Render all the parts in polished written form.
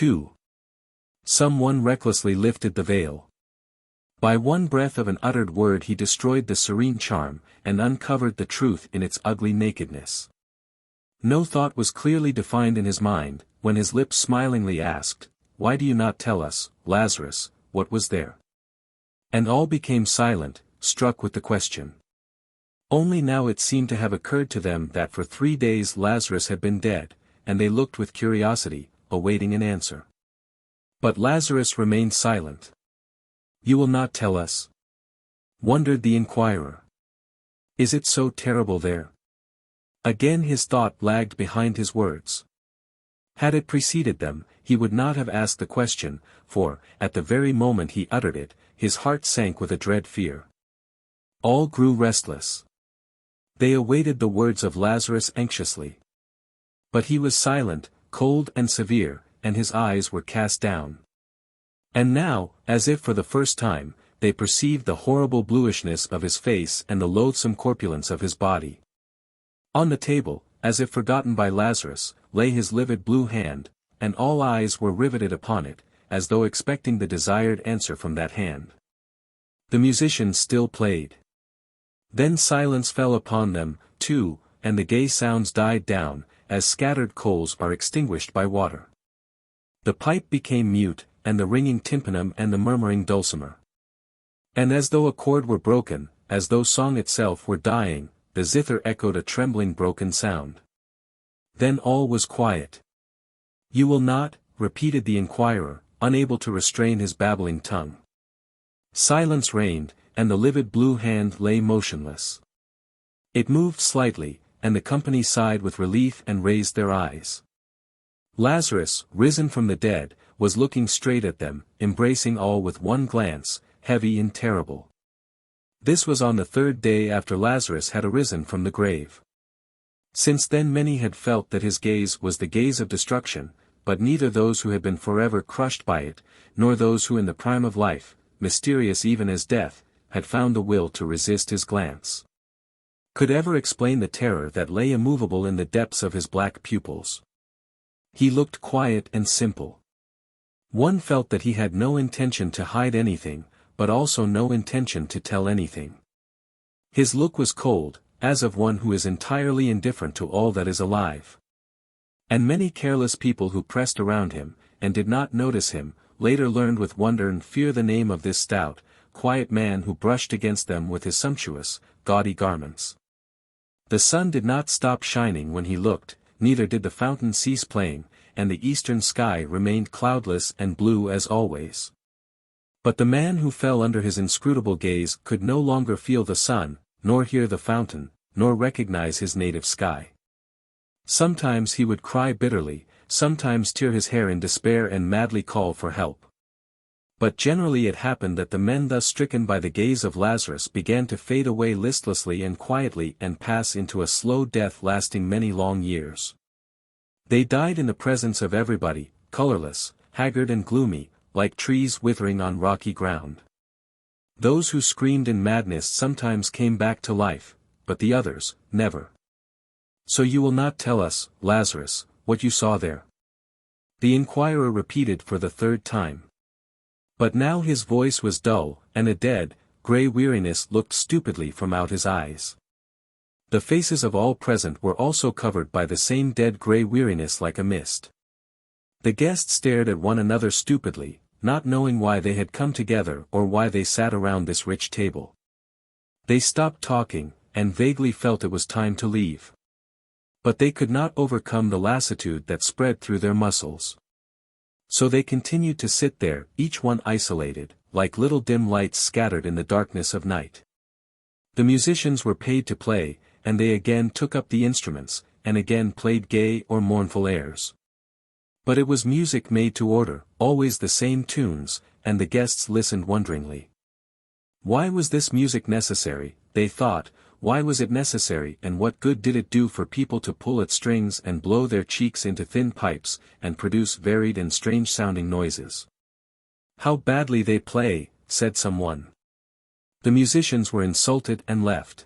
2. Someone recklessly lifted the veil. By one breath of an uttered word he destroyed the serene charm, and uncovered the truth in its ugly nakedness. No thought was clearly defined in his mind, when his lips smilingly asked, "Why do you not tell us, Lazarus, what was there?" And all became silent, struck with the question. Only now it seemed to have occurred to them that for 3 days Lazarus had been dead, and they looked with curiosity, awaiting an answer. But Lazarus remained silent. "You will not tell us?" wondered the inquirer. "Is it so terrible there?" Again his thought lagged behind his words. Had it preceded them, he would not have asked the question, for, at the very moment he uttered it, his heart sank with a dread fear. All grew restless. They awaited the words of Lazarus anxiously. But he was silent, cold and severe, and his eyes were cast down. And now, as if for the first time, they perceived the horrible bluishness of his face and the loathsome corpulence of his body. On the table, as if forgotten by Lazarus, lay his livid blue hand, and all eyes were riveted upon it, as though expecting the desired answer from that hand. The musicians still played. Then silence fell upon them, too, and the gay sounds died down, as scattered coals are extinguished by water. The pipe became mute, and the ringing tympanum and the murmuring dulcimer. And as though a chord were broken, as though song itself were dying, the zither echoed a trembling broken sound. Then all was quiet. "You will not?" repeated the inquirer, unable to restrain his babbling tongue. Silence reigned, and the livid blue hand lay motionless. It moved slightly, and the company sighed with relief and raised their eyes. Lazarus, risen from the dead, was looking straight at them, embracing all with one glance, heavy and terrible. This was on the 3rd day after Lazarus had arisen from the grave. Since then many had felt that his gaze was the gaze of destruction, but neither those who had been forever crushed by it, nor those who in the prime of life, mysterious even as death, had found the will to resist his glance, could ever explain the terror that lay immovable in the depths of his black pupils. He looked quiet and simple. One felt that he had no intention to hide anything, but also no intention to tell anything. His look was cold, as of one who is entirely indifferent to all that is alive. And many careless people who pressed around him, and did not notice him, later learned with wonder and fear the name of this stout, quiet man who brushed against them with his sumptuous, gaudy garments. The sun did not stop shining when he looked, neither did the fountain cease playing, and the eastern sky remained cloudless and blue as always. But the man who fell under his inscrutable gaze could no longer feel the sun, nor hear the fountain, nor recognize his native sky. Sometimes he would cry bitterly, sometimes tear his hair in despair and madly call for help. But generally it happened that the men thus stricken by the gaze of Lazarus began to fade away listlessly and quietly and pass into a slow death lasting many long years. They died in the presence of everybody, colorless, haggard and gloomy, like trees withering on rocky ground. Those who screamed in madness sometimes came back to life, but the others, never. "So you will not tell us, Lazarus, what you saw there?" the inquirer repeated for the 3rd time. But now his voice was dull, and a dead, grey weariness looked stupidly from out his eyes. The faces of all present were also covered by the same dead grey weariness like a mist. The guests stared at one another stupidly, not knowing why they had come together or why they sat around this rich table. They stopped talking, and vaguely felt it was time to leave. But they could not overcome the lassitude that spread through their muscles. So they continued to sit there, each one isolated, like little dim lights scattered in the darkness of night. The musicians were paid to play, and they again took up the instruments, and again played gay or mournful airs. But it was music made to order, always the same tunes, and the guests listened wonderingly. Why was this music necessary, they thought, why was it necessary and what good did it do for people to pull at strings and blow their cheeks into thin pipes, and produce varied and strange-sounding noises? "How badly they play," said someone. The musicians were insulted and left.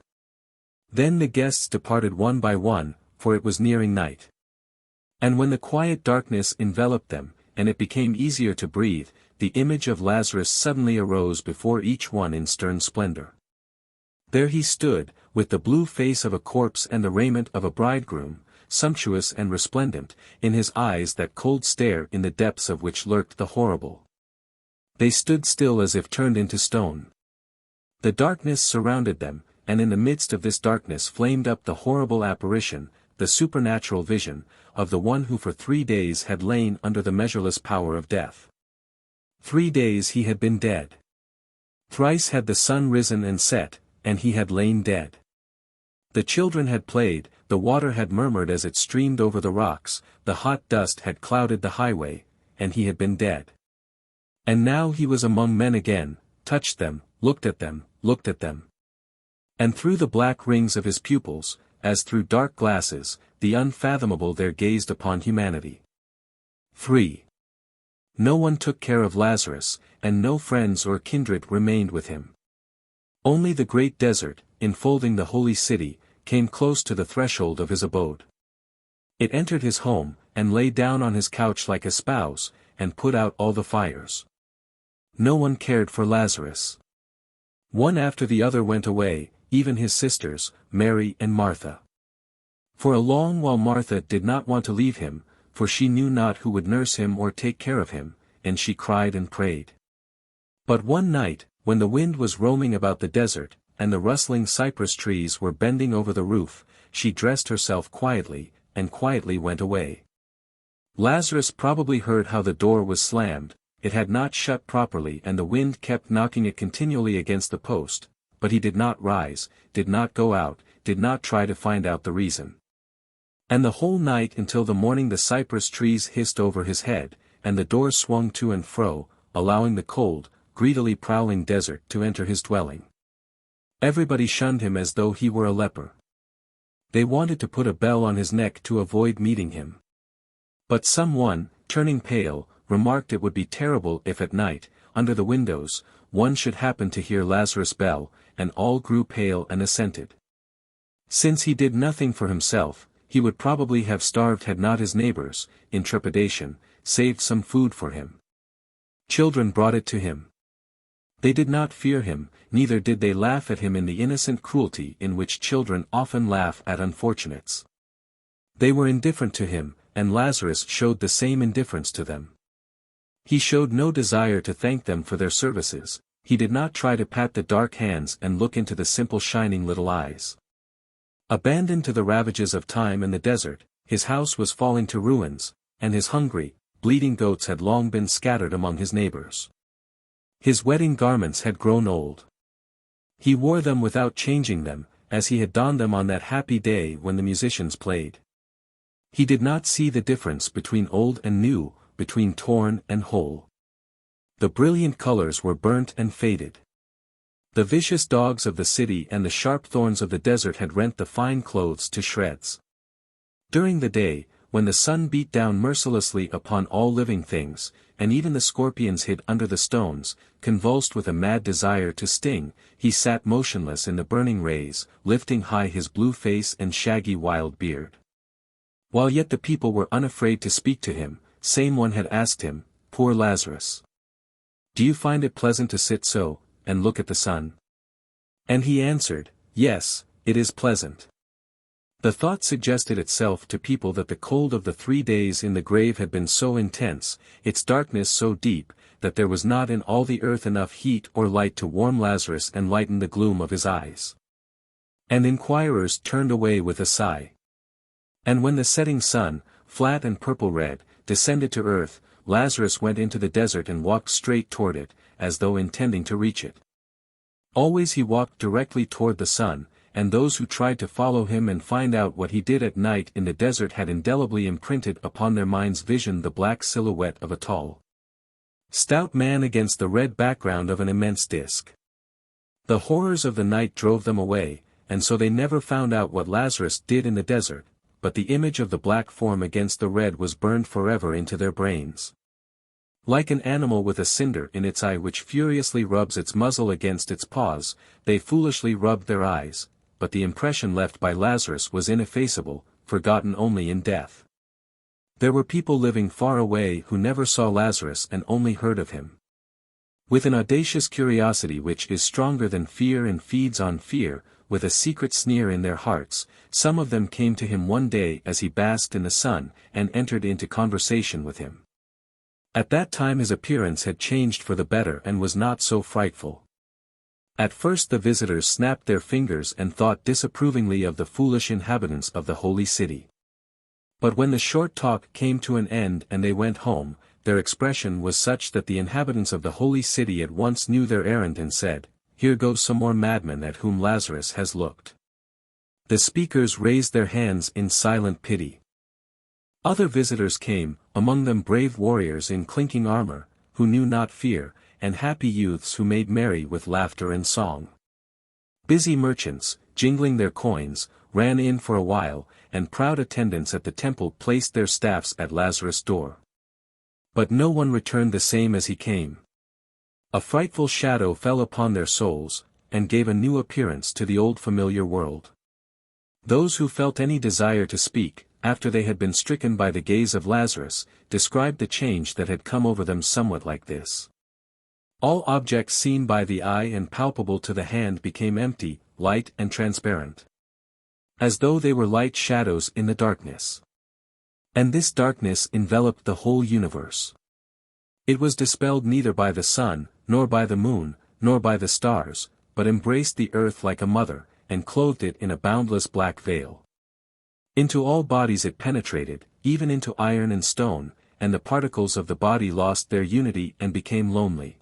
Then the guests departed one by one, for it was nearing night. And when the quiet darkness enveloped them, and it became easier to breathe, the image of Lazarus suddenly arose before each one in stern splendor. There he stood, with the blue face of a corpse and the raiment of a bridegroom, sumptuous and resplendent, in his eyes that cold stare in the depths of which lurked the horrible. They stood still as if turned into stone. The darkness surrounded them, and in the midst of this darkness flamed up the horrible apparition, the supernatural vision, of the one who for 3 days had lain under the measureless power of death. 3 days he had been dead. Thrice had the sun risen and set, and he had lain dead. The children had played, the water had murmured as it streamed over the rocks, the hot dust had clouded the highway, and he had been dead. And now he was among men again, touched them, looked at them, looked at them. And through the black rings of his pupils, as through dark glasses, the unfathomable there gazed upon humanity. 3. No one took care of Lazarus, and no friends or kindred remained with him. Only the great desert, enfolding the holy city, came close to the threshold of his abode. It entered his home, and lay down on his couch like a spouse, and put out all the fires. No one cared for Lazarus. One after the other went away, even his sisters, Mary and Martha. For a long while Martha did not want to leave him, for she knew not who would nurse him or take care of him, and she cried and prayed. But one night, when the wind was roaming about the desert, and the rustling cypress trees were bending over the roof, she dressed herself quietly, and quietly went away. Lazarus probably heard how the door was slammed, it had not shut properly and the wind kept knocking it continually against the post, but he did not rise, did not go out, did not try to find out the reason. And the whole night until the morning the cypress trees hissed over his head, and the door swung to and fro, allowing the cold, greedily prowling desert to enter his dwelling. Everybody shunned him as though he were a leper. They wanted to put a bell on his neck to avoid meeting him. But someone, turning pale, remarked it would be terrible if at night, under the windows, one should happen to hear Lazarus' bell, and all grew pale and assented. Since he did nothing for himself, he would probably have starved had not his neighbors, in trepidation, saved some food for him. Children brought it to him. They did not fear him, neither did they laugh at him in the innocent cruelty in which children often laugh at unfortunates. They were indifferent to him, and Lazarus showed the same indifference to them. He showed no desire to thank them for their services, he did not try to pat the dark hands and look into the simple shining little eyes. Abandoned to the ravages of time and the desert, his house was falling to ruins, and his hungry, bleeding goats had long been scattered among his neighbors. His wedding garments had grown old. He wore them without changing them, as he had donned them on that happy day when the musicians played. He did not see the difference between old and new, between torn and whole. The brilliant colors were burnt and faded. The vicious dogs of the city and the sharp thorns of the desert had rent the fine clothes to shreds. During the day, when the sun beat down mercilessly upon all living things, and even the scorpions hid under the stones, convulsed with a mad desire to sting, he sat motionless in the burning rays, lifting high his blue face and shaggy wild beard. While yet the people were unafraid to speak to him, same one had asked him, "Poor Lazarus, do you find it pleasant to sit so, and look at the sun?" And he answered, "Yes, it is pleasant." The thought suggested itself to people that the cold of the 3 days in the grave had been so intense, its darkness so deep, that there was not in all the earth enough heat or light to warm Lazarus and lighten the gloom of his eyes. And inquirers turned away with a sigh. And when the setting sun, flat and purple-red, descended to earth, Lazarus went into the desert and walked straight toward it, as though intending to reach it. Always he walked directly toward the sun, and those who tried to follow him and find out what he did at night in the desert had indelibly imprinted upon their mind's vision the black silhouette of a tall, stout man against the red background of an immense disk. The horrors of the night drove them away, and so they never found out what Lazarus did in the desert, but the image of the black form against the red was burned forever into their brains. Like an animal with a cinder in its eye which furiously rubs its muzzle against its paws, they foolishly rubbed their eyes, but the impression left by Lazarus was ineffaceable, forgotten only in death. There were people living far away who never saw Lazarus and only heard of him. With an audacious curiosity which is stronger than fear and feeds on fear, with a secret sneer in their hearts, some of them came to him one day as he basked in the sun, and entered into conversation with him. At that time his appearance had changed for the better and was not so frightful. At first the visitors snapped their fingers and thought disapprovingly of the foolish inhabitants of the holy city. But when the short talk came to an end and they went home, their expression was such that the inhabitants of the holy city at once knew their errand and said, "Here goes some more madman at whom Lazarus has looked." The speakers raised their hands in silent pity. Other visitors came, among them brave warriors in clinking armor, who knew not fear, and happy youths who made merry with laughter and song. Busy merchants, jingling their coins, ran in for a while, and proud attendants at the temple placed their staffs at Lazarus' door. But no one returned the same as he came. A frightful shadow fell upon their souls, and gave a new appearance to the old familiar world. Those who felt any desire to speak, after they had been stricken by the gaze of Lazarus, described the change that had come over them somewhat like this. All objects seen by the eye and palpable to the hand became empty, light and transparent, as though they were light shadows in the darkness. And this darkness enveloped the whole universe. It was dispelled neither by the sun, nor by the moon, nor by the stars, but embraced the earth like a mother, and clothed it in a boundless black veil. Into all bodies it penetrated, even into iron and stone, and the particles of the body lost their unity and became lonely.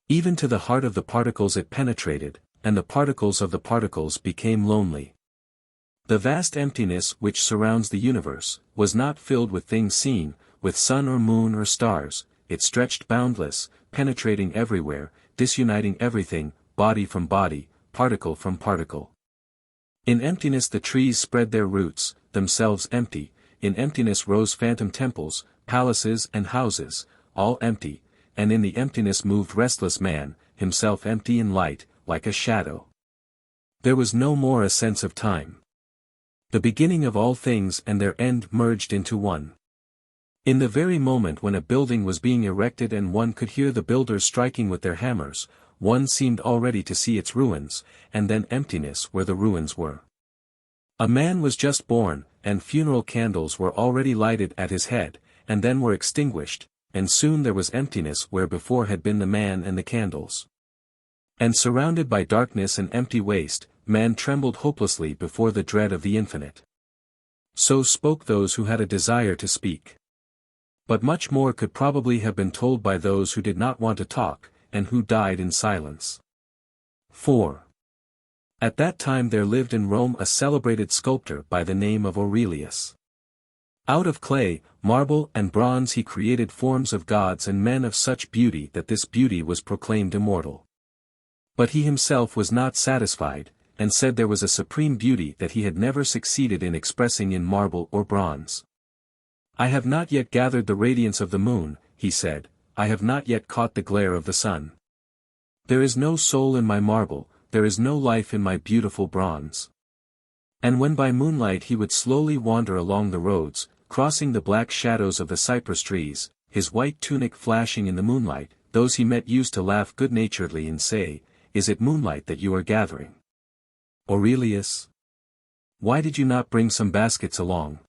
Even to the heart of the particles it penetrated, and the particles of the particles became lonely. The vast emptiness which surrounds the universe, was not filled with things seen, with sun or moon or stars, it stretched boundless, penetrating everywhere, disuniting everything, body from body, particle from particle. In emptiness the trees spread their roots, themselves empty, in emptiness rose phantom temples, palaces and houses, all empty, and in the emptiness moved restless man, himself empty and light, like a shadow. There was no more a sense of time. The beginning of all things and their end merged into one. In the very moment when a building was being erected and one could hear the builders striking with their hammers, one seemed already to see its ruins, and then emptiness where the ruins were. A man was just born, and funeral candles were already lighted at his head, and then were extinguished, and soon there was emptiness where before had been the man and the candles. And surrounded by darkness and empty waste, man trembled hopelessly before the dread of the infinite. So spoke those who had a desire to speak. But much more could probably have been told by those who did not want to talk, and who died in silence. 4. At that time there lived in Rome a celebrated sculptor by the name of Aurelius. Out of clay, marble and bronze he created forms of gods and men of such beauty that this beauty was proclaimed immortal. But he himself was not satisfied, and said there was a supreme beauty that he had never succeeded in expressing in marble or bronze. "I have not yet gathered the radiance of the moon," he said, "I have not yet caught the glare of the sun. There is no soul in my marble, there is no life in my beautiful bronze." And when by moonlight he would slowly wander along the roads, crossing the black shadows of the cypress trees, his white tunic flashing in the moonlight, those he met used to laugh good-naturedly and say, "Is it moonlight that you are gathering, Aurelius? Why did you not bring some baskets along?"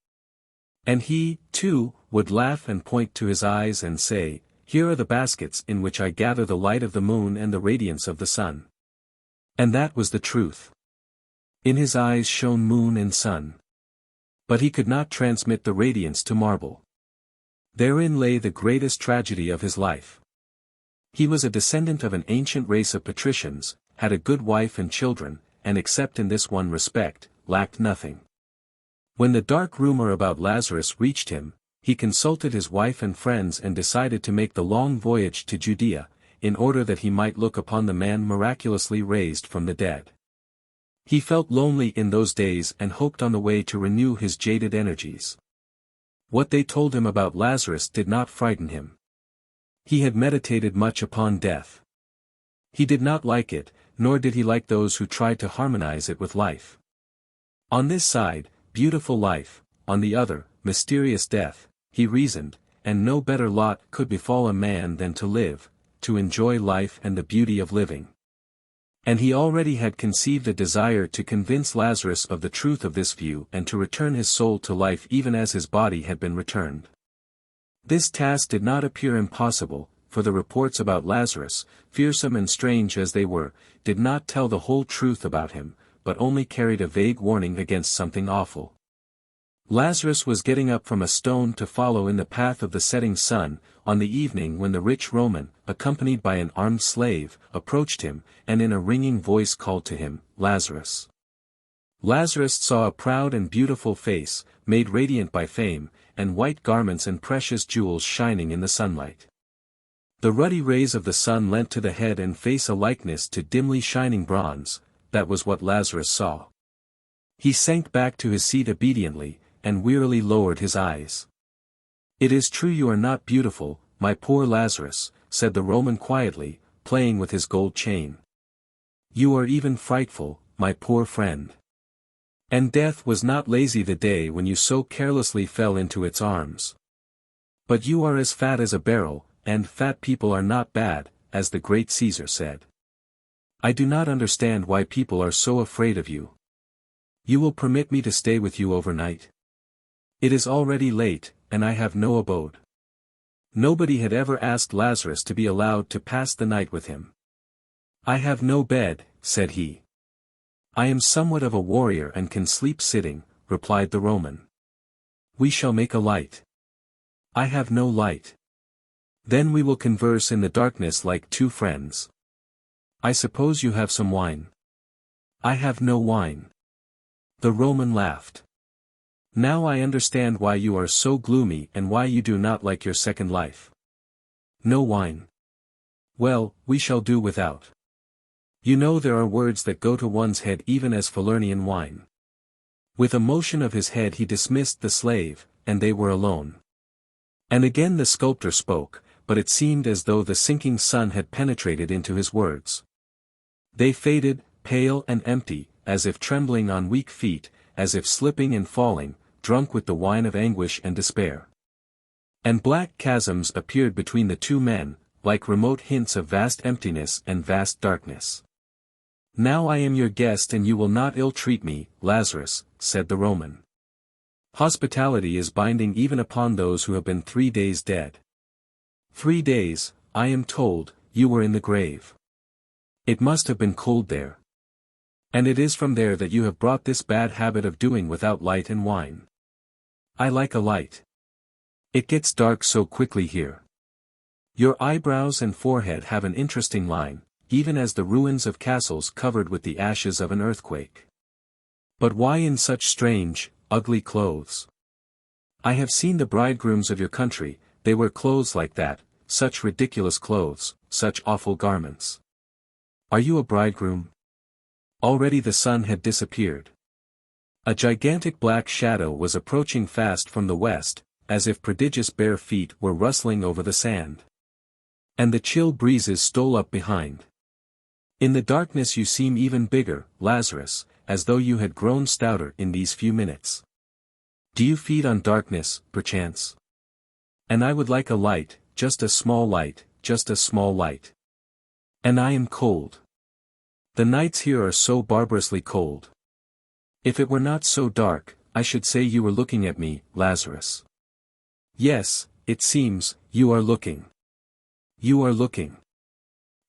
And he, too, would laugh and point to his eyes and say, "Here are the baskets in which I gather the light of the moon and the radiance of the sun." And that was the truth. In his eyes shone moon and sun. But he could not transmit the radiance to marble. Therein lay the greatest tragedy of his life. He was a descendant of an ancient race of patricians, had a good wife and children, and except in this one respect, lacked nothing. When the dark rumor about Lazarus reached him, he consulted his wife and friends and decided to make the long voyage to Judea, in order that he might look upon the man miraculously raised from the dead. He felt lonely in those days and hoped on the way to renew his jaded energies. What they told him about Lazarus did not frighten him. He had meditated much upon death. He did not like it, nor did he like those who tried to harmonize it with life. On this side, beautiful life, on the other, mysterious death, he reasoned, and no better lot could befall a man than to live, to enjoy life and the beauty of living. And he already had conceived a desire to convince Lazarus of the truth of this view and to return his soul to life even as his body had been returned. This task did not appear impossible, for the reports about Lazarus, fearsome and strange as they were, did not tell the whole truth about him, but only carried a vague warning against something awful. Lazarus was getting up from a stone to follow in the path of the setting sun, on the evening when the rich Roman, accompanied by an armed slave, approached him, and in a ringing voice called to him, "Lazarus." Lazarus saw a proud and beautiful face, made radiant by fame, and white garments and precious jewels shining in the sunlight. The ruddy rays of the sun lent to the head and face a likeness to dimly shining bronze. That was what Lazarus saw. He sank back to his seat obediently, and wearily lowered his eyes. "It is true you are not beautiful, my poor Lazarus," said the Roman quietly, playing with his gold chain. "You are even frightful, my poor friend. And death was not lazy the day when you so carelessly fell into its arms. But you are as fat as a barrel, and fat people are not bad, as the great Caesar said. I do not understand why people are so afraid of you. You will permit me to stay with you overnight? It is already late, and I have no abode." Nobody had ever asked Lazarus to be allowed to pass the night with him. "I have no bed," said he. "I am somewhat of a warrior and can sleep sitting," replied the Roman. "We shall make a light." "I have no light." "Then we will converse in the darkness like two friends. I suppose you have some wine." "I have no wine." The Roman laughed. "Now I understand why you are so gloomy and why you do not like your second life. No wine. Well, we shall do without. You know there are words that go to one's head even as Falernian wine." With a motion of his head he dismissed the slave, and they were alone. And again the sculptor spoke, but it seemed as though the sinking sun had penetrated into his words. They faded, pale and empty, as if trembling on weak feet, as if slipping and falling, drunk with the wine of anguish and despair. And black chasms appeared between the two men, like remote hints of vast emptiness and vast darkness. "Now I am your guest and you will not ill-treat me, Lazarus," said the Roman. "Hospitality is binding even upon those who have been 3 days dead. 3 days, I am told, you were in the grave. It must have been cold there. And it is from there that you have brought this bad habit of doing without light and wine. I like a light. It gets dark so quickly here. Your eyebrows and forehead have an interesting line, even as the ruins of castles covered with the ashes of an earthquake. But why in such strange, ugly clothes? I have seen the bridegrooms of your country, they wear clothes like that, such ridiculous clothes, such awful garments. Are you a bridegroom?" Already the sun had disappeared. A gigantic black shadow was approaching fast from the west, as if prodigious bare feet were rustling over the sand. And the chill breezes stole up behind. "In the darkness you seem even bigger, Lazarus, as though you had grown stouter in these few minutes. Do you feed on darkness, perchance? And I would like a light, just a small light, just a small light. And I am cold. The nights here are so barbarously cold. If it were not so dark, I should say you were looking at me, Lazarus. Yes, it seems, you are looking. You are looking.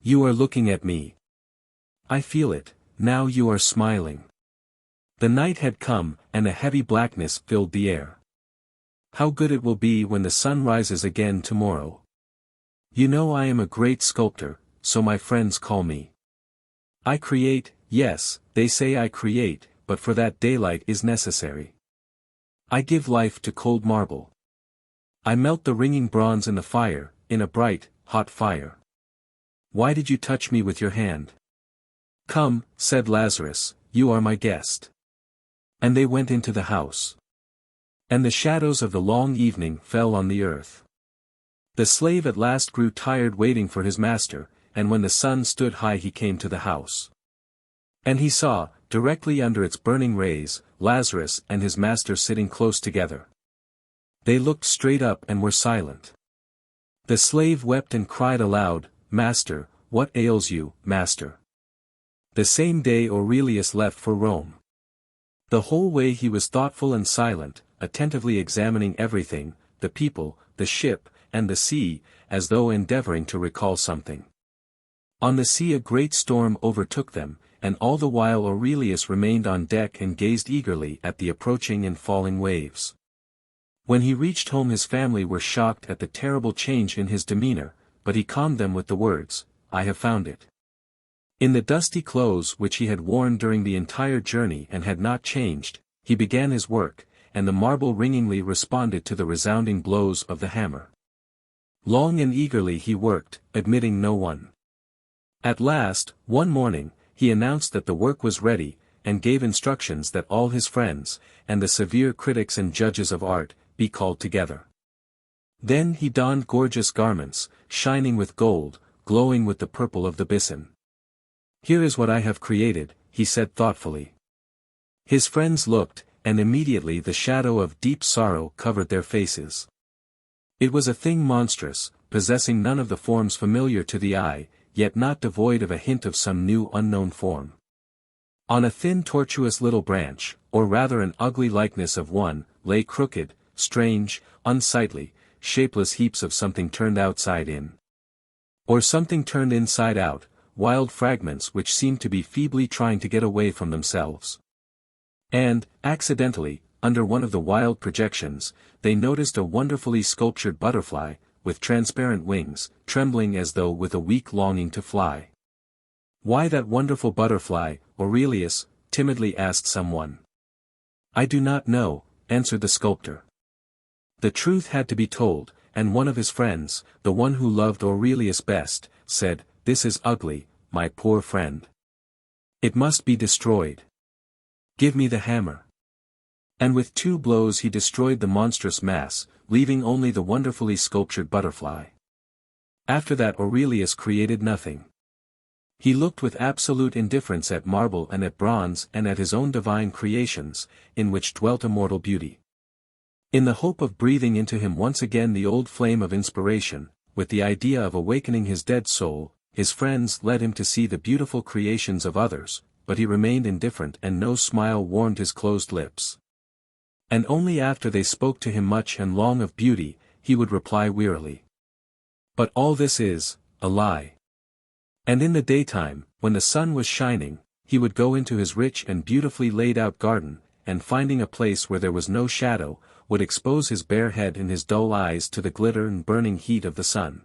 You are looking at me. I feel it, now you are smiling." The night had come, and a heavy blackness filled the air. "How good it will be when the sun rises again tomorrow. You know I am a great sculptor, so my friends call me. I create, yes, they say I create, but for that daylight is necessary. I give life to cold marble. I melt the ringing bronze in the fire, in a bright, hot fire. Why did you touch me with your hand?" "Come," said Lazarus, "you are my guest." And they went into the house. And the shadows of the long evening fell on the earth. The slave at last grew tired waiting for his master, and when the sun stood high he came to the house. And he saw, directly under its burning rays, Lazarus and his master sitting close together. They looked straight up and were silent. The slave wept and cried aloud, "Master, what ails you, master?" The same day Aurelius left for Rome. The whole way he was thoughtful and silent, attentively examining everything, the people, the ship, and the sea, as though endeavoring to recall something. On the sea a great storm overtook them, and all the while Aurelius remained on deck and gazed eagerly at the approaching and falling waves. When he reached home his family were shocked at the terrible change in his demeanor, but he calmed them with the words, "I have found it." In the dusty clothes which he had worn during the entire journey and had not changed, he began his work, and the marble ringingly responded to the resounding blows of the hammer. Long and eagerly he worked, admitting no one. At last, one morning, he announced that the work was ready, and gave instructions that all his friends, and the severe critics and judges of art, be called together. Then he donned gorgeous garments, shining with gold, glowing with the purple of the bison. "Here is what I have created," he said thoughtfully. His friends looked, and immediately the shadow of deep sorrow covered their faces. It was a thing monstrous, possessing none of the forms familiar to the eye, yet not devoid of a hint of some new unknown form. On a thin tortuous little branch, or rather an ugly likeness of one, lay crooked, strange, unsightly, shapeless heaps of something turned outside in. Or something turned inside out, wild fragments which seemed to be feebly trying to get away from themselves. And, accidentally, under one of the wild projections, they noticed a wonderfully sculptured butterfly, with transparent wings, trembling as though with a weak longing to fly. "Why that wonderful butterfly, Aurelius?" timidly asked someone. "I do not know," answered the sculptor. The truth had to be told, and one of his friends, the one who loved Aurelius best, said, "This is ugly, my poor friend. It must be destroyed. Give me the hammer." And with 2 blows he destroyed the monstrous mass, leaving only the wonderfully sculptured butterfly. After that Aurelius created nothing. He looked with absolute indifference at marble and at bronze and at his own divine creations, in which dwelt immortal beauty. In the hope of breathing into him once again the old flame of inspiration, with the idea of awakening his dead soul, his friends led him to see the beautiful creations of others, but he remained indifferent and no smile warmed his closed lips. And only after they spoke to him much and long of beauty, he would reply wearily, "But all this is a lie." And in the daytime, when the sun was shining, he would go into his rich and beautifully laid out garden, and finding a place where there was no shadow, would expose his bare head and his dull eyes to the glitter and burning heat of the sun.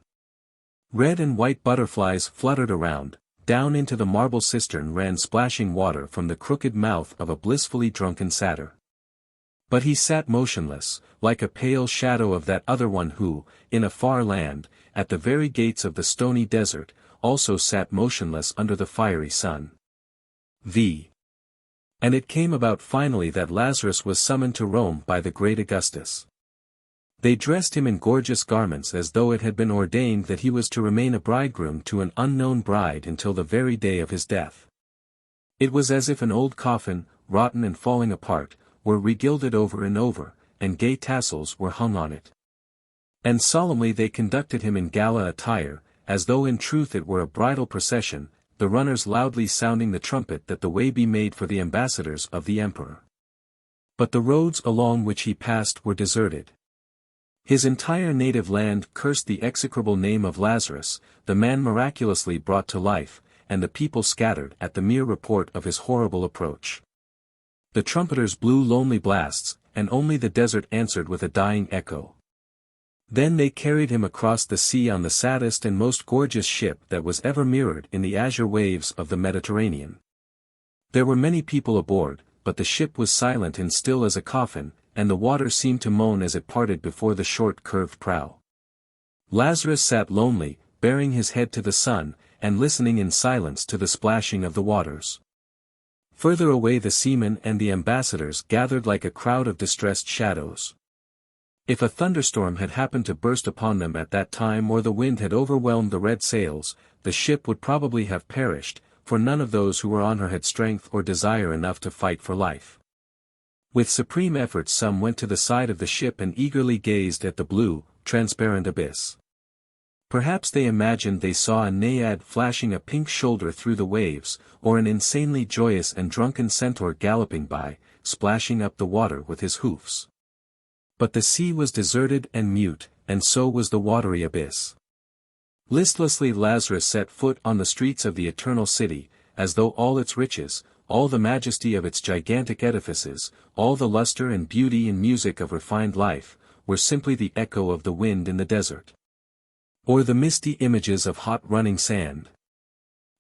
Red and white butterflies fluttered around, down into the marble cistern ran splashing water from the crooked mouth of a blissfully drunken satyr. But he sat motionless, like a pale shadow of that other one who, in a far land, at the very gates of the stony desert, also sat motionless under the fiery sun. V. And it came about finally that Lazarus was summoned to Rome by the great Augustus. They dressed him in gorgeous garments as though it had been ordained that he was to remain a bridegroom to an unknown bride until the very day of his death. It was as if an old coffin, rotten and falling apart, were regilded over and over, and gay tassels were hung on it. And solemnly they conducted him in gala attire, as though in truth it were a bridal procession, the runners loudly sounding the trumpet that the way be made for the ambassadors of the emperor. But the roads along which he passed were deserted. His entire native land cursed the execrable name of Lazarus, the man miraculously brought to life, and the people scattered at the mere report of his horrible approach. The trumpeters blew lonely blasts, and only the desert answered with a dying echo. Then they carried him across the sea on the saddest and most gorgeous ship that was ever mirrored in the azure waves of the Mediterranean. There were many people aboard, but the ship was silent and still as a coffin, and the water seemed to moan as it parted before the short curved prow. Lazarus sat lonely, bearing his head to the sun, and listening in silence to the splashing of the waters. Further away the seamen and the ambassadors gathered like a crowd of distressed shadows. If a thunderstorm had happened to burst upon them at that time or the wind had overwhelmed the red sails, the ship would probably have perished, for none of those who were on her had strength or desire enough to fight for life. With supreme effort some went to the side of the ship and eagerly gazed at the blue, transparent abyss. Perhaps they imagined they saw a naiad flashing a pink shoulder through the waves, or an insanely joyous and drunken centaur galloping by, splashing up the water with his hoofs. But the sea was deserted and mute, and so was the watery abyss. Listlessly Lazarus set foot on the streets of the eternal city, as though all its riches, all the majesty of its gigantic edifices, all the luster and beauty and music of refined life, were simply the echo of the wind in the desert. Or the misty images of hot running sand.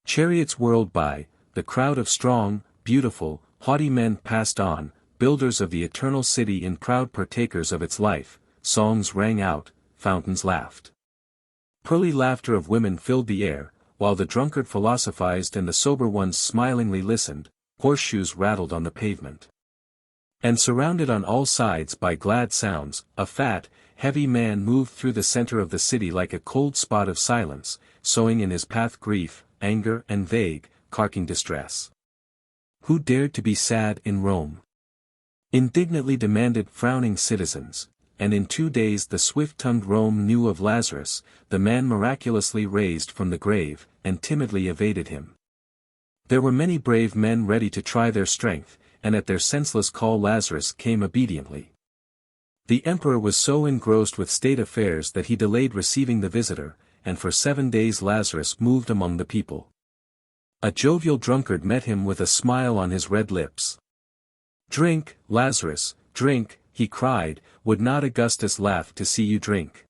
Chariots whirled by, the crowd of strong, beautiful, haughty men passed on, builders of the eternal city and proud partakers of its life, songs rang out, fountains laughed. Pearly laughter of women filled the air, while the drunkard philosophized and the sober ones smilingly listened, horseshoes rattled on the pavement. And surrounded on all sides by glad sounds, a fat, heavy man moved through the center of the city like a cold spot of silence, sowing in his path grief, anger and vague, carking distress. Who dared to be sad in Rome? Indignantly demanded frowning citizens, and in 2 days the swift-tongued Rome knew of Lazarus, the man miraculously raised from the grave, and timidly evaded him. There were many brave men ready to try their strength, and at their senseless call Lazarus came obediently. The emperor was so engrossed with state affairs that he delayed receiving the visitor, and for 7 days Lazarus moved among the people. A jovial drunkard met him with a smile on his red lips. "Drink, Lazarus, drink," he cried, "would not Augustus laugh to see you drink?"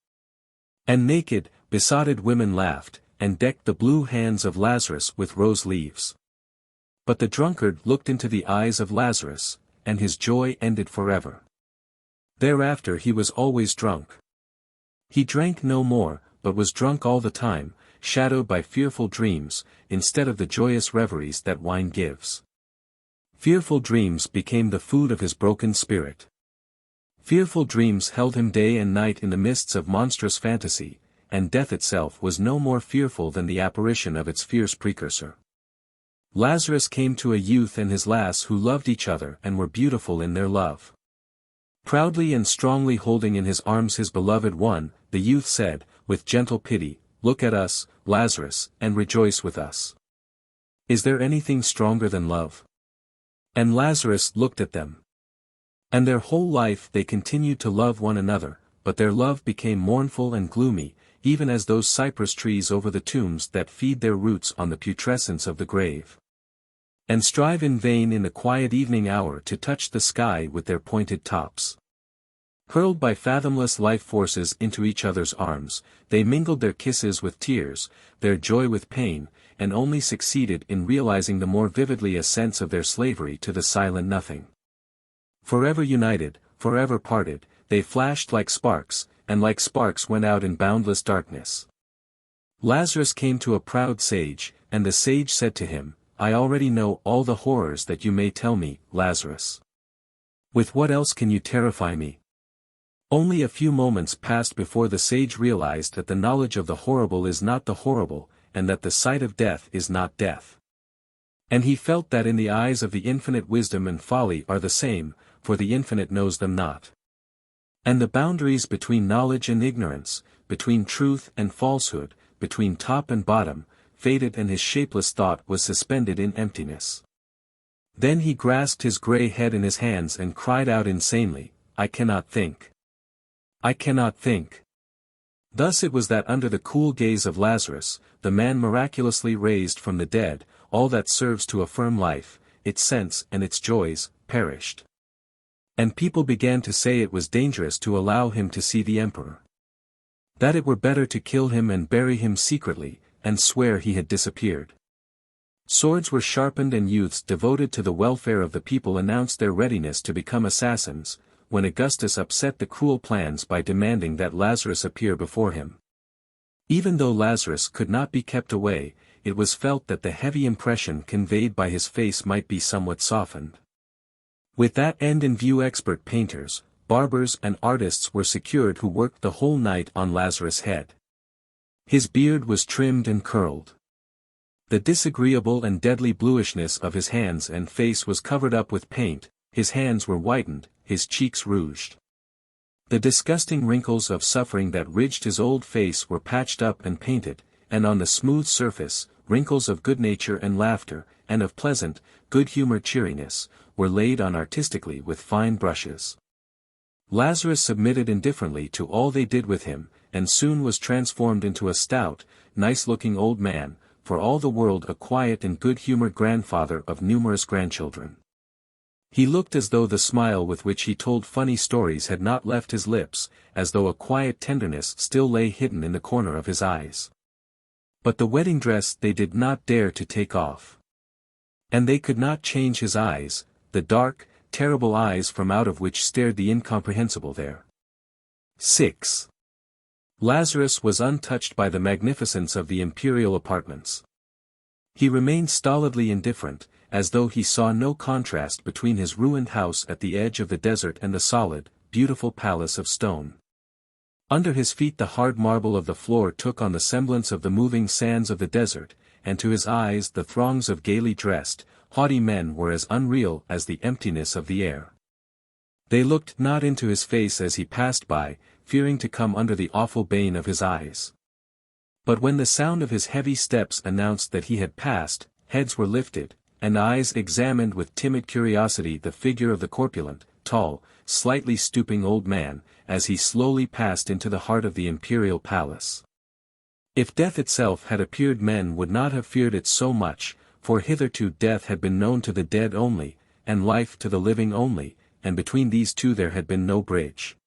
And naked, besotted women laughed, and decked the blue hands of Lazarus with rose leaves. But the drunkard looked into the eyes of Lazarus, and his joy ended forever. Thereafter he was always drunk. He drank no more, but was drunk all the time, shadowed by fearful dreams, instead of the joyous reveries that wine gives. Fearful dreams became the food of his broken spirit. Fearful dreams held him day and night in the mists of monstrous fantasy, and death itself was no more fearful than the apparition of its fierce precursor. Lazarus came to a youth and his lass who loved each other and were beautiful in their love. Proudly and strongly holding in his arms his beloved one, the youth said, with gentle pity, "Look at us, Lazarus, and rejoice with us. Is there anything stronger than love?" And Lazarus looked at them. And their whole life they continued to love one another, but their love became mournful and gloomy, even as those cypress trees over the tombs that feed their roots on the putrescence of the grave. And strive in vain in the quiet evening hour to touch the sky with their pointed tops. Hurled by fathomless life forces into each other's arms, they mingled their kisses with tears, their joy with pain, and only succeeded in realizing the more vividly a sense of their slavery to the silent nothing. Forever united, forever parted, they flashed like sparks, and like sparks went out in boundless darkness. Lazarus came to a proud sage, and the sage said to him, "I already know all the horrors that you may tell me, Lazarus. With what else can you terrify me?" Only a few moments passed before the sage realized that the knowledge of the horrible is not the horrible, and that the sight of death is not death. And he felt that in the eyes of the infinite wisdom and folly are the same, for the infinite knows them not. And the boundaries between knowledge and ignorance, between truth and falsehood, between top and bottom, faded and his shapeless thought was suspended in emptiness. Then he grasped his grey head in his hands and cried out insanely, "I cannot think. I cannot think." Thus it was that under the cool gaze of Lazarus, the man miraculously raised from the dead, all that serves to affirm life, its sense and its joys, perished. And people began to say it was dangerous to allow him to see the emperor. That it were better to kill him and bury him secretly, and swear he had disappeared. Swords were sharpened and youths devoted to the welfare of the people announced their readiness to become assassins, when Augustus upset the cruel plans by demanding that Lazarus appear before him. Even though Lazarus could not be kept away, it was felt that the heavy impression conveyed by his face might be somewhat softened. With that end in view expert painters, barbers and artists were secured who worked the whole night on Lazarus' head. His beard was trimmed and curled. The disagreeable and deadly bluishness of his hands and face was covered up with paint, His hands were whitened, his cheeks rouged. The disgusting wrinkles of suffering that ridged his old face were patched up and painted, and on the smooth surface, wrinkles of good nature and laughter, and of pleasant, good-humored cheeriness, were laid on artistically with fine brushes. Lazarus submitted indifferently to all they did with him, and soon was transformed into a stout, nice-looking old man, for all the world a quiet and good-humored grandfather of numerous grandchildren. He looked as though the smile with which he told funny stories had not left his lips, as though a quiet tenderness still lay hidden in the corner of his eyes. But the wedding dress they did not dare to take off. And they could not change his eyes, the dark, terrible eyes from out of which stared the incomprehensible there. 6. Lazarus was untouched by the magnificence of the imperial apartments. He remained stolidly indifferent, as though he saw no contrast between his ruined house at the edge of the desert and the solid, beautiful palace of stone. Under his feet the hard marble of the floor took on the semblance of the moving sands of the desert, and to his eyes the throngs of gaily dressed, haughty men were as unreal as the emptiness of the air. They looked not into his face as he passed by, fearing to come under the awful bane of his eyes. But when the sound of his heavy steps announced that he had passed, heads were lifted, and eyes examined with timid curiosity the figure of the corpulent, tall, slightly stooping old man, as he slowly passed into the heart of the imperial palace. If death itself had appeared, men would not have feared it so much, for hitherto death had been known to the dead only, and life to the living only, and between these two there had been no bridge.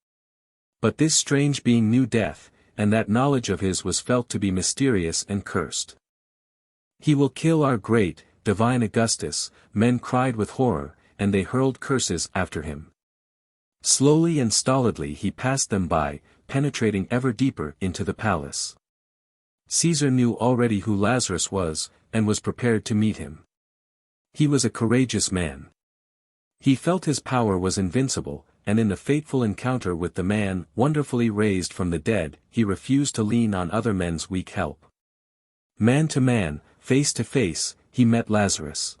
But this strange being knew death, and that knowledge of his was felt to be mysterious and cursed. "He will kill our great, divine Augustus," men cried with horror, and they hurled curses after him. Slowly and stolidly he passed them by, penetrating ever deeper into the palace. Caesar knew already who Lazarus was, and was prepared to meet him. He was a courageous man. He felt his power was invincible, and in the fateful encounter with the man wonderfully raised from the dead, he refused to lean on other men's weak help. Man to man, face to face, he met Lazarus.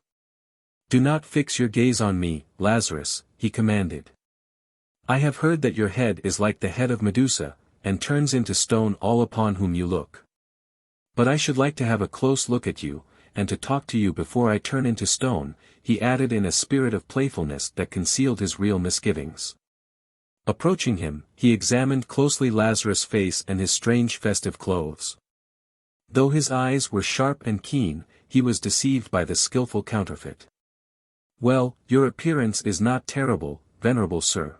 "Do not fix your gaze on me, Lazarus," he commanded. "I have heard that your head is like the head of Medusa, and turns into stone all upon whom you look. But I should like to have a close look at you, and to talk to you before I turn into stone," he added in a spirit of playfulness that concealed his real misgivings. Approaching him, he examined closely Lazarus' face and his strange festive clothes. Though his eyes were sharp and keen, he was deceived by the skillful counterfeit. "Well, your appearance is not terrible, venerable sir.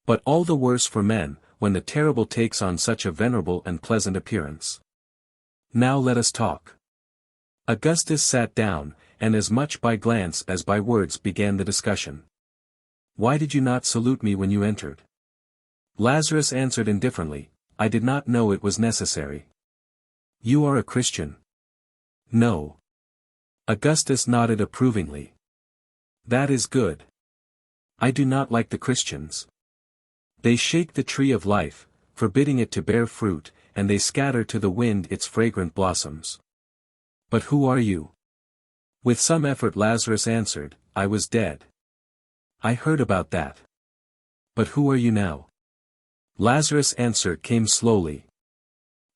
But all the worse for men, when the terrible takes on such a venerable and pleasant appearance. Now let us talk." Augustus sat down, and as much by glance as by words began the discussion. "Why did you not salute me when you entered?" Lazarus answered indifferently, "I did not know it was necessary." "You are a Christian?" "No." Augustus nodded approvingly. "That is good. I do not like the Christians. They shake the tree of life, forbidding it to bear fruit, and they scatter to the wind its fragrant blossoms. But who are you?" With some effort Lazarus answered, "I was dead." "I heard about that. But who are you now?" Lazarus' answer came slowly.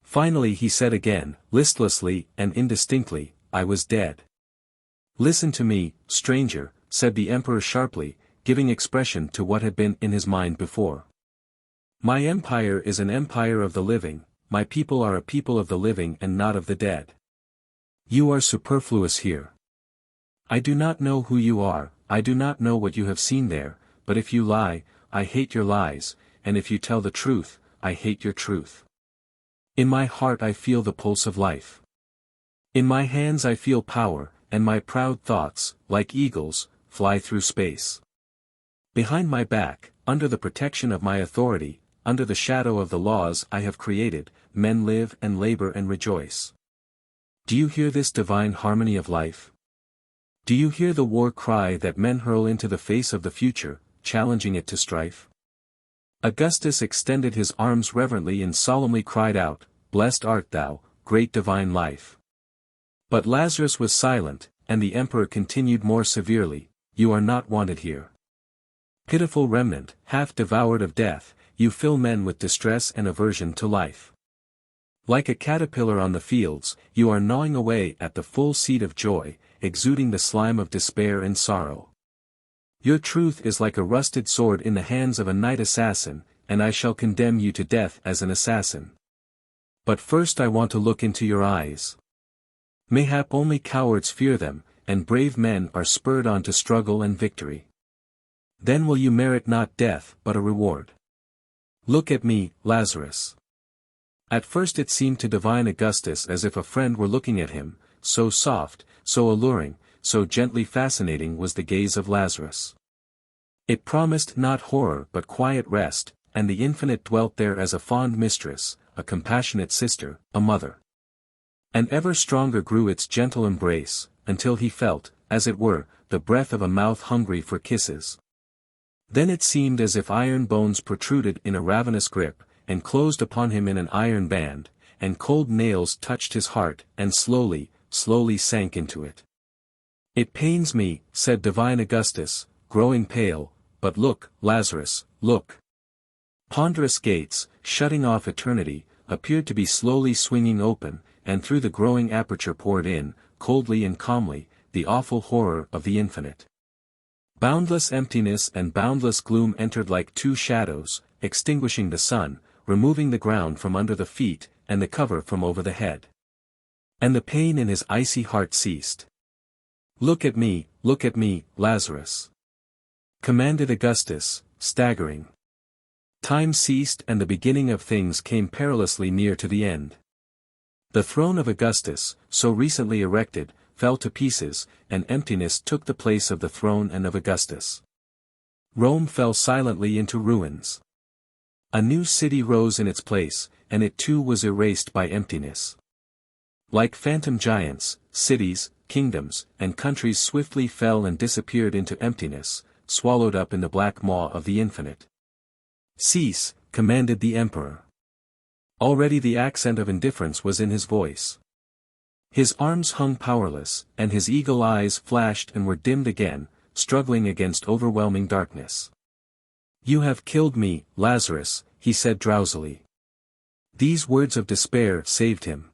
Finally he said again, listlessly and indistinctly, "I was dead." "Listen to me, stranger," said the emperor sharply, giving expression to what had been in his mind before. "My empire is an empire of the living, my people are a people of the living and not of the dead. You are superfluous here. I do not know who you are, I do not know what you have seen there, but if you lie, I hate your lies, and if you tell the truth, I hate your truth. In my heart I feel the pulse of life. In my hands I feel power, and my proud thoughts, like eagles, fly through space. Behind my back, under the protection of my authority, under the shadow of the laws I have created, men live and labor and rejoice. Do you hear this divine harmony of life? Do you hear the war cry that men hurl into the face of the future, challenging it to strife?" Augustus extended his arms reverently and solemnly cried out, "Blessed art thou, great divine life." But Lazarus was silent, and the emperor continued more severely, "You are not wanted here. Pitiful remnant, half devoured of death, you fill men with distress and aversion to life. Like a caterpillar on the fields, you are gnawing away at the full seed of joy, exuding the slime of despair and sorrow. Your truth is like a rusted sword in the hands of a night assassin, and I shall condemn you to death as an assassin. But first I want to look into your eyes. Mayhap only cowards fear them, and brave men are spurred on to struggle and victory. Then will you merit not death but a reward. Look at me, Lazarus. At first it seemed to divine Augustus as if a friend were looking at him, so soft, so alluring, so gently fascinating was the gaze of Lazarus. It promised not horror but quiet rest, and the infinite dwelt there as a fond mistress, a compassionate sister, a mother. And ever stronger grew its gentle embrace, until he felt, as it were, the breath of a mouth hungry for kisses. Then it seemed as if iron bones protruded in a ravenous grip, and closed upon him in an iron band, and cold nails touched his heart, and slowly, slowly sank into it. It pains me, said divine Augustus, growing pale, but look, Lazarus, look. Ponderous gates, shutting off eternity, appeared to be slowly swinging open, and through the growing aperture poured in, coldly and calmly, the awful horror of the infinite. Boundless emptiness and boundless gloom entered like two shadows, extinguishing the sun, removing the ground from under the feet, and the cover from over the head. And the pain in his icy heart ceased. Look at me, Lazarus, commanded Augustus, staggering. Time ceased and the beginning of things came perilously near to the end. The throne of Augustus, so recently erected, fell to pieces, and emptiness took the place of the throne and of Augustus. Rome fell silently into ruins. A new city rose in its place, and it too was erased by emptiness. Like phantom giants, cities, kingdoms, and countries swiftly fell and disappeared into emptiness, swallowed up in the black maw of the infinite. Cease, commanded the emperor. Already the accent of indifference was in his voice. His arms hung powerless, and his eagle eyes flashed and were dimmed again, struggling against overwhelming darkness. You have killed me, Lazarus, he said drowsily. These words of despair saved him.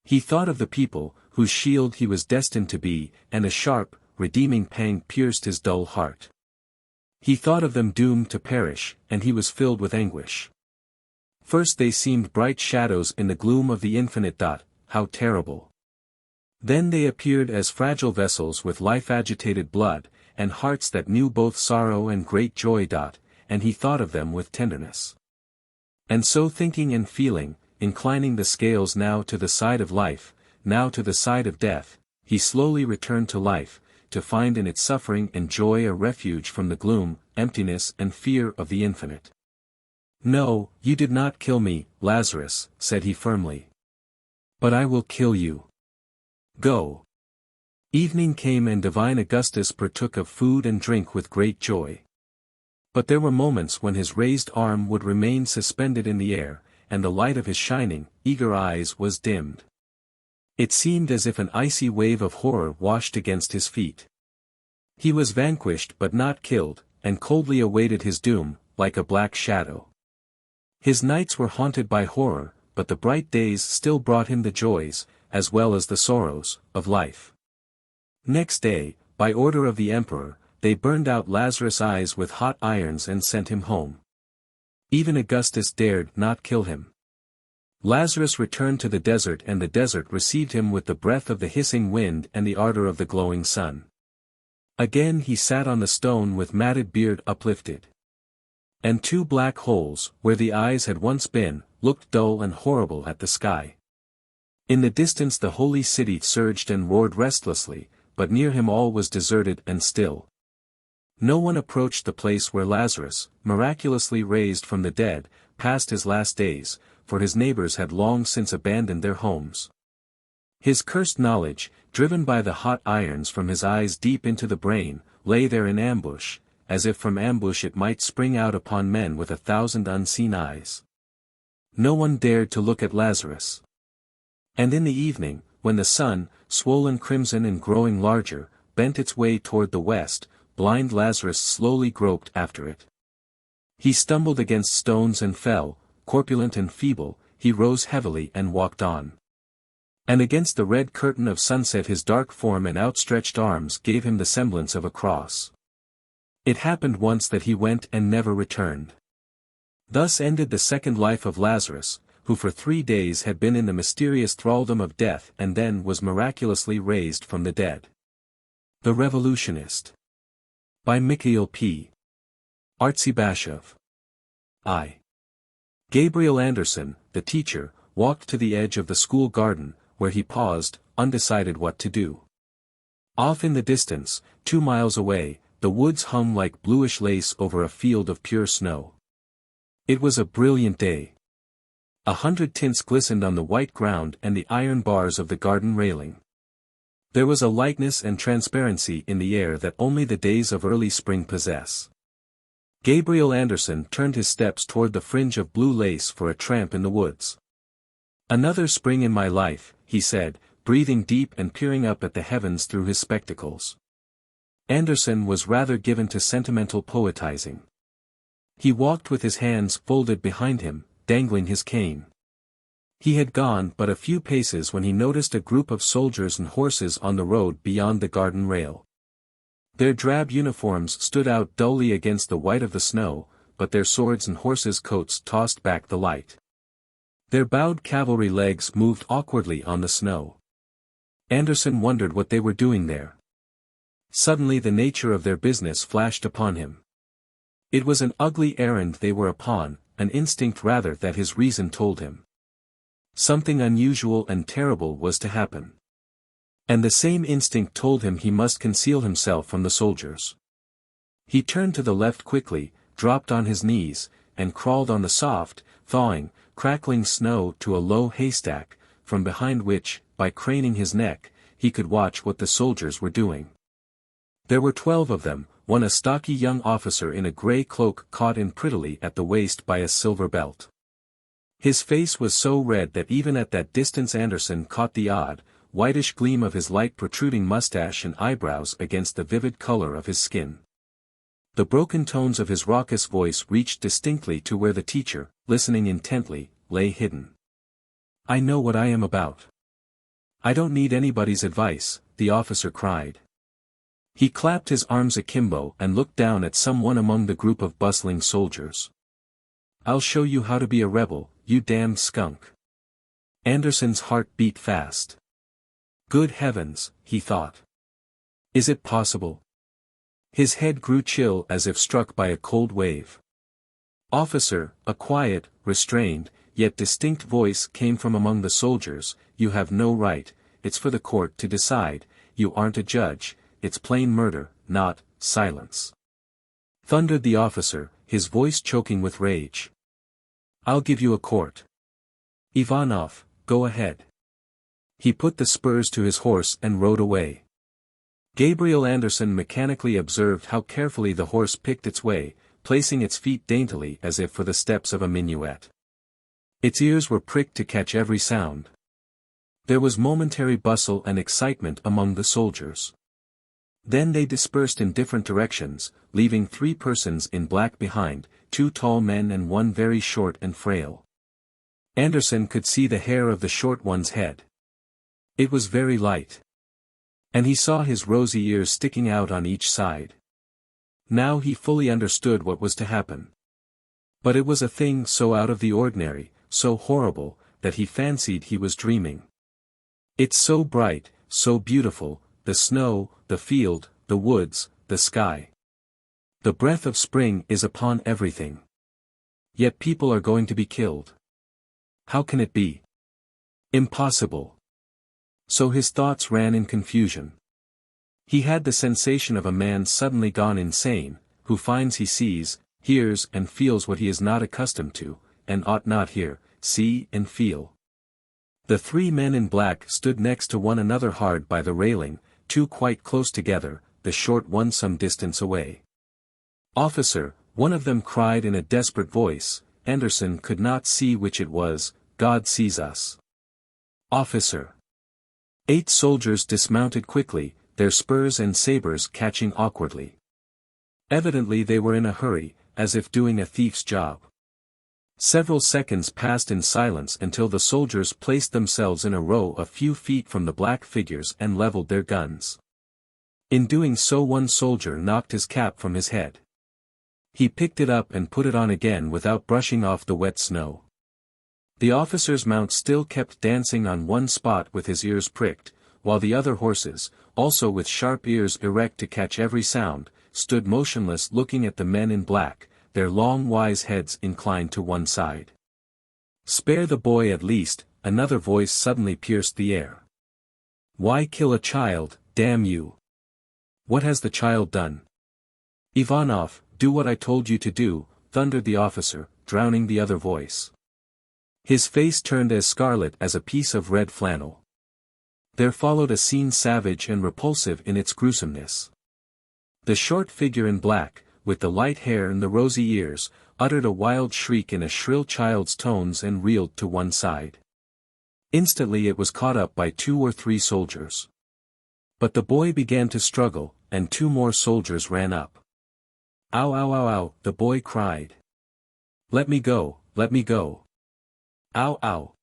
He thought of the people, whose shield he was destined to be, and a sharp, redeeming pang pierced his dull heart. He thought of them doomed to perish, and he was filled with anguish. First they seemed bright shadows in the gloom of the infinite. How terrible! Then they appeared as fragile vessels with life-agitated blood, and hearts that knew both sorrow and great joy. And he thought of them with tenderness. And so thinking and feeling, inclining the scales now to the side of life, now to the side of death, he slowly returned to life, to find in its suffering and joy a refuge from the gloom, emptiness and fear of the infinite. No, you did not kill me, Lazarus, said he firmly. But I will kill you. Go. Evening came and divine Augustus partook of food and drink with great joy. But there were moments when his raised arm would remain suspended in the air, and the light of his shining, eager eyes was dimmed. It seemed as if an icy wave of horror washed against his feet. He was vanquished but not killed, and coldly awaited his doom, like a black shadow. His nights were haunted by horror, but the bright days still brought him the joys, as well as the sorrows, of life. Next day, by order of the emperor, they burned out Lazarus' eyes with hot irons and sent him home. Even Augustus dared not kill him. Lazarus returned to the desert, and the desert received him with the breath of the hissing wind and the ardor of the glowing sun. Again he sat on the stone with matted beard uplifted. And two black holes, where the eyes had once been, looked dull and horrible at the sky. In the distance the holy city surged and roared restlessly, but near him all was deserted and still. No one approached the place where Lazarus, miraculously raised from the dead, passed his last days, for his neighbors had long since abandoned their homes. His cursed knowledge, driven by the hot irons from his eyes deep into the brain, lay there in ambush, as if from ambush it might spring out upon men with 1,000 unseen eyes. No one dared to look at Lazarus. And in the evening, when the sun, swollen crimson and growing larger, bent its way toward the west, blind Lazarus slowly groped after it. He stumbled against stones and fell, corpulent and feeble, he rose heavily and walked on. And against the red curtain of sunset his dark form and outstretched arms gave him the semblance of a cross. It happened once that he went and never returned. Thus ended the second life of Lazarus, who for 3 days had been in the mysterious thraldom of death and then was miraculously raised from the dead. The Revolutionist. By Mikhail P. Artsibashov. I. Gabriel Anderson, the teacher, walked to the edge of the school garden, where he paused, undecided what to do. Off in the distance, 2 miles away, the woods hung like bluish lace over a field of pure snow. It was a brilliant day. 100 tints glistened on the white ground and the iron bars of the garden railing. There was a lightness and transparency in the air that only the days of early spring possess. Gabriel Anderson turned his steps toward the fringe of blue lace for a tramp in the woods. "Another spring in my life," he said, breathing deep and peering up at the heavens through his spectacles. Anderson was rather given to sentimental poetizing. He walked with his hands folded behind him, dangling his cane. He had gone but a few paces when he noticed a group of soldiers and horses on the road beyond the garden rail. Their drab uniforms stood out dully against the white of the snow, but their swords and horses' coats tossed back the light. Their bowed cavalry legs moved awkwardly on the snow. Anderson wondered what they were doing there. Suddenly the nature of their business flashed upon him. It was an ugly errand they were upon, an instinct rather that his reason told him. Something unusual and terrible was to happen. And the same instinct told him he must conceal himself from the soldiers. He turned to the left quickly, dropped on his knees, and crawled on the soft, thawing, crackling snow to a low haystack, from behind which, by craning his neck, he could watch what the soldiers were doing. There were 12 of them, one a stocky young officer in a grey cloak caught in prettily at the waist by a silver belt. His face was so red that even at that distance Anderson caught the odd, whitish gleam of his light protruding mustache and eyebrows against the vivid color of his skin. The broken tones of his raucous voice reached distinctly to where the teacher, listening intently, lay hidden. "I know what I am about. I don't need anybody's advice," the officer cried. He clapped his arms akimbo and looked down at someone among the group of bustling soldiers. "I'll show you how to be a rebel, you damned skunk." Anderson's heart beat fast. Good heavens, he thought. Is it possible? His head grew chill as if struck by a cold wave. "Officer," a quiet, restrained, yet distinct voice came from among the soldiers, "you have no right, it's for the court to decide, you aren't a judge, it's plain murder, not silence," thundered the officer, his voice choking with rage. "I'll give you a court. Ivanov, go ahead." He put the spurs to his horse and rode away. Gabriel Anderson mechanically observed how carefully the horse picked its way, placing its feet daintily as if for the steps of a minuet. Its ears were pricked to catch every sound. There was momentary bustle and excitement among the soldiers. Then they dispersed in different directions, leaving 3 persons in black behind, 2 tall men and 1 very short and frail. Anderson could see the hair of the short one's head. It was very light. And he saw his rosy ears sticking out on each side. Now he fully understood what was to happen. But it was a thing so out of the ordinary, so horrible, that he fancied he was dreaming. It's so bright, so beautiful, the snow, the field, the woods, the sky. The breath of spring is upon everything. Yet people are going to be killed. How can it be? Impossible. So his thoughts ran in confusion. He had the sensation of a man suddenly gone insane, who finds he sees, hears and feels what he is not accustomed to, and ought not hear, see and feel. The 3 men in black stood next to one another hard by the railing, 2 quite close together, the short one some distance away. "Officer," one of them cried in a desperate voice. Anderson could not see which it was. "God sees us." "Officer." 8 soldiers dismounted quickly, their spurs and sabers catching awkwardly. Evidently they were in a hurry, as if doing a thief's job. Several seconds passed in silence until the soldiers placed themselves in a row a few feet from the black figures and leveled their guns. In doing so one soldier knocked his cap from his head. He picked it up and put it on again without brushing off the wet snow. The officer's mount still kept dancing on one spot with his ears pricked, while the other horses, also with sharp ears erect to catch every sound, stood motionless looking at the men in black, their long wise heads inclined to one side. "Spare the boy at least," another voice suddenly pierced the air. "Why kill a child, damn you? What has the child done?" "Ivanov, do what I told you to do," thundered the officer, drowning the other voice. His face turned as scarlet as a piece of red flannel. There followed a scene savage and repulsive in its gruesomeness. The short figure in black, with the light hair and the rosy ears, uttered a wild shriek in a shrill child's tones and reeled to one side. Instantly it was caught up by 2 or 3 soldiers. But the boy began to struggle, and 2 more soldiers ran up. "Ow ow ow ow," the boy cried. "Let me go, let me go. Ow ow."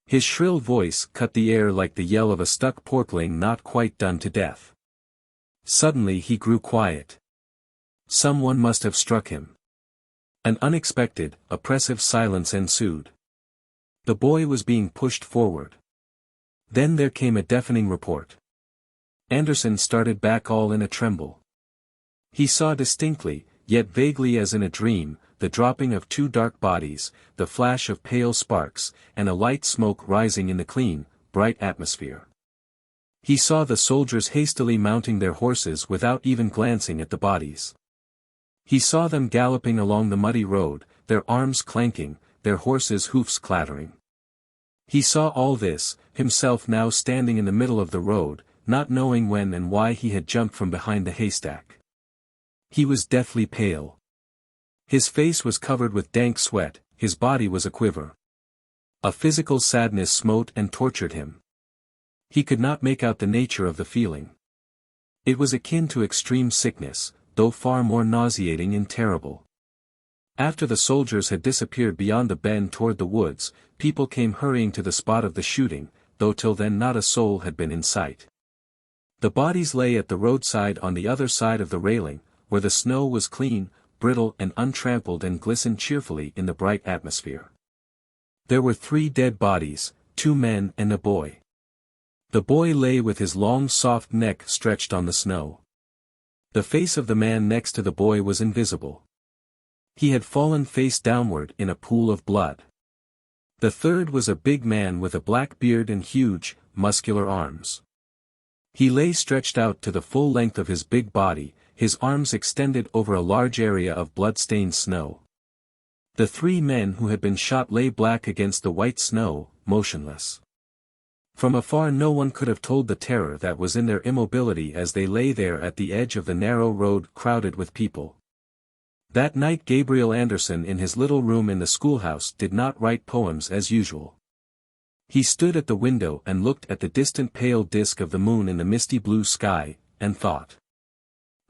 His shrill voice cut the air like the yell of a stuck porkling not quite done to death. Suddenly he grew quiet. Someone must have struck him. An unexpected, oppressive silence ensued. The boy was being pushed forward. Then there came a deafening report. Anderson started back all in a tremble. He saw distinctly, yet vaguely as in a dream, the dropping of 2 dark bodies, the flash of pale sparks, and a light smoke rising in the clean, bright atmosphere. He saw the soldiers hastily mounting their horses without even glancing at the bodies. He saw them galloping along the muddy road, their arms clanking, their horses' hoofs clattering. He saw all this, himself now standing in the middle of the road, not knowing when and why he had jumped from behind the haystack. He was deathly pale. His face was covered with dank sweat, his body was aquiver. A physical sadness smote and tortured him. He could not make out the nature of the feeling. It was akin to extreme sickness, though far more nauseating and terrible. After the soldiers had disappeared beyond the bend toward the woods, people came hurrying to the spot of the shooting, though till then not a soul had been in sight. The bodies lay at the roadside on the other side of the railing, where the snow was clean, brittle and untrampled and glistened cheerfully in the bright atmosphere. There were 3 dead bodies, 2 men and a boy. The boy lay with his long soft neck stretched on the snow. The face of the man next to the boy was invisible. He had fallen face downward in a pool of blood. The third was a big man with a black beard and huge, muscular arms. He lay stretched out to the full length of his big body, his arms extended over a large area of blood-stained snow. The 3 men who had been shot lay black against the white snow, motionless. From afar no one could have told the terror that was in their immobility as they lay there at the edge of the narrow road crowded with people. That night Gabriel Anderson in his little room in the schoolhouse did not write poems as usual. He stood at the window and looked at the distant pale disk of the moon in the misty blue sky, and thought.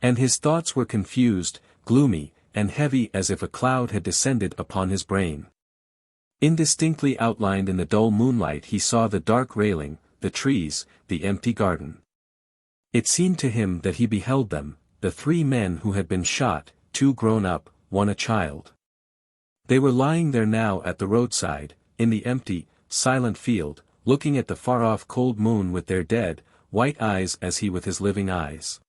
And his thoughts were confused, gloomy, and heavy as if a cloud had descended upon his brain. Indistinctly outlined in the dull moonlight he saw the dark railing, the trees, the empty garden. It seemed to him that he beheld them, the 3 men who had been shot, 2 grown up, 1 a child. They were lying there now at the roadside, in the empty, silent field, looking at the far-off cold moon with their dead, white eyes as he with his living eyes.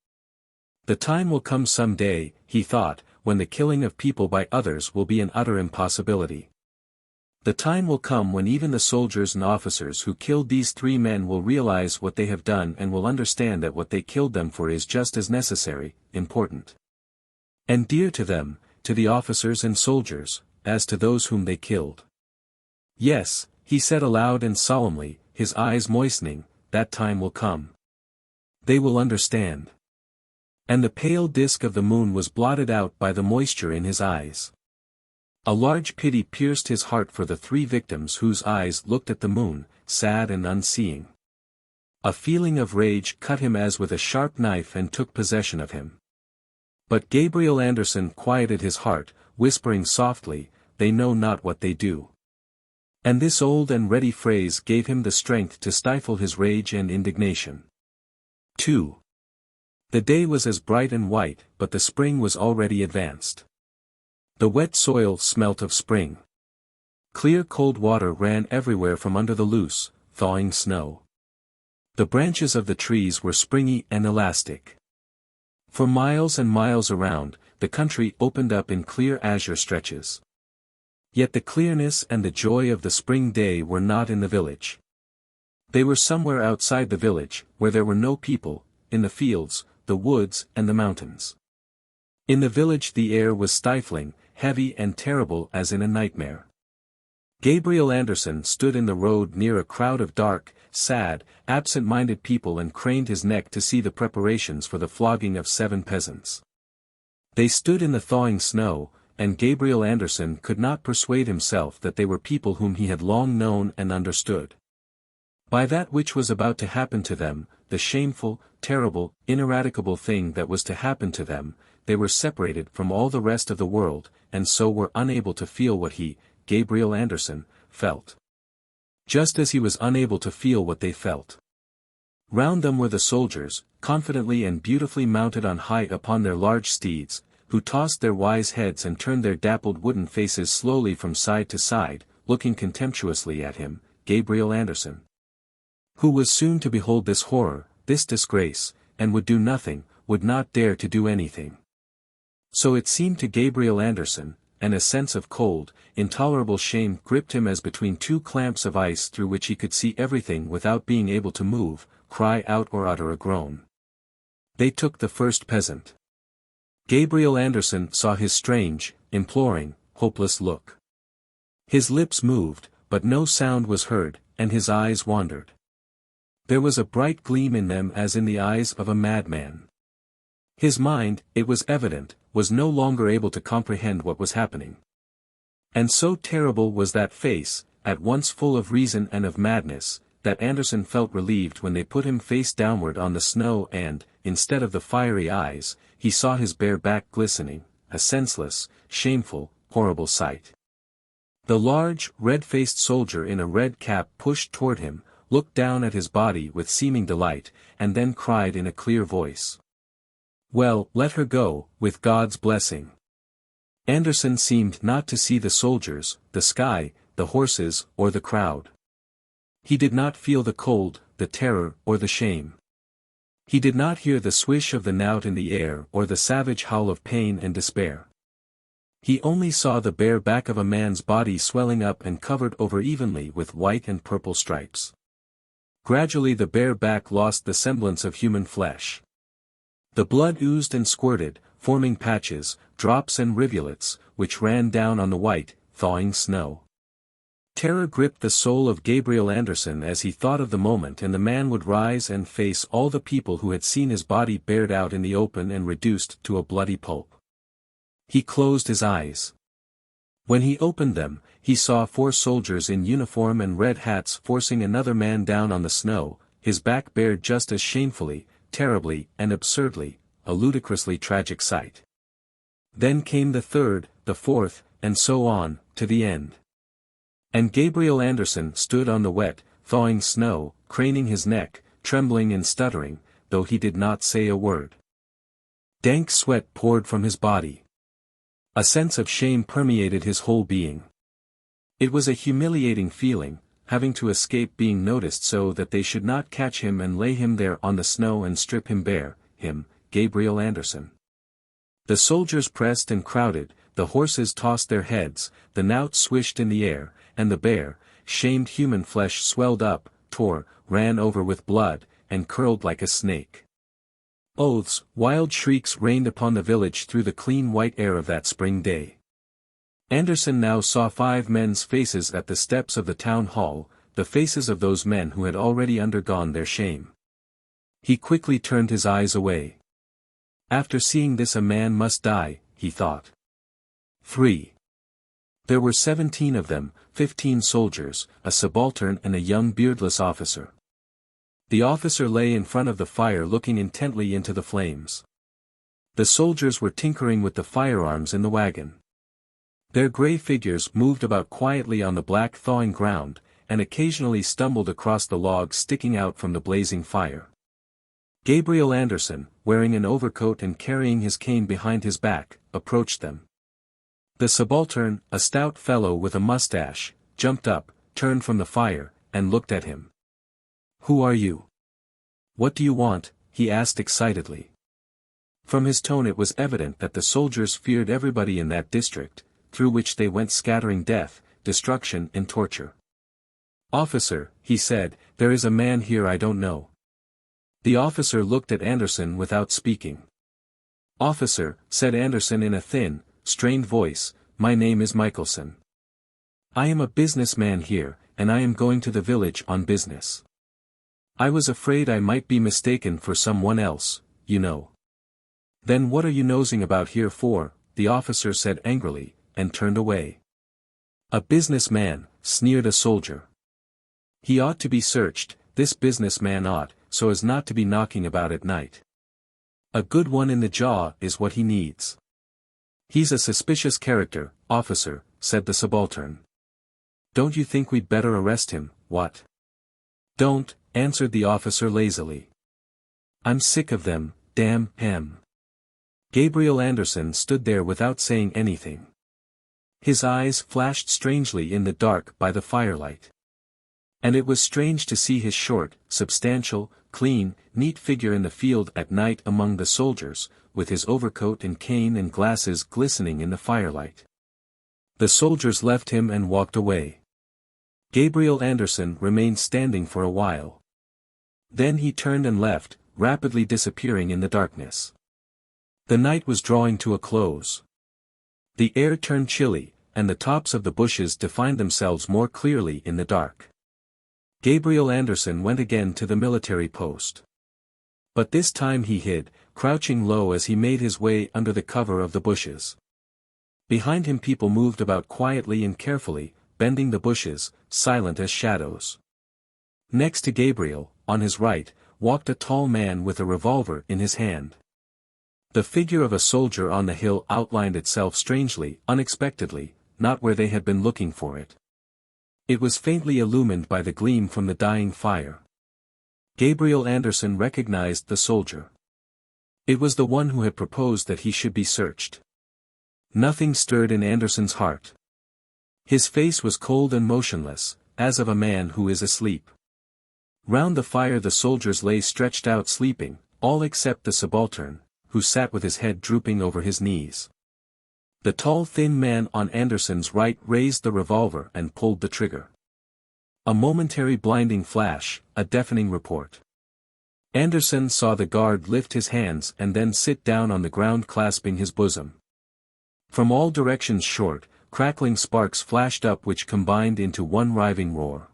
The time will come some day, he thought, when the killing of people by others will be an utter impossibility. The time will come when even the soldiers and officers who killed these 3 men will realize what they have done and will understand that what they killed them for is just as necessary, important, and dear to them, to the officers and soldiers, as to those whom they killed. Yes, he said aloud and solemnly, his eyes moistening, that time will come. They will understand. And the pale disk of the moon was blotted out by the moisture in his eyes. A large pity pierced his heart for the 3 victims whose eyes looked at the moon, sad and unseeing. A feeling of rage cut him as with a sharp knife and took possession of him. But Gabriel Andersen quieted his heart, whispering softly, "They know not what they do." And this old and ready phrase gave him the strength to stifle his rage and indignation. 2. The day was as bright and white, but the spring was already advanced. The wet soil smelt of spring. Clear cold water ran everywhere from under the loose, thawing snow. The branches of the trees were springy and elastic. For miles and miles around, the country opened up in clear azure stretches. Yet the clearness and the joy of the spring day were not in the village. They were somewhere outside the village, where there were no people, in the fields, the woods and the mountains. In the village the air was stifling, heavy and terrible as in a nightmare. Gabriel Andersen stood in the road near a crowd of dark, sad, absent-minded people and craned his neck to see the preparations for the flogging of 7 peasants. They stood in the thawing snow, and Gabriel Andersen could not persuade himself that they were people whom he had long known and understood. By that which was about to happen to them, the shameful, terrible, ineradicable thing that was to happen to them, they were separated from all the rest of the world, and so were unable to feel what he, Gabriel Andersen, felt. Just as he was unable to feel what they felt. Round them were the soldiers, confidently and beautifully mounted on high upon their large steeds, who tossed their wise heads and turned their dappled wooden faces slowly from side to side, looking contemptuously at him, Gabriel Andersen, who was soon to behold this horror, this disgrace, and would do nothing, would not dare to do anything. So it seemed to Gabriel Andersen, and a sense of cold, intolerable shame gripped him as between 2 clamps of ice through which he could see everything without being able to move, cry out or utter a groan. They took the first peasant. Gabriel Andersen saw his strange, imploring, hopeless look. His lips moved, but no sound was heard, and his eyes wandered. There was a bright gleam in them as in the eyes of a madman. His mind, it was evident, was no longer able to comprehend what was happening. And so terrible was that face, at once full of reason and of madness, that Andersen felt relieved when they put him face downward on the snow and, instead of the fiery eyes, he saw his bare back glistening, a senseless, shameful, horrible sight. The large, red-faced soldier in a red cap pushed toward him, looked down at his body with seeming delight, and then cried in a clear voice, "Well, let her go, with God's blessing." Andersen seemed not to see the soldiers, the sky, the horses, or the crowd. He did not feel the cold, the terror, or the shame. He did not hear the swish of the knout in the air or the savage howl of pain and despair. He only saw the bare back of a man's body swelling up and covered over evenly with white and purple stripes. Gradually the bare back lost the semblance of human flesh. The blood oozed and squirted, forming patches, drops and rivulets, which ran down on the white, thawing snow. Terror gripped the soul of Gabriel Andersen as he thought of the moment and the man would rise and face all the people who had seen his body bared out in the open and reduced to a bloody pulp. He closed his eyes. When he opened them, he saw 4 soldiers in uniform and red hats forcing another man down on the snow, his back bared just as shamefully, terribly and absurdly, a ludicrously tragic sight. Then came the 3rd, the 4th, and so on, to the end. And Gabriel Andersen stood on the wet, thawing snow, craning his neck, trembling and stuttering, though he did not say a word. Dank sweat poured from his body. A sense of shame permeated his whole being. It was a humiliating feeling, having to escape being noticed so that they should not catch him and lay him there on the snow and strip him bare, him, Gabriel Andersen. The soldiers pressed and crowded, the horses tossed their heads, the knout swished in the air, and the bare, shamed human flesh swelled up, tore, ran over with blood, and curled like a snake. Oaths, wild shrieks rained upon the village through the clean white air of that spring day. Andersen now saw 5 men's faces at the steps of the town hall, the faces of those men who had already undergone their shame. He quickly turned his eyes away. After seeing this a man must die, he thought. 3. There were 17 of them, 15 soldiers, a subaltern and a young beardless officer. The officer lay in front of the fire looking intently into the flames. The soldiers were tinkering with the firearms in the wagon. Their grey figures moved about quietly on the black thawing ground, and occasionally stumbled across the logs sticking out from the blazing fire. Gabriel Andersen, wearing an overcoat and carrying his cane behind his back, approached them. The subaltern, a stout fellow with a mustache, jumped up, turned from the fire, and looked at him. "Who are you? What do you want?" he asked excitedly. From his tone it was evident that the soldiers feared everybody in that district, through which they went scattering death, destruction and torture. "Officer," he said, "there is a man here I don't know." The officer looked at Andersen without speaking. "Officer," said Andersen in a thin, strained voice, "my name is Michelson. I am a businessman here, and I am going to the village on business. I was afraid I might be mistaken for someone else, you know." "Then what are you nosing about here for?" the officer said angrily, and turned away. "A businessman," sneered a soldier. "He ought to be searched, this businessman ought, so as not to be knocking about at night. A good one in the jaw is what he needs." "He's a suspicious character, officer," said the subaltern. "Don't you think we'd better arrest him, what?" "Don't," answered the officer lazily. "I'm sick of them, damn him." Gabriel Andersen stood there without saying anything. His eyes flashed strangely in the dark by the firelight. And it was strange to see his short, substantial, clean, neat figure in the field at night among the soldiers, with his overcoat and cane and glasses glistening in the firelight. The soldiers left him and walked away. Gabriel Andersen remained standing for a while. Then he turned and left, rapidly disappearing in the darkness. The night was drawing to a close. The air turned chilly, and the tops of the bushes defined themselves more clearly in the dark. Gabriel Andersen went again to the military post. But this time he hid, crouching low as he made his way under the cover of the bushes. Behind him people moved about quietly and carefully, bending the bushes, silent as shadows. Next to Gabriel, on his right, walked a tall man with a revolver in his hand. The figure of a soldier on the hill outlined itself strangely, unexpectedly, not where they had been looking for it. It was faintly illumined by the gleam from the dying fire. Gabriel Andersen recognized the soldier. It was the one who had proposed that he should be searched. Nothing stirred in Andersen's heart. His face was cold and motionless, as of a man who is asleep. Round the fire the soldiers lay stretched out sleeping, all except the subaltern, who sat with his head drooping over his knees. The tall thin man on Andersen's right raised the revolver and pulled the trigger. A momentary blinding flash, a deafening report. Andersen saw the guard lift his hands and then sit down on the ground clasping his bosom. From all directions short, crackling sparks flashed up which combined into one riving roar.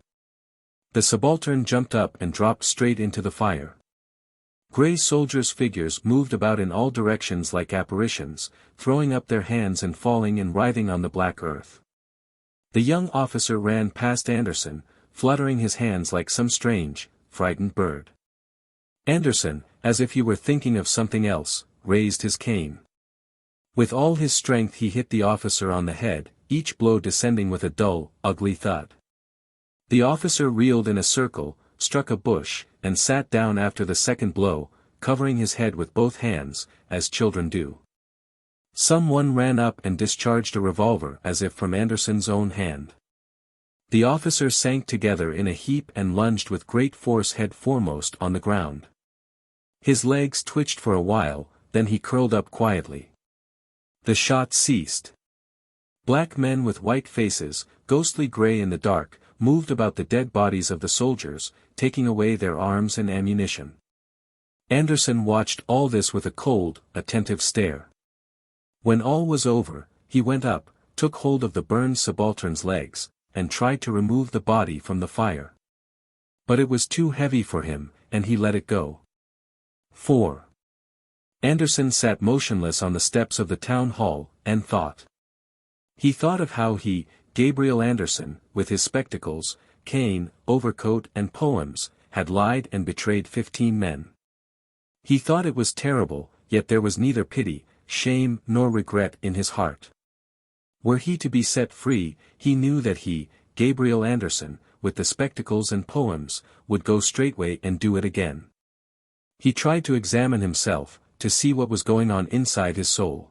The subaltern jumped up and dropped straight into the fire. Grey soldiers' figures moved about in all directions like apparitions, throwing up their hands and falling and writhing on the black earth. The young officer ran past Andersen, fluttering his hands like some strange, frightened bird. Andersen, as if he were thinking of something else, raised his cane. With all his strength he hit the officer on the head, each blow descending with a dull, ugly thud. The officer reeled in a circle, struck a bush, and sat down after the second blow, covering his head with both hands, as children do. Someone ran up and discharged a revolver as if from Andersen's own hand. The officer sank together in a heap and lunged with great force head foremost on the ground. His legs twitched for a while, then he curled up quietly. The shot ceased. Black men with white faces, ghostly grey in the dark, moved about the dead bodies of the soldiers, taking away their arms and ammunition. Andersen watched all this with a cold, attentive stare. When all was over, he went up, took hold of the burned subaltern's legs, and tried to remove the body from the fire. But it was too heavy for him, and he let it go. 4. Andersen sat motionless on the steps of the town hall, and thought. He thought of how he, Gabriel Andersen, with his spectacles, cane, overcoat and poems, had lied and betrayed 15 men. He thought it was terrible, yet there was neither pity, shame nor regret in his heart. Were he to be set free, he knew that he, Gabriel Andersen, with the spectacles and poems, would go straightway and do it again. He tried to examine himself, to see what was going on inside his soul.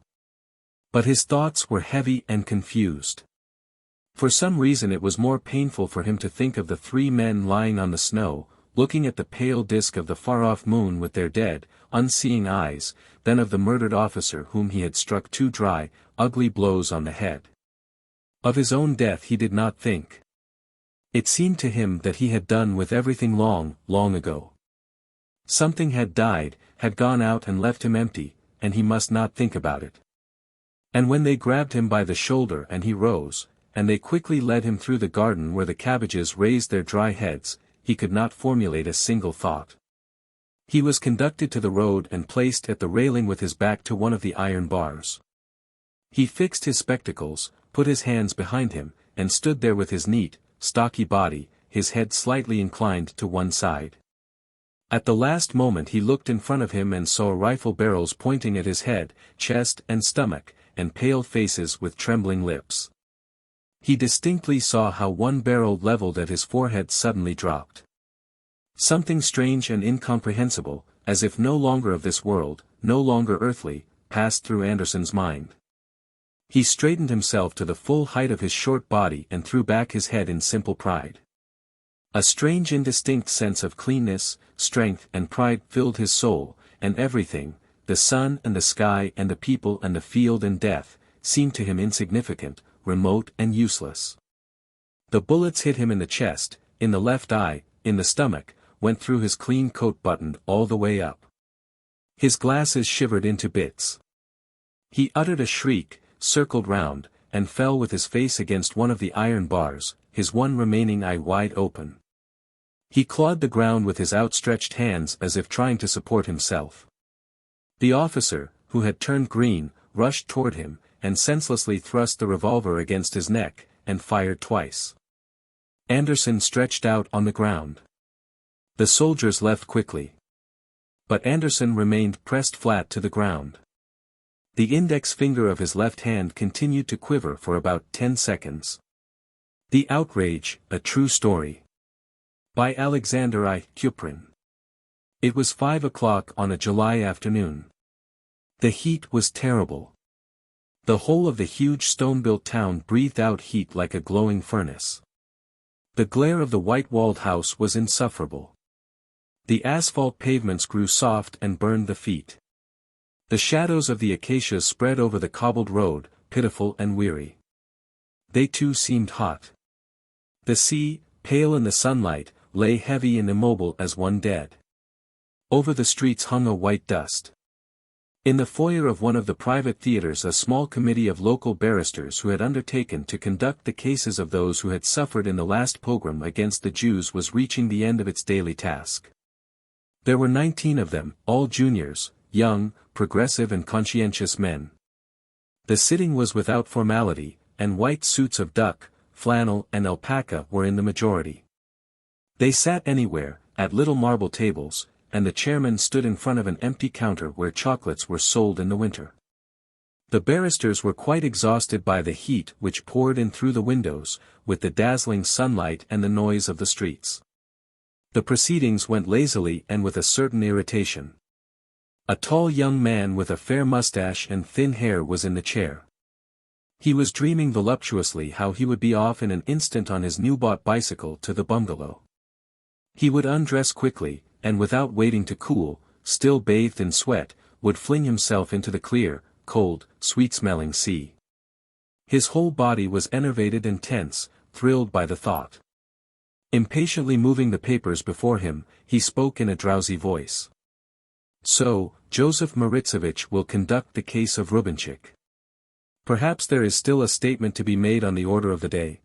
But his thoughts were heavy and confused. For some reason it was more painful for him to think of the three men lying on the snow, looking at the pale disk of the far-off moon with their dead, unseeing eyes, than of the murdered officer whom he had struck two dry, ugly blows on the head. Of his own death he did not think. It seemed to him that he had done with everything long, long ago. Something had died, had gone out and left him empty, and he must not think about it. And when they grabbed him by the shoulder and he rose, and they quickly led him through the garden where the cabbages raised their dry heads, he could not formulate a single thought. He was conducted to the road and placed at the railing with his back to one of the iron bars. He fixed his spectacles, put his hands behind him, and stood there with his neat, stocky body, his head slightly inclined to one side. At the last moment he looked in front of him and saw rifle barrels pointing at his head, chest and stomach, and pale faces with trembling lips. He distinctly saw how one barrel leveled at his forehead suddenly dropped. Something strange and incomprehensible, as if no longer of this world, no longer earthly, passed through Andersen's mind. He straightened himself to the full height of his short body and threw back his head in simple pride. A strange indistinct sense of cleanness, strength and pride filled his soul, and everything, the sun and the sky and the people and the field and death, seemed to him insignificant, remote and useless. The bullets hit him in the chest, in the left eye, in the stomach, went through his clean coat buttoned all the way up. His glasses shivered into bits. He uttered a shriek, circled round, and fell with his face against one of the iron bars, his one remaining eye wide open. He clawed the ground with his outstretched hands as if trying to support himself. The officer, who had turned green, rushed toward him, and senselessly thrust the revolver against his neck, and fired twice. Andersen stretched out on the ground. The soldiers left quickly. But Andersen remained pressed flat to the ground. The index finger of his left hand continued to quiver for about 10 seconds. The Outrage, A True Story. By Alexander I. Kuprin. It was 5 o'clock on a July afternoon. The heat was terrible. The whole of the huge stone-built town breathed out heat like a glowing furnace. The glare of the white-walled house was insufferable. The asphalt pavements grew soft and burned the feet. The shadows of the acacias spread over the cobbled road, pitiful and weary. They too seemed hot. The sea, pale in the sunlight, lay heavy and immobile as one dead. Over the streets hung a white dust. In the foyer of one of the private theaters a small committee of local barristers who had undertaken to conduct the cases of those who had suffered in the last pogrom against the Jews was reaching the end of its daily task. There were 19 of them, all juniors, young, progressive and conscientious men. The sitting was without formality, and white suits of duck, flannel and alpaca were in the majority. They sat anywhere, at little marble tables, and the chairman stood in front of an empty counter where chocolates were sold in the winter. The barristers were quite exhausted by the heat which poured in through the windows, with the dazzling sunlight and the noise of the streets. The proceedings went lazily and with a certain irritation. A tall young man with a fair mustache and thin hair was in the chair. He was dreaming voluptuously how he would be off in an instant on his new-bought bicycle to the bungalow. He would undress quickly, and without waiting to cool, still bathed in sweat, would fling himself into the clear, cold, sweet-smelling sea. His whole body was enervated and tense, thrilled by the thought. Impatiently moving the papers before him, he spoke in a drowsy voice. So, Joseph Maritzovich will conduct the case of Rubinchik. Perhaps there is still a statement to be made on the order of the day.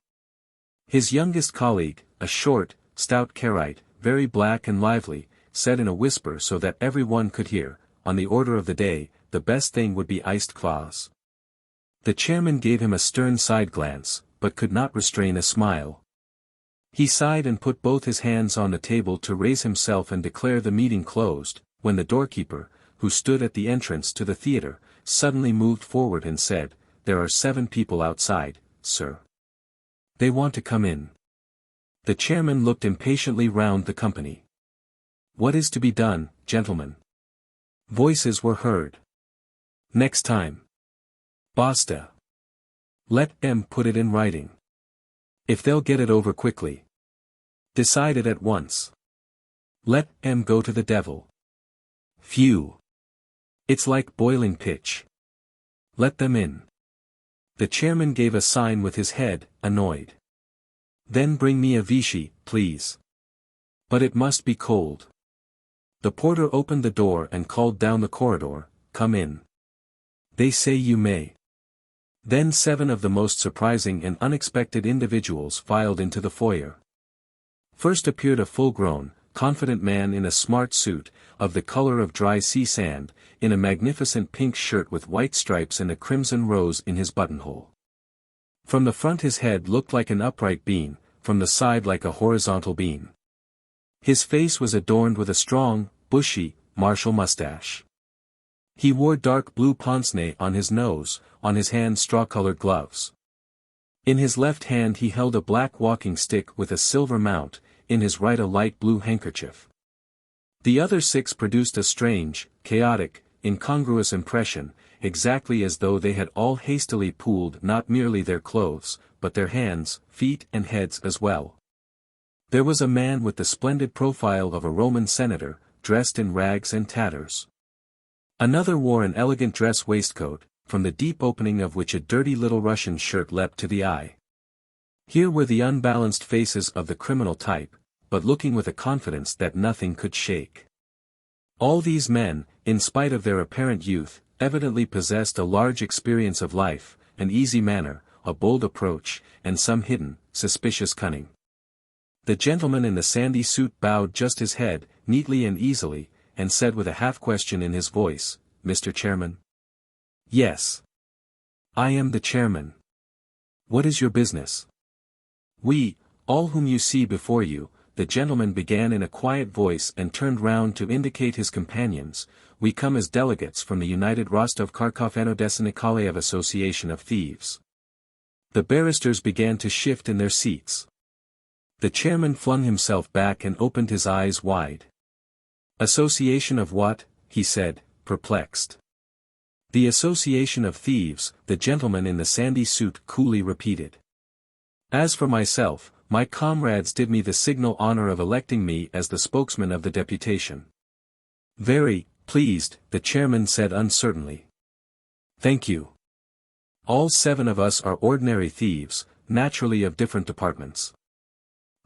His youngest colleague, a short, stout Karaite, very black and lively, said in a whisper so that everyone could hear, on the order of the day, the best thing would be iced kvass. The chairman gave him a stern side glance, but could not restrain a smile. He sighed and put both his hands on the table to raise himself and declare the meeting closed, when the doorkeeper, who stood at the entrance to the theater, suddenly moved forward and said, "There are 7 people outside, sir. They want to come in." The chairman looked impatiently round the company. "What is to be done, gentlemen?" Voices were heard. "Next time. Basta. Let them put it in writing. If they'll get it over quickly. Decide it at once. Let them go to the devil. Phew. It's like boiling pitch. Let them in." The chairman gave a sign with his head, annoyed. "Then bring me a Vichy, please. But it must be cold." The porter opened the door and called down the corridor, "Come in. They say you may." Then 7 of the most surprising and unexpected individuals filed into the foyer. First appeared a full-grown, confident man in a smart suit, of the color of dry sea sand, in a magnificent pink shirt with white stripes and a crimson rose in his buttonhole. From the front his head looked like an upright beam, from the side like a horizontal beam. His face was adorned with a strong, bushy, martial mustache. He wore dark blue pince-nez on his nose, on his hands straw-colored gloves. In his left hand he held a black walking stick with a silver mount, in his right a light blue handkerchief. The other 6 produced a strange, chaotic, incongruous impression, exactly as though they had all hastily pooled not merely their clothes, but their hands, feet and heads as well. There was a man with the splendid profile of a Roman senator, dressed in rags and tatters. Another wore an elegant dress waistcoat, from the deep opening of which a dirty little Russian shirt leapt to the eye. Here were the unbalanced faces of the criminal type, but looking with a confidence that nothing could shake. All these men, in spite of their apparent youth, evidently possessed a large experience of life, an easy manner, a bold approach, and some hidden, suspicious cunning. The gentleman in the sandy suit bowed just his head, neatly and easily, and said with a half-question in his voice, "Mr. Chairman?" "Yes. I am the chairman. What is your business?" "We, all whom you see before you," the gentleman began in a quiet voice and turned round to indicate his companions, "we come as delegates from the United Rostov-Kharkov-Odessa Nikolaev Association of Thieves." The barristers began to shift in their seats. The chairman flung himself back and opened his eyes wide. "Association of what?" he said, perplexed. "The Association of Thieves," the gentleman in the sandy suit coolly repeated. "As for myself, my comrades did me the signal honor of electing me as the spokesman of the deputation." "Very pleased," the chairman said uncertainly. "Thank you. All 7 of us are ordinary thieves, naturally of different departments.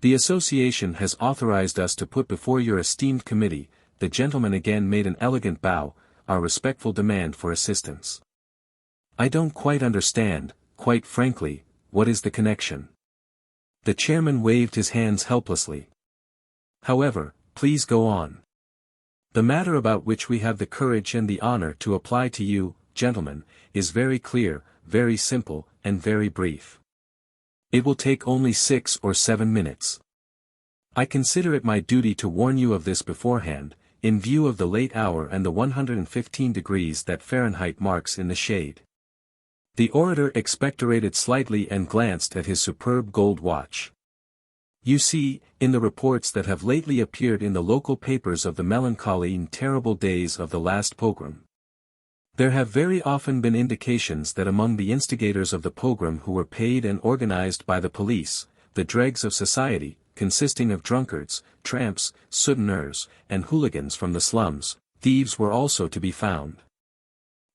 The association has authorized us to put before your esteemed committee," the gentleman again made an elegant bow, "our respectful demand for assistance. I don't quite understand, quite frankly, what is the connection?" The chairman waved his hands helplessly. "However, please go on. The matter about which we have the courage and the honor to apply to you, gentlemen, is very clear, very simple, and very brief. It will take only 6 or 7 minutes. I consider it my duty to warn you of this beforehand, in view of the late hour and the 115 degrees that Fahrenheit marks in the shade." The orator expectorated slightly and glanced at his superb gold watch. "You see, in the reports that have lately appeared in the local papers of the melancholy and terrible days of the last pogrom, there have very often been indications that among the instigators of the pogrom who were paid and organized by the police, the dregs of society, consisting of drunkards, tramps, souteneurs, and hooligans from the slums, thieves were also to be found.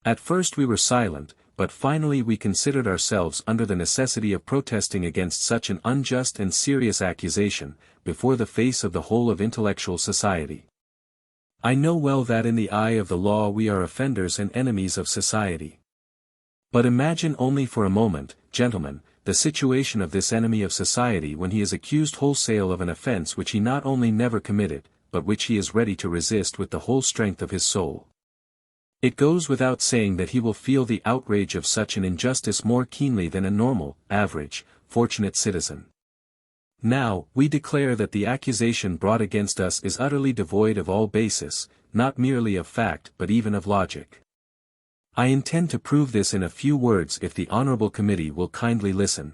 At first we were silent, but finally we considered ourselves under the necessity of protesting against such an unjust and serious accusation, before the face of the whole of intellectual society. I know well that in the eye of the law we are offenders and enemies of society. But imagine only for a moment, gentlemen, the situation of this enemy of society when he is accused wholesale of an offense which he not only never committed, but which he is ready to resist with the whole strength of his soul. It goes without saying that he will feel the outrage of such an injustice more keenly than a normal, average, fortunate citizen. Now, we declare that the accusation brought against us is utterly devoid of all basis, not merely of fact but even of logic. I intend to prove this in a few words if the Honorable Committee will kindly listen.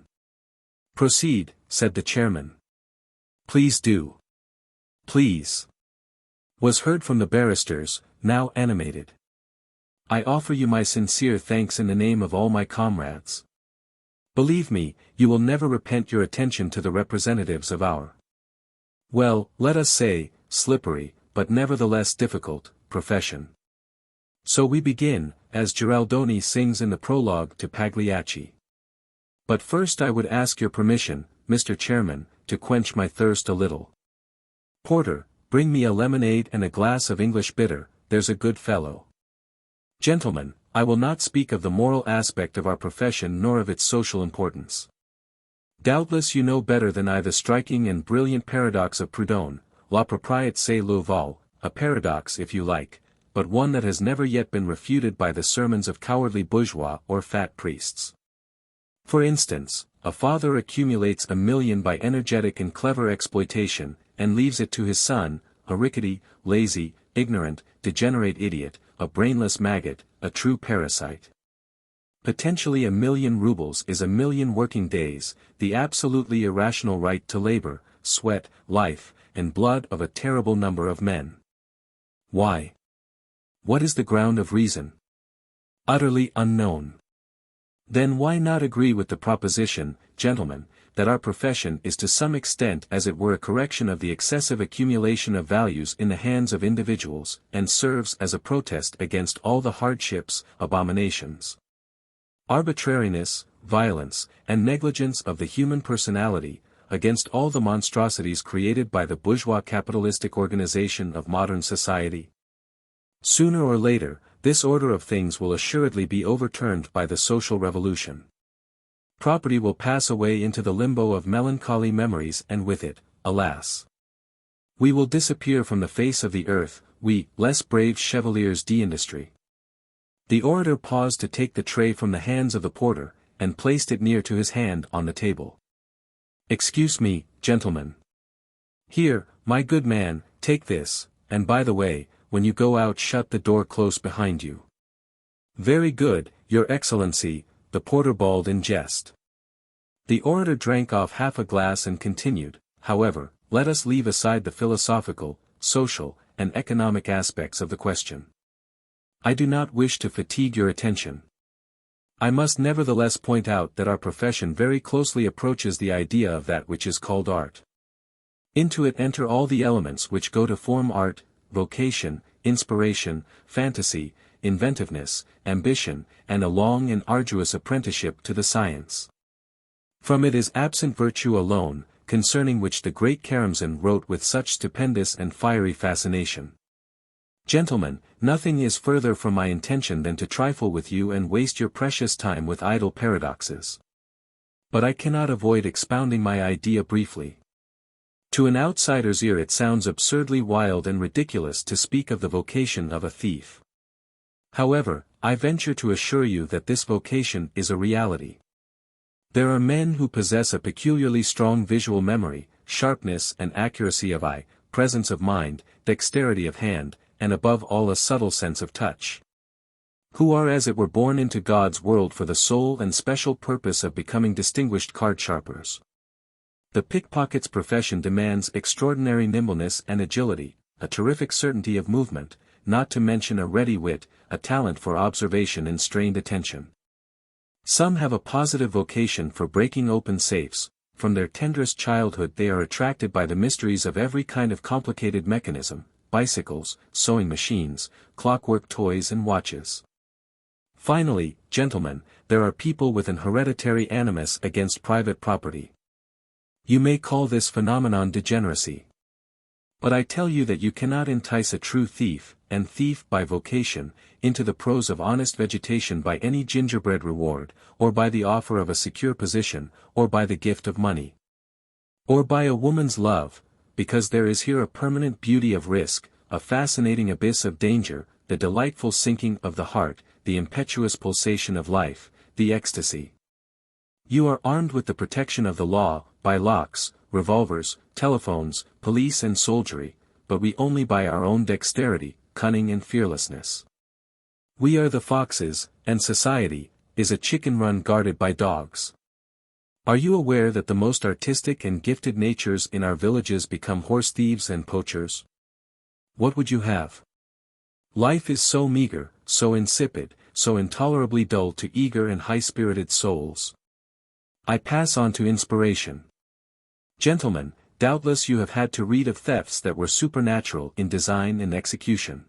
Proceed, said the chairman. Please do. Please. Was heard from the barristers, now animated. I offer you my sincere thanks in the name of all my comrades. Believe me, you will never repent your attention to the representatives of our, well, let us say, slippery, but nevertheless difficult, profession. So we begin, as Giraldoni sings in the prologue to Pagliacci. But first I would ask your permission, Mr. Chairman, to quench my thirst a little. Porter, bring me a lemonade and a glass of English bitter, there's a good fellow. Gentlemen, I will not speak of the moral aspect of our profession nor of its social importance. Doubtless you know better than I the striking and brilliant paradox of Proudhon, la propriété c'est le vol, a paradox if you like, but one that has never yet been refuted by the sermons of cowardly bourgeois or fat priests. For instance, a father accumulates $1 million by energetic and clever exploitation, and leaves it to his son, a rickety, lazy, ignorant, degenerate idiot, a brainless maggot, a true parasite. Potentially 1 million rubles is 1 million working days, the absolutely irrational right to labor, sweat, life, and blood of a terrible number of men. Why? What is the ground of reason? Utterly unknown. Then why not agree with the proposition, gentlemen, that our profession is to some extent as it were a correction of the excessive accumulation of values in the hands of individuals, and serves as a protest against all the hardships, abominations, arbitrariness, violence, and negligence of the human personality, against all the monstrosities created by the bourgeois capitalistic organization of modern society? Sooner or later, this order of things will assuredly be overturned by the social revolution. Property will pass away into the limbo of melancholy memories, and with it, alas, we will disappear from the face of the earth, we, less brave chevaliers d'industry. The orator paused to take the tray from the hands of the porter, and placed it near to his hand on the table. Excuse me, gentlemen. Here, my good man, take this, and by the way, when you go out shut the door close behind you. Very good, your excellency, the porter bawled in jest. The orator drank off half a glass and continued, however, let us leave aside the philosophical, social, and economic aspects of the question. I do not wish to fatigue your attention. I must nevertheless point out that our profession very closely approaches the idea of that which is called art. Into it enter all the elements which go to form art, vocation, inspiration, fantasy, inventiveness, ambition, and a long and arduous apprenticeship to the science. From it is absent virtue alone, concerning which the great Karamzin wrote with such stupendous and fiery fascination. Gentlemen, nothing is further from my intention than to trifle with you and waste your precious time with idle paradoxes. But I cannot avoid expounding my idea briefly. To an outsider's ear it sounds absurdly wild and ridiculous to speak of the vocation of a thief. However, I venture to assure you that this vocation is a reality. There are men who possess a peculiarly strong visual memory, sharpness and accuracy of eye, presence of mind, dexterity of hand, and above all a subtle sense of touch, who are as it were born into God's world for the sole and special purpose of becoming distinguished card sharpers. The pickpocket's profession demands extraordinary nimbleness and agility, a terrific certainty of movement, not to mention a ready wit, a talent for observation and strained attention. Some have a positive vocation for breaking open safes. From their tenderest childhood they are attracted by the mysteries of every kind of complicated mechanism, bicycles, sewing machines, clockwork toys and watches. Finally, gentlemen, there are people with an hereditary animus against private property. You may call this phenomenon degeneracy. But I tell you that you cannot entice a true thief, and thief by vocation, into the prose of honest vegetation by any gingerbread reward, or by the offer of a secure position, or by the gift of money, or by a woman's love, because there is here a permanent beauty of risk, a fascinating abyss of danger, the delightful sinking of the heart, the impetuous pulsation of life, the ecstasy. You are armed with the protection of the law, by locks, revolvers, telephones, police and soldiery, but we only by our own dexterity, cunning and fearlessness. We are the foxes, and society is a chicken run guarded by dogs. Are you aware that the most artistic and gifted natures in our villages become horse thieves and poachers? What would you have? Life is so meager, so insipid, so intolerably dull to eager and high-spirited souls. I pass on to inspiration. Gentlemen, doubtless you have had to read of thefts that were supernatural in design and execution.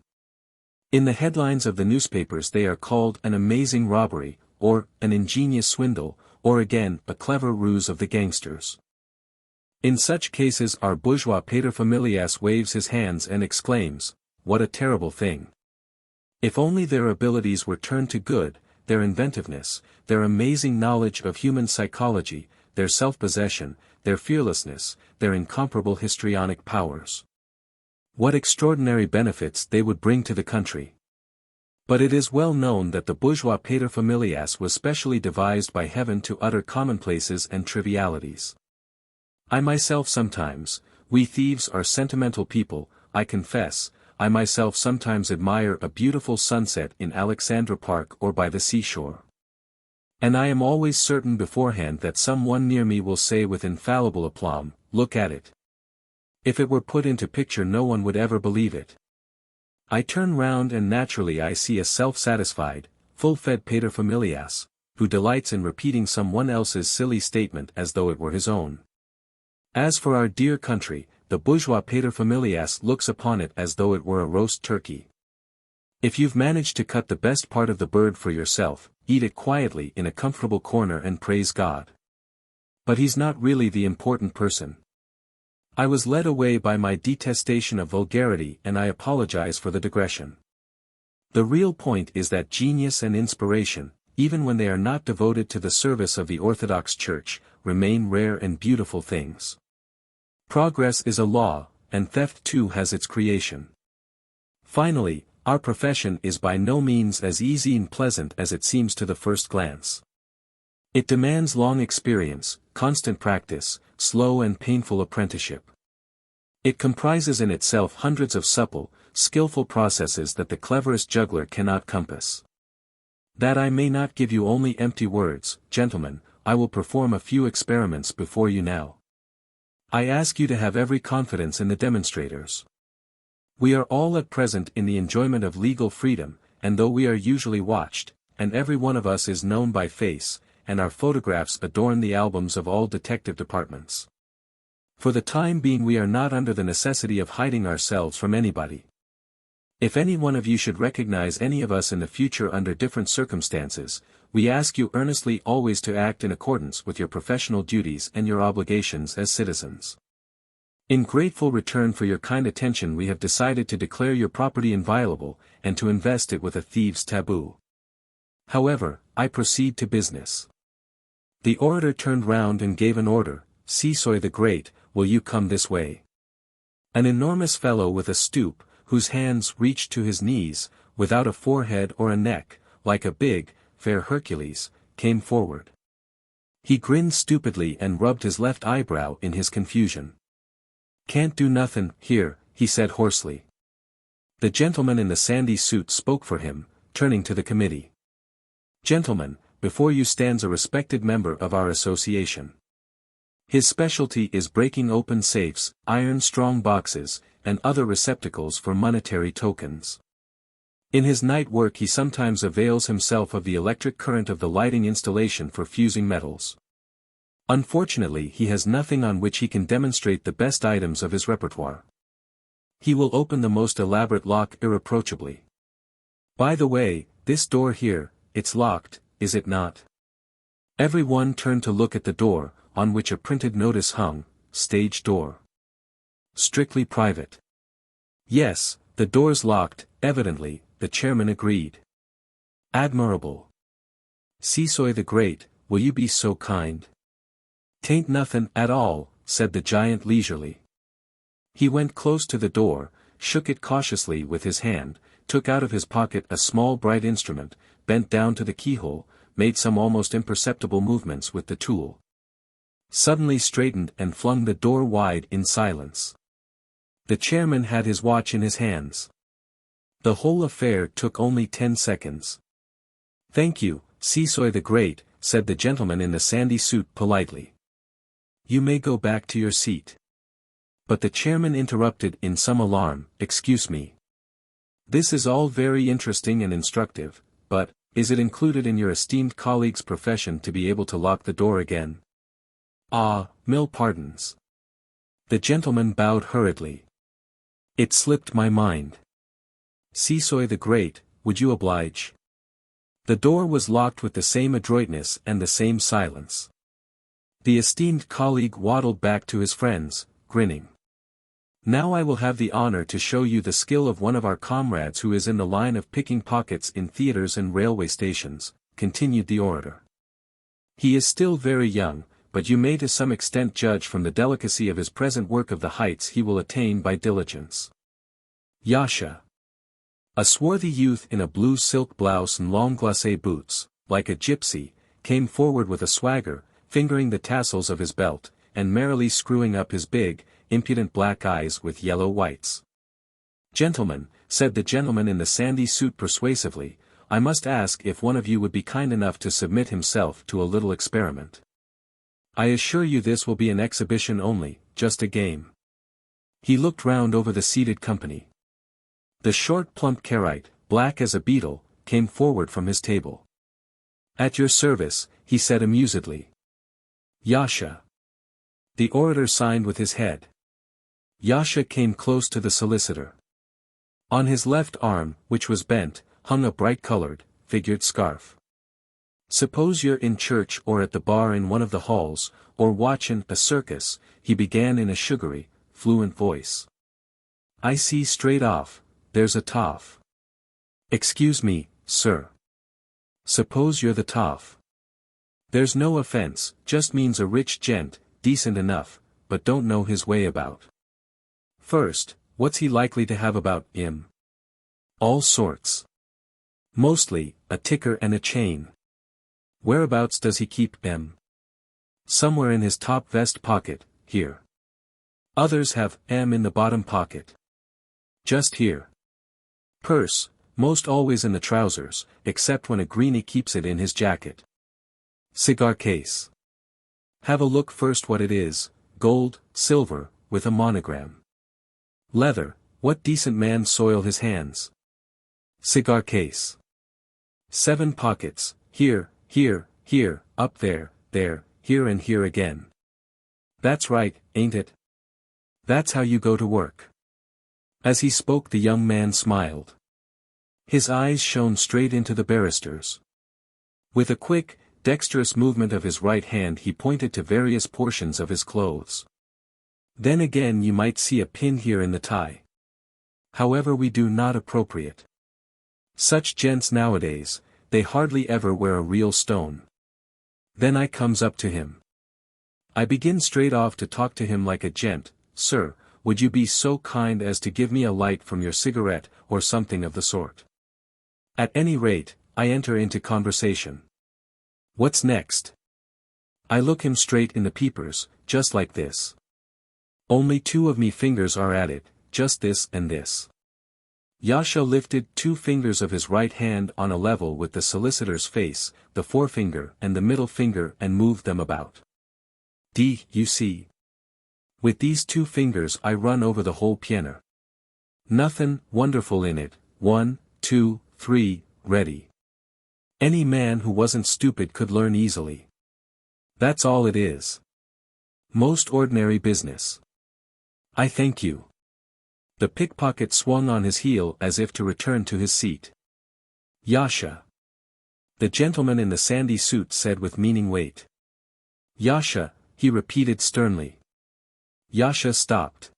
In the headlines of the newspapers they are called an amazing robbery, or an ingenious swindle, or again a clever ruse of the gangsters. In such cases our bourgeois paterfamilias waves his hands and exclaims, "What a terrible thing! If only their abilities were turned to good, their inventiveness, their amazing knowledge of human psychology, their self-possession, their fearlessness, their incomparable histrionic powers. What extraordinary benefits they would bring to the country." But it is well known that the bourgeois paterfamilias was specially devised by heaven to utter commonplaces and trivialities. I myself sometimes, we thieves are sentimental people, I confess, I myself sometimes admire a beautiful sunset in Alexandra Park or by the seashore. And I am always certain beforehand that some one near me will say with infallible aplomb, "Look at it." If it were put into picture no one would ever believe it. I turn round and naturally I see a self-satisfied, full-fed paterfamilias, who delights in repeating someone else's silly statement as though it were his own. As for our dear country, the bourgeois paterfamilias looks upon it as though it were a roast turkey. If you've managed to cut the best part of the bird for yourself, eat it quietly in a comfortable corner and praise God. But he's not really the important person. I was led away by my detestation of vulgarity and I apologize for the digression. The real point is that genius and inspiration, even when they are not devoted to the service of the Orthodox Church, remain rare and beautiful things. Progress is a law, and theft too has its creation. Finally, our profession is by no means as easy and pleasant as it seems to the first glance. It demands long experience, constant practice, slow and painful apprenticeship. It comprises in itself hundreds of supple, skillful processes that the cleverest juggler cannot compass. That I may not give you only empty words, gentlemen, I will perform a few experiments before you now. I ask you to have every confidence in the demonstrators. We are all at present in the enjoyment of legal freedom, and though we are usually watched, and every one of us is known by face, and our photographs adorn the albums of all detective departments. For the time being we are not under the necessity of hiding ourselves from anybody. If any one of you should recognize any of us in the future under different circumstances, we ask you earnestly always to act in accordance with your professional duties and your obligations as citizens. In grateful return for your kind attention we have decided to declare your property inviolable, and to invest it with a thieves' taboo. However, I proceed to business. The orator turned round and gave an order, "XIII the Great, will you come this way?" An enormous fellow with a stoop, whose hands reached to his knees, without a forehead or a neck, like a big, fair Hercules, came forward. He grinned stupidly and rubbed his left eyebrow in his confusion. "Can't do nothin' here," he said hoarsely. The gentleman in the sandy suit spoke for him, turning to the committee. "Gentlemen, before you stands a respected member of our association. His specialty is breaking open safes, iron strong boxes, and other receptacles for monetary tokens. In his night work he sometimes avails himself of the electric current of the lighting installation for fusing metals. Unfortunately he has nothing on which he can demonstrate the best items of his repertoire. He will open the most elaborate lock irreproachably. By the way, this door here, it's locked, is it not?" Every one turned to look at the door, on which a printed notice hung, "Stage door. Strictly private." "Yes, the door's locked, evidently," the chairman agreed. "Admirable. XIII the Great, will you be so kind?" "'Tain't nothin' at all," said the giant leisurely. He went close to the door, shook it cautiously with his hand, took out of his pocket a small bright instrument, bent down to the keyhole, made some almost imperceptible movements with the tool. suddenly straightened and flung the door wide in silence. The chairman had his watch in his hands. The whole affair took only 10 seconds. "Thank you, XVIII the Great," said the gentleman in the sandy suit politely. "You may go back to your seat." But the chairman interrupted in some alarm, "Excuse me. This is all very interesting and instructive, but, is it included in your esteemed colleague's profession to be able to lock the door again?" "Ah, mil pardons." The gentleman bowed hurriedly. "It slipped my mind. XVIII the Great, would you oblige?" The door was locked with the same adroitness and the same silence. The esteemed colleague waddled back to his friends, grinning. "Now I will have the honor to show you the skill of one of our comrades who is in the line of picking pockets in theaters and railway stations," continued the orator. "He is still very young, but you may to some extent judge from the delicacy of his present work of the heights he will attain by diligence. Yasha." A swarthy youth in a blue silk blouse and long glacé boots, like a gypsy, came forward with a swagger, fingering the tassels of his belt, and merrily screwing up his big, impudent black eyes with yellow whites. "Gentlemen," said the gentleman in the sandy suit persuasively, "I must ask if one of you would be kind enough to submit himself to a little experiment. I assure you this will be an exhibition only, just a game." He looked round over the seated company. The short plump characterized, black as a beetle, came forward from his table. "At your service," he said amusedly. "Yasha." The orator signed with his head. Yasha came close to the solicitor. On his left arm, which was bent, hung a bright-colored, figured scarf. "Suppose you're in church or at the bar in one of the halls, or watchin' a circus," he began in a sugary, fluent voice. "I see straight off, there's a toff." "Excuse me, sir. Suppose you're the toff." "There's no offense, just means a rich gent, decent enough, but don't know his way about." "First, what's he likely to have about him?" "All sorts. Mostly, a ticker and a chain." "Whereabouts does he keep them?" "Somewhere in his top vest pocket, here." "Others have M in the bottom pocket." "Just here." "Purse, most always in the trousers, except when a greenie keeps it in his jacket." "Cigar case." "Have a look first what it is, gold, silver, with a monogram." "Leather, what decent man soil his hands?" "Cigar case." "7 pockets, here, here, up there, here and here again." "That's right, ain't it? That's how you go to work." As he spoke the young man smiled. His eyes shone straight into the barrister's. With a quick, dexterous movement of his right hand he pointed to various portions of his clothes. "Then again you might see a pin here in the tie. However, we do not appropriate. Such gents nowadays, they hardly ever wear a real stone." Then I comes up to him. I begin straight off to talk to him like a gent. "Sir, would you be so kind as to give me a light from your cigarette, or something of the sort?" At any rate, I enter into conversation. "What's next?" I look him straight in the peepers, just like this. Only 2 of me fingers are at it, just this and this. Yasha lifted 2 fingers of his right hand on a level with the solicitor's face, the forefinger and the middle finger, and moved them about. You see. With these 2 fingers I run over the whole piano. Nothin' wonderful in it, 1, 2, 3, ready. Any man who wasn't stupid could learn easily. That's all it is. Most ordinary business. I thank you." The pickpocket swung on his heel as if to return to his seat. "Yasha." The gentleman in the sandy suit said with meaning weight. "Yasha," he repeated sternly. Yasha stopped.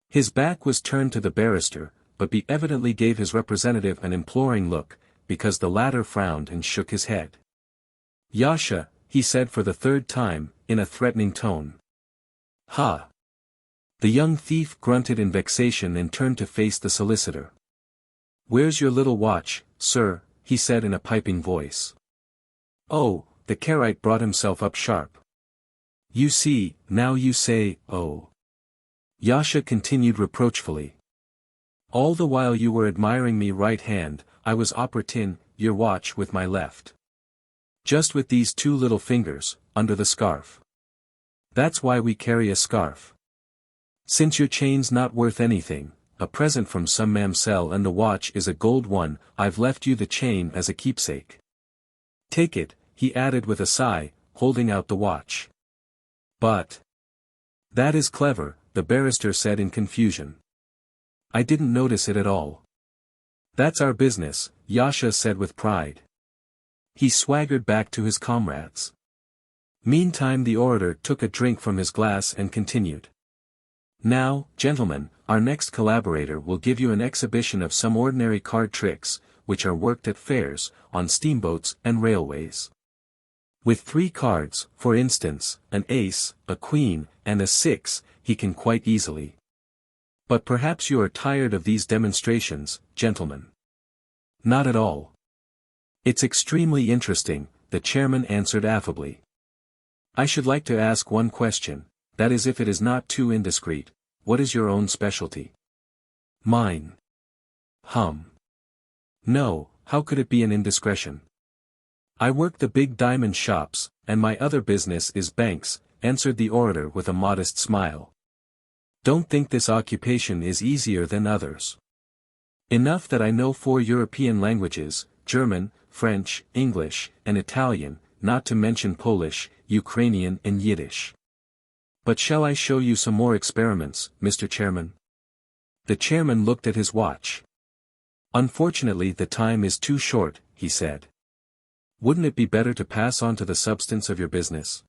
His back was turned to the barrister, but he evidently gave his representative an imploring look, because the latter frowned and shook his head. "Yasha," he said for the 3rd time, in a threatening tone. "Ha!" The young thief grunted in vexation and turned to face the solicitor. "Where's your little watch, sir?" he said in a piping voice. "Oh," the characterized brought himself up sharp. You see, now you say, oh. Yasha continued reproachfully. All the while you were admiring me right hand, I was operating your watch with my left. Just with these two little fingers, under the scarf. That's why we carry a scarf. Since your chain's not worth anything, a present from some mamselle and the watch is a gold one, I've left you the chain as a keepsake. Take it, he added with a sigh, holding out the watch. But. That is clever, the barrister said in confusion. I didn't notice it at all. That's our business, Yasha said with pride. He swaggered back to his comrades. Meantime the orator took a drink from his glass and continued. Now, gentlemen, our next collaborator will give you an exhibition of some ordinary card tricks, which are worked at fairs, on steamboats and railways. With 3 cards, for instance, an ace, a queen, and a 6, he can quite easily. But perhaps you are tired of these demonstrations, gentlemen. Not at all. It's extremely interesting, the chairman answered affably. I should like to ask one question, that is if it is not too indiscreet, what is your own specialty? Mine. No, how could it be an indiscretion? I work the big diamond shops, and my other business is banks, answered the orator with a modest smile. Don't think this occupation is easier than others. Enough that I know 4 European languages, German, French, English, and Italian, not to mention Polish, Ukrainian and Yiddish. But shall I show you some more experiments, Mr. Chairman? The chairman looked at his watch. Unfortunately the time is too short, he said. Wouldn't it be better to pass on to the substance of your business?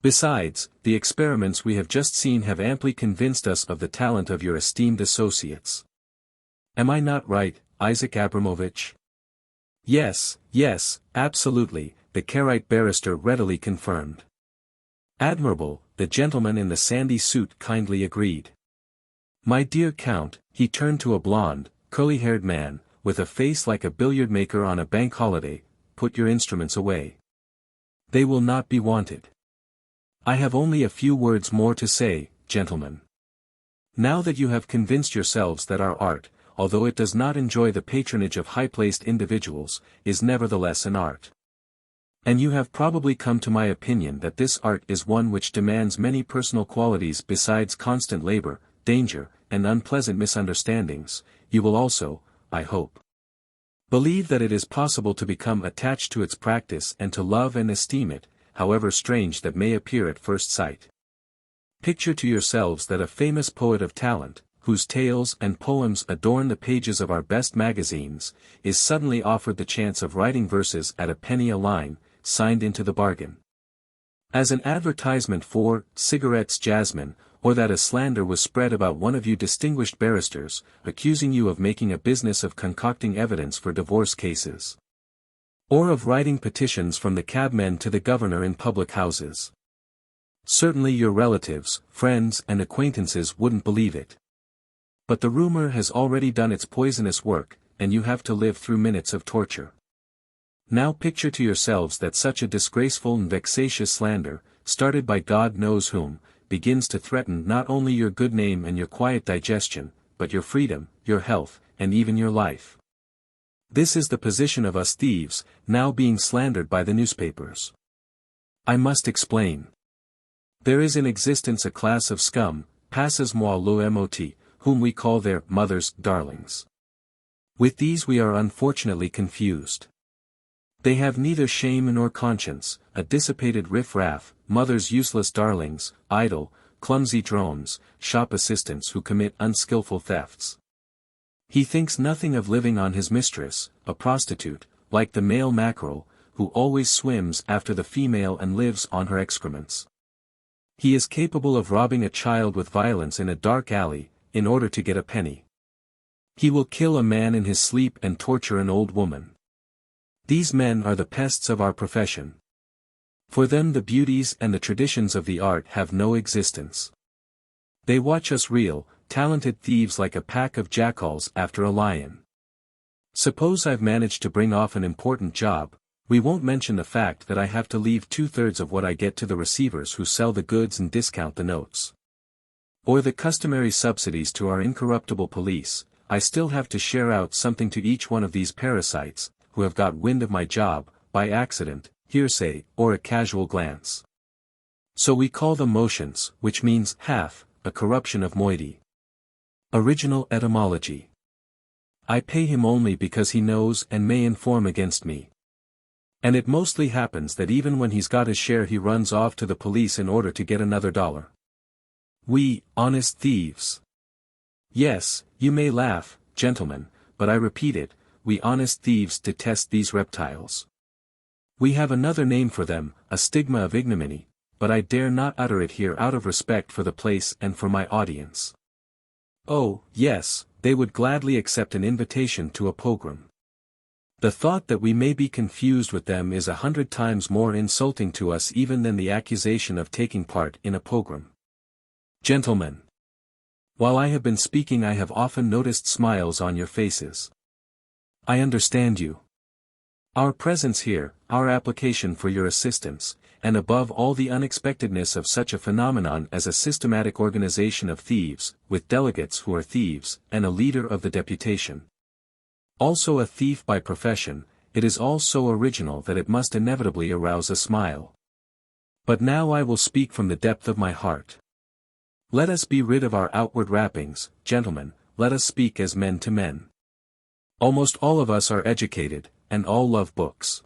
Besides, the experiments we have just seen have amply convinced us of the talent of your esteemed associates. Am I not right, Isaac Abramovich? Yes, absolutely, the Karaite barrister readily confirmed. Admirable, the gentleman in the sandy suit kindly agreed. My dear Count, he turned to a blond, curly-haired man, with a face like a billiard maker on a bank holiday, put your instruments away. They will not be wanted. I have only a few words more to say, gentlemen. Now that you have convinced yourselves that our art, although it does not enjoy the patronage of high-placed individuals, is nevertheless an art. And you have probably come to my opinion that this art is one which demands many personal qualities besides constant labor, danger, and unpleasant misunderstandings, you will also, I hope, believe that it is possible to become attached to its practice and to love and esteem it, however strange that may appear at first sight. Picture to yourselves that a famous poet of talent, whose tales and poems adorn the pages of our best magazines, is suddenly offered the chance of writing verses at a penny a line, signed into the bargain. As an advertisement for cigarettes jasmine, or that a slander was spread about one of you distinguished barristers, accusing you of making a business of concocting evidence for divorce cases. Or of writing petitions from the cabmen to the governor in public houses. Certainly your relatives, friends and acquaintances wouldn't believe it. But the rumor has already done its poisonous work, and you have to live through minutes of torture. Now picture to yourselves that such a disgraceful and vexatious slander, started by God knows whom, begins to threaten not only your good name and your quiet digestion, but your freedom, your health, and even your life. This is the position of us thieves, now being slandered by the newspapers. I must explain. There is in existence a class of scum, passez-moi le mot, whom we call their mothers' darlings. With these we are unfortunately confused. They have neither shame nor conscience, a dissipated riff-raff, mothers useless darlings, idle, clumsy drones, shop assistants who commit unskillful thefts. He thinks nothing of living on his mistress, a prostitute, like the male mackerel, who always swims after the female and lives on her excrements. He is capable of robbing a child with violence in a dark alley, in order to get a penny. He will kill a man in his sleep and torture an old woman. These men are the pests of our profession. For them the beauties and the traditions of the art have no existence. They watch us real, talented thieves like a pack of jackals after a lion. Suppose I've managed to bring off an important job, We won't mention the fact that I have to leave 2/3 of what I get to the receivers who sell the goods and discount the notes. Or the customary subsidies to our incorruptible police. I still have to share out something to each one of these parasites, who have got wind of my job, by accident, hearsay, or a casual glance. So we call them motions, which means half, a corruption of moiety. Original etymology. I pay him only because he knows and may inform against me. And it mostly happens that even when he's got his share he runs off to the police in order to get another dollar. We, honest thieves. Yes, you may laugh, gentlemen, but I repeat it, we honest thieves detest these reptiles. We have another name for them, a stigma of ignominy, but I dare not utter it here out of respect for the place and for my audience. Oh, yes, they would gladly accept an invitation to a pogrom. The thought that we may be confused with them is 100 times more insulting to us even than the accusation of taking part in a pogrom. Gentlemen. While I have been speaking I have often noticed smiles on your faces. I understand you. Our presence here, our application for your assistance, and above all the unexpectedness of such a phenomenon as a systematic organization of thieves, with delegates who are thieves, and a leader of the deputation. Also a thief by profession, it is all so original that it must inevitably arouse a smile. But now I will speak from the depth of my heart. Let us be rid of our outward wrappings, gentlemen, let us speak as men to men. Almost all of us are educated, and all love books.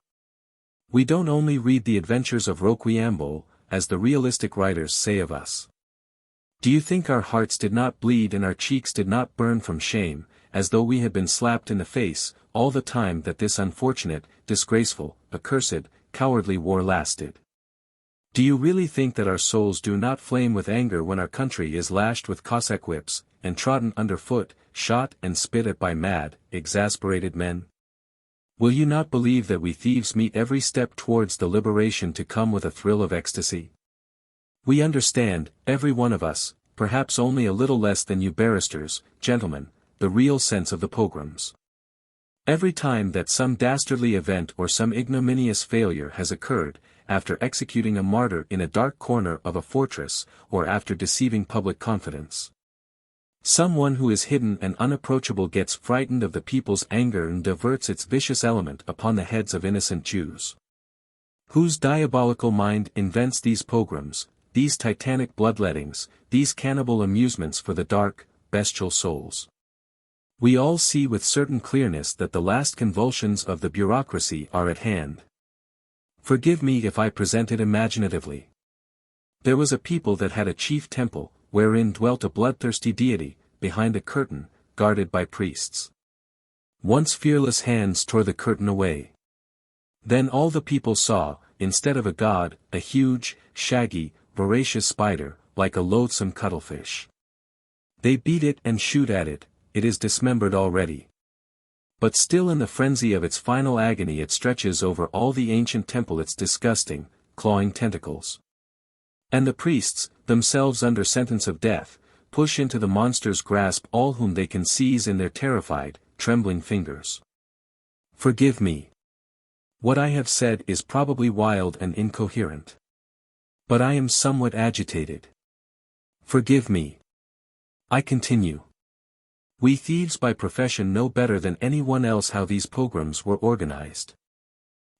We don't only read the adventures of Rochambeau, as the realistic writers say of us. Do you think our hearts did not bleed and our cheeks did not burn from shame, as though we had been slapped in the face, all the time that this unfortunate, disgraceful, accursed, cowardly war lasted? Do you really think that our souls do not flame with anger when our country is lashed with Cossack whips, and trodden underfoot, shot and spit at by mad, exasperated men? Will you not believe that we thieves meet every step towards the liberation to come with a thrill of ecstasy? We understand, every one of us, perhaps only a little less than you barristers, gentlemen, the real sense of the pogroms. Every time that some dastardly event or some ignominious failure has occurred, after executing a martyr in a dark corner of a fortress, or after deceiving public confidence. Someone who is hidden and unapproachable gets frightened of the people's anger and diverts its vicious element upon the heads of innocent Jews. Whose diabolical mind invents these pogroms, these titanic bloodlettings, these cannibal amusements for the dark, bestial souls? We all see with certain clearness that the last convulsions of the bureaucracy are at hand. Forgive me if I present it imaginatively. There was a people that had a chief temple, wherein dwelt a bloodthirsty deity, behind a curtain, guarded by priests. Once fearless hands tore the curtain away. Then all the people saw, instead of a god, a huge, shaggy, voracious spider, like a loathsome cuttlefish. They beat it and shoot at it, it is dismembered already. But still in the frenzy of its final agony it stretches over all the ancient temple its disgusting, clawing tentacles. And the priests, themselves under sentence of death, push into the monster's grasp all whom they can seize in their terrified, trembling fingers. Forgive me. What I have said is probably wild and incoherent. But I am somewhat agitated. Forgive me. I continue. We thieves by profession know better than anyone else how these pogroms were organized.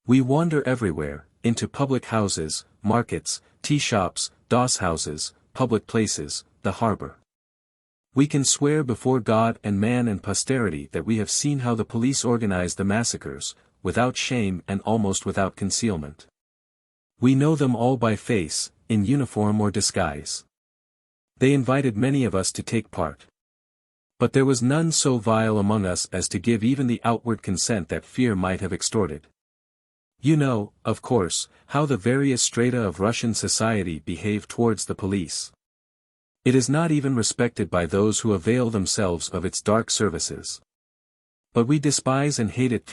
We wander everywhere, into public houses, markets, tea shops, doss houses, public places, the harbor. We can swear before God and man and posterity that we have seen how the police organized the massacres, without shame and almost without concealment. We know them all by face, in uniform or disguise. They invited many of us to take part. But there was none so vile among us as to give even the outward consent that fear might have extorted. You know, of course, how the various strata of Russian society behave towards the police. It is not even respected by those who avail themselves of its dark services. But we despise and hate it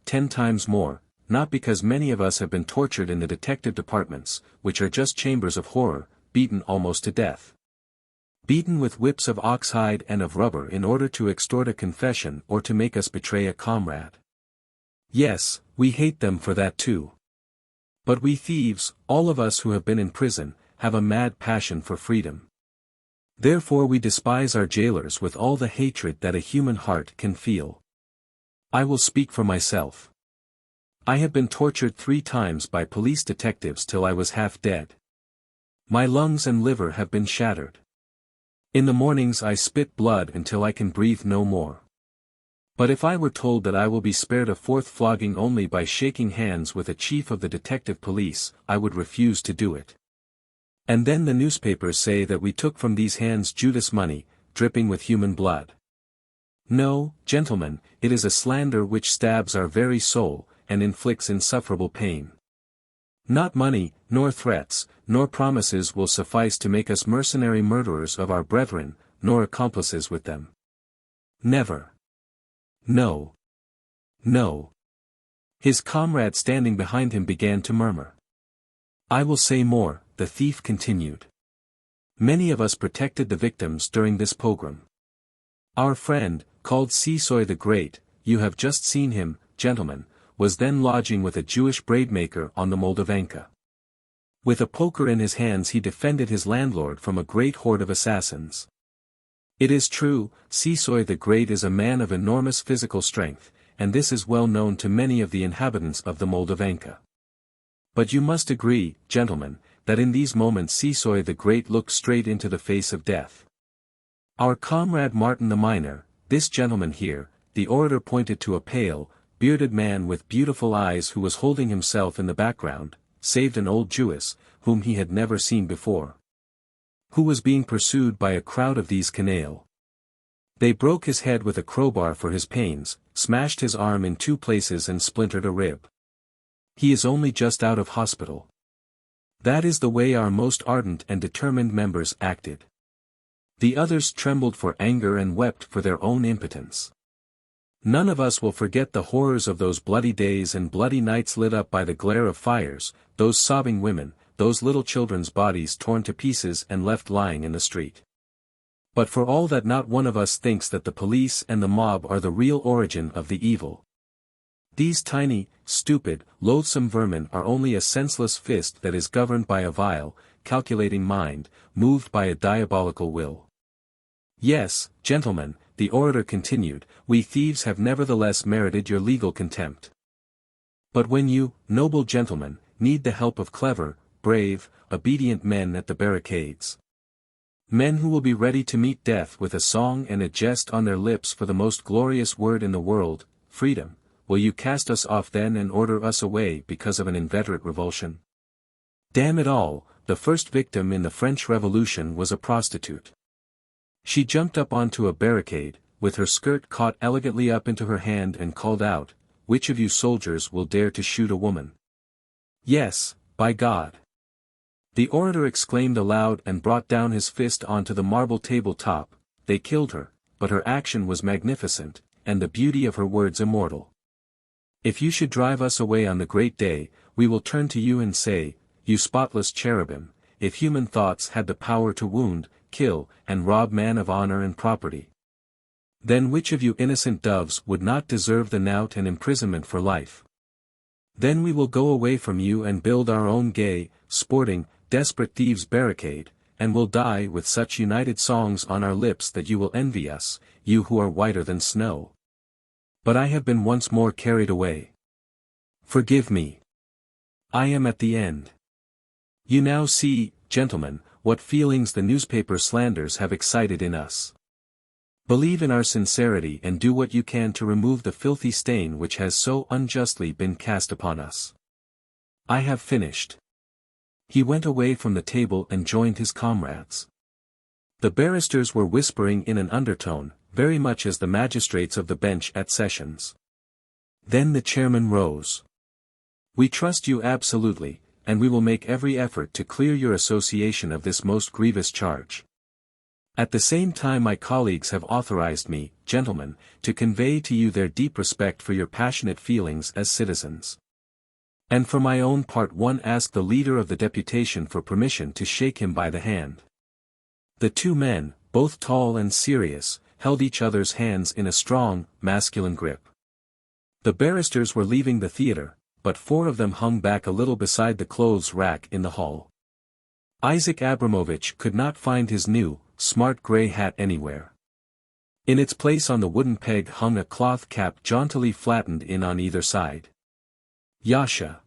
10 times more, not because many of us have been tortured in the detective departments, which are just chambers of horror, beaten almost to death. Beaten with whips of oxhide and of rubber in order to extort a confession or to make us betray a comrade. Yes, we hate them for that too. But we thieves, all of us who have been in prison, have a mad passion for freedom. Therefore we despise our jailers with all the hatred that a human heart can feel. I will speak for myself. I have been tortured 3 times by police detectives till I was half dead. My lungs and liver have been shattered. In the mornings I spit blood until I can breathe no more. But if I were told that I will be spared a 4th flogging only by shaking hands with a chief of the detective police, I would refuse to do it. And then the newspapers say that we took from these hands Judas money, dripping with human blood. No, gentlemen, it is a slander which stabs our very soul, and inflicts insufferable pain. Not money, nor threats, nor promises will suffice to make us mercenary murderers of our brethren, nor accomplices with them. Never. No. No. His comrade standing behind him began to murmur. I will say more, the thief continued. Many of us protected the victims during this pogrom. Our friend, called XIII the Great, you have just seen him, gentlemen, was then lodging with a Jewish braid-maker on the Moldavanka. With a poker in his hands he defended his landlord from a great horde of assassins. It is true, XIII the Great is a man of enormous physical strength, and this is well known to many of the inhabitants of the Moldavanka. But you must agree, gentlemen, that in these moments XIII the Great looked straight into the face of death. Our comrade Martin the miner, this gentleman here, the orator pointed to a pale, bearded man with beautiful eyes who was holding himself in the background, saved an old Jewess, whom he had never seen before, who was being pursued by a crowd of these canaille. They broke his head with a crowbar for his pains, smashed his arm in 2 places and splintered a rib. He is only just out of hospital. That is the way our most ardent and determined members acted. The others trembled for anger and wept for their own impotence. None of us will forget the horrors of those bloody days and bloody nights lit up by the glare of fires, those sobbing women, those little children's bodies torn to pieces and left lying in the street. But for all that, not one of us thinks that the police and the mob are the real origin of the evil. These tiny, stupid, loathsome vermin are only a senseless fist that is governed by a vile, calculating mind, moved by a diabolical will. Yes, gentlemen, the orator continued, we thieves have nevertheless merited your legal contempt. But when you, noble gentlemen, need the help of clever, brave, obedient men at the barricades, men who will be ready to meet death with a song and a jest on their lips for the most glorious word in the world, freedom, will you cast us off then and order us away because of an inveterate revulsion? Damn it all, the first victim in the French Revolution was a prostitute. She jumped up onto a barricade, with her skirt caught elegantly up into her hand and called out, which of you soldiers will dare to shoot a woman? Yes, by God! The orator exclaimed aloud and brought down his fist onto the marble table top. They killed her, but her action was magnificent, and the beauty of her words immortal. If you should drive us away on the great day, we will turn to you and say, you spotless cherubim, if human thoughts had the power to wound, kill, and rob man of honor and property, then which of you innocent doves would not deserve the knout and imprisonment for life? Then we will go away from you and build our own gay, sporting, desperate thieves' barricade, and will die with such united songs on our lips that you will envy us, you who are whiter than snow. But I have been once more carried away. Forgive me. I am at the end. You now see, gentlemen, what feelings the newspaper slanders have excited in us. Believe in our sincerity and do what you can to remove the filthy stain which has so unjustly been cast upon us. I have finished. He went away from the table and joined his comrades. The barristers were whispering in an undertone, very much as the magistrates of the bench at sessions. Then the chairman rose. We trust you absolutely, and we will make every effort to clear your association of this most grievous charge. At the same time my colleagues have authorized me, gentlemen, to convey to you their deep respect for your passionate feelings as citizens. And for my own part one asked the leader of the deputation for permission to shake him by the hand. The 2 men, both tall and serious, held each other's hands in a strong, masculine grip. The barristers were leaving the theatre, but 4 of them hung back a little beside the clothes rack in the hall. Isaac Abramovich could not find his new, smart grey hat anywhere. In its place on the wooden peg hung a cloth cap jauntily flattened in on either side. Yasha.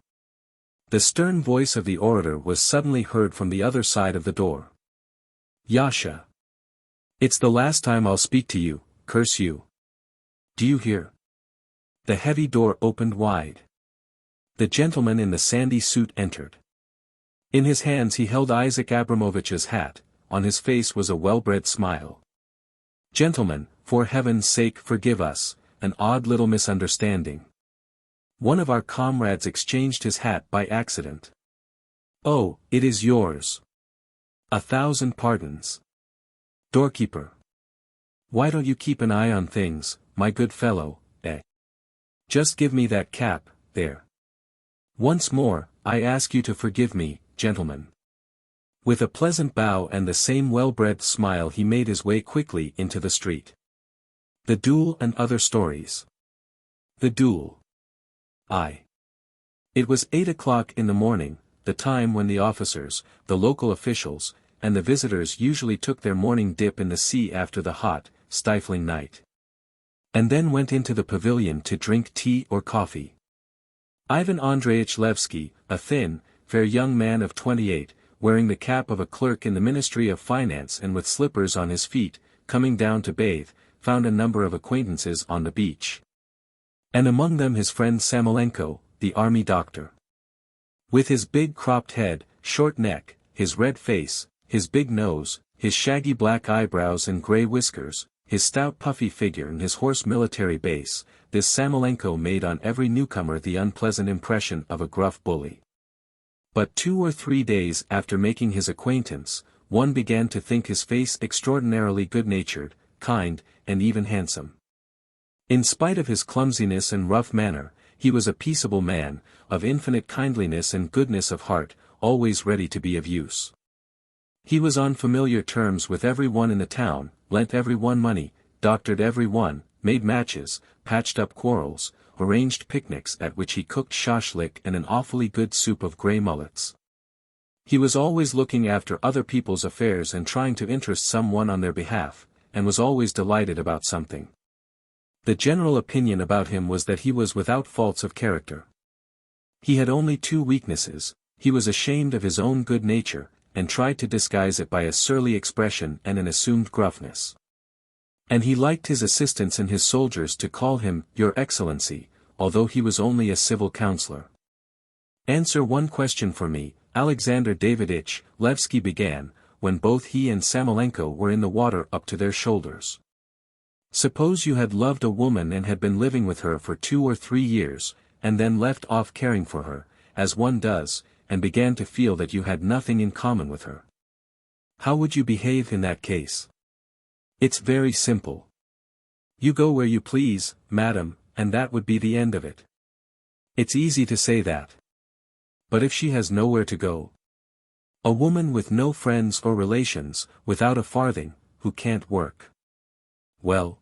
The stern voice of the orator was suddenly heard from the other side of the door. Yasha. It's the last time I'll speak to you, curse you. Do you hear? The heavy door opened wide. The gentleman in the sandy suit entered. In his hands he held Isaac Abramovich's hat, on his face was a well-bred smile. Gentlemen, for heaven's sake forgive us, an odd little misunderstanding. One of our comrades exchanged his hat by accident. Oh, it is yours. 1,000 pardons. Doorkeeper. Why don't you keep an eye on things, my good fellow, eh? Just give me that cap, there. Once more, I ask you to forgive me, gentlemen. With a pleasant bow and the same well-bred smile he made his way quickly into the street. The duel and other stories. The duel. It was 8 o'clock in the morning, the time when the officers, the local officials, and the visitors usually took their morning dip in the sea after the hot, stifling night. And then went into the pavilion to drink tea or coffee. Ivan Andreevich Levsky, a thin, fair young man of 28, wearing the cap of a clerk in the Ministry of Finance and with slippers on his feet, coming down to bathe, found a number of acquaintances on the beach. And among them his friend Samolenko, the army doctor. With his big cropped head, short neck, his red face, his big nose, his shaggy black eyebrows and grey whiskers, his stout puffy figure and his hoarse military bass, this Samolenko made on every newcomer the unpleasant impression of a gruff bully. But 2 or 3 days after making his acquaintance, one began to think his face extraordinarily good-natured, kind, and even handsome. In spite of his clumsiness and rough manner, he was a peaceable man, of infinite kindliness and goodness of heart, always ready to be of use. He was on familiar terms with every one in the town, lent every one money, doctored every one, made matches, patched up quarrels, arranged picnics at which he cooked shashlik and an awfully good soup of grey mullets. He was always looking after other people's affairs and trying to interest someone on their behalf, and was always delighted about something. The general opinion about him was that he was without faults of character. He had only 2 weaknesses: he was ashamed of his own good nature, and tried to disguise it by a surly expression and an assumed gruffness. And he liked his assistants and his soldiers to call him Your Excellency, although he was only a civil counselor. Answer one question for me, Alexander Daviditch, Levsky began, when both he and Samolenko were in the water up to their shoulders. Suppose you had loved a woman and had been living with her for 2 or 3 years, and then left off caring for her, as one does, and began to feel that you had nothing in common with her. How would you behave in that case? It's very simple. You go where you please, madam, and that would be the end of it. It's easy to say that. But if she has nowhere to go? A woman with no friends or relations, without a farthing, who can't work. Well,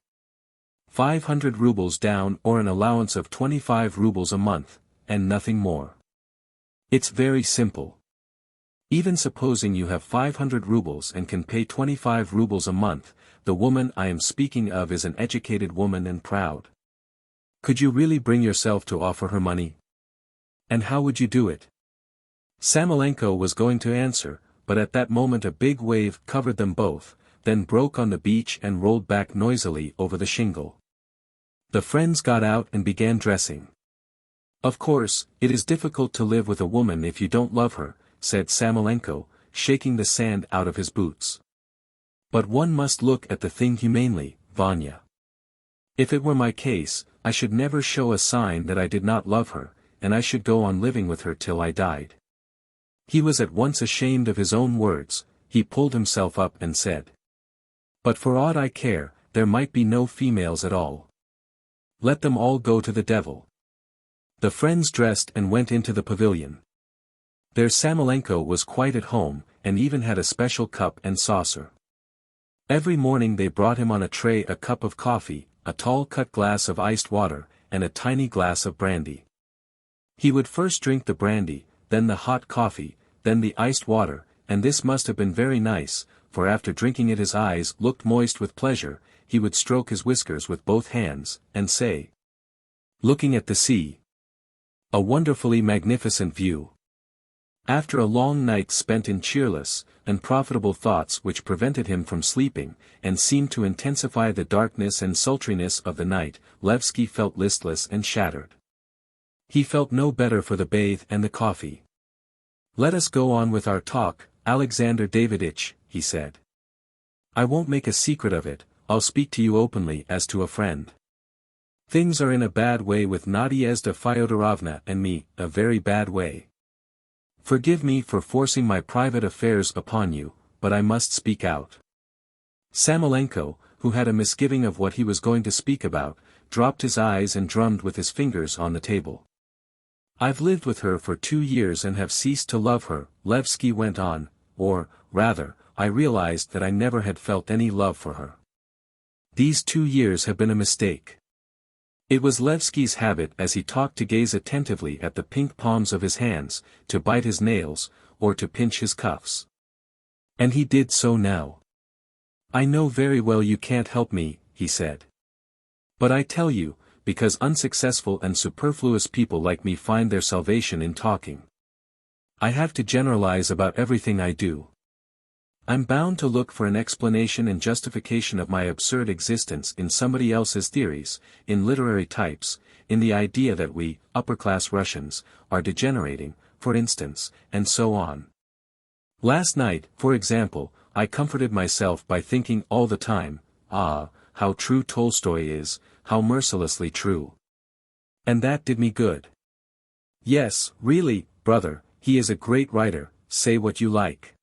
500 rubles down or an allowance of 25 rubles a month, and nothing more. It's very simple. Even supposing you have 500 rubles and can pay 25 rubles a month, the woman I am speaking of is an educated woman and proud. Could you really bring yourself to offer her money? And how would you do it? Samolenko was going to answer, but at that moment a big wave covered them both, then broke on the beach and rolled back noisily over the shingle. The friends got out and began dressing. Of course, it is difficult to live with a woman if you don't love her, said Samolenko, shaking the sand out of his boots. But one must look at the thing humanely, Vanya. If it were my case, I should never show a sign that I did not love her, and I should go on living with her till I died. He was at once ashamed of his own words. He pulled himself up and said, "But for aught I care, there might be no females at all. Let them all go to the devil." The friends dressed and went into the pavilion. There Samolenko was quite at home, and even had a special cup and saucer. Every morning they brought him on a tray a cup of coffee, a tall cut glass of iced water, and a tiny glass of brandy. He would first drink the brandy, then the hot coffee, then the iced water, and this must have been very nice, for after drinking it his eyes looked moist with pleasure. He would stroke his whiskers with both hands, and say, looking at the sea, "A wonderfully magnificent view." After a long night spent in cheerless, unprofitable thoughts which prevented him from sleeping, and seemed to intensify the darkness and sultriness of the night, Levsky felt listless and shattered. He felt no better for the bathe and the coffee. "Let us go on with our talk, Alexander Daviditch," he said. "I won't make a secret of it, I'll speak to you openly as to a friend. Things are in a bad way with Nadezhda Fyodorovna and me, a very bad way. Forgive me for forcing my private affairs upon you, but I must speak out." Samolenko, who had a misgiving of what he was going to speak about, dropped his eyes and drummed with his fingers on the table. "I've lived with her for 2 years and have ceased to love her," Levsky went on, "or, rather, I realized that I never had felt any love for her. These 2 years have been a mistake." It was Levsky's habit as he talked to gaze attentively at the pink palms of his hands, to bite his nails, or to pinch his cuffs. And he did so now. "I know very well you can't help me," he said. "But I tell you, because unsuccessful and superfluous people like me find their salvation in talking. I have to generalize about everything I do. I'm bound to look for an explanation and justification of my absurd existence in somebody else's theories, in literary types, in the idea that we, upper-class Russians, are degenerating, for instance, and so on. Last night, for example, I comforted myself by thinking all the time, ah, how true Tolstoy is, how mercilessly true. And that did me good. Yes, really, brother, he is a great writer, say what you like."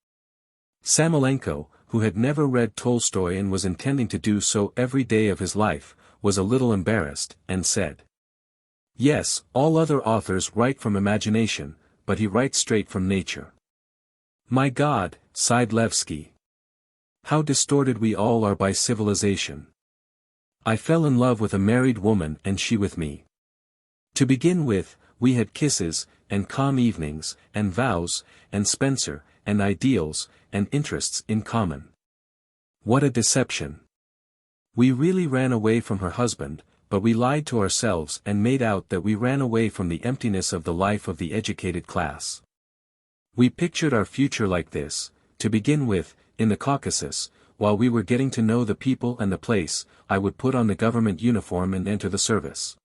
Samolenko, who had never read Tolstoy and was intending to do so every day of his life, was a little embarrassed, and said, "Yes, all other authors write from imagination, but he writes straight from nature." "My God," sighed Levsky. "How distorted we all are by civilization. I fell in love with a married woman and she with me. To begin with, we had kisses, and calm evenings, and vows, and Spencer, and ideals, and interests in common. What a deception! We really ran away from her husband, but we lied to ourselves and made out that we ran away from the emptiness of the life of the educated class. We pictured our future like this, to begin with, in the Caucasus, while we were getting to know the people and the place, I would put on the government uniform and enter the service.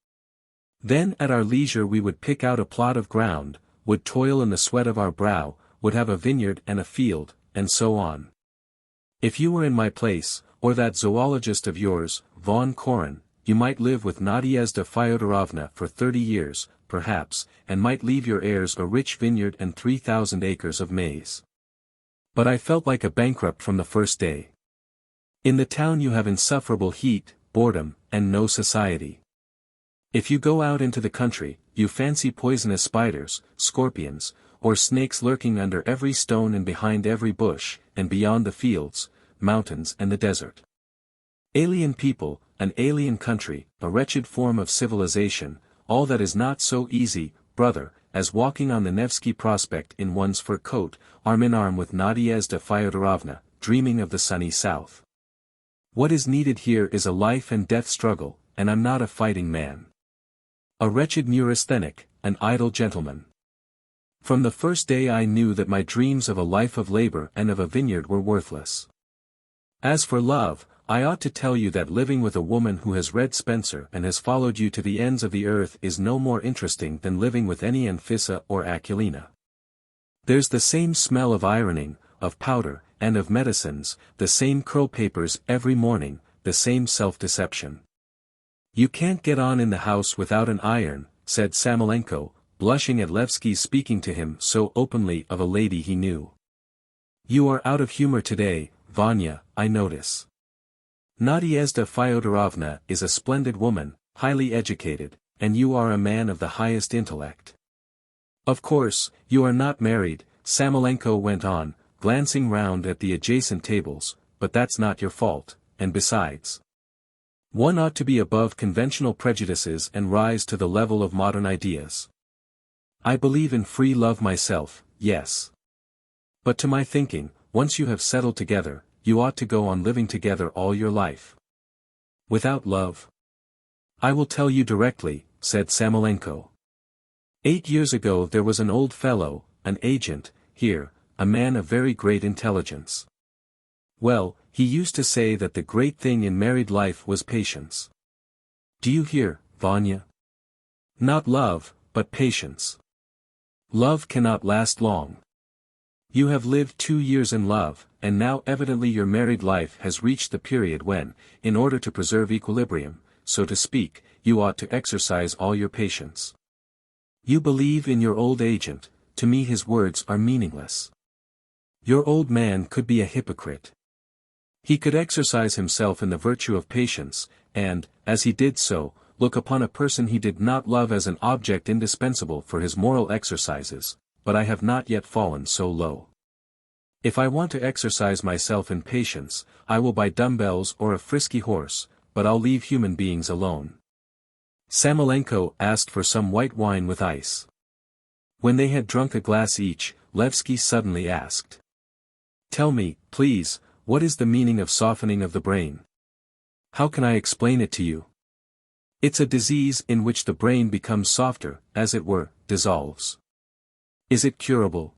Then at our leisure we would pick out a plot of ground, would toil in the sweat of our brow, would have a vineyard and a field, and so on. If you were in my place, or that zoologist of yours, von Koren, you might live with Nadezhda Fyodorovna for 30 years, perhaps, and might leave your heirs a rich vineyard and 3,000 acres of maize. But I felt like a bankrupt from the first day. In the town you have insufferable heat, boredom, and no society. If you go out into the country, you fancy poisonous spiders, scorpions, or snakes lurking under every stone and behind every bush, and beyond the fields, mountains and the desert. Alien people, an alien country, a wretched form of civilization, all that is not so easy, brother, as walking on the Nevsky Prospect in one's fur coat, arm in arm with Nadezhda Fyodorovna, dreaming of the sunny south. What is needed here is a life and death struggle, and I'm not a fighting man. A wretched neurasthenic, an idle gentleman. From the first day I knew that my dreams of a life of labor and of a vineyard were worthless. As for love, I ought to tell you that living with a woman who has read Spencer and has followed you to the ends of the earth is no more interesting than living with any Anfissa or Aquilina. There's the same smell of ironing, of powder, and of medicines, the same curl papers every morning, the same self-deception. You can't get on in the house without an iron, said Samolenko, blushing at Levsky's speaking to him so openly of a lady he knew. You are out of humor today, Vanya, I notice. Nadezhda Fyodorovna is a splendid woman, highly educated, and you are a man of the highest intellect. Of course, you are not married, Samolenko went on, glancing round at the adjacent tables, but that's not your fault, and besides. One ought to be above conventional prejudices and rise to the level of modern ideas. I believe in free love myself, yes. But to my thinking, once you have settled together, you ought to go on living together all your life. Without love? I will tell you directly, said Samolenko. 8 years ago there was an old fellow, an agent, here, a man of very great intelligence. Well, he used to say that the great thing in married life was patience. Do you hear, Vanya? Not love, but patience. Love cannot last long. You have lived 2 years in love, and now evidently your married life has reached the period when, in order to preserve equilibrium, so to speak, you ought to exercise all your patience. You believe in your old agent, to me his words are meaningless. Your old man could be a hypocrite. He could exercise himself in the virtue of patience, and, as he did so, look upon a person he did not love as an object indispensable for his moral exercises, but I have not yet fallen so low. If I want to exercise myself in patience, I will buy dumbbells or a frisky horse, but I'll leave human beings alone. Samolenko asked for some white wine with ice. When they had drunk a glass each, Levsky suddenly asked. Tell me, please, what is the meaning of softening of the brain? How can I explain it to you? It's a disease in which the brain becomes softer, as it were, dissolves. Is it curable?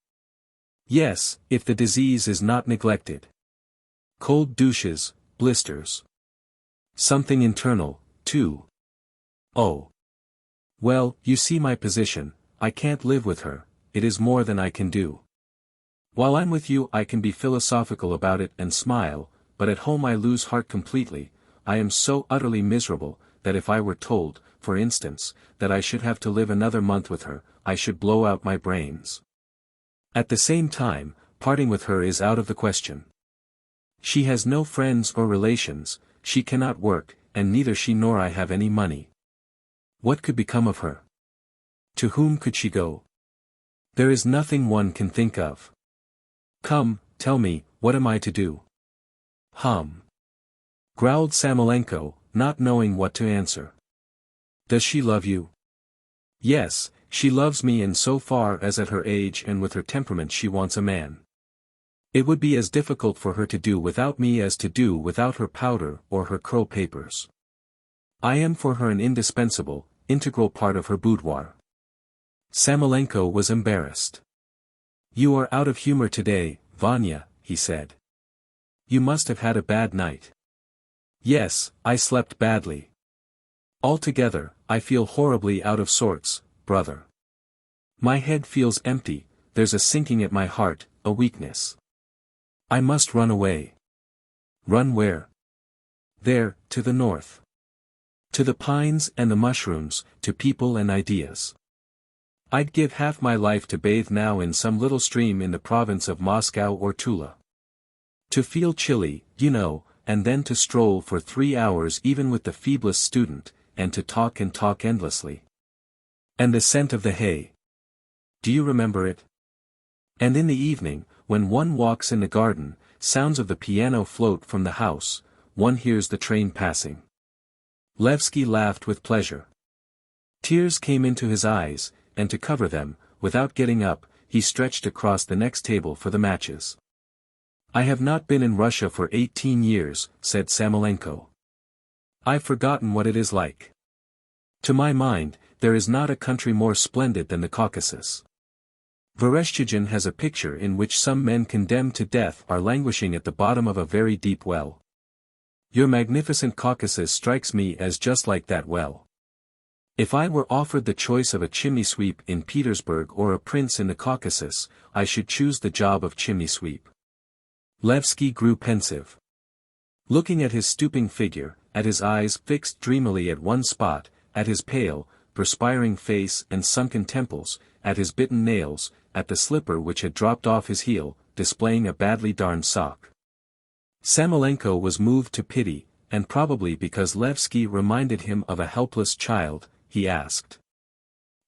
Yes, if the disease is not neglected. Cold douches, blisters. Something internal, too. Oh. Well, you see my position, I can't live with her, it is more than I can do. While I'm with you I can be philosophical about it and smile, but at home I lose heart completely. I am so utterly miserable, that if I were told, for instance, that I should have to live another month with her, I should blow out my brains. At the same time, parting with her is out of the question. She has no friends or relations, she cannot work, and neither she nor I have any money. What could become of her? To whom could she go? There is nothing one can think of. Come, tell me, what am I to do? Growled Samolenko, not knowing what to answer. Does she love you? Yes, she loves me in so far as at her age and with her temperament she wants a man. It would be as difficult for her to do without me as to do without her powder or her curl papers. I am for her an indispensable, integral part of her boudoir. Samolenko was embarrassed. You are out of humor today, Vanya, he said. You must have had a bad night. Yes, I slept badly. Altogether, I feel horribly out of sorts, brother. My head feels empty, there's a sinking at my heart, a weakness. I must run away. Run where? There, to the north. To the pines and the mushrooms, to people and ideas. I'd give half my life to bathe now in some little stream in the province of Moscow or Tula. To feel chilly, you know, and then to stroll for 3 hours even with the feeblest student, and to talk endlessly. And the scent of the hay. Do you remember it? And in the evening, when one walks in the garden, sounds of the piano float from the house, one hears the train passing. Levsky laughed with pleasure. Tears came into his eyes, and to cover them, without getting up, he stretched across the next table for the matches. I have not been in Russia for 18 years, said Samolenko. I've forgotten what it is like. To my mind, there is not a country more splendid than the Caucasus. Vereshchagin has a picture in which some men condemned to death are languishing at the bottom of a very deep well. Your magnificent Caucasus strikes me as just like that well. If I were offered the choice of a chimney sweep in Petersburg or a prince in the Caucasus, I should choose the job of chimney sweep. Levsky grew pensive. Looking at his stooping figure, at his eyes fixed dreamily at one spot, at his pale, perspiring face and sunken temples, at his bitten nails, at the slipper which had dropped off his heel, displaying a badly darned sock. Samolenko was moved to pity, and probably because Levsky reminded him of a helpless child, he asked.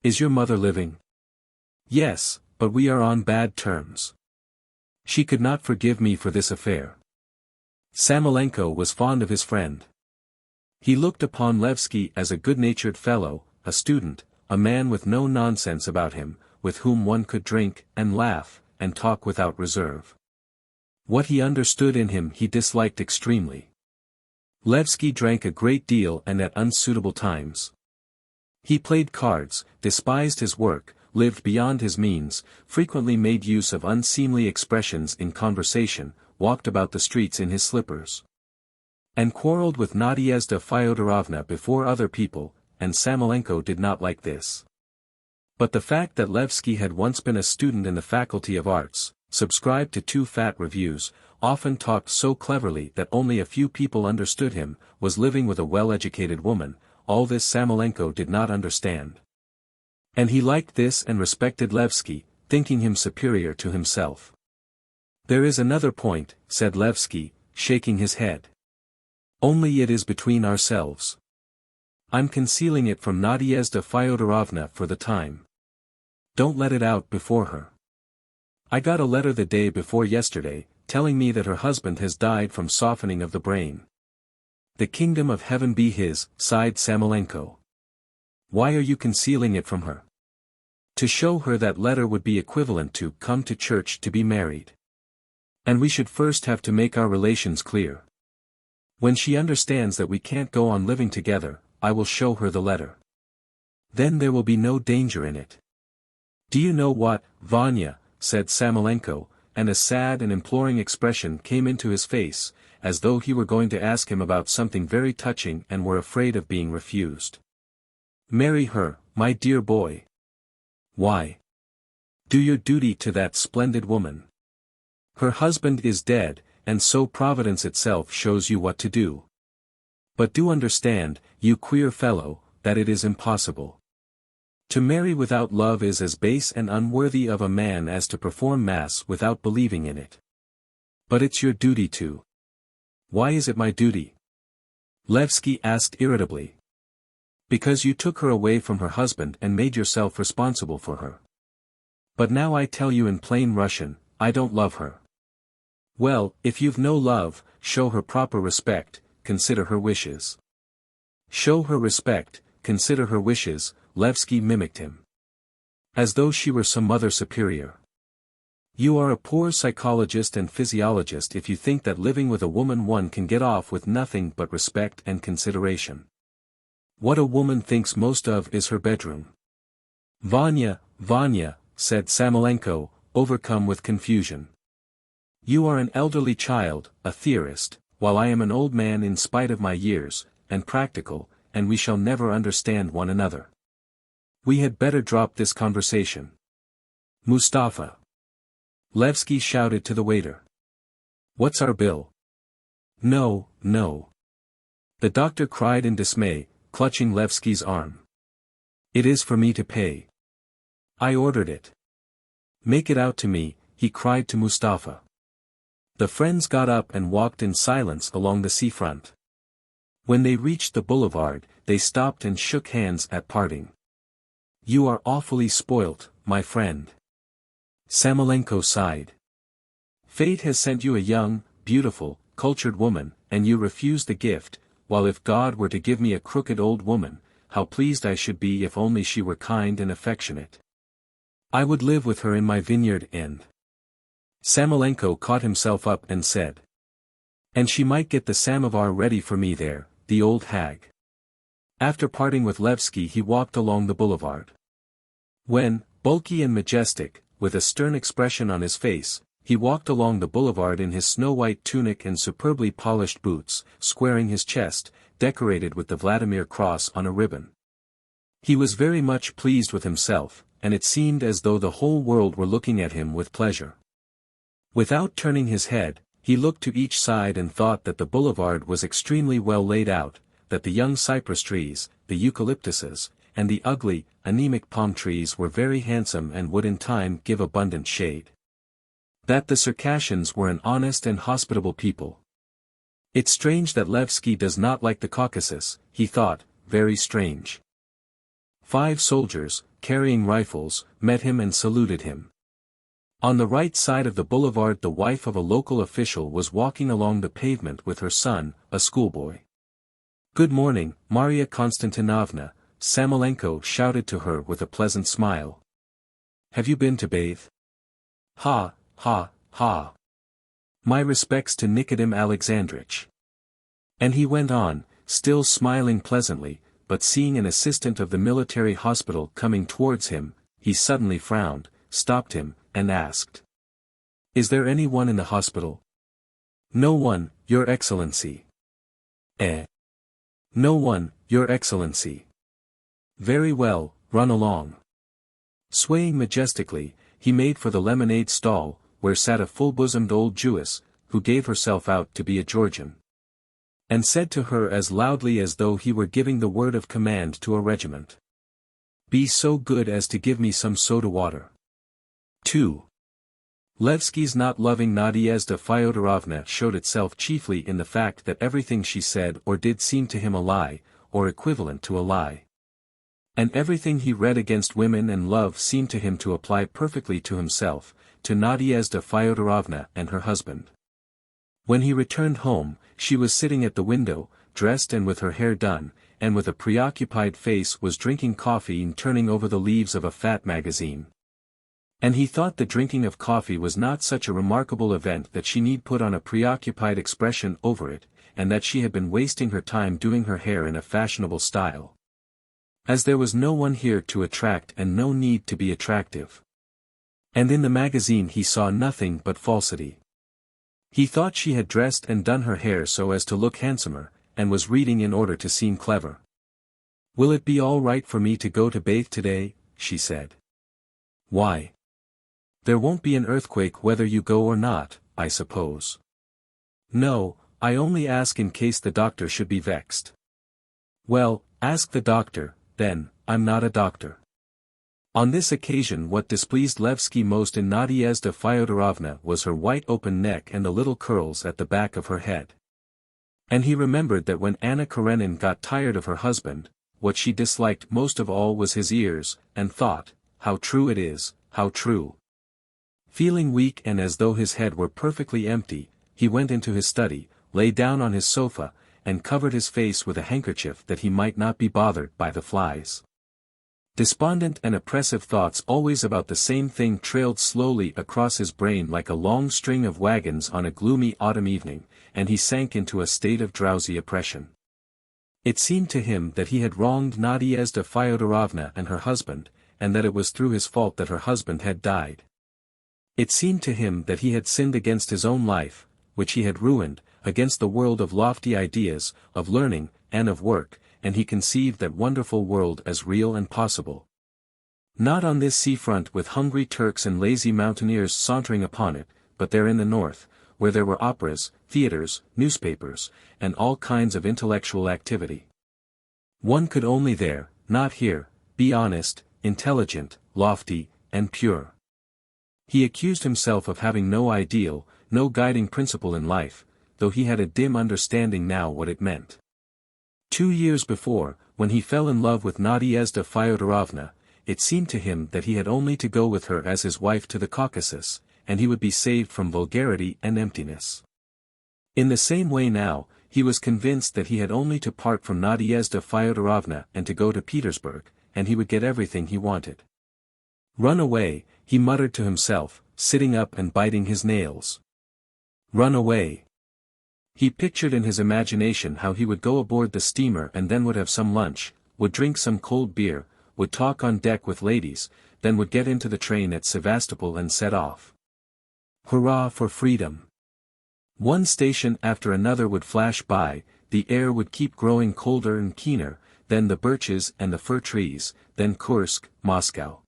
Is your mother living? Yes, but we are on bad terms. She could not forgive me for this affair. Samolenko was fond of his friend. He looked upon Levsky as a good-natured fellow, a student, a man with no nonsense about him, with whom one could drink, and laugh, and talk without reserve. What he understood in him he disliked extremely. Levsky drank a great deal and at unsuitable times. He played cards, despised his work, lived beyond his means, frequently made use of unseemly expressions in conversation, walked about the streets in his slippers, and quarreled with Nadezhda Fyodorovna before other people, and Samolenko did not like this. But the fact that Levsky had once been a student in the Faculty of Arts, subscribed to 2 fat reviews, often talked so cleverly that only a few people understood him, was living with a well-educated woman, all this Samolenko did not understand. And he liked this and respected Levsky, thinking him superior to himself. "There is another point," said Levsky, shaking his head. "Only it is between ourselves. I'm concealing it from Nadezhda Fyodorovna for the time. Don't let it out before her. I got a letter the day before yesterday, telling me that her husband has died from softening of the brain." "The kingdom of heaven be his," sighed Samolenko. "Why are you concealing it from her?" "To show her that letter would be equivalent to come to church to be married. And we should first have to make our relations clear. When she understands that we can't go on living together, I will show her the letter. Then there will be no danger in it." "Do you know what, Vanya," said Samolenko, and a sad and imploring expression came into his face, as though he were going to ask him about something very touching and were afraid of being refused. "Marry her, my dear boy. Why? Do your duty to that splendid woman. Her husband is dead, and so Providence itself shows you what to do. But do understand, you queer fellow, that it is impossible. To marry without love is as base and unworthy of a man as to perform Mass without believing in it. But it's your duty to." "Why is it my duty?" Levsky asked irritably. "Because you took her away from her husband and made yourself responsible for her. But now I tell you in plain Russian, I don't love her." "Well, if you've no love, show her proper respect, consider her wishes." "Show her respect, consider her wishes," Levsky mimicked him. "As though she were some mother superior. You are a poor psychologist and physiologist if you think that living with a woman one can get off with nothing but respect and consideration. What a woman thinks most of is her bedroom." "Vanya, Vanya," said Samolenko, overcome with confusion. "You are an elderly child, a theorist, while I am an old man in spite of my years, and practical, and we shall never understand one another. We had better drop this conversation. Mustafa." Levsky shouted to the waiter. "What's our bill?" "No, no." The doctor cried in dismay, clutching Levsky's arm. "It is for me to pay. I ordered it. Make it out to me," he cried to Mustafa. The friends got up and walked in silence along the seafront. When they reached the boulevard, they stopped and shook hands at parting. "You are awfully spoilt, my friend." Samolenko sighed. "Fate has sent you a young, beautiful, cultured woman, and you refuse the gift, while if God were to give me a crooked old woman, how pleased I should be if only she were kind and affectionate. I would live with her in my vineyard and—" Samolenko caught himself up and said. "And she might get the samovar ready for me there, the old hag." After parting with Levsky he walked along the boulevard. When, bulky and majestic, with a stern expression on his face, he walked along the boulevard in his snow-white tunic and superbly polished boots, squaring his chest, decorated with the Vladimir cross on a ribbon. He was very much pleased with himself, and it seemed as though the whole world were looking at him with pleasure. Without turning his head, he looked to each side and thought that the boulevard was extremely well laid out, that the young cypress trees, the eucalyptuses, and the ugly, anemic palm trees were very handsome and would in time give abundant shade. That the Circassians were an honest and hospitable people. It's strange that Levsky does not like the Caucasus, he thought, very strange. 5 soldiers, carrying rifles, met him and saluted him. On the right side of the boulevard the wife of a local official was walking along the pavement with her son, a schoolboy. "Good morning, Maria Konstantinovna," Samolenko shouted to her with a pleasant smile. "Have you been to bathe?" "Ha, ha, ha. My respects to Nikodim Alexandrich." And he went on, still smiling pleasantly, but seeing an assistant of the military hospital coming towards him, he suddenly frowned, stopped him, and asked, "Is there any one in the hospital?" "No one, Your Excellency." "Eh? No one, Your Excellency." "Very well, run along." Swaying majestically, he made for the lemonade stall, where sat a full-bosomed old Jewess, who gave herself out to be a Georgian. And said to her as loudly as though he were giving the word of command to a regiment, "Be so good as to give me some soda water." 2. Levsky's not loving Nadezhda Fyodorovna showed itself chiefly in the fact that everything she said or did seemed to him a lie, or equivalent to a lie. And everything he read against women and love seemed to him to apply perfectly to himself, to Nadezhda Fyodorovna and her husband. When he returned home, she was sitting at the window, dressed and with her hair done, and with a preoccupied face was drinking coffee and turning over the leaves of a fat magazine. And he thought the drinking of coffee was not such a remarkable event that she need put on a preoccupied expression over it, and that she had been wasting her time doing her hair in a fashionable style. As there was no one here to attract and no need to be attractive. And in the magazine he saw nothing but falsity. He thought she had dressed and done her hair so as to look handsomer, and was reading in order to seem clever. "Will it be all right for me to go to bathe today?" she said. "Why? There won't be an earthquake whether you go or not, I suppose." "No, I only ask in case the doctor should be vexed." "Well, ask the doctor, then, I'm not a doctor." On this occasion what displeased Levsky most in Nadezhda Fyodorovna was her white open neck and the little curls at the back of her head. And he remembered that when Anna Karenin got tired of her husband, what she disliked most of all was his ears, and thought, "How true it is, how true." Feeling weak and as though his head were perfectly empty, he went into his study, lay down on his sofa, and covered his face with a handkerchief that he might not be bothered by the flies. Despondent and oppressive thoughts always about the same thing trailed slowly across his brain like a long string of wagons on a gloomy autumn evening, and he sank into a state of drowsy oppression. It seemed to him that he had wronged Nadezhda Fyodorovna and her husband, and that it was through his fault that her husband had died. It seemed to him that he had sinned against his own life, which he had ruined, against the world of lofty ideas, of learning, and of work, and he conceived that wonderful world as real and possible. Not on this seafront with hungry Turks and lazy mountaineers sauntering upon it, but there in the north, where there were operas, theaters, newspapers, and all kinds of intellectual activity. One could only there, not here, be honest, intelligent, lofty, and pure. He accused himself of having no ideal, no guiding principle in life, though he had a dim understanding now what it meant. 2 years before, when he fell in love with Nadezhda Fyodorovna, it seemed to him that he had only to go with her as his wife to the Caucasus, and he would be saved from vulgarity and emptiness. In the same way now, he was convinced that he had only to part from Nadezhda Fyodorovna and to go to Petersburg, and he would get everything he wanted. "Run away," he muttered to himself, sitting up and biting his nails. "Run away." He pictured in his imagination how he would go aboard the steamer and then would have some lunch, would drink some cold beer, would talk on deck with ladies, then would get into the train at Sevastopol and set off. Hurrah for freedom! One station after another would flash by, the air would keep growing colder and keener, then the birches and the fir trees, then Kursk, Moscow.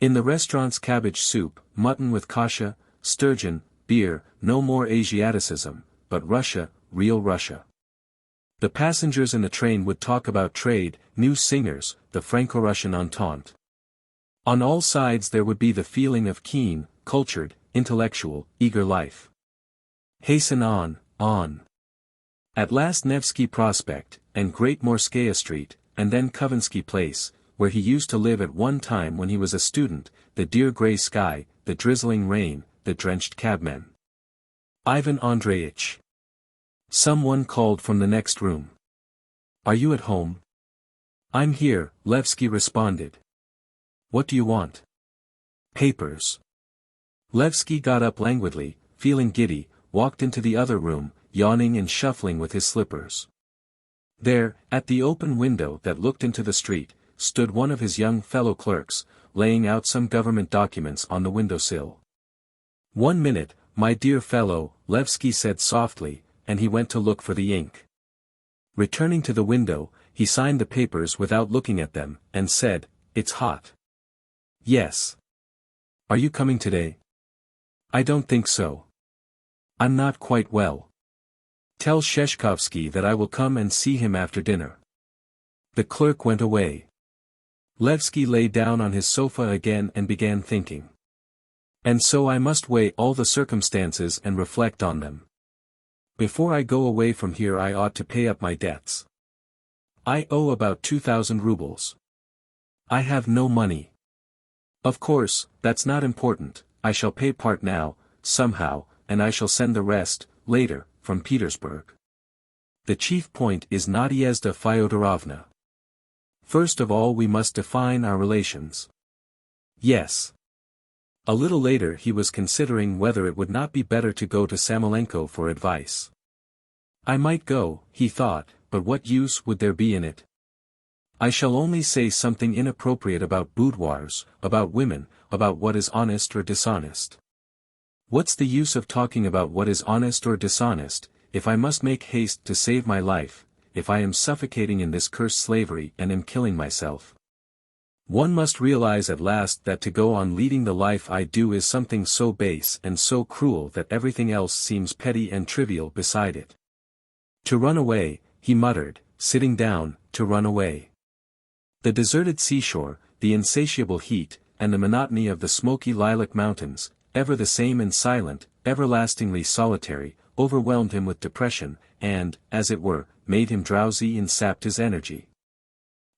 In the restaurants cabbage soup, mutton with kasha, sturgeon, beer, no more Asiaticism, but Russia, real Russia. The passengers in the train would talk about trade, new singers, the Franco-Russian Entente. On all sides there would be the feeling of keen, cultured, intellectual, eager life. Hasten on, on. At last Nevsky Prospect, and Great Morskaya Street, and then Kovensky Place, where he used to live at one time when he was a student, the dear grey sky, the drizzling rain, the drenched cabmen. "Ivan Andreyitch." Someone called from the next room. Are you at home? I'm here, Levsky responded. What do you want? Papers. Levsky got up languidly, feeling giddy, walked into the other room, yawning and shuffling with his slippers. There, at the open window that looked into the street, stood one of his young fellow clerks, laying out some government documents on the windowsill. 1 minute, my dear fellow, Levsky said softly, and he went to look for the ink. Returning to the window, he signed the papers without looking at them, and said, "It's hot." "Yes." "Are you coming today?" "I don't think so. I'm not quite well." "Tell Sheshkovsky that I will come and see him after dinner." The clerk went away. Levsky lay down on his sofa again and began thinking. And so I must weigh all the circumstances and reflect on them. Before I go away from here I ought to pay up my debts. I owe about 2,000 rubles. I have no money. Of course, that's not important, I shall pay part now, somehow, and I shall send the rest, later, from Petersburg. The chief point is Nadezhda Fyodorovna. First of all we must define our relations. Yes. A little later he was considering whether it would not be better to go to Samolenko for advice. I might go, he thought, but what use would there be in it? I shall only say something inappropriate about boudoirs, about women, about what is honest or dishonest. What's the use of talking about what is honest or dishonest, if I must make haste to save my life, if I am suffocating in this cursed slavery and am killing myself? One must realize at last that to go on leading the life I do is something so base and so cruel that everything else seems petty and trivial beside it. To run away, he muttered, sitting down, to run away. The deserted seashore, the insatiable heat, and the monotony of the smoky lilac mountains, ever the same and silent, everlastingly solitary, overwhelmed him with depression, and, as it were, made him drowsy and sapped his energy.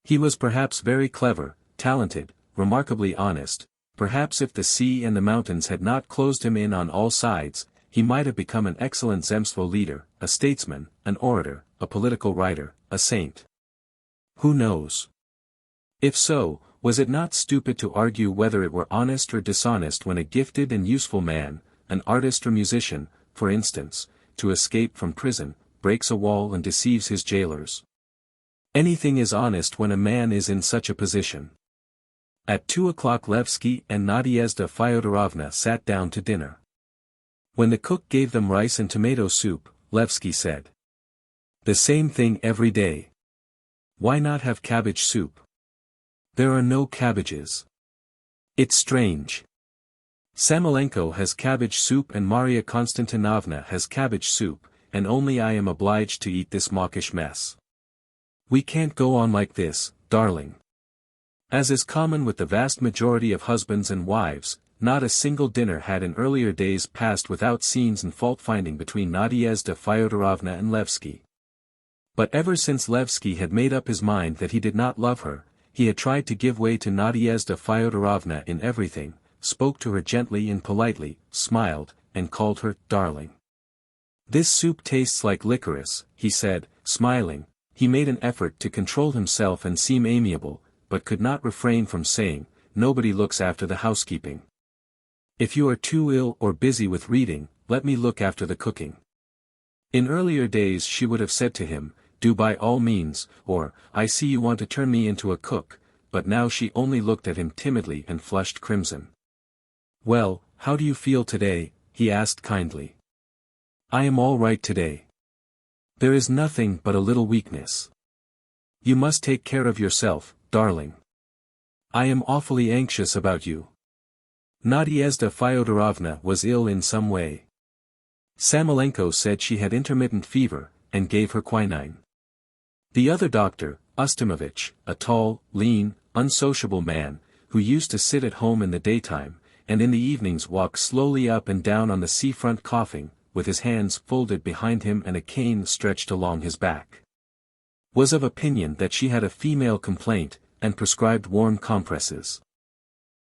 He was perhaps very clever, talented, remarkably honest, perhaps if the sea and the mountains had not closed him in on all sides, he might have become an excellent Zemstvo leader, a statesman, an orator, a political writer, a saint. Who knows? If so, was it not stupid to argue whether it were honest or dishonest when a gifted and useful man, an artist or musician, for instance, to escape from prison, breaks a wall and deceives his jailers? Anything is honest when a man is in such a position. At 2 o'clock Levsky and Nadezhda Fyodorovna sat down to dinner. When the cook gave them rice and tomato soup, Levsky said, "The same thing every day. Why not have cabbage soup? There are no cabbages. It's strange. Samolenko has cabbage soup and Maria Konstantinovna has cabbage soup, and only I am obliged to eat this mawkish mess. We can't go on like this, darling." As is common with the vast majority of husbands and wives, not a single dinner had in earlier days passed without scenes and fault-finding between Nadezhda Fyodorovna and Levsky. But ever since Levsky had made up his mind that he did not love her, he had tried to give way to Nadezhda Fyodorovna in everything, spoke to her gently and politely, smiled, and called her darling. "This soup tastes like licorice," he said, smiling. He made an effort to control himself and seem amiable, but could not refrain from saying, "Nobody looks after the housekeeping. If you are too ill or busy with reading, let me look after the cooking." In earlier days she would have said to him, "Do by all means," or, "I see you want to turn me into a cook," but now she only looked at him timidly and flushed crimson. "Well, how do you feel today?" he asked kindly. "I am all right today. There is nothing but a little weakness. You must take care of yourself, darling. I am awfully anxious about you." Nadezhda Fyodorovna was ill in some way. Samolenko said she had intermittent fever, and gave her quinine. The other doctor, Ustimovich, a tall, lean, unsociable man, who used to sit at home in the daytime, and in the evenings walk slowly up and down on the seafront coughing, with his hands folded behind him and a cane stretched along his back, was of opinion that she had a female complaint, and prescribed warm compresses.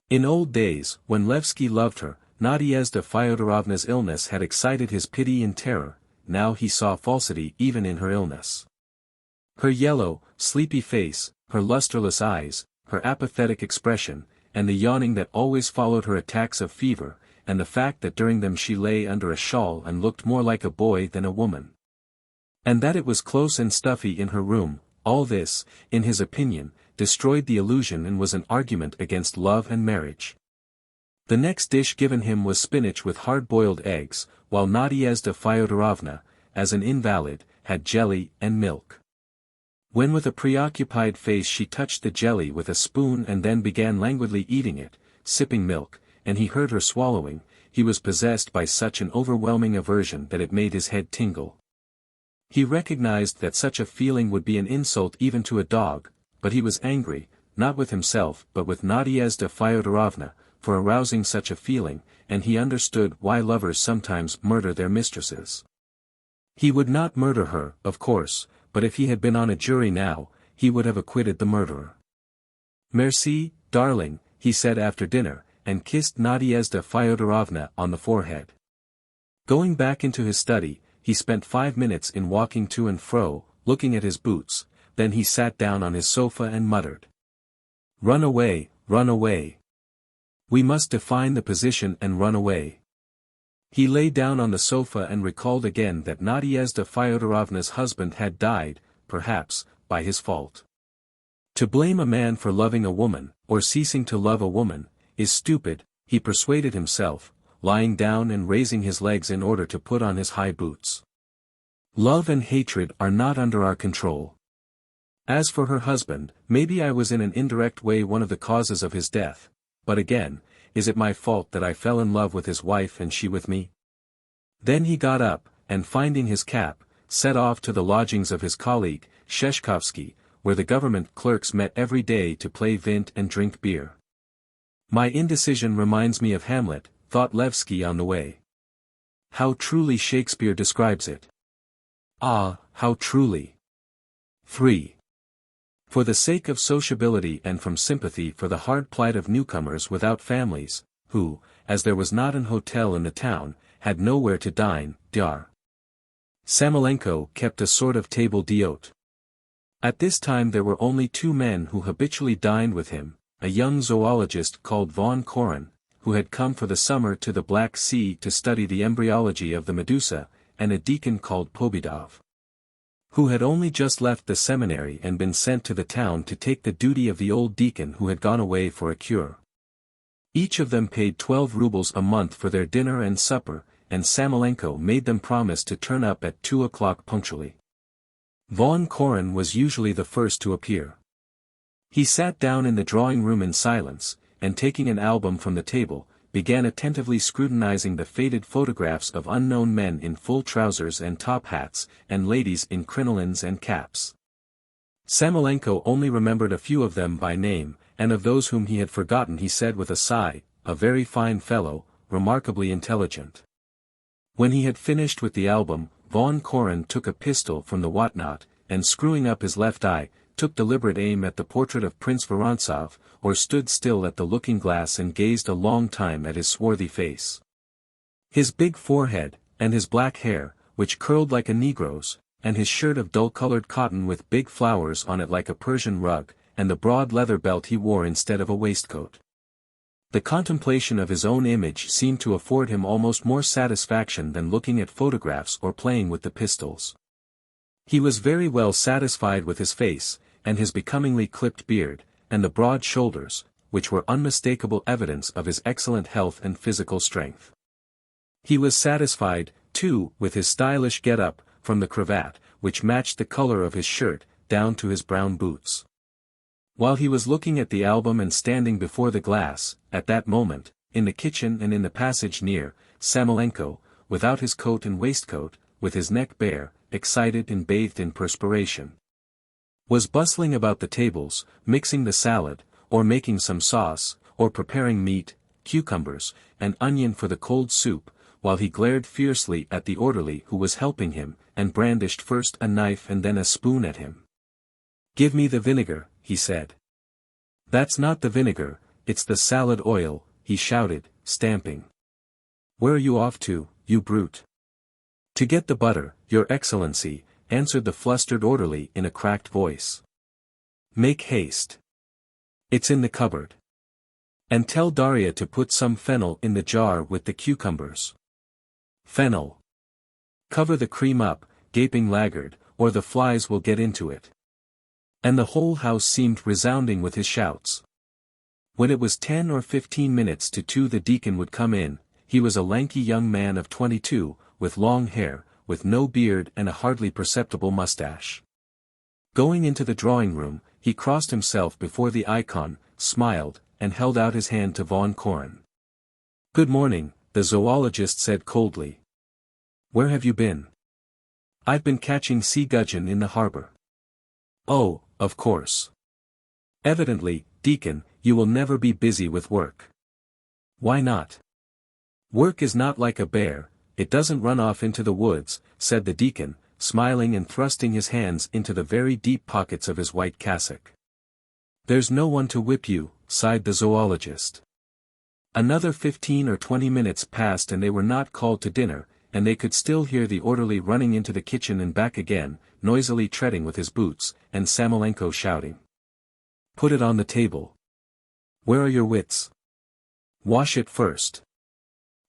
In old days, when Levsky loved her, Nadezhda Fyodorovna's illness had excited his pity and terror, now he saw falsity even in her illness. Her yellow, sleepy face, her lusterless eyes, her apathetic expression, and the yawning that always followed her attacks of fever, and the fact that during them she lay under a shawl and looked more like a boy than a woman. And that it was close and stuffy in her room, all this, in his opinion, destroyed the illusion and was an argument against love and marriage. The next dish given him was spinach with hard-boiled eggs, while Nadezhda Fyodorovna, as an invalid, had jelly and milk. When with a preoccupied face she touched the jelly with a spoon and then began languidly eating it, sipping milk, and he heard her swallowing, he was possessed by such an overwhelming aversion that it made his head tingle. He recognized that such a feeling would be an insult even to a dog, but he was angry, not with himself but with Nadezhda Fyodorovna, for arousing such a feeling, and he understood why lovers sometimes murder their mistresses. He would not murder her, of course, but if he had been on a jury now, he would have acquitted the murderer. "Merci, darling," he said after dinner, and kissed Nadezhda Fyodorovna on the forehead. Going back into his study, he spent 5 minutes in walking to and fro, looking at his boots, then he sat down on his sofa and muttered. "Run away, run away. We must define the position and run away." He lay down on the sofa and recalled again that Nadezhda Fyodorovna's husband had died, perhaps, by his fault. To blame a man for loving a woman, or ceasing to love a woman, is stupid, he persuaded himself, lying down and raising his legs in order to put on his high boots. Love and hatred are not under our control. As for her husband, maybe I was in an indirect way one of the causes of his death, but again, is it my fault that I fell in love with his wife and she with me? Then he got up, and finding his cap, set off to the lodgings of his colleague, Sheshkovsky, where the government clerks met every day to play vint and drink beer. My indecision reminds me of Hamlet, thought Levsky on the way. How truly Shakespeare describes it. Ah, how truly. 3. For the sake of sociability and from sympathy for the hard plight of newcomers without families, who, as there was not an hotel in the town, had nowhere to dine, Dr. Samolenko kept a sort of table d'hôte. At this time there were only 2 men who habitually dined with him, a young zoologist called von Koren, who had come for the summer to the Black Sea to study the embryology of the medusa, and a deacon called Pobedov, who had only just left the seminary and been sent to the town to take the duty of the old deacon who had gone away for a cure. Each of them paid 12 rubles a month for their dinner and supper, and Samolenko made them promise to turn up at 2 o'clock punctually. Von Koren was usually the first to appear. He sat down in the drawing-room in silence, and taking an album from the table, began attentively scrutinizing the faded photographs of unknown men in full trousers and top hats, and ladies in crinolines and caps. Samolenko only remembered a few of them by name, and of those whom he had forgotten he said with a sigh, "A very fine fellow, remarkably intelligent." When he had finished with the album, von Koren took a pistol from the whatnot, and screwing up his left eye, took deliberate aim at the portrait of Prince Vorontsov, or stood still at the looking-glass and gazed a long time at his swarthy face. His big forehead, and his black hair, which curled like a Negro's, and his shirt of dull-colored cotton with big flowers on it like a Persian rug, and the broad leather belt he wore instead of a waistcoat. The contemplation of his own image seemed to afford him almost more satisfaction than looking at photographs or playing with the pistols. He was very well satisfied with his face, and his becomingly clipped beard, and the broad shoulders, which were unmistakable evidence of his excellent health and physical strength. He was satisfied, too, with his stylish get-up, from the cravat, which matched the color of his shirt, down to his brown boots. While he was looking at the album and standing before the glass, at that moment, in the kitchen and in the passage near, Samolenko, without his coat and waistcoat, with his neck bare, excited and bathed in perspiration, was bustling about the tables, mixing the salad, or making some sauce, or preparing meat, cucumbers, and onion for the cold soup, while he glared fiercely at the orderly who was helping him, and brandished first a knife and then a spoon at him. "Give me the vinegar," he said. "That's not the vinegar, it's the salad oil," he shouted, stamping. "Where are you off to, you brute?" "To get the butter, your excellency, answered the flustered orderly in a cracked voice. Make haste. It's in the cupboard. And tell Daria to put some fennel in the jar with the cucumbers. Fennel. Cover the cream up, gaping laggard, or the flies will get into it. And the whole house seemed resounding with his shouts. When it was 10 or 15 minutes to 2 the deacon would come in. He was a lanky young man of 22, with long hair, with no beard and a hardly perceptible mustache. Going into the drawing room, he crossed himself before the icon, smiled, and held out his hand to Von Koren. Good morning, the zoologist said coldly. Where have you been? I've been catching sea gudgeon in the harbor. Oh, of course. Evidently, deacon, you will never be busy with work. Why not? Work is not like a bear, it doesn't run off into the woods, said the deacon, smiling and thrusting his hands into the very deep pockets of his white cassock. There's no one to whip you, sighed the zoologist. Another 15 or 20 minutes passed and they were not called to dinner, and they could still hear the orderly running into the kitchen and back again, noisily treading with his boots, and Samolenko shouting. Put it on the table. Where are your wits? Wash it first.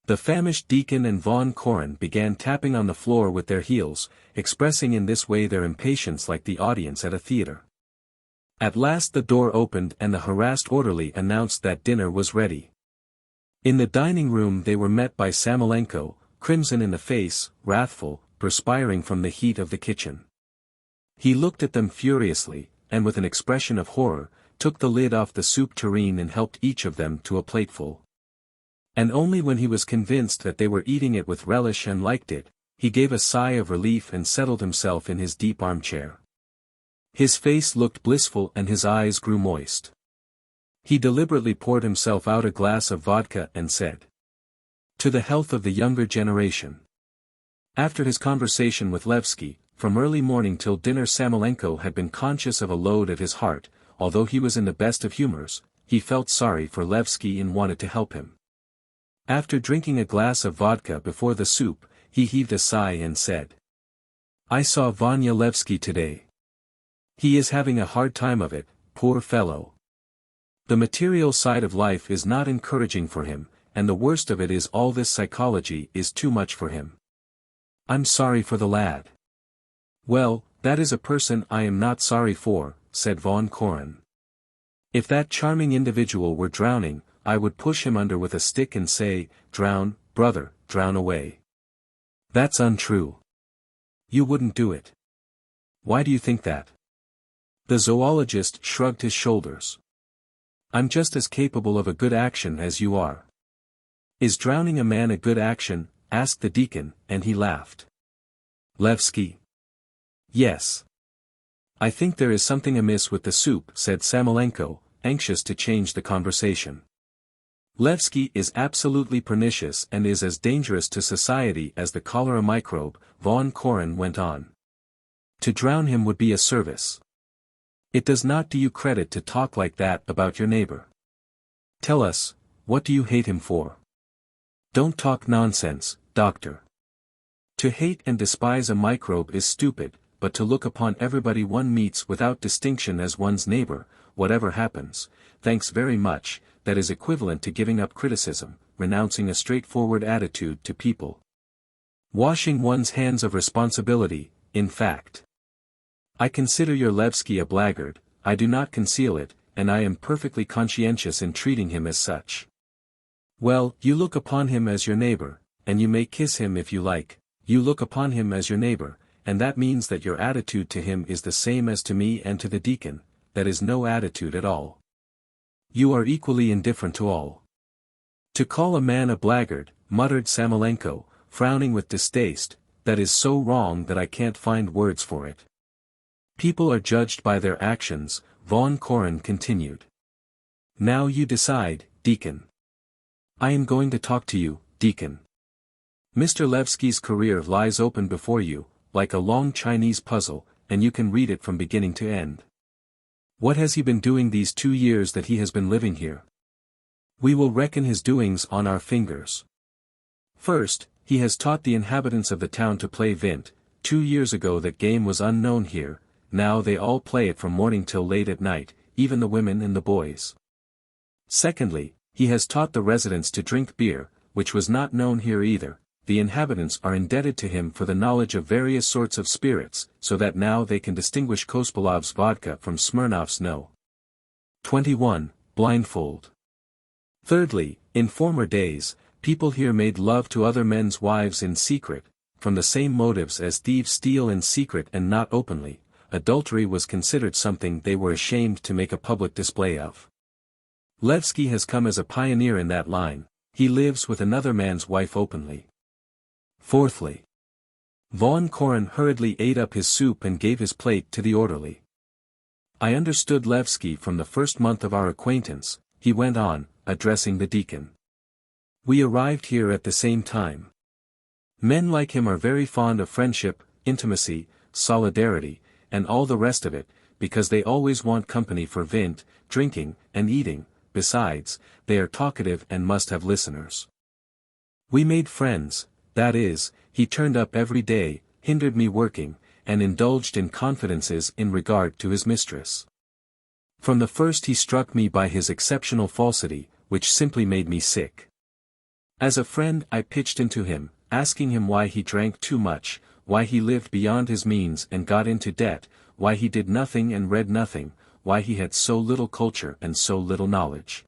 The famished deacon and Von Koren began tapping on the floor with their heels, expressing in this way their impatience like the audience at a theater. At last the door opened and the harassed orderly announced that dinner was ready. In the dining room they were met by Samolenko, crimson in the face, wrathful, perspiring from the heat of the kitchen. He looked at them furiously, and with an expression of horror, took the lid off the soup tureen and helped each of them to a plateful. And only when he was convinced that they were eating it with relish and liked it, he gave a sigh of relief and settled himself in his deep armchair. His face looked blissful and his eyes grew moist. He deliberately poured himself out a glass of vodka and said, "To the health of the younger generation." After his conversation with Levsky, from early morning till dinner Samolenko had been conscious of a load at his heart. Although he was in the best of humors, he felt sorry for Levsky and wanted to help him. After drinking a glass of vodka before the soup, he heaved a sigh and said, I saw Vanya Levsky today. He is having a hard time of it, poor fellow. The material side of life is not encouraging for him, and the worst of it is all this psychology is too much for him. I'm sorry for the lad. Well, that is a person I am not sorry for, said Von Koren. If that charming individual were drowning, I would push him under with a stick and say, drown, brother, drown away. That's untrue. You wouldn't do it. Why do you think that? The zoologist shrugged his shoulders. I'm just as capable of a good action as you are. Is drowning a man a good action? Asked the deacon, and he laughed. Levsky. Yes. I think there is something amiss with the soup, said Samolenko, anxious to change the conversation. Levsky is absolutely pernicious and is as dangerous to society as the cholera microbe, Von Koren went on. To drown him would be a service. It does not do you credit to talk like that about your neighbor. Tell us, what do you hate him for? Don't talk nonsense, doctor. To hate and despise a microbe is stupid, but to look upon everybody one meets without distinction as one's neighbor, whatever happens, thanks very much, that is equivalent to giving up criticism, renouncing a straightforward attitude to people. Washing one's hands of responsibility, in fact. I consider your Levsky a blackguard, I do not conceal it, and I am perfectly conscientious in treating him as such. Well, you look upon him as your neighbor, and you may kiss him if you like, you look upon him as your neighbor, and that means that your attitude to him is the same as to me and to the deacon, that is no attitude at all. You are equally indifferent to all. To call a man a blackguard, muttered Samolenko, frowning with distaste, that is so wrong that I can't find words for it. People are judged by their actions, Von Koren continued. Now you decide, deacon. I am going to talk to you, deacon. Mr. Levsky's career lies open before you, like a long Chinese puzzle, and you can read it from beginning to end. What has he been doing these 2 years that he has been living here? We will reckon his doings on our fingers. First, he has taught the inhabitants of the town to play vint, 2 years ago that game was unknown here, now they all play it from morning till late at night, even the women and the boys. Secondly, he has taught the residents to drink beer, which was not known here either. The inhabitants are indebted to him for the knowledge of various sorts of spirits, so that now they can distinguish Kospalov's vodka from Smirnov's No. 21, blindfold. Thirdly, in former days, people here made love to other men's wives in secret, from the same motives as thieves steal in secret and not openly. Adultery was considered something they were ashamed to make a public display of. Levsky has come as a pioneer in that line. He lives with another man's wife openly. Fourthly, Von Koren hurriedly ate up his soup and gave his plate to the orderly. I understood Levsky from the first month of our acquaintance, he went on, addressing the deacon. We arrived here at the same time. Men like him are very fond of friendship, intimacy, solidarity, and all the rest of it, because they always want company for vint, drinking, and eating. Besides, they are talkative and must have listeners. We made friends, that is, he turned up every day, hindered me working, and indulged in confidences in regard to his mistress. From the first he struck me by his exceptional falsity, which simply made me sick. As a friend I pitched into him, asking him why he drank too much, why he lived beyond his means and got into debt, why he did nothing and read nothing, why he had so little culture and so little knowledge.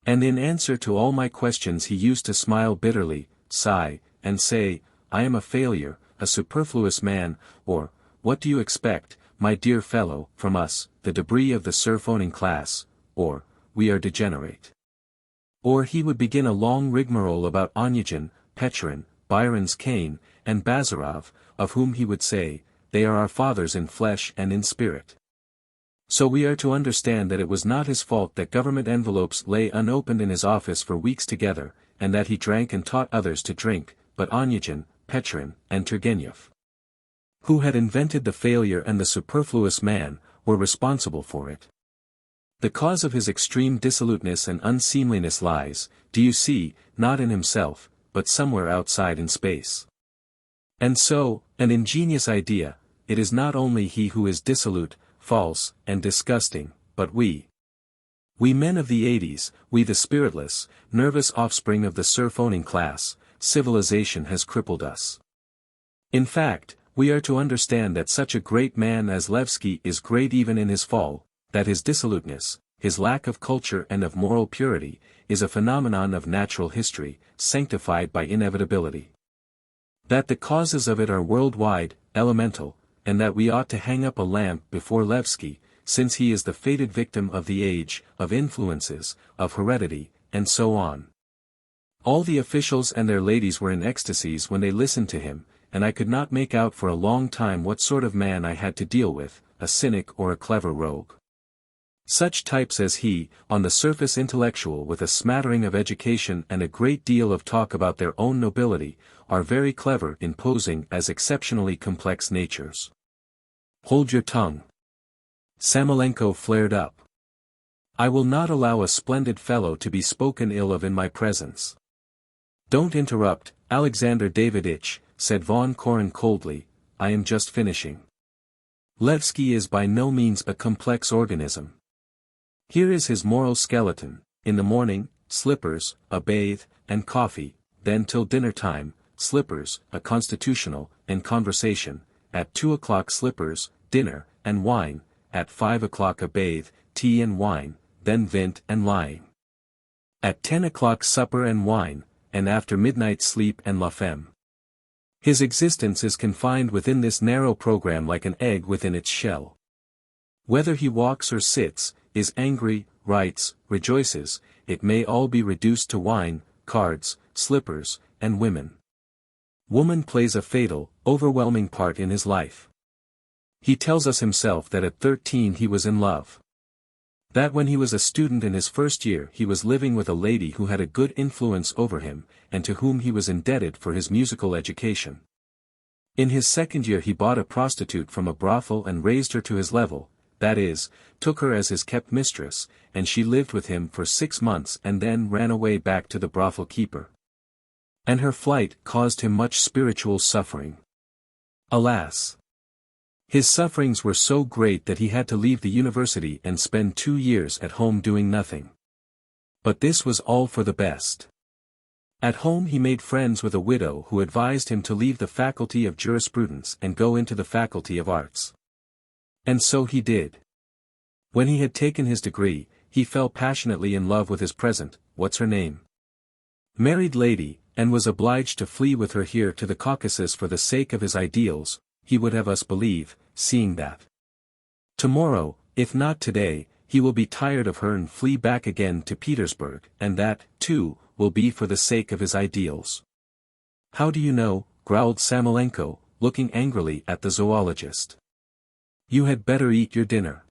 And in answer to all my questions he used to smile bitterly, sigh, and say, I am a failure, a superfluous man, or, what do you expect, my dear fellow, from us, the debris of the serf-owning class, or, we are degenerate. Or he would begin a long rigmarole about Onegin, Petchorin, Byron's Cain, and Bazarov, of whom he would say, they are our fathers in flesh and in spirit. So we are to understand that it was not his fault that government envelopes lay unopened in his office for weeks together, and that he drank and taught others to drink, but Onegin, Petchorin, and Turgenev, who had invented the failure and the superfluous man, were responsible for it. The cause of his extreme dissoluteness and unseemliness lies, do you see, not in himself, but somewhere outside in space. And so, an ingenious idea, it is not only he who is dissolute, false, and disgusting, but we. We men of the 80s, we the spiritless, nervous offspring of the serf-owning class, civilization has crippled us. In fact, we are to understand that such a great man as Levsky is great even in his fall, that his dissoluteness, his lack of culture and of moral purity, is a phenomenon of natural history, sanctified by inevitability. That the causes of it are worldwide, elemental, and that we ought to hang up a lamp before Levsky, since he is the fated victim of the age, of influences, of heredity, and so on. All the officials and their ladies were in ecstasies when they listened to him, and I could not make out for a long time what sort of man I had to deal with, a cynic or a clever rogue. Such types as he, on the surface intellectual with a smattering of education and a great deal of talk about their own nobility, are very clever in posing as exceptionally complex natures. Hold your tongue. Samolenko flared up. I will not allow a splendid fellow to be spoken ill of in my presence. Don't interrupt, Alexander Daviditch, said Von Koren coldly, I am just finishing. Levsky is by no means a complex organism. Here is his moral skeleton: in the morning, slippers, a bathe, and coffee, then till dinner time, slippers, a constitutional, and conversation, at 2 o'clock slippers, dinner, and wine, at 5 o'clock a bathe, tea and wine, then vint and lying. At 10 o'clock supper and wine, and after midnight sleep and la femme. His existence is confined within this narrow program like an egg within its shell. Whether he walks or sits, is angry, writes, rejoices, it may all be reduced to wine, cards, slippers, and women. Woman plays a fatal, overwhelming part in his life. He tells us himself that at 13 he was in love. That when he was a student in his first year he was living with a lady who had a good influence over him, and to whom he was indebted for his musical education. In his second year he bought a prostitute from a brothel and raised her to his level, that is, took her as his kept mistress, and she lived with him for 6 months and then ran away back to the brothel keeper. And her flight caused him much spiritual suffering. Alas! His sufferings were so great that he had to leave the university and spend 2 years at home doing nothing. But this was all for the best. At home he made friends with a widow who advised him to leave the faculty of jurisprudence and go into the faculty of arts. And so he did. When he had taken his degree, he fell passionately in love with his present, married lady, and was obliged to flee with her here to the Caucasus for the sake of his ideals, he would have us believe, seeing that tomorrow, if not today, he will be tired of her and flee back again to Petersburg, and that, too, will be for the sake of his ideals. How do you know? Growled Samolenko, looking angrily at the zoologist. You had better eat your dinner.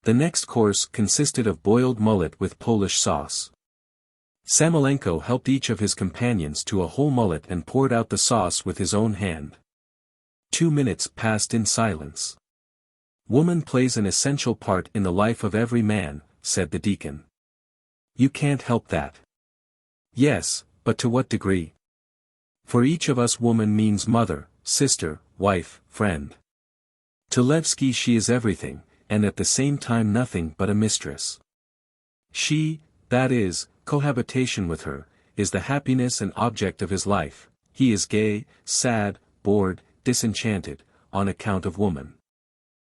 The next course consisted of boiled mullet with Polish sauce. Samolenko helped each of his companions to a whole mullet and poured out the sauce with his own hand. 2 minutes passed in silence. Woman plays an essential part in the life of every man, said the deacon. You can't help that. Yes, but to what degree? For each of us woman means mother, sister, wife, friend. To Levsky she is everything, and at the same time nothing but a mistress. She, that is, cohabitation with her, is the happiness and object of his life. He is gay, sad, bored, disenchanted, on account of woman.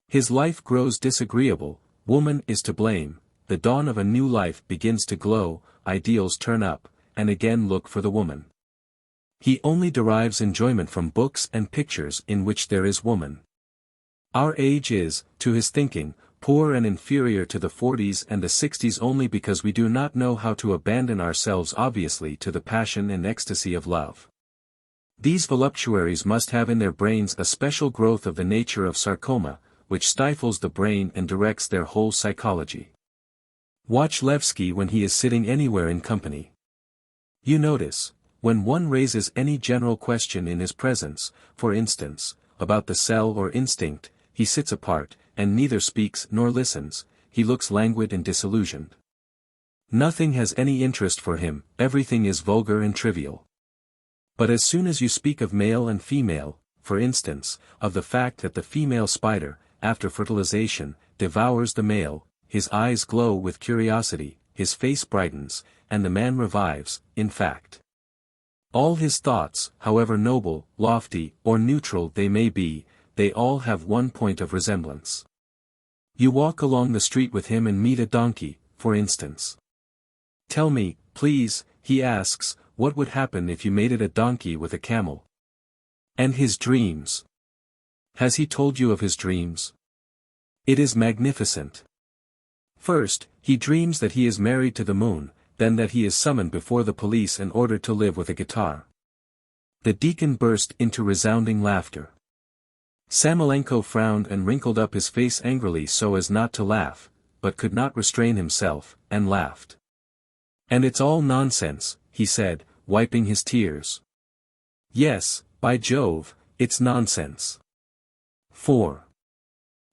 His life grows disagreeable, woman is to blame, the dawn of a new life begins to glow, ideals turn up, and again look for the woman. He only derives enjoyment from books and pictures in which there is woman. Our age is, to his thinking, poor and inferior to the 40s and the 60s only because we do not know how to abandon ourselves obviously to the passion and ecstasy of love. These voluptuaries must have in their brains a special growth of the nature of sarcoma, which stifles the brain and directs their whole psychology. Watch Levsky when he is sitting anywhere in company. You notice, when one raises any general question in his presence, for instance, about the cell or instinct, he sits apart, and neither speaks nor listens, he looks languid and disillusioned. Nothing has any interest for him, everything is vulgar and trivial. But as soon as you speak of male and female, for instance, of the fact that the female spider, after fertilization, devours the male, his eyes glow with curiosity, his face brightens, and the man revives, in fact. All his thoughts, however noble, lofty, or neutral they may be, they all have one point of resemblance. You walk along the street with him and meet a donkey, for instance. Tell me, please, he asks, what would happen if you mated a donkey with a camel? And his dreams. Has he told you of his dreams? It is magnificent. First, he dreams that he is married to the moon, then that he is summoned before the police and ordered to live with a guitar. The deacon burst into resounding laughter. Samolenko frowned and wrinkled up his face angrily so as not to laugh, but could not restrain himself, and laughed. And it's all nonsense, he said, wiping his tears. Yes, by Jove, it's nonsense. 4.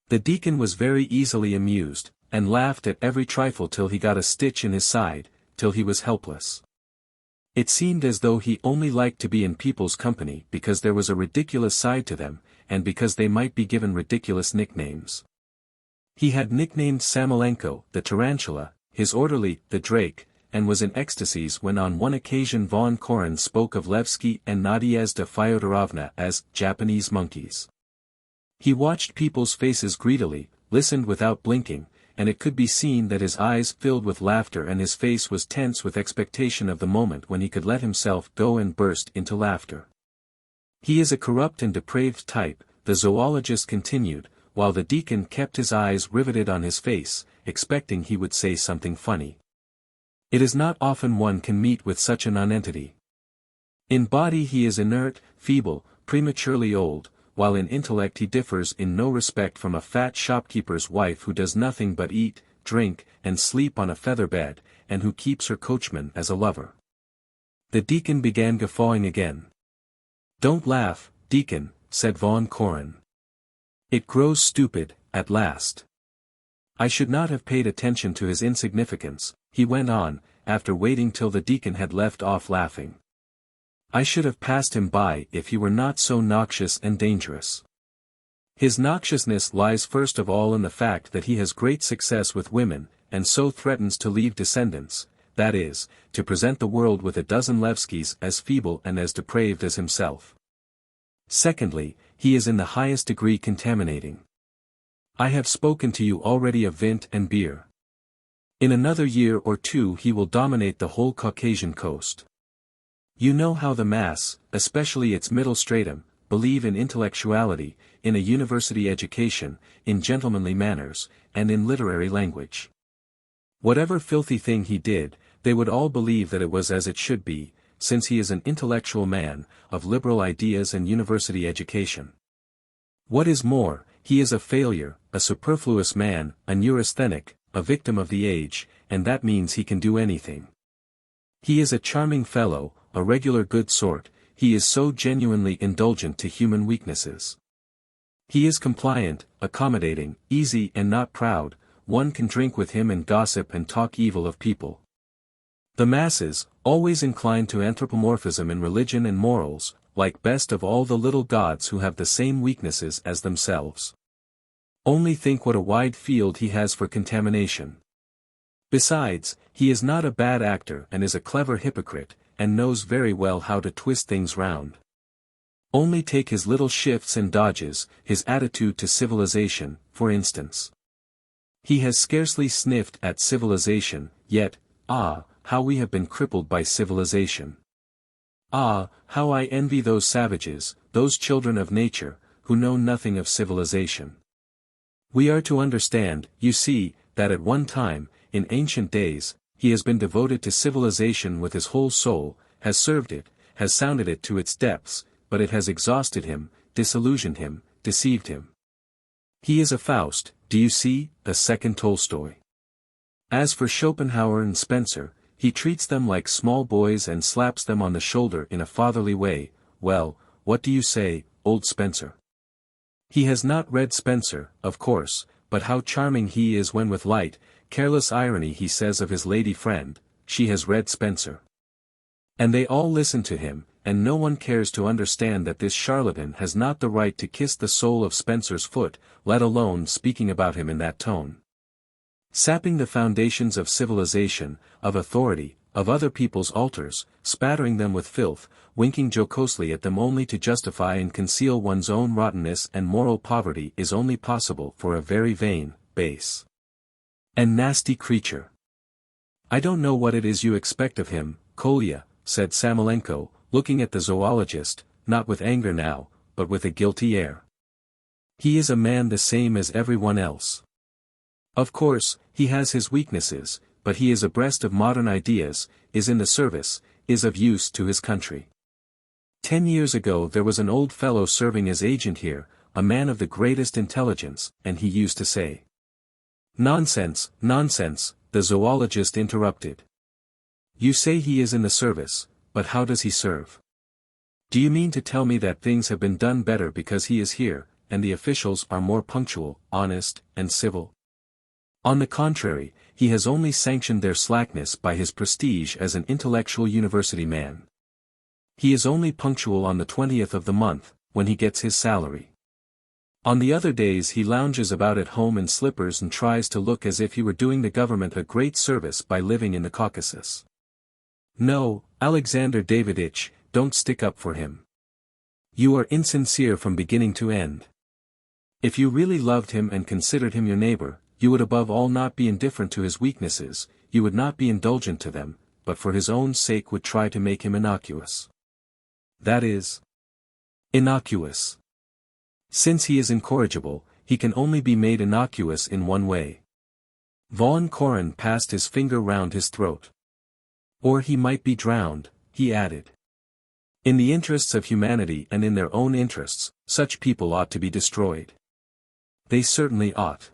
The deacon was very easily amused, and laughed at every trifle till he got a stitch in his side, till he was helpless. It seemed as though he only liked to be in people's company because there was a ridiculous side to them, and because they might be given ridiculous nicknames. He had nicknamed Samolenko the tarantula, his orderly the drake, and was in ecstasies when on one occasion von Koren spoke of Levsky and Nadezhda Fyodorovna as Japanese monkeys. He watched people's faces greedily, listened without blinking, and it could be seen that his eyes filled with laughter and his face was tense with expectation of the moment when he could let himself go and burst into laughter. He is a corrupt and depraved type, the zoologist continued, while the deacon kept his eyes riveted on his face, expecting he would say something funny. It is not often one can meet with such a nonentity. In body he is inert, feeble, prematurely old, while in intellect he differs in no respect from a fat shopkeeper's wife who does nothing but eat, drink, and sleep on a feather bed, and who keeps her coachman as a lover. The deacon began guffawing again. Don't laugh, deacon, said von Koren. It grows stupid, at last. I should not have paid attention to his insignificance, he went on, after waiting till the deacon had left off laughing. I should have passed him by if he were not so noxious and dangerous. His noxiousness lies first of all in the fact that he has great success with women, and so threatens to leave descendants, that is, to present the world with a dozen Levskys as feeble and as depraved as himself. Secondly, he is in the highest degree contaminating. I have spoken to you already of Vint and beer. In another year or two he will dominate the whole Caucasian coast. You know how the mass, especially its middle stratum, believe in intellectuality, in a university education, in gentlemanly manners, and in literary language. Whatever filthy thing he did, they would all believe that it was as it should be, since he is an intellectual man, of liberal ideas and university education. What is more, he is a failure, a superfluous man, a neurasthenic, a victim of the age, and that means he can do anything. He is a charming fellow, a regular good sort, he is so genuinely indulgent to human weaknesses. He is compliant, accommodating, easy and not proud, one can drink with him and gossip and talk evil of people. The masses, always inclined to anthropomorphism in religion and morals, like best of all the little gods who have the same weaknesses as themselves. Only think what a wide field he has for contamination. Besides, he is not a bad actor and is a clever hypocrite, and knows very well how to twist things round. Only take his little shifts and dodges, his attitude to civilization, for instance. He has scarcely sniffed at civilization, yet, ah, how we have been crippled by civilization. Ah, how I envy those savages, those children of nature, who know nothing of civilization. We are to understand, you see, that at one time, in ancient days, he has been devoted to civilization with his whole soul, has served it, has sounded it to its depths, but it has exhausted him, disillusioned him, deceived him. He is a Faust, do you see, a second Tolstoy. As for Schopenhauer and Spencer, he treats them like small boys and slaps them on the shoulder in a fatherly way. Well, what do you say, old Spencer? He has not read Spencer, of course, but how charming he is when with light, careless irony he says of his lady friend, she has read Spencer. And they all listen to him, and no one cares to understand that this charlatan has not the right to kiss the sole of Spencer's foot, let alone speaking about him in that tone. Sapping the foundations of civilization, of authority, of other people's altars, spattering them with filth, winking jocosely at them only to justify and conceal one's own rottenness and moral poverty is only possible for a very vain, base, and nasty creature. I don't know what it is you expect of him, Kolya, said Samolenko, looking at the zoologist, not with anger now, but with a guilty air. He is a man the same as everyone else. Of course, he has his weaknesses, but he is abreast of modern ideas, is in the service, is of use to his country. 10 years ago there was an old fellow serving as agent here, a man of the greatest intelligence, and he used to say. Nonsense, nonsense, the zoologist interrupted. You say he is in the service, but how does he serve? Do you mean to tell me that things have been done better because he is here, and the officials are more punctual, honest, and civil? On the contrary, he has only sanctioned their slackness by his prestige as an intellectual university man. He is only punctual on the 20th of the month, when he gets his salary. On the other days he lounges about at home in slippers and tries to look as if he were doing the government a great service by living in the Caucasus. No, Alexander Daviditch, don't stick up for him. You are insincere from beginning to end. If you really loved him and considered him your neighbor, you would above all not be indifferent to his weaknesses, you would not be indulgent to them, but for his own sake would try to make him innocuous. That is, innocuous. Since he is incorrigible, he can only be made innocuous in one way. Von Koren passed his finger round his throat. Or he might be drowned, he added. In the interests of humanity and in their own interests, such people ought to be destroyed. They certainly ought.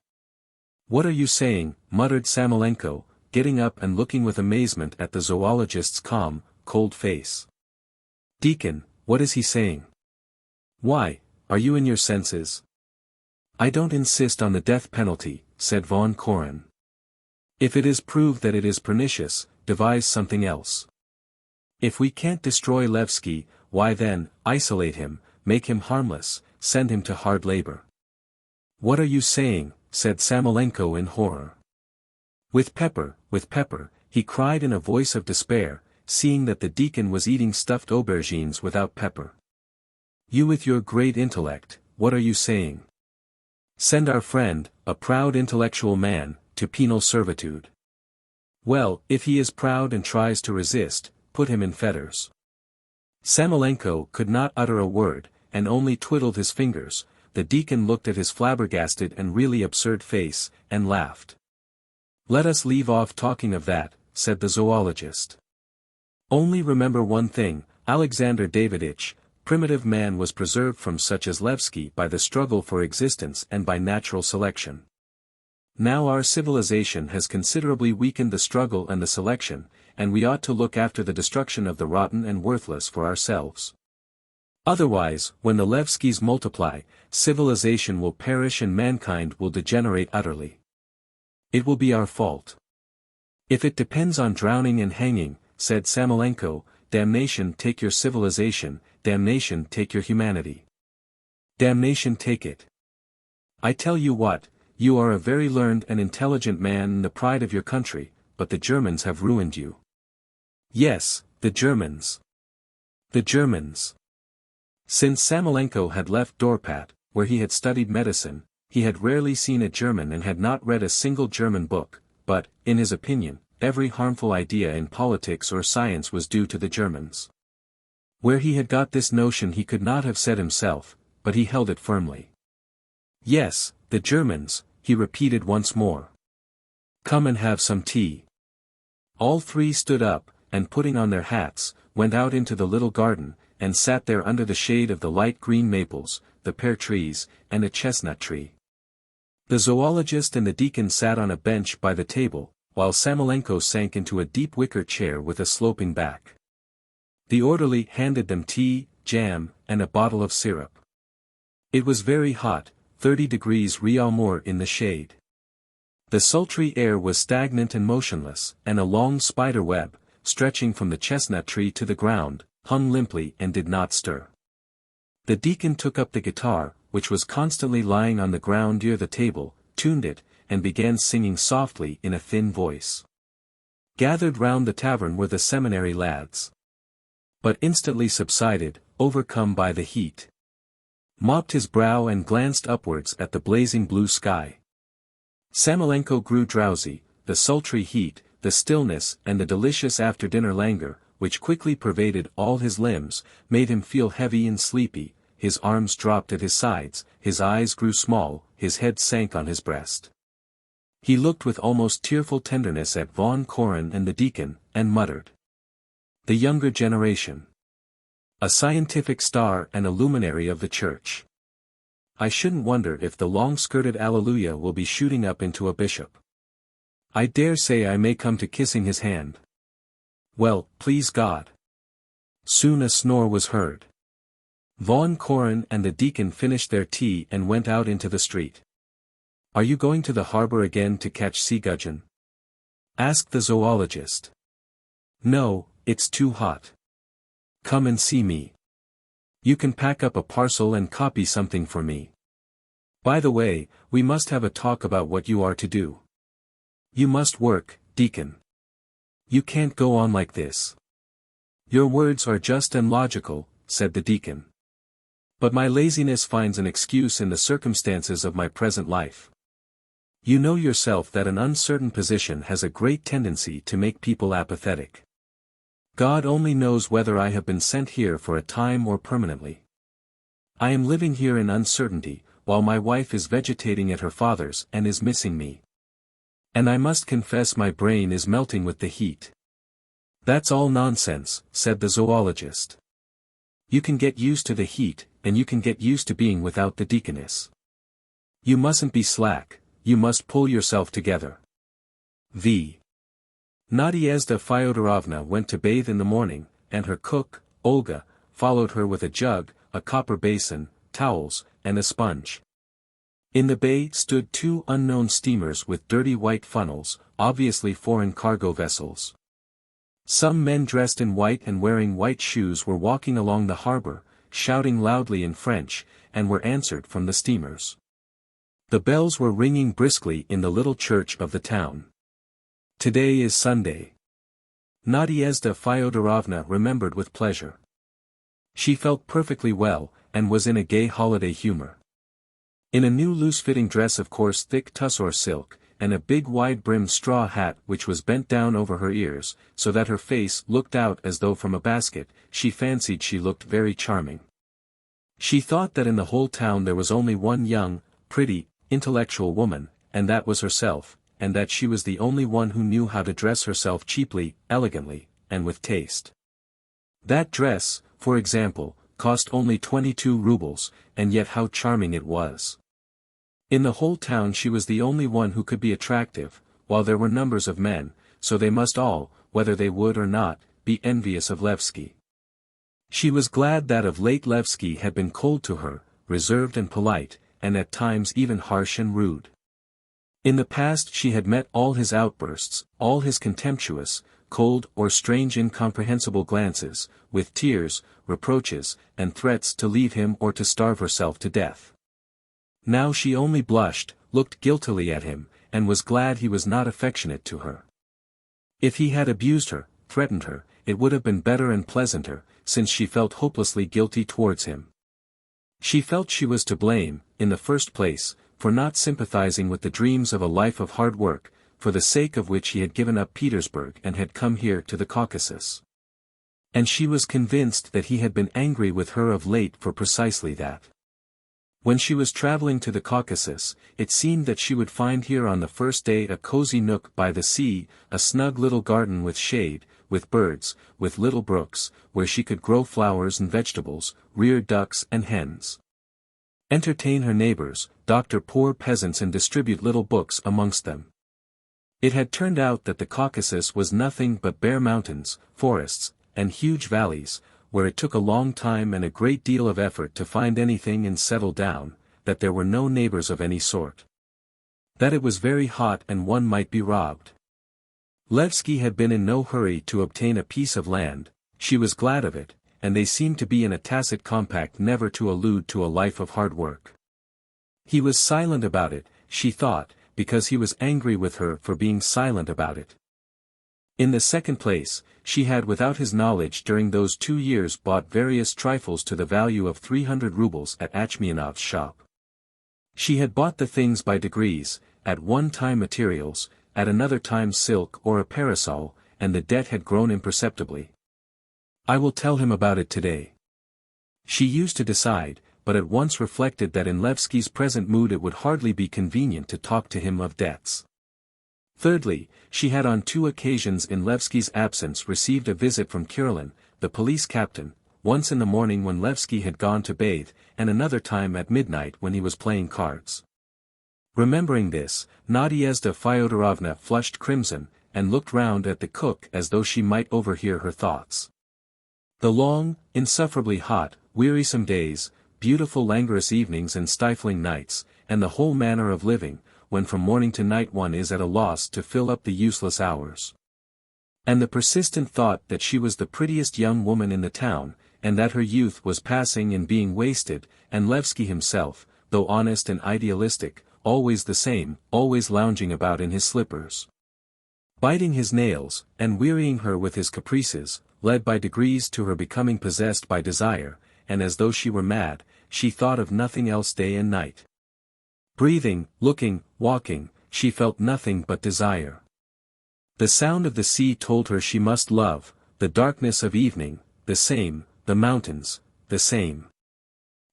What are you saying, muttered Samolenko, getting up and looking with amazement at the zoologist's calm, cold face. Deacon, what is he saying? Why, are you in your senses? I don't insist on the death penalty, said von Koren. If it is proved that it is pernicious, devise something else. If we can't destroy Levski, why then, isolate him, make him harmless, send him to hard labor. What are you saying? Said Samolenko in horror. With pepper, he cried in a voice of despair, seeing that the deacon was eating stuffed aubergines without pepper. You with your great intellect, what are you saying? Send our friend, a proud intellectual man, to penal servitude. Well, if he is proud and tries to resist, put him in fetters. Samolenko could not utter a word, and only twiddled his fingers. The deacon looked at his flabbergasted and really absurd face, and laughed. Let us leave off talking of that, said the zoologist. Only remember one thing, Alexander Daviditch, primitive man was preserved from such as Levski by the struggle for existence and by natural selection. Now our civilization has considerably weakened the struggle and the selection, and we ought to look after the destruction of the rotten and worthless for ourselves. Otherwise, when the Levskis multiply, civilization will perish and mankind will degenerate utterly. It will be our fault. If it depends on drowning and hanging, said Samolenko, damnation take your civilization, damnation take your humanity. Damnation take it. I tell you what, you are a very learned and intelligent man and the pride of your country, but the Germans have ruined you. Yes, the Germans. The Germans. Since Samolenko had left Dorpat, where he had studied medicine, he had rarely seen a German and had not read a single German book, but, in his opinion, every harmful idea in politics or science was due to the Germans. Where he had got this notion he could not have said himself, but he held it firmly. Yes, the Germans, he repeated once more. Come and have some tea. All three stood up, and putting on their hats, went out into the little garden, and sat there under the shade of the light green maples, the pear trees, and a chestnut tree. The zoologist and the deacon sat on a bench by the table, while Samolenko sank into a deep wicker chair with a sloping back. The orderly handed them tea, jam, and a bottle of syrup. It was very hot, 30 degrees Realmur in the shade. The sultry air was stagnant and motionless, and a long spider web, stretching from the chestnut tree to the ground, hung limply and did not stir. The deacon took up the guitar, which was constantly lying on the ground near the table, tuned it, and began singing softly in a thin voice. Gathered round the tavern were the seminary lads. But instantly subsided, overcome by the heat. Mopped his brow and glanced upwards at the blazing blue sky. Samolenko grew drowsy, the sultry heat, the stillness and the delicious after-dinner languor, which quickly pervaded all his limbs, made him feel heavy and sleepy, his arms dropped at his sides, his eyes grew small, his head sank on his breast. He looked with almost tearful tenderness at von Koren and the deacon, and muttered. The younger generation. A scientific star and a luminary of the church. I shouldn't wonder if the long-skirted Alleluia will be shooting up into a bishop. I dare say I may come to kissing his hand. Well, please God. Soon a snore was heard. Von Koren and the deacon finished their tea and went out into the street. Are you going to the harbor again to catch sea gudgeon? Asked the zoologist. No, it's too hot. Come and see me. You can pack up a parcel and copy something for me. By the way, we must have a talk about what you are to do. You must work, deacon. You can't go on like this. Your words are just and logical, said the deacon. But my laziness finds an excuse in the circumstances of my present life. You know yourself that an uncertain position has a great tendency to make people apathetic. God only knows whether I have been sent here for a time or permanently. I am living here in uncertainty, while my wife is vegetating at her father's and is missing me. And I must confess my brain is melting with the heat. That's all nonsense, said the zoologist. You can get used to the heat, and you can get used to being without the deaconess. You mustn't be slack, you must pull yourself together. V. Nadezhda Fyodorovna went to bathe in the morning, and her cook, Olga, followed her with a jug, a copper basin, towels, and a sponge. In the bay stood two unknown steamers with dirty white funnels, obviously foreign cargo vessels. Some men dressed in white and wearing white shoes were walking along the harbor, shouting loudly in French, and were answered from the steamers. The bells were ringing briskly in the little church of the town. Today is Sunday. Nadezhda Fyodorovna remembered with pleasure. She felt perfectly well, and was in a gay holiday humor. In a new loose-fitting dress of coarse thick tussore silk, and a big wide-brimmed straw hat which was bent down over her ears, so that her face looked out as though from a basket, she fancied she looked very charming. She thought that in the whole town there was only one young, pretty, intellectual woman, and that was herself, and that she was the only one who knew how to dress herself cheaply, elegantly, and with taste. That dress, for example, cost only 22 rubles, and yet how charming it was. In the whole town she was the only one who could be attractive, while there were numbers of men, so they must all, whether they would or not, be envious of Levsky. She was glad that of late Levsky had been cold to her, reserved and polite, and at times even harsh and rude. In the past she had met all his outbursts, all his contemptuous, cold or strange incomprehensible glances, with tears, reproaches, and threats to leave him or to starve herself to death. Now she only blushed, looked guiltily at him, and was glad he was not affectionate to her. If he had abused her, threatened her, it would have been better and pleasanter, since she felt hopelessly guilty towards him. She felt she was to blame, in the first place, for not sympathizing with the dreams of a life of hard work, for the sake of which he had given up Petersburg and had come here to the Caucasus. And she was convinced that he had been angry with her of late for precisely that. When she was traveling to the Caucasus, it seemed that she would find here on the first day a cozy nook by the sea, a snug little garden with shade, with birds, with little brooks, where she could grow flowers and vegetables, rear ducks and hens. Entertain her neighbors, doctor poor peasants and distribute little books amongst them. It had turned out that the Caucasus was nothing but bare mountains, forests, and huge valleys, where it took a long time and a great deal of effort to find anything and settle down, that there were no neighbors of any sort. That it was very hot and one might be robbed. Levsky had been in no hurry to obtain a piece of land, she was glad of it, and they seemed to be in a tacit compact never to allude to a life of hard work. He was silent about it, she thought, because he was angry with her for being silent about it. In the second place, she had without his knowledge during those 2 years bought various trifles to the value of 300 rubles at Achmianov's shop. She had bought the things by degrees, at one time materials, at another time silk or a parasol, and the debt had grown imperceptibly. I will tell him about it today. She used to decide, but at once reflected that in Levsky's present mood it would hardly be convenient to talk to him of debts. Thirdly, she had on 2 occasions in Levsky's absence received a visit from Kirillin, the police captain, once in the morning when Levsky had gone to bathe, and another time at midnight when he was playing cards. Remembering this, Nadezhda Fyodorovna flushed crimson, and looked round at the cook as though she might overhear her thoughts. The long, insufferably hot, wearisome days, beautiful languorous evenings and stifling nights, and the whole manner of living, when from morning to night one is at a loss to fill up the useless hours. And the persistent thought that she was the prettiest young woman in the town, and that her youth was passing and being wasted, and Levsky himself, though honest and idealistic, always the same, always lounging about in his slippers, biting his nails, and wearying her with his caprices, led by degrees to her becoming possessed by desire, and as though she were mad, she thought of nothing else day and night. Breathing, looking, walking, she felt nothing but desire. The sound of the sea told her she must love, the darkness of evening, the same, the mountains, the same.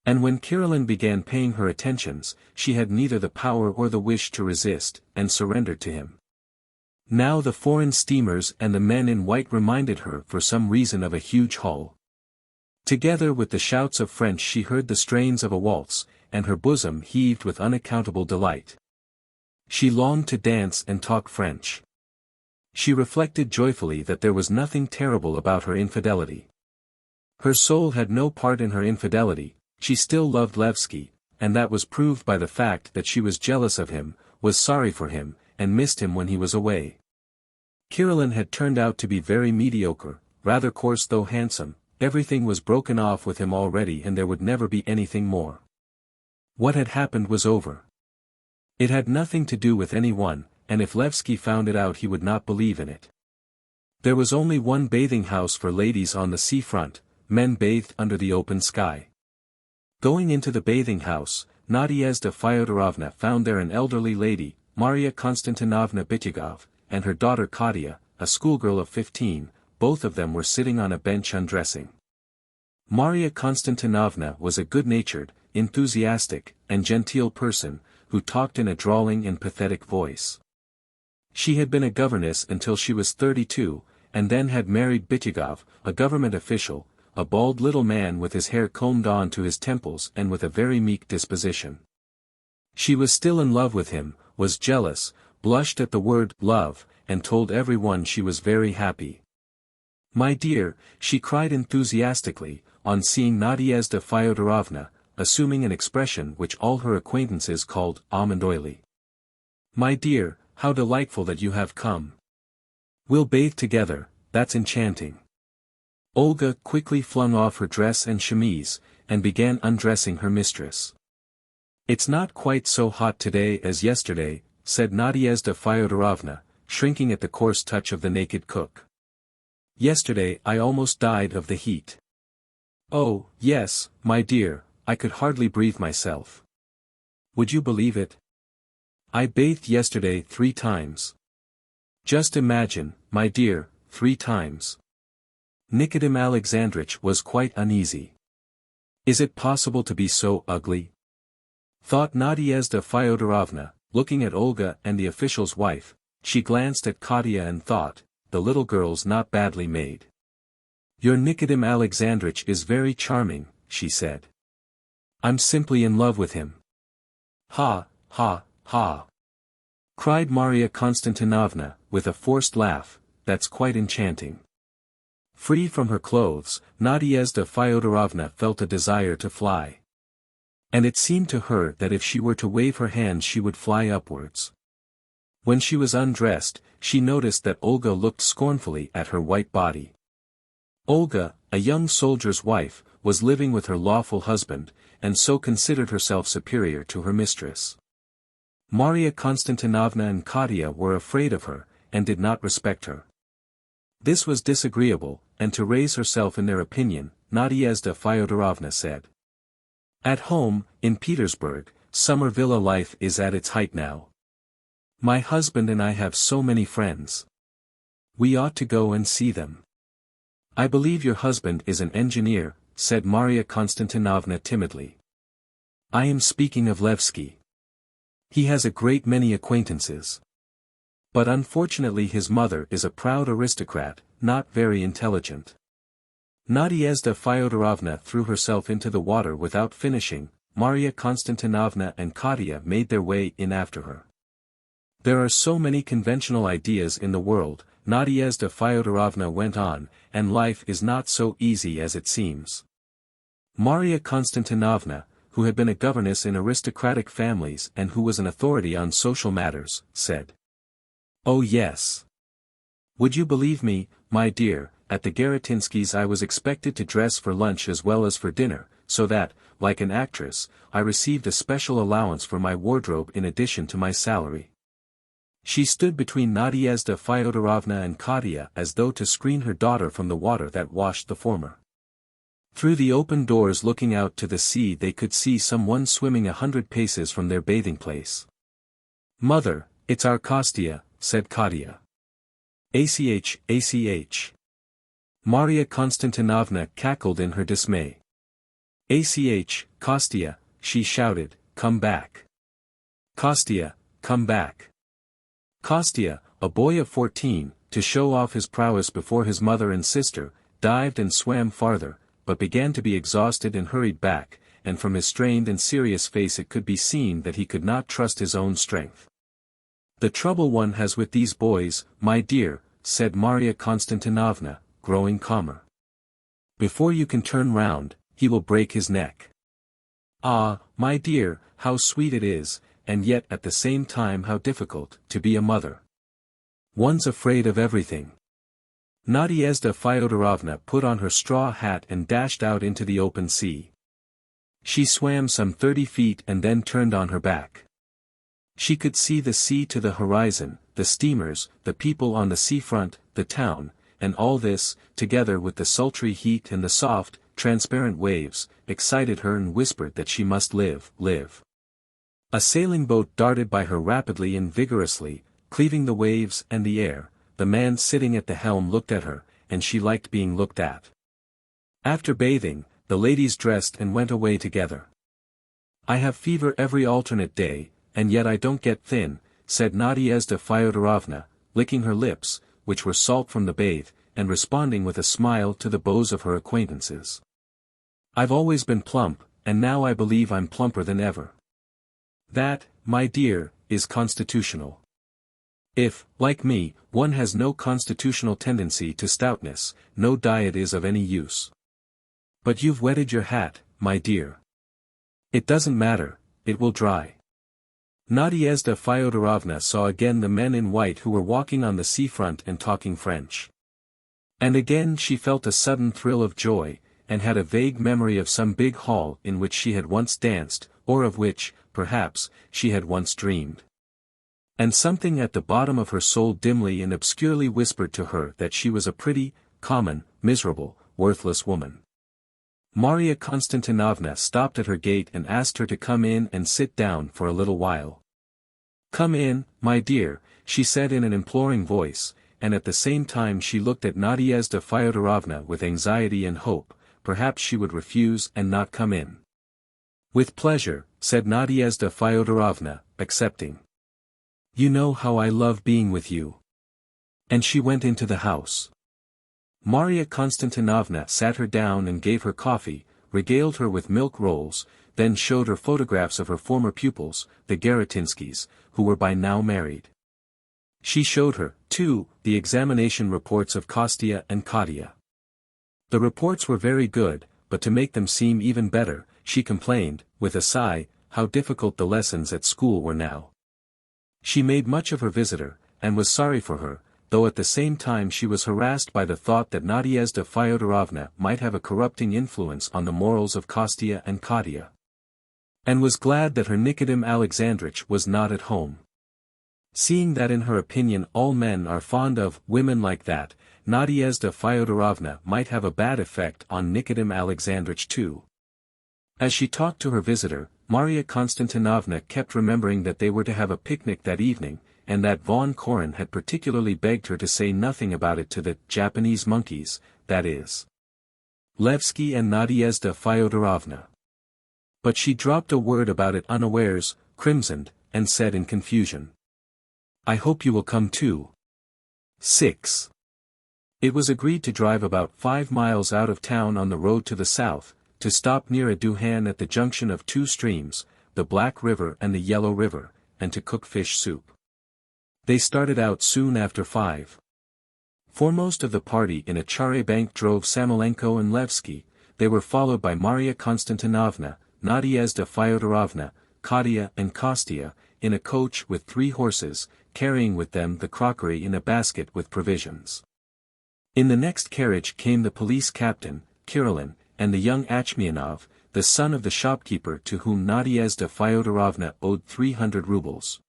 And when Kirillin began paying her attentions, she had neither the power or the wish to resist, and surrendered to him. Now the foreign steamers and the men in white reminded her for some reason of a huge hull. Together with the shouts of French she heard the strains of a waltz, and her bosom heaved with unaccountable delight. She longed to dance and talk French. She reflected joyfully that there was nothing terrible about her infidelity. Her soul had no part in her infidelity, she still loved Levsky, and that was proved by the fact that she was jealous of him, was sorry for him, and missed him when he was away. Kirillin had turned out to be very mediocre, rather coarse though handsome, everything was broken off with him already and there would never be anything more. What had happened was over. It had nothing to do with anyone, and if Levsky found it out he would not believe in it. There was only one bathing house for ladies on the seafront, men bathed under the open sky. Going into the bathing house, Nadezhda Fyodorovna found there an elderly lady, Maria Konstantinovna Bityugov, and her daughter Katya, a schoolgirl of 15, both of them were sitting on a bench undressing. Maria Konstantinovna was a good-natured, enthusiastic, and genteel person, who talked in a drawling and pathetic voice. She had been a governess until she was 32, and then had married Bityugov, a government official, a bald little man with his hair combed on to his temples and with a very meek disposition. She was still in love with him, was jealous, blushed at the word love, and told everyone she was very happy. "My dear," she cried enthusiastically, on seeing Nadezhda Fyodorovna, assuming an expression which all her acquaintances called almond oily. "My dear, how delightful that you have come. We'll bathe together, that's enchanting." Olga quickly flung off her dress and chemise, and began undressing her mistress. "It's not quite so hot today as yesterday," said Nadezhda Fyodorovna, shrinking at the coarse touch of the naked cook. "Yesterday I almost died of the heat." "Oh, yes, my dear, I could hardly breathe myself. Would you believe it? I bathed yesterday 3 times. Just imagine, my dear, 3 times. Nikodym Alexandrich was quite uneasy. Is it possible to be so ugly? Thought Nadezhda Fyodorovna, looking at Olga and the official's wife. She glanced at Katya and thought, the little girl's not badly made. Your Nikodym Alexandrich is very charming, she said. I'm simply in love with him. Ha, ha, ha. Cried Maria Konstantinovna, with a forced laugh, that's quite enchanting. Free from her clothes, Nadezhda Fyodorovna felt a desire to fly. And it seemed to her that if she were to wave her hand she would fly upwards. When she was undressed, she noticed that Olga looked scornfully at her white body. Olga, a young soldier's wife, was living with her lawful husband, and so considered herself superior to her mistress. Maria Konstantinovna and Katya were afraid of her, and did not respect her. This was disagreeable, and to raise herself in their opinion, Nadezhda Fyodorovna said. At home, in Petersburg, summer villa life is at its height now. My husband and I have so many friends. We ought to go and see them. I believe your husband is an engineer, said Maria Konstantinovna timidly. I am speaking of Levsky. He has a great many acquaintances. But unfortunately his mother is a proud aristocrat, not very intelligent. Nadezhda Fyodorovna threw herself into the water without finishing. Maria Konstantinovna and Katya made their way in after her. There are so many conventional ideas in the world, Nadezhda Fyodorovna went on, and life is not so easy as it seems. Maria Konstantinovna, who had been a governess in aristocratic families and who was an authority on social matters, said. Oh yes. Would you believe me, my dear, at the Garatynskys' I was expected to dress for lunch as well as for dinner, so that, like an actress, I received a special allowance for my wardrobe in addition to my salary. She stood between Nadezhda Fyodorovna and Katya as though to screen her daughter from the water that washed the former. Through the open doors looking out to the sea they could see someone swimming 100 paces from their bathing place. Mother, it's our Kostya, said Katya. ACH. Maria Konstantinovna cackled in her dismay. ACH, Kostya, she shouted, come back. Kostya, come back. Kostya, a boy of 14, to show off his prowess before his mother and sister, dived and swam farther, but began to be exhausted and hurried back, and from his strained and serious face it could be seen that he could not trust his own strength. The trouble one has with these boys, my dear, said Maria Konstantinovna, growing calmer. Before you can turn round, he will break his neck. Ah, my dear, how sweet it is, and yet at the same time how difficult, to be a mother. One's afraid of everything. Nadezhda Fyodorovna put on her straw hat and dashed out into the open sea. She swam some 30 feet and then turned on her back. She could see the sea to the horizon, the steamers, the people on the seafront, the town, and all this, together with the sultry heat and the soft, transparent waves, excited her and whispered that she must live. A sailing boat darted by her rapidly and vigorously, cleaving the waves and the air. The man sitting at the helm looked at her, and she liked being looked at. After bathing, the ladies dressed and went away together. "I have fever every alternate day, and yet I don't get thin," said Nadezhda Fyodorovna, licking her lips, which were salt from the bathe, and responding with a smile to the bows of her acquaintances. "I've always been plump, and now I believe I'm plumper than ever. That, my dear, is constitutional. If, like me, one has no constitutional tendency to stoutness, no diet is of any use. But you've wetted your hat, my dear. It doesn't matter, it will dry." Nadezhda Fyodorovna saw again the men in white who were walking on the seafront and talking French. And again she felt a sudden thrill of joy, and had a vague memory of some big hall in which she had once danced, or of which, perhaps, she had once dreamed. And something at the bottom of her soul dimly and obscurely whispered to her that she was a pretty, common, miserable, worthless woman. Marya Konstantinovna stopped at her gate and asked her to come in and sit down for a little while. "Come in, my dear," she said in an imploring voice, and at the same time she looked at Nadezhda Fyodorovna with anxiety and hope. Perhaps she would refuse and not come in. "With pleasure," said Nadezhda Fyodorovna, accepting. "You know how I love being with you." And she went into the house. Marya Konstantinovna sat her down and gave her coffee, regaled her with milk rolls, then showed her photographs of her former pupils, the Garotinskys, who were by now married. She showed her, too, the examination reports of Kostya and Katya. The reports were very good, but to make them seem even better, she complained, with a sigh, how difficult the lessons at school were now. She made much of her visitor, and was sorry for her, though at the same time she was harassed by the thought that Nadezhda Fyodorovna might have a corrupting influence on the morals of Kostya and Katya. And was glad that her Nikodym Alexandrich was not at home. Seeing that in her opinion all men are fond of women like that, Nadezhda Fyodorovna might have a bad effect on Nikodym Alexandrich too. As she talked to her visitor, Marya Konstantinovna kept remembering that they were to have a picnic that evening, and that von Koren had particularly begged her to say nothing about it to the Japanese monkeys, that is, Levsky and Nadezhda Fyodorovna. But she dropped a word about it unawares, crimsoned, and said in confusion, "I hope you will come too." 6. It was agreed to drive about 5 miles out of town on the road to the south, to stop near a duhan at the junction of two streams, the Black River and the Yellow River, and to cook fish soup. They started out soon after 5. Foremost of the party in a char-a-banc drove Samolenko and Levsky. They were followed by Marya Konstantinovna, Nadezhda Fyodorovna, Katya and Kostya, in a coach with 3 horses, carrying with them the crockery in a basket with provisions. In the next carriage came the police captain, Kirillin, and the young Achmianov, the son of the shopkeeper to whom Nadezhda Fyodorovna owed 300 rubles.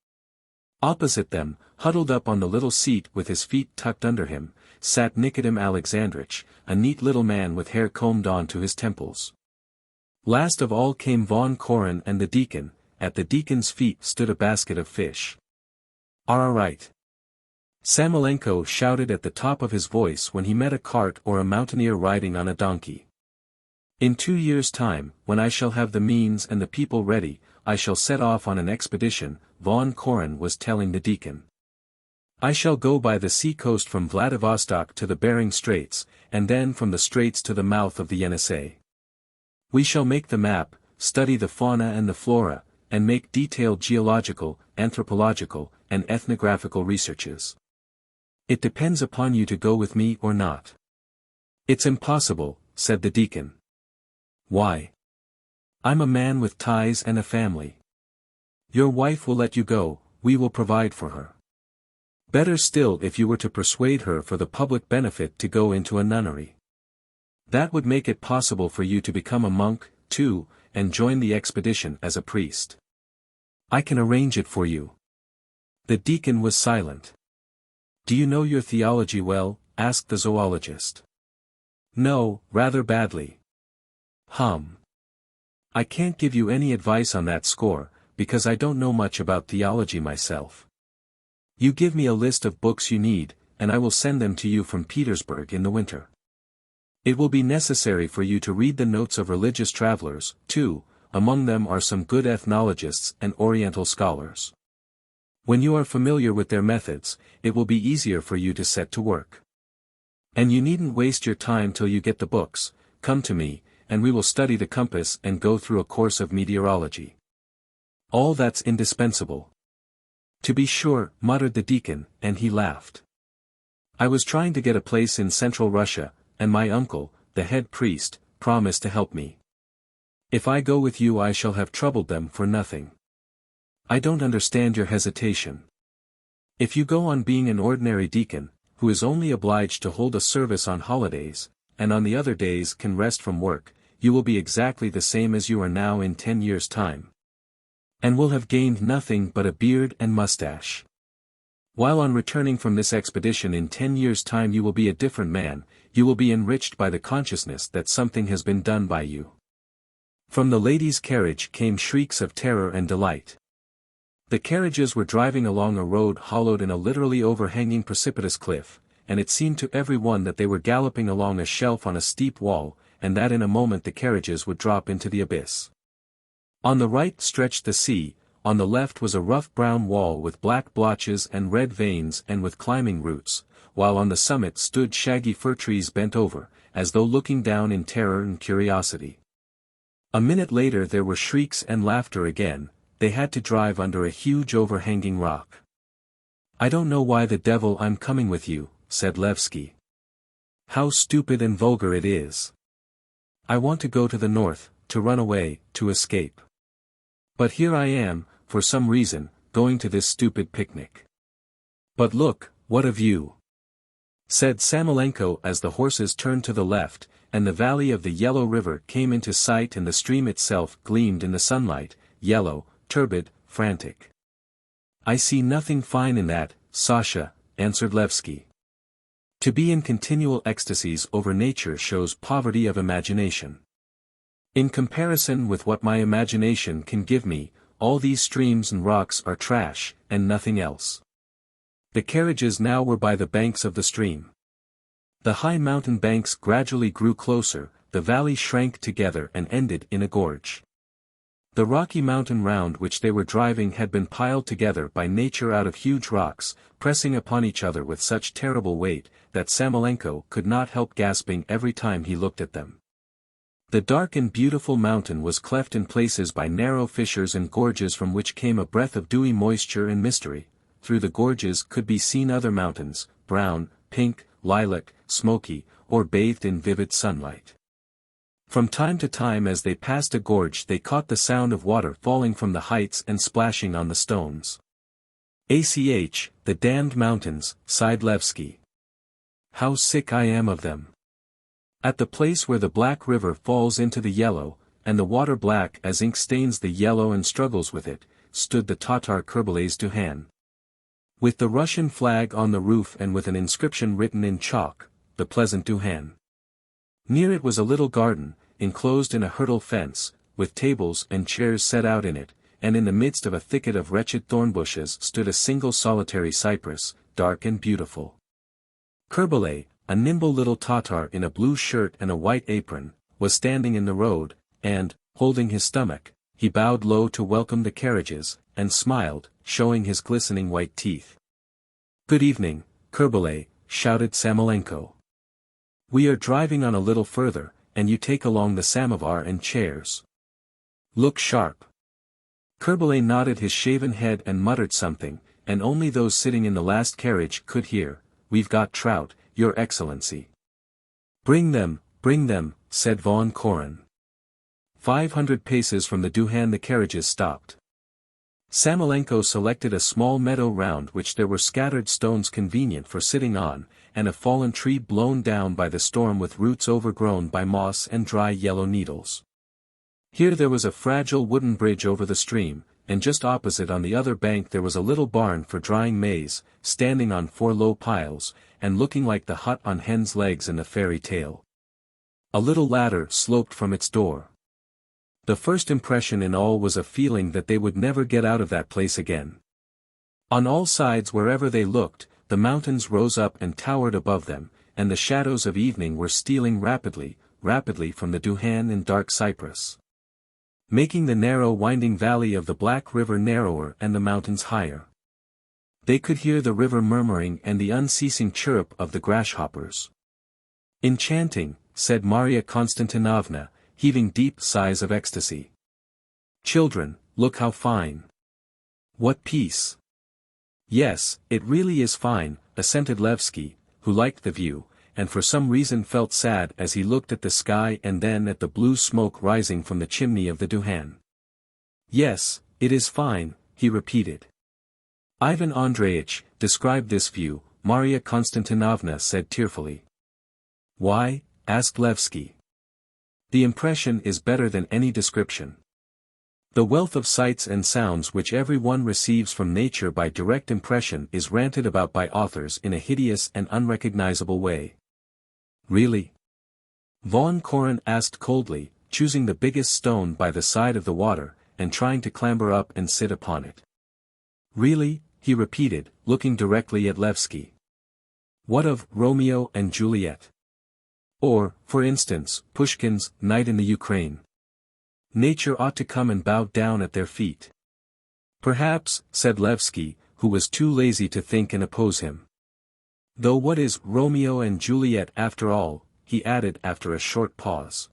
Opposite them, huddled up on the little seat with his feet tucked under him, sat Nikodym Alexandrich, a neat little man with hair combed on to his temples. Last of all came von Koren and the deacon. At the deacon's feet stood a basket of fish. "All right," Samolenko shouted at the top of his voice when he met a cart or a mountaineer riding on a donkey. "In 2 years' time, when I shall have the means and the people ready, I shall set off on an expedition," von Koren was telling the deacon. "I shall go by the sea coast from Vladivostok to the Bering Straits, and then from the straits to the mouth of the Yenisei. We shall make the map, study the fauna and the flora, and make detailed geological, anthropological, and ethnographical researches. It depends upon you to go with me or not." "It's impossible," said the deacon. "Why?" "I'm a man with ties and a family." "Your wife will let you go, we will provide for her." Better still if you were to persuade her for the public benefit to go into a nunnery. That would make it possible for you to become a monk, too, and join the expedition as a priest. I can arrange it for you. The deacon was silent. Do you know your theology well? Asked the zoologist. No, rather badly. I can't give you any advice on that score, because I don't know much about theology myself. You give me a list of books you need, and I will send them to you from Petersburg in the winter. It will be necessary for you to read the notes of religious travelers, too, among them are some good ethnologists and Oriental scholars. When you are familiar with their methods, it will be easier for you to set to work. And you needn't waste your time till you get the books. Come to me, and we will study the compass and go through a course of meteorology. All that's indispensable. To be sure, muttered the deacon, and he laughed. I was trying to get a place in Central Russia, and my uncle, the head priest, promised to help me. If I go with you I shall have troubled them for nothing. I don't understand your hesitation. If you go on being an ordinary deacon, who is only obliged to hold a service on holidays, and on the other days can rest from work, you will be exactly the same as you are now in 10 years' time. And will have gained nothing but a beard and mustache. While on returning from this expedition in 10 years' time you will be a different man, you will be enriched by the consciousness that something has been done by you. From the lady's carriage came shrieks of terror and delight. The carriages were driving along a road hollowed in a literally overhanging precipitous cliff, and it seemed to every one that they were galloping along a shelf on a steep wall, and that in a moment the carriages would drop into the abyss. On the right stretched the sea, on the left was a rough brown wall with black blotches and red veins and with climbing roots, while on the summit stood shaggy fir trees bent over, as though looking down in terror and curiosity. A minute later there were shrieks and laughter again. They had to drive under a huge overhanging rock. I don't know why the devil I'm coming with you, said Levsky. How stupid and vulgar it is. I want to go to the north, to run away, to escape. But here I am, for some reason, going to this stupid picnic. But look, what of you? Said Samolenko as the horses turned to the left, and the valley of the Yellow River came into sight and the stream itself gleamed in the sunlight, yellow, turbid, frantic. I see nothing fine in that, Sasha, answered Levsky. To be in continual ecstasies over nature shows poverty of imagination. In comparison with what my imagination can give me, all these streams and rocks are trash, and nothing else. The carriages now were by the banks of the stream. The high mountain banks gradually grew closer, the valley shrank together and ended in a gorge. The rocky mountain round which they were driving had been piled together by nature out of huge rocks, pressing upon each other with such terrible weight, that Samolenko could not help gasping every time he looked at them. The dark and beautiful mountain was cleft in places by narrow fissures and gorges from which came a breath of dewy moisture and mystery. Through the gorges could be seen other mountains, brown, pink, lilac, smoky, or bathed in vivid sunlight. From time to time as they passed a gorge they caught the sound of water falling from the heights and splashing on the stones. "Ach, the damned mountains," sighed Levsky. "How sick I am of them." At the place where the Black River falls into the Yellow, and the water black as ink stains the yellow and struggles with it, stood the Tatar Kerbelay's Duhan. With the Russian flag on the roof and with an inscription written in chalk, "The Pleasant Duhan." Near it was a little garden, enclosed in a hurdle fence, with tables and chairs set out in it, and in the midst of a thicket of wretched thorn bushes stood a single solitary cypress, dark and beautiful. Kerbelay, a nimble little Tatar in a blue shirt and a white apron, was standing in the road, and, holding his stomach, he bowed low to welcome the carriages, and smiled, showing his glistening white teeth. "Good evening, Kerbelay," shouted Samolenko. "We are driving on a little further, and you take along the samovar and chairs. Look sharp." Kerbelay nodded his shaven head and muttered something, and only those sitting in the last carriage could hear. "We've got trout, Your Excellency." Bring them," said Von Koren. 500 paces from the Duhan the carriages stopped. Samolenko selected a small meadow round which there were scattered stones convenient for sitting on, and a fallen tree blown down by the storm with roots overgrown by moss and dry yellow needles. Here there was a fragile wooden bridge over the stream, and just opposite on the other bank there was a little barn for drying maize, standing on 4 low piles, and looking like the hut on hen's legs in the fairy tale. A little ladder sloped from its door. The first impression in all was a feeling that they would never get out of that place again. On all sides wherever they looked, the mountains rose up and towered above them, and the shadows of evening were stealing rapidly, rapidly from the Duhan and dark cypress, making the narrow winding valley of the Black River narrower and the mountains higher. They could hear the river murmuring and the unceasing chirrup of the grasshoppers. "Enchanting," said Marya Konstantinovna, heaving deep sighs of ecstasy. "Children, look how fine. What peace." "Yes, it really is fine," assented Levsky, who liked the view, and for some reason felt sad as he looked at the sky and then at the blue smoke rising from the chimney of the Duhan. "Yes, it is fine," he repeated. "Ivan Andreyitch, describe this view," Marya Konstantinovna said tearfully. "Why?" asked Levsky. "The impression is better than any description. The wealth of sights and sounds which every one receives from nature by direct impression is ranted about by authors in a hideous and unrecognizable way." "Really?" Von Koren asked coldly, choosing the biggest stone by the side of the water, and trying to clamber up and sit upon it. "Really?" he repeated, looking directly at Levsky. "What of Romeo and Juliet? Or, for instance, Pushkin's Night in the Ukraine? Nature ought to come and bow down at their feet." "Perhaps," said Levsky, who was too lazy to think and oppose him. "Though what is Romeo and Juliet after all?" he added after a short pause.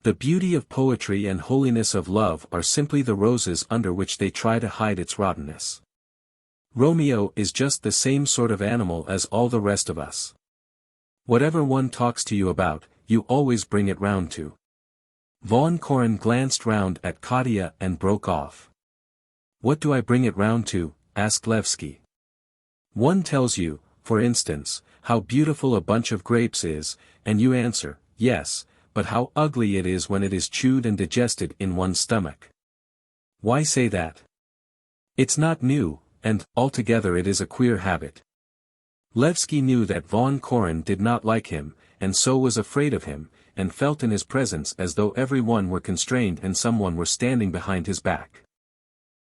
"The beauty of poetry and holiness of love are simply the roses under which they try to hide its rottenness. Romeo is just the same sort of animal as all the rest of us. Whatever one talks to you about, you always bring it round to." Von Koren glanced round at Katya and broke off. "What do I bring it round to?" asked Levsky. "One tells you, for instance, how beautiful a bunch of grapes is, and you answer, yes, but how ugly it is when it is chewed and digested in one's stomach. Why say that? It's not new, and, altogether it is a queer habit." Levsky knew that Von Koren did not like him, and so was afraid of him, and felt in his presence as though every one were constrained and someone were standing behind his back.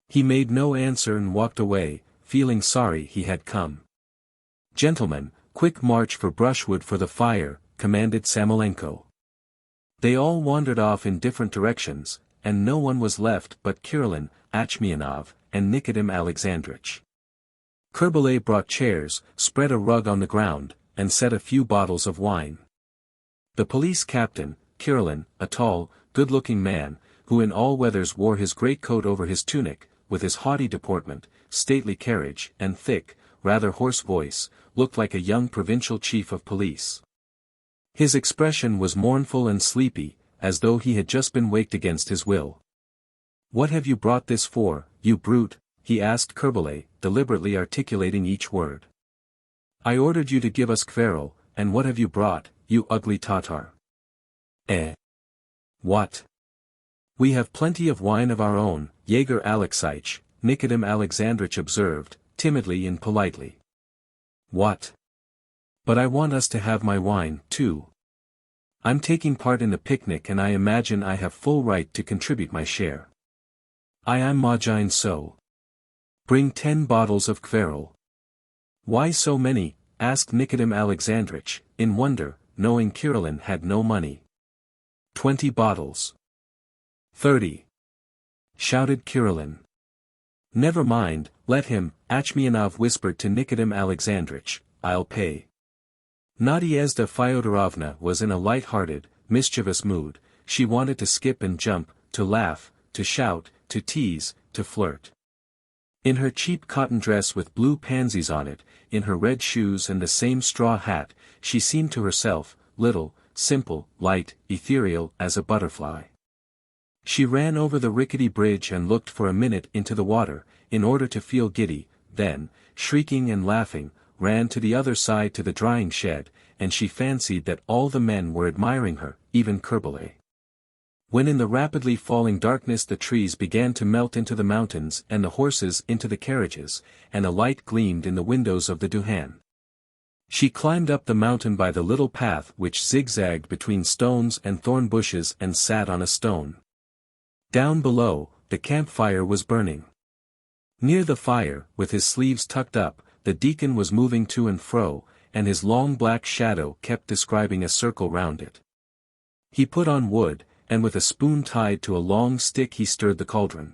He made no answer and walked away, feeling sorry he had come. "Gentlemen, quick march for brushwood for the fire," commanded Samolenko. They all wandered off in different directions, and no one was left but Kirillin, Achmianov, and Nikodym Alexandrich. Kerbalay brought chairs, spread a rug on the ground, and set a few bottles of wine. The police captain, Kirillin, a tall, good-looking man, who in all weathers wore his greatcoat over his tunic, with his haughty deportment, stately carriage, and thick, rather hoarse voice, looked like a young provincial chief of police. His expression was mournful and sleepy, as though he had just been waked against his will. "What have you brought this for, you brute?" he asked Kerbalay, deliberately articulating each word. "I ordered you to give us XVIII, and what have you brought, you ugly Tatar?" "Eh? What?" "We have plenty of wine of our own, Yegor Alexeich," Nikodym Alexandrich observed, timidly and politely. "What? But I want us to have my wine, too. I'm taking part in the picnic and I imagine I have full right to contribute my share. I am Majine so. Bring 10 bottles of XVIII. "Why so many?" asked Nikodym Alexandrich, in wonder, knowing Kirillin had no money. 20 bottles. 30. Shouted Kirillin. "Never mind, let him," Achmianov whispered to Nikodym Alexandrich, "I'll pay." Nadiezhda Fyodorovna was in a light-hearted, mischievous mood. She wanted to skip and jump, to laugh, to shout, to tease, to flirt. In her cheap cotton dress with blue pansies on it, in her red shoes and the same straw hat, she seemed to herself, little, simple, light, ethereal as a butterfly. She ran over the rickety bridge and looked for a minute into the water, in order to feel giddy, then, shrieking and laughing, ran to the other side to the drying shed, and she fancied that all the men were admiring her, even Kerbalay. When in the rapidly falling darkness the trees began to melt into the mountains and the horses into the carriages, and a light gleamed in the windows of the Duhan. She climbed up the mountain by the little path which zigzagged between stones and thorn bushes and sat on a stone. Down below, the campfire was burning. Near the fire, with his sleeves tucked up, the deacon was moving to and fro, and his long black shadow kept describing a circle round it. He put on wood, and with a spoon tied to a long stick he stirred the cauldron.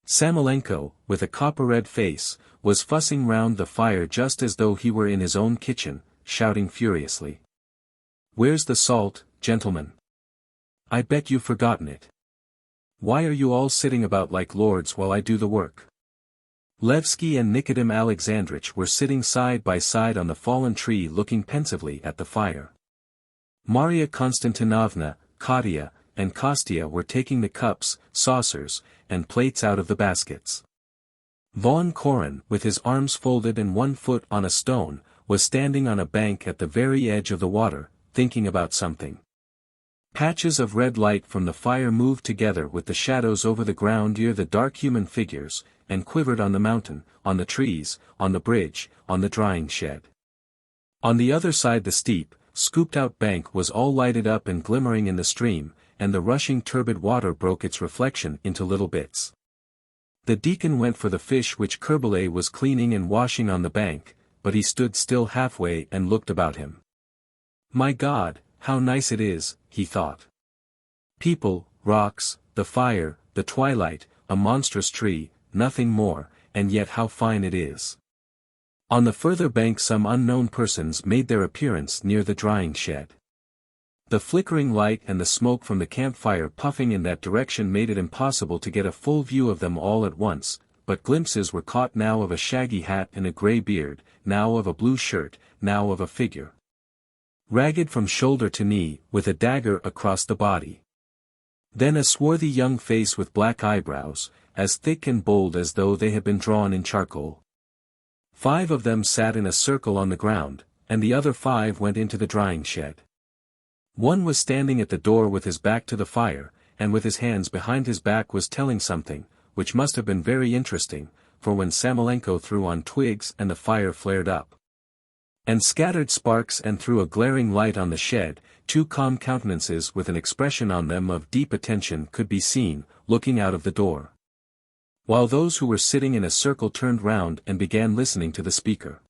Samolenko, with a copper-red face, was fussing round the fire just as though he were in his own kitchen, shouting furiously. "Where's the salt, gentlemen? I bet you've forgotten it. Why are you all sitting about like lords while I do the work?" Levsky and Nikodym Alexandrich were sitting side by side on the fallen tree looking pensively at the fire. Marya Konstantinovna, Katya, and Kostya were taking the cups, saucers, and plates out of the baskets. Von Koren, with his arms folded and one foot on a stone, was standing on a bank at the very edge of the water, thinking about something. Patches of red light from the fire moved together with the shadows over the ground near the dark human figures, and quivered on the mountain, on the trees, on the bridge, on the drying shed. On the other side the steep, scooped-out bank was all lighted up and glimmering in the stream, and the rushing turbid water broke its reflection into little bits. The deacon went for the fish which Kerbalay was cleaning and washing on the bank, but he stood still halfway and looked about him. "My God, how nice it is," he thought. "People, rocks, the fire, the twilight, a monstrous tree, nothing more, and yet how fine it is." On the further bank some unknown persons made their appearance near the drying shed. The flickering light and the smoke from the campfire puffing in that direction made it impossible to get a full view of them all at once, but glimpses were caught now of a shaggy hat and a grey beard, now of a blue shirt, now of a figure ragged from shoulder to knee, with a dagger across the body. Then a swarthy young face with black eyebrows, as thick and bold as though they had been drawn in charcoal. 5 of them sat in a circle on the ground, and the other 5 went into the drying shed. One was standing at the door with his back to the fire, and with his hands behind his back was telling something, which must have been very interesting, for when Samolenko threw on twigs and the fire flared up, and scattered sparks and threw a glaring light on the shed, 2 calm countenances with an expression on them of deep attention could be seen, looking out of the door. While those who were sitting in a circle turned round and began listening to the speaker.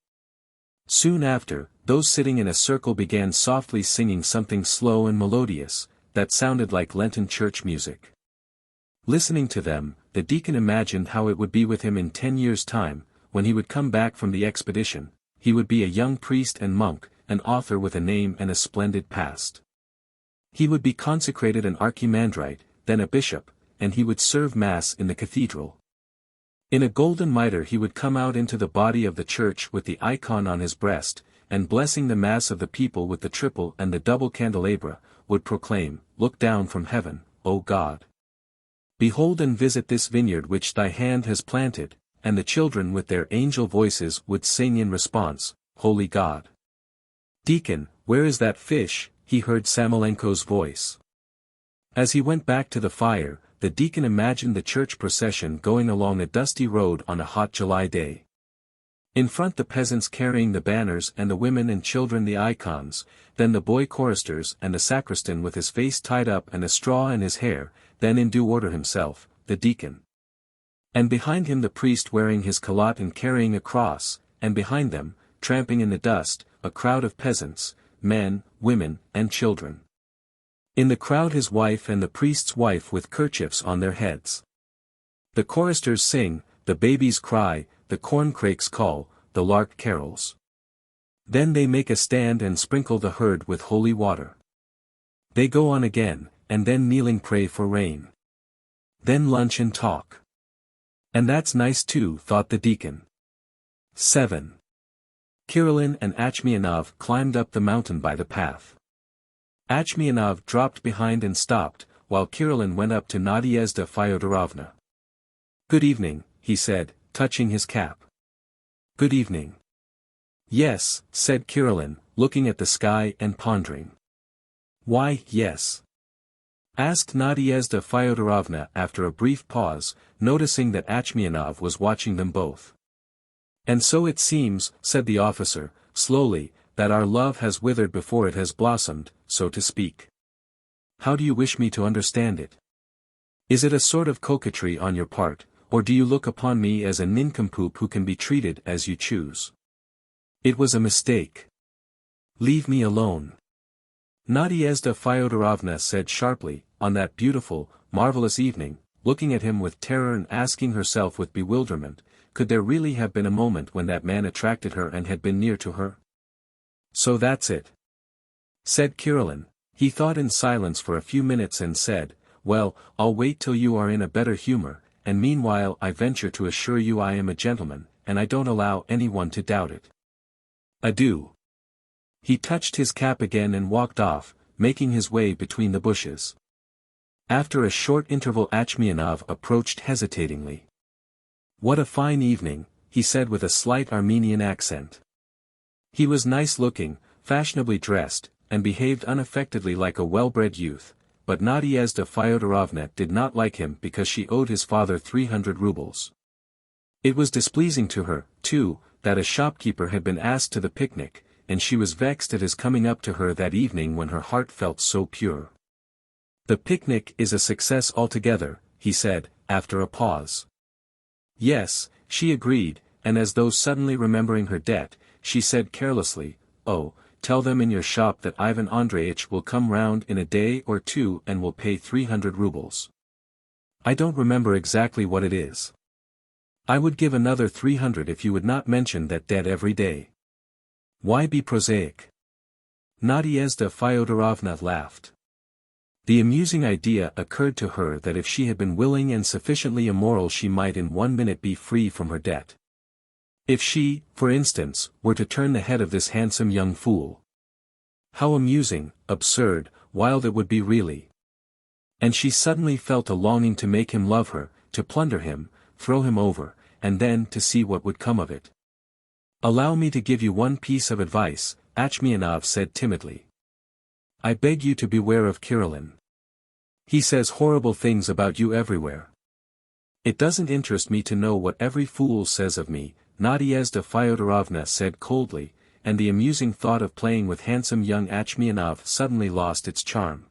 Soon after, those sitting in a circle began softly singing something slow and melodious, that sounded like Lenten church music. Listening to them, the deacon imagined how it would be with him in 10 years' time, when he would come back from the expedition. He would be a young priest and monk, an author with a name and a splendid past. He would be consecrated an archimandrite, then a bishop, and he would serve Mass in the cathedral. In a golden mitre he would come out into the body of the church with the icon on his breast, and blessing the mass of the people with the triple and the double candelabra, would proclaim, "Look down from heaven, O God. Behold and visit this vineyard which thy hand has planted," and the children with their angel voices would sing in response, "Holy God." "Deacon, where is that fish?" he heard Samolenko's voice. As he went back to the fire, the deacon imagined the church procession going along a dusty road on a hot July day. In front the peasants carrying the banners and the women and children the icons, then the boy choristers and the sacristan with his face tied up and a straw in his hair, then in due order himself, the deacon. And behind him the priest wearing his calotte and carrying a cross, and behind them, tramping in the dust, a crowd of peasants, men, women, and children. In the crowd his wife and the priest's wife with kerchiefs on their heads. The choristers sing, the babies cry, the corncrakes call, the lark carols. Then they make a stand and sprinkle the herd with holy water. They go on again, and then kneeling pray for rain. Then lunch and talk. And that's nice too, thought the deacon. 7. Kirillin and Achmianov climbed up the mountain by the path. Achmianov dropped behind and stopped, while Kirillin went up to Nadezhda Fyodorovna. "Good evening," he said, touching his cap. "Good evening." "Yes," said Kirillin, looking at the sky and pondering. "Why, yes?" asked Nadezhda Fyodorovna after a brief pause, noticing that Achmianov was watching them both. "And so it seems," said the officer, slowly, "that our love has withered before it has blossomed, so to speak. How do you wish me to understand it? Is it a sort of coquetry on your part, or do you look upon me as a nincompoop who can be treated as you choose? It was a mistake. Leave me alone." Nadezhda Fyodorovna said sharply, on that beautiful, marvelous evening, looking at him with terror and asking herself with bewilderment, could there really have been a moment when that man attracted her and had been near to her? "So that's it," said Kirillin. He thought in silence for a few minutes and said, "Well, I'll wait till you are in a better humor, and meanwhile I venture to assure you I am a gentleman, and I don't allow anyone to doubt it. Adieu." He touched his cap again and walked off, making his way between the bushes. After a short interval Achmianov approached hesitatingly. "What a fine evening," he said with a slight Armenian accent. He was nice-looking, fashionably dressed, and behaved unaffectedly like a well-bred youth, but Nadezhda Fyodorovna did not like him because she owed his father 300 rubles. It was displeasing to her, too, that a shopkeeper had been asked to the picnic, and she was vexed at his coming up to her that evening when her heart felt so pure. "The picnic is a success altogether," he said, after a pause. "Yes," she agreed, and as though suddenly remembering her debt, she said carelessly, "Oh, tell them in your shop that Ivan Andreitch will come round in a day or two and will pay 300 rubles. I don't remember exactly what it is. I would give another 300 if you would not mention that debt every day. Why be prosaic?" Nadezhda Fyodorovna laughed. The amusing idea occurred to her that if she had been willing and sufficiently immoral she might in 1 minute be free from her debt. If she, for instance, were to turn the head of this handsome young fool. How amusing, absurd, wild it would be really. And she suddenly felt a longing to make him love her, to plunder him, throw him over, and then to see what would come of it. "Allow me to give you one piece of advice," Achmianov said timidly. "I beg you to beware of Kirillin. He says horrible things about you everywhere." "It doesn't interest me to know what every fool says of me," Nadezhda Fyodorovna said coldly, and the amusing thought of playing with handsome young Achmianov suddenly lost its charm.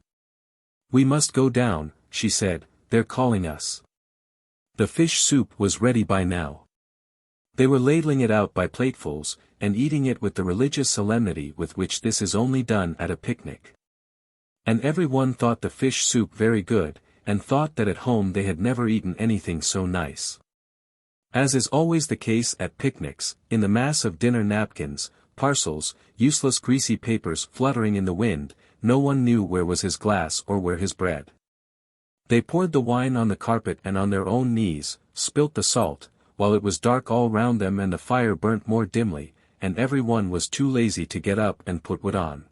"We must go down," she said, "they're calling us." The fish soup was ready by now. They were ladling it out by platefuls, and eating it with the religious solemnity with which this is only done at a picnic. And every one thought the fish soup very good, and thought that at home they had never eaten anything so nice. As is always the case at picnics, in the mass of dinner napkins, parcels, useless greasy papers fluttering in the wind, no one knew where was his glass or where his bread. They poured the wine on the carpet and on their own knees, spilt the salt, while it was dark all round them and the fire burnt more dimly, and every one was too lazy to get up and put wood on.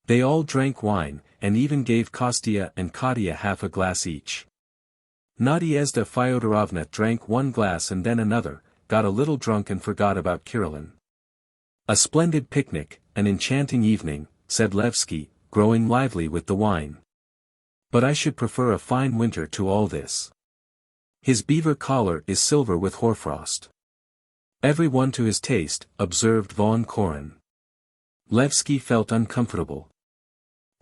They all drank wine, and even gave Kostya and Katya half a glass each. Nadezhda Fyodorovna drank one glass and then another, got a little drunk and forgot about Kirillin. "A splendid picnic, an enchanting evening," said Levsky, growing lively with the wine. "But I should prefer a fine winter to all this. His beaver collar is silver with hoarfrost." "Every one to his taste," observed von Koren. Levsky felt uncomfortable.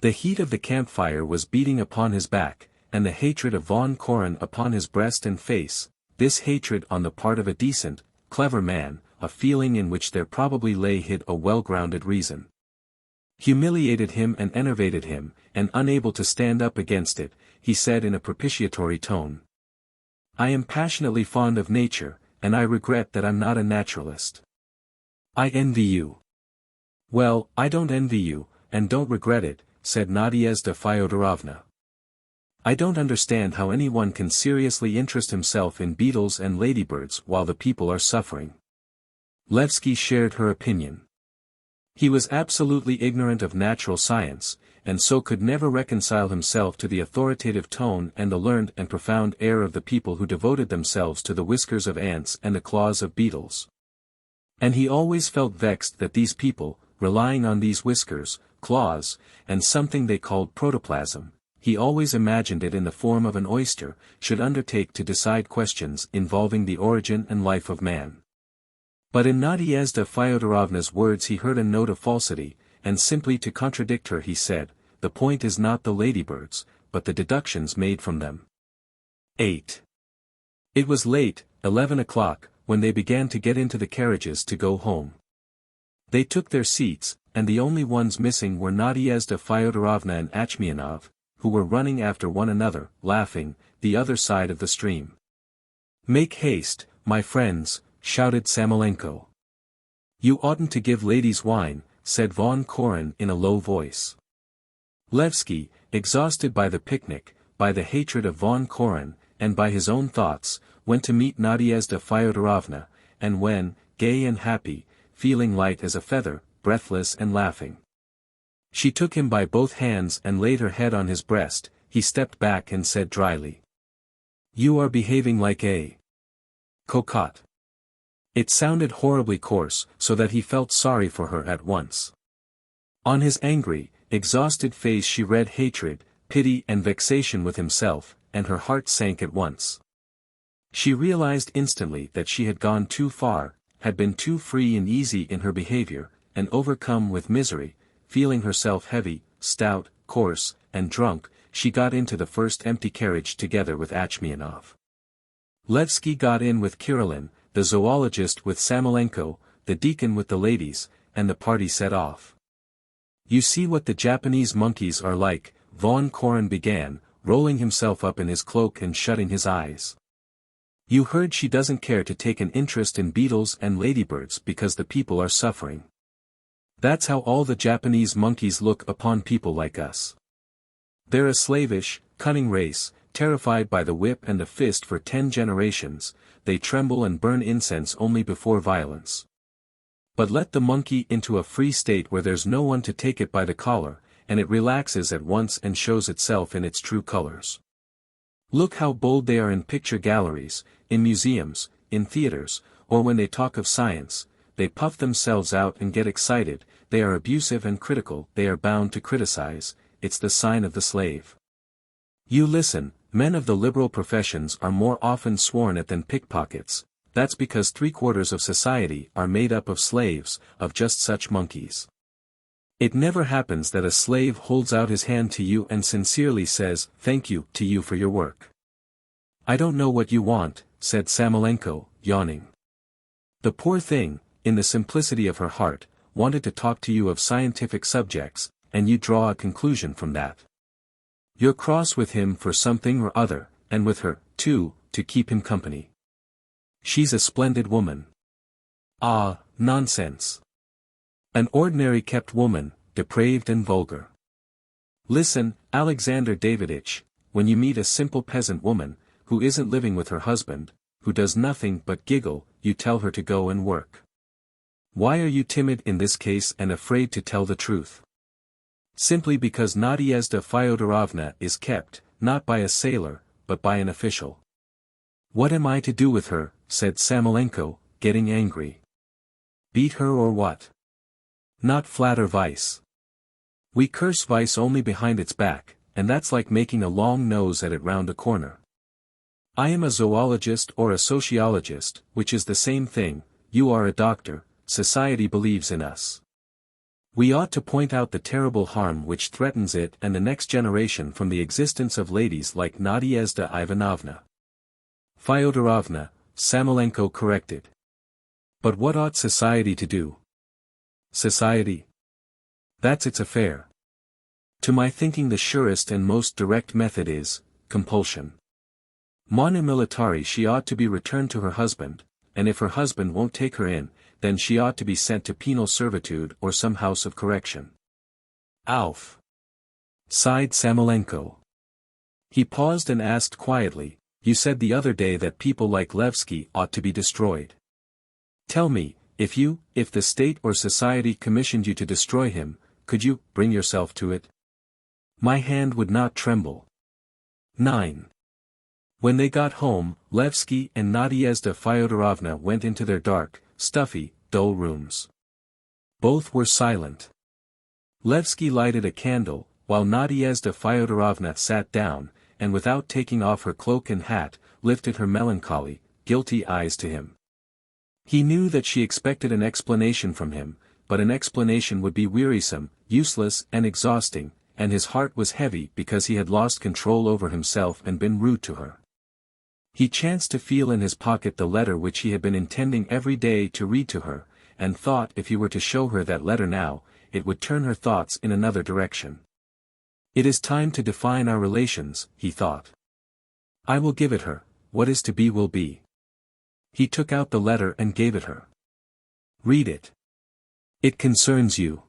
The heat of the campfire was beating upon his back, and the hatred of von Koren upon his breast and face, this hatred on the part of a decent, clever man, a feeling in which there probably lay hid a well-grounded reason, humiliated him and enervated him, and unable to stand up against it, he said in a propitiatory tone. "I am passionately fond of nature, and I regret that I'm not a naturalist. I envy you." "Well, I don't envy you, and don't regret it," said Nadezhda Fyodorovna. "I don't understand how anyone can seriously interest himself in beetles and ladybirds while the people are suffering." Levsky shared her opinion. He was absolutely ignorant of natural science, and so could never reconcile himself to the authoritative tone and the learned and profound air of the people who devoted themselves to the whiskers of ants and the claws of beetles. And he always felt vexed that these people, relying on these whiskers, claws, and something they called protoplasm, he always imagined it in the form of an oyster, should undertake to decide questions involving the origin and life of man. But in Nadezhda Fyodorovna's words he heard a note of falsity, and simply to contradict her he said, "The point is not the ladybirds, but the deductions made from them." 8. It was late, 11 o'clock, when they began to get into the carriages to go home. They took their seats, and the only ones missing were Nadezhda Fyodorovna and Achmianov, who were running after one another, laughing, the other side of the stream. "Make haste, my friends," shouted Samolenko. "You oughtn't to give ladies wine," said Von Koren in a low voice. Levsky, exhausted by the picnic, by the hatred of Von Koren, and by his own thoughts, went to meet Nadezhda Fyodorovna, and when, gay and happy, feeling light as a feather, breathless and laughing, she took him by both hands and laid her head on his breast, he stepped back and said dryly, "You are behaving like a cocotte." It sounded horribly coarse, so that he felt sorry for her at once. On his angry, exhausted face she read hatred, pity and vexation with himself, and her heart sank at once. She realized instantly that she had gone too far, had been too free and easy in her behavior, and overcome with misery, feeling herself heavy, stout, coarse, and drunk, she got into the first empty carriage together with Achmianov. Levsky got in with Kirillin, the zoologist with Samolenko, the deacon with the ladies, and the party set off. "You see what the Japanese monkeys are like," Von Koren began, rolling himself up in his cloak and shutting his eyes. "You heard she doesn't care to take an interest in beetles and ladybirds because the people are suffering. That's how all the Japanese monkeys look upon people like us. They're a slavish, cunning race, terrified by the whip and the fist for 10 generations, they tremble and burn incense only before violence. But let the monkey into a free state where there's no one to take it by the collar, and it relaxes at once and shows itself in its true colors. Look how bold they are in picture galleries, in museums, in theaters, or when they talk of science, they puff themselves out and get excited, they are abusive and critical, they are bound to criticize, it's the sign of the slave. You listen, men of the liberal professions are more often sworn at than pickpockets, that's because 3/4 of society are made up of slaves, of just such monkeys. It never happens that a slave holds out his hand to you and sincerely says, 'Thank you,' to you for your work." "I don't know what you want," said Samolenko, yawning. The poor thing, in the simplicity of her heart, wanted to talk to you of scientific subjects, and you draw a conclusion from that. You're cross with him for something or other, and with her, too, to keep him company. She's a splendid woman. Ah, nonsense. An ordinary kept woman, depraved and vulgar. Listen, Alexander Daviditch, when you meet a simple peasant woman, who isn't living with her husband, who does nothing but giggle, you tell her to go and work. Why are you timid in this case and afraid to tell the truth? Simply because Nadezhda Fyodorovna is kept, not by a sailor, but by an official. What am I to do with her, said Samolenko, getting angry. Beat her or what? Not flatter vice. We curse vice only behind its back, and that's like making a long nose at it round a corner. I am a zoologist or a sociologist, which is the same thing, you are a doctor, society believes in us. We ought to point out the terrible harm which threatens it and the next generation from the existence of ladies like Nadezhda Ivanovna. Fyodorovna, Samolenko corrected. But what ought society to do? Society? That's its affair. To my thinking the surest and most direct method is, compulsion. Manu militari, she ought to be returned to her husband, and if her husband won't take her in, then she ought to be sent to penal servitude or some house of correction. Alf. Sighed Samolenko. He paused and asked quietly, you said the other day that people like Levsky ought to be destroyed. Tell me, If the state or society commissioned you to destroy him, could you bring yourself to it? My hand would not tremble. 9. When they got home, Levsky and Nadezhda Fyodorovna went into their dark, stuffy, dull rooms. Both were silent. Levsky lighted a candle, while Nadezhda Fyodorovna sat down, and without taking off her cloak and hat, lifted her melancholy, guilty eyes to him. He knew that she expected an explanation from him, but an explanation would be wearisome, useless and exhausting, and his heart was heavy because he had lost control over himself and been rude to her. He chanced to feel in his pocket the letter which he had been intending every day to read to her, and thought if he were to show her that letter now, it would turn her thoughts in another direction. It is time to define our relations, he thought. I will give it her, what is to be will be. He took out the letter and gave it her. Read it. It concerns you.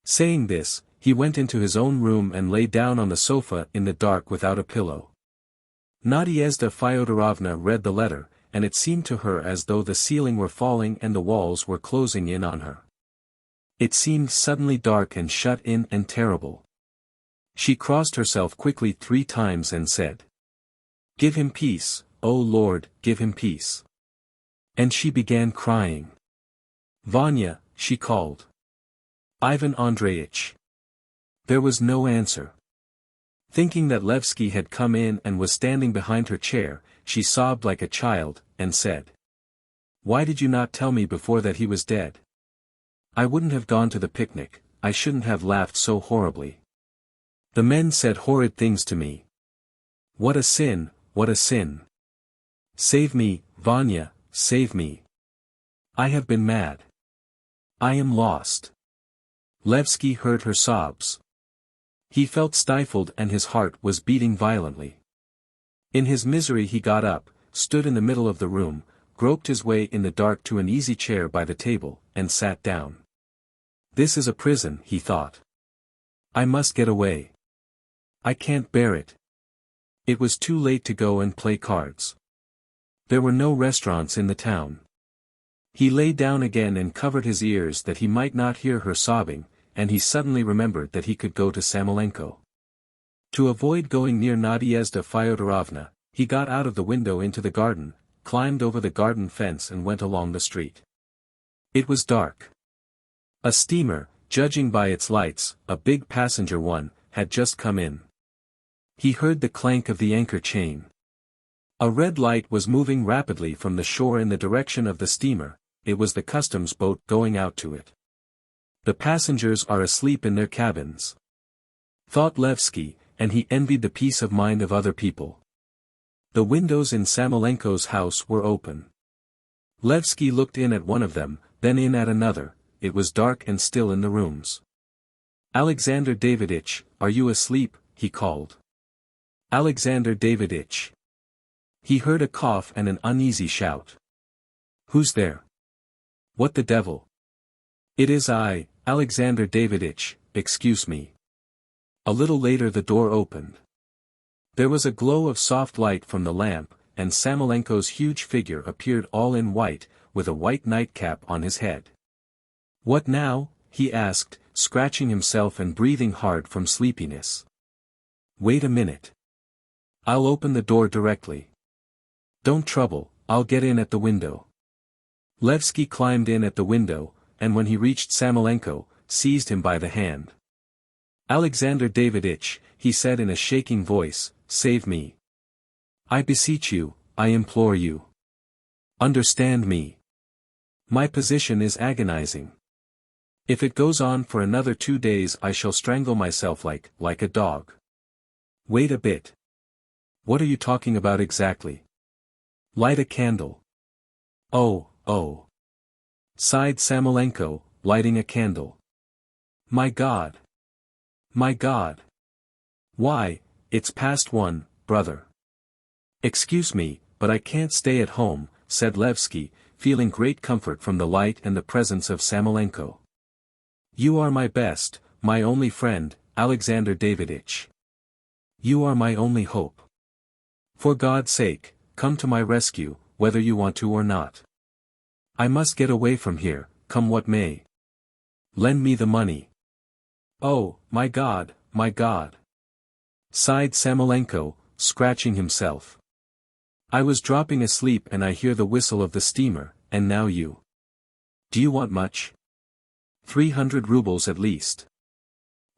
Saying this, he went into his own room and lay down on the sofa in the dark without a pillow. Nadezhda Fyodorovna read the letter, and it seemed to her as though the ceiling were falling and the walls were closing in on her. It seemed suddenly dark and shut in and terrible. She crossed herself quickly 3 times and said, "Give him peace, O Lord, give him peace." And she began crying. "Vanya," she called. "Ivan Andreyitch." There was no answer. Thinking that Levsky had come in and was standing behind her chair, she sobbed like a child, and said, "Why did you not tell me before that he was dead? I wouldn't have gone to the picnic, I shouldn't have laughed so horribly. The men said horrid things to me. What a sin, what a sin. Save me, Vanya, save me. I have been mad. I am lost." Levsky heard her sobs. He felt stifled and his heart was beating violently. In his misery he got up, stood in the middle of the room, groped his way in the dark to an easy chair by the table, and sat down. This is a prison, he thought. I must get away. I can't bear it. It was too late to go and play cards. There were no restaurants in the town. He lay down again and covered his ears that he might not hear her sobbing, and he suddenly remembered that he could go to Samolenko. To avoid going near Nadezhda Fyodorovna, he got out of the window into the garden, climbed over the garden fence and went along the street. It was dark. A steamer, judging by its lights, a big passenger one, had just come in. He heard the clank of the anchor chain. A red light was moving rapidly from the shore in the direction of the steamer. It was the customs boat going out to it. The passengers are asleep in their cabins, thought Levsky, and he envied the peace of mind of other people. The windows in Samolenko's house were open. Levsky looked in at one of them, then in at another. It was dark and still in the rooms. "Alexander Daviditch, are you asleep?" he called. "Alexander Daviditch." He heard a cough and an uneasy shout. "Who's there? What the devil?" "It is I, Alexander Daviditch, excuse me." A little later the door opened. There was a glow of soft light from the lamp, and Samolenko's huge figure appeared all in white, with a white nightcap on his head. "What now?" he asked, scratching himself and breathing hard from sleepiness. "Wait a minute. I'll open the door directly. Don't trouble, I'll get in at the window." Levsky climbed in at the window, and when he reached Samolenko, seized him by the hand. "Alexander Daviditch," he said in a shaking voice, "save me. I beseech you, I implore you. Understand me. My position is agonizing. If it goes on for another 2 days I shall strangle myself like a dog. Wait a bit. What are you talking about exactly? Light a candle." "Oh, oh," sighed Samolenko, lighting a candle. "My God. My God. Why, it's past 1, brother." "Excuse me, but I can't stay at home," said Levsky, feeling great comfort from the light and the presence of Samolenko. "You are my best, my only friend, Alexander Daviditch. You are my only hope. For God's sake, come to my rescue, whether you want to or not." I must get away from here, come what may. Lend me the money. Oh, my God, sighed Samolenko, scratching himself. I was dropping asleep and I hear the whistle of the steamer, and now you. Do you want much? 300 rubles at least.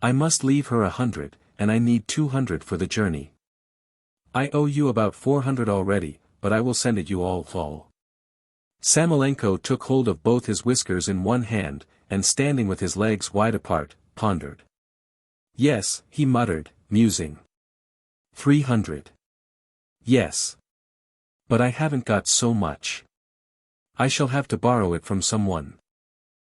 I must leave her 100, and I need 200 for the journey. I owe you about 400 already, but I will send it you all. Samolenko took hold of both his whiskers in one hand, and standing with his legs wide apart, pondered. Yes, he muttered, musing. 300. Yes. But I haven't got so much. I shall have to borrow it from someone.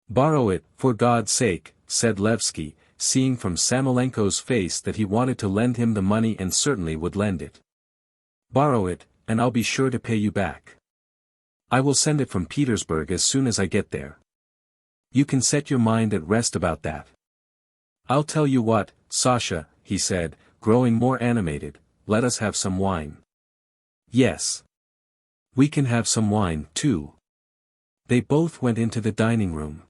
Borrow it, for God's sake, said Levsky, seeing from Samolenko's face that he wanted to lend him the money and certainly would lend it. Borrow it, and I'll be sure to pay you back. I will send it from Petersburg as soon as I get there. You can set your mind at rest about that. I'll tell you what, Sasha, he said, growing more animated, let us have some wine. Yes. We can have some wine, too. They both went into the dining room.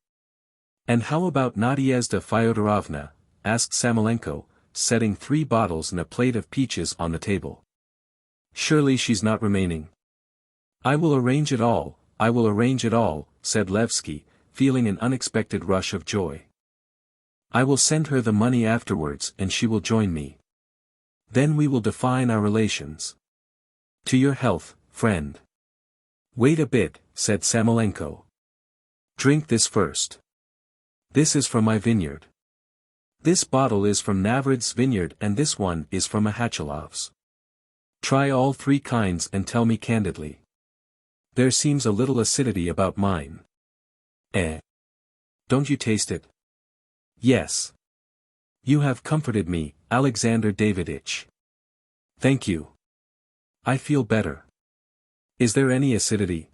And how about Nadezhda Fyodorovna? Asked Samolenko, setting 3 bottles and a plate of peaches on the table. Surely she's not remaining. I will arrange it all, said Levsky, feeling an unexpected rush of joy. I will send her the money afterwards and she will join me. Then we will define our relations. To your health, friend. Wait a bit, said Samolenko. Drink this first. This is from my vineyard. This bottle is from Navrad's vineyard and this one is from Ahachilov's. Try all 3 kinds and tell me candidly. There seems a little acidity about mine. Don't you taste it? Yes. You have comforted me, Alexander Daviditch. Thank you. I feel better. Is there any acidity?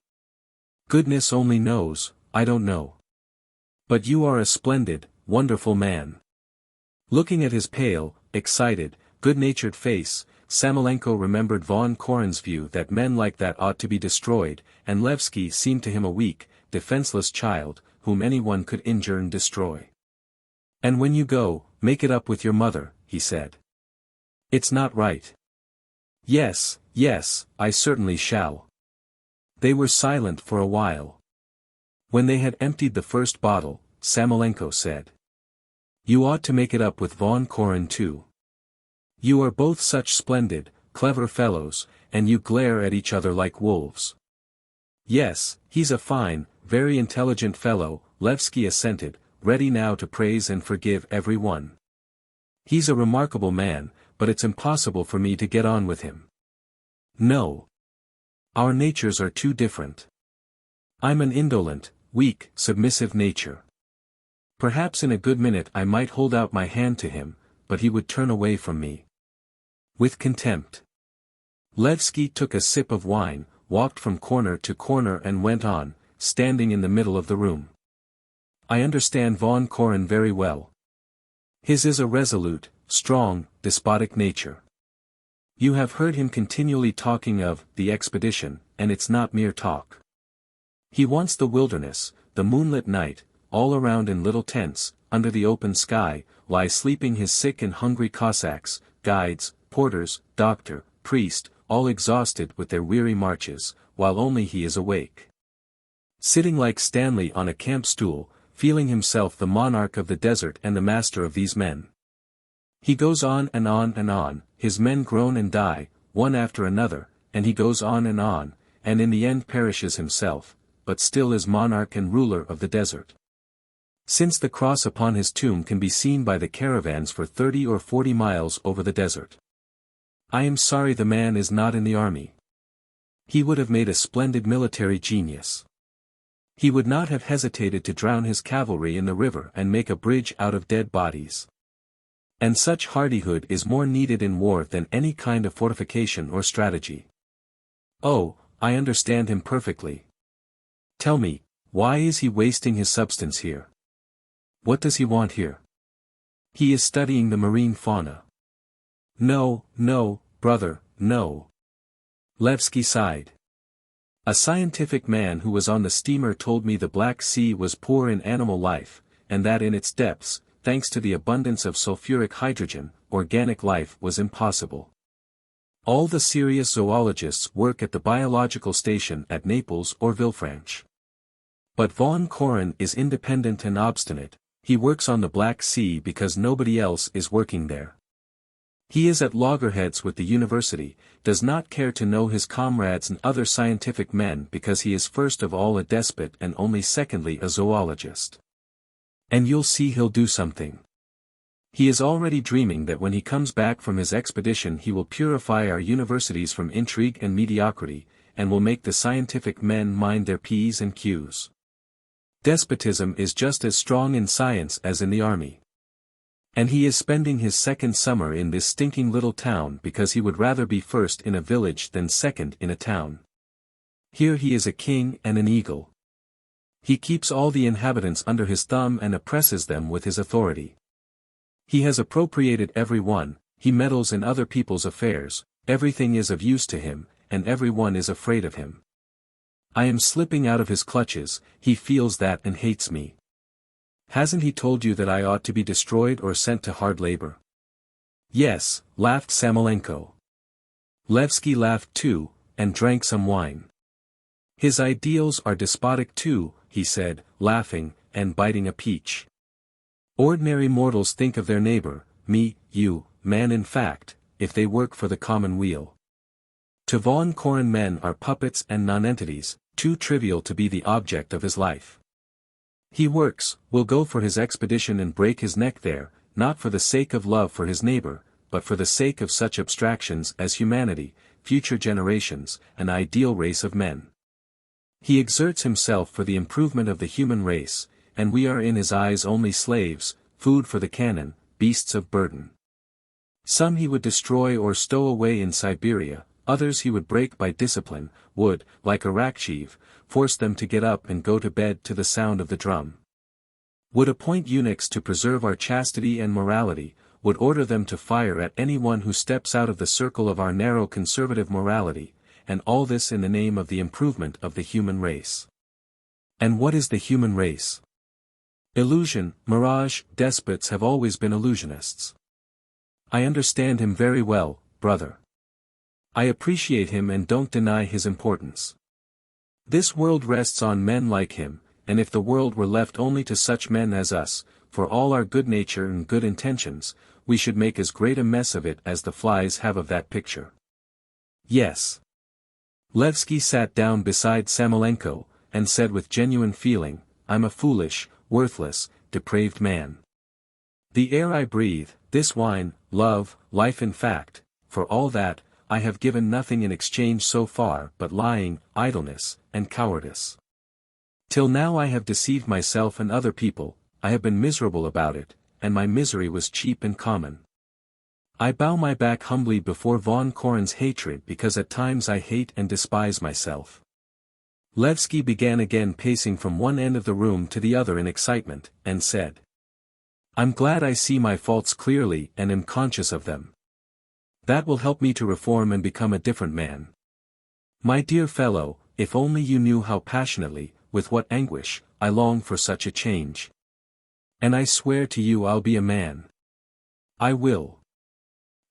Goodness only knows, I don't know. But you are a splendid, wonderful man. Looking at his pale, excited, good-natured face, Samolenko remembered von Koren's view that men like that ought to be destroyed, and Levsky seemed to him a weak, defenseless child, whom anyone could injure and destroy. And when you go, make it up with your mother, he said. It's not right. Yes, I certainly shall. They were silent for a while. When they had emptied the first bottle, Samolenko said. You ought to make it up with von Koren too. You are both such splendid, clever fellows, and you glare at each other like wolves. Yes, he's a fine, very intelligent fellow, Levsky assented, ready now to praise and forgive every one. He's a remarkable man, but it's impossible for me to get on with him. No. Our natures are too different. I'm an indolent, weak, submissive nature. Perhaps in a good minute I might hold out my hand to him, but he would turn away from me. With contempt. Levsky took a sip of wine, walked from corner to corner and went on, standing in the middle of the room. I understand von Koren very well. His is a resolute, strong, despotic nature. You have heard him continually talking of the expedition, and it's not mere talk. He wants the wilderness, the moonlit night, all around in little tents, under the open sky, lie sleeping his sick and hungry Cossacks, guides, porters, doctor, priest, all exhausted with their weary marches, while only he is awake. Sitting like Stanley on a camp stool, feeling himself the monarch of the desert and the master of these men. He goes on and on and on, his men groan and die, one after another, and he goes on, and in the end perishes himself, but still is monarch and ruler of the desert. Since the cross upon his tomb can be seen by the caravans for 30 or 40 miles over the desert. I am sorry the man is not in the army. He would have made a splendid military genius. He would not have hesitated to drown his cavalry in the river and make a bridge out of dead bodies. And such hardihood is more needed in war than any kind of fortification or strategy. Oh, I understand him perfectly. Tell me, why is he wasting his substance here? What does he want here? He is studying the marine fauna. No, brother, no. Levsky sighed. A scientific man who was on the steamer told me the Black Sea was poor in animal life, and that in its depths, thanks to the abundance of sulfuric hydrogen, organic life was impossible. All the serious zoologists work at the biological station at Naples or Villefranche. But von Koren is independent and obstinate. He works on the Black Sea because nobody else is working there. He is at loggerheads with the university, does not care to know his comrades and other scientific men because he is first of all a despot and only secondly a zoologist. And you'll see he'll do something. He is already dreaming that when he comes back from his expedition he will purify our universities from intrigue and mediocrity, and will make the scientific men mind their P's and Q's. Despotism is just as strong in science as in the army. And he is spending his second summer in this stinking little town because he would rather be first in a village than second in a town. Here he is a king and an eagle. He keeps all the inhabitants under his thumb and oppresses them with his authority. He has appropriated every one, he meddles in other people's affairs, everything is of use to him, and every one is afraid of him. I am slipping out of his clutches, he feels that and hates me. Hasn't he told you that I ought to be destroyed or sent to hard labor? Yes, laughed Samolenko. Levsky laughed too, and drank some wine. His ideals are despotic too, he said, laughing, and biting a peach. Ordinary mortals think of their neighbor, me, you, man in fact, if they work for the common weal. To von Koren men are puppets and nonentities, too trivial to be the object of his life. He works, will go for his expedition and break his neck there, not for the sake of love for his neighbor, but for the sake of such abstractions as humanity, future generations, an ideal race of men. He exerts himself for the improvement of the human race, and we are in his eyes only slaves, food for the cannon, beasts of burden. Some he would destroy or stow away in Siberia, others he would break by discipline, would, like Arakcheev, force them to get up and go to bed to the sound of the drum. Would appoint eunuchs to preserve our chastity and morality, would order them to fire at anyone who steps out of the circle of our narrow conservative morality, and all this in the name of the improvement of the human race. And what is the human race? Illusion, mirage, despots have always been illusionists. I understand him very well, brother. I appreciate him and don't deny his importance. This world rests on men like him, and if the world were left only to such men as us, for all our good nature and good intentions, we should make as great a mess of it as the flies have of that picture. Yes. Levsky sat down beside Samolenko, and said with genuine feeling, I'm a foolish, worthless, depraved man. The air I breathe, this wine, love, life in fact, for all that, I have given nothing in exchange so far but lying, idleness, and cowardice. Till now I have deceived myself and other people, I have been miserable about it, and my misery was cheap and common. I bow my back humbly before von Koren's hatred because at times I hate and despise myself. Levsky began again pacing from one end of the room to the other in excitement, and said, I'm glad I see my faults clearly and am conscious of them. That will help me to reform and become a different man. My dear fellow, if only you knew how passionately, with what anguish, I long for such a change. And I swear to you I'll be a man. I will.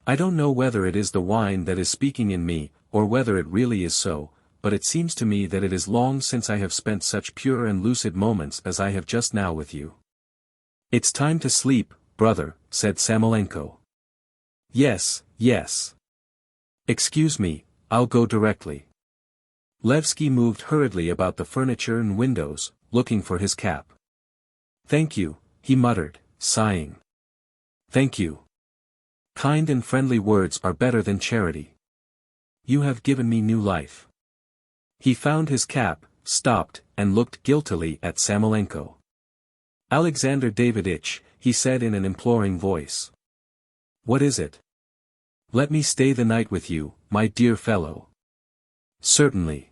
I don't know whether it is the wine that is speaking in me, or whether it really is so, but it seems to me that it is long since I have spent such pure and lucid moments as I have just now with you. It's time to sleep, brother, said Samolenko. Yes, yes. Excuse me, I'll go directly. Levsky moved hurriedly about the furniture and windows, looking for his cap. Thank you, he muttered, sighing. Thank you. Kind and friendly words are better than charity. You have given me new life. He found his cap, stopped, and looked guiltily at Samolenko. Alexander Daviditch, he said in an imploring voice. What is it? Let me stay the night with you, my dear fellow. Certainly.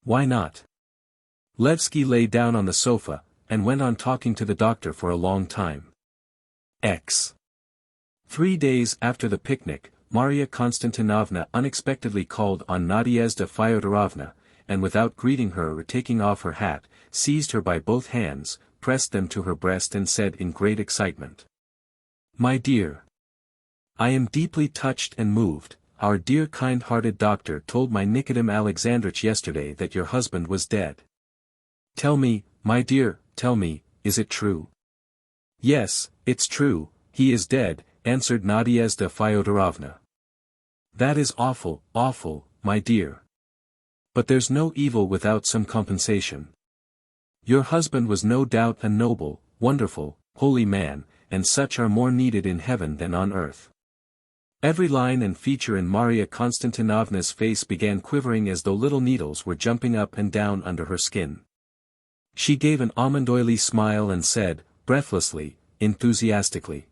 Why not? Levsky lay down on the sofa, and went on talking to the doctor for a long time. 3 days after the picnic, Maria Konstantinovna unexpectedly called on Nadezhda Fyodorovna, and without greeting her or taking off her hat, seized her by both hands, pressed them to her breast and said in great excitement, "My dear, I am deeply touched and moved. Our dear kind-hearted doctor told my Nikodem Alexandrich yesterday that your husband was dead. Tell me, my dear, tell me, is it true?" "Yes, it's true, he is dead," answered Nadezhda Fyodorovna. "That is awful, awful, my dear. But there's no evil without some compensation. Your husband was no doubt a noble, wonderful, holy man, and such are more needed in heaven than on earth." Every line and feature in Maria Konstantinovna's face began quivering as though little needles were jumping up and down under her skin. She gave an almond oily smile and said, breathlessly, enthusiastically,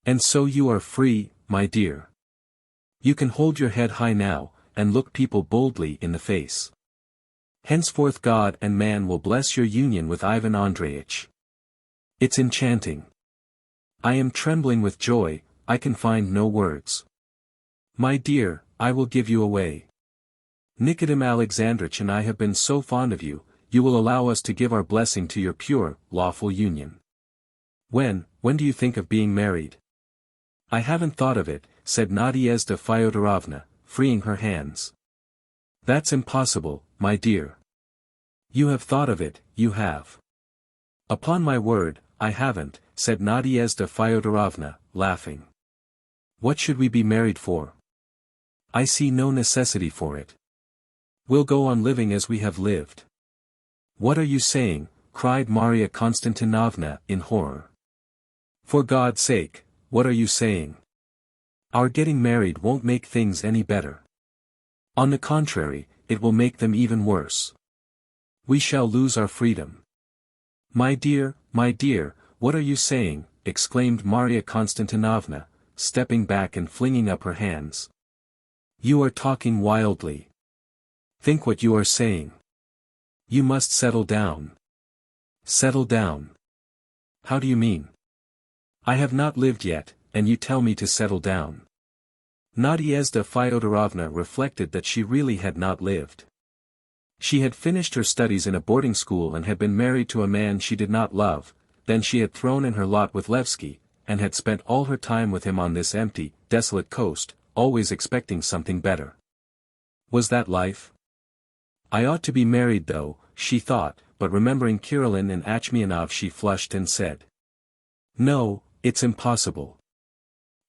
"And so you are free, my dear. You can hold your head high now, and look people boldly in the face. Henceforth God and man will bless your union with Ivan Andreyitch. It's enchanting. I am trembling with joy, I can find no words. My dear, I will give you away. Nikodem Alexandrich and I have been so fond of you, you will allow us to give our blessing to your pure, lawful union. When do you think of being married?" "I haven't thought of it," said Nadezhda Fyodorovna, freeing her hands. "That's impossible, my dear. You have thought of it, you have." "Upon my word, I haven't," said Nadezhda Fyodorovna, laughing. "What should we be married for? I see no necessity for it. We'll go on living as we have lived." "What are you saying?" cried Maria Konstantinovna in horror. "For God's sake, what are you saying? Our getting married won't make things any better. On the contrary, it will make them even worse. We shall lose our freedom." My dear, what are you saying?" exclaimed Maria Konstantinovna, stepping back and flinging up her hands. "You are talking wildly. Think what you are saying. You must settle down." "Settle down? How do you mean? I have not lived yet, and you tell me to settle down." Nadezhda Fyodorovna reflected that she really had not lived. She had finished her studies in a boarding school and had been married to a man she did not love, then she had thrown in her lot with Levsky, and had spent all her time with him on this empty, desolate coast, always expecting something better. Was that life? "I ought to be married though," she thought, but remembering Kirillin and Achmianov she flushed and said, "No, it's impossible.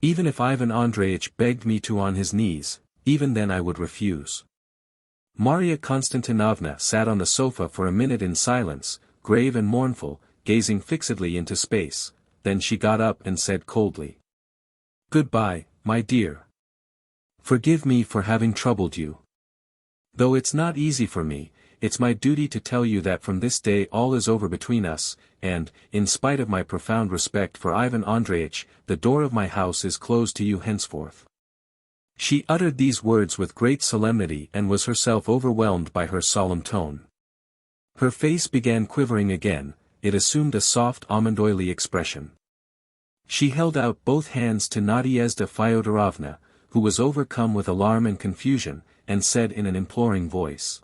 Even if Ivan Andreyitch begged me to on his knees, even then I would refuse." Maria Konstantinovna sat on the sofa for a minute in silence, grave and mournful, gazing fixedly into space, then she got up and said coldly, "Goodbye, my dear. Forgive me for having troubled you. Though it's not easy for me, it's my duty to tell you that from this day all is over between us, and, in spite of my profound respect for Ivan Andreyitch, the door of my house is closed to you henceforth." She uttered these words with great solemnity and was herself overwhelmed by her solemn tone. Her face began quivering again, it assumed a soft almond-oily expression. She held out both hands to Nadezhda Fyodorovna, who was overcome with alarm and confusion, and said in an imploring voice,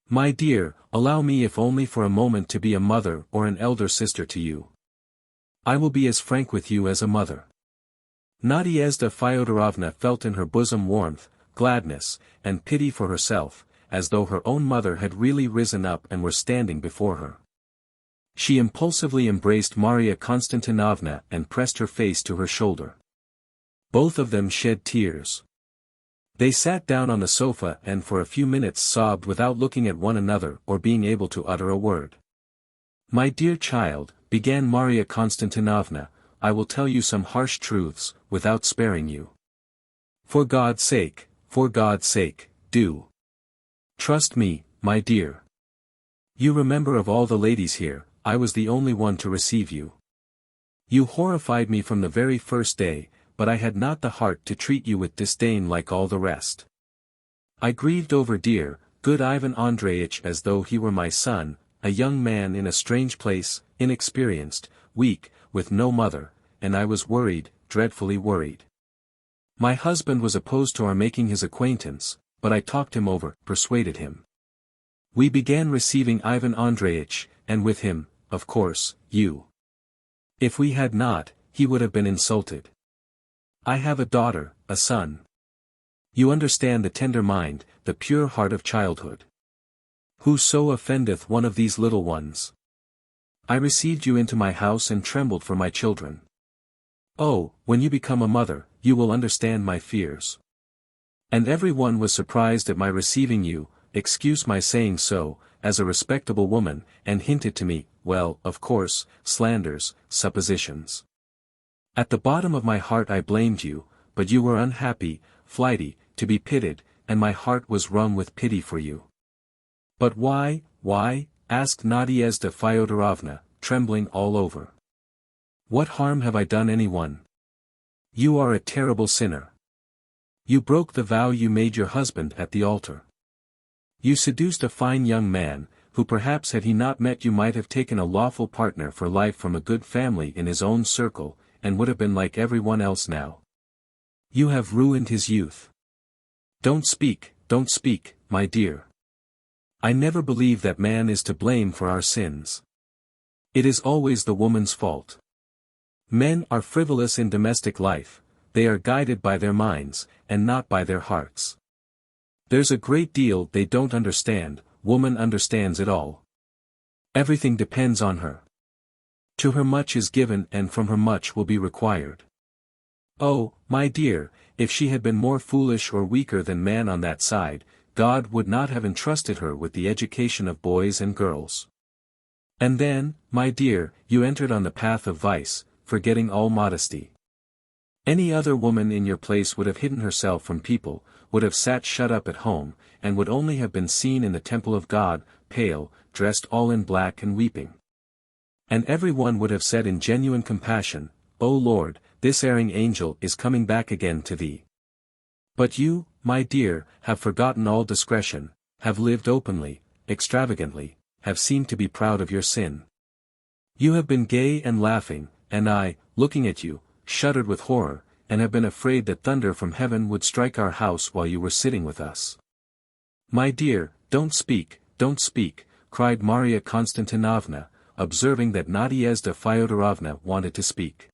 "My dear, allow me if only for a moment to be a mother or an elder sister to you. I will be as frank with you as a mother." Nadezhda Fyodorovna felt in her bosom warmth, gladness, and pity for herself, as though her own mother had really risen up and were standing before her. She impulsively embraced Maria Konstantinovna and pressed her face to her shoulder. Both of them shed tears. They sat down on the sofa and for a few minutes sobbed without looking at one another or being able to utter a word. "My dear child," began Maria Konstantinovna, "I will tell you some harsh truths, without sparing you. For God's sake, do. Trust me, my dear. You remember of all the ladies here, I was the only one to receive you. You horrified me from the very first day, but I had not the heart to treat you with disdain like all the rest. I grieved over dear, good Ivan Andreyitch as though he were my son, a young man in a strange place, inexperienced, weak, with no mother, and I was worried, dreadfully worried. My husband was opposed to our making his acquaintance, but I talked him over, persuaded him. We began receiving Ivan Andreyitch, and with him, of course, you. If we had not, he would have been insulted. I have a daughter, a son. You understand the tender mind, the pure heart of childhood. Who so offendeth one of these little ones? I received you into my house and trembled for my children. Oh, when you become a mother, you will understand my fears. And every one was surprised at my receiving you, excuse my saying so, as a respectable woman, and hinted to me, well, of course, slanders, suppositions. At the bottom of my heart I blamed you, but you were unhappy, flighty, to be pitied, and my heart was wrung with pity for you. But why, asked Nadezhda Fyodorovna, trembling all over. What harm have I done anyone? You are a terrible sinner. You broke the vow you made your husband at the altar. You seduced a fine young man, who perhaps had he not met you might have taken a lawful partner for life from a good family in his own circle, and would have been like everyone else now. You have ruined his youth. Don't speak, my dear. I never believe that man is to blame for our sins. It is always the woman's fault. Men are frivolous in domestic life, they are guided by their minds, and not by their hearts. There's a great deal they don't understand, woman understands it all. Everything depends on her. To her much is given and from her much will be required. Oh, my dear, if she had been more foolish or weaker than man on that side, God would not have entrusted her with the education of boys and girls. And then, my dear, you entered on the path of vice, forgetting all modesty. Any other woman in your place would have hidden herself from people, would have sat shut up at home, and would only have been seen in the temple of God, pale, dressed all in black and weeping. And every one would have said in genuine compassion, O Lord, this erring angel is coming back again to thee. But you, my dear, have forgotten all discretion, have lived openly, extravagantly, have seemed to be proud of your sin. You have been gay and laughing, and I, looking at you, shuddered with horror, and have been afraid that thunder from heaven would strike our house while you were sitting with us. My dear, don't speak, cried Marya Konstantinovna, observing that Nadezhda Fyodorovna wanted to speak.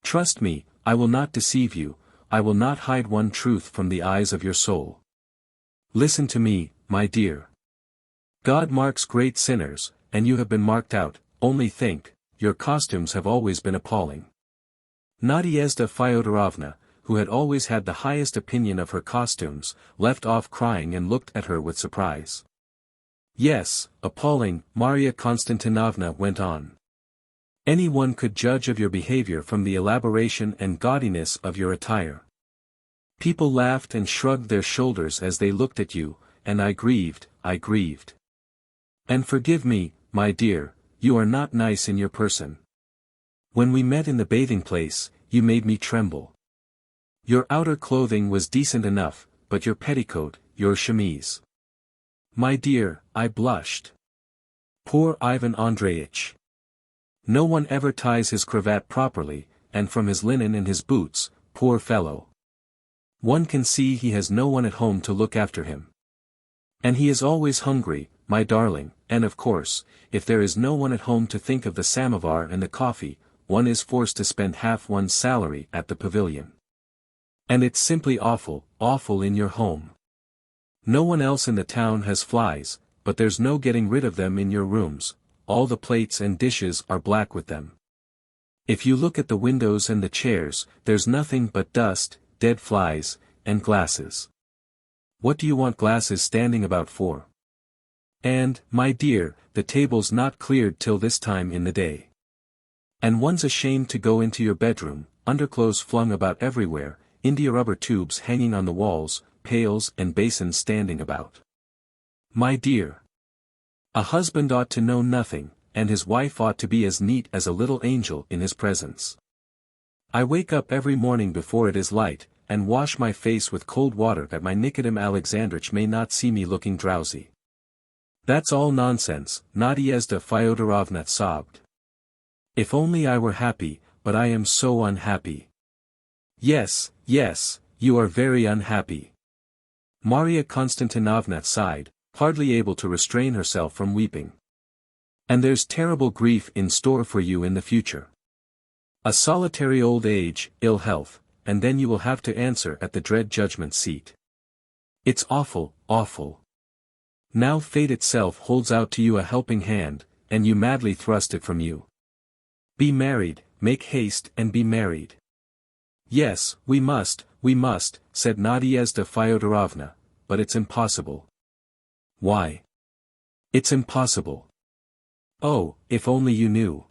Trust me, I will not deceive you, I will not hide one truth from the eyes of your soul. Listen to me, my dear. God marks great sinners, and you have been marked out, only think, your costumes have always been appalling. Nadezhda Fyodorovna, who had always had the highest opinion of her costumes, left off crying and looked at her with surprise. Yes, appalling, Marya Konstantinovna went on. Any one could judge of your behavior from the elaboration and gaudiness of your attire. People laughed and shrugged their shoulders as they looked at you, and I grieved. And forgive me, my dear, you are not nice in your person. When we met in the bathing place, you made me tremble. Your outer clothing was decent enough, but your petticoat, your chemise. My dear, I blushed. Poor Ivan Andreyitch. No one ever ties his cravat properly, and from his linen and his boots, poor fellow. One can see he has no one at home to look after him. And he is always hungry, my darling, and of course, if there is no one at home to think of the samovar and the coffee, one is forced to spend half one's salary at the pavilion. And it's simply awful in your home. No one else in the town has flies, but there's no getting rid of them in your rooms, all the plates and dishes are black with them. If you look at the windows and the chairs, there's nothing but dust, dead flies, and glasses. What do you want glasses standing about for? And, my dear, the table's not cleared till this time in the day. And one's ashamed to go into your bedroom, underclothes flung about everywhere, India rubber tubes hanging on the walls, pails and basins standing about. My dear. A husband ought to know nothing, and his wife ought to be as neat as a little angel in his presence. I wake up every morning before it is light, and wash my face with cold water that my Nicodim Alexandrich may not see me looking drowsy. That's all nonsense, Nadezhda Fyodorovna sobbed. If only I were happy, but I am so unhappy. Yes, you are very unhappy. Marya Konstantinovna sighed, hardly able to restrain herself from weeping. And there's terrible grief in store for you in the future. A solitary old age, ill health, and then you will have to answer at the dread judgment seat. It's awful, awful. Now fate itself holds out to you a helping hand, and you madly thrust it from you. Be married, make haste and be married. Yes, we must, said Nadezhda Fyodorovna, but it's impossible. Why? It's impossible. Oh, if only you knew.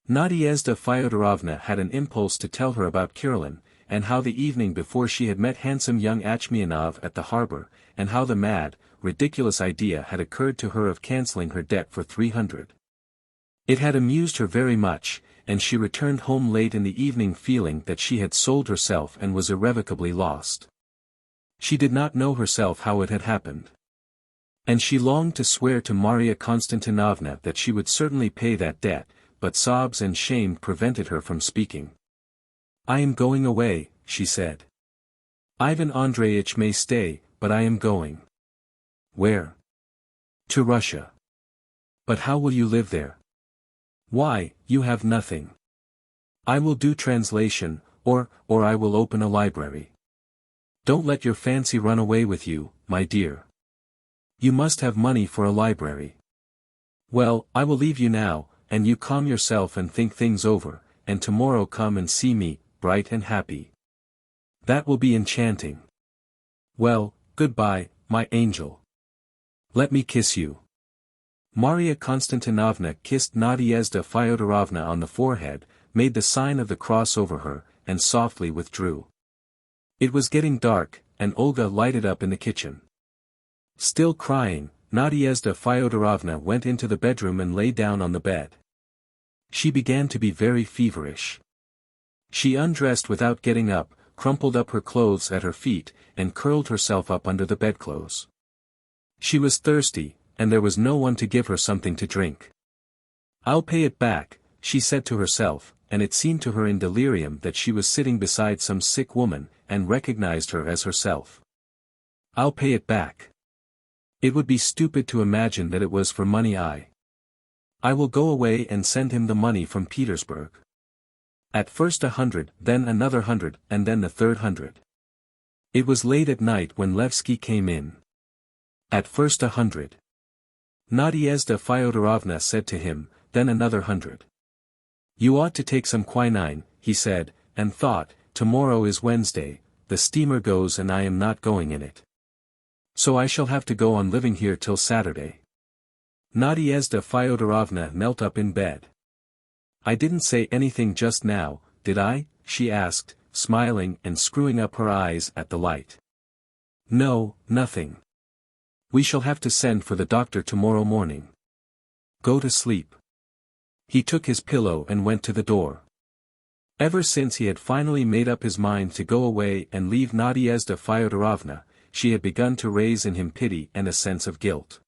Nadezhda Fyodorovna had an impulse to tell her about Kirillin, and how the evening before she had met handsome young Achmianov at the harbor, and how the mad, ridiculous idea had occurred to her of cancelling her debt for 300. It had amused her very much, and she returned home late in the evening feeling that she had sold herself and was irrevocably lost. She did not know herself how it had happened. And she longed to swear to Maria Konstantinovna that she would certainly pay that debt, but sobs and shame prevented her from speaking. I am going away, she said. Ivan Andreyitch may stay, but I am going. Where? To Russia. But how will you live there? Why, you have nothing. I will do translation, or I will open a library. Don't let your fancy run away with you, my dear. You must have money for a library. Well, I will leave you now, and you calm yourself and think things over, and tomorrow come and see me, bright and happy. That will be enchanting. Well, goodbye, my angel. Let me kiss you. Maria Konstantinovna kissed Nadezhda Fyodorovna on the forehead, made the sign of the cross over her, and softly withdrew. It was getting dark, and Olga lighted up in the kitchen. Still crying, Nadezhda Fyodorovna went into the bedroom and lay down on the bed. She began to be very feverish. She undressed without getting up, crumpled up her clothes at her feet, and curled herself up under the bedclothes. She was thirsty, and there was no one to give her something to drink. I'll pay it back, she said to herself, and it seemed to her in delirium that she was sitting beside some sick woman, and recognized her as herself. I'll pay it back. It would be stupid to imagine that it was for money. I will go away and send him the money from Petersburg. At first 100, then another 100, and then the third 100. It was late at night when Levsky came in. At first 100. Nadezhda Fyodorovna said to him, then another 100. You ought to take some quinine, he said, and thought, tomorrow is Wednesday, the steamer goes and I am not going in it. So I shall have to go on living here till Saturday. Nadezhda Fyodorovna knelt up in bed. I didn't say anything just now, did I? She asked, smiling and screwing up her eyes at the light. No, nothing. We shall have to send for the doctor tomorrow morning. Go to sleep. He took his pillow and went to the door. Ever since he had finally made up his mind to go away and leave Nadezhda Fyodorovna, she had begun to raise in him pity and a sense of guilt.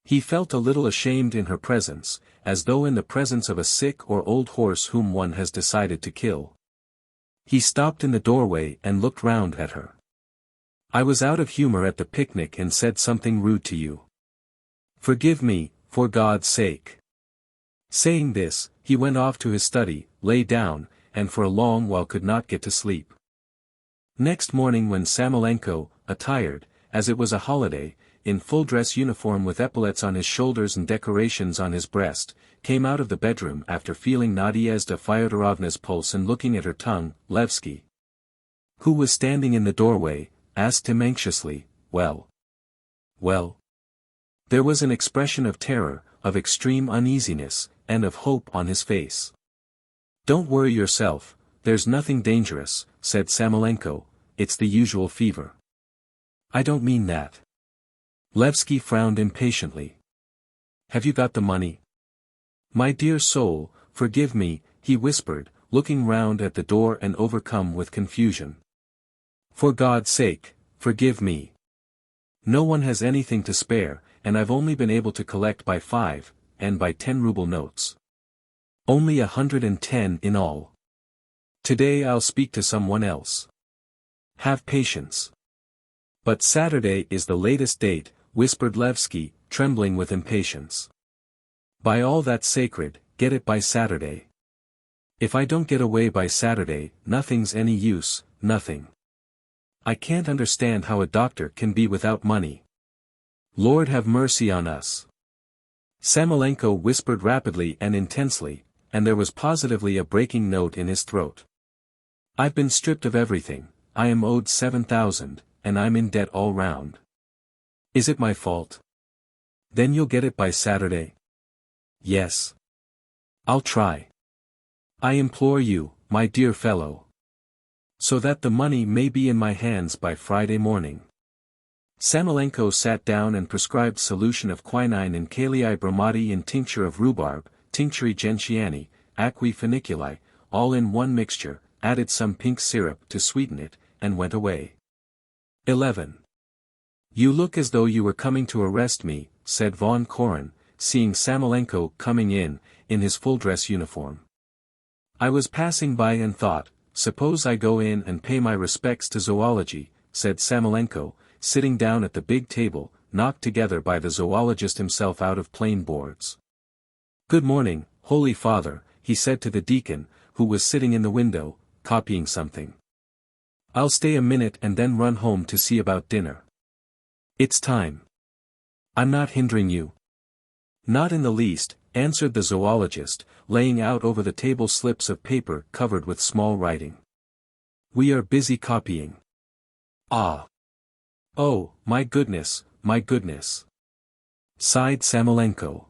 He felt a little ashamed in her presence, as though in the presence of a sick or old horse whom one has decided to kill. He stopped in the doorway and looked round at her. I was out of humor at the picnic and said something rude to you. Forgive me, for God's sake. Saying this, he went off to his study, lay down, and for a long while could not get to sleep. Next morning when Samolenko, attired, as it was a holiday, in full-dress uniform with epaulets on his shoulders and decorations on his breast, came out of the bedroom after feeling Nadezhda Fyodorovna's pulse and looking at her tongue, Levsky, who was standing in the doorway, asked him anxiously, well? Well? There was an expression of terror, of extreme uneasiness, and of hope on his face. Don't worry yourself, there's nothing dangerous, said Samolenko, it's the usual fever. I don't mean that. Levsky frowned impatiently. Have you got the money? My dear soul, forgive me, he whispered, looking round at the door and overcome with confusion. For God's sake, forgive me. No one has anything to spare, and I've only been able to collect by 5, and by 10-ruble notes. Only 110 in all. Today I'll speak to someone else. Have patience. But Saturday is the latest date, whispered Levsky, trembling with impatience. By all that's sacred, get it by Saturday. If I don't get away by Saturday, nothing's any use, nothing. I can't understand how a doctor can be without money. Lord have mercy on us. Samolenko whispered rapidly and intensely, and there was positively a breaking note in his throat. I've been stripped of everything, I am owed 7,000, and I'm in debt all round. Is it my fault? Then you'll get it by Saturday? Yes. I'll try. I implore you, my dear fellow. So that the money may be in my hands by Friday morning. Samolenko sat down and prescribed solution of quinine in kalii bromati in tincture of rhubarb, tincturi gentiani, aquae funiculi, all in one mixture, added some pink syrup to sweeten it, and went away. 11. You look as though you were coming to arrest me, said von Koren, seeing Samolenko coming in his full-dress uniform. I was passing by and thought, suppose I go in and pay my respects to zoology, said Samolenko, sitting down at the big table, knocked together by the zoologist himself out of plain boards. Good morning, Holy Father, he said to the deacon, who was sitting in the window, copying something. I'll stay a minute and then run home to see about dinner. It's time. I'm not hindering you. Not in the least, answered the zoologist, laying out over the table slips of paper covered with small writing. We are busy copying. Ah. Oh, my goodness, sighed Samolenko.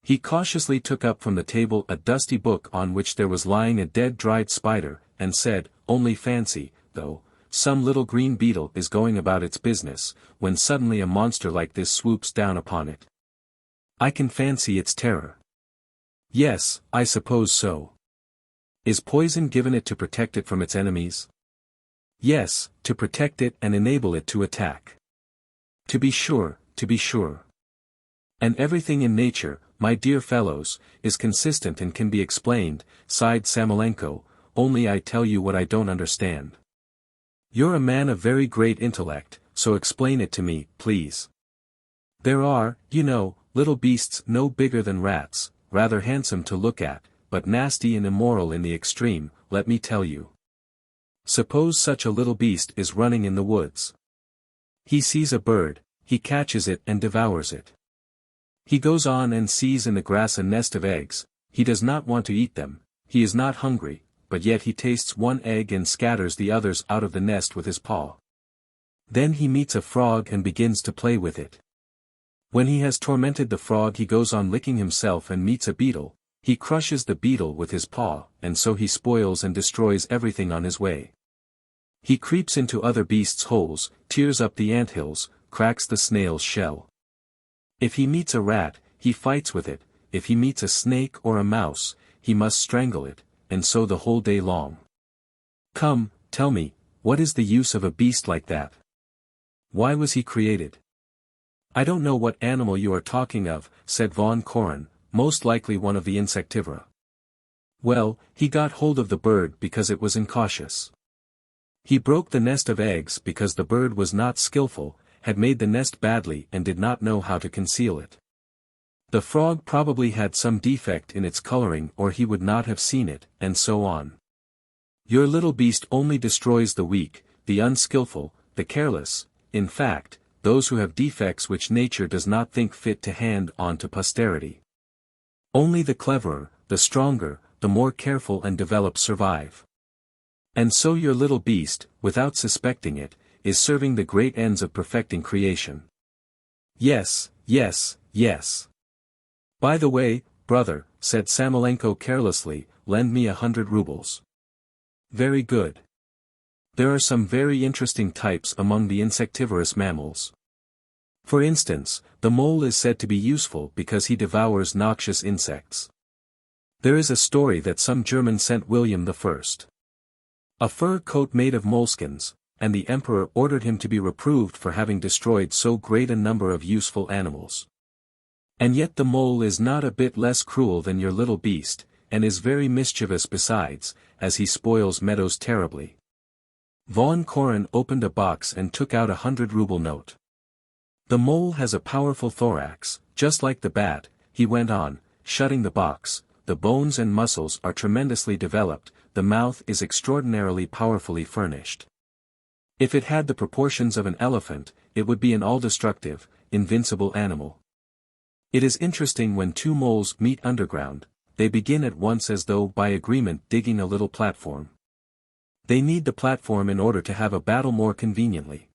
He cautiously took up from the table a dusty book on which there was lying a dead dried spider, and said, only fancy, though, some little green beetle is going about its business, when suddenly a monster like this swoops down upon it. I can fancy its terror. Yes, I suppose so. Is poison given it to protect it from its enemies? Yes, to protect it and enable it to attack. To be sure. And everything in nature, my dear fellows, is consistent and can be explained, sighed Samolenko, only I tell you what I don't understand. You're a man of very great intellect, so explain it to me, please. There are, you know, little beasts no bigger than rats, rather handsome to look at, but nasty and immoral in the extreme, let me tell you. Suppose such a little beast is running in the woods. He sees a bird, he catches it and devours it. He goes on and sees in the grass a nest of eggs, he does not want to eat them, he is not hungry, but yet he tastes one egg and scatters the others out of the nest with his paw. Then he meets a frog and begins to play with it. When he has tormented the frog he goes on licking himself and meets a beetle, he crushes the beetle with his paw, and so he spoils and destroys everything on his way. He creeps into other beasts' holes, tears up the anthills, cracks the snail's shell. If he meets a rat, he fights with it, if he meets a snake or a mouse, he must strangle it, and so the whole day long. Come, tell me, what is the use of a beast like that? Why was he created? I don't know what animal you are talking of, said von Koren, most likely one of the insectivora. Well, he got hold of the bird because it was incautious. He broke the nest of eggs because the bird was not skillful, had made the nest badly and did not know how to conceal it. The frog probably had some defect in its coloring or he would not have seen it, and so on. Your little beast only destroys the weak, the unskillful, the careless, in fact, those who have defects which nature does not think fit to hand on to posterity. Only the cleverer, the stronger, the more careful and developed survive. And so your little beast, without suspecting it, is serving the great ends of perfecting creation. Yes. By the way, brother, said Samolenko carelessly, lend me 100 rubles. Very good. There are some very interesting types among the insectivorous mammals. For instance, the mole is said to be useful because he devours noxious insects. There is a story that some German sent William I a fur coat made of moleskins, and the emperor ordered him to be reproved for having destroyed so great a number of useful animals. And yet the mole is not a bit less cruel than your little beast, and is very mischievous besides, as he spoils meadows terribly. Von Koren opened a box and took out a 100-ruble note. The mole has a powerful thorax, just like the bat, he went on, shutting the box. The bones and muscles are tremendously developed, the mouth is extraordinarily powerfully furnished. If it had the proportions of an elephant, it would be an all-destructive, invincible animal. It is interesting when two moles meet underground, they begin at once as though by agreement digging a little platform. They need the platform in order to have a battle more conveniently.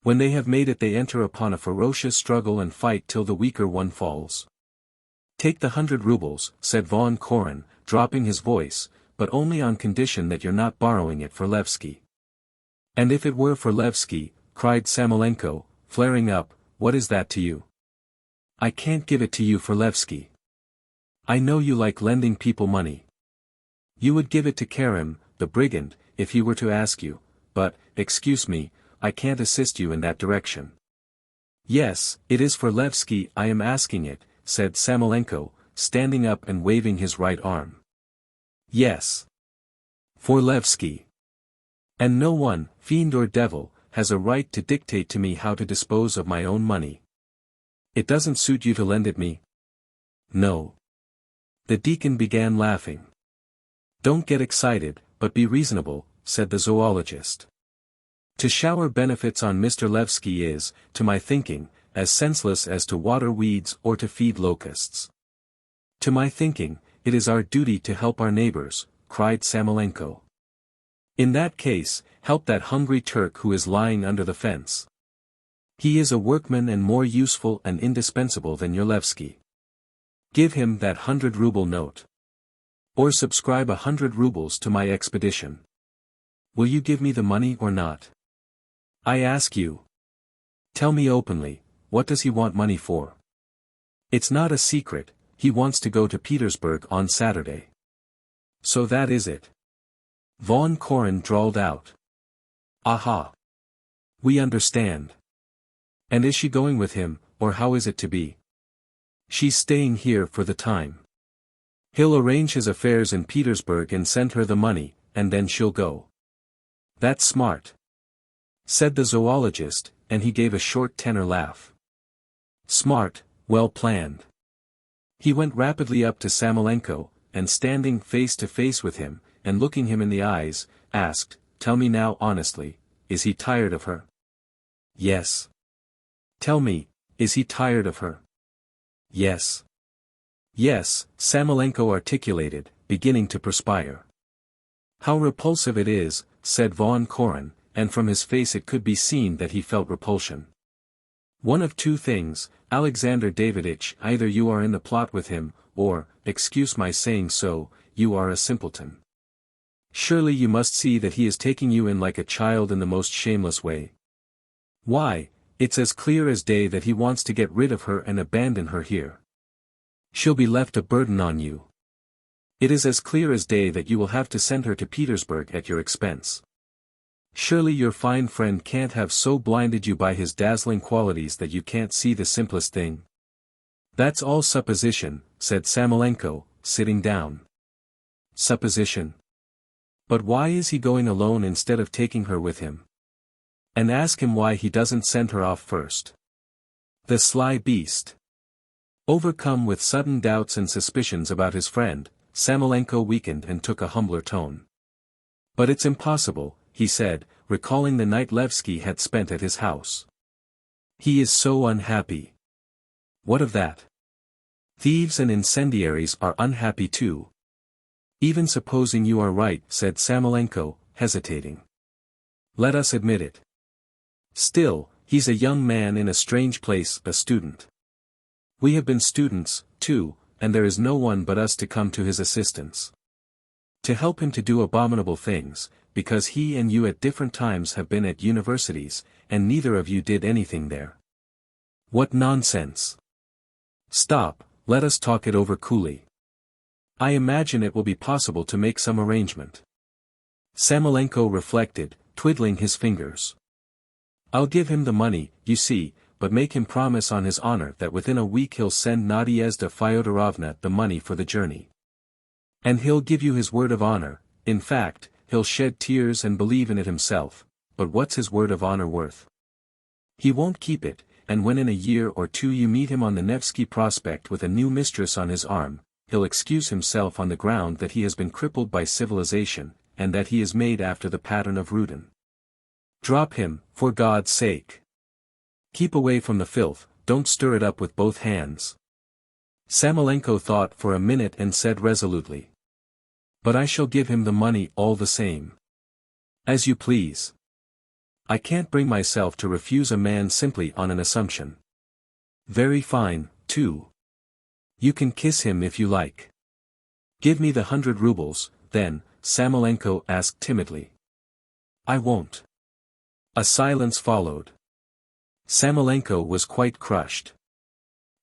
When they have made it they enter upon a ferocious struggle and fight till the weaker one falls. Take the 100 rubles, said Von Koren, dropping his voice, but only on condition that you're not borrowing it for Levsky. And if it were for Levsky, cried Samolenko, flaring up, what is that to you? I can't give it to you for Levsky. I know you like lending people money. You would give it to Karim, the brigand, if he were to ask you, but, excuse me, I can't assist you in that direction. Yes, it is for Levsky I am asking it, said Samolenko, standing up and waving his right arm. Yes. For Levsky. And no one, fiend or devil, has a right to dictate to me how to dispose of my own money. It doesn't suit you to lend it me? No. The deacon began laughing. Don't get excited, but be reasonable, said the zoologist. To shower benefits on Mr. Levsky is, to my thinking, as senseless as to water weeds or to feed locusts. To my thinking, it is our duty to help our neighbors, cried Samolenko. In that case, help that hungry Turk who is lying under the fence. He is a workman and more useful and indispensable than your Levsky. Give him that 100-ruble note. Or subscribe 100 rubles to my expedition. Will you give me the money or not? I ask you. Tell me openly, what does he want money for? It's not a secret, he wants to go to Petersburg on Saturday. So that is it. Von Koren drawled out. Aha. We understand. And is she going with him, or how is it to be? She's staying here for the time. He'll arrange his affairs in Petersburg and send her the money, and then she'll go. That's smart. Said the zoologist, and he gave a short tenor laugh. Smart, well planned. He went rapidly up to Samolenko, and standing face to face with him, and looking him in the eyes, asked, Tell me now honestly, is he tired of her? Yes. Tell me, is he tired of her? Yes. Yes, Samolenko articulated, beginning to perspire. How repulsive it is, said Von Koren, and from his face it could be seen that he felt repulsion. One of two things, Alexander Daviditch, either you are in the plot with him, or, excuse my saying so, you are a simpleton. Surely you must see that he is taking you in like a child in the most shameless way. Why, it's as clear as day that he wants to get rid of her and abandon her here. She'll be left a burden on you. It is as clear as day that you will have to send her to Petersburg at your expense. Surely your fine friend can't have so blinded you by his dazzling qualities that you can't see the simplest thing. That's all supposition, said Samolenko, sitting down. Supposition. But why is he going alone instead of taking her with him? And ask him why he doesn't send her off first. The sly beast. Overcome with sudden doubts and suspicions about his friend, Samolenko weakened and took a humbler tone. But it's impossible, he said, recalling the night Levsky had spent at his house. He is so unhappy. What of that? Thieves and incendiaries are unhappy too. Even supposing you are right, said Samolenko, hesitating. Let us admit it. Still, he's a young man in a strange place, a student. We have been students, too, and there is no one but us to come to his assistance. To help him to do abominable things, because he and you at different times have been at universities, and neither of you did anything there. What nonsense! Stop, let us talk it over coolly. I imagine it will be possible to make some arrangement. Samolenko reflected, twiddling his fingers. I'll give him the money, you see, but make him promise on his honor that within a week he'll send Nadezhda Fyodorovna the money for the journey. And he'll give you his word of honor, in fact, he'll shed tears and believe in it himself, but what's his word of honor worth? He won't keep it, and when in a year or two you meet him on the Nevsky Prospect with a new mistress on his arm, he'll excuse himself on the ground that he has been crippled by civilization, and that he is made after the pattern of Rudin. Drop him, for God's sake. Keep away from the filth, don't stir it up with both hands. Samolenko thought for a minute and said resolutely. But I shall give him the money all the same. As you please. I can't bring myself to refuse a man simply on an assumption. Very fine, too. You can kiss him if you like. Give me the 100 rubles, then, Samolenko asked timidly. I won't. A silence followed. Samolenko was quite crushed.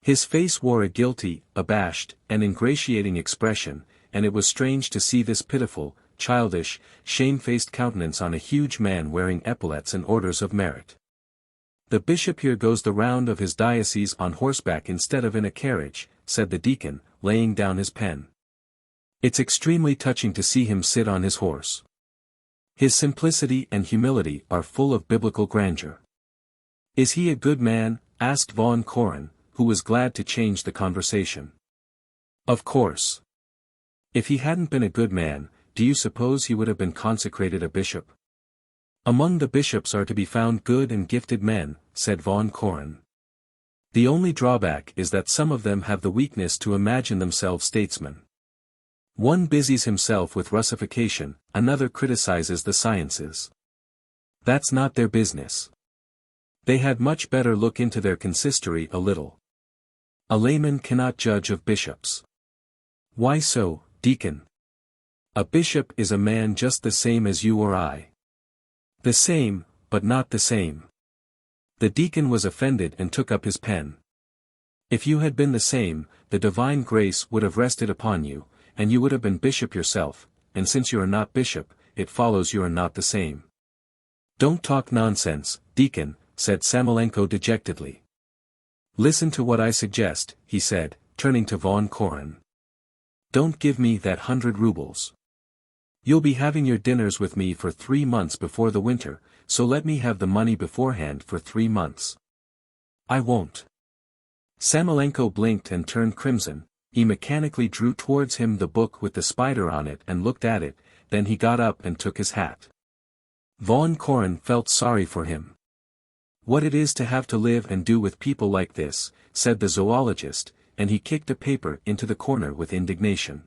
His face wore a guilty, abashed, and ingratiating expression, and it was strange to see this pitiful, childish, shamefaced countenance on a huge man wearing epaulets and orders of merit. The bishop here goes the round of his diocese on horseback instead of in a carriage, said the deacon, laying down his pen. It's extremely touching to see him sit on his horse. His simplicity and humility are full of biblical grandeur. Is he a good man? Asked von Koren, who was glad to change the conversation. Of course. If he hadn't been a good man, do you suppose he would have been consecrated a bishop? Among the bishops are to be found good and gifted men, said von Koren. The only drawback is that some of them have the weakness to imagine themselves statesmen. One busies himself with Russification, another criticizes the sciences. That's not their business. They had much better look into their consistory a little. A layman cannot judge of bishops. Why so, deacon? A bishop is a man just the same as you or I. The same, but not the same. The deacon was offended and took up his pen. If you had been the same, the divine grace would have rested upon you, and you would have been bishop yourself, and since you are not bishop, it follows you are not the same. Don't talk nonsense, deacon, said Samolenko dejectedly. Listen to what I suggest, he said, turning to von Koren. Don't give me that 100 rubles. You'll be having your dinners with me for 3 months before the winter, so let me have the money beforehand for 3 months. I won't. Samolenko blinked and turned crimson. He mechanically drew towards him the book with the spider on it and looked at it, then he got up and took his hat. Von Koren felt sorry for him. What it is to have to live and do with people like this, said the zoologist, and he kicked a paper into the corner with indignation.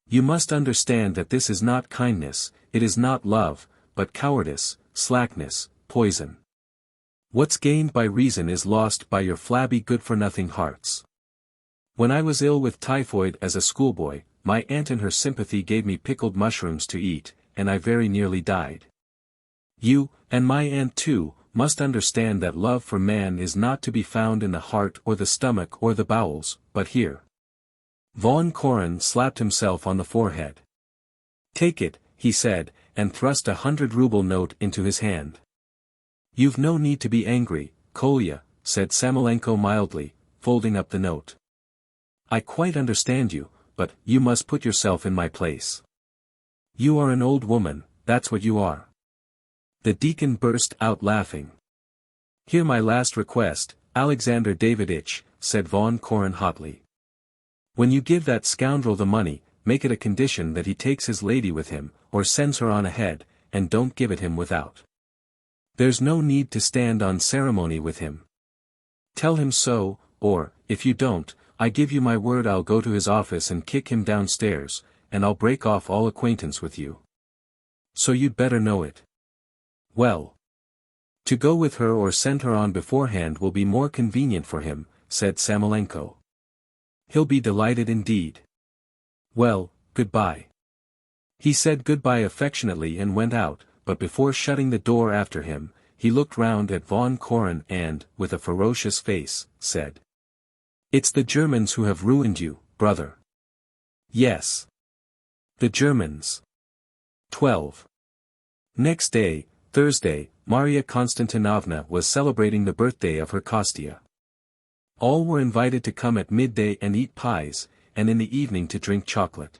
You must understand that this is not kindness, it is not love, but cowardice, slackness, poison. What's gained by reason is lost by your flabby good-for-nothing hearts. When I was ill with typhoid as a schoolboy, my aunt in her sympathy gave me pickled mushrooms to eat, and I very nearly died. You, and my aunt too, must understand that love for man is not to be found in the heart or the stomach or the bowels, but here. Von Koren slapped himself on the forehead. Take it, he said, and thrust a 100-ruble note into his hand. You've no need to be angry, Kolya, said Samolenko mildly, folding up the note. I quite understand you, but you must put yourself in my place. You are an old woman, that's what you are. The deacon burst out laughing. Hear my last request, Alexander Daviditch, said von Koren hotly. When you give that scoundrel the money, make it a condition that he takes his lady with him, or sends her on ahead, and don't give it him without. There's no need to stand on ceremony with him. Tell him so, or, if you don't, I give you my word I'll go to his office and kick him downstairs, and I'll break off all acquaintance with you. So you'd better know it. Well. To go with her or send her on beforehand will be more convenient for him, said Samolenko. He'll be delighted indeed. Well, goodbye. He said goodbye affectionately and went out, but before shutting the door after him, he looked round at von Koren and, with a ferocious face, said. It's the Germans who have ruined you, brother. Yes. The Germans. 12. Next day, Thursday, Maria Konstantinovna was celebrating the birthday of her Kostya. All were invited to come at midday and eat pies, and in the evening to drink chocolate.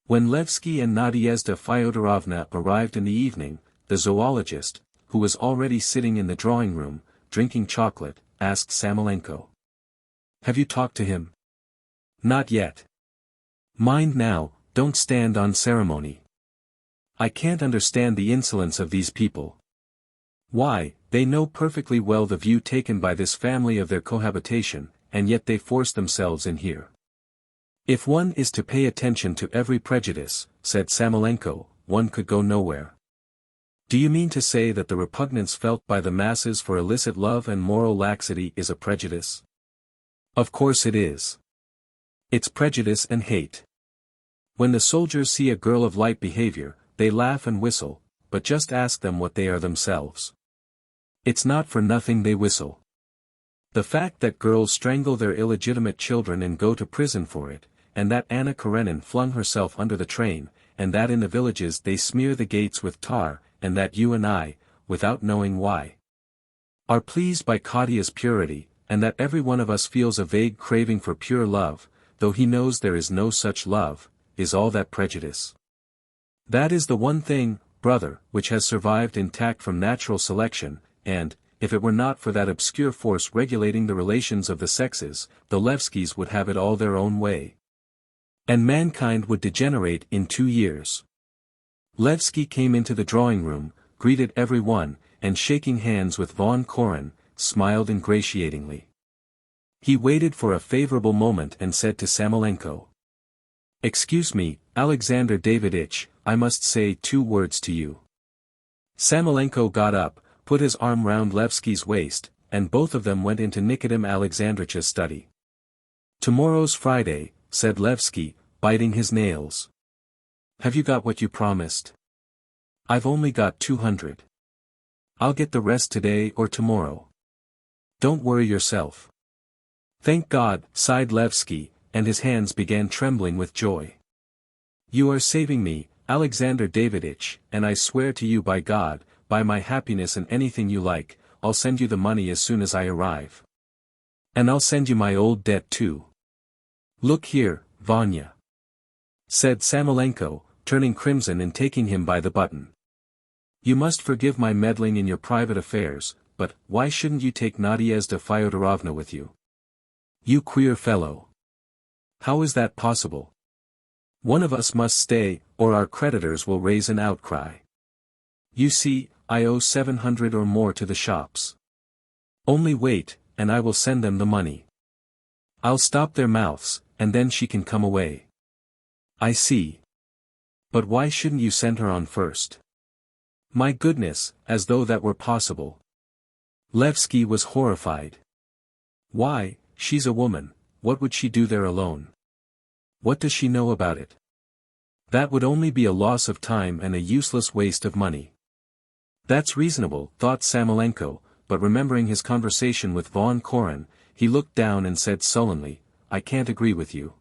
When Levsky and Nadezhda Fyodorovna arrived in the evening, the zoologist, who was already sitting in the drawing-room, drinking chocolate?" asked Samolenko. "Have you talked to him?" "Not yet." "Mind now, don't stand on ceremony. I can't understand the insolence of these people. Why, they know perfectly well the view taken by this family of their cohabitation, and yet they force themselves in here." "If one is to pay attention to every prejudice," said Samolenko, "one could go nowhere." "Do you mean to say that the repugnance felt by the masses for illicit love and moral laxity is a prejudice?" "Of course it is. It's prejudice and hate. When the soldiers see a girl of light behavior, they laugh and whistle, but just ask them what they are themselves. It's not for nothing they whistle. The fact that girls strangle their illegitimate children and go to prison for it, and that Anna Karenin flung herself under the train, and that in the villages they smear the gates with tar, and that you and I, without knowing why, are pleased by Katya's purity, and that every one of us feels a vague craving for pure love, though he knows there is no such love, is all that prejudice. That is the one thing, brother, which has survived intact from natural selection, and, if it were not for that obscure force regulating the relations of the sexes, the Levskys would have it all their own way. And mankind would degenerate in 2 years." Levsky came into the drawing-room, greeted every one, and shaking hands with von Koren, smiled ingratiatingly. He waited for a favorable moment and said to Samolenko, "Excuse me, Alexander Daviditch, I must say 2 words to you." Samolenko got up, put his arm round Levsky's waist, and both of them went into Nikodym Alexandritch's study. "Tomorrow's Friday," said Levsky, biting his nails. "Have you got what you promised?" "I've only got 200. I'll get the rest today or tomorrow. Don't worry yourself." "Thank God," sighed Levsky, and his hands began trembling with joy. "You are saving me, Alexander Daviditch, and I swear to you by God, by my happiness and anything you like, I'll send you the money as soon as I arrive. And I'll send you my old debt too. Look here, Vanya," said Samolenko, turning crimson and taking him by the button. "You must forgive my meddling in your private affairs, but why shouldn't you take Nadezhda Fyodorovna with you? You queer fellow. How is that possible? One of us must stay, or our creditors will raise an outcry. You see, I owe 700 or more to the shops. Only wait, and I will send them the money. I'll stop their mouths, and then she can come away." "I see. But why shouldn't you send her on first?" "My goodness, as though that were possible." Levsky was horrified. "Why, she's a woman, what would she do there alone? What does she know about it? That would only be a loss of time and a useless waste of money." "That's reasonable," thought Samolenko, but remembering his conversation with von Koren, he looked down and said sullenly, "I can't agree with you.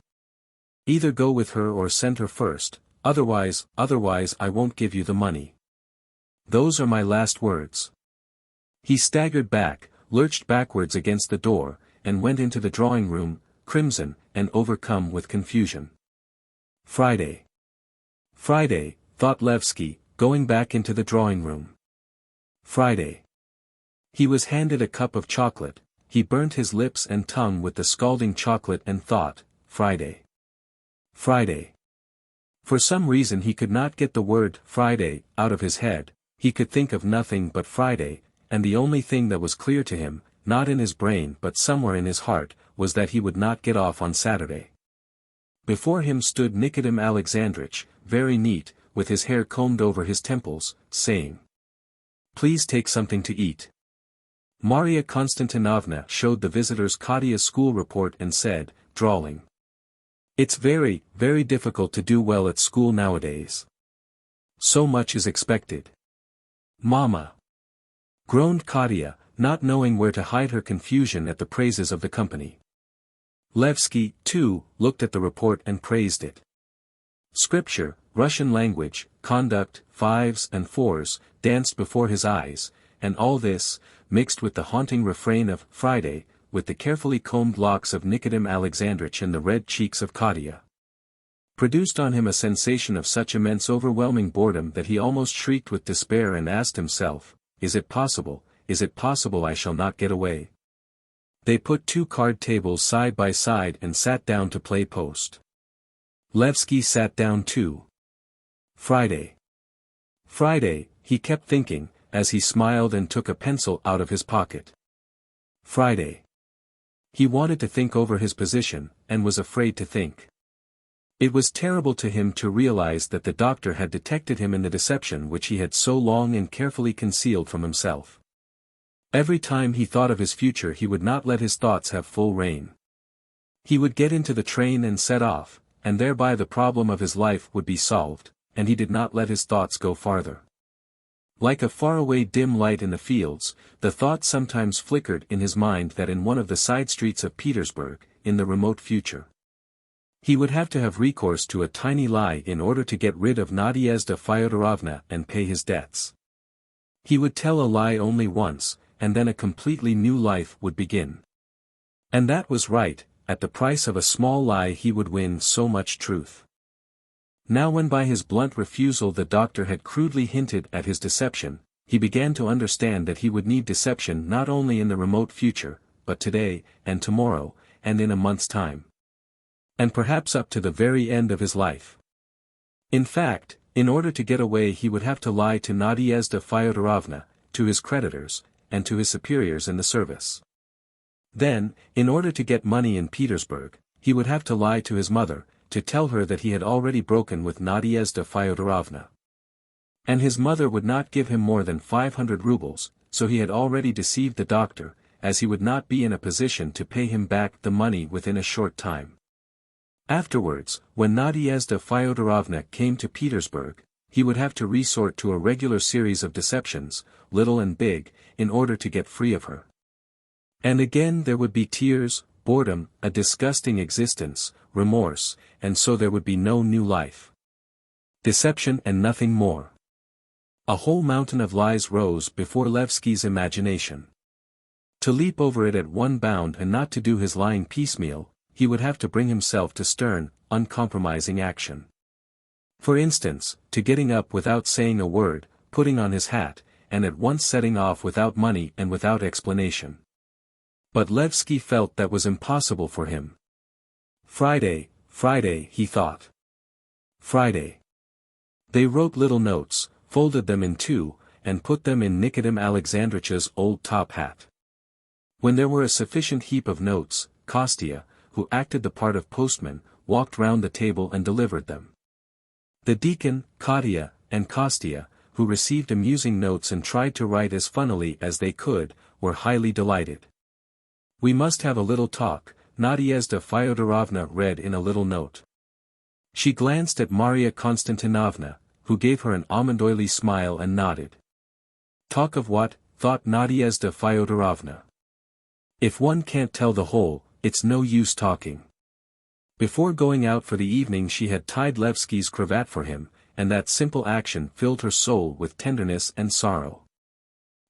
Either go with her or send her first, otherwise I won't give you the money. Those are my last words." He staggered back, lurched backwards against the door, and went into the drawing-room, crimson, and overcome with confusion. Friday, thought Levsky, going back into the drawing-room. Friday. He was handed a cup of chocolate, he burnt his lips and tongue with the scalding chocolate and thought, Friday. For some reason he could not get the word Friday out of his head, he could think of nothing but Friday, and the only thing that was clear to him, not in his brain but somewhere in his heart, was that he would not get off on Saturday. Before him stood Nikodym Alexandritch, very neat, with his hair combed over his temples, saying, "Please take something to eat." Marya Konstantinovna showed the visitors Katya's school report and said, drawling, "It's very, very difficult to do well at school nowadays. So much is expected." "Mama!" groaned Katya, not knowing where to hide her confusion at the praises of the company. Levsky, too, looked at the report and praised it. Scripture, Russian language, conduct, fives and fours, danced before his eyes, and all this, mixed with the haunting refrain of Friday, with the carefully combed locks of Nikodym Alexandritch and the red cheeks of Katya, produced on him a sensation of such immense overwhelming boredom that he almost shrieked with despair and asked himself, is it possible is it possible I shall not get away? They put 2 card tables side by side and sat down to play post. Levsky sat down too. Friday. Friday, he kept thinking, as he smiled and took a pencil out of his pocket. Friday. He wanted to think over his position, and was afraid to think. It was terrible to him to realize that the doctor had detected him in the deception which he had so long and carefully concealed from himself. Every time he thought of his future he would not let his thoughts have full rein. He would get into the train and set off, and thereby the problem of his life would be solved, and he did not let his thoughts go farther. Like a faraway dim light in the fields, the thought sometimes flickered in his mind that in one of the side streets of Petersburg, in the remote future, he would have to have recourse to a tiny lie in order to get rid of Nadezhda Fyodorovna and pay his debts. He would tell a lie only once, and then a completely new life would begin. And that was right, at the price of a small lie he would win so much truth. Now when by his blunt refusal the doctor had crudely hinted at his deception, he began to understand that he would need deception not only in the remote future, but today, and tomorrow, and in a month's time. And perhaps up to the very end of his life. In fact, in order to get away he would have to lie to Nadezhda Fyodorovna, to his creditors, and to his superiors in the service. Then, in order to get money in Petersburg, he would have to lie to his mother, to tell her that he had already broken with Nadezhda Fyodorovna. And his mother would not give him more than 500 rubles, so he had already deceived the doctor, as he would not be in a position to pay him back the money within a short time. Afterwards, when Nadezhda Fyodorovna came to Petersburg, he would have to resort to a regular series of deceptions, little and big, in order to get free of her. And again there would be tears, boredom, a disgusting existence, remorse, and so there would be no new life. Deception and nothing more. A whole mountain of lies rose before Levsky's imagination. To leap over it at one bound and not to do his lying piecemeal, he would have to bring himself to stern, uncompromising action. For instance, to getting up without saying a word, putting on his hat, and at once setting off without money and without explanation. But Levsky felt that was impossible for him. Friday, he thought. Friday. They wrote little notes, folded them in 2, and put them in Nikodem Alexandritch's old top hat. When there were a sufficient heap of notes, Kostya, who acted the part of postman, walked round the table and delivered them. The deacon, Katya, and Kostya, who received amusing notes and tried to write as funnily as they could, were highly delighted. "We must have a little talk," Nadezhda Fyodorovna read in a little note. She glanced at Marya Konstantinovna, who gave her an almond-oily smile and nodded. "Talk of what?" thought Nadezhda Fyodorovna. "If one can't tell the whole, it's no use talking." Before going out for the evening she had tied Levsky's cravat for him, and that simple action filled her soul with tenderness and sorrow.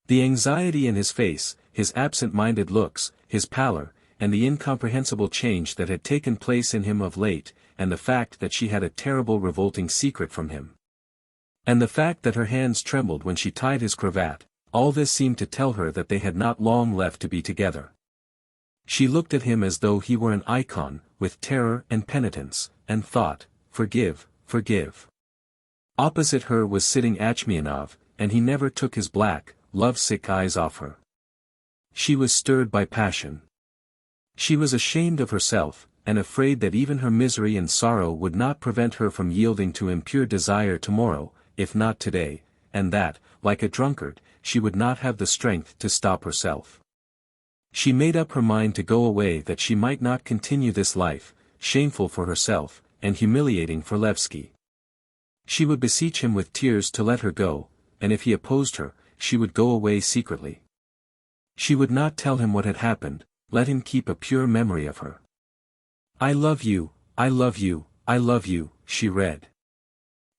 The anxiety in his face, his absent-minded looks, his pallor, and the incomprehensible change that had taken place in him of late, and the fact that she had a terrible revolting secret from him. And the fact that her hands trembled when she tied his cravat, all this seemed to tell her that they had not long left to be together. She looked at him as though he were an icon, with terror and penitence, and thought, "Forgive, forgive." Opposite her was sitting Achmianov, and he never took his black, love-sick eyes off her. She was stirred by passion. She was ashamed of herself, and afraid that even her misery and sorrow would not prevent her from yielding to impure desire tomorrow, if not today, and that, like a drunkard, she would not have the strength to stop herself. She made up her mind to go away that she might not continue this life, shameful for herself, and humiliating for Levsky. She would beseech him with tears to let her go, and if he opposed her, she would go away secretly. She would not tell him what had happened, let him keep a pure memory of her. "I love you, I love you, I love you," she read.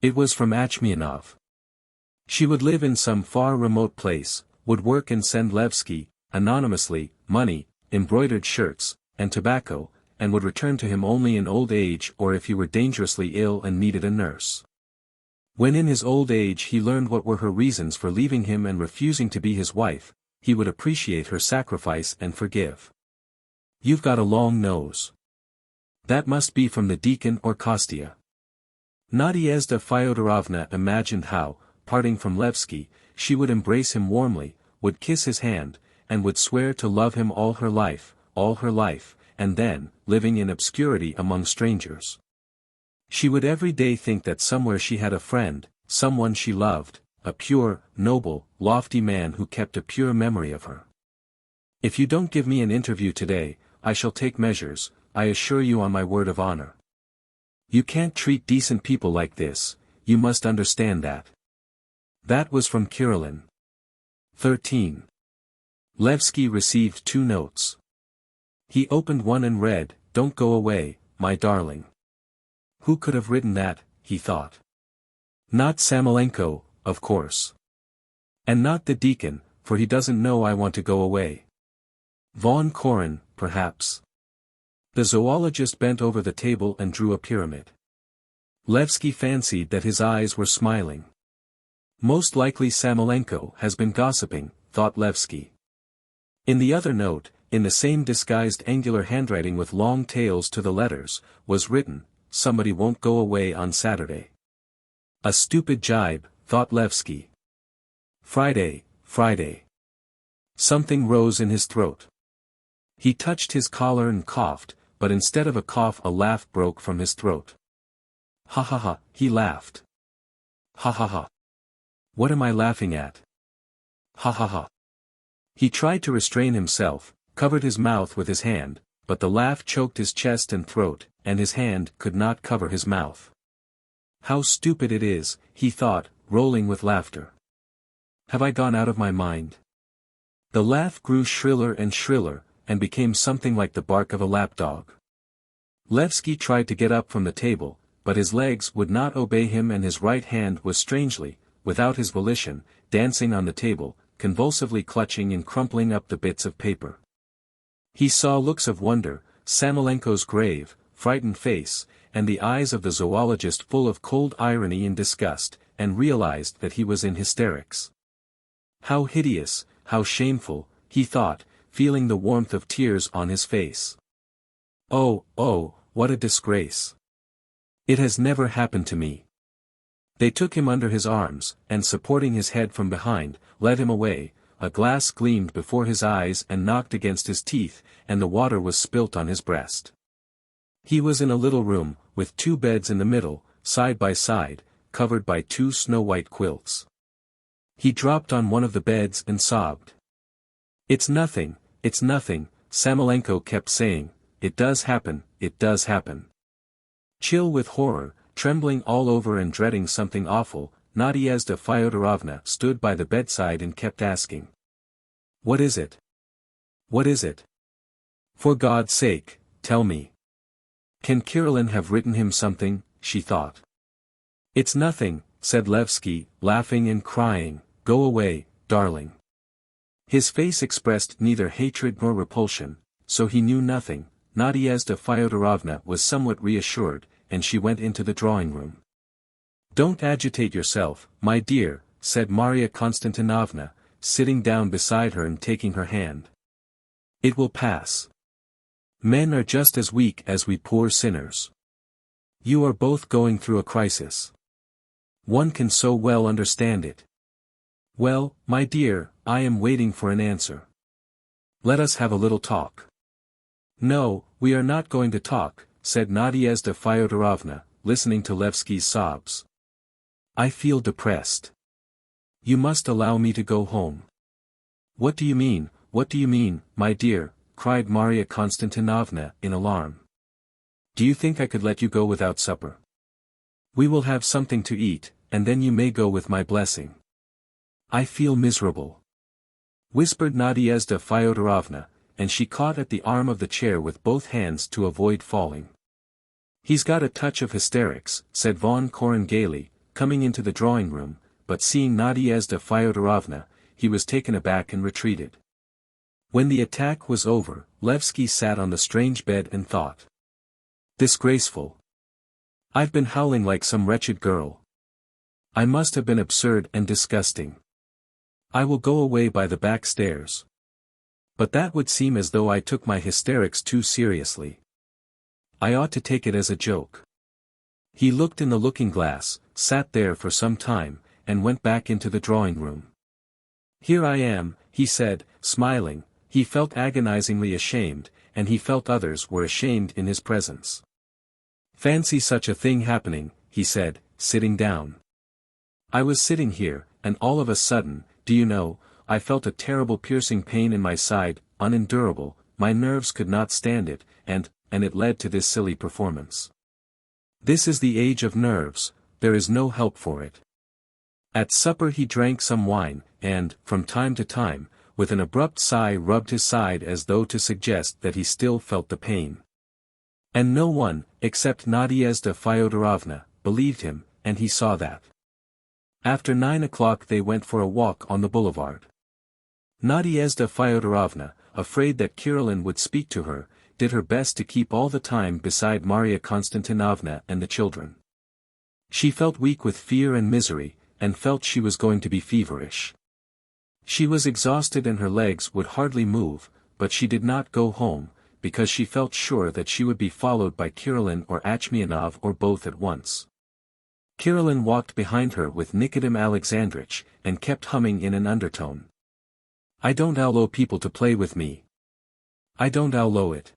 It was from Achmianov. She would live in some far remote place, would work and send Levsky, anonymously, money, embroidered shirts, and tobacco, and would return to him only in old age or if he were dangerously ill and needed a nurse. When in his old age he learned what were her reasons for leaving him and refusing to be his wife, he would appreciate her sacrifice and forgive. "You've got a long nose. That must be from the deacon or Kostya." Nadezhda Fyodorovna imagined how, parting from Levsky, she would embrace him warmly, would kiss his hand, and would swear to love him all her life, and then, living in obscurity among strangers. She would every day think that somewhere she had a friend, someone she loved, a pure, noble, lofty man who kept a pure memory of her. "If you don't give me an interview today, I shall take measures, I assure you on my word of honor. You can't treat decent people like this, you must understand that." That was from Kirillin. 13. Levsky received 2 notes. He opened one and read, "Don't go away, my darling." Who could have written that, he thought. Not Samolenko, of course. And not the deacon, for he doesn't know I want to go away. Von Koren, perhaps. The zoologist bent over the table and drew a pyramid. Levsky fancied that his eyes were smiling. Most likely Samolenko has been gossiping, thought Levsky. In the other note, in the same disguised angular handwriting with long tails to the letters, was written, "Somebody won't go away on Saturday." A stupid jibe, thought Levsky. Friday. Something rose in his throat. He touched his collar and coughed, but instead of a cough a laugh broke from his throat. "Ha ha ha," he laughed. "Ha ha ha. What am I laughing at? Ha ha ha." He tried to restrain himself, covered his mouth with his hand, but the laugh choked his chest and throat, and his hand could not cover his mouth. How stupid it is, he thought, rolling with laughter. Have I gone out of my mind? The laugh grew shriller and shriller, and became something like the bark of a lapdog. Levsky tried to get up from the table, but his legs would not obey him and his right hand was strangely, without his volition, dancing on the table, convulsively clutching and crumpling up the bits of paper. He saw looks of wonder, Samolenko's grave, frightened face, and the eyes of the zoologist full of cold irony and disgust, and realized that he was in hysterics. How hideous, how shameful, he thought, feeling the warmth of tears on his face. Oh, what a disgrace. It has never happened to me. They took him under his arms, and supporting his head from behind, led him away. A glass gleamed before his eyes and knocked against his teeth, and the water was spilt on his breast. He was in a little room, with 2 beds in the middle, side by side, covered by 2 snow-white quilts. He dropped on one of the beds and sobbed. It's nothing, Samolenko kept saying, it does happen. Chill with horror, trembling all over and dreading something awful, Nadezhda Fyodorovna stood by the bedside and kept asking. What is it? What is it? For God's sake, tell me. Can Kirillin have written him something, she thought. It's nothing, said Levsky, laughing and crying, go away, darling. His face expressed neither hatred nor repulsion, so he knew nothing. Nadezhda Fyodorovna was somewhat reassured, and she went into the drawing-room. Don't agitate yourself, my dear, said Marya Konstantinovna, sitting down beside her and taking her hand. It will pass. Men are just as weak as we poor sinners. You are both going through a crisis. One can so well understand it. Well, my dear, I am waiting for an answer. Let us have a little talk. No, we are not going to talk, said Nadezhda Fyodorovna, listening to Levsky's sobs. I feel depressed. You must allow me to go home. What do you mean, my dear, cried Marya Konstantinovna in alarm. Do you think I could let you go without supper? We will have something to eat, and then you may go with my blessing. I feel miserable, whispered Nadezhda Fyodorovna, and she caught at the arm of the chair with both hands to avoid falling. He's got a touch of hysterics, said Von Koren gaily, coming into the drawing-room, but seeing Nadezhda Fyodorovna, he was taken aback and retreated. When the attack was over, Levsky sat on the strange bed and thought. Disgraceful. I've been howling like some wretched girl. I must have been absurd and disgusting. I will go away by the back stairs. But that would seem as though I took my hysterics too seriously. I ought to take it as a joke. He looked in the looking-glass, sat there for some time, and went back into the drawing-room. Here I am, he said, smiling. He felt agonizingly ashamed, and he felt others were ashamed in his presence. Fancy such a thing happening, he said, sitting down. I was sitting here, and all of a sudden, do you know, I felt a terrible piercing pain in my side, unendurable, my nerves could not stand it, and it led to this silly performance. This is the age of nerves, there is no help for it. At supper he drank some wine, and, from time to time, with an abrupt sigh rubbed his side as though to suggest that he still felt the pain. And no one, except Nadezhda Fyodorovna, believed him, and he saw that. After 9 o'clock they went for a walk on the boulevard. Nadezhda Fyodorovna, afraid that Kirillin would speak to her, did her best to keep all the time beside Maria Konstantinovna and the children. She felt weak with fear and misery, and felt she was going to be feverish. She was exhausted and her legs would hardly move, but she did not go home, because she felt sure that she would be followed by Kirillin or Achmianov or both at once. Kirillin walked behind her with Nikodym Alexandrich, and kept humming in an undertone. I don't allow people to play with me. I don't allow it.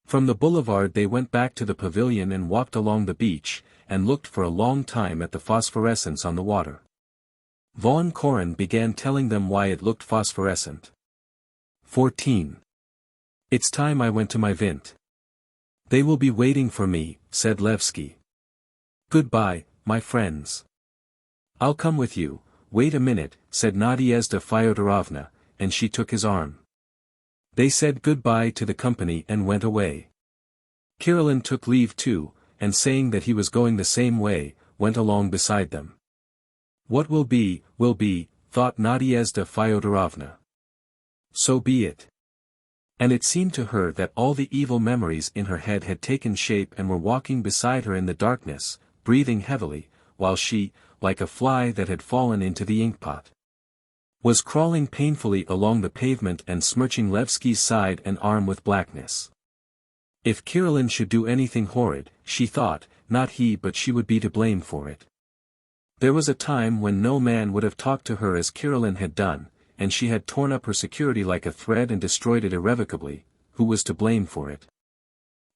From the boulevard they went back to the pavilion and walked along the beach, and looked for a long time at the phosphorescence on the water. Von Koren began telling them why it looked phosphorescent. 14. It's time I went to my vint. They will be waiting for me, said Levsky. Goodbye, my friends. I'll come with you. Wait a minute, said Nadezhda Fyodorovna, and she took his arm. They said goodbye to the company and went away. Kirillin took leave too, and saying that he was going the same way, went along beside them. What will be, thought Nadezhda Fyodorovna. So be it. And it seemed to her that all the evil memories in her head had taken shape and were walking beside her in the darkness, breathing heavily, while she, like a fly that had fallen into the inkpot, was crawling painfully along the pavement and smirching Levsky's side and arm with blackness. If Kirillin should do anything horrid, she thought, not he but she would be to blame for it. There was a time when no man would have talked to her as Kirillin had done, and she had torn up her security like a thread and destroyed it irrevocably. Who was to blame for it?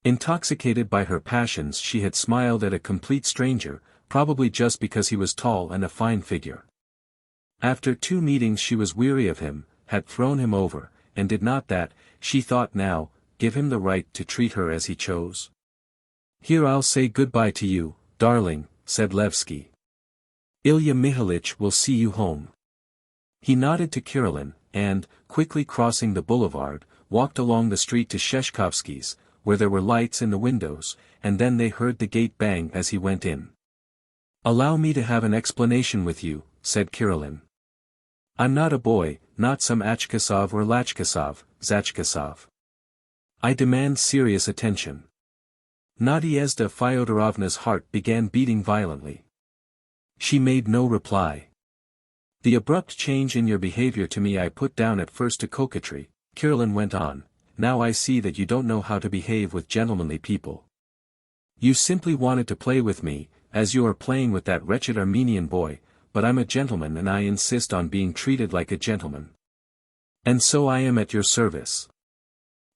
Intoxicated by her passions she had smiled at a complete stranger, probably just because he was tall and a fine figure. After 2 meetings she was weary of him, had thrown him over, and did not that, she thought now, give him the right to treat her as he chose. Here I'll say goodbye to you, darling, said Levsky. Ilya Mihalich will see you home. He nodded to Kirillin, and, quickly crossing the boulevard, walked along the street to Sheshkovsky's, where there were lights in the windows, and then they heard the gate bang as he went in. Allow me to have an explanation with you, said Kirillin. I'm not a boy, not some Achkasov or Lachkasov, Zachkasov. I demand serious attention. Nadezhda Fyodorovna's heart began beating violently. She made no reply. The abrupt change in your behavior to me I put down at first to coquetry, Kirillin went on. Now I see that you don't know how to behave with gentlemanly people. You simply wanted to play with me, as you are playing with that wretched Armenian boy, but I'm a gentleman and I insist on being treated like a gentleman. And so I am at your service.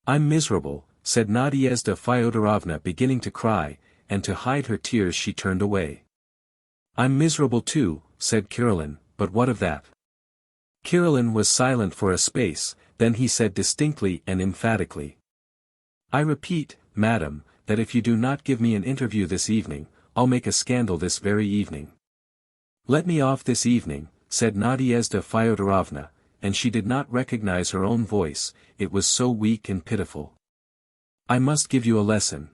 I'm miserable, said Nadezhda Fyodorovna beginning to cry, and to hide her tears she turned away. I'm miserable too, said Kirillin, but what of that? Kirillin was silent for a space, then he said distinctly and emphatically. I repeat, madam, that if you do not give me an interview this evening, I'll make a scandal this very evening. Let me off this evening, said Nadezhda Fyodorovna, and she did not recognize her own voice, it was so weak and pitiful. I must give you a lesson.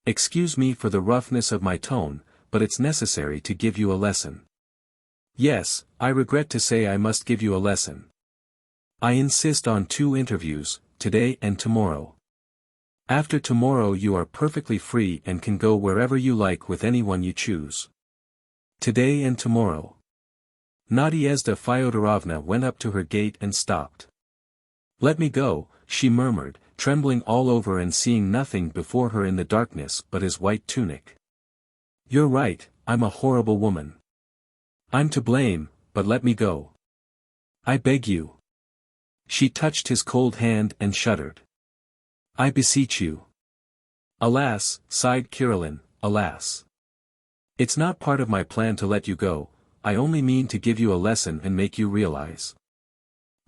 Excuse me for the roughness of my tone, but it's necessary to give you a lesson. Yes, I regret to say I must give you a lesson. I insist on 2 interviews, today and tomorrow. After tomorrow you are perfectly free and can go wherever you like with anyone you choose. Today and tomorrow. Nadezhda Fyodorovna went up to her gate and stopped. "Let me go," she murmured, trembling all over and seeing nothing before her in the darkness but his white tunic. "You're right, I'm a horrible woman. I'm to blame, but let me go. I beg you." She touched his cold hand and shuddered. "I beseech you." "Alas," sighed Kirillin, "alas. It's not part of my plan to let you go, I only mean to give you a lesson and make you realize.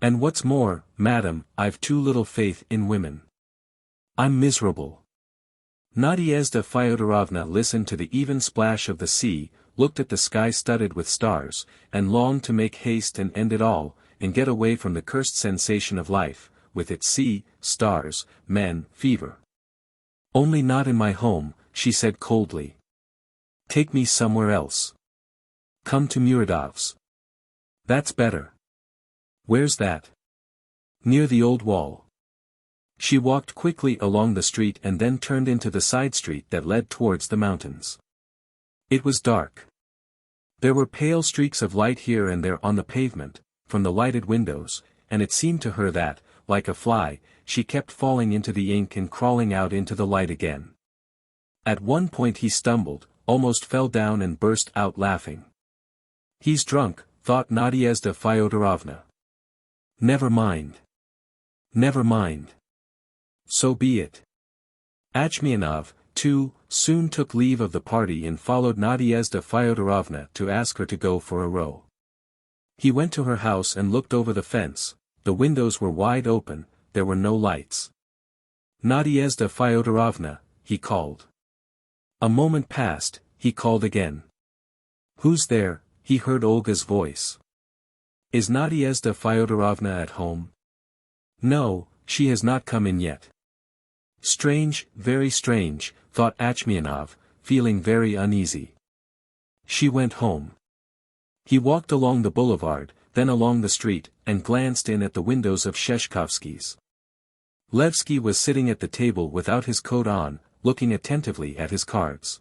And what's more, madam, I've too little faith in women. I'm miserable." Nadezhda Fyodorovna listened to the even splash of the sea, looked at the sky studded with stars, and longed to make haste and end it all, and get away from the cursed sensation of life, with its sea, stars, men, fever. "Only not in my home," she said coldly. "Take me somewhere else. Come to Muradov's. That's better." "Where's that?" "Near the old wall." She walked quickly along the street and then turned into the side street that led towards the mountains. It was dark. There were pale streaks of light here and there on the pavement, from the lighted windows, and it seemed to her that, like a fly, she kept falling into the ink and crawling out into the light again. At one point he stumbled, almost fell down and burst out laughing. "He's drunk," thought Nadezhda Fyodorovna. "Never mind. Never mind. So be it." Achmianov, too, soon took leave of the party and followed Nadezhda Fyodorovna to ask her to go for a row. He went to her house and looked over the fence. The windows were wide open, there were no lights. "Nadezhda Fyodorovna," he called. A moment passed, he called again. "Who's there?" he heard Olga's voice. "Is Nadezhda Fyodorovna at home?" "No, she has not come in yet." Strange, very strange, thought Achmianov, feeling very uneasy. She went home. He walked along the boulevard, then along the street, and glanced in at the windows of Sheshkovsky's. Levsky was sitting at the table without his coat on, looking attentively at his cards.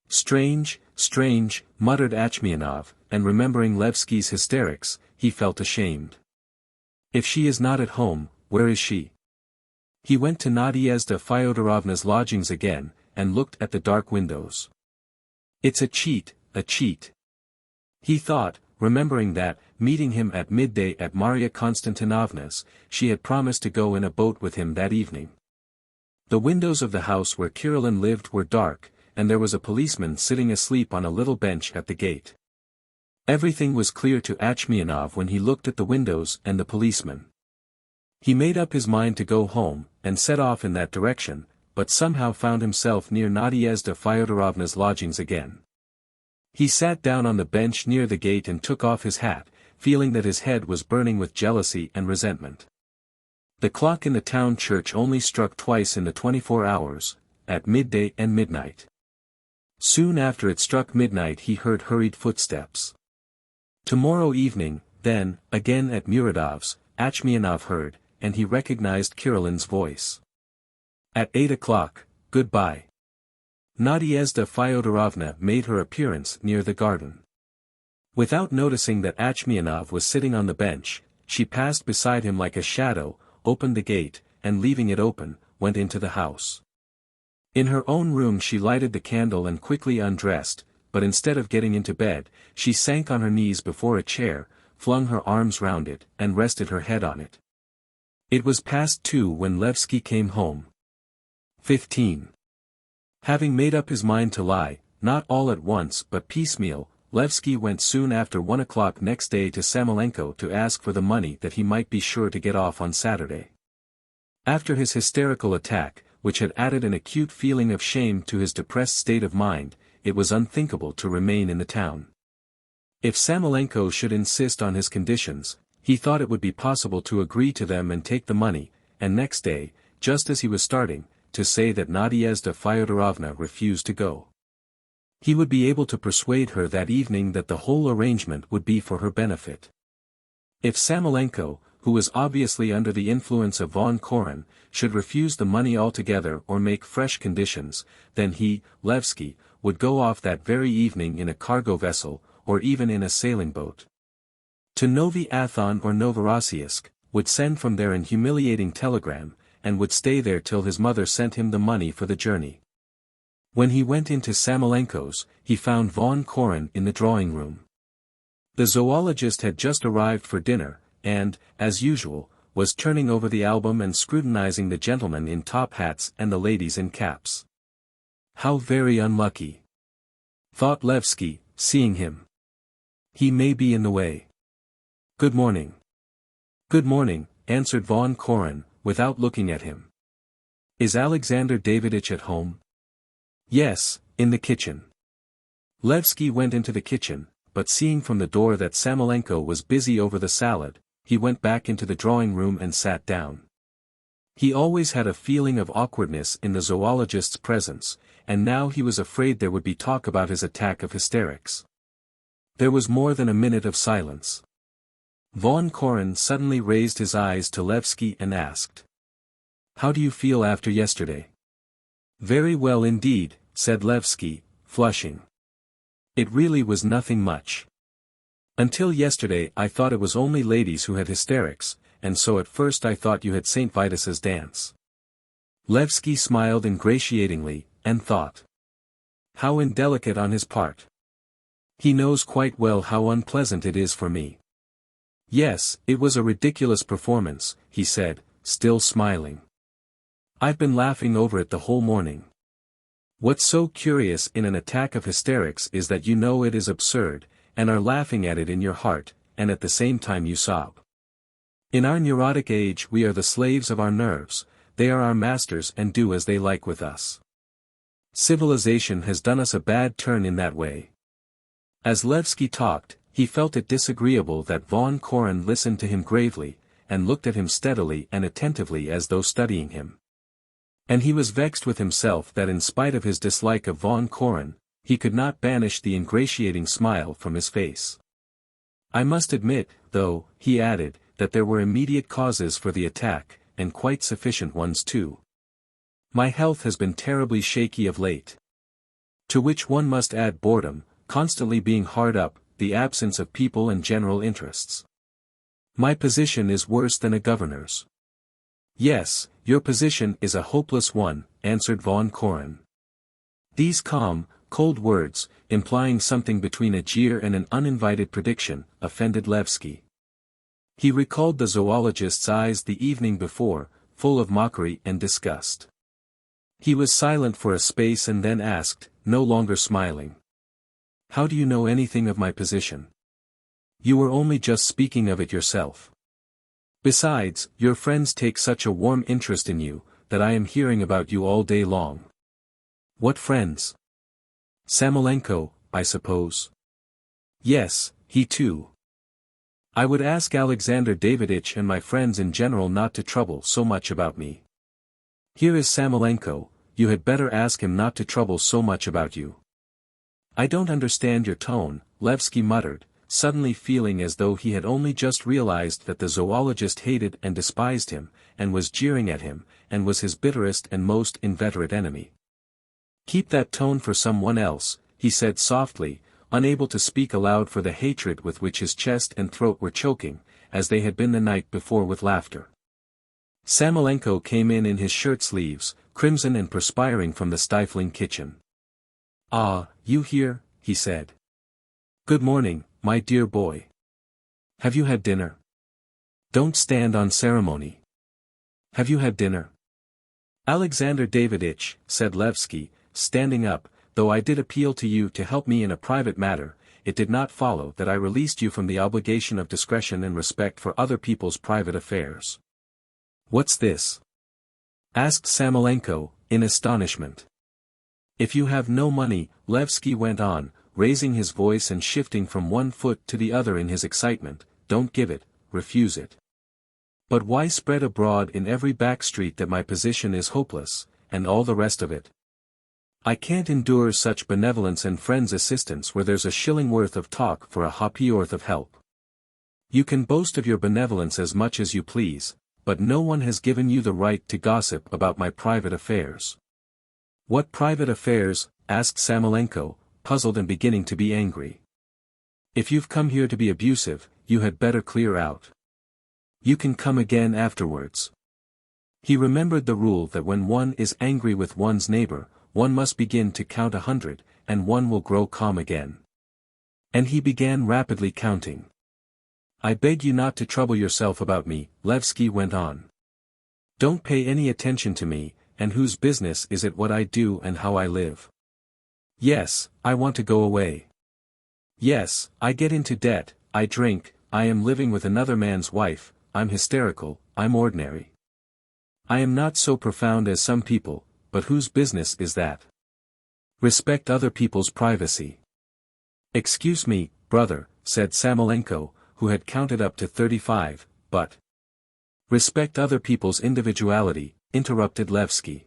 "Strange, strange," muttered Achmianov, and remembering Levsky's hysterics, he felt ashamed. "If she is not at home, where is she?" He went to Nadezhda Fyodorovna's lodgings again, and looked at the dark windows. "It's a cheat," he thought, remembering that, meeting him at midday at Marya Konstantinovna's, she had promised to go in a boat with him that evening. The windows of the house where Kirillin lived were dark, and there was a policeman sitting asleep on a little bench at the gate. Everything was clear to Achmianov when he looked at the windows and the policeman. He made up his mind to go home, and set off in that direction, but somehow found himself near Nadezhda Fyodorovna's lodgings again. He sat down on the bench near the gate and took off his hat, feeling that his head was burning with jealousy and resentment. The clock in the town church only struck twice in the 24 hours, at midday and midnight. Soon after it struck midnight he heard hurried footsteps. Tomorrow evening, then, again at Muradov's, Achmianov heard, and he recognized Kirillin's voice. At 8 o'clock, goodbye. Nadezhda Fyodorovna made her appearance near the garden. Without noticing that Achmianov was sitting on the bench, she passed beside him like a shadow, opened the gate, and leaving it open, went into the house. In her own room she lighted the candle and quickly undressed, but instead of getting into bed, she sank on her knees before a chair, flung her arms round it, and rested her head on it. It was past 2 when Levsky came home. 15. Having made up his mind to lie, not all at once but piecemeal, Levsky went soon after 1 o'clock next day to Samolenko to ask for the money that he might be sure to get off on Saturday. After his hysterical attack, which had added an acute feeling of shame to his depressed state of mind, it was unthinkable to remain in the town. If Samolenko should insist on his conditions, he thought it would be possible to agree to them and take the money, and next day, just as he was starting, to say that Nadezhda Fyodorovna refused to go. He would be able to persuade her that evening that the whole arrangement would be for her benefit. If Samolenko, who was obviously under the influence of von Koren, should refuse the money altogether or make fresh conditions, then he, Levsky, would go off that very evening in a cargo vessel, or even in a sailing boat. To Novi Athon or Novorossiysk, would send from there an humiliating telegram, and would stay there till his mother sent him the money for the journey. When he went into Samolenko's, he found Von Koren in the drawing-room. The zoologist had just arrived for dinner, and, as usual, was turning over the album and scrutinizing the gentlemen in top hats and the ladies in caps. How very unlucky, thought Levsky, seeing him. He may be in the way. Good morning. Good morning, answered Von Koren, without looking at him. Is Alexander Daviditch at home? Yes, in the kitchen. Levsky went into the kitchen, but seeing from the door that Samolenko was busy over the salad, he went back into the drawing-room and sat down. He always had a feeling of awkwardness in the zoologist's presence, and now he was afraid there would be talk about his attack of hysterics. There was more than a minute of silence. Von Koren suddenly raised his eyes to Levsky and asked, "How do you feel after yesterday?" "Very well indeed," said Levsky, flushing. "It really was nothing much. Until yesterday I thought it was only ladies who had hysterics, and so at first I thought you had St. Vitus's dance." Levsky smiled ingratiatingly, and thought, "How indelicate on his part. He knows quite well how unpleasant it is for me." "Yes, it was a ridiculous performance," he said, still smiling. "I've been laughing over it the whole morning. What's so curious in an attack of hysterics is that you know it is absurd, and are laughing at it in your heart, and at the same time you sob. In our neurotic age we are the slaves of our nerves, they are our masters and do as they like with us. Civilization has done us a bad turn in that way." As Levsky talked, he felt it disagreeable that Von Koren listened to him gravely, and looked at him steadily and attentively as though studying him. And he was vexed with himself that in spite of his dislike of Von Koren, he could not banish the ingratiating smile from his face. "I must admit, though," he added, "that there were immediate causes for the attack, and quite sufficient ones too. My health has been terribly shaky of late. To which one must add boredom, constantly being hard up, the absence of people and general interests. My position is worse than a governor's." "Yes, your position is a hopeless one," answered Von Koren. These calm, cold words, implying something between a jeer and an uninvited prediction, offended Levsky. He recalled the zoologist's eyes the evening before, full of mockery and disgust. He was silent for a space and then asked, no longer smiling, "How do you know anything of my position? You were only just speaking of it yourself. Besides, your friends take such a warm interest in you, that I am hearing about you all day long." "What friends?" "Samolenko, I suppose." "Yes, he too. I would ask Alexander Daviditch and my friends in general not to trouble so much about me. Here is Samolenko, you had better ask him not to trouble so much about you." "I don't understand your tone," Levsky muttered, suddenly feeling as though he had only just realized that the zoologist hated and despised him, and was jeering at him, and was his bitterest and most inveterate enemy. "Keep that tone for someone else," he said softly, unable to speak aloud for the hatred with which his chest and throat were choking, as they had been the night before with laughter. Samolenko came in his shirt-sleeves, crimson and perspiring from the stifling kitchen. "Ah, you here?" he said. "Good morning, my dear boy. Have you had dinner? Don't stand on ceremony. Have you had dinner?" "Alexander Daviditch," said Levsky, standing up, "though I did appeal to you to help me in a private matter, it did not follow that I released you from the obligation of discretion and respect for other people's private affairs." "What's this?" asked Samolenko, in astonishment. "If you have no money," Levsky went on, raising his voice and shifting from one foot to the other in his excitement, "don't give it, refuse it. But why spread abroad in every back street that my position is hopeless, and all the rest of it? I can't endure such benevolence and friends' assistance where there's a shilling worth of talk for a ha'porth of help. You can boast of your benevolence as much as you please, but no one has given you the right to gossip about my private affairs." "What private affairs?" asked Samolenko, puzzled and beginning to be angry. "If you've come here to be abusive, you had better clear out. You can come again afterwards. He remembered the rule that when one is angry with one's neighbor, one must begin to count 100, and one will grow calm again. And he began rapidly counting. I beg you not to trouble yourself about me, Levsky went on. Don't pay any attention to me, and whose business is it what I do and how I live? Yes, I want to go away. Yes, I get into debt, I drink, I am living with another man's wife, I'm hysterical, I'm ordinary. I am not so profound as some people, but whose business is that? Respect other people's privacy. Excuse me, brother, said Samolenko, who had counted up to 35, but... Respect other people's individuality, interrupted Levsky.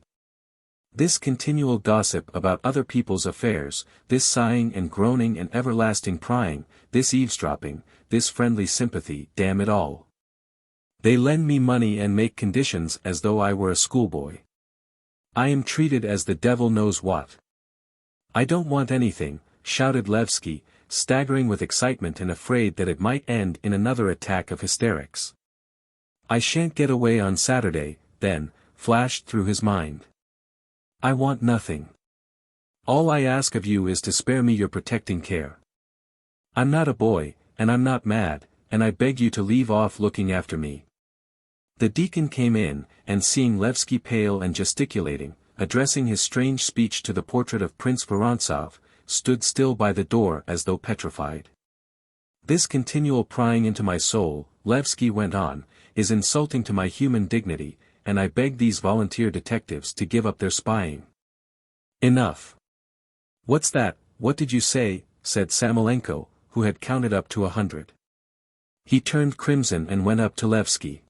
This continual gossip about other people's affairs, this sighing and groaning and everlasting prying, this eavesdropping, this friendly sympathy, damn it all. They lend me money and make conditions as though I were a schoolboy. I am treated as the devil knows what. I don't want anything, shouted Levsky, staggering with excitement and afraid that it might end in another attack of hysterics. I shan't get away on Saturday, then, flashed through his mind. I want nothing. All I ask of you is to spare me your protecting care. I'm not a boy, and I'm not mad, and I beg you to leave off looking after me. The deacon came in, and seeing Levsky pale and gesticulating, addressing his strange speech to the portrait of Prince Vorontsov, stood still by the door as though petrified. This continual prying into my soul, Levsky went on, is insulting to my human dignity, and I beg these volunteer detectives to give up their spying. Enough. What's that, what did you say, said Samolenko, who had counted up to 100. He turned crimson and went up to Levsky.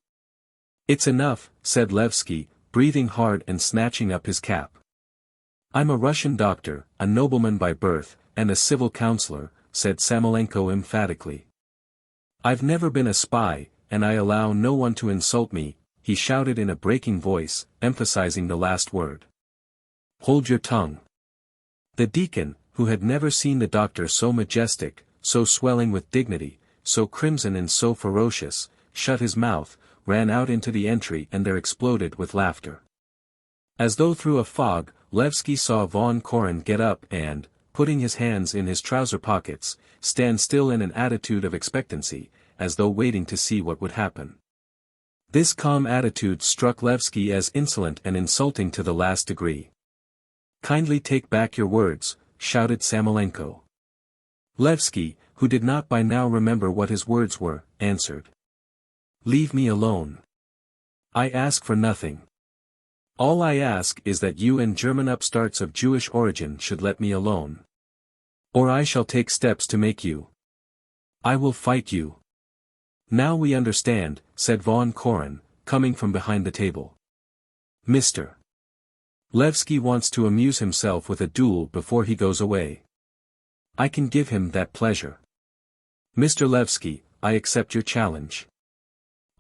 It's enough, said Levsky, breathing hard and snatching up his cap. I'm a Russian doctor, a nobleman by birth, and a civil counselor, said Samolenko emphatically. I've never been a spy, and I allow no one to insult me, he shouted in a breaking voice, emphasizing the last word. Hold your tongue. The deacon, who had never seen the doctor so majestic, so swelling with dignity, so crimson and so ferocious, shut his mouth, ran out into the entry and there exploded with laughter. As though through a fog, Levsky saw von Koren get up and, putting his hands in his trouser pockets, stand still in an attitude of expectancy, as though waiting to see what would happen. This calm attitude struck Levsky as insolent and insulting to the last degree. Kindly take back your words, shouted Samolenko. Levsky, who did not by now remember what his words were, answered. Leave me alone. I ask for nothing. All I ask is that you and German upstarts of Jewish origin should let me alone. Or I shall take steps to make you. I will fight you. Now we understand, said von Koren, coming from behind the table. Mr. Levsky wants to amuse himself with a duel before he goes away. I can give him that pleasure. Mr. Levsky, I accept your challenge.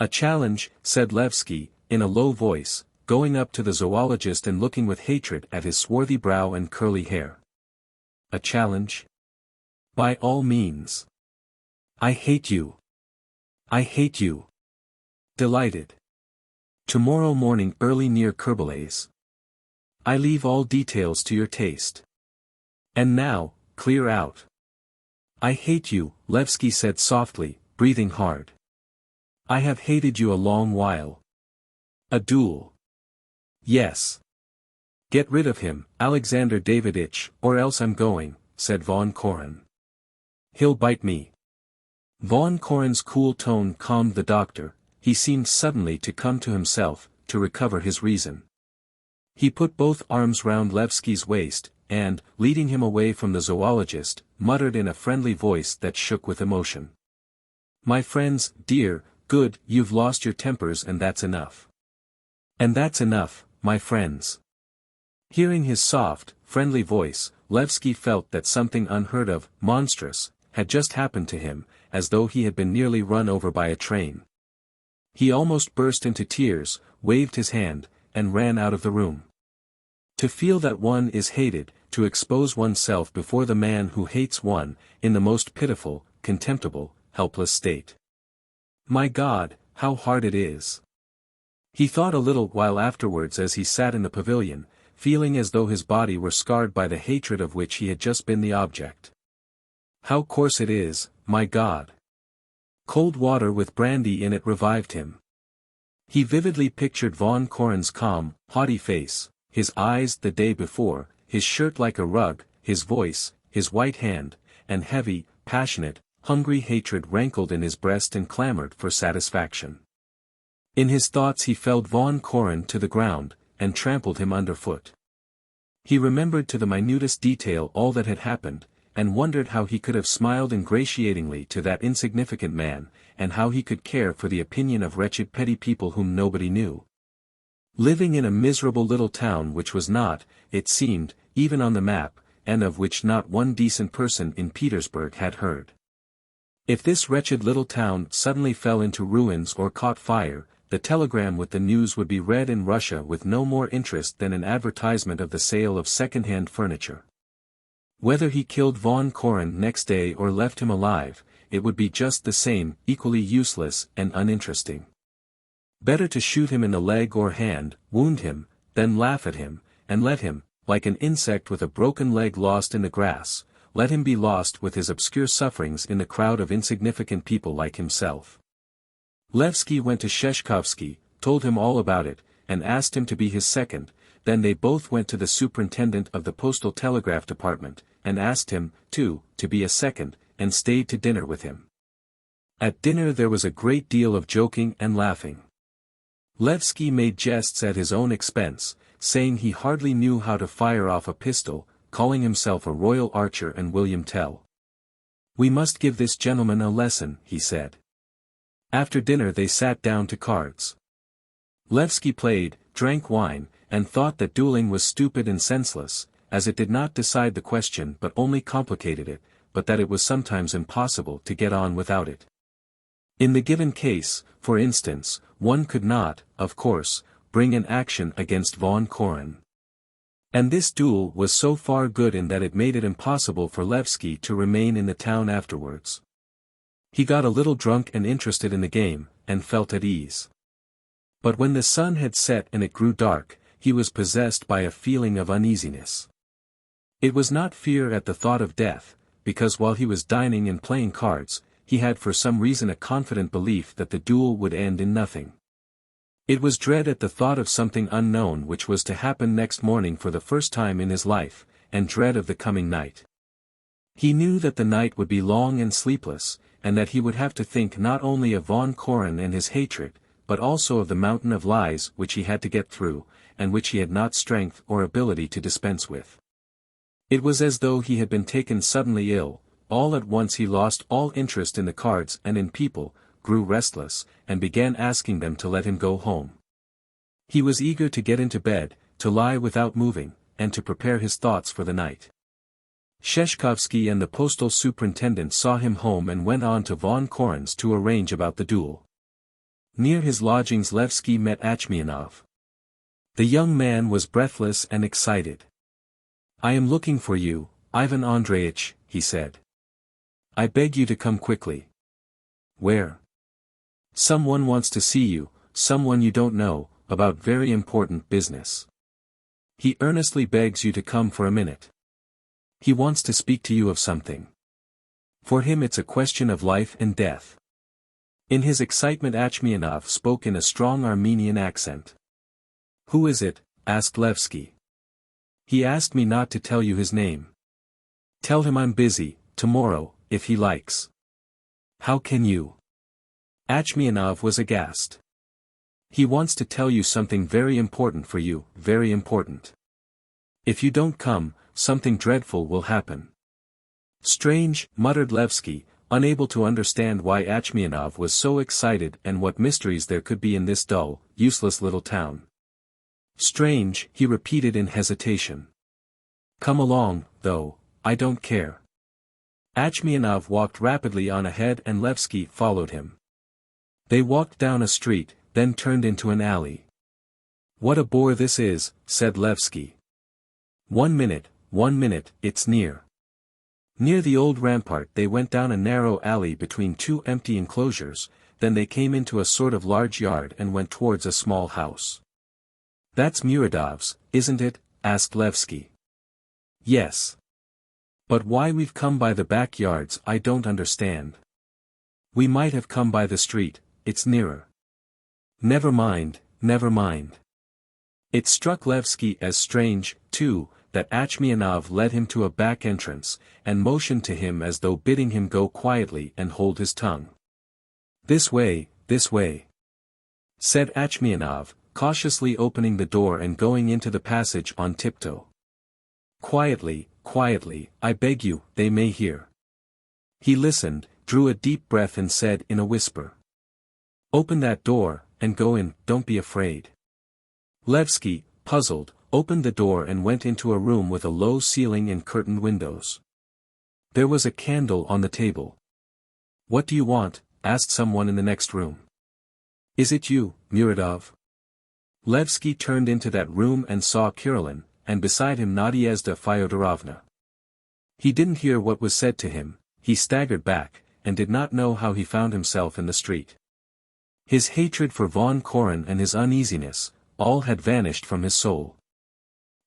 A challenge, said Levsky, in a low voice, going up to the zoologist and looking with hatred at his swarthy brow and curly hair. A challenge? By all means. I hate you. I hate you. Delighted. Tomorrow morning early near Kerbelay's. I leave all details to your taste. And now, clear out. I hate you, Levsky said softly, breathing hard. I have hated you a long while. A duel. Yes. Get rid of him, Alexander Daviditch, or else I'm going, said von Koren. He'll bite me. Von Koren's cool tone calmed the doctor, he seemed suddenly to come to himself, to recover his reason. He put both arms round Levsky's waist, and, leading him away from the zoologist, muttered in a friendly voice that shook with emotion. My friends, dear, good, you've lost your tempers and that's enough. And that's enough, my friends. Hearing his soft, friendly voice, Levsky felt that something unheard of, monstrous, had just happened to him, as though he had been nearly run over by a train. He almost burst into tears, waved his hand, and ran out of the room. To feel that one is hated, to expose oneself before the man who hates one, in the most pitiful, contemptible, helpless state. My God, how hard it is. He thought a little while afterwards as he sat in the pavilion, feeling as though his body were scarred by the hatred of which he had just been the object. How coarse it is, my God. Cold water with brandy in it revived him. He vividly pictured Von Koren's calm, haughty face, his eyes the day before, his shirt like a rug, his voice, his white hand, and heavy, passionate, hungry hatred rankled in his breast and clamored for satisfaction. In his thoughts he felled Von Koren to the ground, and trampled him underfoot. He remembered to the minutest detail all that had happened, and wondered how he could have smiled ingratiatingly to that insignificant man, and how he could care for the opinion of wretched petty people whom nobody knew. Living in a miserable little town which was not, it seemed, even on the map, and of which not one decent person in Petersburg had heard. If this wretched little town suddenly fell into ruins or caught fire, the telegram with the news would be read in Russia with no more interest than an advertisement of the sale of second-hand furniture. Whether he killed Von Koren next day or left him alive, it would be just the same, equally useless and uninteresting. Better to shoot him in the leg or hand, wound him, than laugh at him, and let him, like an insect with a broken leg lost in the grass, let him be lost with his obscure sufferings in the crowd of insignificant people like himself. Levsky went to Sheshkovsky, told him all about it, and asked him to be his second. Then they both went to the superintendent of the postal telegraph department, and asked him, too, to be a second, and stayed to dinner with him. At dinner there was a great deal of joking and laughing. Levsky made jests at his own expense, saying he hardly knew how to fire off a pistol, calling himself a royal archer and William Tell. "We must give this gentleman a lesson," he said. After dinner they sat down to cards. Levsky played, drank wine, and thought that dueling was stupid and senseless, as it did not decide the question but only complicated it, but that it was sometimes impossible to get on without it. In the given case, for instance, one could not, of course, bring an action against Von Koren. And this duel was so far good in that it made it impossible for Levsky to remain in the town afterwards. He got a little drunk and interested in the game, and felt at ease. But when the sun had set and it grew dark, he was possessed by a feeling of uneasiness. It was not fear at the thought of death, because while he was dining and playing cards, he had for some reason a confident belief that the duel would end in nothing. It was dread at the thought of something unknown which was to happen next morning for the first time in his life, and dread of the coming night. He knew that the night would be long and sleepless, and that he would have to think not only of Von Koren and his hatred, but also of the mountain of lies which he had to get through, and which he had not strength or ability to dispense with. It was as though he had been taken suddenly ill. All at once he lost all interest in the cards and in people, grew restless, and began asking them to let him go home. He was eager to get into bed, to lie without moving, and to prepare his thoughts for the night. Sheshkovsky and the postal superintendent saw him home and went on to Von Koren's to arrange about the duel. Near his lodgings Levsky met Achmianov. The young man was breathless and excited. "I am looking for you, Ivan Andreyitch," he said. "I beg you to come quickly." "Where?" "Someone wants to see you, someone you don't know, about very important business. He earnestly begs you to come for a minute. He wants to speak to you of something. For him it's a question of life and death." In his excitement Achmianov spoke in a strong Armenian accent. "Who is it?" asked Levsky. "He asked me not to tell you his name." "Tell him I'm busy, tomorrow, if he likes." "How can you?" Achmianov was aghast. "He wants to tell you something very important for you, very important. If you don't come, something dreadful will happen." "Strange," muttered Levsky, unable to understand why Achmianov was so excited and what mysteries there could be in this dull, useless little town. "Strange," he repeated in hesitation. "Come along, though, I don't care." Achmianov walked rapidly on ahead and Levsky followed him. They walked down a street, then turned into an alley. "What a bore this is," said Levsky. One minute, it's near." Near the old rampart they went down a narrow alley between two empty enclosures. then they came into a sort of large yard and went towards a small house. "That's Muradov's, isn't it?" asked Levsky. "Yes. But why we've come by the backyards I don't understand. We might have come by the street, it's nearer." Never mind, never mind." It struck Levsky as strange, too, that Achmianov led him to a back entrance, and motioned to him as though bidding him go quietly and hold his tongue. This way," said Achmianov, cautiously opening the door and going into the passage on tiptoe. "Quietly, quietly, I beg you, they may hear." He listened, drew a deep breath and said in a whisper, "Open that door, and go in, don't be afraid." Levsky, puzzled, opened the door and went into a room with a low ceiling and curtained windows. There was a candle on the table. "What do you want?" asked someone in the next room. "Is it you, Muradov?" Levsky turned into that room and saw Kirillin, and beside him Nadezhda Fyodorovna. He didn't hear what was said to him, he staggered back, and did not know how he found himself in the street. His hatred for von Koren and his uneasiness, all had vanished from his soul.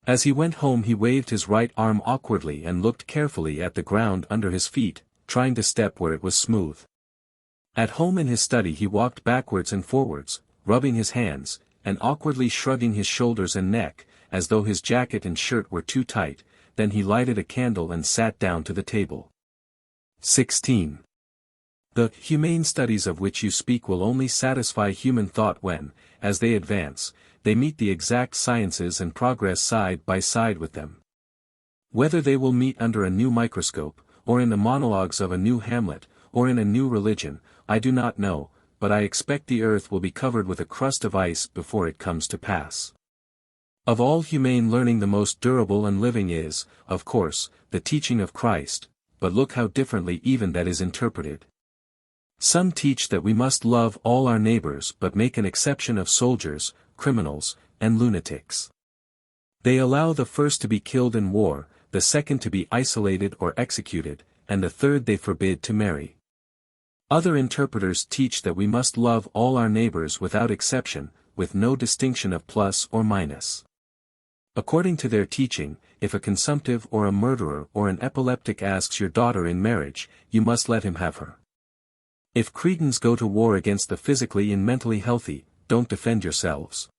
As he went home he waved his right arm awkwardly and looked carefully at the ground under his feet, trying to step where it was smooth. At home in his study he walked backwards and forwards, rubbing his hands, and awkwardly shrugging his shoulders and neck, as though his jacket and shirt were too tight. Then he lighted a candle and sat down to the table. 16. The humane studies of which you speak will only satisfy human thought when, as they advance, they meet the exact sciences and progress side by side with them. Whether they will meet under a new microscope, or in the monologues of a new Hamlet, or in a new religion, I do not know, but I expect the earth will be covered with a crust of ice before it comes to pass. Of all humane learning the most durable and living is, of course, the teaching of Christ, but look how differently even that is interpreted. Some teach that we must love all our neighbors but make an exception of soldiers, criminals, and lunatics. They allow the first to be killed in war, the second to be isolated or executed, and the third they forbid to marry. Other interpreters teach that we must love all our neighbors without exception, with no distinction of plus or minus. According to their teaching, if a consumptive or a murderer or an epileptic asks your daughter in marriage, you must let him have her. If cretins go to war against the physically and mentally healthy, don't defend yourselves.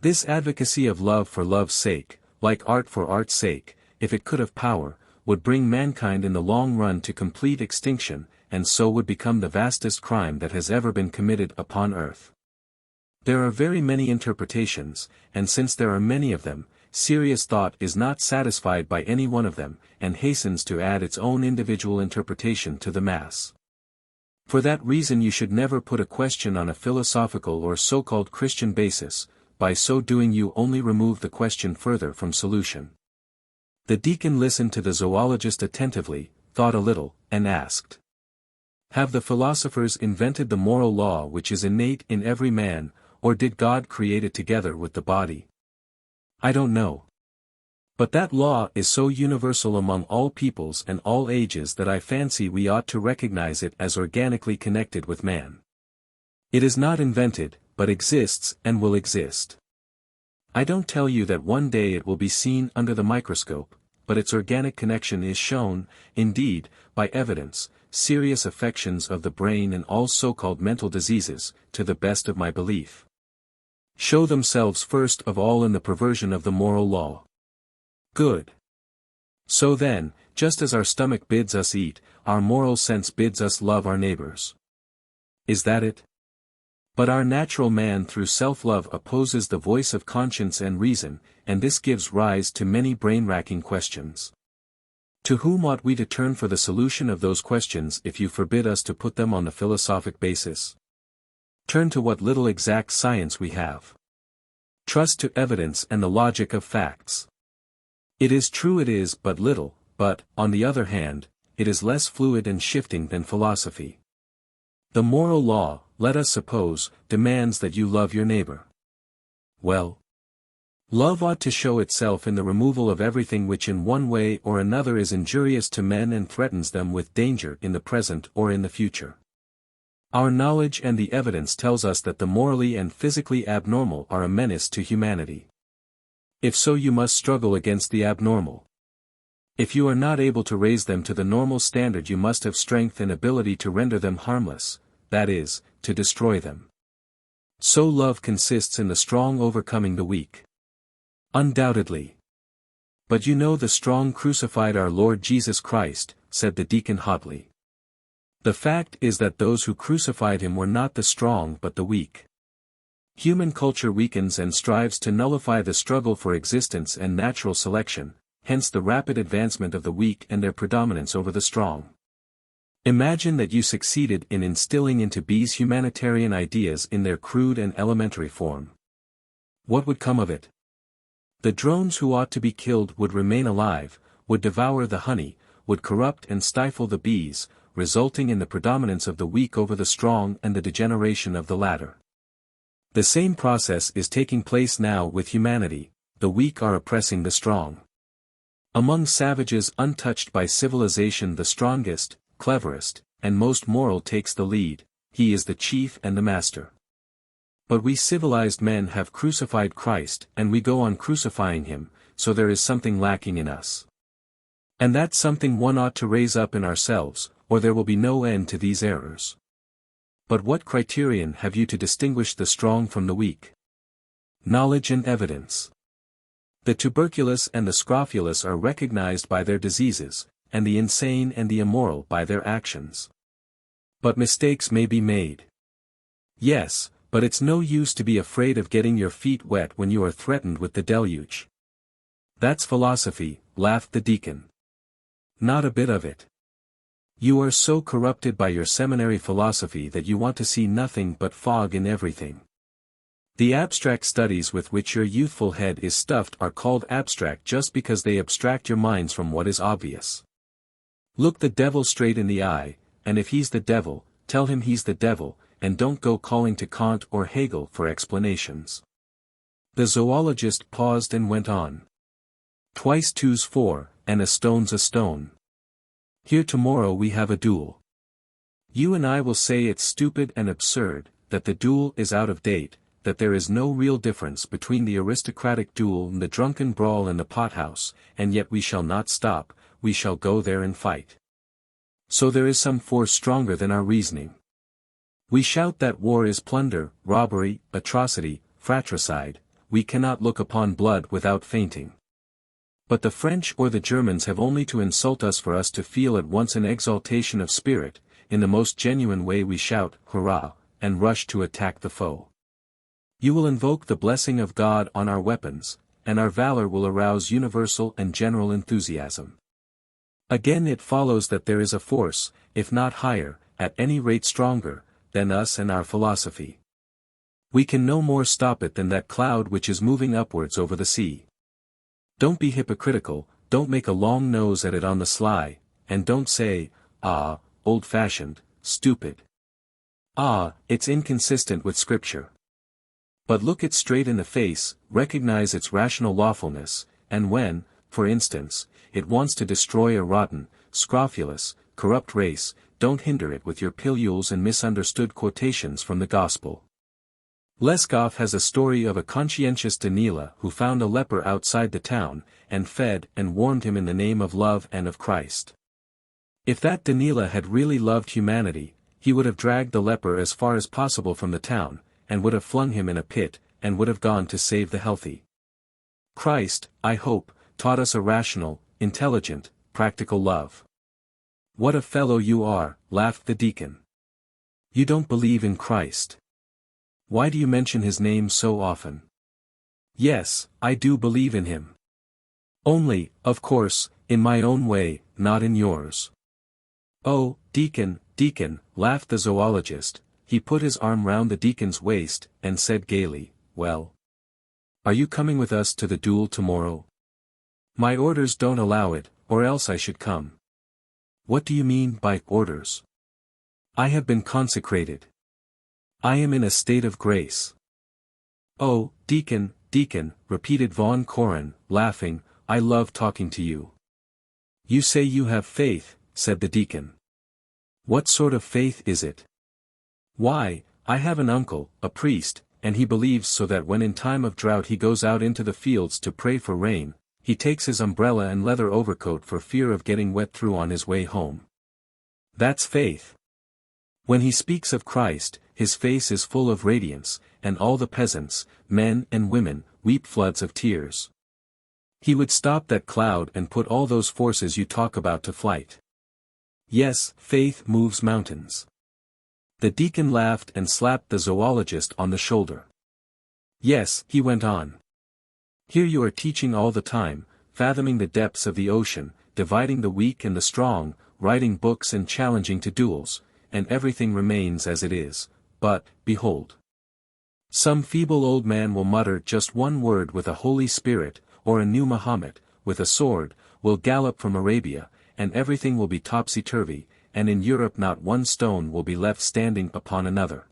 This advocacy of love for love's sake, like art for art's sake, if it could have power, would bring mankind in the long run to complete extinction, and so would become the vastest crime that has ever been committed upon earth. There are very many interpretations, and since there are many of them, serious thought is not satisfied by any one of them, and hastens to add its own individual interpretation to the mass. For that reason you should never put a question on a philosophical or so-called Christian basis, by so doing you only remove the question further from solution. The deacon listened to the zoologist attentively, thought a little, and asked, "Have the philosophers invented the moral law which is innate in every man, or did God create it together with the body?" "I don't know. But that law is so universal among all peoples and all ages that I fancy we ought to recognize it as organically connected with man. It is not invented, but exists and will exist. I don't tell you that one day it will be seen under the microscope, but its organic connection is shown, indeed, by evidence, serious affections of the brain and all so-called mental diseases, to the best of my belief, show themselves first of all in the perversion of the moral law. Good. So then, just as our stomach bids us eat, our moral sense bids us love our neighbors. Is that it? But our natural man through self-love opposes the voice of conscience and reason, and this gives rise to many brain-racking questions. To whom ought we to turn for the solution of those questions if you forbid us to put them on the philosophic basis? Turn to what little exact science we have. Trust to evidence and the logic of facts. It is true it is but little, but, on the other hand, it is less fluid and shifting than philosophy. The moral law, let us suppose, demands that you love your neighbor. Well, love ought to show itself in the removal of everything which in one way or another is injurious to men and threatens them with danger in the present or in the future. Our knowledge and the evidence tells us that the morally and physically abnormal are a menace to humanity. If so, you must struggle against the abnormal. If you are not able to raise them to the normal standard, you must have strength and ability to render them harmless, that is, to destroy them. So love consists in the strong overcoming the weak. Undoubtedly. But you know the strong crucified our Lord Jesus Christ, said the deacon hotly. The fact is that those who crucified him were not the strong but the weak. Human culture weakens and strives to nullify the struggle for existence and natural selection, hence the rapid advancement of the weak and their predominance over the strong. Imagine that you succeeded in instilling into bees humanitarian ideas in their crude and elementary form. What would come of it? The drones who ought to be killed would remain alive, would devour the honey, would corrupt and stifle the bees, resulting in the predominance of the weak over the strong and the degeneration of the latter. The same process is taking place now with humanity, the weak are oppressing the strong. Among savages untouched by civilization, the strongest, cleverest, and most moral takes the lead, he is the chief and the master. But we civilized men have crucified Christ and we go on crucifying him, so there is something lacking in us. And that something one ought to raise up in ourselves, or there will be no end to these errors. But what criterion have you to distinguish the strong from the weak? Knowledge and evidence. The tuberculous and the scrofulous are recognized by their diseases, and the insane and the immoral by their actions. But mistakes may be made. Yes, but it's no use to be afraid of getting your feet wet when you are threatened with the deluge. That's philosophy, laughed the deacon. Not a bit of it. You are so corrupted by your seminary philosophy that you want to see nothing but fog in everything. The abstract studies with which your youthful head is stuffed are called abstract just because they abstract your minds from what is obvious. Look the devil straight in the eye, and if he's the devil, tell him he's the devil, and don't go calling to Kant or Hegel for explanations. The zoologist paused and went on. Twice two's four, and a stone's a stone. Here tomorrow we have a duel. You and I will say it's stupid and absurd, that the duel is out of date, that there is no real difference between the aristocratic duel and the drunken brawl in the pothouse, and yet we shall not stop, we shall go there and fight. So there is some force stronger than our reasoning. We shout that war is plunder, robbery, atrocity, fratricide, we cannot look upon blood without fainting. But the French or the Germans have only to insult us for us to feel at once an exaltation of spirit, in the most genuine way we shout, hurrah, and rush to attack the foe. You will invoke the blessing of God on our weapons, and our valor will arouse universal and general enthusiasm. Again it follows that there is a force, if not higher, at any rate stronger, than us and our philosophy. We can no more stop it than that cloud which is moving upwards over the sea. Don't be hypocritical, don't make a long nose at it on the sly, and don't say, ah, old-fashioned, stupid. Ah, it's inconsistent with Scripture. But look it straight in the face, recognize its rational lawfulness, and when, for instance, it wants to destroy a rotten, scrofulous, corrupt race, don't hinder it with your pilules and misunderstood quotations from the Gospel. Leskov has a story of a conscientious Danila who found a leper outside the town, and fed and warmed him in the name of love and of Christ. If that Danila had really loved humanity, he would have dragged the leper as far as possible from the town, and would have flung him in a pit, and would have gone to save the healthy. Christ, I hope, taught us a rational, intelligent, practical love. What a fellow you are, laughed the deacon. You don't believe in Christ. Why do you mention his name so often? Yes, I do believe in him. Only, of course, in my own way, not in yours. Oh, deacon, deacon, laughed the zoologist. He put his arm round the deacon's waist, and said gaily, well? Are you coming with us to the duel tomorrow? My orders don't allow it, or else I should come. What do you mean by orders? I have been consecrated. I am in a state of grace. Oh, deacon, deacon, repeated von Koren, laughing, I love talking to you. You say you have faith, said the deacon. What sort of faith is it? Why, I have an uncle, a priest, and he believes so that when in time of drought he goes out into the fields to pray for rain, he takes his umbrella and leather overcoat for fear of getting wet through on his way home. That's faith. When he speaks of Christ, his face is full of radiance, and all the peasants, men and women, weep floods of tears. He would stop that cloud and put all those forces you talk about to flight. Yes, faith moves mountains. The deacon laughed and slapped the zoologist on the shoulder. Yes, he went on. Here you are teaching all the time, fathoming the depths of the ocean, dividing the weak and the strong, writing books and challenging to duels, and everything remains as it is, but, behold. Some feeble old man will mutter just one word with a Holy Spirit, or a new Mahomet, with a sword, will gallop from Arabia, and everything will be topsy-turvy, and in Europe not one stone will be left standing upon another.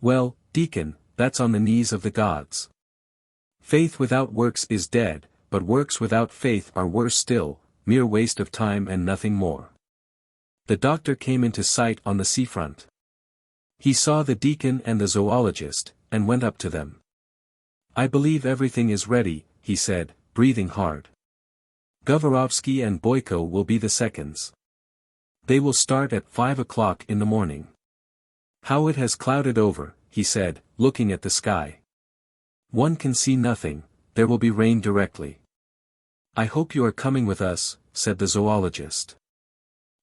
Well, deacon, that's on the knees of the gods. Faith without works is dead, but works without faith are worse still, mere waste of time and nothing more. The doctor came into sight on the seafront. He saw the deacon and the zoologist, and went up to them. I believe everything is ready, he said, breathing hard. Govorovsky and Boyko will be the seconds. They will start at 5 o'clock in the morning. How it has clouded over, he said, looking at the sky. One can see nothing, there will be rain directly. I hope you are coming with us, said the zoologist.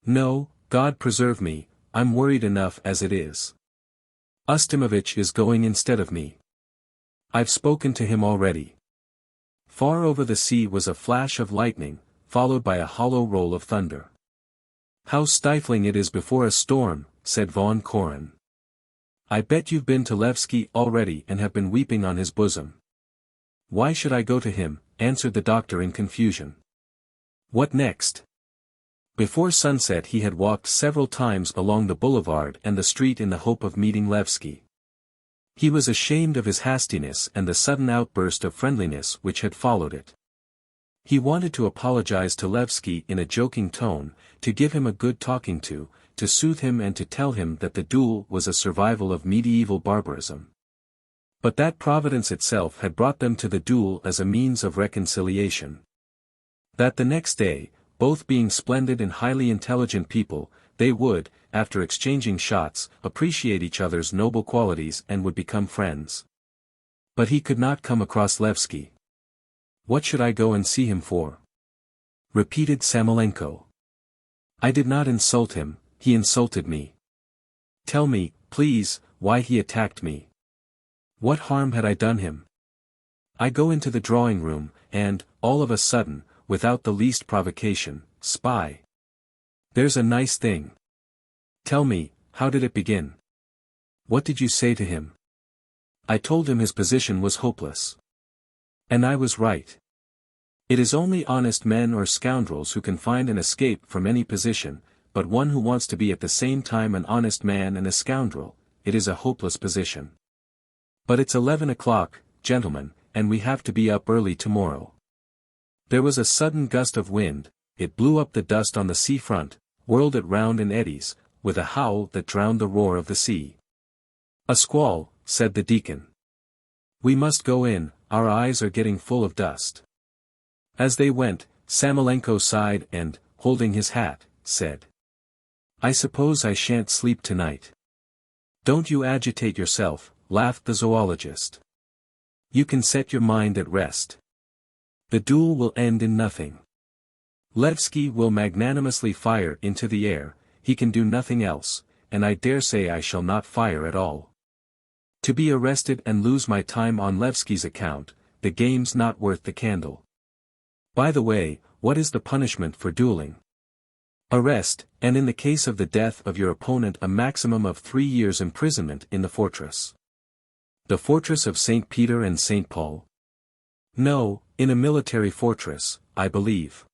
No, God preserve me, I'm worried enough as it is. Ustimovich is going instead of me. I've spoken to him already. Far over the sea was a flash of lightning, followed by a hollow roll of thunder. How stifling it is before a storm, said von Koren. I bet you've been to Levski already and have been weeping on his bosom. Why should I go to him, answered the doctor in confusion. What next? Before sunset he had walked several times along the boulevard and the street in the hope of meeting Levski. He was ashamed of his hastiness and the sudden outburst of friendliness which had followed it. He wanted to apologize to Levski in a joking tone, to give him a good talking to soothe him and to tell him that the duel was a survival of medieval barbarism. But that Providence itself had brought them to the duel as a means of reconciliation. That the next day, both being splendid and highly intelligent people, they would, after exchanging shots, appreciate each other's noble qualities and would become friends. But he could not come across Levski. What should I go and see him for? Repeated Samolenko. I did not insult him, he insulted me. Tell me, please, why he attacked me. What harm had I done him? I go into the drawing room, and, all of a sudden, without the least provocation, spy. There's a nice thing. Tell me, how did it begin? What did you say to him? I told him his position was hopeless. And I was right. It is only honest men or scoundrels who can find an escape from any position, but one who wants to be at the same time an honest man and a scoundrel, it is a hopeless position. But it's 11 o'clock, gentlemen, and we have to be up early tomorrow. There was a sudden gust of wind, it blew up the dust on the seafront, whirled it round in eddies, with a howl that drowned the roar of the sea. A squall, said the deacon. We must go in, our eyes are getting full of dust. As they went, Samolenko sighed and, holding his hat, said. I suppose I shan't sleep tonight. Don't you agitate yourself, laughed the zoologist. You can set your mind at rest. The duel will end in nothing. Levski will magnanimously fire into the air, he can do nothing else, and I dare say I shall not fire at all. To be arrested and lose my time on Levski's account, the game's not worth the candle. By the way, what is the punishment for dueling? Arrest, and in the case of the death of your opponent a maximum of 3 years' imprisonment in the fortress. The fortress of St. Peter and St. Paul? No, in a military fortress, I believe.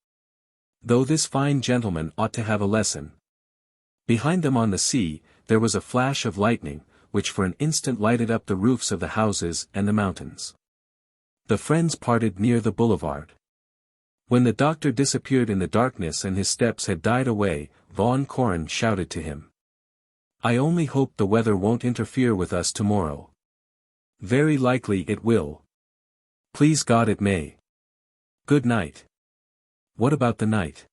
Though this fine gentleman ought to have a lesson. Behind them on the sea, there was a flash of lightning, which for an instant lighted up the roofs of the houses and the mountains. The friends parted near the boulevard. When the doctor disappeared in the darkness and his steps had died away, von Koren shouted to him. I only hope the weather won't interfere with us tomorrow. Very likely it will. Please God it may. Good night. What about the night?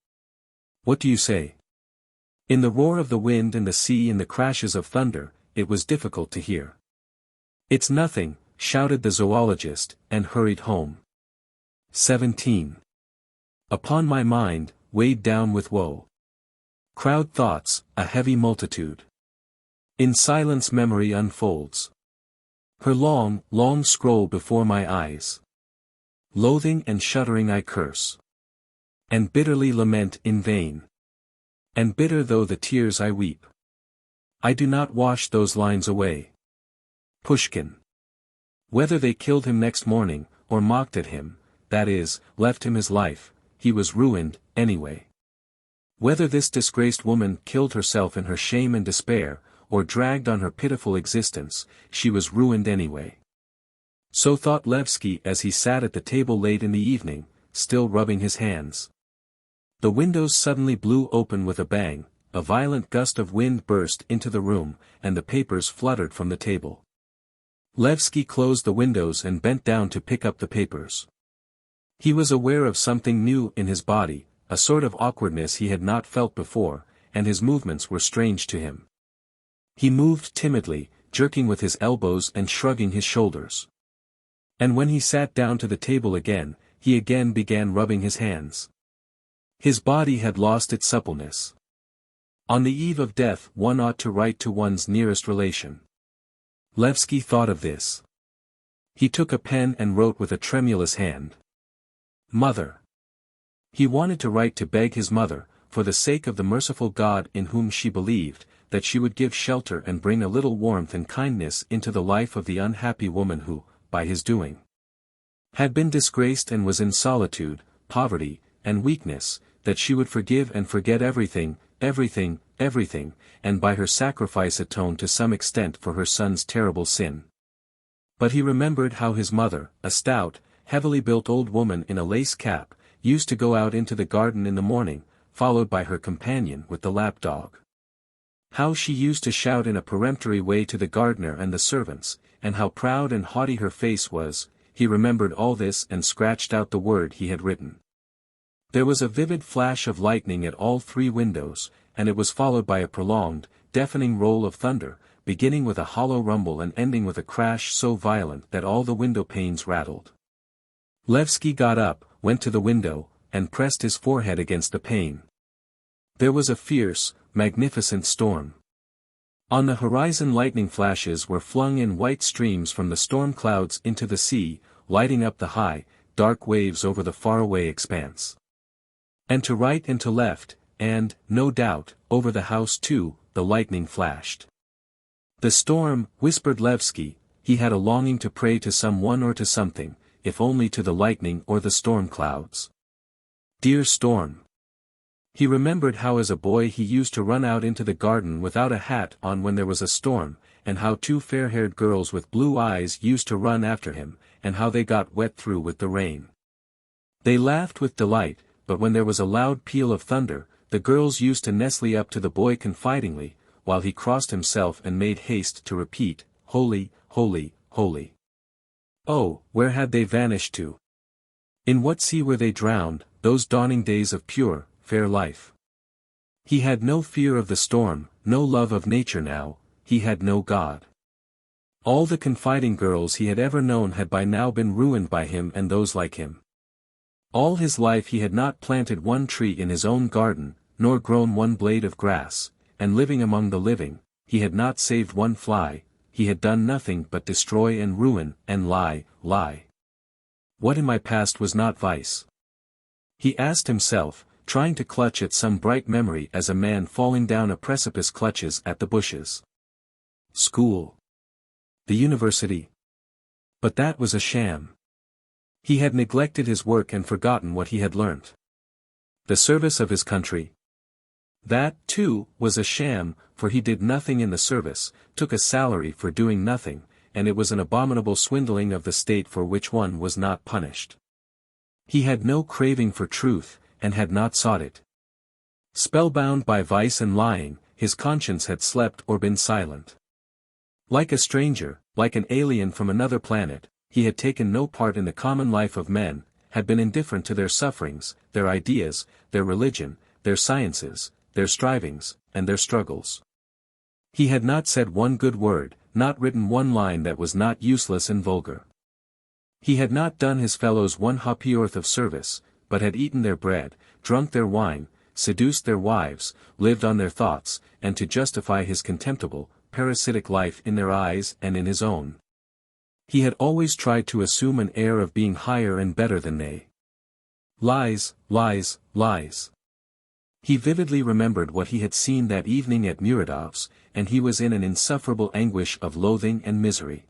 What do you say? In the roar of the wind and the sea and the crashes of thunder, it was difficult to hear. It's nothing, shouted the zoologist, and hurried home. 17. Upon my mind, weighed down with woe. Crowd thoughts, a heavy multitude. In silence memory unfolds her long, long scroll before my eyes. Loathing and shuddering I curse, and bitterly lament in vain. And bitter though the tears I weep, I do not wash those lines away. Pushkin. Whether they killed him next morning, or mocked at him, that is, left him his life, he was ruined, anyway. Whether this disgraced woman killed herself in her shame and despair, or dragged on her pitiful existence, she was ruined anyway. So thought Levsky as he sat at the table late in the evening, still rubbing his hands. The windows suddenly blew open with a bang, a violent gust of wind burst into the room, and the papers fluttered from the table. Levsky closed the windows and bent down to pick up the papers. He was aware of something new in his body, a sort of awkwardness he had not felt before, and his movements were strange to him. He moved timidly, jerking with his elbows and shrugging his shoulders. And when he sat down to the table again, he again began rubbing his hands. His body had lost its suppleness. On the eve of death one ought to write to one's nearest relation. Levsky thought of this. He took a pen and wrote with a tremulous hand. Mother. He wanted to write to beg his mother, for the sake of the merciful God in whom she believed, that she would give shelter and bring a little warmth and kindness into the life of the unhappy woman who, by his doing, had been disgraced and was in solitude, poverty, and weakness, that she would forgive and forget everything, everything, everything, and by her sacrifice atone to some extent for her son's terrible sin. But he remembered how his mother, a stout, heavily built old woman in a lace cap, used to go out into the garden in the morning, followed by her companion with the lapdog. How she used to shout in a peremptory way to the gardener and the servants, and how proud and haughty her face was. He remembered all this and scratched out the word he had written. There was a vivid flash of lightning at all three windows, and it was followed by a prolonged, deafening roll of thunder, beginning with a hollow rumble and ending with a crash so violent that all the window panes rattled. Levsky got up, went to the window, and pressed his forehead against the pane. There was a fierce, magnificent storm. On the horizon lightning flashes were flung in white streams from the storm clouds into the sea, lighting up the high, dark waves over the faraway expanse. And to right and to left, and, no doubt, over the house too, the lightning flashed. The storm, whispered Levsky, he had a longing to pray to someone or to something, if only to the lightning or the storm clouds. Dear storm. He remembered how as a boy he used to run out into the garden without a hat on when there was a storm, and how two fair-haired girls with blue eyes used to run after him, and how they got wet through with the rain. They laughed with delight, but when there was a loud peal of thunder, the girls used to nestle up to the boy confidingly, while he crossed himself and made haste to repeat, "Holy, holy, holy." Oh, where had they vanished to? In what sea were they drowned, those dawning days of pure, fair life? He had no fear of the storm, no love of nature now, he had no God. All the confiding girls he had ever known had by now been ruined by him and those like him. All his life he had not planted one tree in his own garden, nor grown one blade of grass, and living among the living, he had not saved one fly, he had done nothing but destroy and ruin, and lie. What in my past was not vice? He asked himself, trying to clutch at some bright memory as a man falling down a precipice clutches at the bushes. School. The university. But that was a sham. He had neglected his work and forgotten what he had learnt. The service of his country. That, too, was a sham, for he did nothing in the service, took a salary for doing nothing, and it was an abominable swindling of the state for which one was not punished. He had no craving for truth, and had not sought it. Spellbound by vice and lying, his conscience had slept or been silent. Like a stranger, like an alien from another planet, he had taken no part in the common life of men, had been indifferent to their sufferings, their ideas, their religion, their sciences, their strivings, and their struggles. He had not said one good word, not written one line that was not useless and vulgar. He had not done his fellows one ha'porth of service, but had eaten their bread, drunk their wine, seduced their wives, lived on their thoughts, and to justify his contemptible, parasitic life in their eyes and in his own. He had always tried to assume an air of being higher and better than they. Lies, lies, lies. He vividly remembered what he had seen that evening at Muradov's, and he was in an insufferable anguish of loathing and misery.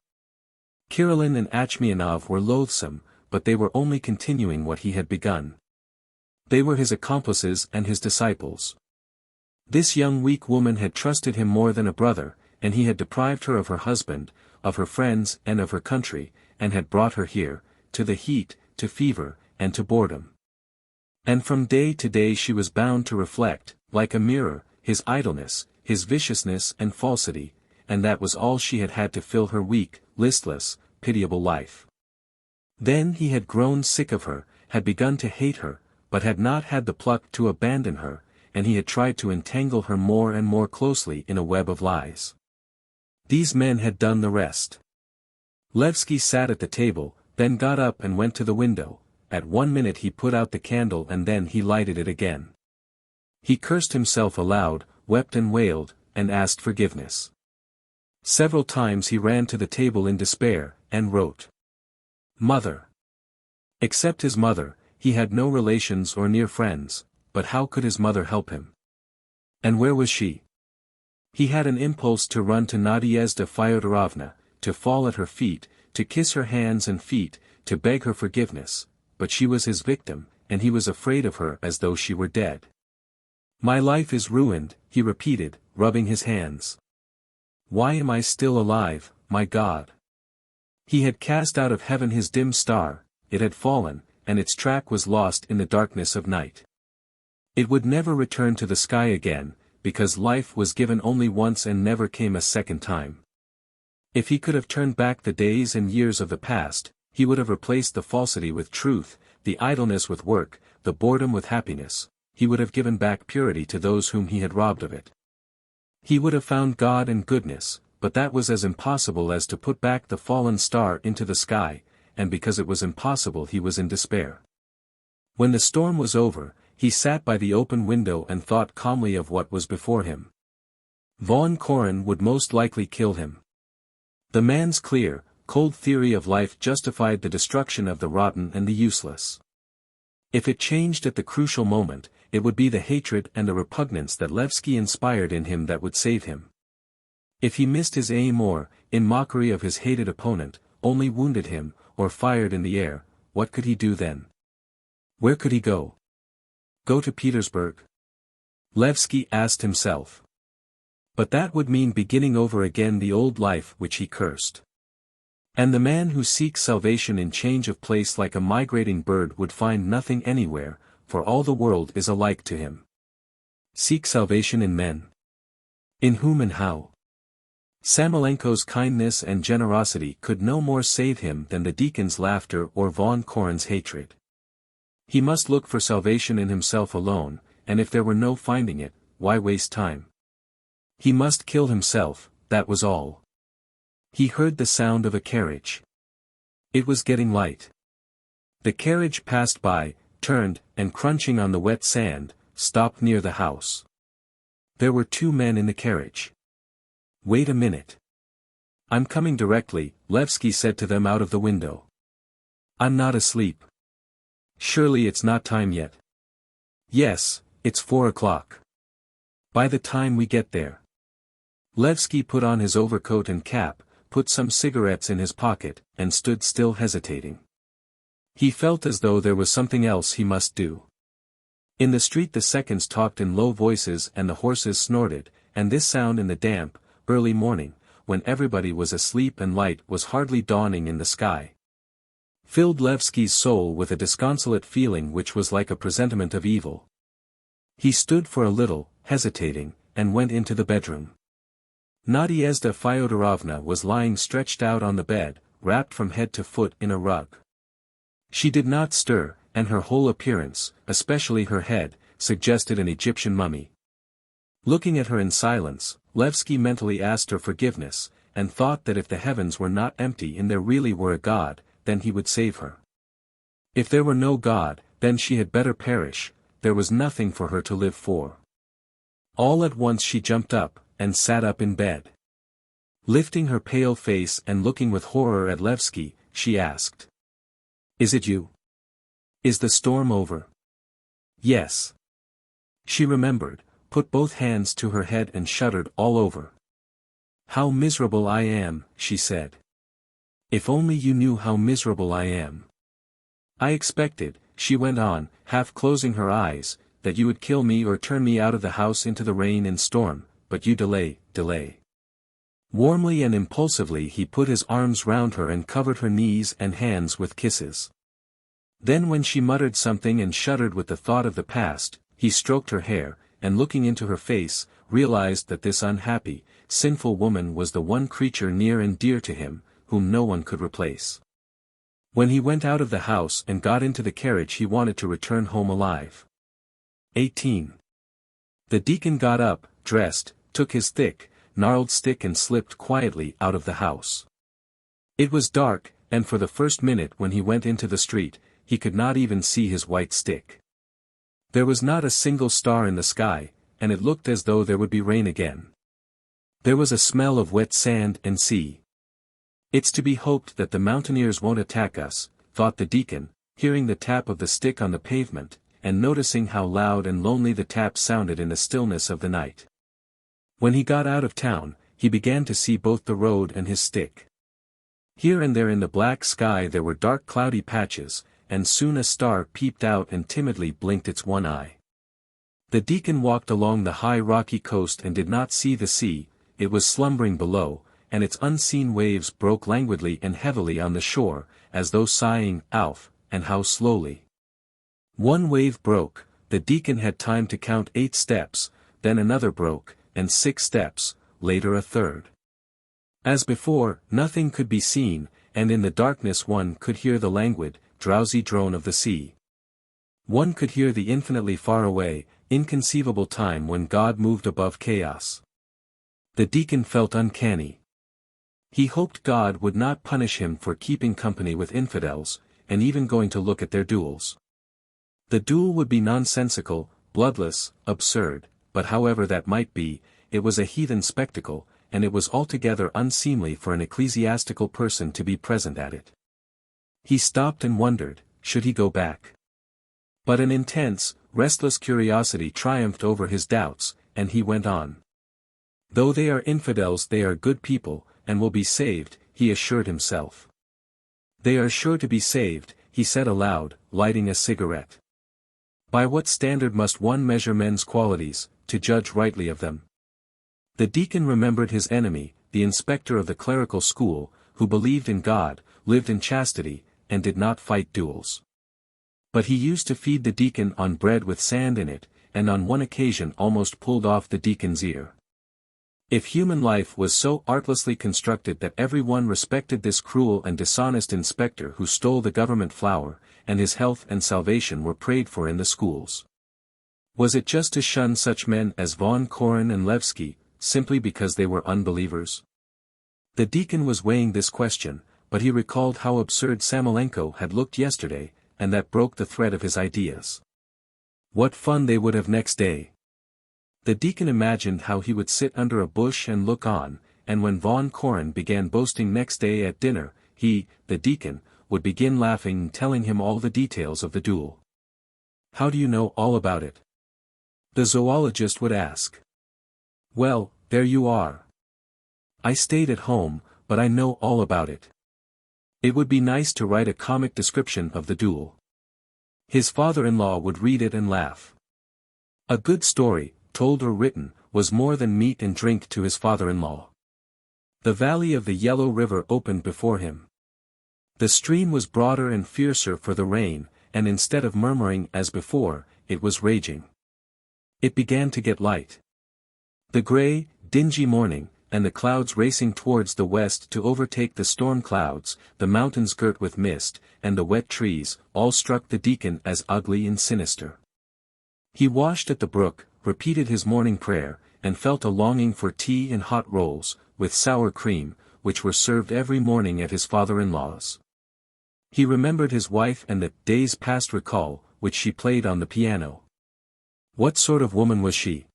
Kirillin and Achmianov were loathsome, but they were only continuing what he had begun. They were his accomplices and his disciples. This young weak woman had trusted him more than a brother, and he had deprived her of her husband, of her friends and of her country, and had brought her here, to the heat, to fever, and to boredom. And from day to day she was bound to reflect, like a mirror, his idleness, his viciousness and falsity, and that was all she had had to fill her weak, listless, pitiable life. Then he had grown sick of her, had begun to hate her, but had not had the pluck to abandon her, and he had tried to entangle her more and more closely in a web of lies. These men had done the rest. Levsky sat at the table, then got up and went to the window. At 1 minute he put out the candle and then he lighted it again. He cursed himself aloud, wept and wailed, and asked forgiveness. Several times he ran to the table in despair, and wrote. Mother. Except his mother, he had no relations or near friends, but how could his mother help him? And where was she? He had an impulse to run to Nadezhda Fyodorovna, to fall at her feet, to kiss her hands and feet, to beg her forgiveness, but she was his victim, and he was afraid of her as though she were dead. My life is ruined, he repeated, rubbing his hands. Why am I still alive, my God? He had cast out of heaven his dim star, it had fallen, and its track was lost in the darkness of night. It would never return to the sky again, because life was given only once and never came a second time. If he could have turned back the days and years of the past, he would have replaced the falsity with truth, the idleness with work, the boredom with happiness, he would have given back purity to those whom he had robbed of it. He would have found God and goodness, but that was as impossible as to put back the fallen star into the sky, and because it was impossible he was in despair. When the storm was over, he sat by the open window and thought calmly of what was before him. Von Koren would most likely kill him. The man's clear, cold theory of life justified the destruction of the rotten and the useless. If it changed at the crucial moment, it would be the hatred and the repugnance that Levsky inspired in him that would save him. If he missed his aim or, in mockery of his hated opponent, only wounded him, or fired in the air, what could he do then? Where could he go? Go to Petersburg? Levsky asked himself. But that would mean beginning over again the old life which he cursed. And the man who seeks salvation in change of place like a migrating bird would find nothing anywhere, for all the world is alike to him. Seek salvation in men. In whom and how? Samolenko's kindness and generosity could no more save him than the deacon's laughter or Von Koren's hatred. He must look for salvation in himself alone, and if there were no finding it, why waste time? He must kill himself, that was all. He heard the sound of a carriage. It was getting light. The carriage passed by, turned, and crunching on the wet sand, stopped near the house. There were 2 men in the carriage. Wait a minute. I'm coming directly, Levsky said to them out of the window. I'm not asleep. Surely it's not time yet. Yes, it's 4 o'clock. By the time we get there. Levsky put on his overcoat and cap, put some cigarettes in his pocket, and stood still hesitating. He felt as though there was something else he must do. In the street the seconds talked in low voices and the horses snorted, and this sound in the damp, early morning, when everybody was asleep and light was hardly dawning in the sky, filled Levsky's soul with a disconsolate feeling which was like a presentiment of evil. He stood for a little, hesitating, and went into the bedroom. Nadezhda Fyodorovna was lying stretched out on the bed, wrapped from head to foot in a rug. She did not stir, and her whole appearance, especially her head, suggested an Egyptian mummy. Looking at her in silence, Levsky mentally asked her forgiveness, and thought that if the heavens were not empty and there really were a God, then he would save her. If there were no God, then she had better perish, there was nothing for her to live for. All at once she jumped up, and sat up in bed. Lifting her pale face and looking with horror at Levsky, she asked, "Is it you? Is the storm over?" "Yes." She remembered, put both hands to her head and shuddered all over. "How miserable I am," she said. "If only you knew how miserable I am. I expected," she went on, half closing her eyes, "that you would kill me or turn me out of the house into the rain and storm, but you delay. Warmly and impulsively he put his arms round her and covered her knees and hands with kisses. Then when she muttered something and shuddered with the thought of the past, he stroked her hair, and looking into her face, realized that this unhappy, sinful woman was the one creature near and dear to him, whom no one could replace. When he went out of the house and got into the carriage he wanted to return home alive. 18. The deacon got up, dressed, took his thick, gnarled stick and slipped quietly out of the house. It was dark, and for the first minute when he went into the street, he could not even see his white stick. There was not a single star in the sky, and it looked as though there would be rain again. There was a smell of wet sand and sea. "It's to be hoped that the mountaineers won't attack us," thought the deacon, hearing the tap of the stick on the pavement, and noticing how loud and lonely the tap sounded in the stillness of the night. When he got out of town, he began to see both the road and his stick. Here and there in the black sky there were dark cloudy patches, and soon a star peeped out and timidly blinked its one eye. The deacon walked along the high rocky coast and did not see the sea, it was slumbering below, and its unseen waves broke languidly and heavily on the shore, as though sighing, "Alf, and how slowly." One wave broke, the deacon had time to count 8 steps, then another broke, and 6 steps, later a third. As before, nothing could be seen, and in the darkness one could hear the languid, drowsy drone of the sea. One could hear the infinitely far away, inconceivable time when God moved above chaos. The deacon felt uncanny. He hoped God would not punish him for keeping company with infidels, and even going to look at their duels. The duel would be nonsensical, bloodless, absurd, but however that might be, it was a heathen spectacle, and it was altogether unseemly for an ecclesiastical person to be present at it. He stopped and wondered, should he go back? But an intense, restless curiosity triumphed over his doubts, and he went on. Though they are infidels they are good people, and will be saved, he assured himself. They are sure to be saved, he said aloud, lighting a cigarette. By what standard must one measure men's qualities, to judge rightly of them? The deacon remembered his enemy, the inspector of the clerical school, who believed in God, lived in chastity, and did not fight duels. But he used to feed the deacon on bread with sand in it, and on one occasion almost pulled off the deacon's ear. If human life was so artlessly constructed that every one respected this cruel and dishonest inspector who stole the government flour, and his health and salvation were prayed for in the schools, was it just to shun such men as von Koren and Levsky, simply because they were unbelievers? The deacon was weighing this question, but he recalled how absurd Samolenko had looked yesterday, and that broke the thread of his ideas. What fun they would have next day! The deacon imagined how he would sit under a bush and look on, and when von Koren began boasting next day at dinner, he, the deacon, would begin laughing and telling him all the details of the duel. "How do you know all about it?" the zoologist would ask. "Well, there you are. I stayed at home, but I know all about it. It would be nice to write a comic description of the duel." His father-in-law would read it and laugh. A good story, told or written, was more than meat and drink to his father-in-law. The valley of the Yellow River opened before him. The stream was broader and fiercer for the rain, and instead of murmuring as before, it was raging. It began to get light. The grey, dingy morning, and the clouds racing towards the west to overtake the storm clouds, the mountains girt with mist, and the wet trees, all struck the deacon as ugly and sinister. He washed at the brook, repeated his morning prayer, and felt a longing for tea and hot rolls, with sour cream, which were served every morning at his father-in-law's. He remembered his wife and the days past recall, which she played on the piano. What sort of woman was she?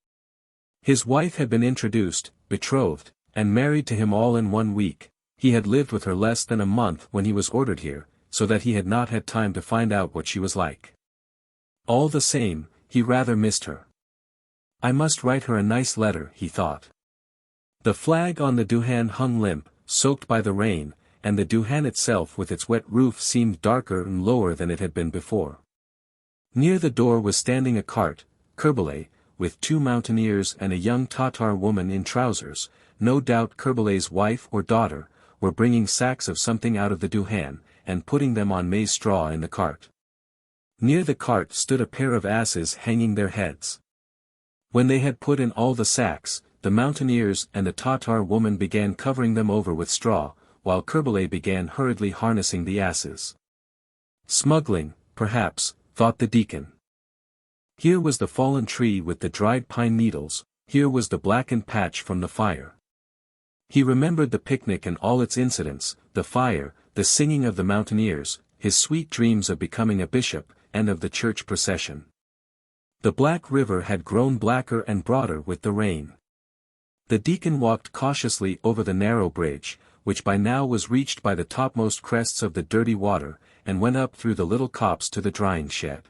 His wife had been introduced, betrothed, and married to him all in 1 week. He had lived with her less than a month when he was ordered here, so that he had not had time to find out what she was like. All the same, he rather missed her. I must write her a nice letter, he thought. The flag on the duhan hung limp, soaked by the rain, and the duhan itself with its wet roof seemed darker and lower than it had been before. Near the door was standing a cart, Kerbalay, with 2 mountaineers and a young Tatar woman in trousers, no doubt Kerbalay's wife or daughter, were bringing sacks of something out of the duhan, and putting them on maize straw in the cart. Near the cart stood a pair of asses hanging their heads. When they had put in all the sacks, the mountaineers and the Tatar woman began covering them over with straw, while Kerbalay began hurriedly harnessing the asses. Smuggling, perhaps, thought the deacon. Here was the fallen tree with the dried pine needles, here was the blackened patch from the fire. He remembered the picnic and all its incidents, the fire, the singing of the mountaineers, his sweet dreams of becoming a bishop, and of the church procession. The black river had grown blacker and broader with the rain. The deacon walked cautiously over the narrow bridge, which by now was reached by the topmost crests of the dirty water, and went up through the little copse to the drying shed.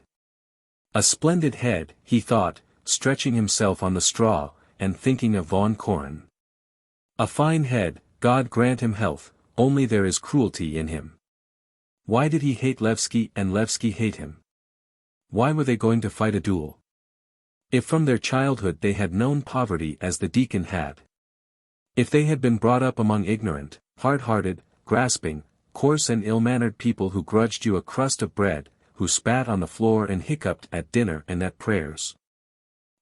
A splendid head, he thought, stretching himself on the straw, and thinking of Von Koren. A fine head, God grant him health, only there is cruelty in him. Why did he hate Levsky and Levsky hate him? Why were they going to fight a duel? If from their childhood they had known poverty as the deacon had. If they had been brought up among ignorant, hard-hearted, grasping, coarse and ill-mannered people who grudged you a crust of bread, who spat on the floor and hiccuped at dinner and at prayers.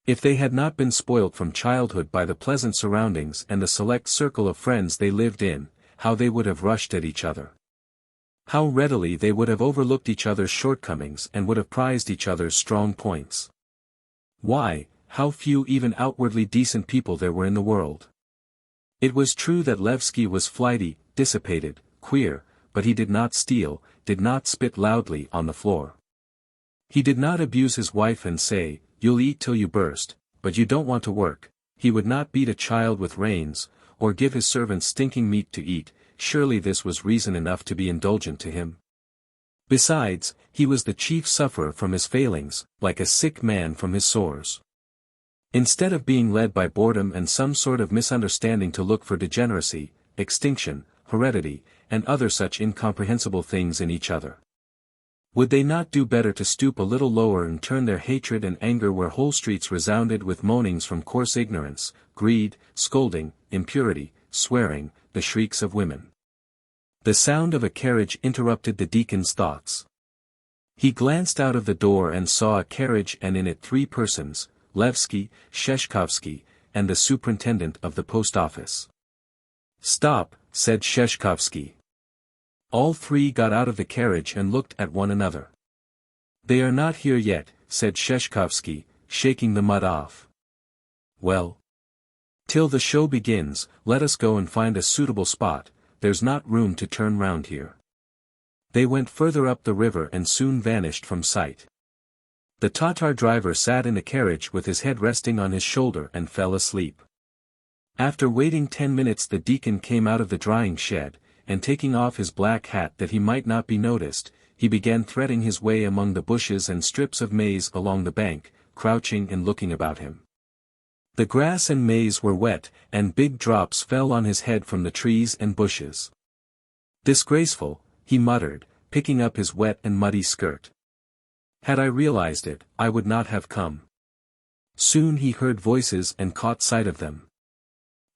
If they had not been spoilt from childhood by the pleasant surroundings and the select circle of friends they lived in, how they would have rushed at each other. How readily they would have overlooked each other's shortcomings and would have prized each other's strong points. Why, how few even outwardly decent people there were in the world. It was true that Levsky was flighty, dissipated, queer, but he did not steal, did not spit loudly on the floor. He did not abuse his wife and say, "You'll eat till you burst, but you don't want to work." He would not beat a child with reins, or give his servants stinking meat to eat. Surely this was reason enough to be indulgent to him. Besides, he was the chief sufferer from his failings, like a sick man from his sores. Instead of being led by boredom and some sort of misunderstanding to look for degeneracy, extinction, heredity, and other such incomprehensible things in each other. Would they not do better to stoop a little lower and turn their hatred and anger where whole streets resounded with moanings from coarse ignorance, greed, scolding, impurity, swearing, the shrieks of women? The sound of a carriage interrupted the deacon's thoughts. He glanced out of the door and saw a carriage and in it 3 persons, Levsky, Sheshkovsky, and the superintendent of the post office. "Stop," said Sheshkovsky. All 3 got out of the carriage and looked at one another. "They are not here yet," said Sheshkovsky, shaking the mud off. "Well, till the show begins, let us go and find a suitable spot, there's not room to turn round here." They went further up the river and soon vanished from sight. The Tatar driver sat in the carriage with his head resting on his shoulder and fell asleep. After waiting 10 minutes the deacon came out of the drying shed, and taking off his black hat that he might not be noticed, he began threading his way among the bushes and strips of maize along the bank, crouching and looking about him. The grass and maize were wet, and big drops fell on his head from the trees and bushes. "Disgraceful," he muttered, picking up his wet and muddy skirt. "Had I realized it, I would not have come." Soon he heard voices and caught sight of them.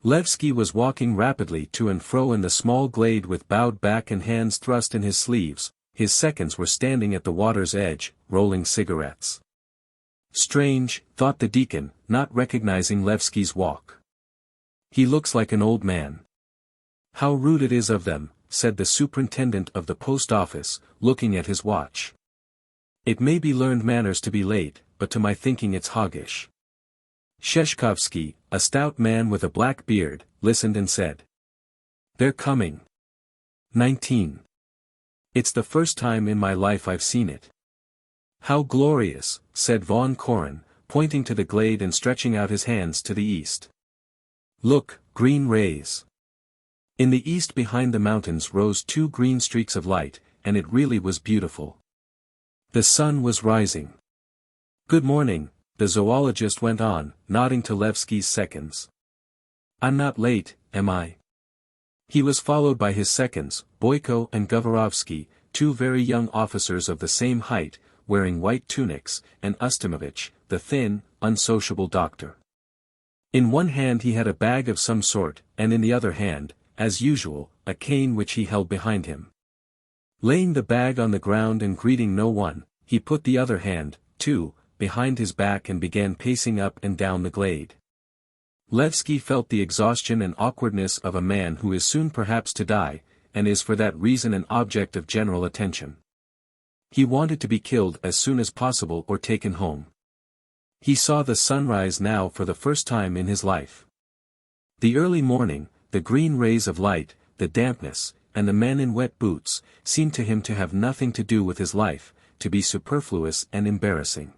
Levsky was walking rapidly to and fro in the small glade with bowed back and hands thrust in his sleeves. His seconds were standing at the water's edge, rolling cigarettes. Strange, thought the deacon, not recognizing Levsky's walk. He looks like an old man. How rude it is of them, said the superintendent of the post office, looking at his watch. It may be learned manners to be late, but to my thinking it's hoggish. Sheshkovsky, a stout man with a black beard, listened and said. They're coming. 19. It's the first time in my life I've seen it. How glorious, said von Koren, pointing to the glade and stretching out his hands to the east. Look, green rays. In the east behind the mountains rose 2 green streaks of light, and it really was beautiful. The sun was rising. Good morning, the zoologist went on, nodding to Levsky's seconds. I'm not late, am I? He was followed by his seconds, Boyko and Govorovsky, 2 very young officers of the same height, wearing white tunics, and Ustimovich, the thin, unsociable doctor. In one hand he had a bag of some sort, and in the other hand, as usual, a cane which he held behind him. Laying the bag on the ground and greeting no one, he put the other hand, too, behind his back and began pacing up and down the glade. Levsky felt the exhaustion and awkwardness of a man who is soon perhaps to die, and is for that reason an object of general attention. He wanted to be killed as soon as possible or taken home. He saw the sunrise now for the first time in his life. The early morning, the green rays of light, the dampness, and the men in wet boots, seemed to him to have nothing to do with his life, to be superfluous and embarrassing.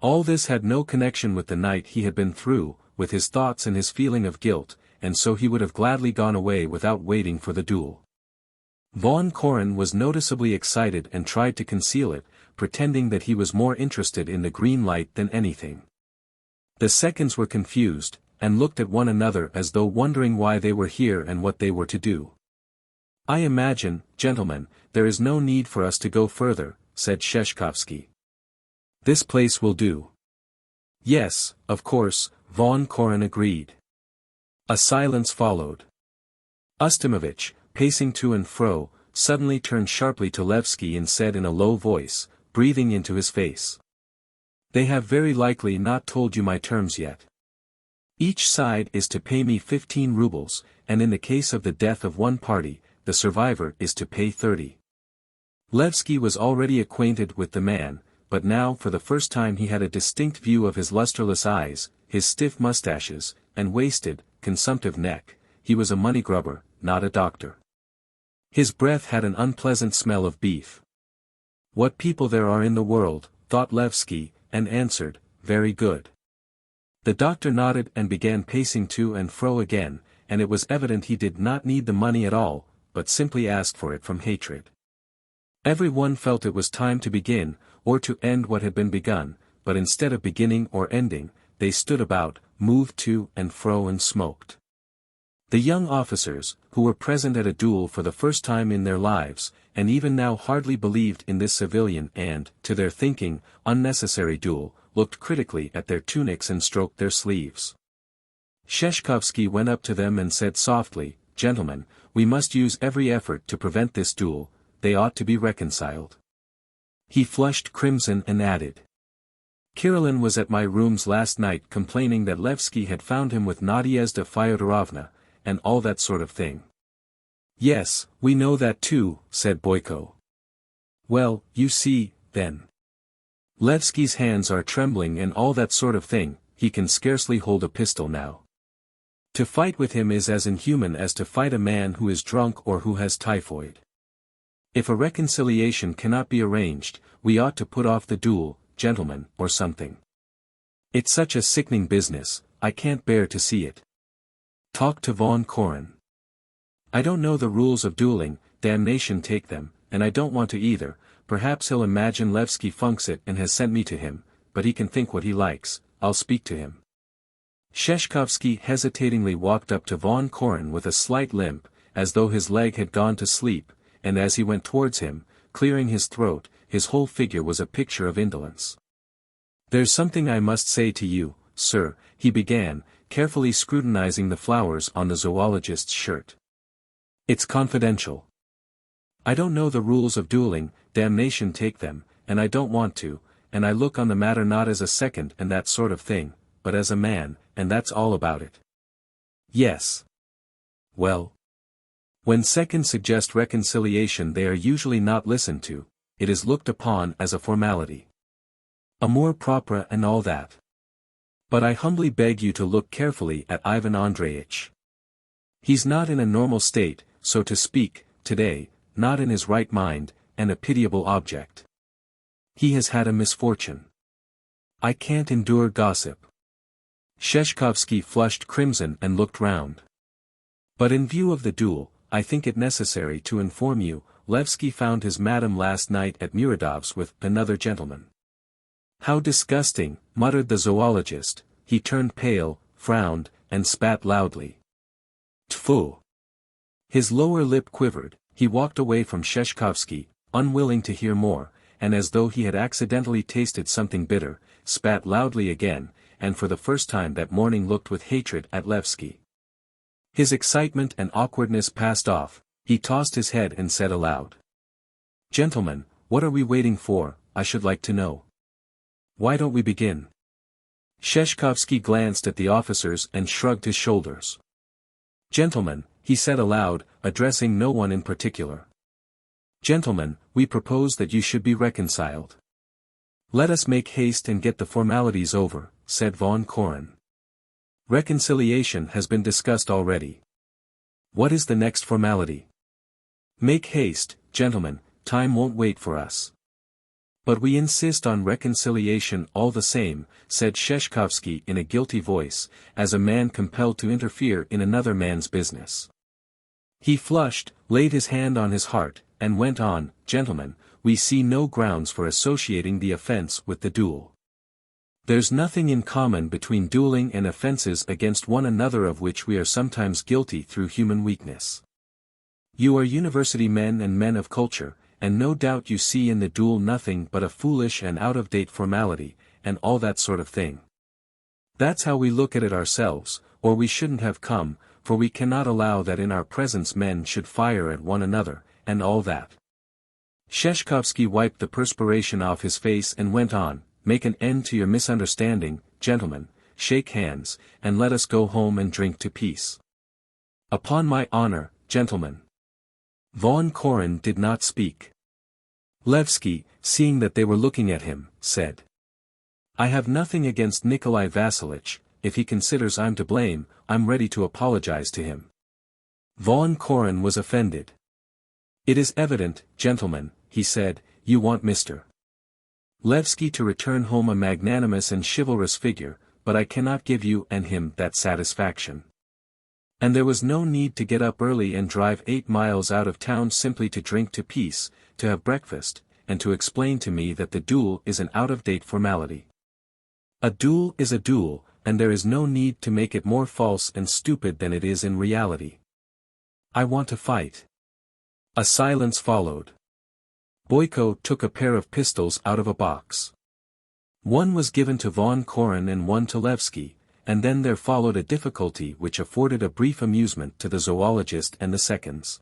All this had no connection with the night he had been through, with his thoughts and his feeling of guilt, and so he would have gladly gone away without waiting for the duel. Von Koren was noticeably excited and tried to conceal it, pretending that he was more interested in the green light than anything. The seconds were confused, and looked at one another as though wondering why they were here and what they were to do. I imagine, gentlemen, there is no need for us to go further, said Sheshkovsky. This place will do. Yes, of course, von Koren agreed. A silence followed. Ustimovich, pacing to and fro, suddenly turned sharply to Levsky and said in a low voice, breathing into his face. They have very likely not told you my terms yet. Each side is to pay me 15 rubles, and in the case of the death of one party, the survivor is to pay 30. Levsky was already acquainted with the man, but now for the first time he had a distinct view of his lustreless eyes, his stiff mustaches, and wasted, consumptive neck. He was a money grubber, not a doctor. His breath had an unpleasant smell of beef. What people there are in the world, thought Levsky, and answered, very good. The doctor nodded and began pacing to and fro again, and it was evident he did not need the money at all, but simply asked for it from hatred. Every one felt it was time to begin, or to end what had been begun, but instead of beginning or ending, they stood about, moved to and fro and smoked. The young officers, who were present at a duel for the first time in their lives, and even now hardly believed in this civilian and, to their thinking, unnecessary duel, looked critically at their tunics and stroked their sleeves. Sheshkovsky went up to them and said softly, Gentlemen, we must use every effort to prevent this duel, they ought to be reconciled. He flushed crimson and added. Kirilin was at my rooms last night complaining that Levsky had found him with Nadezhda Fyodorovna, and all that sort of thing. Yes, we know that too, said Boyko. Well, you see, then. Levsky's hands are trembling and all that sort of thing, he can scarcely hold a pistol now. To fight with him is as inhuman as to fight a man who is drunk or who has typhoid. If a reconciliation cannot be arranged, we ought to put off the duel, gentlemen, or something. It's such a sickening business, I can't bear to see it. Talk to von Koren. I don't know the rules of dueling, damnation take them, and I don't want to either. Perhaps he'll imagine Levsky funks it and has sent me to him, but he can think what he likes, I'll speak to him. Sheshkovsky hesitatingly walked up to von Koren with a slight limp, as though his leg had gone to sleep, and as he went towards him, clearing his throat, his whole figure was a picture of indolence. There's something I must say to you, sir, he began, carefully scrutinizing the flowers on the zoologist's shirt. It's confidential. I don't know the rules of dueling, damnation take them, and I don't want to, and I look on the matter not as a second and that sort of thing, but as a man, and that's all about it. Yes. Well. When seconds suggest reconciliation they are usually not listened to, it is looked upon as a formality. Amour propre and all that. But I humbly beg you to look carefully at Ivan Andreyitch. He's not in a normal state, so to speak, today, not in his right mind, and a pitiable object. He has had a misfortune. I can't endure gossip. Sheshkovsky flushed crimson and looked round. But in view of the duel, I think it necessary to inform you, Levsky found his madam last night at Muradov's with another gentleman. How disgusting, muttered the zoologist. He turned pale, frowned, and spat loudly. Tfu! His lower lip quivered, he walked away from Sheshkovsky, unwilling to hear more, and as though he had accidentally tasted something bitter, spat loudly again, and for the first time that morning looked with hatred at Levsky. His excitement and awkwardness passed off, he tossed his head and said aloud. Gentlemen, what are we waiting for, I should like to know. Why don't we begin? Sheshkovsky glanced at the officers and shrugged his shoulders. Gentlemen, he said aloud, addressing no one in particular. Gentlemen, we propose that you should be reconciled. Let us make haste and get the formalities over, said von Koren. Reconciliation has been discussed already. What is the next formality? Make haste, gentlemen, time won't wait for us. But we insist on reconciliation all the same, said Sheshkovsky in a guilty voice, as a man compelled to interfere in another man's business. He flushed, laid his hand on his heart, and went on, gentlemen, we see no grounds for associating the offense with the duel. There's nothing in common between dueling and offenses against one another of which we are sometimes guilty through human weakness. You are university men and men of culture, and no doubt you see in the duel nothing but a foolish and out-of-date formality, and all that sort of thing. That's how we look at it ourselves, or we shouldn't have come, for we cannot allow that in our presence men should fire at one another, and all that. Sheshkovsky wiped the perspiration off his face and went on, make an end to your misunderstanding, gentlemen, shake hands, and let us go home and drink to peace. Upon my honor, gentlemen. Von Koren did not speak. Levsky, seeing that they were looking at him, said. I have nothing against Nikolai Vassilitch, if he considers I'm to blame, I'm ready to apologize to him. Von Koren was offended. It is evident, gentlemen, he said, you want Mr. Levsky to return home a magnanimous and chivalrous figure, but I cannot give you and him that satisfaction. And there was no need to get up early and drive 8 miles out of town simply to drink to peace, to have breakfast, and to explain to me that the duel is an out-of-date formality. A duel is a duel, and there is no need to make it more false and stupid than it is in reality. I want to fight. A silence followed. Boyko took a pair of pistols out of a box. One was given to von Koren and one to Levsky, and then there followed a difficulty which afforded a brief amusement to the zoologist and the seconds.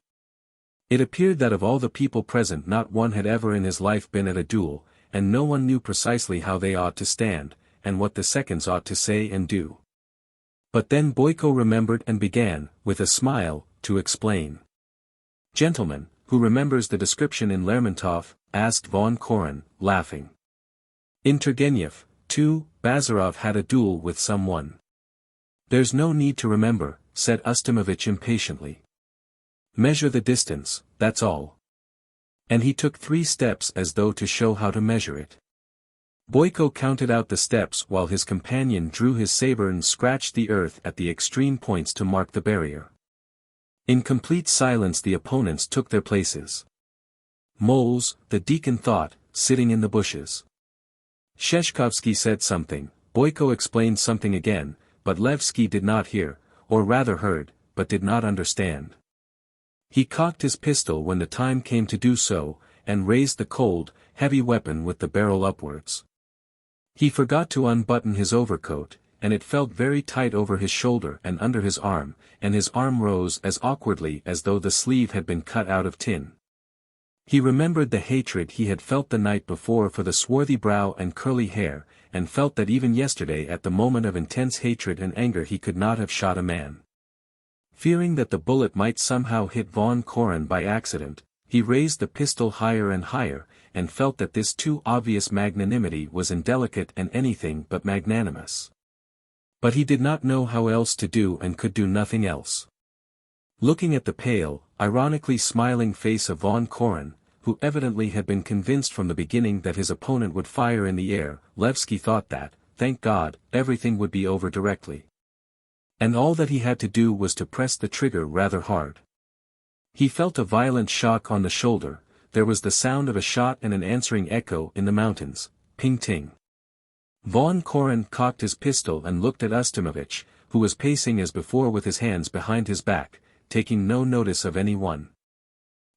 It appeared that of all the people present not one had ever in his life been at a duel, and no one knew precisely how they ought to stand, and what the seconds ought to say and do. But then Boyko remembered and began, with a smile, to explain. Gentlemen, who remembers the description in Lermontov? Asked von Koren, laughing. In Turgenev, too, Bazarov had a duel with someone. There's no need to remember, said Ustimovich impatiently. Measure the distance, that's all. And he took 3 steps as though to show how to measure it. Boyko counted out the steps while his companion drew his saber and scratched the earth at the extreme points to mark the barrier. In complete silence the opponents took their places. Moles, the deacon thought, sitting in the bushes. Sheshkovsky said something, Boyko explained something again, but Levsky did not hear, or rather heard, but did not understand. He cocked his pistol when the time came to do so, and raised the cold, heavy weapon with the barrel upwards. He forgot to unbutton his overcoat, and it felt very tight over his shoulder and under his arm, and his arm rose as awkwardly as though the sleeve had been cut out of tin. He remembered the hatred he had felt the night before for the swarthy brow and curly hair, and felt that even yesterday at the moment of intense hatred and anger he could not have shot a man. Fearing that the bullet might somehow hit von Koren by accident, he raised the pistol higher and higher, and felt that this too obvious magnanimity was indelicate and anything but magnanimous. But he did not know how else to do and could do nothing else. Looking at the pale, ironically smiling face of von Koren, who evidently had been convinced from the beginning that his opponent would fire in the air, Levski thought that, thank God, everything would be over directly. And all that he had to do was to press the trigger rather hard. He felt a violent shock on the shoulder. There was the sound of a shot and an answering echo in the mountains, ping-ting. Von Koren cocked his pistol and looked at Ustimovich, who was pacing as before with his hands behind his back, taking no notice of anyone.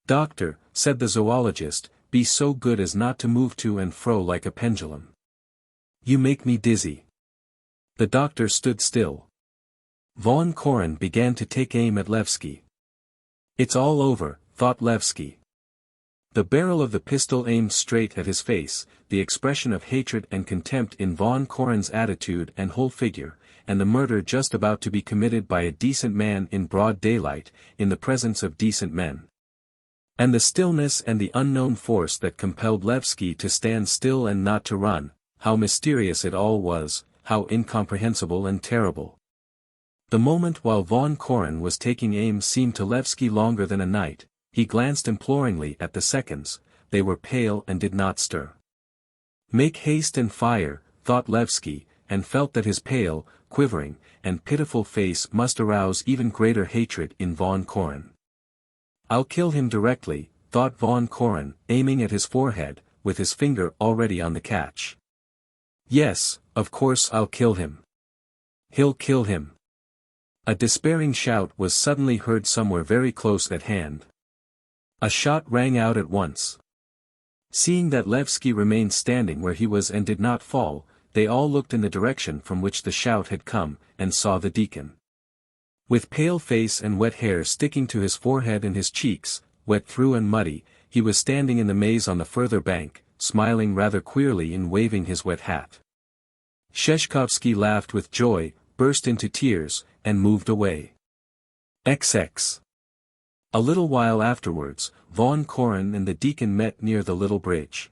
"Doctor," said the zoologist, "be so good as not to move to and fro like a pendulum. You make me dizzy." The doctor stood still. Von Koren began to take aim at Levski. "It's all over," thought Levski. The barrel of the pistol aimed straight at his face, the expression of hatred and contempt in von Koren's attitude and whole figure, and the murder just about to be committed by a decent man in broad daylight, in the presence of decent men. And the stillness and the unknown force that compelled Levski to stand still and not to run, how mysterious it all was, how incomprehensible and terrible. The moment while von Koren was taking aim seemed to Levski longer than a night. He glanced imploringly at the seconds, they were pale and did not stir. Make haste and fire, thought Levski, and felt that his pale, quivering, and pitiful face must arouse even greater hatred in von Koren. I'll kill him directly, thought von Koren, aiming at his forehead, with his finger already on the catch. Yes, of course I'll kill him. He'll kill him. A despairing shout was suddenly heard somewhere very close at hand. A shot rang out at once. Seeing that Levski remained standing where he was and did not fall, they all looked in the direction from which the shout had come, and saw the deacon. With pale face and wet hair sticking to his forehead and his cheeks, wet through and muddy, he was standing in the maze on the further bank, smiling rather queerly and waving his wet hat. Sheshkovsky laughed with joy, burst into tears, and moved away. XX. A little while afterwards, von Koren and the deacon met near the little bridge.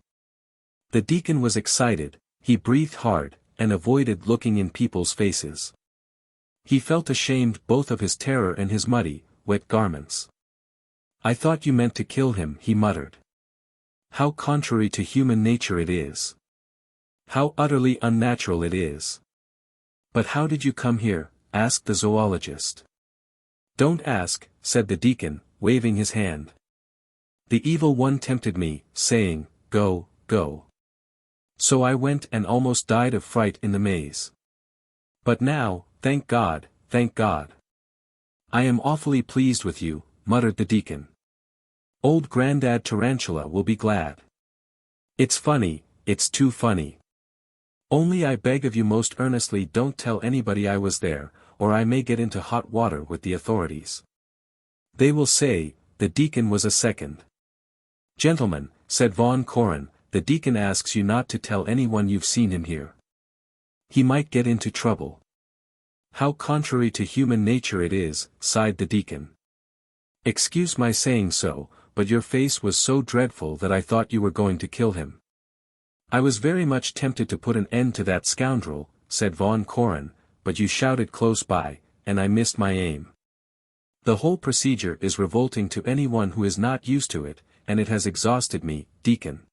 The deacon was excited, he breathed hard, and avoided looking in people's faces. He felt ashamed both of his terror and his muddy, wet garments. "I thought you meant to kill him," he muttered. "How contrary to human nature it is. How utterly unnatural it is." "But how did you come here?" asked the zoologist. "Don't ask," said the deacon, waving his hand. "The evil one tempted me, saying, 'Go, go.' So I went and almost died of fright in the maze. But now, thank God, thank God. I am awfully pleased with you," muttered the deacon. "Old Grandad Tarantula will be glad. It's funny, it's too funny. Only I beg of you most earnestly don't tell anybody I was there, or I may get into hot water with the authorities. They will say, the deacon was a second." "Gentlemen," said von Koren, "the deacon asks you not to tell anyone you've seen him here. He might get into trouble." "How contrary to human nature it is," sighed the deacon. "Excuse my saying so, but your face was so dreadful that I thought you were going to kill him." "I was very much tempted to put an end to that scoundrel," said von Koren, "but you shouted close by, and I missed my aim. The whole procedure is revolting to anyone who is not used to it, and it has exhausted me, deacon.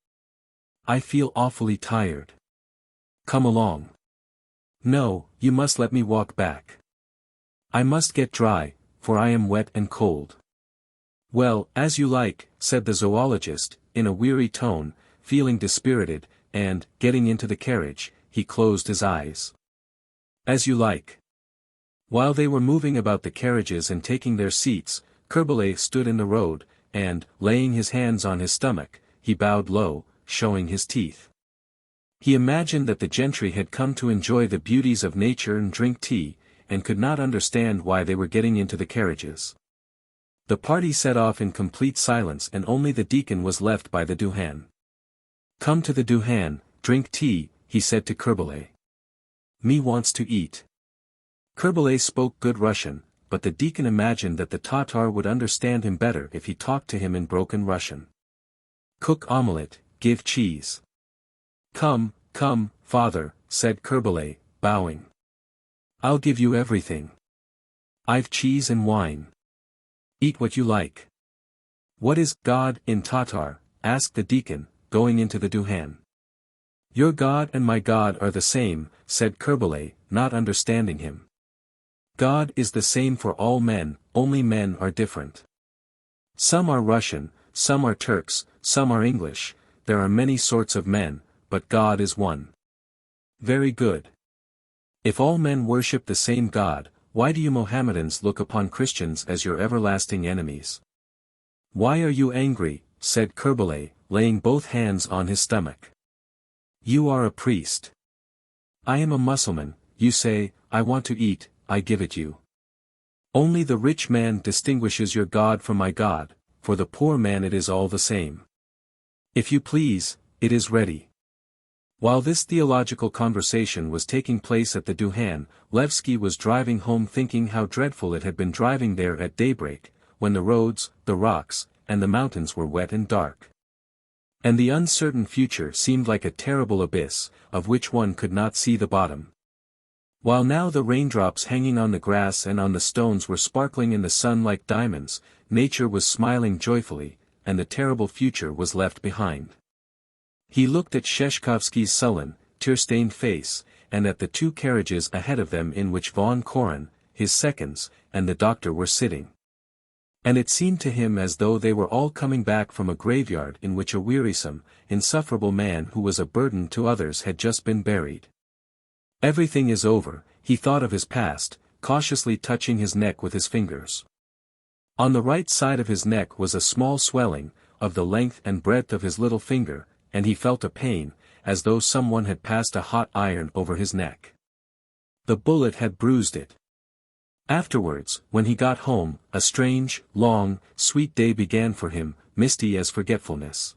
I feel awfully tired. Come along." "No, you must let me walk back. I must get dry, for I am wet and cold." "Well, as you like," said the zoologist, in a weary tone, feeling dispirited, and, getting into the carriage, he closed his eyes. "As you like." While they were moving about the carriages and taking their seats, Kerbalay stood in the road, and, laying his hands on his stomach, he bowed low, showing his teeth. He imagined that the gentry had come to enjoy the beauties of nature and drink tea, and could not understand why they were getting into the carriages. The party set off in complete silence and only the deacon was left by the Duhan. "Come to the Duhan, drink tea," he said to Kerbalay. "Me wants to eat." Kerbalay spoke good Russian, but the deacon imagined that the Tatar would understand him better if he talked to him in broken Russian. "Cook omelette, give cheese." "Come, come, father," said Kerbelay, bowing. "I'll give you everything. I've cheese and wine. Eat what you like." "What is God in Tatar?" asked the deacon, going into the duhan. "Your God and my God are the same," said Kerbelay, not understanding him. "God is the same for all men, only men are different. Some are Russian, some are Turks, some are English, there are many sorts of men, but God is one." "Very good. If all men worship the same God, why do you Mohammedans look upon Christians as your everlasting enemies?" "Why are you angry?" said Kerbelay, laying both hands on his stomach. "You are a priest. I am a Mussulman. You say, I want to eat, I give it you. Only the rich man distinguishes your God from my God, for the poor man it is all the same. If you please, it is ready." While this theological conversation was taking place at the duhan, Levsky was driving home thinking how dreadful it had been driving there at daybreak, when the roads, the rocks, and the mountains were wet and dark. And the uncertain future seemed like a terrible abyss, of which one could not see the bottom. While now the raindrops hanging on the grass and on the stones were sparkling in the sun like diamonds, nature was smiling joyfully, and the terrible future was left behind. He looked at Sheshkovsky's sullen, tear-stained face, and at the two carriages ahead of them in which Von Koren, his seconds, and the doctor were sitting. And it seemed to him as though they were all coming back from a graveyard in which a wearisome, insufferable man who was a burden to others had just been buried. Everything is over, he thought of his past, cautiously touching his neck with his fingers. On the right side of his neck was a small swelling, of the length and breadth of his little finger, and he felt a pain, as though someone had passed a hot iron over his neck. The bullet had bruised it. Afterwards, when he got home, a strange, long, sweet day began for him, misty as forgetfulness.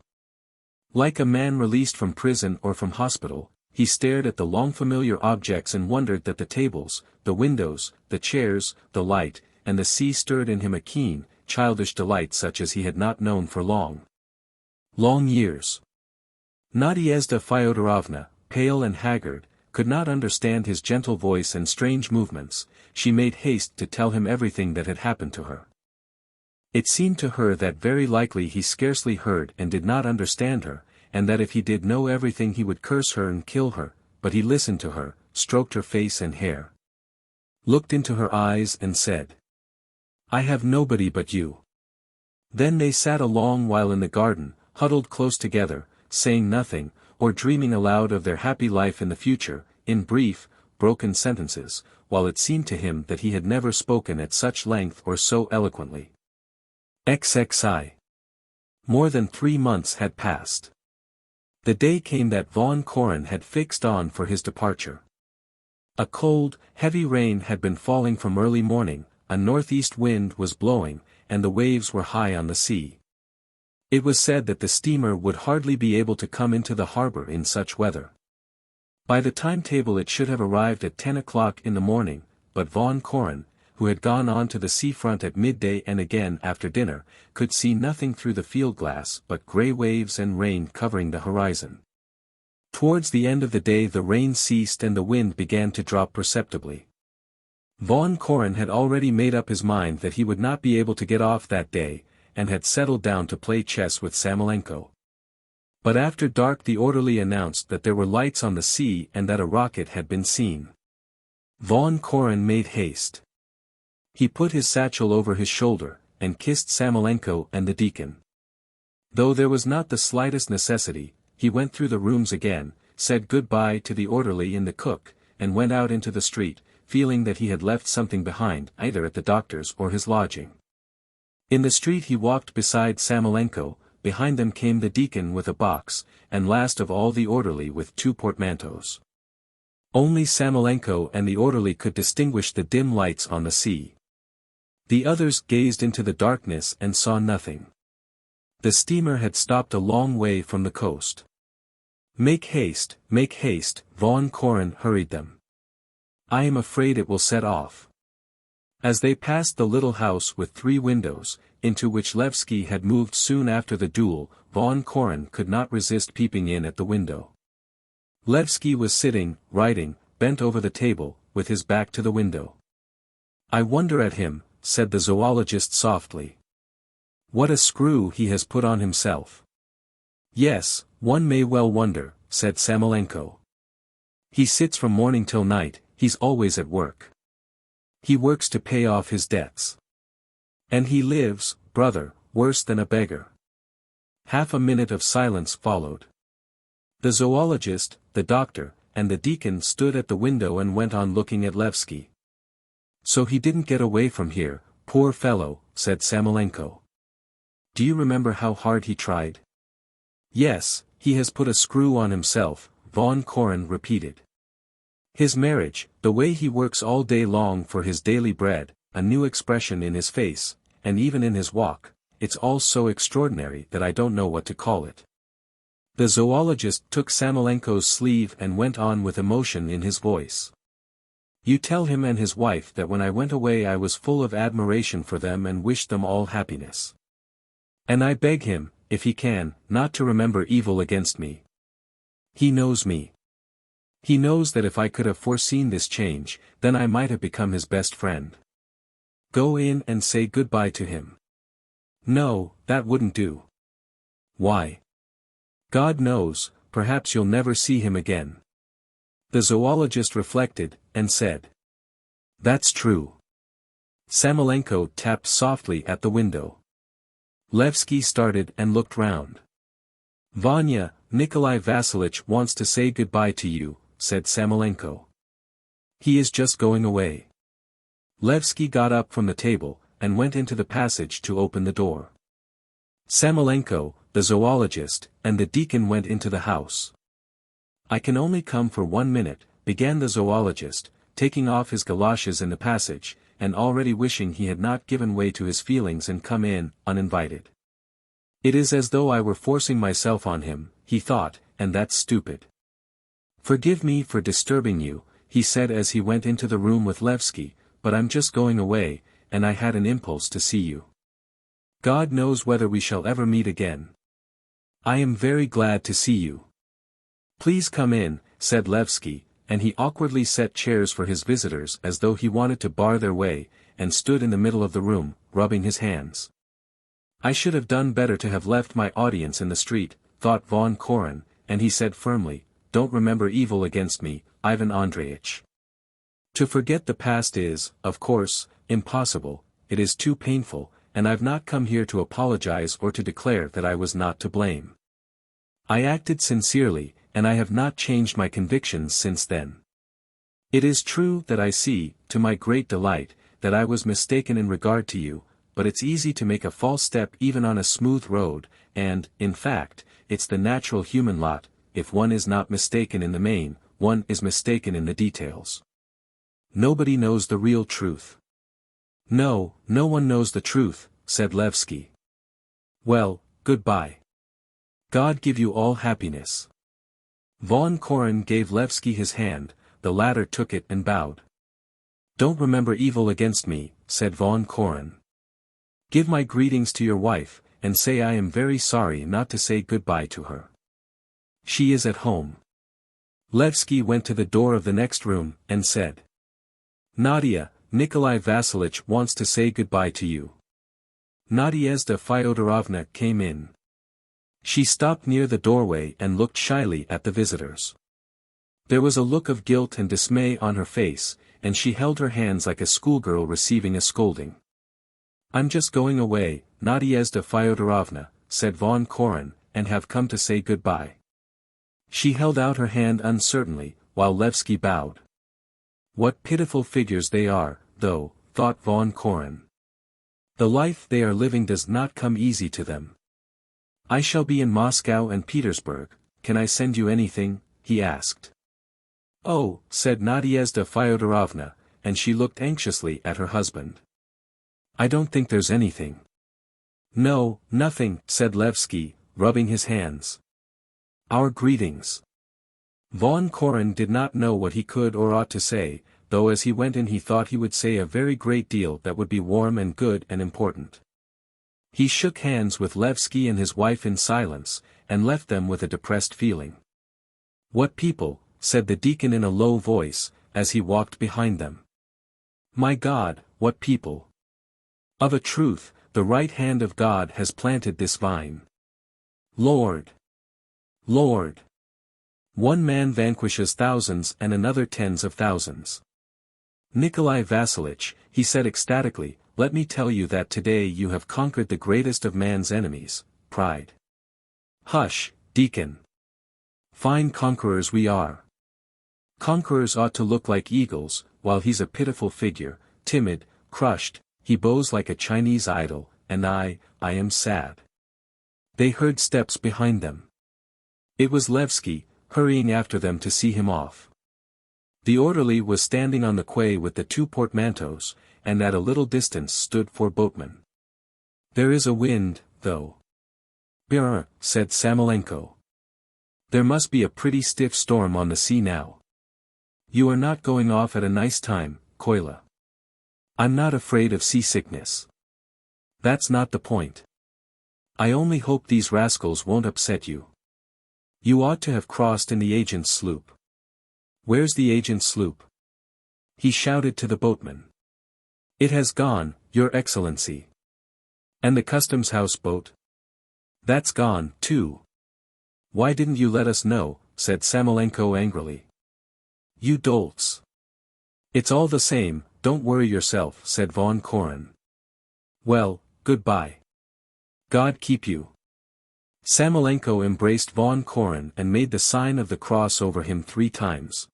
Like a man released from prison or from hospital, he stared at the long-familiar objects and wondered that the tables, the windows, the chairs, the light, and the sea stirred in him a keen, childish delight such as he had not known for long years. Nadezhda Fyodorovna, pale and haggard, could not understand his gentle voice and strange movements. She made haste to tell him everything that had happened to her. It seemed to her that very likely he scarcely heard and did not understand her, and that if he did know everything he would curse her and kill her, but he listened to her, stroked her face and hair, looked into her eyes and said, "I have nobody but you." Then they sat a long while in the garden, huddled close together, saying nothing, or dreaming aloud of their happy life in the future, in brief, broken sentences, while it seemed to him that he had never spoken at such length or so eloquently. XXI. More than 3 months had passed. The day came that Von Koren had fixed on for his departure. A cold, heavy rain had been falling from early morning, a northeast wind was blowing, and the waves were high on the sea. It was said that the steamer would hardly be able to come into the harbor in such weather. By the timetable it should have arrived at 10 o'clock in the morning, but Von Koren, who had gone on to the seafront at midday and again after dinner, could see nothing through the field glass but grey waves and rain covering the horizon. Towards the end of the day the rain ceased and the wind began to drop perceptibly. Von Koren had already made up his mind that he would not be able to get off that day, and had settled down to play chess with Samolenko. But after dark the orderly announced that there were lights on the sea and that a rocket had been seen. Von Koren made haste. He put his satchel over his shoulder, and kissed Samolenko and the deacon. Though there was not the slightest necessity, he went through the rooms again, said good-bye to the orderly and the cook, and went out into the street, feeling that he had left something behind either at the doctor's or his lodging. In the street he walked beside Samolenko, behind them came the deacon with a box, and last of all the orderly with 2 portmanteaus. Only Samolenko and the orderly could distinguish the dim lights on the sea. The others gazed into the darkness and saw nothing. The steamer had stopped a long way from the coast. Make haste, Von Koren hurried them. I am afraid it will set off. As they passed the little house with 3 windows, into which Levsky had moved soon after the duel, von Koren could not resist peeping in at the window. Levsky was sitting, writing, bent over the table, with his back to the window. "I wonder at him," said the zoologist softly. "What a screw he has put on himself." "Yes, one may well wonder," said Samolenko. "He sits from morning till night, he's always at work. He works to pay off his debts. And he lives, brother, worse than a beggar." Half a minute of silence followed. The zoologist, the doctor, and the deacon stood at the window and went on looking at Levsky. "So he didn't get away from here, poor fellow," said Samolenko. "Do you remember how hard he tried?" "Yes, he has put a screw on himself," von Koren repeated. "His marriage, the way he works all day long for his daily bread, a new expression in his face, and even in his walk, it's all so extraordinary that I don't know what to call it." The zoologist took Samolenko's sleeve and went on with emotion in his voice. "You tell him and his wife that when I went away I was full of admiration for them and wished them all happiness. And I beg him, if he can, not to remember evil against me. He knows me. He knows that if I could have foreseen this change, then I might have become his best friend. Go in and say goodbye to him." "No, that wouldn't do." "Why?" "God knows, perhaps you'll never see him again." The zoologist reflected, and said, "That's true." Samolenko tapped softly at the window. Levsky started and looked round. "Vanya, Nikolai Vassilitch wants to say goodbye to you," said Samolenko. "He is just going away." Levsky got up from the table, and went into the passage to open the door. Samolenko, the zoologist, and the deacon went into the house. "I can only come for 1 minute," began the zoologist, taking off his galoshes in the passage, and already wishing he had not given way to his feelings and come in, uninvited. "It is as though I were forcing myself on him," he thought, "and that's stupid. Forgive me for disturbing you," he said as he went into the room with Levsky, "but I'm just going away, and I had an impulse to see you. God knows whether we shall ever meet again. I am very glad to see you." "Please come in," said Levsky, and he awkwardly set chairs for his visitors as though he wanted to bar their way, and stood in the middle of the room, rubbing his hands. "I should have done better to have left my audience in the street," thought von Koren, and he said firmly, "Don't remember evil against me, Ivan Andreyitch. To forget the past is, of course, impossible, it is too painful, and I've not come here to apologize or to declare that I was not to blame. I acted sincerely, and I have not changed my convictions since then. It is true that I see, to my great delight, that I was mistaken in regard to you, but it's easy to make a false step even on a smooth road, and, in fact, it's the natural human lot, if one is not mistaken in the main, one is mistaken in the details. Nobody knows the real truth." "No, no one knows the truth," said Levsky. "Well, goodbye. God give you all happiness." Von Koren gave Levsky his hand, the latter took it and bowed. "Don't remember evil against me," said von Koren. "Give my greetings to your wife, and say I am very sorry not to say goodbye to her. She is at home." Levsky went to the door of the next room, and said, "Nadia, Nikolai Vassilitch wants to say goodbye to you." Nadiezhda Fyodorovna came in. She stopped near the doorway and looked shyly at the visitors. There was a look of guilt and dismay on her face, and she held her hands like a schoolgirl receiving a scolding. "I'm just going away, Nadiezhda Fyodorovna," said von Koren, "and have come to say goodbye." She held out her hand uncertainly, while Levsky bowed. "What pitiful figures they are, though," thought von Koren. "The life they are living does not come easy to them." "I shall be in Moscow and Petersburg, can I send you anything?" he asked. "Oh," said Nadiezhda Fyodorovna, and she looked anxiously at her husband. "I don't think there's anything." "No, nothing," said Levsky, rubbing his hands. "Our greetings." Von Koren did not know what he could or ought to say, though as he went in he thought he would say a very great deal that would be warm and good and important. He shook hands with Levsky and his wife in silence, and left them with a depressed feeling. "What people," said the deacon in a low voice, as he walked behind them. "My God, what people! Of a truth, the right hand of God has planted this vine. Lord! Lord! One man vanquishes thousands and another tens of thousands. Nikolai Vassilitch," he said ecstatically, "let me tell you that today you have conquered the greatest of man's enemies, pride." "Hush, deacon. Fine conquerors we are. Conquerors ought to look like eagles, while he's a pitiful figure, timid, crushed, he bows like a Chinese idol, and I am sad." They heard steps behind them. It was Levsky, hurrying after them to see him off. The orderly was standing on the quay with the two portmanteaus, and at a little distance stood four boatmen. "There is a wind, though." "Brr," said Samolenko. "There must be a pretty stiff storm on the sea now. You are not going off at a nice time, Koila." "I'm not afraid of seasickness. That's not the point. I only hope these rascals won't upset you. You ought to have crossed in the agent's sloop." "Where's the agent's sloop?" he shouted to the boatman. "It has gone, Your Excellency." "And the customs house boat?" "That's gone, too." "Why didn't you let us know?" said Samolenko angrily. "You dolts." "It's all the same, don't worry yourself," said von Koren. "Well, goodbye. God keep you." Samolenko embraced von Koren and made the sign of the cross over him 3 times.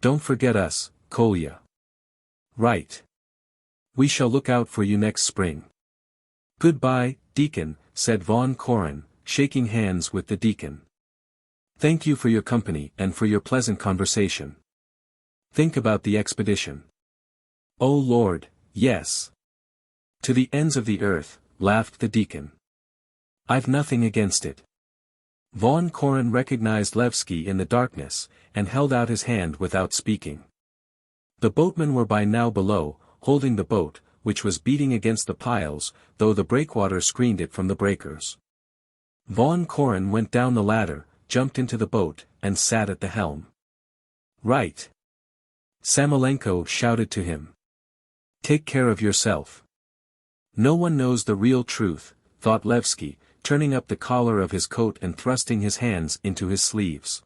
"Don't forget us, Kolya." "Right. We shall look out for you next spring." "Goodbye, deacon," said von Koren, shaking hands with the deacon. "Thank you for your company and for your pleasant conversation. Think about the expedition." "Oh Lord, yes. To the ends of the earth," laughed the deacon. "I've nothing against it." Von Koren recognized Levsky in the darkness, and held out his hand without speaking. The boatmen were by now below, holding the boat, which was beating against the piles, though the breakwater screened it from the breakers. Von Koren went down the ladder, jumped into the boat, and sat at the helm. "Right!" Samolenko shouted to him. "Take care of yourself." "No one knows the real truth," thought Levsky, turning up the collar of his coat and thrusting his hands into his sleeves.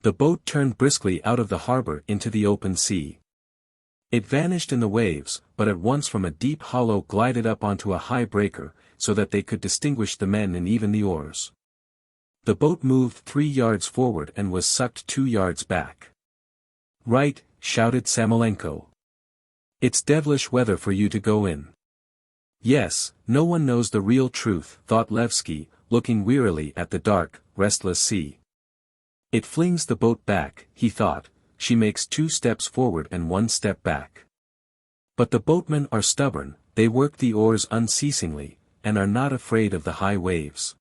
The boat turned briskly out of the harbor into the open sea. It vanished in the waves, but at once from a deep hollow glided up onto a high breaker, so that they could distinguish the men and even the oars. The boat moved 3 yards forward and was sucked 2 yards back. "Right," shouted Samolenko. "It's devilish weather for you to go in." "Yes, no one knows the real truth," thought Levsky, looking wearily at the dark, restless sea. "It flings the boat back," he thought, "she makes 2 steps forward and 1 step back. But the boatmen are stubborn, they work the oars unceasingly, and are not afraid of the high waves.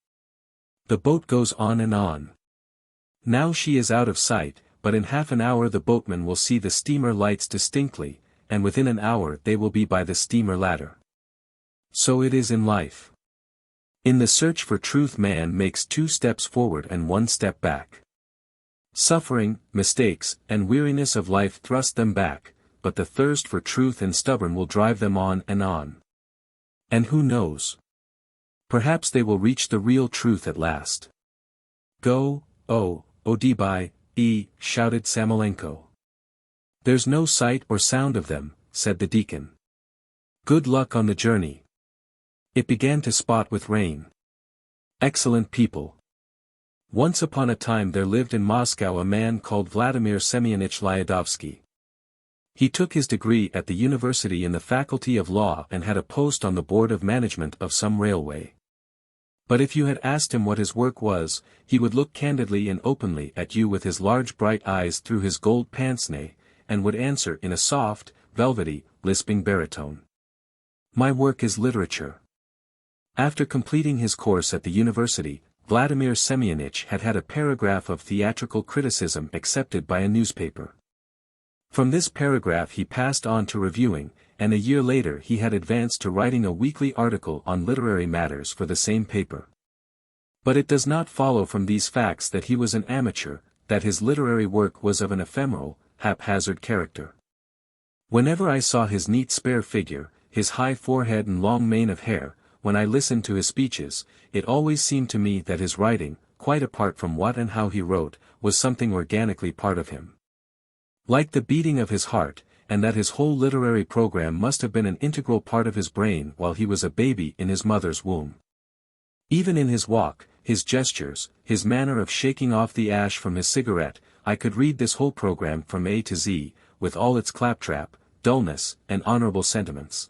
The boat goes on and on. Now she is out of sight, but in half an hour the boatmen will see the steamer lights distinctly, and within an hour they will be by the steamer ladder. So it is in life. In the search for truth man makes 2 steps forward and 1 step back. Suffering, mistakes, and weariness of life thrust them back, but the thirst for truth and stubborn will drive them on and on. And who knows? Perhaps they will reach the real truth at last." "Go, Odibai, shouted Samolenko. "There's no sight or sound of them," said the deacon. "Good luck on the journey." It began to spot with rain. Excellent people. Once upon a time there lived in Moscow a man called Vladimir Semyonich Lyadovsky. He took his degree at the university in the faculty of law and had a post on the board of management of some railway. But if you had asked him what his work was, he would look candidly and openly at you with his large bright eyes through his gold pince-nez, and would answer in a soft, velvety, lisping baritone. "My work is literature." After completing his course at the university, Vladimir Semyonich had had a paragraph of theatrical criticism accepted by a newspaper. From this paragraph he passed on to reviewing, and a year later he had advanced to writing a weekly article on literary matters for the same paper. But it does not follow from these facts that he was an amateur, that his literary work was of an ephemeral, haphazard character. Whenever I saw his neat spare figure, his high forehead and long mane of hair, when I listened to his speeches, it always seemed to me that his writing, quite apart from what and how he wrote, was something organically part of him. Like the beating of his heart, and that his whole literary program must have been an integral part of his brain while he was a baby in his mother's womb. Even in his walk, his gestures, his manner of shaking off the ash from his cigarette, I could read this whole program from A to Z, with all its claptrap, dullness, and honorable sentiments.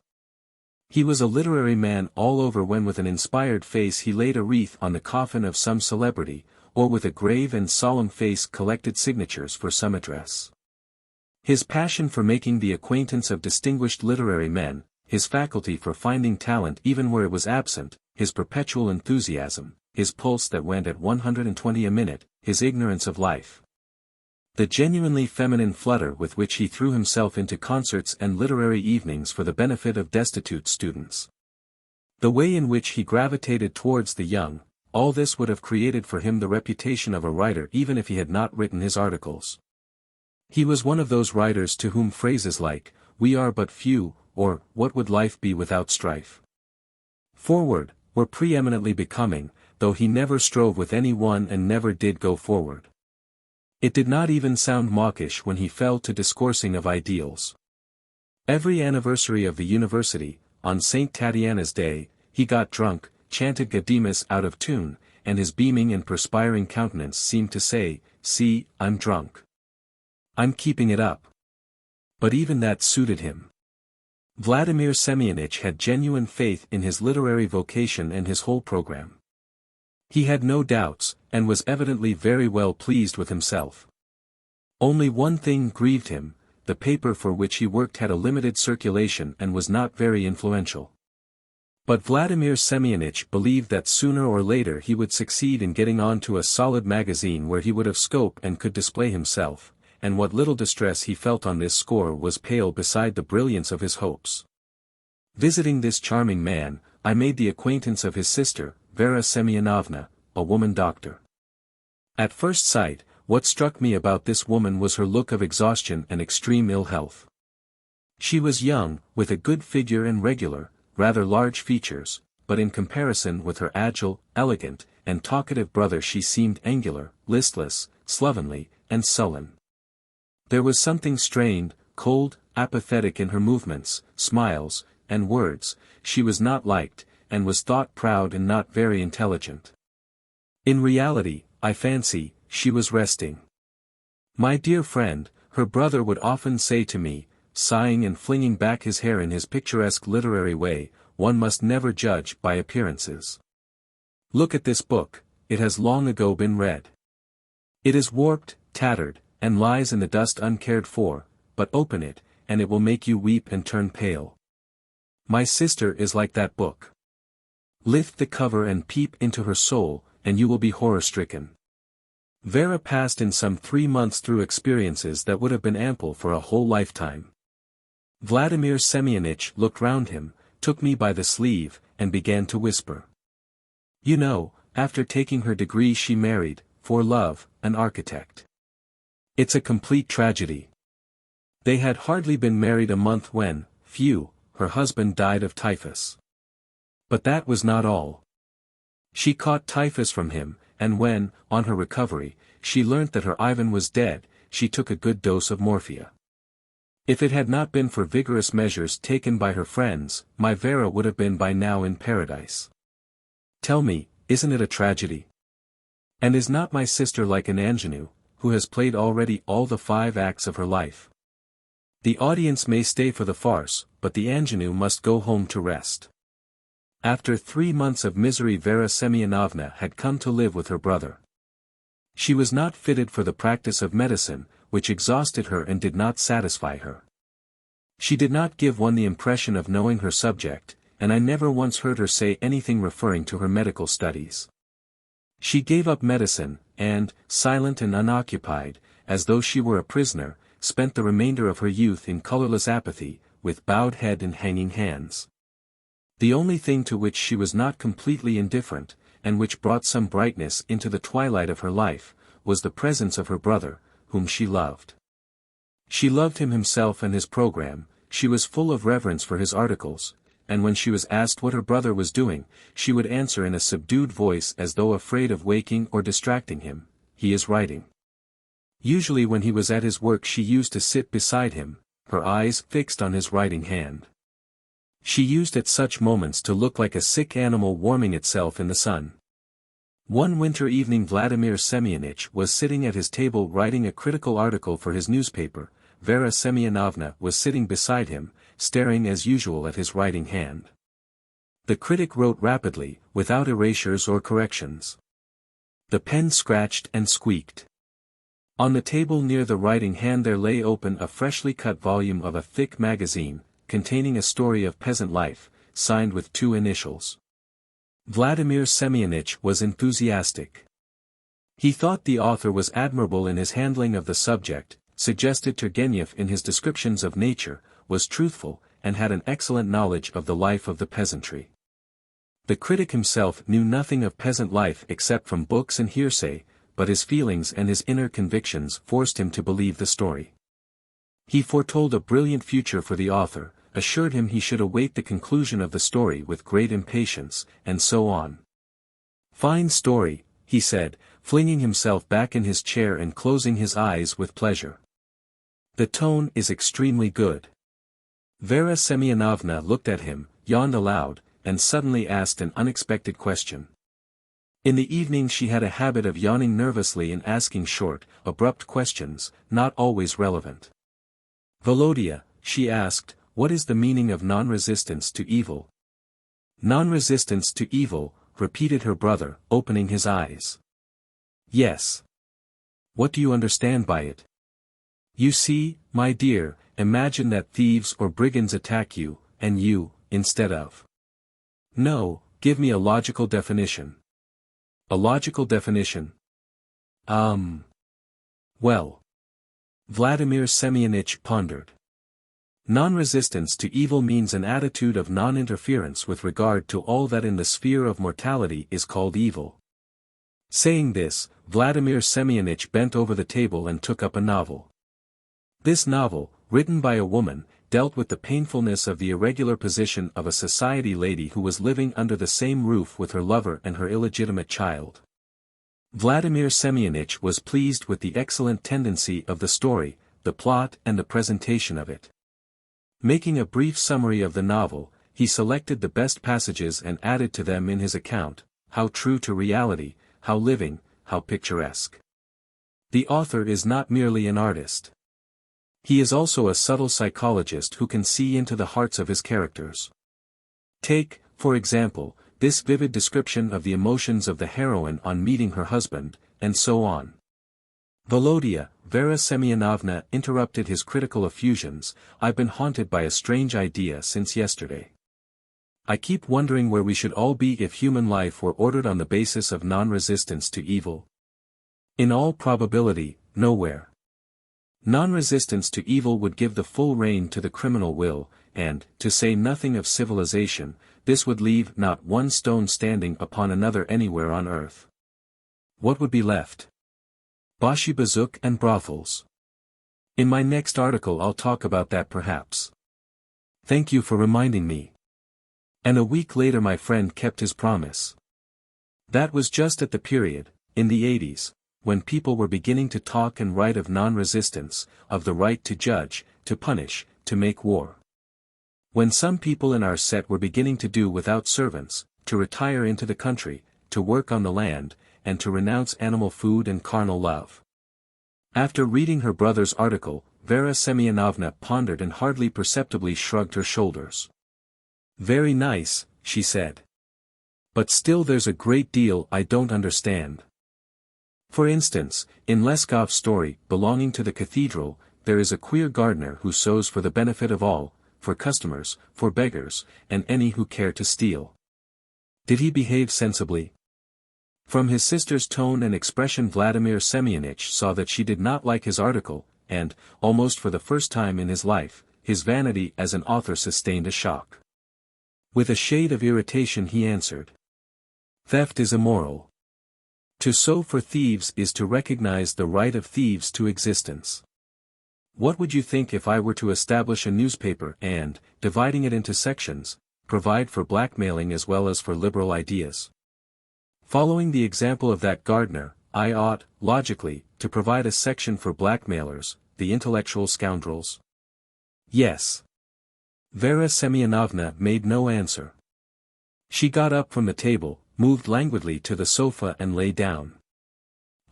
He was a literary man all over when with an inspired face he laid a wreath on the coffin of some celebrity, or with a grave and solemn face collected signatures for some address. His passion for making the acquaintance of distinguished literary men, his faculty for finding talent even where it was absent, his perpetual enthusiasm, his pulse that went at 120 a minute, his ignorance of life. The genuinely feminine flutter with which he threw himself into concerts and literary evenings for the benefit of destitute students. The way in which he gravitated towards the young, all this would have created for him the reputation of a writer even if he had not written his articles. He was one of those writers to whom phrases like, "We are but few," or "What would life be without strife?" Forward, were preeminently becoming, though he never strove with any one and never did go forward. It did not even sound mawkish when he fell to discoursing of ideals. Every anniversary of the university, on St. Tatiana's Day, he got drunk, chanted Gaudeamus out of tune, and his beaming and perspiring countenance seemed to say, "See, I'm drunk. I'm keeping it up." But even that suited him. Vladimir Semyonich had genuine faith in his literary vocation and his whole program. He had no doubts, and was evidently very well pleased with himself. Only one thing grieved him: the paper for which he worked had a limited circulation and was not very influential. But Vladimir Semyonich believed that sooner or later he would succeed in getting on to a solid magazine where he would have scope and could display himself, and what little distress he felt on this score was pale beside the brilliance of his hopes. Visiting this charming man, I made the acquaintance of his sister, Vera Semyonovna, a woman doctor. At first sight, what struck me about this woman was her look of exhaustion and extreme ill health. She was young, with a good figure and regular, rather large features, but in comparison with her agile, elegant, and talkative brother she seemed angular, listless, slovenly, and sullen. There was something strained, cold, apathetic in her movements, smiles, and words. She was not liked, and was thought proud and not very intelligent. In reality, I fancy, she was resting. "My dear friend," her brother would often say to me, sighing and flinging back his hair in his picturesque literary way, "one must never judge by appearances. Look at this book, it has long ago been read. It is warped, tattered, and lies in the dust uncared for, but open it, and it will make you weep and turn pale. My sister is like that book. Lift the cover and peep into her soul, and you will be horror-stricken." Vera passed in some 3 months through experiences that would have been ample for a whole lifetime. Vladimir Semyonich looked round him, took me by the sleeve, and began to whisper. "You know, after taking her degree she married, for love, an architect. It's a complete tragedy. They had hardly been married a month when, her husband died of typhus. But that was not all. She caught typhus from him, and when, on her recovery, she learnt that her Ivan was dead, she took a good dose of morphia. If it had not been for vigorous measures taken by her friends, my Vera would have been by now in paradise. Tell me, isn't it a tragedy? And is not my sister like an ingenue, who has played already all the 5 acts of her life? The audience may stay for the farce, but the ingenue must go home to rest." After 3 months of misery Vera Semyonovna had come to live with her brother. She was not fitted for the practice of medicine, which exhausted her and did not satisfy her. She did not give one the impression of knowing her subject, and I never once heard her say anything referring to her medical studies. She gave up medicine, and, silent and unoccupied, as though she were a prisoner, spent the remainder of her youth in colorless apathy, with bowed head and hanging hands. The only thing to which she was not completely indifferent, and which brought some brightness into the twilight of her life, was the presence of her brother, whom she loved. She loved him himself and his program, she was full of reverence for his articles, and when she was asked what her brother was doing, she would answer in a subdued voice as though afraid of waking or distracting him, "He is writing." Usually when he was at his work she used to sit beside him, her eyes fixed on his writing hand. She used at such moments to look like a sick animal warming itself in the sun. One winter evening Vladimir Semyonich was sitting at his table writing a critical article for his newspaper. Vera Semyonovna was sitting beside him, staring as usual at his writing hand. The critic wrote rapidly, without erasures or corrections. The pen scratched and squeaked. On the table near the writing hand there lay open a freshly cut volume of a thick magazine, containing a story of peasant life, signed with 2 initials. Vladimir Semyonich was enthusiastic. He thought the author was admirable in his handling of the subject, suggested Turgenev in his descriptions of nature, was truthful, and had an excellent knowledge of the life of the peasantry. The critic himself knew nothing of peasant life except from books and hearsay, but his feelings and his inner convictions forced him to believe the story. He foretold a brilliant future for the author, assured him he should await the conclusion of the story with great impatience, and so on. "Fine story," he said, flinging himself back in his chair and closing his eyes with pleasure. "The tone is extremely good." Vera Semyonovna looked at him, yawned aloud, and suddenly asked an unexpected question. In the evening she had a habit of yawning nervously and asking short, abrupt questions, not always relevant. "Volodya," she asked, "what is the meaning of non-resistance to evil?" "Non-resistance to evil," repeated her brother, opening his eyes. "Yes. What do you understand by it?" "You see, my dear, imagine that thieves or brigands attack you, and you, instead of—" "No, give me a logical definition." "A logical definition? Well." Vladimir Semyonich pondered. Non-resistance to evil means an attitude of non-interference with regard to all that in the sphere of mortality is called evil. Saying this, Vladimir Semyonich bent over the table and took up a novel. This novel, written by a woman, dealt with the painfulness of the irregular position of a society lady who was living under the same roof with her lover and her illegitimate child. Vladimir Semyonich was pleased with the excellent tendency of the story, the plot and the presentation of it. Making a brief summary of the novel, he selected the best passages and added to them in his account, how true to reality, how living, how picturesque. The author is not merely an artist. He is also a subtle psychologist who can see into the hearts of his characters. Take, for example, this vivid description of the emotions of the heroine on meeting her husband, and so on. "Volodya," Vera Semyonovna interrupted his critical effusions, "I've been haunted by a strange idea since yesterday. I keep wondering where we should all be if human life were ordered on the basis of non-resistance to evil. In all probability, nowhere. Non-resistance to evil would give the full rein to the criminal will, and, to say nothing of civilization, this would leave not one stone standing upon another anywhere on earth. What would be left? Bashi-bazook and brothels. In my next article I'll talk about that perhaps. Thank you for reminding me." And a week later my friend kept his promise. That was just at the period, in the 80s, when people were beginning to talk and write of non-resistance, of the right to judge, to punish, to make war. When some people in our set were beginning to do without servants, to retire into the country, to work on the land, and to renounce animal food and carnal love. After reading her brother's article, Vera Semyonovna pondered and hardly perceptibly shrugged her shoulders. "Very nice," she said. "But still there's a great deal I don't understand. For instance, in Leskov's story, belonging to the cathedral, there is a queer gardener who sews for the benefit of all, for customers, for beggars, and any who care to steal. Did he behave sensibly?" From his sister's tone and expression Vladimir Semyonich saw that she did not like his article, and, almost for the first time in his life, his vanity as an author sustained a shock. With a shade of irritation he answered. Theft is immoral. To sow for thieves is to recognize the right of thieves to existence. What would you think if I were to establish a newspaper and, dividing it into sections, provide for blackmailing as well as for liberal ideas? Following the example of that gardener, I ought, logically, to provide a section for blackmailers, the intellectual scoundrels. Yes. Vera Semyonovna made no answer. She got up from the table, moved languidly to the sofa and lay down.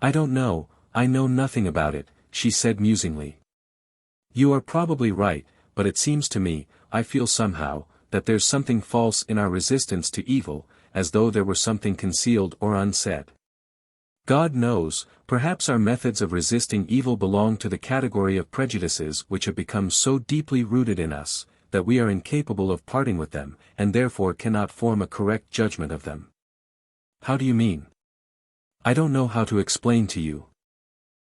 I don't know, I know nothing about it, she said musingly. You are probably right, but it seems to me, I feel somehow, that there's something false in our resistance to evil, as though there were something concealed or unsaid. God knows, perhaps our methods of resisting evil belong to the category of prejudices which have become so deeply rooted in us, that we are incapable of parting with them, and therefore cannot form a correct judgment of them. How do you mean? I don't know how to explain to you.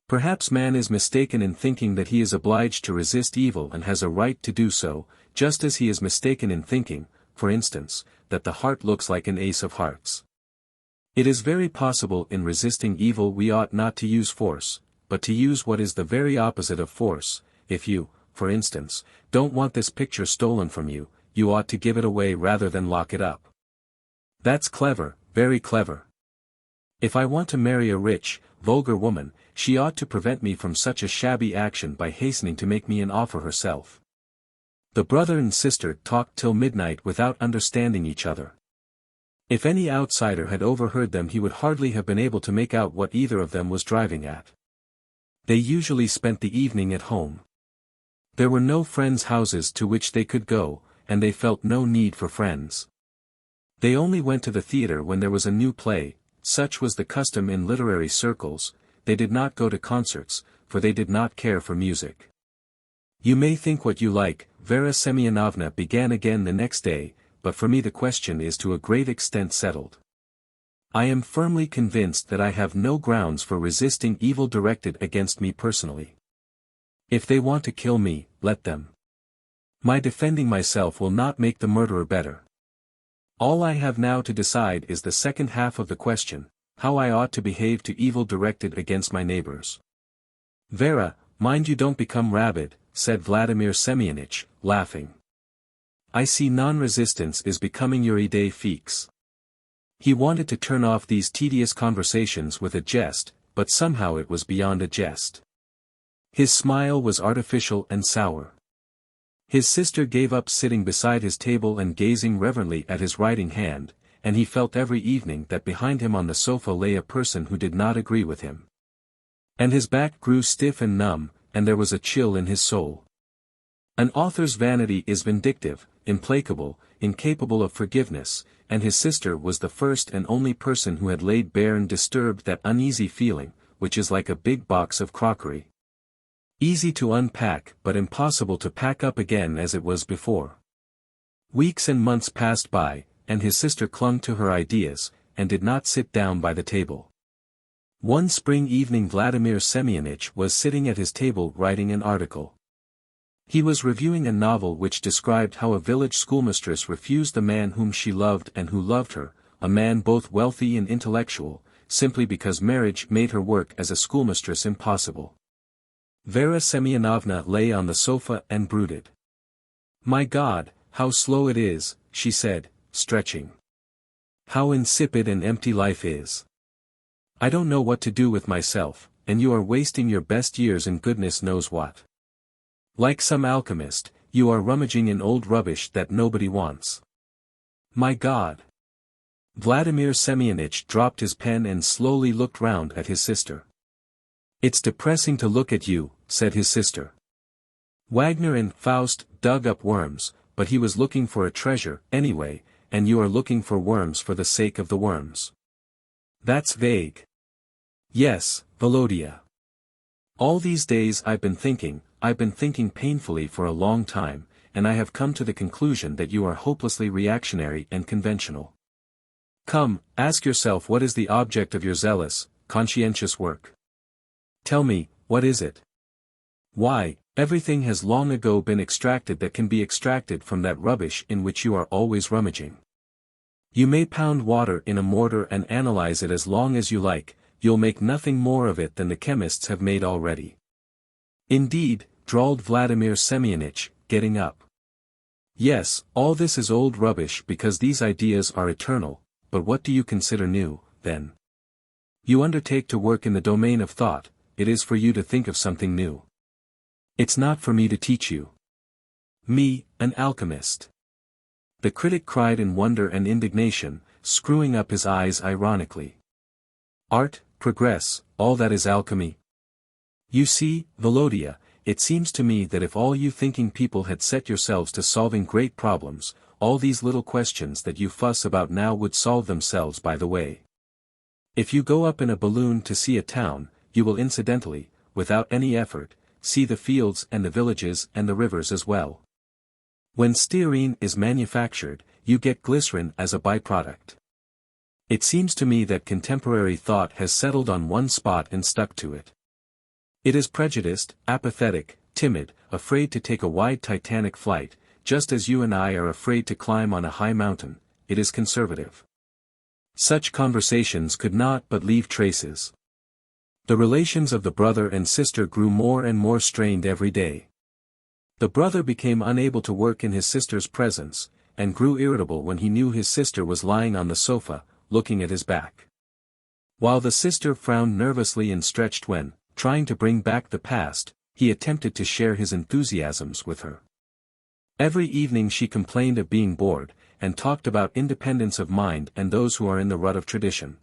Perhaps man is mistaken in thinking that he is obliged to resist evil and has a right to do so, just as he is mistaken in thinking, for instance, that the heart looks like an ace of hearts. It is very possible in resisting evil we ought not to use force, but to use what is the very opposite of force. If you, for instance, don't want this picture stolen from you, you ought to give it away rather than lock it up. That's clever, very clever. If I want to marry a rich, vulgar woman, she ought to prevent me from such a shabby action by hastening to make me an offer herself. The brother and sister talked till midnight without understanding each other. If any outsider had overheard them he would hardly have been able to make out what either of them was driving at. They usually spent the evening at home. There were no friends' houses to which they could go, and they felt no need for friends. They only went to the theatre when there was a new play, such was the custom in literary circles. They did not go to concerts, for they did not care for music. You may think what you like, Vera Semyonovna began again the next day, but for me the question is to a great extent settled. I am firmly convinced that I have no grounds for resisting evil directed against me personally. If they want to kill me, let them. My defending myself will not make the murderer better. All I have now to decide is the second half of the question, how I ought to behave to evil directed against my neighbors. Vera, mind you don't become rabid, said Vladimir Semyonich, laughing. I see non-resistance is becoming your idée fixe. He wanted to turn off these tedious conversations with a jest, but somehow it was beyond a jest. His smile was artificial and sour. His sister gave up sitting beside his table and gazing reverently at his writing hand, and he felt every evening that behind him on the sofa lay a person who did not agree with him. And his back grew stiff and numb, and there was a chill in his soul. An author's vanity is vindictive, implacable, incapable of forgiveness, and his sister was the first and only person who had laid bare and disturbed that uneasy feeling, which is like a big box of crockery. Easy to unpack but impossible to pack up again as it was before. Weeks and months passed by, and his sister clung to her ideas, and did not sit down by the table. One spring evening Vladimir Semyonich was sitting at his table writing an article. He was reviewing a novel which described how a village schoolmistress refused the man whom she loved and who loved her, a man both wealthy and intellectual, simply because marriage made her work as a schoolmistress impossible. Vera Semyonovna lay on the sofa and brooded. My God, how slow it is, she said, stretching. How insipid and empty life is. I don't know what to do with myself, and you are wasting your best years in goodness knows what. Like some alchemist, you are rummaging in old rubbish that nobody wants. My God! Vladimir Semyonich dropped his pen and slowly looked round at his sister. It's depressing to look at you, said his sister. Wagner and Faust dug up worms, but he was looking for a treasure, anyway, and you are looking for worms for the sake of the worms. That's vague. Yes, Volodya. All these days I've been thinking painfully for a long time, and I have come to the conclusion that you are hopelessly reactionary and conventional. Come, ask yourself what is the object of your zealous, conscientious work. Tell me, what is it? Why, everything has long ago been extracted that can be extracted from that rubbish in which you are always rummaging. You may pound water in a mortar and analyze it as long as you like, you'll make nothing more of it than the chemists have made already. Indeed, drawled Vladimir Semyonich, getting up. Yes, all this is old rubbish because these ideas are eternal, but what do you consider new, then? You undertake to work in the domain of thought, it is for you to think of something new. It's not for me to teach you. Me, an alchemist. The critic cried in wonder and indignation, screwing up his eyes ironically. Art, progress, all that is alchemy. You see, Volodya, it seems to me that if all you thinking people had set yourselves to solving great problems, all these little questions that you fuss about now would solve themselves by the way. If you go up in a balloon to see a town, you will incidentally, without any effort, see the fields and the villages and the rivers as well. When stearine is manufactured, you get glycerin as a byproduct. It seems to me that contemporary thought has settled on one spot and stuck to it. It is prejudiced, apathetic, timid, afraid to take a wide titanic flight, just as you and I are afraid to climb on a high mountain. It is conservative. Such conversations could not but leave traces. The relations of the brother and sister grew more and more strained every day. The brother became unable to work in his sister's presence, and grew irritable when he knew his sister was lying on the sofa, looking at his back. While the sister frowned nervously and stretched when, trying to bring back the past, he attempted to share his enthusiasms with her. Every evening she complained of being bored, and talked about independence of mind and those who are in the rut of tradition.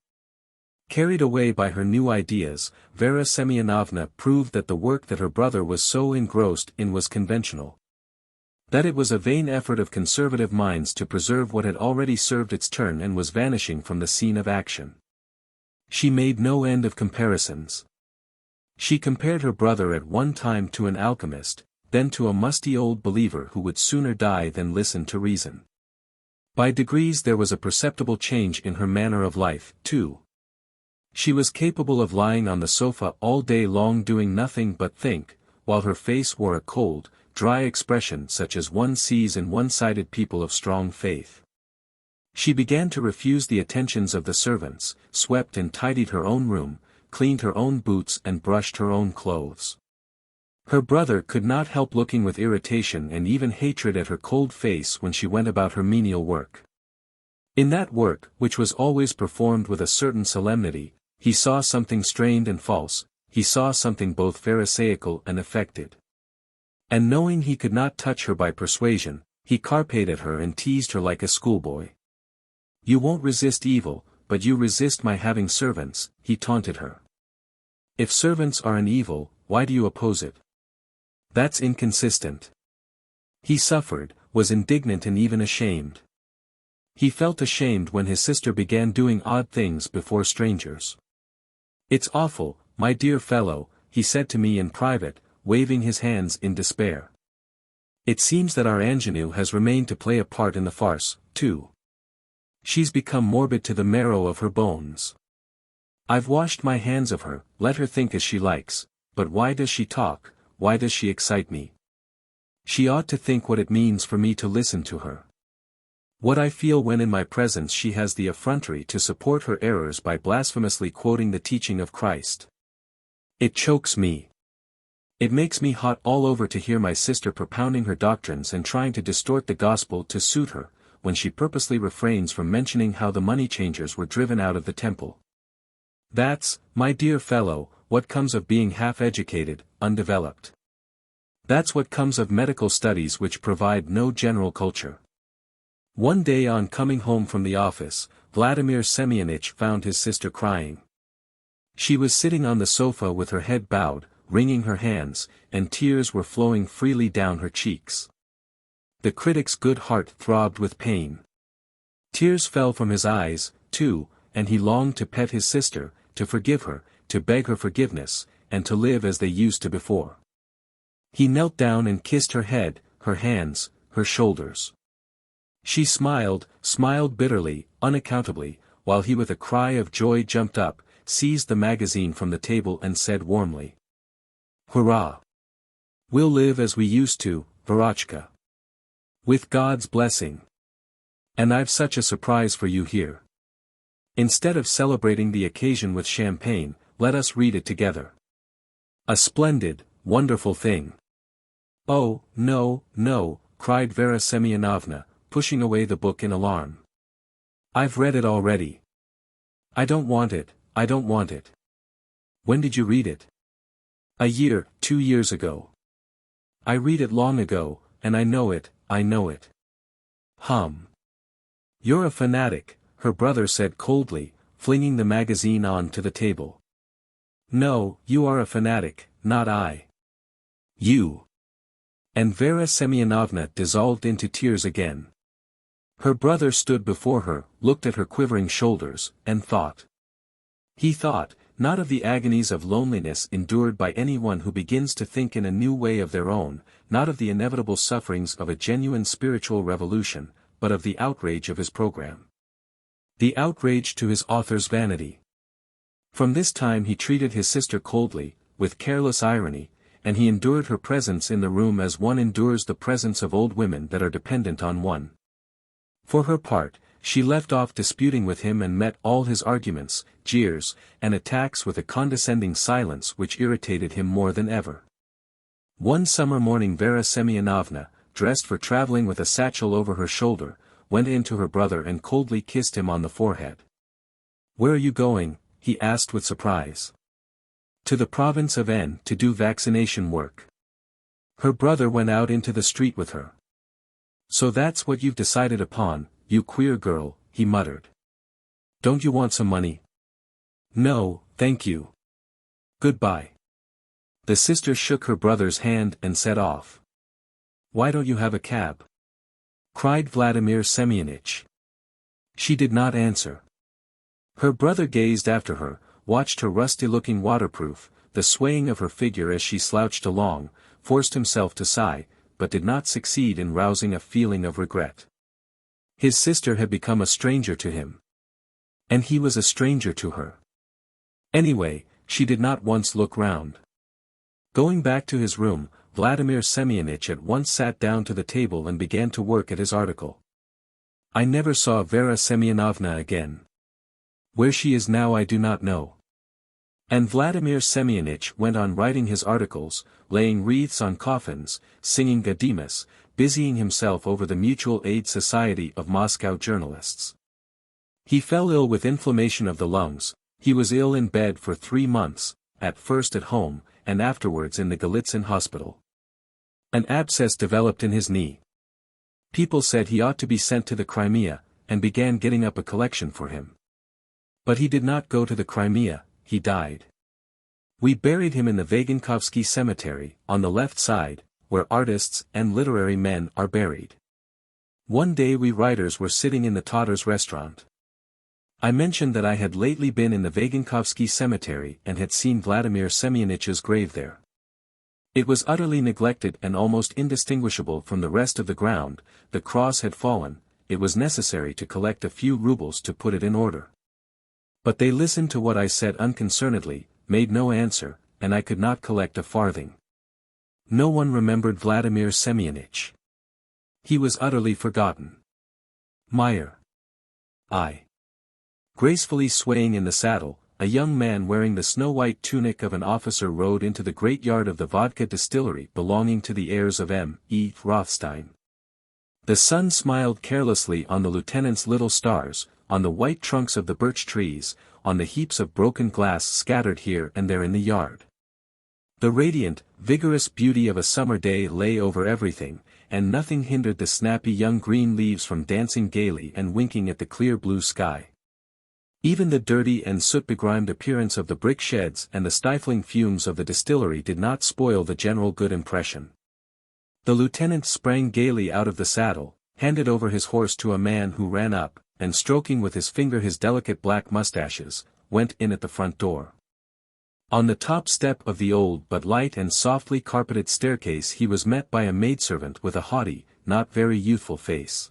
Carried away by her new ideas, Vera Semyonovna proved that the work that her brother was so engrossed in was conventional. That it was a vain effort of conservative minds to preserve what had already served its turn and was vanishing from the scene of action. She made no end of comparisons. She compared her brother at one time to an alchemist, then to a musty old believer who would sooner die than listen to reason. By degrees there was a perceptible change in her manner of life, too. She was capable of lying on the sofa all day long doing nothing but think, while her face wore a cold, dry expression such as one sees in one-sided people of strong faith. She began to refuse the attentions of the servants, swept and tidied her own room, cleaned her own boots and brushed her own clothes. Her brother could not help looking with irritation and even hatred at her cold face when she went about her menial work. In that work, which was always performed with a certain solemnity, he saw something strained and false, he saw something both pharisaical and affected. And knowing he could not touch her by persuasion, he carped at her and teased her like a schoolboy. You won't resist evil, but you resist my having servants, he taunted her. If servants are an evil, why do you oppose it? That's inconsistent. He suffered, was indignant and even ashamed. He felt ashamed when his sister began doing odd things before strangers. It's awful, my dear fellow, he said to me in private, waving his hands in despair. It seems that our ingenue has remained to play a part in the farce, too. She's become morbid to the marrow of her bones. I've washed my hands of her, let her think as she likes, but why does she talk, why does she excite me? She ought to think what it means for me to listen to her. What I feel when in my presence she has the effrontery to support her errors by blasphemously quoting the teaching of Christ. It chokes me. It makes me hot all over to hear my sister propounding her doctrines and trying to distort the gospel to suit her, when she purposely refrains from mentioning how the money changers were driven out of the temple. That's, my dear fellow, what comes of being half-educated, undeveloped. That's what comes of medical studies which provide no general culture. One day on coming home from the office, Vladimir Semyonich found his sister crying. She was sitting on the sofa with her head bowed, wringing her hands, and tears were flowing freely down her cheeks. The critic's good heart throbbed with pain. Tears fell from his eyes, too, and he longed to pet his sister, to forgive her, to beg her forgiveness, and to live as they used to before. He knelt down and kissed her head, her hands, her shoulders. She smiled bitterly, unaccountably, while he with a cry of joy jumped up, seized the magazine from the table and said warmly, "Hurrah! We'll live as we used to, Verochka. With God's blessing. And I've such a surprise for you here. Instead of celebrating the occasion with champagne, let us read it together. A splendid, wonderful thing. Oh, no, no, cried Vera Semyonovna, pushing away the book in alarm. I've read it already. I don't want it, I don't want it. When did you read it? A year, 2 years ago. I read it long ago, and I know it, I know it. You're a fanatic, her brother said coldly, flinging the magazine on to the table. No, you are a fanatic, not I. You. And Vera Semyonovna dissolved into tears again. Her brother stood before her, looked at her quivering shoulders, and thought. He thought, not of the agonies of loneliness endured by anyone who begins to think in a new way of their own, not of the inevitable sufferings of a genuine spiritual revolution, but of the outrage of his program. The outrage to his author's vanity. From this time he treated his sister coldly, with careless irony, and he endured her presence in the room as one endures the presence of old women that are dependent on one. For her part, she left off disputing with him and met all his arguments, jeers, and attacks with a condescending silence which irritated him more than ever. One summer morning Vera Semyonovna, dressed for traveling with a satchel over her shoulder, went in to her brother and coldly kissed him on the forehead. Where are you going? He asked with surprise. To the province of N to do vaccination work. Her brother went out into the street with her. So that's what you've decided upon, you queer girl, he muttered. Don't you want some money? No, thank you. Goodbye. The sister shook her brother's hand and set off. Why don't you have a cab? Cried Vladimir Semyonich. She did not answer. Her brother gazed after her, watched her rusty-looking waterproof, the swaying of her figure as she slouched along, forced himself to sigh, but did not succeed in rousing a feeling of regret. His sister had become a stranger to him. And he was a stranger to her. Anyway, she did not once look round. Going back to his room, Vladimir Semyonich at once sat down to the table and began to work at his article. I never saw Vera Semyonovna again. Where she is now I do not know. And Vladimir Semyonich went on writing his articles, laying wreaths on coffins, singing Gaudeamus, busying himself over the Mutual Aid Society of Moscow journalists. He fell ill with inflammation of the lungs. He was ill in bed for 3 months, at first at home, and afterwards in the Golitsyn hospital. An abscess developed in his knee. People said he ought to be sent to the Crimea, and began getting up a collection for him. But he did not go to the Crimea, he died. We buried him in the Vagankovsky cemetery, on the left side, where artists and literary men are buried. One day we writers were sitting in the Tatars restaurant. I mentioned that I had lately been in the Vagankovsky cemetery and had seen Vladimir Semyonich's grave there. It was utterly neglected and almost indistinguishable from the rest of the ground. The cross had fallen, it was necessary to collect a few rubles to put it in order. But they listened to what I said unconcernedly, made no answer, and I could not collect a farthing. No one remembered Vladimir Semyonich. He was utterly forgotten. Meyer. I. Gracefully swaying in the saddle, a young man wearing the snow-white tunic of an officer rode into the great yard of the vodka distillery belonging to the heirs of M. E. Rothstein. The sun smiled carelessly on the lieutenant's little stars, on the white trunks of the birch trees, on the heaps of broken glass scattered here and there in the yard. The radiant, vigorous beauty of a summer day lay over everything, and nothing hindered the snappy young green leaves from dancing gaily and winking at the clear blue sky. Even the dirty and soot-begrimed appearance of the brick sheds and the stifling fumes of the distillery did not spoil the general good impression. The lieutenant sprang gaily out of the saddle, handed over his horse to a man who ran up, and stroking with his finger his delicate black mustaches, went in at the front door. On the top step of the old but light and softly carpeted staircase he was met by a maidservant with a haughty, not very youthful face.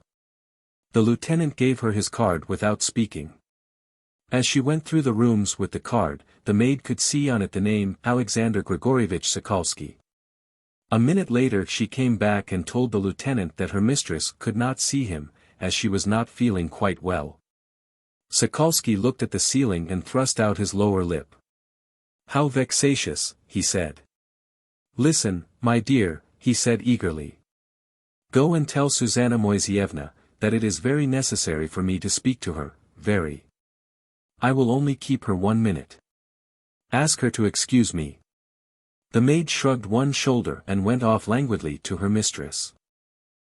The lieutenant gave her his card without speaking. As she went through the rooms with the card, the maid could see on it the name Alexander Grigorievich Sokolsky. A minute later she came back and told the lieutenant that her mistress could not see him, as she was not feeling quite well. Sokolsky looked at the ceiling and thrust out his lower lip. "How vexatious," he said. "Listen, my dear," he said eagerly. "Go and tell Susanna Moiseevna that it is very necessary for me to speak to her, very. I will only keep her 1 minute. Ask her to excuse me." The maid shrugged one shoulder and went off languidly to her mistress.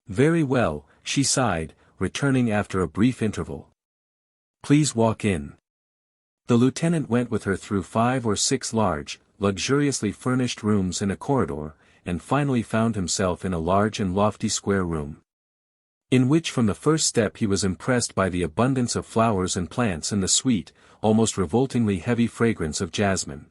"Very well," she sighed, returning after a brief interval. "Please walk in." The lieutenant went with her through 5 or 6 large, luxuriously furnished rooms in a corridor, and finally found himself in a large and lofty square room, in which from the first step he was impressed by the abundance of flowers and plants and the sweet, almost revoltingly heavy fragrance of jasmine.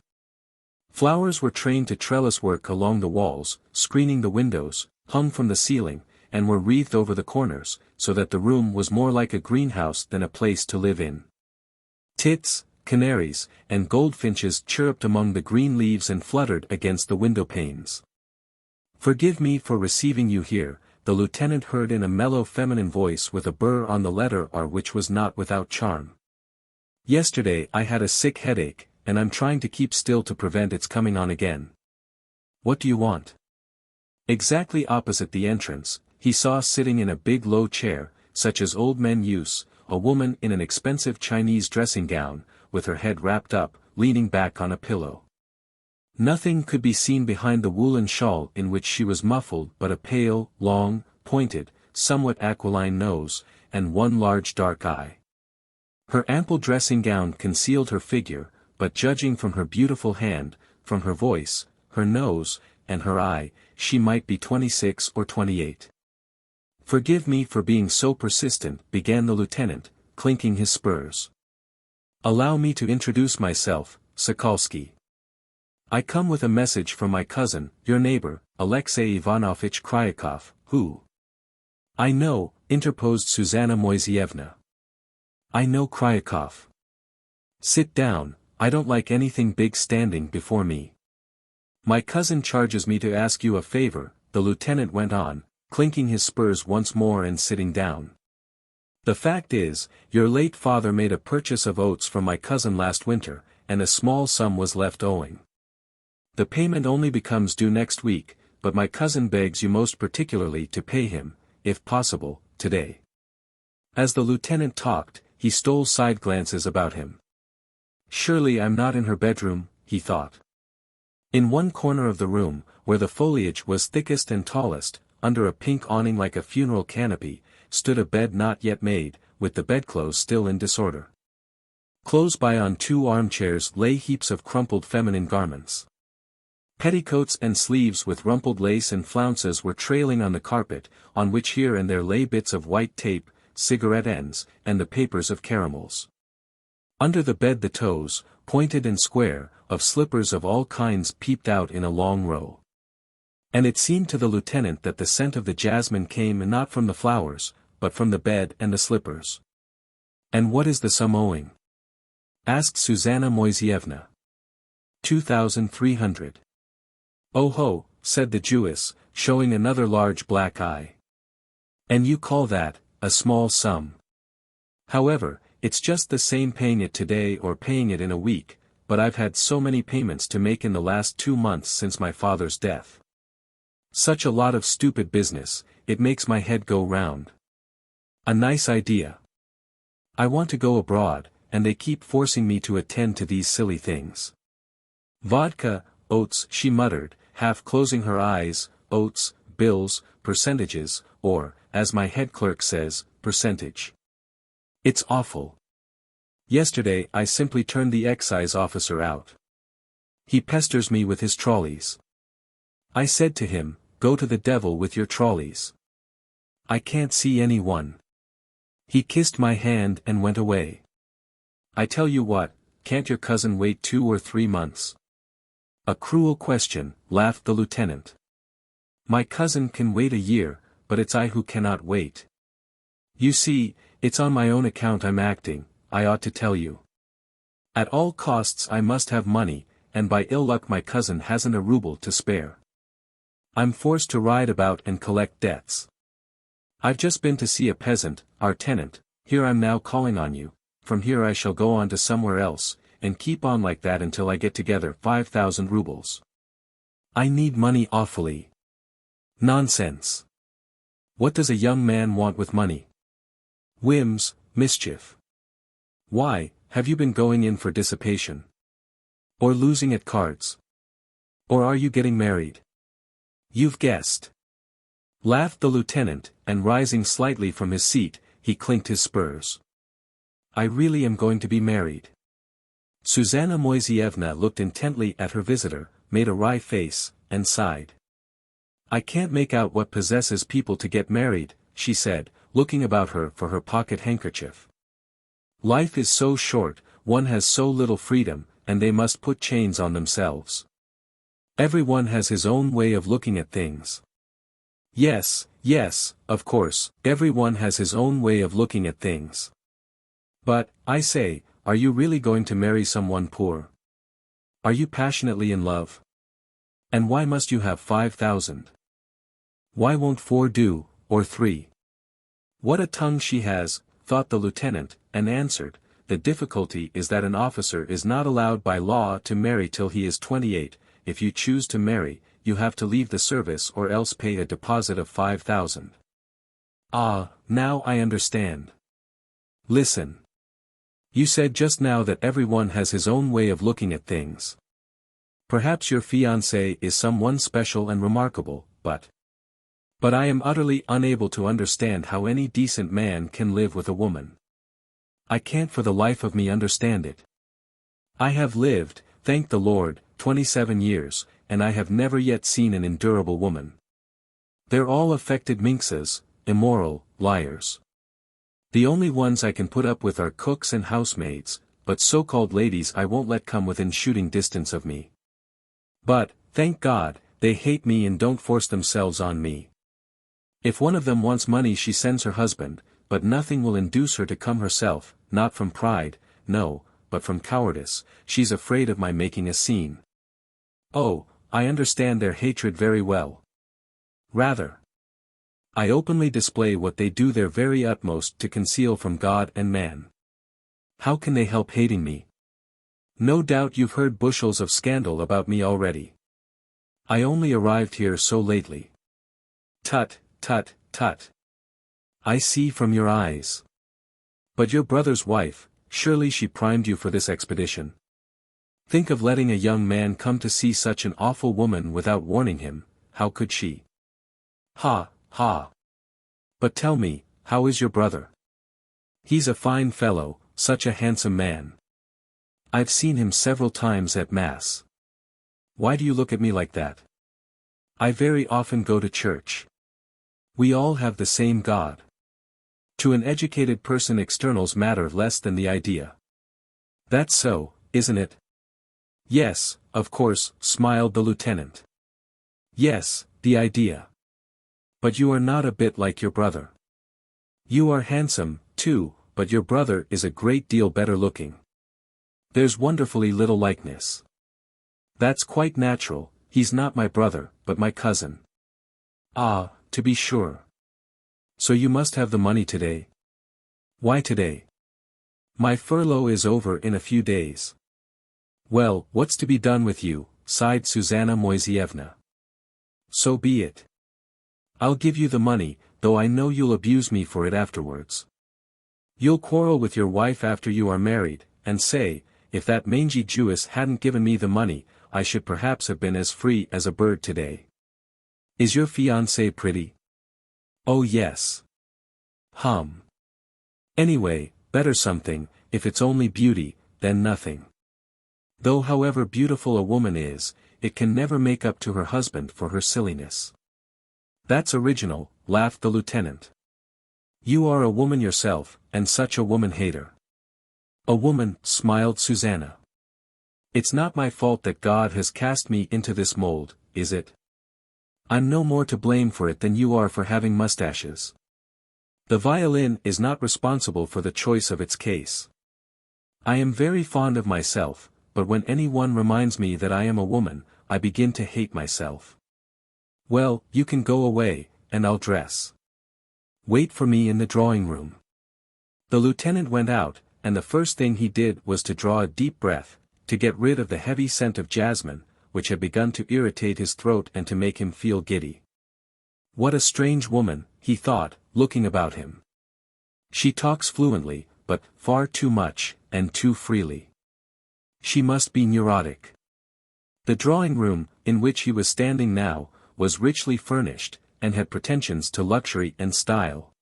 Flowers were trained to trellis work along the walls, screening the windows, hung from the ceiling, and were wreathed over the corners, so that the room was more like a greenhouse than a place to live in. Tits, canaries, and goldfinches chirruped among the green leaves and fluttered against the window panes. "Forgive me for receiving you here," the lieutenant heard in a mellow feminine voice with a burr on the letter R which was not without charm. "Yesterday I had a sick headache, and I'm trying to keep still to prevent its coming on again. What do you want?" Exactly opposite the entrance, he saw sitting in a big low chair, such as old men use, a woman in an expensive Chinese dressing gown, with her head wrapped up, leaning back on a pillow. Nothing could be seen behind the woolen shawl in which she was muffled but a pale, long, pointed, somewhat aquiline nose, and one large dark eye. Her ample dressing gown concealed her figure, but judging from her beautiful hand, from her voice, her nose, and her eye, she might be 26 or 28. "Forgive me for being so persistent," began the lieutenant, clinking his spurs. "Allow me to introduce myself, Sokolsky. I come with a message from my cousin, your neighbor, Alexey Ivanovitch Kryakov, who—" "I know," interposed Susanna Moiseevna. "I know Kryakov. Sit down, I don't like anything big standing before me. My cousin charges me to ask you a favor," the lieutenant went on, clinking his spurs once more and sitting down. "The fact is, your late father made a purchase of oats from my cousin last winter, and a small sum was left owing. The payment only becomes due next week, but my cousin begs you most particularly to pay him, if possible, today." As the lieutenant talked, he stole side glances about him. "Surely I'm not in her bedroom," he thought. In one corner of the room, where the foliage was thickest and tallest, under a pink awning like a funeral canopy, stood a bed not yet made, with the bedclothes still in disorder. Close by on 2 armchairs lay heaps of crumpled feminine garments. Petticoats and sleeves with rumpled lace and flounces were trailing on the carpet, on which here and there lay bits of white tape, cigarette ends, and the papers of caramels. Under the bed the toes, pointed and square, of slippers of all kinds peeped out in a long row. And it seemed to the lieutenant that the scent of the jasmine came not from the flowers, but from the bed and the slippers. "And what is the sum owing?" asked Susanna Moiseevna. 2,300. "Oh ho," said the Jewess, showing another large black eye. "And you call that a small sum? However, it's just the same paying it today or paying it in a week, but I've had so many payments to make in the last 2 months since my father's death. Such a lot of stupid business, it makes my head go round. A nice idea. I want to go abroad, and they keep forcing me to attend to these silly things. Vodka, oats," she muttered, half closing her eyes, "oats, bills, percentages, or, as my head clerk says, percentage. It's awful. Yesterday I simply turned the excise officer out. He pesters me with his trolleys. I said to him, 'Go to the devil with your trolleys. I can't see anyone.' He kissed my hand and went away. I tell you what, can't your cousin wait 2 or 3 months?" "A cruel question," laughed the lieutenant. "My cousin can wait a year, but it's I who cannot wait. You see, it's on my own account I'm acting, I ought to tell you. At all costs I must have money, and by ill luck my cousin hasn't a ruble to spare. I'm forced to ride about and collect debts. I've just been to see a peasant, our tenant, here I'm now calling on you, from here I shall go on to somewhere else, and keep on like that until I get together 5,000 rubles. I need money awfully. Nonsense. What does a young man want with money? Whims, mischief. Why, have you been going in for dissipation? Or losing at cards? Or are you getting married? You've guessed. Laughed the lieutenant, and rising slightly from his seat, he clinked his spurs. I really am going to be married. Susanna Moiseevna looked intently at her visitor, made a wry face, and sighed. I can't make out what possesses people to get married, she said, looking about her for her pocket handkerchief. Life is so short, one has so little freedom, and they must put chains on themselves. Everyone has his own way of looking at things. Yes, of course, everyone has his own way of looking at things. But, I say, are you really going to marry someone poor? Are you passionately in love? And why must you have 5,000? Why won't 4 do, or 3? What a tongue she has, thought the lieutenant, and answered, the difficulty is that an officer is not allowed by law to marry till he is 28, if you choose to marry, you have to leave the service or else pay a deposit of 5,000. Ah, now I understand. Listen. You said just now that everyone has his own way of looking at things. Perhaps your fiancé is someone special and remarkable, but I am utterly unable to understand how any decent man can live with a woman. I can't for the life of me understand it. I have lived, thank the Lord, 27 years, and I have never yet seen an endurable woman. They're all affected minxes, immoral, liars. The only ones I can put up with are cooks and housemaids, but so-called ladies I won't let come within shooting distance of me. But, thank God, they hate me and don't force themselves on me. If one of them wants money she sends her husband, but nothing will induce her to come herself, not from pride, no, but from cowardice, she's afraid of my making a scene. Oh, I understand their hatred very well. Rather. I openly display what they do their very utmost to conceal from God and man. How can they help hating me? No doubt you've heard bushels of scandal about me already. I only arrived here so lately. Tut, tut, tut. I see from your eyes. But your brother's wife, surely she primed you for this expedition. Think of letting a young man come to see such an awful woman without warning him, how could she? Ha, ha. But tell me, how is your brother? He's a fine fellow, such a handsome man. I've seen him several times at Mass. Why do you look at me like that? I very often go to church. We all have the same God. To an educated person externals matter less than the idea. That's so, isn't it? Yes, of course, smiled the lieutenant. Yes, the idea. But you are not a bit like your brother. You are handsome, too, but your brother is a great deal better looking. There's wonderfully little likeness. That's quite natural, he's not my brother, but my cousin. Ah, to be sure. So you must have the money today. Why today? My furlough is over in a few days. Well, what's to be done with you, sighed Susanna Moiseevna. So be it. I'll give you the money, though I know you'll abuse me for it afterwards. You'll quarrel with your wife after you are married, and say, if that mangy Jewess hadn't given me the money, I should perhaps have been as free as a bird today. Is your fiancée pretty? Oh yes. Anyway, better something, if it's only beauty, than nothing. Though however beautiful a woman is, it can never make up to her husband for her silliness. That's original, laughed the lieutenant. You are a woman yourself, and such a woman-hater. A woman, smiled Susanna. It's not my fault that God has cast me into this mold, is it? I'm no more to blame for it than you are for having mustaches. The violin is not responsible for the choice of its case. I am very fond of myself, but when anyone reminds me that I am a woman, I begin to hate myself. Well, you can go away, and I'll dress. Wait for me in the drawing room. The lieutenant went out, and the first thing he did was to draw a deep breath, to get rid of the heavy scent of jasmine, which had begun to irritate his throat and to make him feel giddy. What a strange woman, he thought, looking about him. She talks fluently, but far too much, and too freely. She must be neurotic. The drawing room, in which he was standing now, was richly furnished, and had pretensions to luxury and style.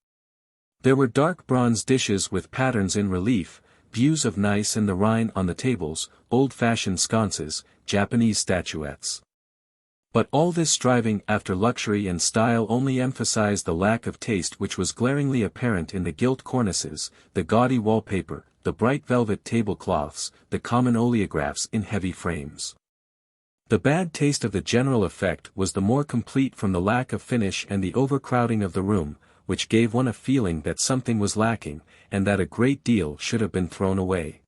There were dark bronze dishes with patterns in relief, views of Nice and the Rhine on the tables, old-fashioned sconces, Japanese statuettes. But all this striving after luxury and style only emphasized the lack of taste which was glaringly apparent in the gilt cornices, the gaudy wallpaper, the bright velvet tablecloths, the common oleographs in heavy frames. The bad taste of the general effect was the more complete from the lack of finish and the overcrowding of the room, which gave one a feeling that something was lacking, and that a great deal should have been thrown away.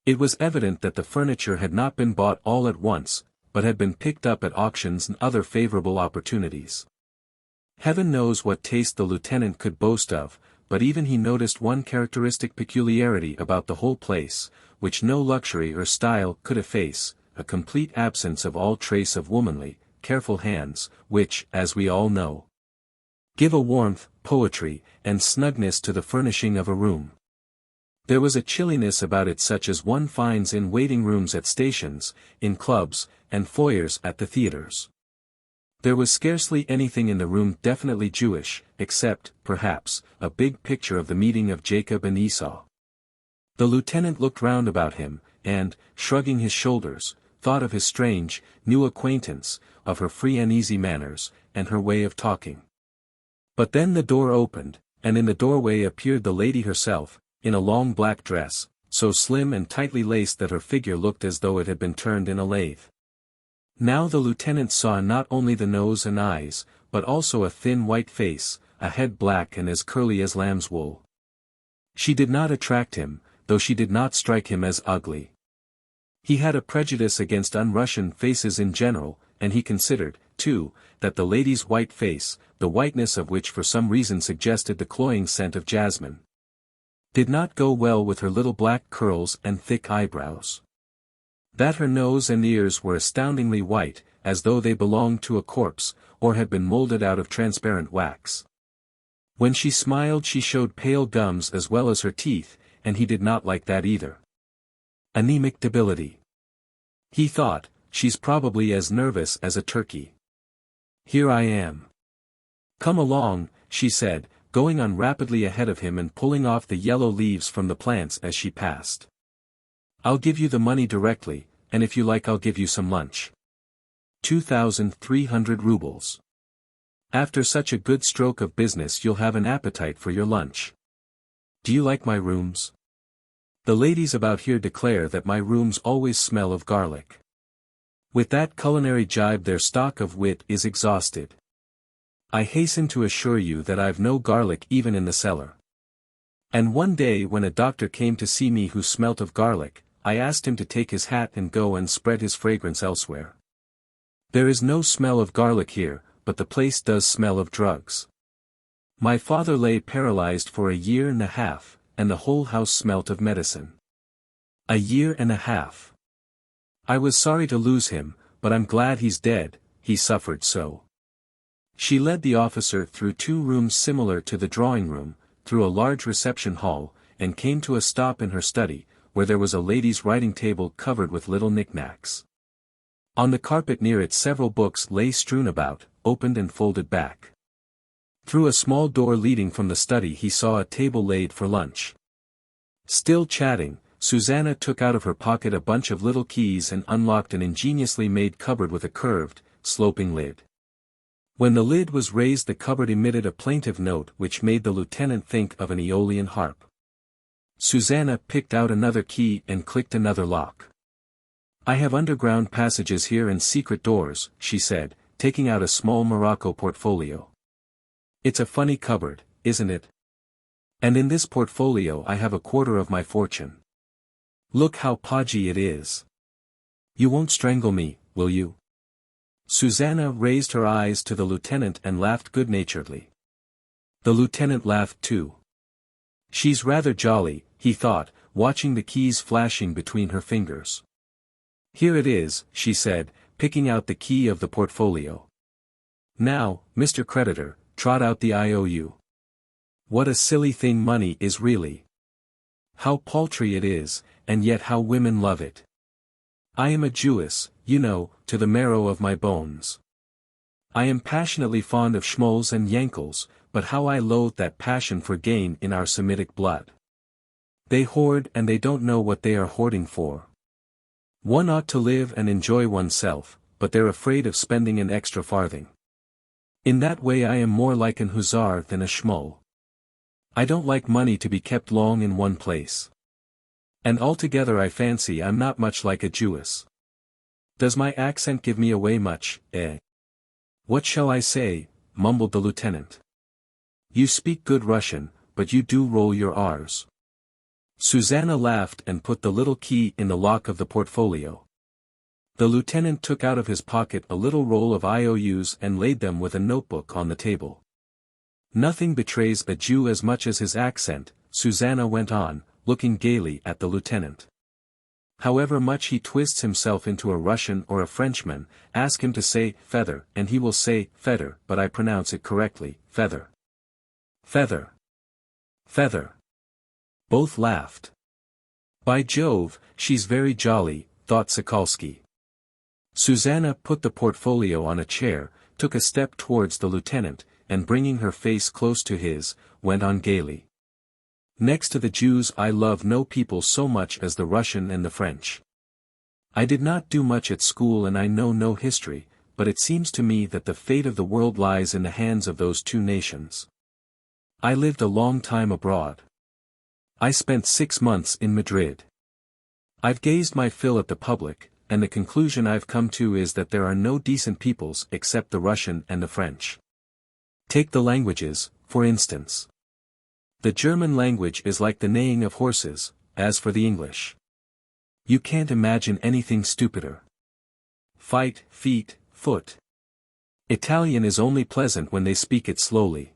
It was evident that the furniture had not been bought all at once, but had been picked up at auctions and other favorable opportunities. Heaven knows what taste the lieutenant could boast of, but even he noticed one characteristic peculiarity about the whole place, which no luxury or style could efface, a complete absence of all trace of womanly, careful hands, which, as we all know, give a warmth, poetry, and snugness to the furnishing of a room. There was a chilliness about it such as one finds in waiting rooms at stations, in clubs, and foyers at the theaters. There was scarcely anything in the room definitely Jewish, except, perhaps, a big picture of the meeting of Jacob and Esau. The lieutenant looked round about him, and, shrugging his shoulders, thought of his strange, new acquaintance, of her free and easy manners, and her way of talking. But then the door opened, and in the doorway appeared the lady herself, in a long black dress, so slim and tightly laced that her figure looked as though it had been turned in a lathe. Now the lieutenant saw not only the nose and eyes, but also a thin white face, a head black and as curly as lamb's wool. She did not attract him, though she did not strike him as ugly. He had a prejudice against un-Russian faces in general, and he considered, too, that the lady's white face, the whiteness of which for some reason suggested the cloying scent of jasmine, did not go well with her little black curls and thick eyebrows. That her nose and ears were astoundingly white, as though they belonged to a corpse, or had been molded out of transparent wax. When she smiled she showed pale gums as well as her teeth, and he did not like that either. Anemic debility. He thought, she's probably as nervous as a turkey. Here I am. Come along, she said, going on rapidly ahead of him and pulling off the yellow leaves from the plants as she passed. I'll give you the money directly, and if you like I'll give you some lunch. 2,300 rubles. After such a good stroke of business you'll have an appetite for your lunch. Do you like my rooms? The ladies about here declare that my rooms always smell of garlic. With that culinary jibe their stock of wit is exhausted. I hasten to assure you that I've no garlic even in the cellar. And one day when a doctor came to see me who smelt of garlic, I asked him to take his hat and go and spread his fragrance elsewhere. There is no smell of garlic here, but the place does smell of drugs. My father lay paralyzed for 1.5 years, and the whole house smelt of medicine. 1.5 years. I was sorry to lose him, but I'm glad he's dead, he suffered so. She led the officer through 2 rooms similar to the drawing room, through a large reception hall, and came to a stop in her study, where there was a lady's writing table covered with little knickknacks. On the carpet near it several books lay strewn about, opened and folded back. Through a small door leading from the study he saw a table laid for lunch. Still chatting, Susanna took out of her pocket a bunch of little keys and unlocked an ingeniously made cupboard with a curved, sloping lid. When the lid was raised the cupboard emitted a plaintive note which made the lieutenant think of an Aeolian harp. Susanna picked out another key and clicked another lock. I have underground passages here and secret doors, she said, taking out a small Morocco portfolio. It's a funny cupboard, isn't it? And in this portfolio I have 1/4 of my fortune. Look how podgy it is. You won't strangle me, will you? Susanna raised her eyes to the lieutenant and laughed good-naturedly. The lieutenant laughed too. She's rather jolly, he thought, watching the keys flashing between her fingers. Here it is, she said, picking out the key of the portfolio. Now, Mr. Creditor, trot out the IOU. What a silly thing money is really. How paltry it is, and yet how women love it. I am a Jewess, you know, to the marrow of my bones. I am passionately fond of schmoles and Yankels, but how I loathe that passion for gain in our Semitic blood. They hoard and they don't know what they are hoarding for. One ought to live and enjoy oneself, but they're afraid of spending an extra farthing. In that way I am more like an hussar than a schmole. I don't like money to be kept long in one place. And altogether I fancy I'm not much like a Jewess. Does my accent give me away much, eh? What shall I say, mumbled the lieutenant. You speak good Russian, but you do roll your R's. Susanna laughed and put the little key in the lock of the portfolio. The lieutenant took out of his pocket a little roll of IOUs and laid them with a notebook on the table. Nothing betrays a Jew as much as his accent, Susanna went on, looking gaily at the lieutenant. However much he twists himself into a Russian or a Frenchman, ask him to say feather and he will say feather, but I pronounce it correctly, feather. Feather. Feather. Both laughed. By Jove, she's very jolly, thought Sokolsky. Susanna put the portfolio on a chair, took a step towards the lieutenant, and bringing her face close to his, went on gaily. Next to the Jews I love no people so much as the Russian and the French. I did not do much at school and I know no history, but it seems to me that the fate of the world lies in the hands of those two nations. I lived a long time abroad. I spent 6 months in Madrid. I've gazed my fill at the public, and the conclusion I've come to is that there are no decent peoples except the Russian and the French. Take the languages, for instance. The German language is like the neighing of horses, as for the English. You can't imagine anything stupider. Fight, feet, foot. Italian is only pleasant when they speak it slowly.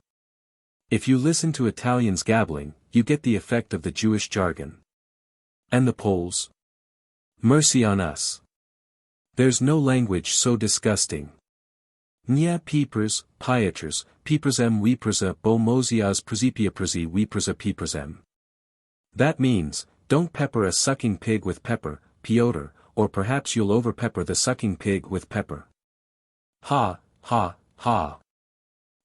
If you listen to Italians gabbling, you get the effect of the Jewish jargon. And the Poles? Mercy on us. There's no language so disgusting. Nia peepers, pieters, peepersem weepersa bo mosias przipiaperzi weepersa peepersem. That means, don't pepper a sucking pig with pepper, Piotr, or perhaps you'll over-pepper the sucking pig with pepper. Ha, ha, ha.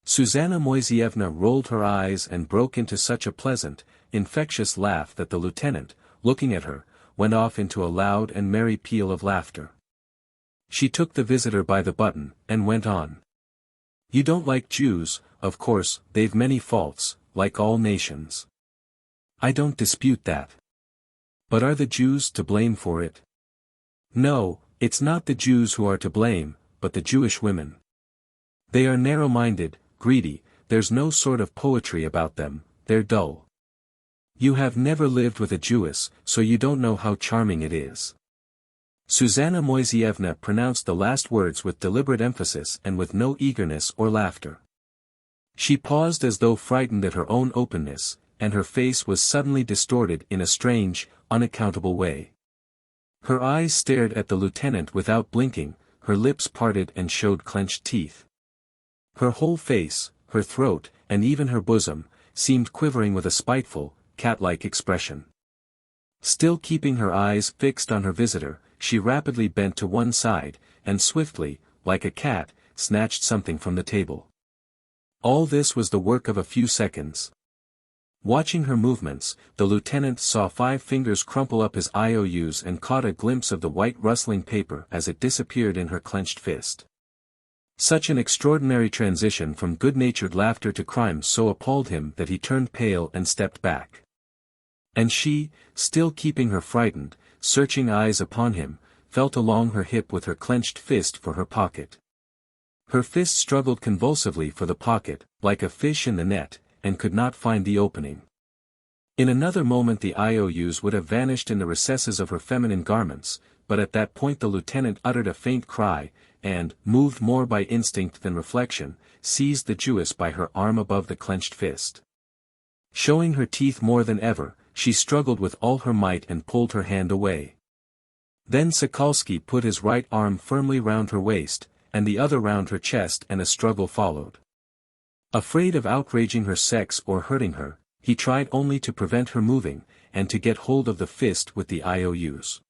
Susanna Moiseevna rolled her eyes and broke into such a pleasant, infectious laugh that the lieutenant, looking at her, went off into a loud and merry peal of laughter. She took the visitor by the button, and went on. You don't like Jews, of course, they've many faults, like all nations. I don't dispute that. But are the Jews to blame for it? No, it's not the Jews who are to blame, but the Jewish women. They are narrow-minded, greedy, there's no sort of poetry about them, they're dull. You have never lived with a Jewess, so you don't know how charming it is. Susanna Moiseevna pronounced the last words with deliberate emphasis and with no eagerness or laughter. She paused as though frightened at her own openness, and her face was suddenly distorted in a strange, unaccountable way. Her eyes stared at the lieutenant without blinking, her lips parted and showed clenched teeth. Her whole face, her throat, and even her bosom, seemed quivering with a spiteful, cat-like expression. Still keeping her eyes fixed on her visitor, she rapidly bent to one side, and swiftly, like a cat, snatched something from the table. All this was the work of a few seconds. Watching her movements, the lieutenant saw 5 fingers crumple up his IOUs and caught a glimpse of the white rustling paper as it disappeared in her clenched fist. Such an extraordinary transition from good-natured laughter to crime so appalled him that he turned pale and stepped back. And she, still keeping her frightened, searching eyes upon him, felt along her hip with her clenched fist for her pocket. Her fist struggled convulsively for the pocket, like a fish in the net, and could not find the opening. In another moment the IOUs would have vanished in the recesses of her feminine garments, but at that point the lieutenant uttered a faint cry, and, moved more by instinct than reflection, seized the Jewess by her arm above the clenched fist. Showing her teeth more than ever, she struggled with all her might and pulled her hand away. Then Sokolsky put his right arm firmly round her waist, and the other round her chest, and a struggle followed. Afraid of outraging her sex or hurting her, he tried only to prevent her moving, and to get hold of the fist with the IOUs.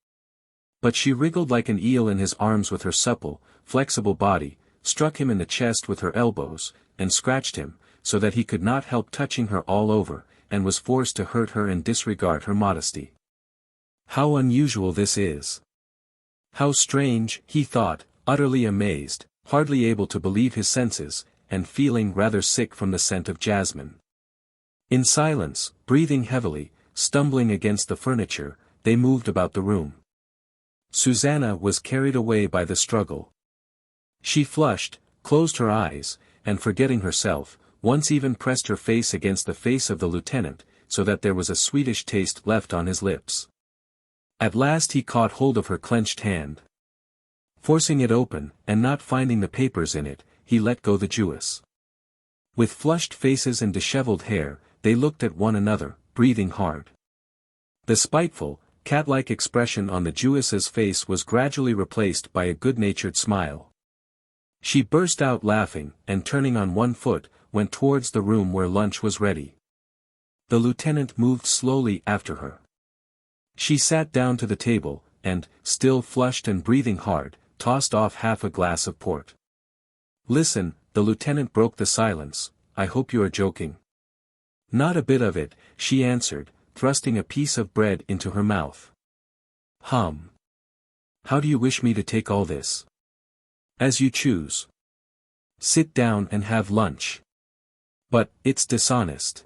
But she wriggled like an eel in his arms with her supple, flexible body, struck him in the chest with her elbows, and scratched him, so that he could not help touching her all over, and was forced to hurt her and disregard her modesty. How unusual this is! How strange, he thought, utterly amazed, hardly able to believe his senses, and feeling rather sick from the scent of jasmine. In silence, breathing heavily, stumbling against the furniture, they moved about the room. Susanna was carried away by the struggle. She flushed, closed her eyes, and forgetting herself, once even pressed her face against the face of the lieutenant, so that there was a sweetish taste left on his lips. At last he caught hold of her clenched hand. Forcing it open, and not finding the papers in it, he let go the Jewess. With flushed faces and disheveled hair, they looked at one another, breathing hard. The spiteful, cat-like expression on the Jewess's face was gradually replaced by a good-natured smile. She burst out laughing, and turning on one foot, went towards the room where lunch was ready. The lieutenant moved slowly after her. She sat down to the table, and, still flushed and breathing hard, tossed off half a glass of port. "Listen," the lieutenant broke the silence, "I hope you are joking." "Not a bit of it," she answered, thrusting a piece of bread into her mouth. "Hum. How do you wish me to take all this?" "As you choose. Sit down and have lunch." "But, it's dishonest."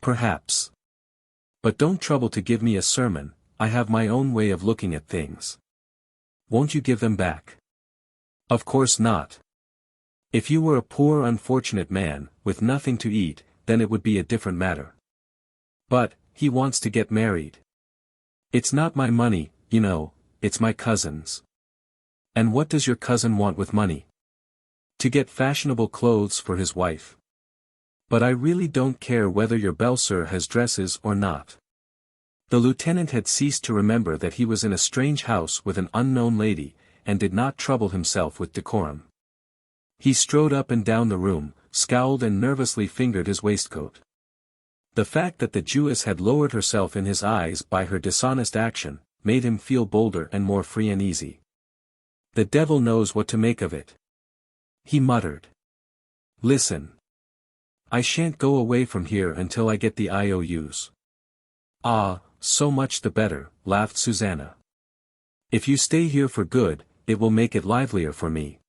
"Perhaps. But don't trouble to give me a sermon, I have my own way of looking at things." "Won't you give them back?" "Of course not. If you were a poor unfortunate man, with nothing to eat, then it would be a different matter. But, he wants to get married. It's not my money, you know, it's my cousin's." "And what does your cousin want with money?" "To get fashionable clothes for his wife." "But I really don't care whether your belle-sœur has dresses or not." The lieutenant had ceased to remember that he was in a strange house with an unknown lady, and did not trouble himself with decorum. He strode up and down the room, scowled and nervously fingered his waistcoat. The fact that the Jewess had lowered herself in his eyes by her dishonest action, made him feel bolder and more free and easy. "The devil knows what to make of it," he muttered. "Listen. I shan't go away from here until I get the IOUs." "Ah, so much the better," laughed Susanna. "If you stay here for good, it will make it livelier for me."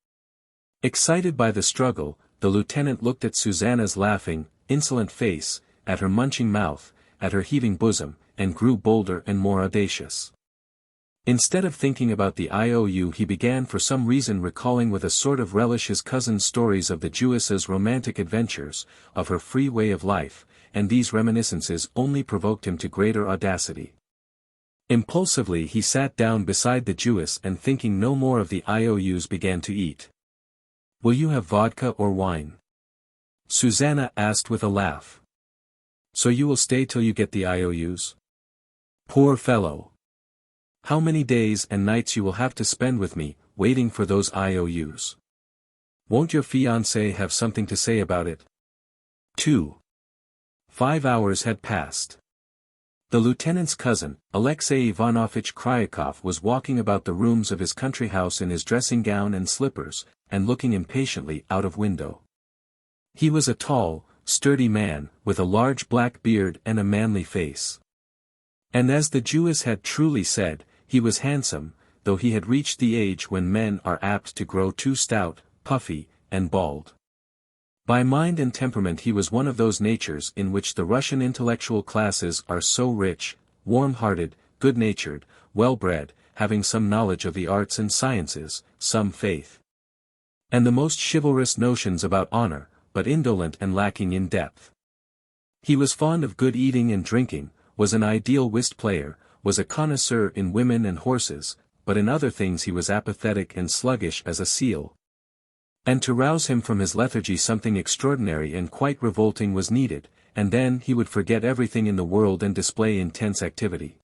Excited by the struggle, the lieutenant looked at Susanna's laughing, insolent face, at her munching mouth, at her heaving bosom, and grew bolder and more audacious. Instead of thinking about the IOU, he began for some reason recalling with a sort of relish his cousin's stories of the Jewess's romantic adventures, of her free way of life, and these reminiscences only provoked him to greater audacity. Impulsively he sat down beside the Jewess and thinking no more of the IOUs began to eat. "Will you have vodka or wine?" Susanna asked with a laugh. "So you will stay till you get the IOUs? Poor fellow! How many days and nights you will have to spend with me, waiting for those IOUs. Won't your fiancé have something to say about it?" 2. 5 hours had passed. The lieutenant's cousin, Alexey Ivanovich Kryakov, was walking about the rooms of his country house in his dressing gown and slippers, and looking impatiently out of window. He was a tall, sturdy man, with a large black beard and a manly face. And as the Jewess had truly said, he was handsome, though he had reached the age when men are apt to grow too stout, puffy, and bald. By mind and temperament he was one of those natures in which the Russian intellectual classes are so rich, warm-hearted, good-natured, well-bred, having some knowledge of the arts and sciences, some faith, and the most chivalrous notions about honor, but indolent and lacking in depth. He was fond of good eating and drinking, was an ideal whist player, was a connoisseur in women and horses, but in other things he was apathetic and sluggish as a seal. And to rouse him from his lethargy something extraordinary and quite revolting was needed, and then he would forget everything in the world and display intense activity.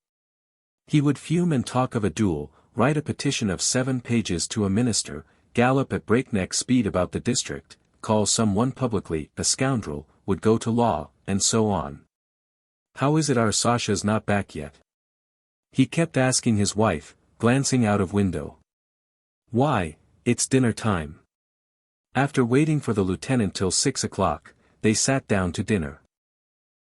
He would fume and talk of a duel, write a petition of 7 pages to a minister, gallop at breakneck speed about the district, call someone publicly a scoundrel, would go to law, and so on. "How is it our Sasha's not back yet?" he kept asking his wife, glancing out of window. "Why, it's dinner time." After waiting for the lieutenant till 6 o'clock, they sat down to dinner.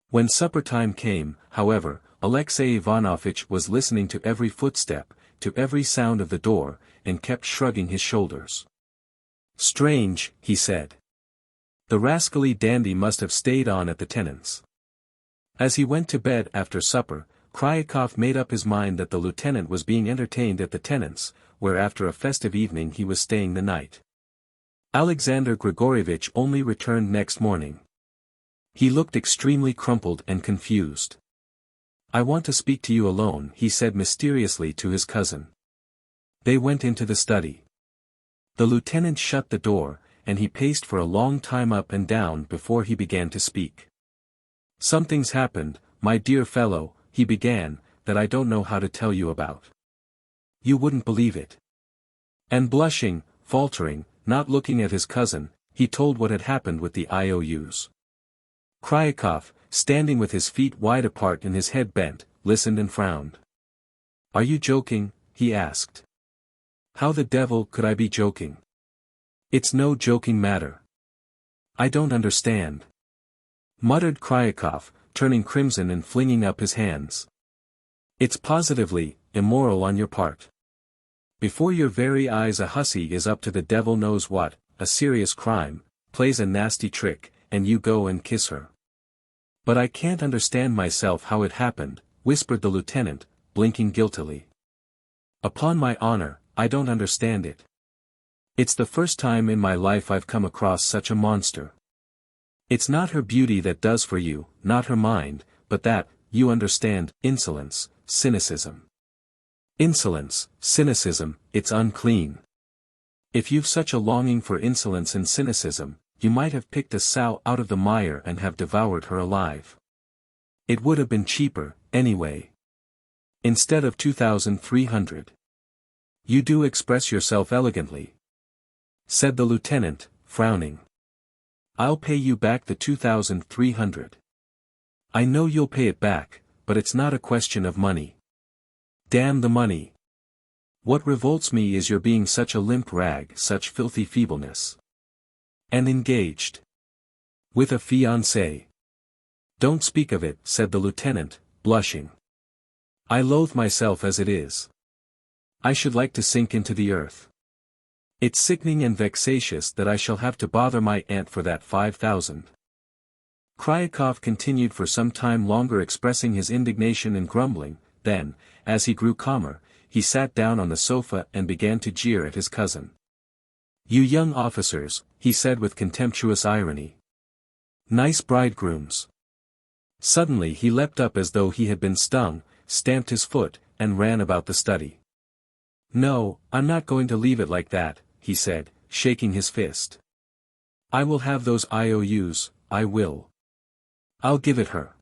When supper time came, however, Alexey Ivanovitch was listening to every footstep, to every sound of the door, and kept shrugging his shoulders. "Strange," he said. "The rascally dandy must have stayed on at the tenant's." As he went to bed after supper, Kryakov made up his mind that the lieutenant was being entertained at the tenant's, where after a festive evening he was staying the night. Alexander Grigoryevich only returned next morning. He looked extremely crumpled and confused. "I want to speak to you alone," he said mysteriously to his cousin. They went into the study. The lieutenant shut the door, and he paced for a long time up and down before he began to speak. "Something's happened, my dear fellow," he began, "that I don't know how to tell you about. You wouldn't believe it." And blushing, faltering, not looking at his cousin, he told what had happened with the IOUs. Kryakov, standing with his feet wide apart and his head bent, listened and frowned. "Are you joking?" he asked. "How the devil could I be joking? It's no joking matter." "I don't understand," muttered Kryakov, turning crimson and flinging up his hands. "It's positively immoral on your part. Before your very eyes a hussy is up to the devil knows what, a serious crime, plays a nasty trick, and you go and kiss her." "But I can't understand myself how it happened," whispered the lieutenant, blinking guiltily. "Upon my honor, I don't understand it. It's the first time in my life I've come across such a monster. It's not her beauty that does for you, not her mind, but that, you understand, insolence, cynicism. Insolence, cynicism, it's unclean. If you've such a longing for insolence and cynicism, you might have picked a sow out of the mire and have devoured her alive. It would have been cheaper, anyway. Instead of 2,300. You do express yourself elegantly," said the lieutenant, frowning. "I'll pay you back the 2,300. I know you'll pay it back, but it's not a question of money. Damn the money. What revolts me is your being such a limp rag, such filthy feebleness. And engaged. With a fiancé." "Don't speak of it," said the lieutenant, blushing. "I loathe myself as it is. I should like to sink into the earth. It's sickening and vexatious that I shall have to bother my aunt for that 5,000. Kryakov continued for some time longer expressing his indignation and grumbling, then, as he grew calmer, he sat down on the sofa and began to jeer at his cousin. "You young officers," he said with contemptuous irony. "Nice bridegrooms." Suddenly he leapt up as though he had been stung, stamped his foot, and ran about the study. "No, I'm not going to leave it like that," he said, shaking his fist. "I will have those IOUs, I will. I'll give it her.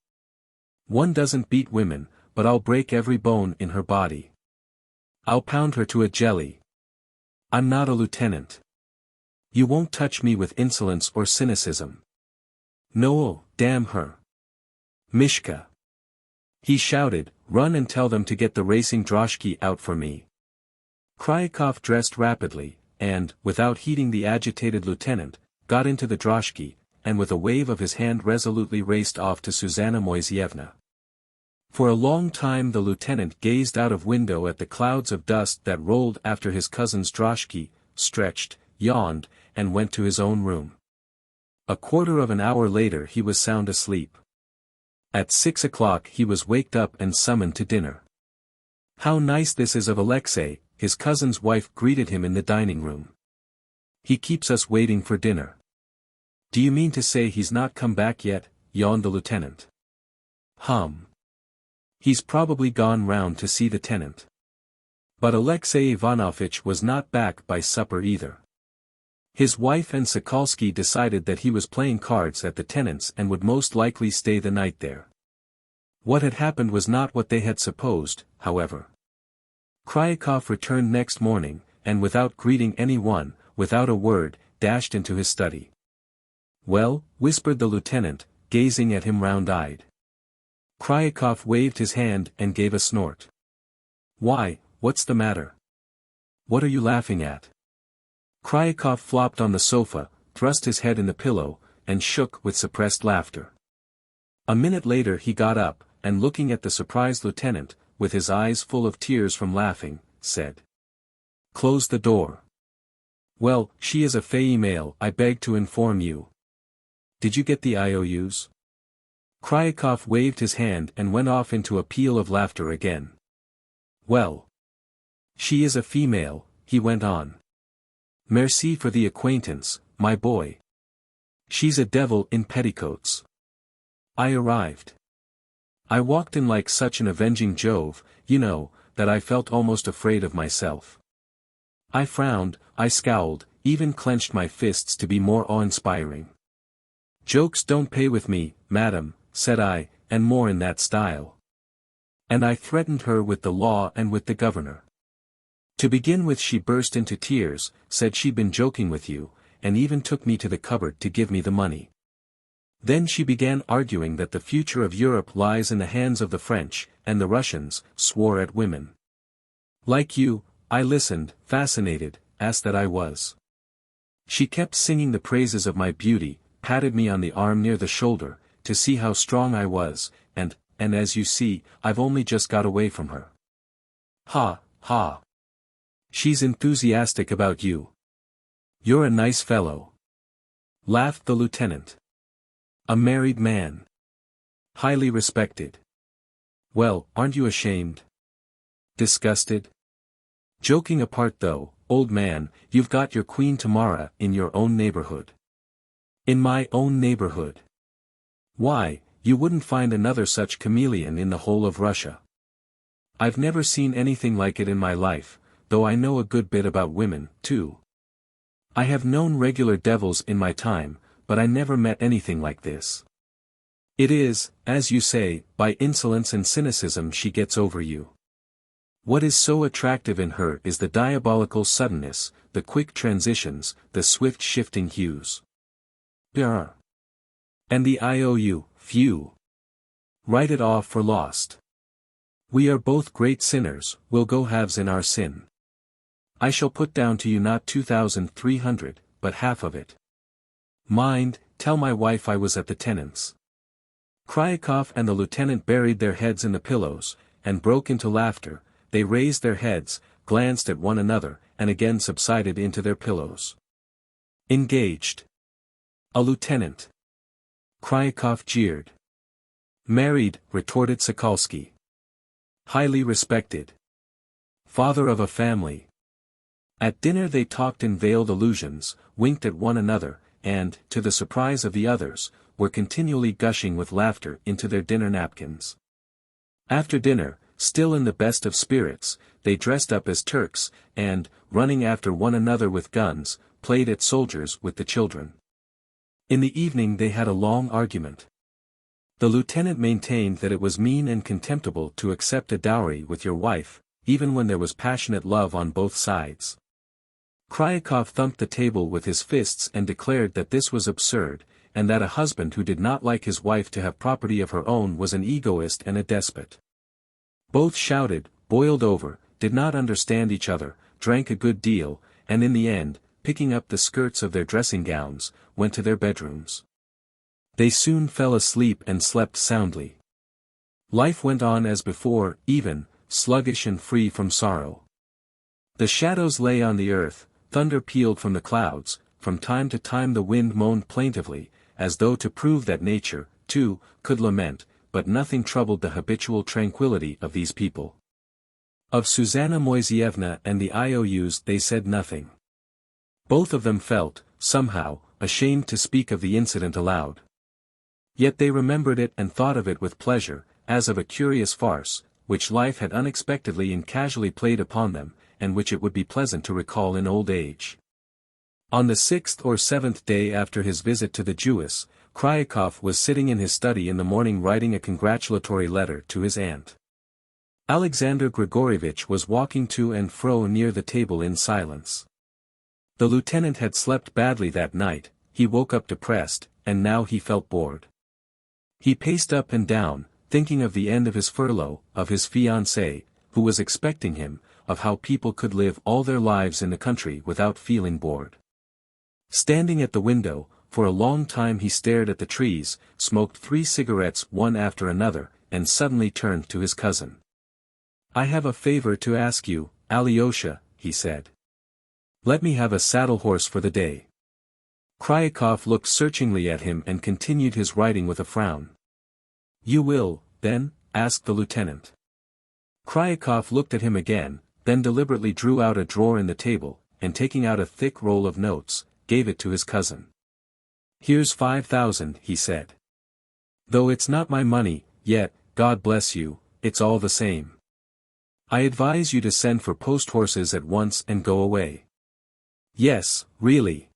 One doesn't beat women, but I'll break every bone in her body. I'll pound her to a jelly. I'm not a lieutenant. You won't touch me with insolence or cynicism. No, damn her. Mishka," he shouted, "run and tell them to get the racing droshky out for me." Kryakov dressed rapidly, and, without heeding the agitated lieutenant, got into the droshky, and with a wave of his hand resolutely raced off to Susanna Moiseevna. For a long time the lieutenant gazed out of window at the clouds of dust that rolled after his cousin's droshky, stretched, yawned, and went to his own room. A quarter of an hour later he was sound asleep. At 6 o'clock he was waked up and summoned to dinner. "How nice this is of Alexey," his cousin's wife greeted him in the dining room. "He keeps us waiting for dinner." "Do you mean to say he's not come back yet?" yawned the lieutenant. "He's probably gone round to see the tenant. But Alexey Ivanovitch was not back by supper either. His wife and Sokolsky decided that he was playing cards at the tenants and would most likely stay the night there. What had happened was not what they had supposed, however. Kryakov returned next morning, and without greeting anyone, without a word, dashed into his study. "Well?" whispered the lieutenant, gazing at him round-eyed. Kryakov waved his hand and gave a snort. "Why, what's the matter? What are you laughing at?" Kryakov flopped on the sofa, thrust his head in the pillow, and shook with suppressed laughter. A minute later he got up, and looking at the surprised lieutenant, with his eyes full of tears from laughing, said, "Close the door. Well, she is a female, I beg to inform you. Did you get the IOUs?" Kryakov waved his hand and went off into a peal of laughter again. "Well. She is a female," he went on. "Merci for the acquaintance, my boy. She's a devil in petticoats. I arrived. I walked in like such an avenging Jove, you know, that I felt almost afraid of myself. I frowned, I scowled, even clenched my fists to be more awe-inspiring. 'Jokes don't pay with me, madam,' said I, and more in that style. And I threatened her with the law and with the governor. To begin with, she burst into tears, said she'd been joking with you, and even took me to the cupboard to give me the money. Then she began arguing that the future of Europe lies in the hands of the French, and the Russians, swore at women. Like you, I listened, fascinated, ass that I was. She kept singing the praises of my beauty, patted me on the arm near the shoulder, to see how strong I was, and as you see, I've only just got away from her." "Ha, ha. She's enthusiastic about you. You're a nice fellow," laughed the lieutenant. "A married man. Highly respected. Well, aren't you ashamed? Disgusted? Joking apart though, old man, you've got your queen Tamara in your own neighborhood." "In my own neighborhood? Why, you wouldn't find another such chameleon in the whole of Russia. I've never seen anything like it in my life, though I know a good bit about women, too. I have known regular devils in my time, but I never met anything like this. It is, as you say, by insolence and cynicism she gets over you. What is so attractive in her is the diabolical suddenness, the quick transitions, the swift shifting hues. Brr. And the IOU, phew. Write it off for lost. We are both great sinners, we'll go halves in our sin. I shall put down to you not 2,300, but half of it. Mind, tell my wife I was at the tenants." Kryakov and the lieutenant buried their heads in the pillows, and broke into laughter. They raised their heads, glanced at one another, and again subsided into their pillows. "Engaged. A lieutenant." Kryakov jeered. "Married," retorted Sokolsky. "Highly respected. Father of a family." At dinner they talked in veiled allusions, winked at one another, and, to the surprise of the others, were continually gushing with laughter into their dinner napkins. After dinner, still in the best of spirits, they dressed up as Turks, and, running after one another with guns, played at soldiers with the children. In the evening they had a long argument. The lieutenant maintained that it was mean and contemptible to accept a dowry with your wife, even when there was passionate love on both sides. Kryakov thumped the table with his fists and declared that this was absurd, and that a husband who did not like his wife to have property of her own was an egoist and a despot. Both shouted, boiled over, did not understand each other, drank a good deal, and in the end, picking up the skirts of their dressing gowns, went to their bedrooms. They soon fell asleep and slept soundly. Life went on as before, even, sluggish and free from sorrow. The shadows lay on the earth, thunder pealed from the clouds, from time to time the wind moaned plaintively, as though to prove that nature, too, could lament, but nothing troubled the habitual tranquility of these people. Of Susanna Moiseyevna and the IOUs they said nothing. Both of them felt, somehow, ashamed to speak of the incident aloud. Yet they remembered it and thought of it with pleasure, as of a curious farce, which life had unexpectedly and casually played upon them, and which it would be pleasant to recall in old age. On the 6th or 7th day after his visit to the Jewess, Kryakov was sitting in his study in the morning writing a congratulatory letter to his aunt. Alexander Grigoryevich was walking to and fro near the table in silence. The lieutenant had slept badly that night, he woke up depressed, and now he felt bored. He paced up and down, thinking of the end of his furlough, of his fiancée, who was expecting him, of how people could live all their lives in the country without feeling bored. Standing at the window, for a long time he stared at the trees, smoked 3 cigarettes one after another, and suddenly turned to his cousin. "I have a favor to ask you, Alyosha," he said. "Let me have a saddle horse for the day." Kryakov looked searchingly at him and continued his writing with a frown. "You will, then?" asked the lieutenant. Kryakov looked at him again, then deliberately drew out a drawer in the table, and taking out a thick roll of notes, gave it to his cousin. "Here's 5,000, he said. "Though it's not my money, yet, God bless you, it's all the same. I advise you to send for post horses at once and go away." "Yes, really."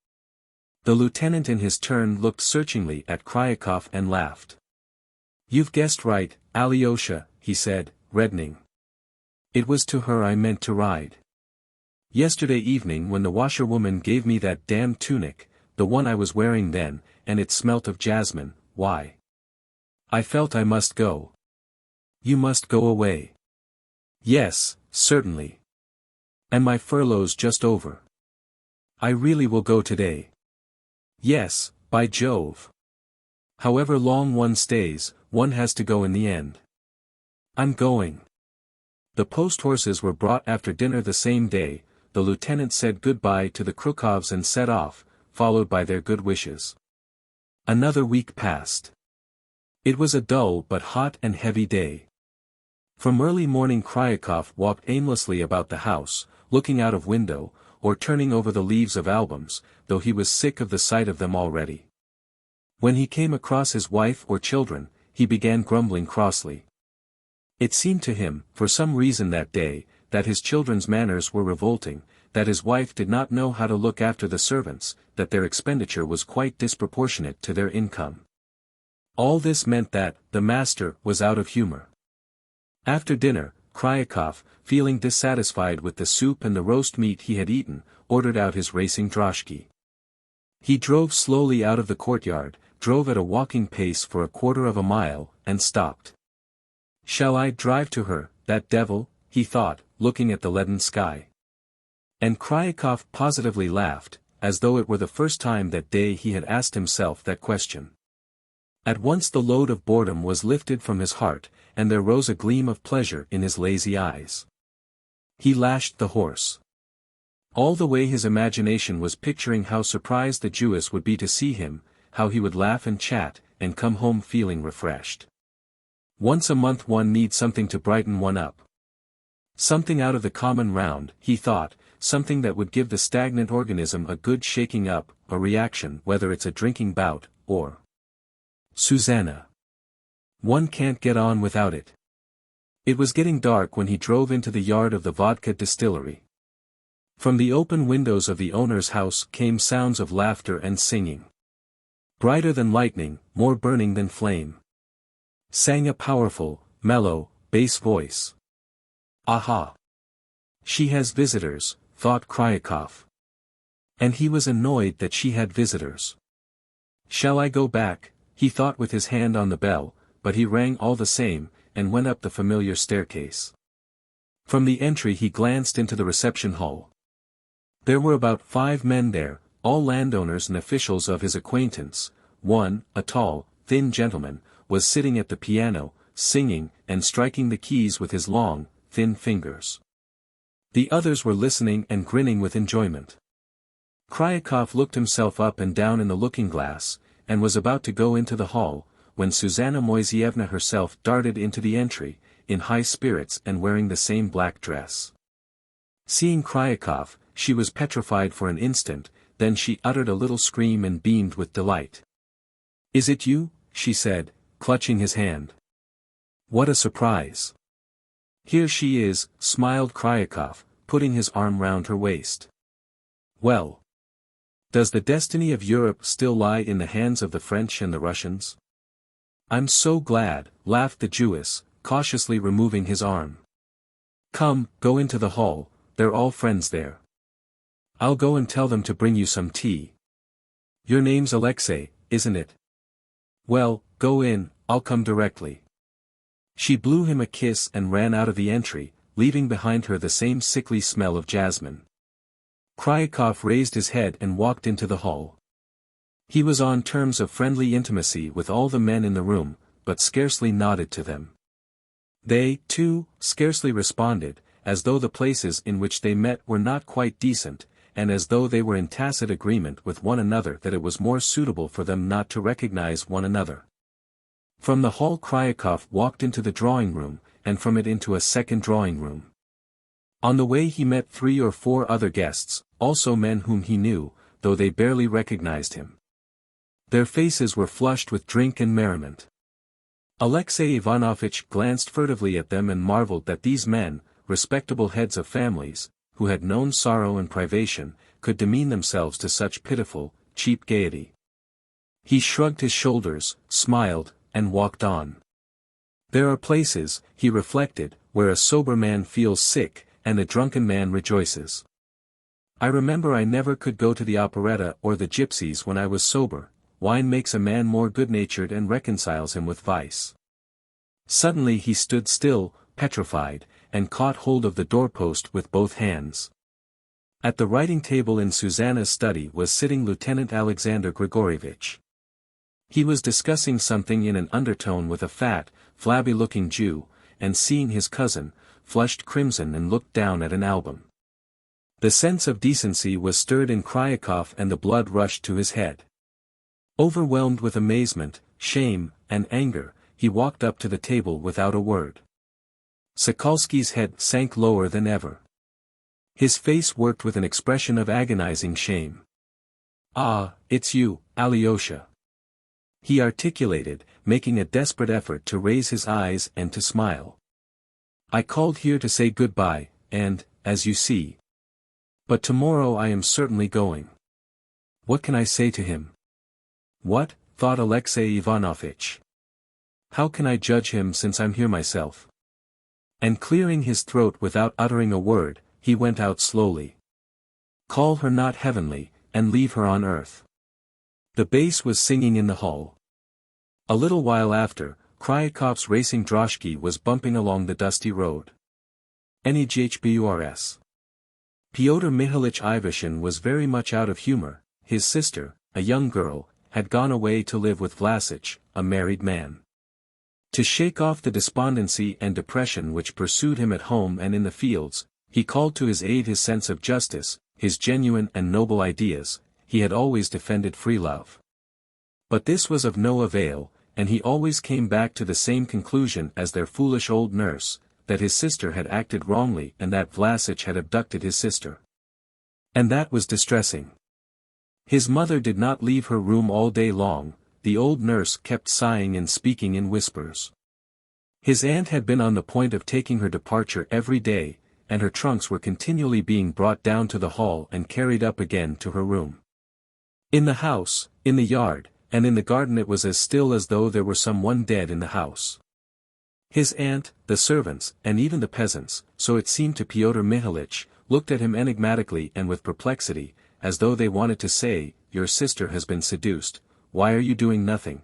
The lieutenant in his turn looked searchingly at Kryakov and laughed. "You've guessed right, Alyosha," he said, reddening. "It was to her I meant to ride. Yesterday evening when the washerwoman gave me that damned tunic, the one I was wearing then, and it smelt of jasmine, why? I felt I must go." "You must go away." "Yes, certainly. And my furlough's just over. I really will go today." "Yes, by Jove. However long one stays, one has to go in the end." "I'm going." The post horses were brought after dinner the same day. The lieutenant said goodbye to the Krukhovs and set off, followed by their good wishes. Another week passed. It was a dull but hot and heavy day. From early morning Kryakov walked aimlessly about the house, looking out of window, or turning over the leaves of albums, though he was sick of the sight of them already. When he came across his wife or children, he began grumbling crossly. It seemed to him, for some reason that day, that his children's manners were revolting, that his wife did not know how to look after the servants, that their expenditure was quite disproportionate to their income. All this meant that, the master was out of humor. After dinner, Kryakov, feeling dissatisfied with the soup and the roast meat he had eaten, ordered out his racing droshky. He drove slowly out of the courtyard, drove at a walking pace for a quarter of a mile, and stopped. "Shall I drive to her, that devil?" he thought, looking at the leaden sky. And Kryakov positively laughed, as though it were the first time that day he had asked himself that question. At once the load of boredom was lifted from his heart, and there rose a gleam of pleasure in his lazy eyes. He lashed the horse. All the way his imagination was picturing how surprised the Jewess would be to see him, how he would laugh and chat, and come home feeling refreshed. Once a month one needs something to brighten one up. Something out of the common round, he thought, something that would give the stagnant organism a good shaking up, a reaction, whether it's a drinking bout, or Susanna. One can't get on without it. It was getting dark when he drove into the yard of the vodka distillery. From the open windows of the owner's house came sounds of laughter and singing. Brighter than lightning, more burning than flame, sang a powerful, mellow, bass voice. Aha! She has visitors, thought Kryakov. And he was annoyed that she had visitors. Shall I go back? He thought with his hand on the bell, but he rang all the same, and went up the familiar staircase. From the entry he glanced into the reception hall. There were about 5 men there, all landowners and officials of his acquaintance. One, a tall, thin gentleman, was sitting at the piano, singing, and striking the keys with his long, thin fingers. The others were listening and grinning with enjoyment. Kryakov looked himself up and down in the looking-glass, and was about to go into the hall, when Susanna Moiseevna herself darted into the entry, in high spirits and wearing the same black dress. Seeing Kryakov, she was petrified for an instant, then she uttered a little scream and beamed with delight. "Is it you?" she said, clutching his hand. "What a surprise! Here she is, smiled Kryakov, putting his arm round her waist. Well. Does the destiny of Europe still lie in the hands of the French and the Russians? I'm so glad, laughed the Jewess, cautiously removing his arm. Come, go into the hall, they're all friends there. I'll go and tell them to bring you some tea. Your name's Alexei, isn't it? Well, go in, I'll come directly. She blew him a kiss and ran out of the entry, leaving behind her the same sickly smell of jasmine. Kryakov raised his head and walked into the hall. He was on terms of friendly intimacy with all the men in the room, but scarcely nodded to them. They, too, scarcely responded, as though the places in which they met were not quite decent, and as though they were in tacit agreement with one another that it was more suitable for them not to recognize one another. From the hall Kryakov walked into the drawing-room, and from it into a second drawing-room. On the way he met 3 or 4 other guests, also men whom he knew, though they barely recognized him. Their faces were flushed with drink and merriment. Alexey Ivanovitch glanced furtively at them and marveled that these men, respectable heads of families, who had known sorrow and privation, could demean themselves to such pitiful, cheap gaiety. He shrugged his shoulders, smiled, and walked on. There are places, he reflected, where a sober man feels sick, and a drunken man rejoices. I remember I never could go to the operetta or the gypsies when I was sober. Wine makes a man more good-natured and reconciles him with vice. Suddenly he stood still, petrified, and caught hold of the doorpost with both hands. At the writing table in Susanna's study was sitting Lieutenant Alexander Grigorievich. He was discussing something in an undertone with a fat, flabby-looking Jew, and seeing his cousin, flushed crimson and looked down at an album. The sense of decency was stirred in Kryakov and the blood rushed to his head. Overwhelmed with amazement, shame, and anger, he walked up to the table without a word. Sokolsky's head sank lower than ever. His face worked with an expression of agonizing shame. Ah, it's you, Alyosha. He articulated, making a desperate effort to raise his eyes and to smile. I called here to say goodbye, and, as you see. But tomorrow I am certainly going. What can I say to him? What, thought Alexey Ivanovitch. How can I judge him since I'm here myself? And clearing his throat without uttering a word, he went out slowly. Call her not heavenly, and leave her on earth. The bass was singing in the hall. A little while after, Kryakov's racing droshky was bumping along the dusty road. NEGHBURS. Pyotr Mihalich Ivashin was very much out of humor. His sister, a young girl, had gone away to live with Vlasich, a married man. To shake off the despondency and depression which pursued him at home and in the fields, he called to his aid his sense of justice, his genuine and noble ideas. He had always defended free love. But this was of no avail, and he always came back to the same conclusion as their foolish old nurse, that his sister had acted wrongly and that Vlasich had abducted his sister. And that was distressing. His mother did not leave her room all day long. The old nurse kept sighing and speaking in whispers. His aunt had been on the point of taking her departure every day, and her trunks were continually being brought down to the hall and carried up again to her room. In the house, in the yard, and in the garden it was as still as though there were someone dead in the house. His aunt, the servants, and even the peasants, so it seemed to Pyotr Mihalich, looked at him enigmatically and with perplexity, as though they wanted to say, "Your sister has been seduced, why are you doing nothing?"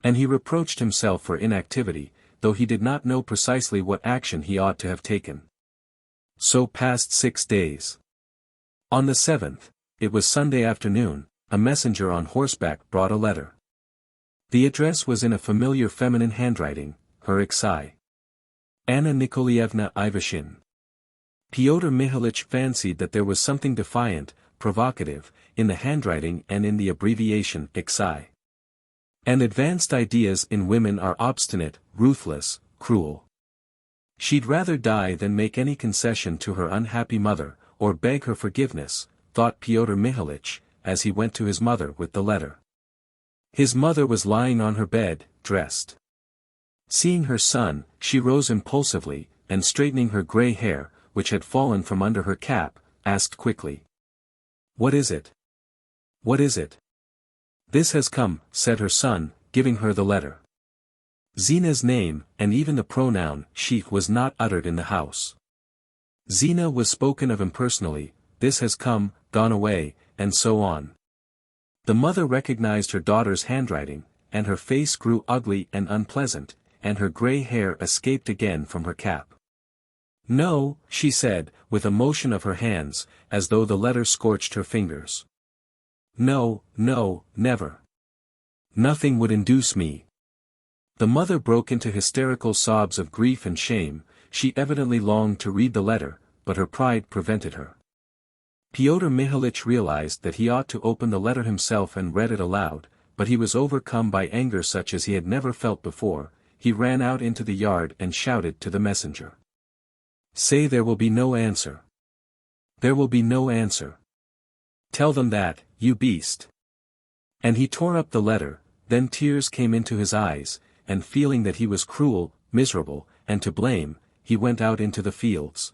And he reproached himself for inactivity, though he did not know precisely what action he ought to have taken. So passed 6 days. On the 7th, it was Sunday afternoon, a messenger on horseback brought a letter. The address was in a familiar feminine handwriting, her XIII. Anna Nikolaevna Ivashin. Pyotr Mihalich fancied that there was something defiant, provocative, in the handwriting and in the abbreviation XIII. And advanced ideas in women are obstinate, ruthless, cruel. She'd rather die than make any concession to her unhappy mother, or beg her forgiveness, thought Pyotr Mihalich, as he went to his mother with the letter. His mother was lying on her bed, dressed. Seeing her son, she rose impulsively, and straightening her grey hair, which had fallen from under her cap, asked quickly. "What is it? What is it?" "This has come," said her son, giving her the letter. Zina's name, and even the pronoun she, was not uttered in the house. Zina was spoken of impersonally, "This has come, gone away," and so on. The mother recognized her daughter's handwriting, and her face grew ugly and unpleasant, and her grey hair escaped again from her cap. "No," she said, with a motion of her hands, as though the letter scorched her fingers. "No, no, never. Nothing would induce me." The mother broke into hysterical sobs of grief and shame. She evidently longed to read the letter, but her pride prevented her. Pyotr Mihalich realized that he ought to open the letter himself and read it aloud, but he was overcome by anger such as he had never felt before. He ran out into the yard and shouted to the messenger. "Say there will be no answer. There will be no answer. Tell them that, you beast." And he tore up the letter. Then tears came into his eyes, and feeling that he was cruel, miserable, and to blame, he went out into the fields.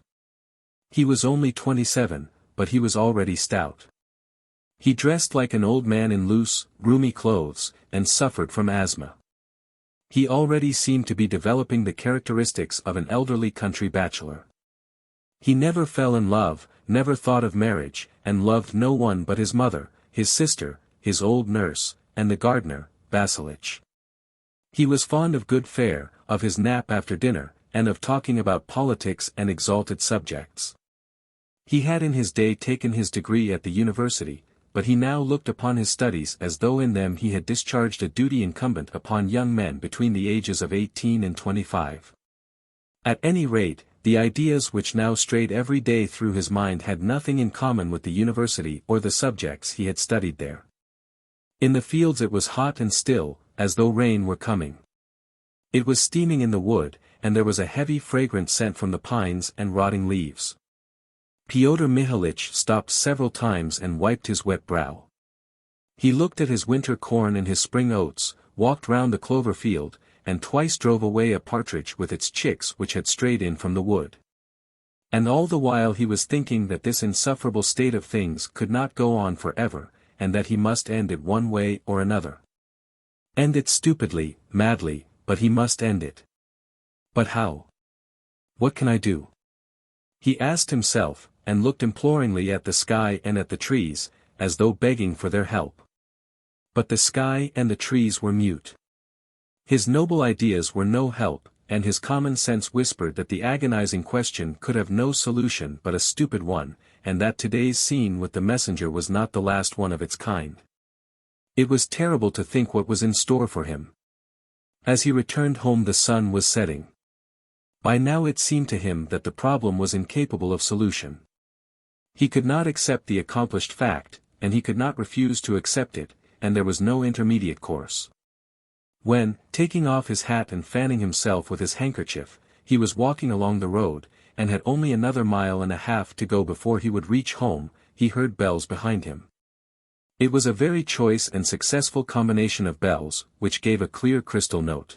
He was only 27, but he was already stout. He dressed like an old man in loose, roomy clothes, and suffered from asthma. He already seemed to be developing the characteristics of an elderly country bachelor. He never fell in love, never thought of marriage, and loved no one but his mother, his sister, his old nurse, and the gardener, Vasilich. He was fond of good fare, of his nap after dinner, and of talking about politics and exalted subjects. He had in his day taken his degree at the university, but he now looked upon his studies as though in them he had discharged a duty incumbent upon young men between the ages of 18 and 25. At any rate, the ideas which now strayed every day through his mind had nothing in common with the university or the subjects he had studied there. In the fields it was hot and still, as though rain were coming. It was steaming in the wood, and there was a heavy fragrant scent from the pines and rotting leaves. Pyotr Mihalich stopped several times and wiped his wet brow. He looked at his winter corn and his spring oats, walked round the clover field, and twice drove away a partridge with its chicks which had strayed in from the wood. And all the while he was thinking that this insufferable state of things could not go on forever, and that he must end it one way or another. End it stupidly, madly, but he must end it. But how? What can I do? He asked himself, and looked imploringly at the sky and at the trees, as though begging for their help. But the sky and the trees were mute. His noble ideas were no help, and his common sense whispered that the agonizing question could have no solution but a stupid one, and that today's scene with the messenger was not the last one of its kind. It was terrible to think what was in store for him. As he returned home the sun was setting. By now it seemed to him that the problem was incapable of solution. He could not accept the accomplished fact, and he could not refuse to accept it, and there was no intermediate course. When, taking off his hat and fanning himself with his handkerchief, he was walking along the road, and had only another mile and a half to go before he would reach home, he heard bells behind him. It was a very choice and successful combination of bells, which gave a clear crystal note.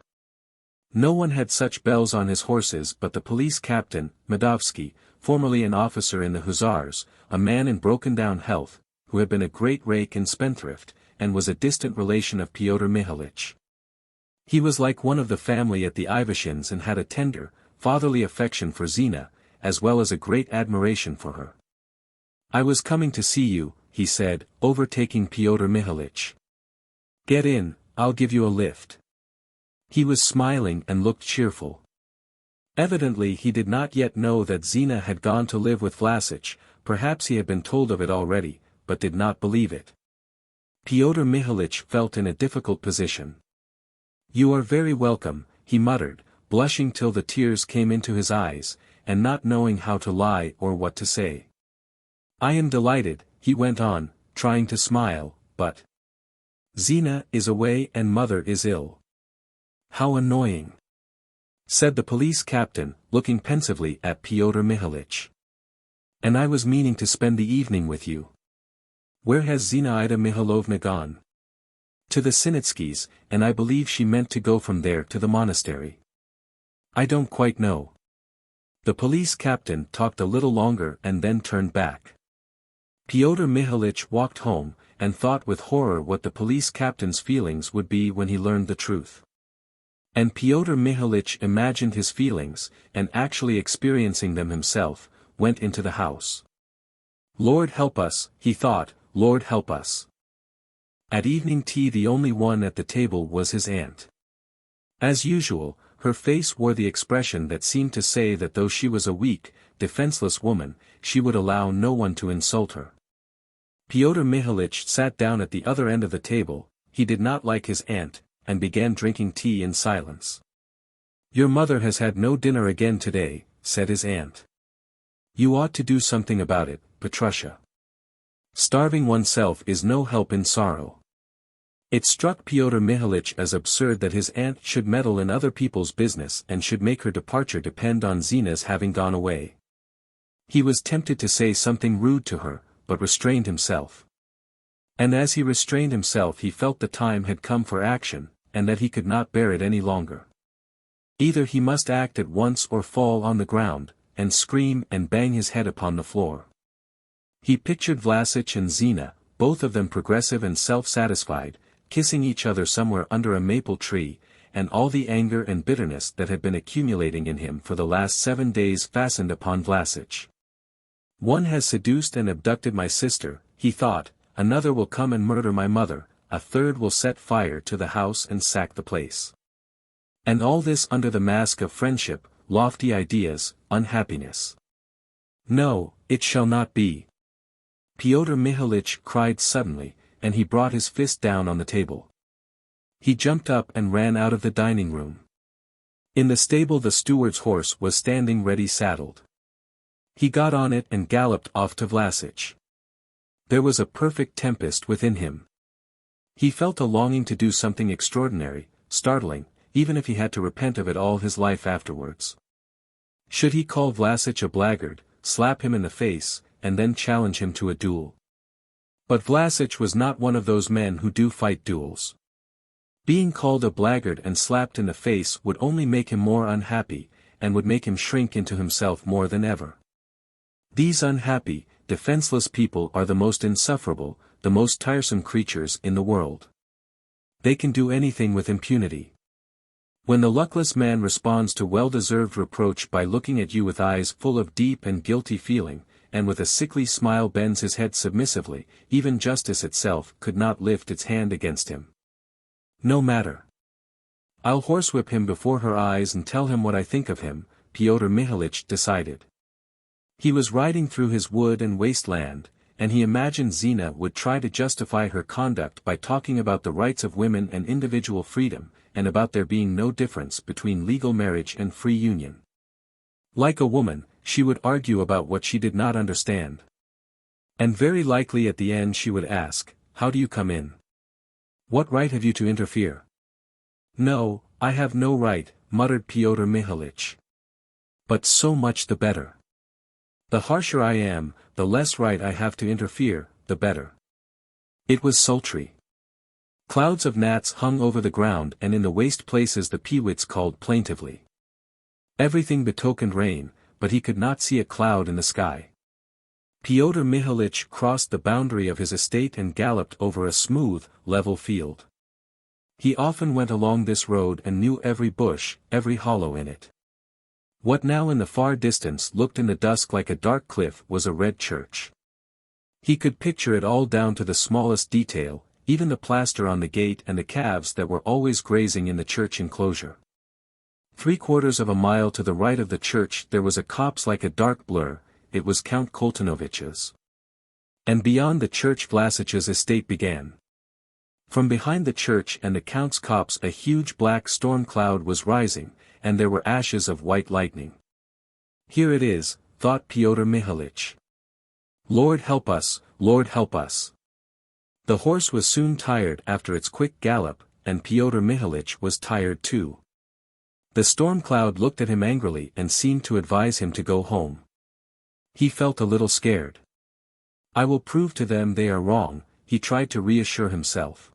No one had such bells on his horses but the police captain, Medovsky, formerly an officer in the hussars, a man in broken-down health, who had been a great rake and spendthrift, and was a distant relation of Pyotr Mihalich. He was like one of the family at the Ivashins and had a tender, fatherly affection for Zina, as well as a great admiration for her. "I was coming to see you," he said, overtaking Pyotr Mihalich. "Get in, I'll give you a lift." He was smiling and looked cheerful. Evidently he did not yet know that Zina had gone to live with Vlasich. Perhaps he had been told of it already, but did not believe it. Pyotr Mihalich felt in a difficult position. "You are very welcome," he muttered, blushing till the tears came into his eyes, and not knowing how to lie or what to say. "I am delighted," he went on, trying to smile, "but Zina is away and mother is ill." "How annoying," said the police captain, looking pensively at Pyotr Mihalich. "And I was meaning to spend the evening with you. Where has Zinaida Mihailovna gone?" "To the Sinitskys, and I believe she meant to go from there to the monastery." "I don't quite know." The police captain talked a little longer and then turned back. Pyotr Mihalich walked home, and thought with horror what the police captain's feelings would be when he learned the truth. And Pyotr Mihalich imagined his feelings, and actually experiencing them himself, went into the house. Lord help us, he thought, Lord help us. At evening tea the only one at the table was his aunt. As usual, her face wore the expression that seemed to say that though she was a weak, defenseless woman, she would allow no one to insult her. Pyotr Mihalich sat down at the other end of the table, he did not like his aunt, and began drinking tea in silence. "Your mother has had no dinner again today," said his aunt. "You ought to do something about it, Petrusha. Starving oneself is no help in sorrow." It struck Pyotr Mihalich as absurd that his aunt should meddle in other people's business and should make her departure depend on Zina's having gone away. He was tempted to say something rude to her, but restrained himself. And as he restrained himself he felt the time had come for action, and that he could not bear it any longer. Either he must act at once or fall on the ground, and scream and bang his head upon the floor. He pictured Vlassich and Zina, both of them progressive and self-satisfied, kissing each other somewhere under a maple tree, and all the anger and bitterness that had been accumulating in him for the last 7 days fastened upon Vlassich. "One has seduced and abducted my sister," he thought, "another will come and murder my mother, a third will set fire to the house and sack the place. And all this under the mask of friendship, lofty ideas, unhappiness. No, it shall not be." Pyotr Mihalich cried suddenly, and he brought his fist down on the table. He jumped up and ran out of the dining room. In the stable the steward's horse was standing ready saddled. He got on it and galloped off to Vlassich. There was a perfect tempest within him. He felt a longing to do something extraordinary, startling, even if he had to repent of it all his life afterwards. Should he call Vlassich a blackguard, slap him in the face, and then challenge him to a duel? But Vlassich was not one of those men who do fight duels. Being called a blackguard and slapped in the face would only make him more unhappy, and would make him shrink into himself more than ever. These unhappy, defenseless people are the most insufferable, the most tiresome creatures in the world. They can do anything with impunity. When the luckless man responds to well-deserved reproach by looking at you with eyes full of deep and guilty feeling, and with a sickly smile bends his head submissively, even justice itself could not lift its hand against him. No matter. I'll horsewhip him before her eyes and tell him what I think of him, Pyotr Mihalich decided. He was riding through his wood and waste land, and he imagined Zina would try to justify her conduct by talking about the rights of women and individual freedom, and about there being no difference between legal marriage and free union. Like a woman, she would argue about what she did not understand. And very likely at the end she would ask, "How do you come in? What right have you to interfere?" "No, I have no right," muttered Pyotr Mihalich. "But so much the better. The harsher I am, the less right I have to interfere, the better." It was sultry. Clouds of gnats hung over the ground, and in the waste places the peewits called plaintively. Everything betokened rain, but he could not see a cloud in the sky. Pyotr Mihalich crossed the boundary of his estate and galloped over a smooth, level field. He often went along this road and knew every bush, every hollow in it. What now in the far distance looked in the dusk like a dark cliff was a red church. He could picture it all down to the smallest detail, even the plaster on the gate and the calves that were always grazing in the church enclosure. 3/4 of a mile to the right of the church there was a copse like a dark blur, it was Count Koltunovich's. And beyond the church Vlassich's estate began. From behind the church and the Count's copse a huge black storm cloud was rising, and there were ashes of white lightning. "Here it is," thought Pyotr Mihalich. "Lord help us, Lord help us." The horse was soon tired after its quick gallop, and Pyotr Mihalich was tired too. The storm cloud looked at him angrily and seemed to advise him to go home. He felt a little scared. "I will prove to them they are wrong," he tried to reassure himself.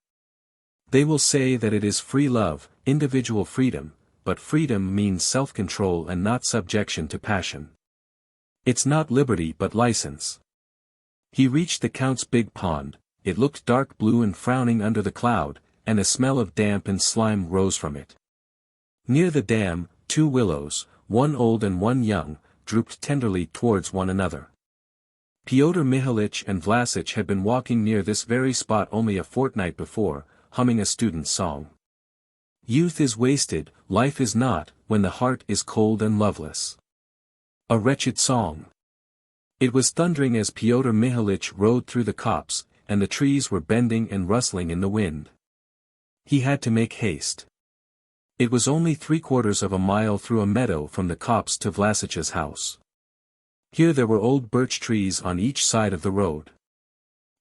"They will say that it is free love, individual freedom, but freedom means self-control and not subjection to passion. It's not liberty but license. He reached the Count's big pond. It looked dark blue and frowning under the cloud, and a smell of damp and slime rose from it. Near the dam, 2 willows, one old and one young, drooped tenderly towards one another. Pyotr Mihalich and Vlasic had been walking near this very spot only a fortnight before, humming a student's song. Youth is wasted, life is not, when the heart is cold and loveless. A wretched song. It was thundering as Pyotr Mihalich rode through the copse, and the trees were bending and rustling in the wind. He had to make haste. It was only 3/4 of a mile through a meadow from the copse to Vlasic's house. Here there were old birch trees on each side of the road.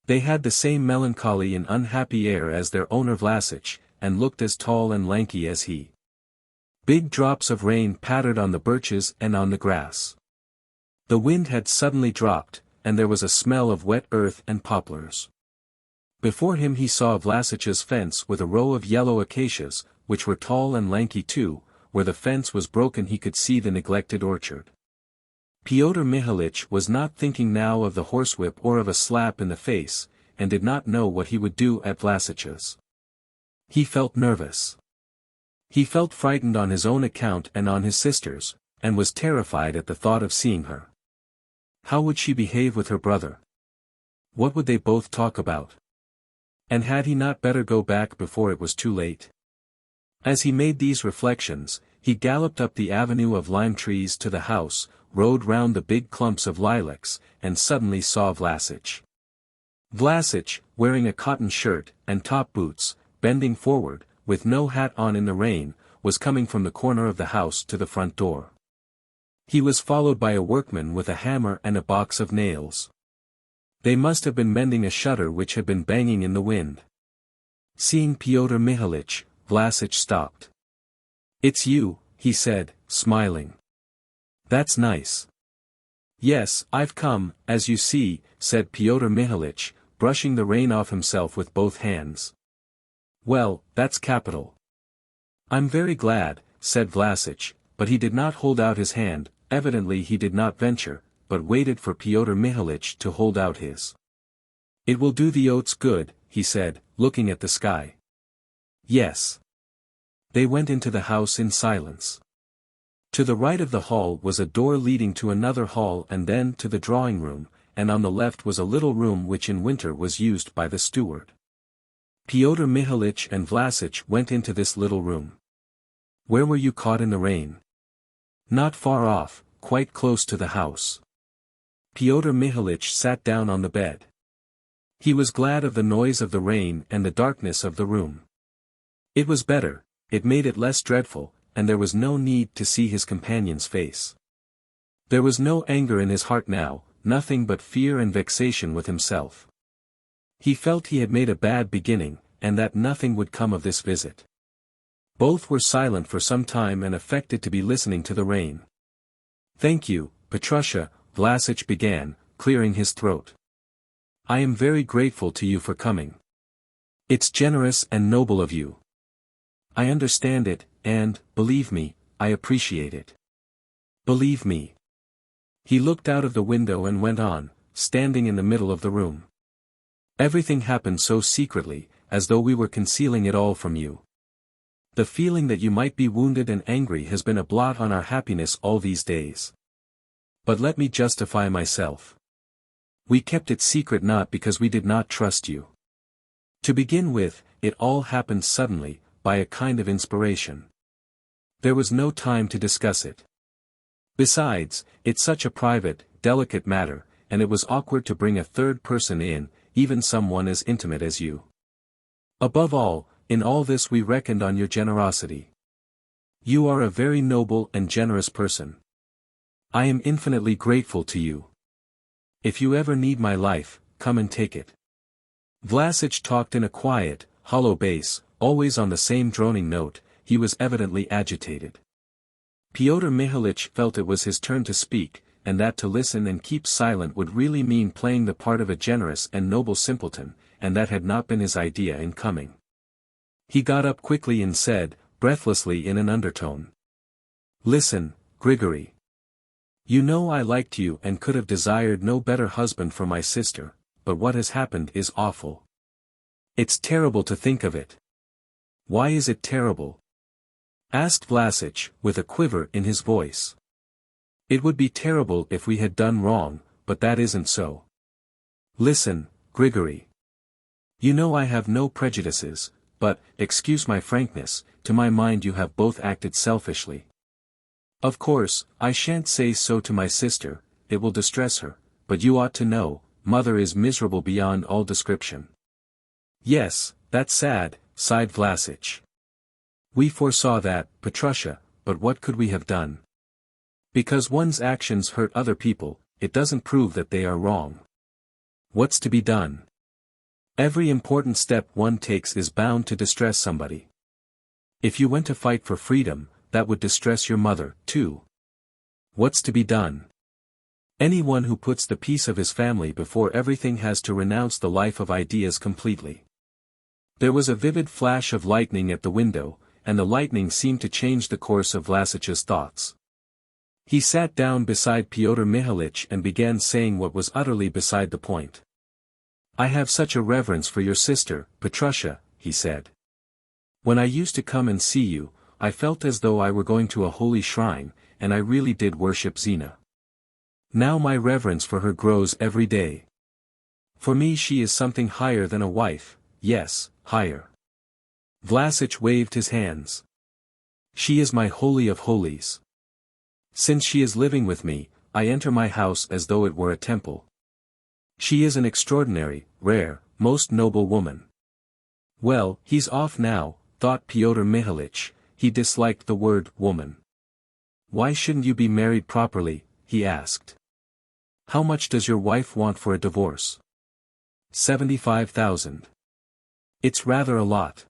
They had the same melancholy and unhappy air as their owner Vlasic, and looked as tall and lanky as he. Big drops of rain pattered on the birches and on the grass. The wind had suddenly dropped, and there was a smell of wet earth and poplars. Before him he saw Vlasic's fence with a row of yellow acacias, which were tall and lanky too. Where the fence was broken he could see the neglected orchard. Pyotr Mihalich was not thinking now of the horsewhip or of a slap in the face, and did not know what he would do at Vlasic's. He felt nervous. He felt frightened on his own account and on his sister's, and was terrified at the thought of seeing her. How would she behave with her brother? What would they both talk about? And had he not better go back before it was too late? As he made these reflections, he galloped up the avenue of lime trees to the house, rode round the big clumps of lilacs, and suddenly saw Vlasic. Vlasic, wearing a cotton shirt and top boots, bending forward, with no hat on in the rain, was coming from the corner of the house to the front door. He was followed by a workman with a hammer and a box of nails. They must have been mending a shutter which had been banging in the wind. Seeing Pyotr Mihalich, Vlasic stopped. "It's you," he said, smiling. "That's nice." "Yes, I've come, as you see," said Pyotr Mihalich, brushing the rain off himself with both hands. "Well, that's capital." "I'm very glad," said Vlasic, but he did not hold out his hand. Evidently he did not venture, but waited for Pyotr Mihalich to hold out his. "It will do the oats good," he said, looking at the sky. "Yes." They went into the house in silence. To the right of the hall was a door leading to another hall and then to the drawing room, and on the left was a little room which in winter was used by the steward. Pyotr Mihalich and Vlasic went into this little room. "Where were you caught in the rain?" "Not far off, quite close to the house." Pyotr Mihalich sat down on the bed. He was glad of the noise of the rain and the darkness of the room. It was better, it made it less dreadful, and there was no need to see his companion's face. There was no anger in his heart now, nothing but fear and vexation with himself. He felt he had made a bad beginning, and that nothing would come of this visit. Both were silent for some time and affected to be listening to the rain. "Thank you, Petrusha," Vlasic began, clearing his throat. "I am very grateful to you for coming. It's generous and noble of you. I understand it, and, believe me, I appreciate it. Believe me." He looked out of the window and went on, standing in the middle of the room. "Everything happened so secretly, as though we were concealing it all from you. The feeling that you might be wounded and angry has been a blot on our happiness all these days. But let me justify myself. We kept it secret not because we did not trust you. To begin with, it all happened suddenly, by a kind of inspiration. There was no time to discuss it. Besides, it's such a private, delicate matter, and it was awkward to bring a third person in, even someone as intimate as you. Above all, in all this we reckoned on your generosity. You are a very noble and generous person. I am infinitely grateful to you. If you ever need my life, come and take it." Vlasic talked in a quiet, hollow bass, always on the same droning note. He was evidently agitated. Pyotr Mihalich felt it was his turn to speak, and that to listen and keep silent would really mean playing the part of a generous and noble simpleton, and that had not been his idea in coming. He got up quickly and said, breathlessly in an undertone, Listen, Grigory. You know I liked you and could have desired no better husband for my sister, but what has happened is awful. It's terrible to think of it. Why is it terrible? Asked Vlasic, with a quiver in his voice. It would be terrible if we had done wrong, but that isn't so. Listen, Grigory. You know I have no prejudices, but, excuse my frankness, to my mind you have both acted selfishly. Of course, I shan't say so to my sister, it will distress her, but you ought to know, mother is miserable beyond all description. Yes, that's sad, sighed Vlasic. We foresaw that, Petrusha, but what could we have done? Because one's actions hurt other people, it doesn't prove that they are wrong. What's to be done? Every important step one takes is bound to distress somebody. If you went to fight for freedom, that would distress your mother, too. What's to be done? Anyone who puts the peace of his family before everything has to renounce the life of ideas completely. There was a vivid flash of lightning at the window, and the lightning seemed to change the course of Vlasic's thoughts. He sat down beside Pyotr Mihalich and began saying what was utterly beside the point. I have such a reverence for your sister, Petrusha, he said. When I used to come and see you, I felt as though I were going to a holy shrine, and I really did worship Zina. Now my reverence for her grows every day. For me she is something higher than a wife, yes, higher. Vlasic waved his hands. She is my holy of holies. Since she is living with me, I enter my house as though it were a temple. She is an extraordinary, rare, most noble woman. Well, he's off now, thought Pyotr Mihalich. He disliked the word woman. Why shouldn't you be married properly? He asked. How much does your wife want for a divorce? 75,000. It's rather a lot.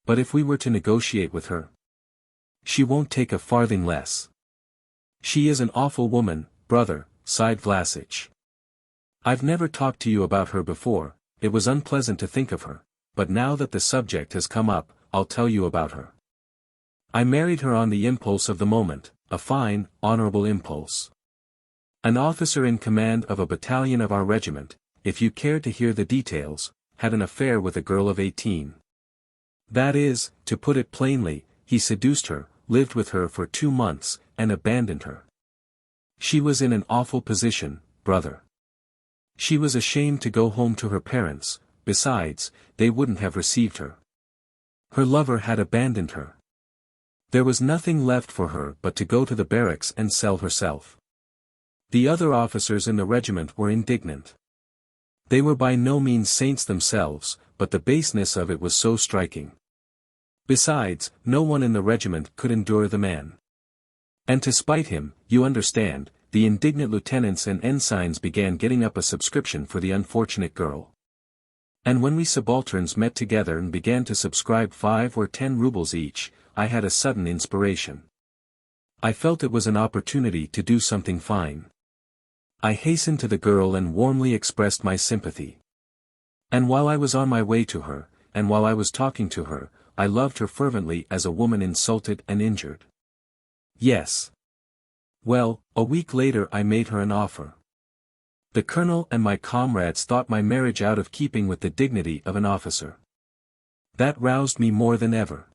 But if we were to negotiate with her, she won't take a farthing less. She is an awful woman, brother, sighed Vlasic. I've never talked to you about her before, it was unpleasant to think of her, but now that the subject has come up, I'll tell you about her. I married her on the impulse of the moment, a fine, honorable impulse. An officer in command of a battalion of our regiment, if you care to hear the details, had an affair with a girl of 18. That is, to put it plainly, he seduced her, lived with her for 2 months, and abandoned her. She was in an awful position, brother. She was ashamed to go home to her parents, besides, they wouldn't have received her. Her lover had abandoned her. There was nothing left for her but to go to the barracks and sell herself. The other officers in the regiment were indignant. They were by no means saints themselves, but the baseness of it was so striking. Besides, no one in the regiment could endure the man. And to spite him, you understand, the indignant lieutenants and ensigns began getting up a subscription for the unfortunate girl. And when we subalterns met together and began to subscribe 5 or 10 rubles each, I had a sudden inspiration. I felt it was an opportunity to do something fine. I hastened to the girl and warmly expressed my sympathy. And while I was on my way to her, and while I was talking to her, I loved her fervently as a woman insulted and injured. Yes. Well, a week later I made her an offer. The colonel and my comrades thought my marriage out of keeping with the dignity of an officer. That roused me more than ever.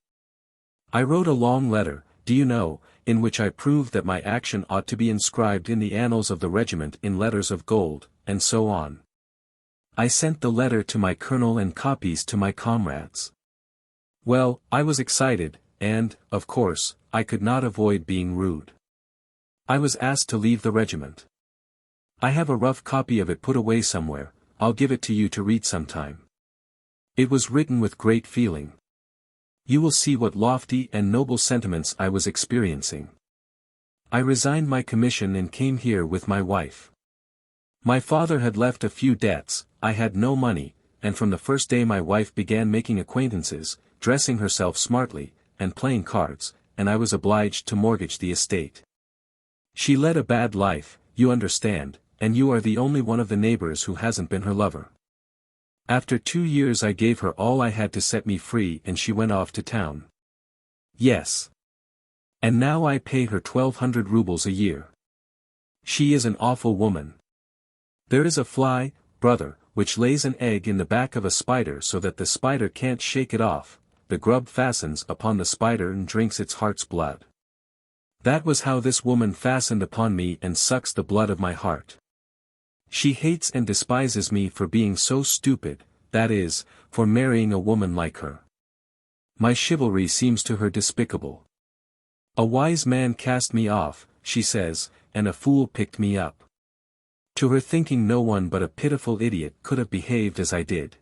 I wrote a long letter, do you know, in which I proved that my action ought to be inscribed in the annals of the regiment in letters of gold, and so on. I sent the letter to my colonel and copies to my comrades. Well, I was excited, and, of course, I could not avoid being rude. I was asked to leave the regiment. I have a rough copy of it put away somewhere, I'll give it to you to read sometime. It was written with great feeling. You will see what lofty and noble sentiments I was experiencing. I resigned my commission and came here with my wife. My father had left a few debts, I had no money, and from the first day my wife began making acquaintances, dressing herself smartly, and playing cards, and I was obliged to mortgage the estate. She led a bad life, you understand, and you are the only one of the neighbors who hasn't been her lover. After 2 years I gave her all I had to set me free and she went off to town. Yes. And now I pay her 1,200 rubles a year. She is an awful woman. There is a fly, brother, which lays an egg in the back of a spider so that the spider can't shake it off, the grub fastens upon the spider and drinks its heart's blood. That was how this woman fastened upon me and sucks the blood of my heart. She hates and despises me for being so stupid, that is, for marrying a woman like her. My chivalry seems to her despicable. A wise man cast me off, she says, and a fool picked me up. To her thinking no one but a pitiful idiot could have behaved as I did.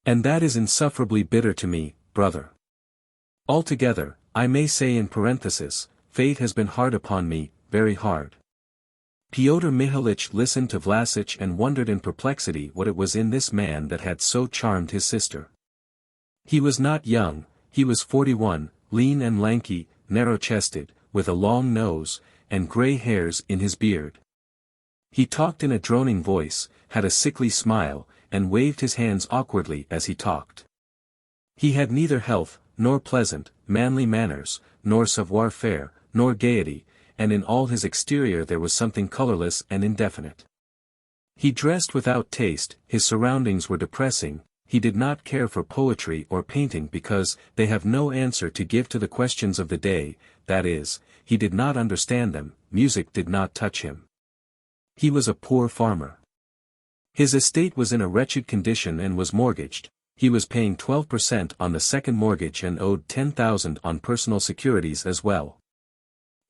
And that is insufferably bitter to me, brother. Altogether, I may say in parenthesis, fate has been hard upon me, very hard. Pyotr Mihalich listened to Vlasic and wondered in perplexity what it was in this man that had so charmed his sister. He was not young, he was 41, lean and lanky, narrow-chested, with a long nose, and grey hairs in his beard. He talked in a droning voice, had a sickly smile, and waved his hands awkwardly as he talked. He had neither health, nor pleasant, manly manners, nor savoir-faire, nor gaiety, and in all his exterior there was something colourless and indefinite. He dressed without taste, his surroundings were depressing, he did not care for poetry or painting because they have no answer to give to the questions of the day, that is, he did not understand them, music did not touch him. He was a poor farmer. His estate was in a wretched condition and was mortgaged, he was paying 12% on the second mortgage and owed 10,000 on personal securities as well.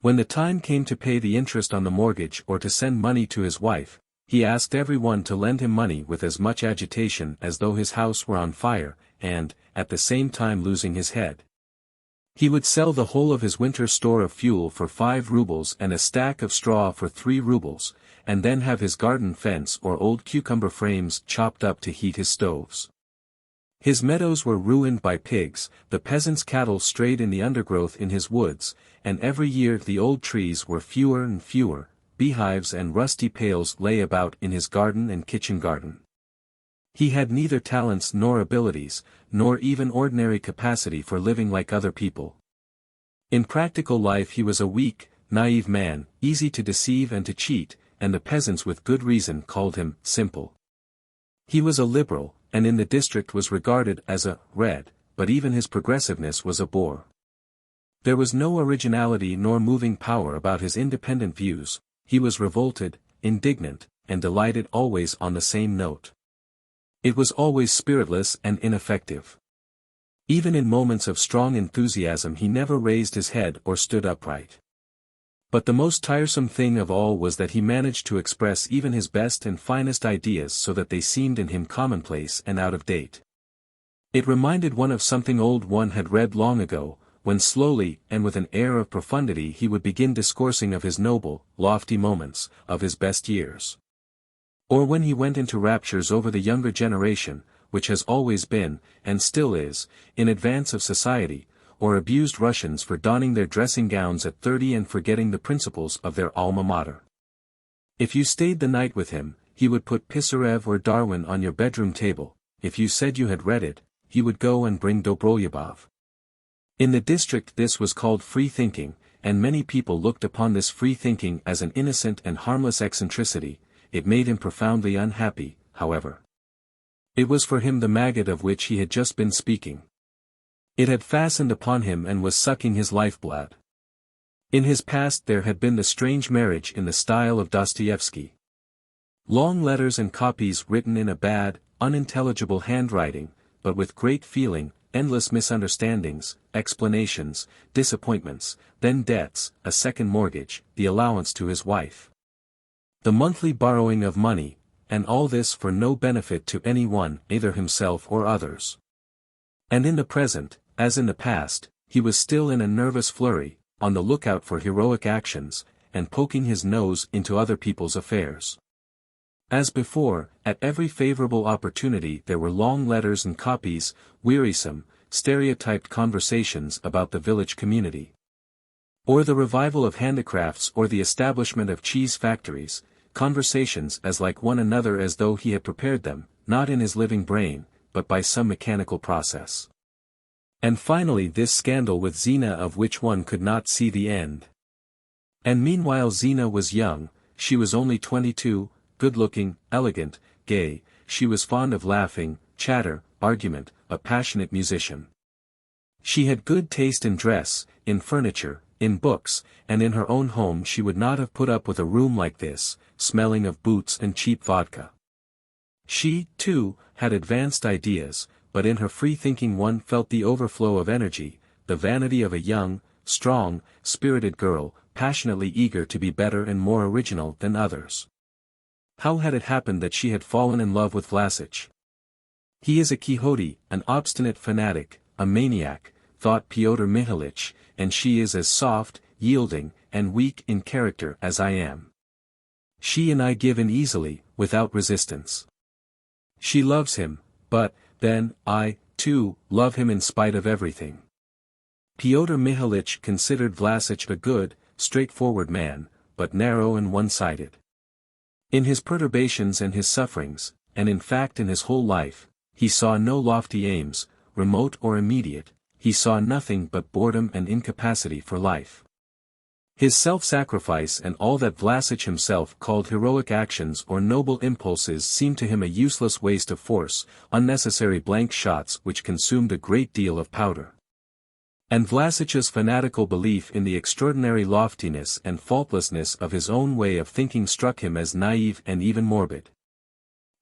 When the time came to pay the interest on the mortgage or to send money to his wife, he asked everyone to lend him money with as much agitation as though his house were on fire, and, at the same time losing his head. He would sell the whole of his winter store of fuel for 5 rubles and a stack of straw for 3 rubles, and then have his garden fence or old cucumber frames chopped up to heat his stoves. His meadows were ruined by pigs, the peasants' cattle strayed in the undergrowth in his woods, and every year the old trees were fewer and fewer, beehives and rusty pails lay about in his garden and kitchen garden. He had neither talents nor abilities, nor even ordinary capacity for living like other people. In practical life he was a weak, naive man, easy to deceive and to cheat, and the peasants with good reason called him simple. He was a liberal, and in the district was regarded as a red, but even his progressiveness was a bore. There was no originality nor moving power about his independent views, he was revolted, indignant, and delighted always on the same note. It was always spiritless and ineffective. Even in moments of strong enthusiasm he never raised his head or stood upright. But the most tiresome thing of all was that he managed to express even his best and finest ideas so that they seemed in him commonplace and out of date. It reminded one of something old one had read long ago, when slowly and with an air of profundity he would begin discoursing of his noble, lofty moments, of his best years. Or when he went into raptures over the younger generation, which has always been, and still is, in advance of society, or abused Russians for donning their dressing gowns at 30 and forgetting the principles of their alma mater. If you stayed the night with him, he would put Pisarev or Darwin on your bedroom table, if you said you had read it, he would go and bring Dobrolyubov. In the district this was called free thinking, and many people looked upon this free thinking as an innocent and harmless eccentricity. It made him profoundly unhappy, however. It was for him the maggot of which he had just been speaking. It had fastened upon him and was sucking his lifeblood. In his past there had been the strange marriage in the style of Dostoevsky. Long letters and copies written in a bad, unintelligible handwriting, but with great feeling, endless misunderstandings, explanations, disappointments, then debts, a second mortgage, the allowance to his wife. The monthly borrowing of money, and all this for no benefit to any one, either himself or others. And in the present, as in the past, he was still in a nervous flurry, on the lookout for heroic actions, and poking his nose into other people's affairs. As before, at every favorable opportunity there were long letters and copies, wearisome, stereotyped conversations about the village community. Or the revival of handicrafts or the establishment of cheese factories, conversations as like one another as though he had prepared them, not in his living brain, but by some mechanical process. And finally this scandal with Zina, of which one could not see the end. And meanwhile Zina was young, she was only 22, good-looking, elegant, gay, she was fond of laughing, chatter, argument, a passionate musician. She had good taste in dress, in furniture, in books, and in her own home she would not have put up with a room like this, smelling of boots and cheap vodka. She, too, had advanced ideas, but in her free-thinking one felt the overflow of energy, the vanity of a young, strong, spirited girl, passionately eager to be better and more original than others. How had it happened that she had fallen in love with VIII? He is a Quixote, an obstinate fanatic, a maniac, thought Pyotr Mihalich, and she is as soft, yielding, and weak in character as I am. She and I give in easily, without resistance. She loves him, but, then, I, too, love him in spite of everything. Pyotr Mihalich considered VIII a good, straightforward man, but narrow and one-sided. In his perturbations and his sufferings, and in fact in his whole life, he saw no lofty aims, remote or immediate, he saw nothing but boredom and incapacity for life. His self-sacrifice and all that VIII himself called heroic actions or noble impulses seemed to him a useless waste of force, unnecessary blank shots which consumed a great deal of powder. And VIII's fanatical belief in the extraordinary loftiness and faultlessness of his own way of thinking struck him as naive and even morbid.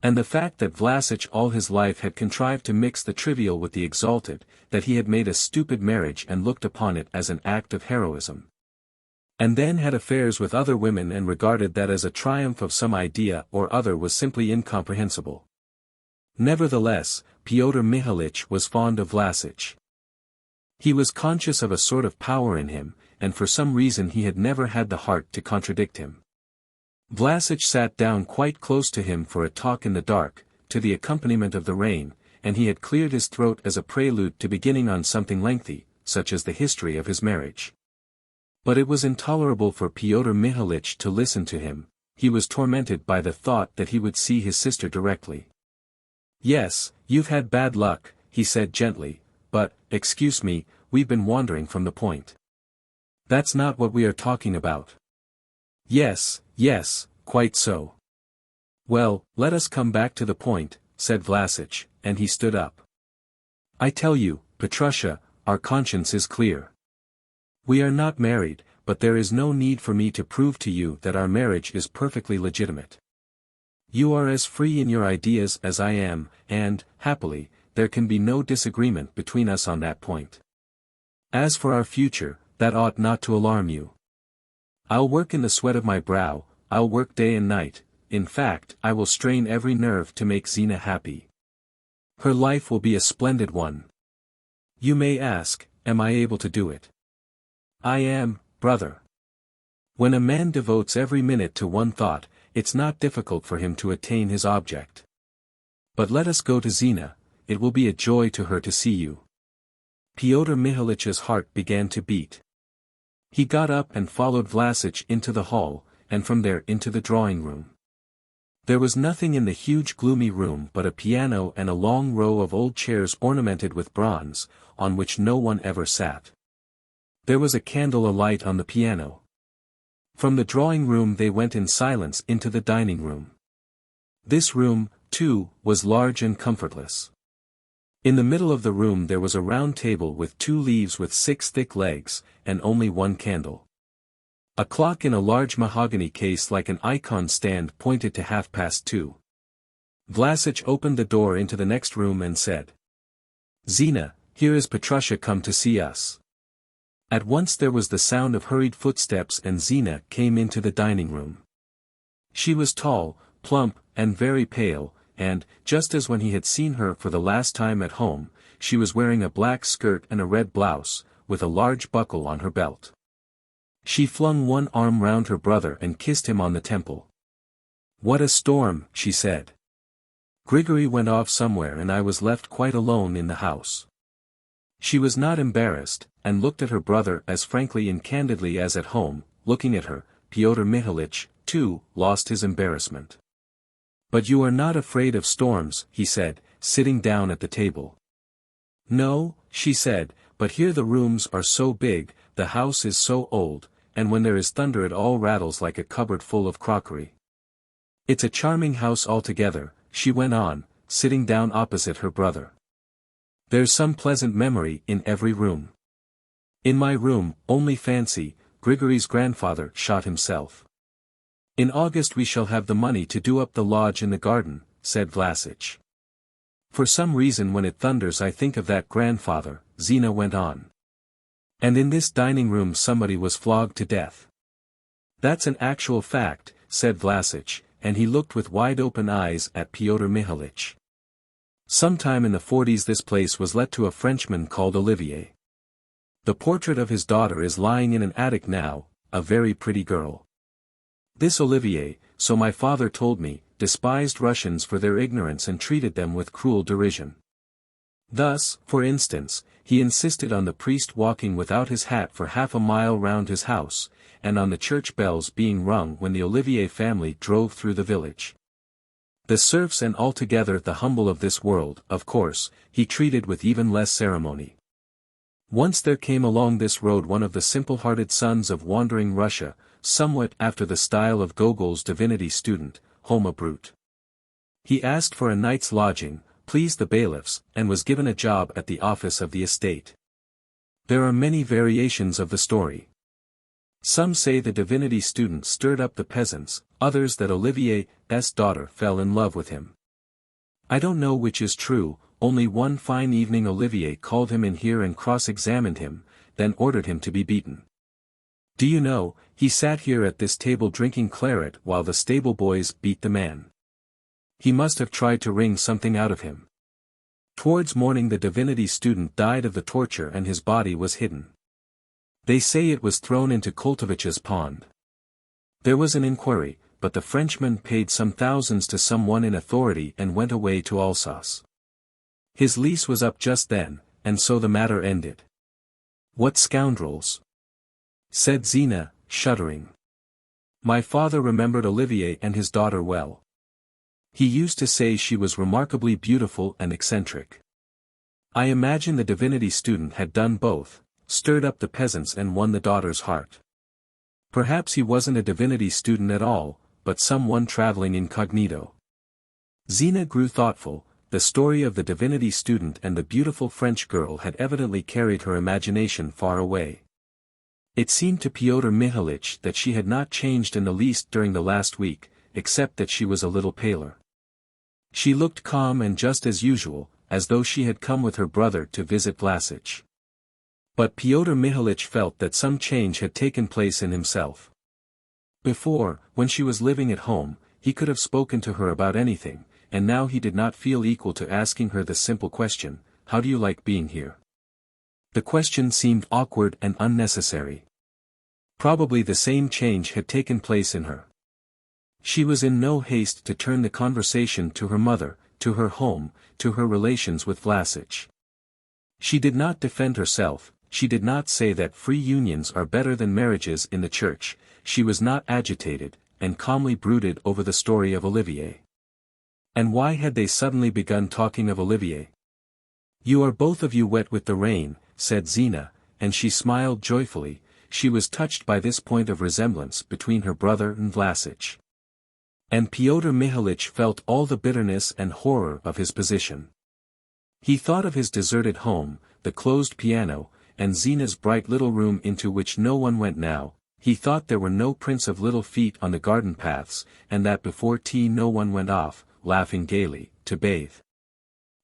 And the fact that VIII all his life had contrived to mix the trivial with the exalted, that he had made a stupid marriage and looked upon it as an act of heroism, and then had affairs with other women and regarded that as a triumph of some idea or other, was simply incomprehensible. Nevertheless, Pyotr Mihalich was fond of VIII. He was conscious of a sort of power in him, and for some reason he had never had the heart to contradict him. VIII sat down quite close to him for a talk in the dark, to the accompaniment of the rain, and he had cleared his throat as a prelude to beginning on something lengthy, such as the history of his marriage. But it was intolerable for Pyotr Mihalich to listen to him, he was tormented by the thought that he would see his sister directly. "Yes, you've had bad luck," he said gently, "but, excuse me, we've been wandering from the point. That's not what we are talking about." "Yes, yes, quite so." "Well, let us come back to the point," said VIII, and he stood up. "I tell you, Petrusha, our conscience is clear. We are not married, but there is no need for me to prove to you that our marriage is perfectly legitimate. You are as free in your ideas as I am, and, happily, there can be no disagreement between us on that point. As for our future, that ought not to alarm you. I'll work in the sweat of my brow, I'll work day and night, in fact I will strain every nerve to make Zina happy. Her life will be a splendid one. You may ask, am I able to do it? I am, brother. When a man devotes every minute to one thought, it's not difficult for him to attain his object. But let us go to Zina, it will be a joy to her to see you." Pyotr Mihalich's heart began to beat. He got up and followed VIII into the hall, and from there into the drawing-room. There was nothing in the huge gloomy room but a piano and a long row of old chairs ornamented with bronze, on which no one ever sat. There was a candle alight on the piano. From the drawing-room they went in silence into the dining-room. This room, too, was large and comfortless. In the middle of the room there was a round table with 2 leaves with 6 thick legs, and only 1 candle. A clock in a large mahogany case like an icon stand pointed to 2:30. VIII opened the door into the next room and said, "Zina, here is Petrusha come to see us." At once there was the sound of hurried footsteps and Zina came into the dining-room. She was tall, plump, and very pale, and, just as when he had seen her for the last time at home, she was wearing a black skirt and a red blouse, with a large buckle on her belt. She flung one arm round her brother and kissed him on the temple. "What a storm," she said. "Grigory went off somewhere and I was left quite alone in the house." She was not embarrassed, and looked at her brother as frankly and candidly as at home. Looking at her, Pyotr Mihalich, too, lost his embarrassment. "But you are not afraid of storms," he said, sitting down at the table. "No," she said, "but here the rooms are so big, the house is so old, and when there is thunder it all rattles like a cupboard full of crockery. It's a charming house altogether," she went on, sitting down opposite her brother. "There's some pleasant memory in every room. In my room, only fancy, Grigory's grandfather shot himself. In August we shall have the money to do up the lodge in the garden," said Vlassich. "For some reason when it thunders I think of that grandfather," Zina went on. "And in this dining room somebody was flogged to death." "That's an actual fact," said Vlassich, and he looked with wide-open eyes at Pyotr Mihalich. "Sometime in the 40s this place was let to a Frenchman called Olivier. The portrait of his daughter is lying in an attic now, a very pretty girl. This Olivier, so my father told me, despised Russians for their ignorance and treated them with cruel derision. Thus, for instance, he insisted on the priest walking without his hat for half a mile round his house, and on the church bells being rung when the Olivier family drove through the village. The serfs and altogether the humble of this world, of course, he treated with even less ceremony. Once there came along this road one of the simple-hearted sons of wandering Russia, somewhat after the style of Gogol's divinity student, Homo Brute. He asked for a night's lodging, pleased the bailiffs, and was given a job at the office of the estate. There are many variations of the story. Some say the divinity student stirred up the peasants, others that Olivier's daughter fell in love with him. I don't know which is true, only one fine evening Olivier called him in here and cross-examined him, then ordered him to be beaten. Do you know, he sat here at this table drinking claret while the stable boys beat the man. He must have tried to wring something out of him. Towards morning the divinity student died of the torture and his body was hidden. They say it was thrown into Koltovich's pond. There was an inquiry, but the Frenchman paid some thousands to someone in authority and went away to Alsace. His lease was up just then, and so the matter ended." "What scoundrels!" said Zina, shuddering. "My father remembered Olivier and his daughter well. He used to say she was remarkably beautiful and eccentric. I imagine the divinity student had done both, stirred up the peasants and won the daughter's heart. Perhaps he wasn't a divinity student at all, but someone traveling incognito." Zina grew thoughtful. The story of the divinity student and the beautiful French girl had evidently carried her imagination far away. It seemed to Pyotr Mihalich that she had not changed in the least during the last week, except that she was a little paler. She looked calm and just as usual, as though she had come with her brother to visit Vlassich. But Pyotr Mihalich felt that some change had taken place in himself. Before, when she was living at home, he could have spoken to her about anything, and now he did not feel equal to asking her the simple question, "How do you like being here?" The question seemed awkward and unnecessary. Probably the same change had taken place in her. She was in no haste to turn the conversation to her mother, to her home, to her relations with Vlassich. She did not defend herself, she did not say that free unions are better than marriages in the church, she was not agitated, and calmly brooded over the story of Olivier. And why had they suddenly begun talking of Olivier? "You are both of you wet with the rain," said Zina, and she smiled joyfully. She was touched by this point of resemblance between her brother and Vlassich. And Pyotr Mihalich felt all the bitterness and horror of his position. He thought of his deserted home, the closed piano, and Zina's bright little room into which no one went now. He thought there were no prints of little feet on the garden paths, and that before tea no one went off, laughing gaily, to bathe.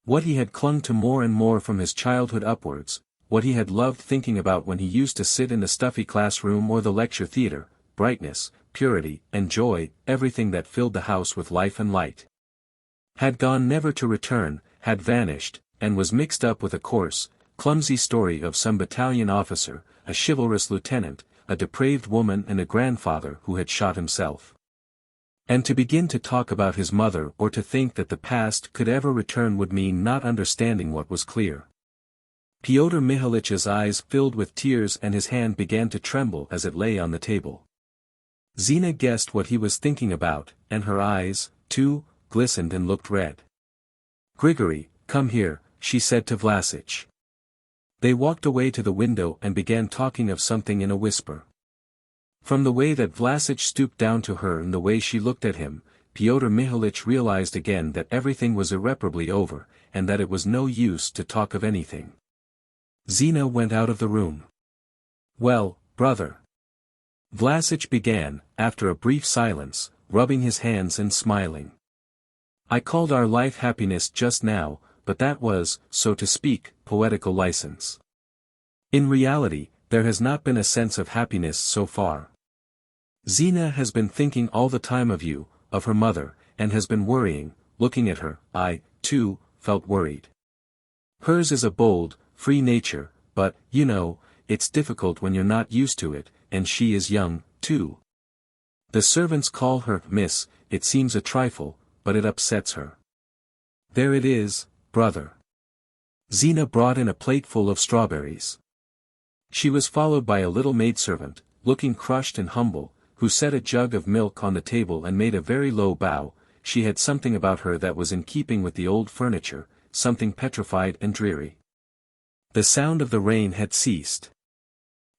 What he had clung to more and more from his childhood upwards, what he had loved thinking about when he used to sit in the stuffy classroom or the lecture theatre, brightness, purity, and joy, everything that filled the house with life and light, had gone never to return, had vanished, and was mixed up with a coarse, clumsy story of some battalion officer, a chivalrous lieutenant, a depraved woman and a grandfather who had shot himself. And to begin to talk about his mother or to think that the past could ever return would mean not understanding what was clear. Pyotr Mihalich's eyes filled with tears and his hand began to tremble as it lay on the table. Zina guessed what he was thinking about, and her eyes, too, glistened and looked red. "Grigory, come here," she said to Vlasic. They walked away to the window and began talking of something in a whisper. From the way that Vlasic stooped down to her and the way she looked at him, Pyotr Mihalich realized again that everything was irreparably over, and that it was no use to talk of anything. Zina went out of the room. "Well, brother," Vlasic began, after a brief silence, rubbing his hands and smiling. "I called our life happiness just now, but that was, so to speak, poetical license. In reality, there has not been a sense of happiness so far. Zina has been thinking all the time of you, of her mother, and has been worrying, looking at her. I, too, felt worried. Hers is a bold, free nature, but, you know, it's difficult when you're not used to it, and she is young, too. The servants call her Miss, it seems a trifle, but it upsets her. There it is, brother." Zina brought in a plateful of strawberries. She was followed by a little maidservant, looking crushed and humble, who set a jug of milk on the table and made a very low bow. She had something about her that was in keeping with the old furniture, something petrified and dreary. The sound of the rain had ceased.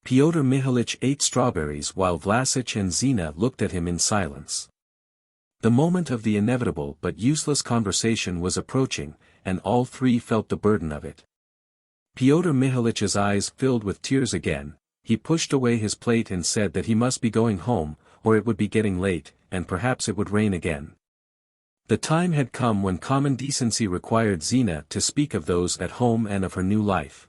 Pyotr Mihalich ate strawberries while Vlasic and Zina looked at him in silence. The moment of the inevitable but useless conversation was approaching, and all three felt the burden of it. Pyotr Mihalich's eyes filled with tears again. He pushed away his plate and said that he must be going home, or it would be getting late, and perhaps it would rain again. The time had come when common decency required Zina to speak of those at home and of her new life.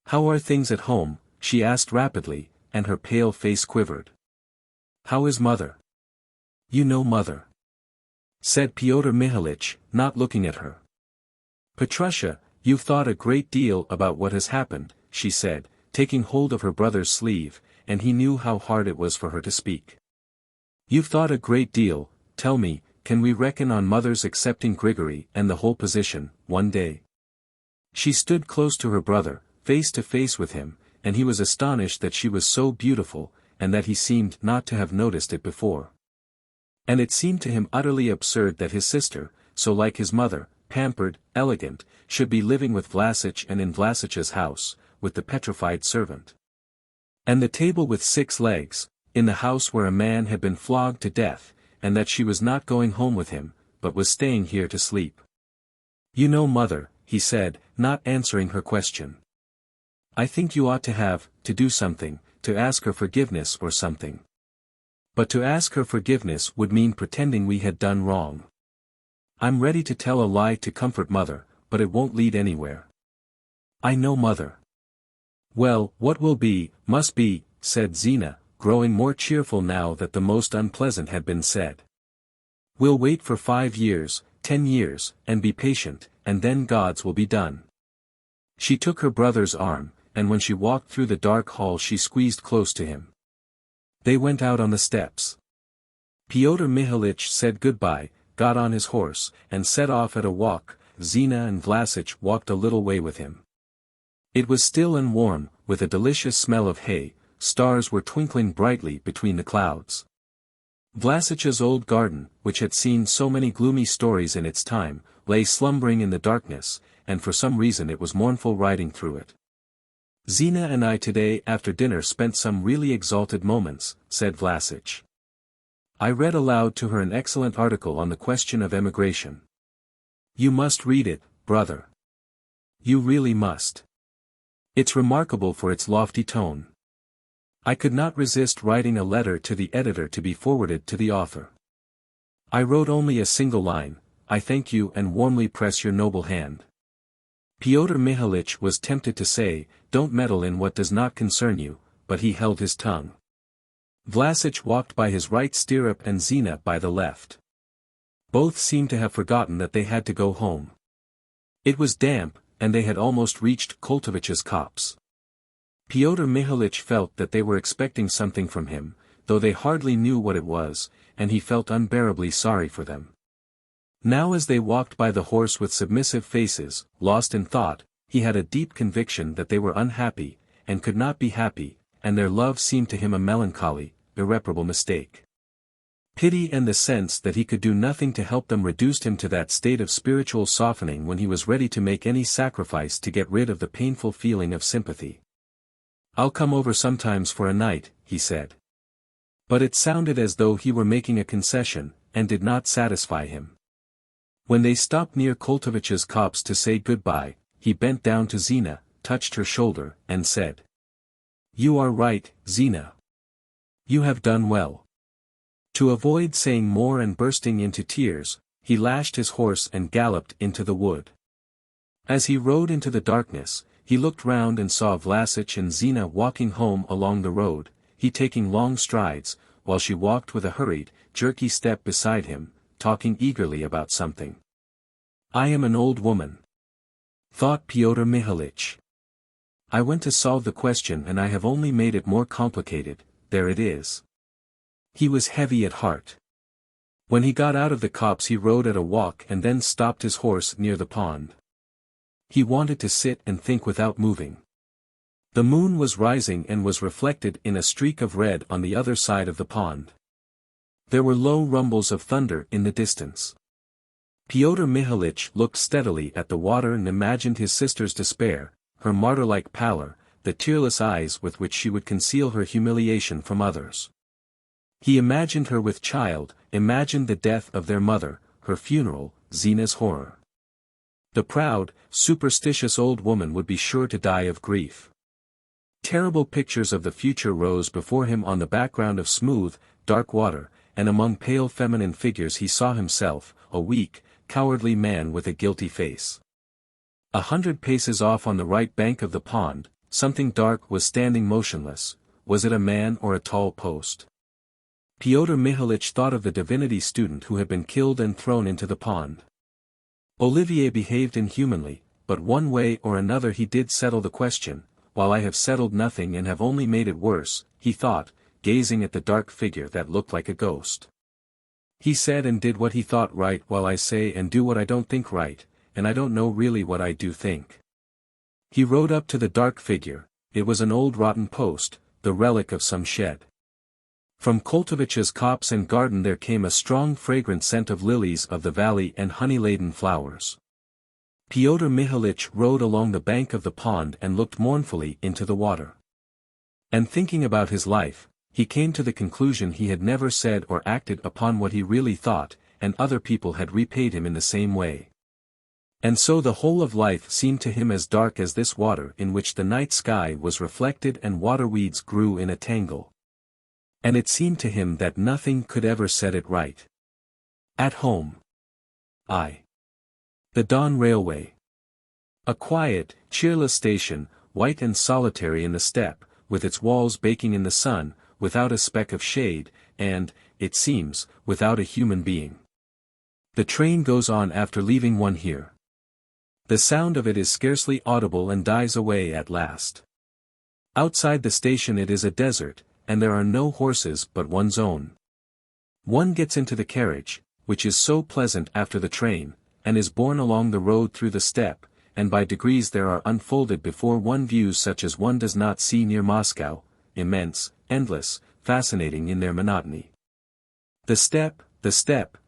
"How are things at home?" she asked rapidly, and her pale face quivered. "How is mother?" "You know mother," said Pyotr Mihalich, not looking at her. "Petrusha, you've thought a great deal about what has happened," she said, taking hold of her brother's sleeve, and he knew how hard it was for her to speak. "You've thought a great deal. Tell me, can we reckon on mother's accepting Grigory and the whole position, one day?" She stood close to her brother, face to face with him, and he was astonished that she was so beautiful, and that he seemed not to have noticed it before. And it seemed to him utterly absurd that his sister, so like his mother, pampered, elegant, should be living with Vlasic and in Vlasic's house, with the petrified servant. And the table with 6 legs, in the house where a man had been flogged to death, and that she was not going home with him, but was staying here to sleep. "You know mother," he said, not answering her question. "I think you ought to do something, to ask her forgiveness or something. But to ask her forgiveness would mean pretending we had done wrong. I'm ready to tell a lie to comfort mother, but it won't lead anywhere. I know mother." "Well, what will be, must be," said Zina, growing more cheerful now that the most unpleasant had been said. "We'll wait for 5 years, 10 years, and be patient, and then God's will be done." She took her brother's arm, and when she walked through the dark hall she squeezed close to him. They went out on the steps. Pyotr Mihalich said goodbye, got on his horse, and set off at a walk. Zina and Vlasic walked a little way with him. It was still and warm, with a delicious smell of hay. Stars were twinkling brightly between the clouds. Vlasic's old garden, which had seen so many gloomy stories in its time, lay slumbering in the darkness, and for some reason it was mournful riding through it. "Zina and I today after dinner spent some really exalted moments," said Vlasic. "I read aloud to her an excellent article on the question of emigration. You must read it, brother. You really must. It's remarkable for its lofty tone. I could not resist writing a letter to the editor to be forwarded to the author. I wrote only a single line: 'I thank you and warmly press your noble hand.'" Pyotr Mihalich was tempted to say, "Don't meddle in what does not concern you," but he held his tongue. Vlasic walked by his right stirrup and Zina by the left. Both seemed to have forgotten that they had to go home. It was damp, and they had almost reached Koltovich's copse. Pyotr Mihalich felt that they were expecting something from him, though they hardly knew what it was, and he felt unbearably sorry for them. Now as they walked by the horse with submissive faces, lost in thought, he had a deep conviction that they were unhappy, and could not be happy, and their love seemed to him a melancholy, irreparable mistake. Pity and the sense that he could do nothing to help them reduced him to that state of spiritual softening when he was ready to make any sacrifice to get rid of the painful feeling of sympathy. "I'll come over sometimes for a night," he said. But it sounded as though he were making a concession, and did not satisfy him. When they stopped near Koltovich's copse to say goodbye, he bent down to Zina, touched her shoulder, and said, "You are right, Zina. You have done well." To avoid saying more and bursting into tears, he lashed his horse and galloped into the wood. As he rode into the darkness, he looked round and saw Vlasic and Zina walking home along the road, he taking long strides, while she walked with a hurried, jerky step beside him, talking eagerly about something. "I am an old woman," thought Pyotr Mihalich. "I went to solve the question and I have only made it more complicated. There it is." He was heavy at heart. When he got out of the copse he rode at a walk and then stopped his horse near the pond. He wanted to sit and think without moving. The moon was rising and was reflected in a streak of red on the other side of the pond. There were low rumbles of thunder in the distance. Pyotr Mihalich looked steadily at the water and imagined his sister's despair, her martyr-like pallor, the tearless eyes with which she would conceal her humiliation from others. He imagined her with child, imagined the death of their mother, her funeral, Zina's horror. The proud, superstitious old woman would be sure to die of grief. Terrible pictures of the future rose before him on the background of smooth, dark water, and among pale feminine figures he saw himself, a weak, cowardly man with a guilty face. 100 paces off on the right bank of the pond, something dark was standing motionless. Was it a man or a tall post? Pyotr Mihalich thought of the divinity student who had been killed and thrown into the pond. Olivier behaved inhumanly, but one way or another he did settle the question. While I have settled nothing and have only made it worse, he thought, gazing at the dark figure that looked like a ghost. He said and did what he thought right while I say and do what I don't think right, and I don't know really what I do think. He rode up to the dark figure. It was an old rotten post, the relic of some shed. From Koltovich's copse and garden there came a strong fragrant scent of lilies of the valley and honey-laden flowers. Pyotr Mihalich rode along the bank of the pond and looked mournfully into the water. And thinking about his life, he came to the conclusion he had never said or acted upon what he really thought, and other people had repaid him in the same way. And so the whole of life seemed to him as dark as this water in which the night sky was reflected and water weeds grew in a tangle. And it seemed to him that nothing could ever set it right. At home. The Don Railway. A quiet, cheerless station, white and solitary in the steppe, with its walls baking in the sun, without a speck of shade, and, it seems, without a human being. The train goes on after leaving one here. The sound of it is scarcely audible and dies away at last. Outside the station it is a desert, and there are no horses but one's own. One gets into the carriage, which is so pleasant after the train, and is borne along the road through the steppe, and by degrees there are unfolded before one views such as one does not see near Moscow, immense, endless, fascinating in their monotony. The steppe,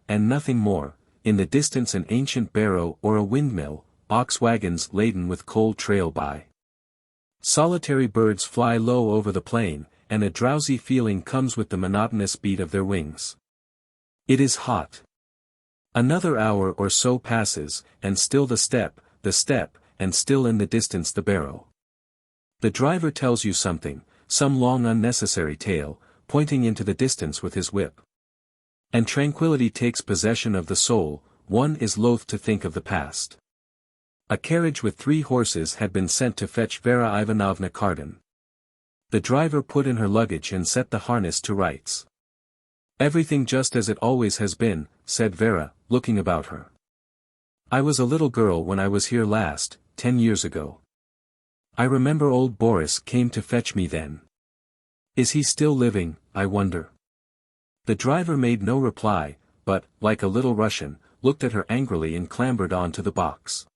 and nothing more, in the distance an ancient barrow or a windmill, ox wagons laden with coal trail by. Solitary birds fly low over the plain, and a drowsy feeling comes with the monotonous beat of their wings. It is hot. Another hour or so passes, and still the steppe, and still in the distance the barrow. The driver tells you something, some long unnecessary tale, pointing into the distance with his whip. And tranquility takes possession of the soul, one is loath to think of the past. A carriage with 3 horses had been sent to fetch Vera Ivanovna Kardin. The driver put in her luggage and set the harness to rights. "Everything just as it always has been," said Vera, looking about her. "I was a little girl when I was here last, 10 years ago. I remember old Boris came to fetch me then. Is he still living, I wonder?" The driver made no reply, but, like a little Russian, looked at her angrily and clambered on to the box.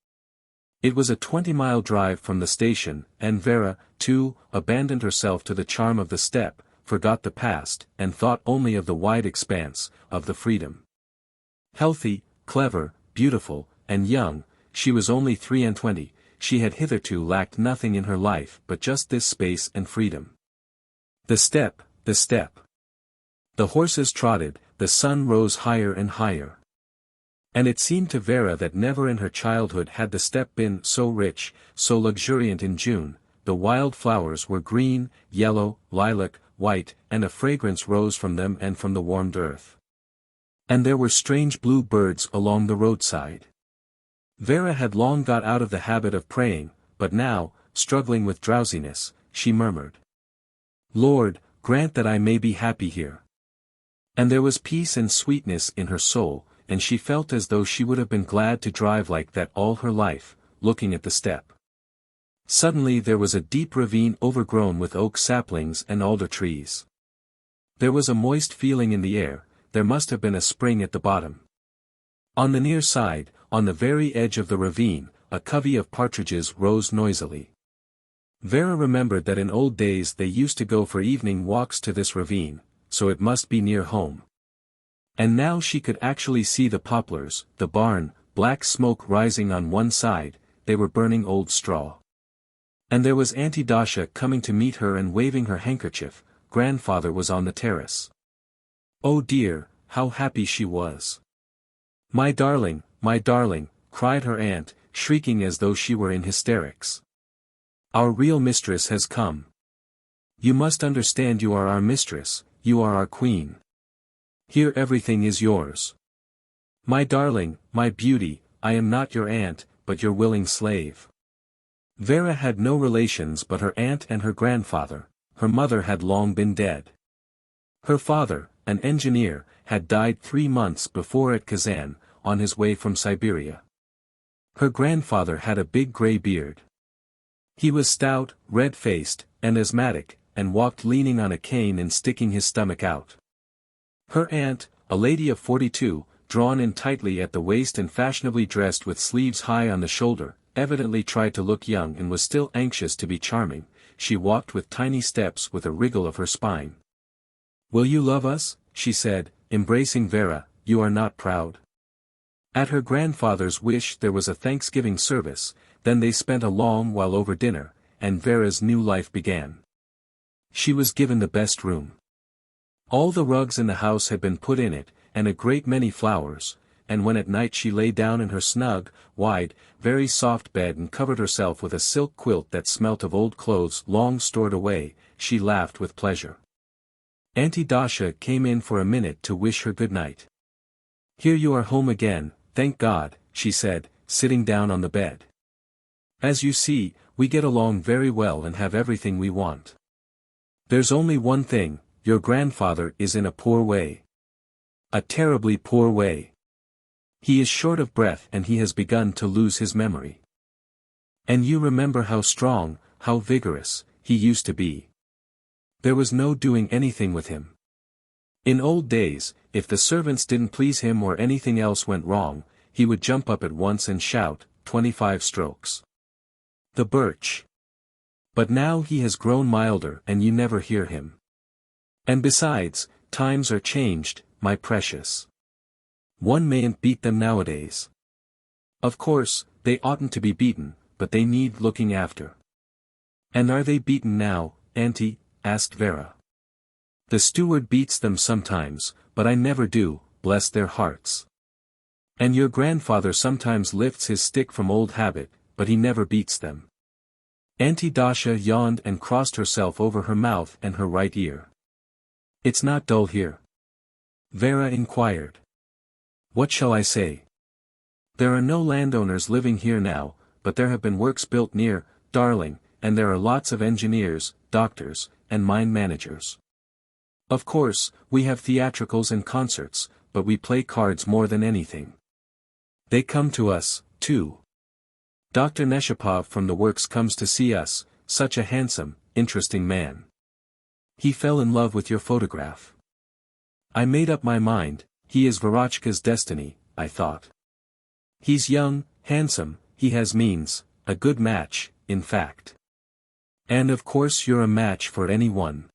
It was a 20-mile drive from the station, and Vera, too, abandoned herself to the charm of the steppe, forgot the past, and thought only of the wide expanse, of the freedom. Healthy, clever, beautiful, and young, she was only 23. She had hitherto lacked nothing in her life but just this space and freedom. The step, the step. The horses trotted, the sun rose higher and higher. And it seemed to Vera that never in her childhood had the step been so rich, so luxuriant in June. The wild flowers were green, yellow, lilac, white, and a fragrance rose from them and from the warmed earth. And there were strange blue birds along the roadside. Vera had long got out of the habit of praying, but now, struggling with drowsiness, she murmured, "Lord, grant that I may be happy here." And there was peace and sweetness in her soul, and she felt as though she would have been glad to drive like that all her life, looking at the steppe. Suddenly there was a deep ravine overgrown with oak saplings and alder trees. There was a moist feeling in the air, there must have been a spring at the bottom. On the near side, on the very edge of the ravine, a covey of partridges rose noisily. Vera remembered that in old days they used to go for evening walks to this ravine, so it must be near home. And now she could actually see the poplars, the barn, black smoke rising on one side, they were burning old straw. And there was Auntie Dasha coming to meet her and waving her handkerchief. Grandfather was on the terrace. Oh dear, how happy she was. My darling," cried her aunt, shrieking as though she were in hysterics. "Our real mistress has come. You must understand you are our mistress, you are our queen. Here everything is yours. My darling, my beauty, I am not your aunt, but your willing slave." Vera had no relations but her aunt and her grandfather. Her mother had long been dead. Her father, an engineer, had died 3 months before at Kazan, on his way from Siberia. Her grandfather had a big grey beard. He was stout, red-faced, and asthmatic, and walked leaning on a cane and sticking his stomach out. Her aunt, a lady of 42, drawn in tightly at the waist and fashionably dressed with sleeves high on the shoulder, evidently tried to look young and was still anxious to be charming. She walked with tiny steps with a wriggle of her spine. "Will you love us?" she said, embracing Vera. "You are not proud?" At her grandfather's wish there was a Thanksgiving service, then they spent a long while over dinner, and Vera's new life began. She was given the best room. All the rugs in the house had been put in it, and a great many flowers, and when at night she lay down in her snug, wide, very soft bed and covered herself with a silk quilt that smelt of old clothes long stored away, she laughed with pleasure. Auntie Dasha came in for a minute to wish her good night. "Here you are home again, thank God," she said, sitting down on the bed. "As you see, we get along very well and have everything we want. There's only one thing, your grandfather is in a poor way. A terribly poor way. He is short of breath and he has begun to lose his memory. And you remember how strong, how vigorous, he used to be. There was no doing anything with him. In old days, if the servants didn't please him or anything else went wrong, he would jump up at once and shout, 25 strokes. The birch. But now he has grown milder and you never hear him. And besides, times are changed, my precious. One mayn't beat them nowadays. Of course, they oughtn't to be beaten, but they need looking after." "And are they beaten now, Auntie?" asked Vera. "The steward beats them sometimes, but I never do, bless their hearts. And your grandfather sometimes lifts his stick from old habit, but he never beats them." Auntie Dasha yawned and crossed herself over her mouth and her right ear. "It's not dull here?" Vera inquired. "What shall I say? There are no landowners living here now, but there have been works built near, darling, and there are lots of engineers, doctors, and mine managers. Of course, we have theatricals and concerts, but we play cards more than anything. They come to us, too. Dr. Neshapov from the works comes to see us, such a handsome, interesting man. He fell in love with your photograph. I made up my mind, he is Verotchka's destiny, I thought. He's young, handsome, he has means, a good match, in fact. And of course you're a match for anyone.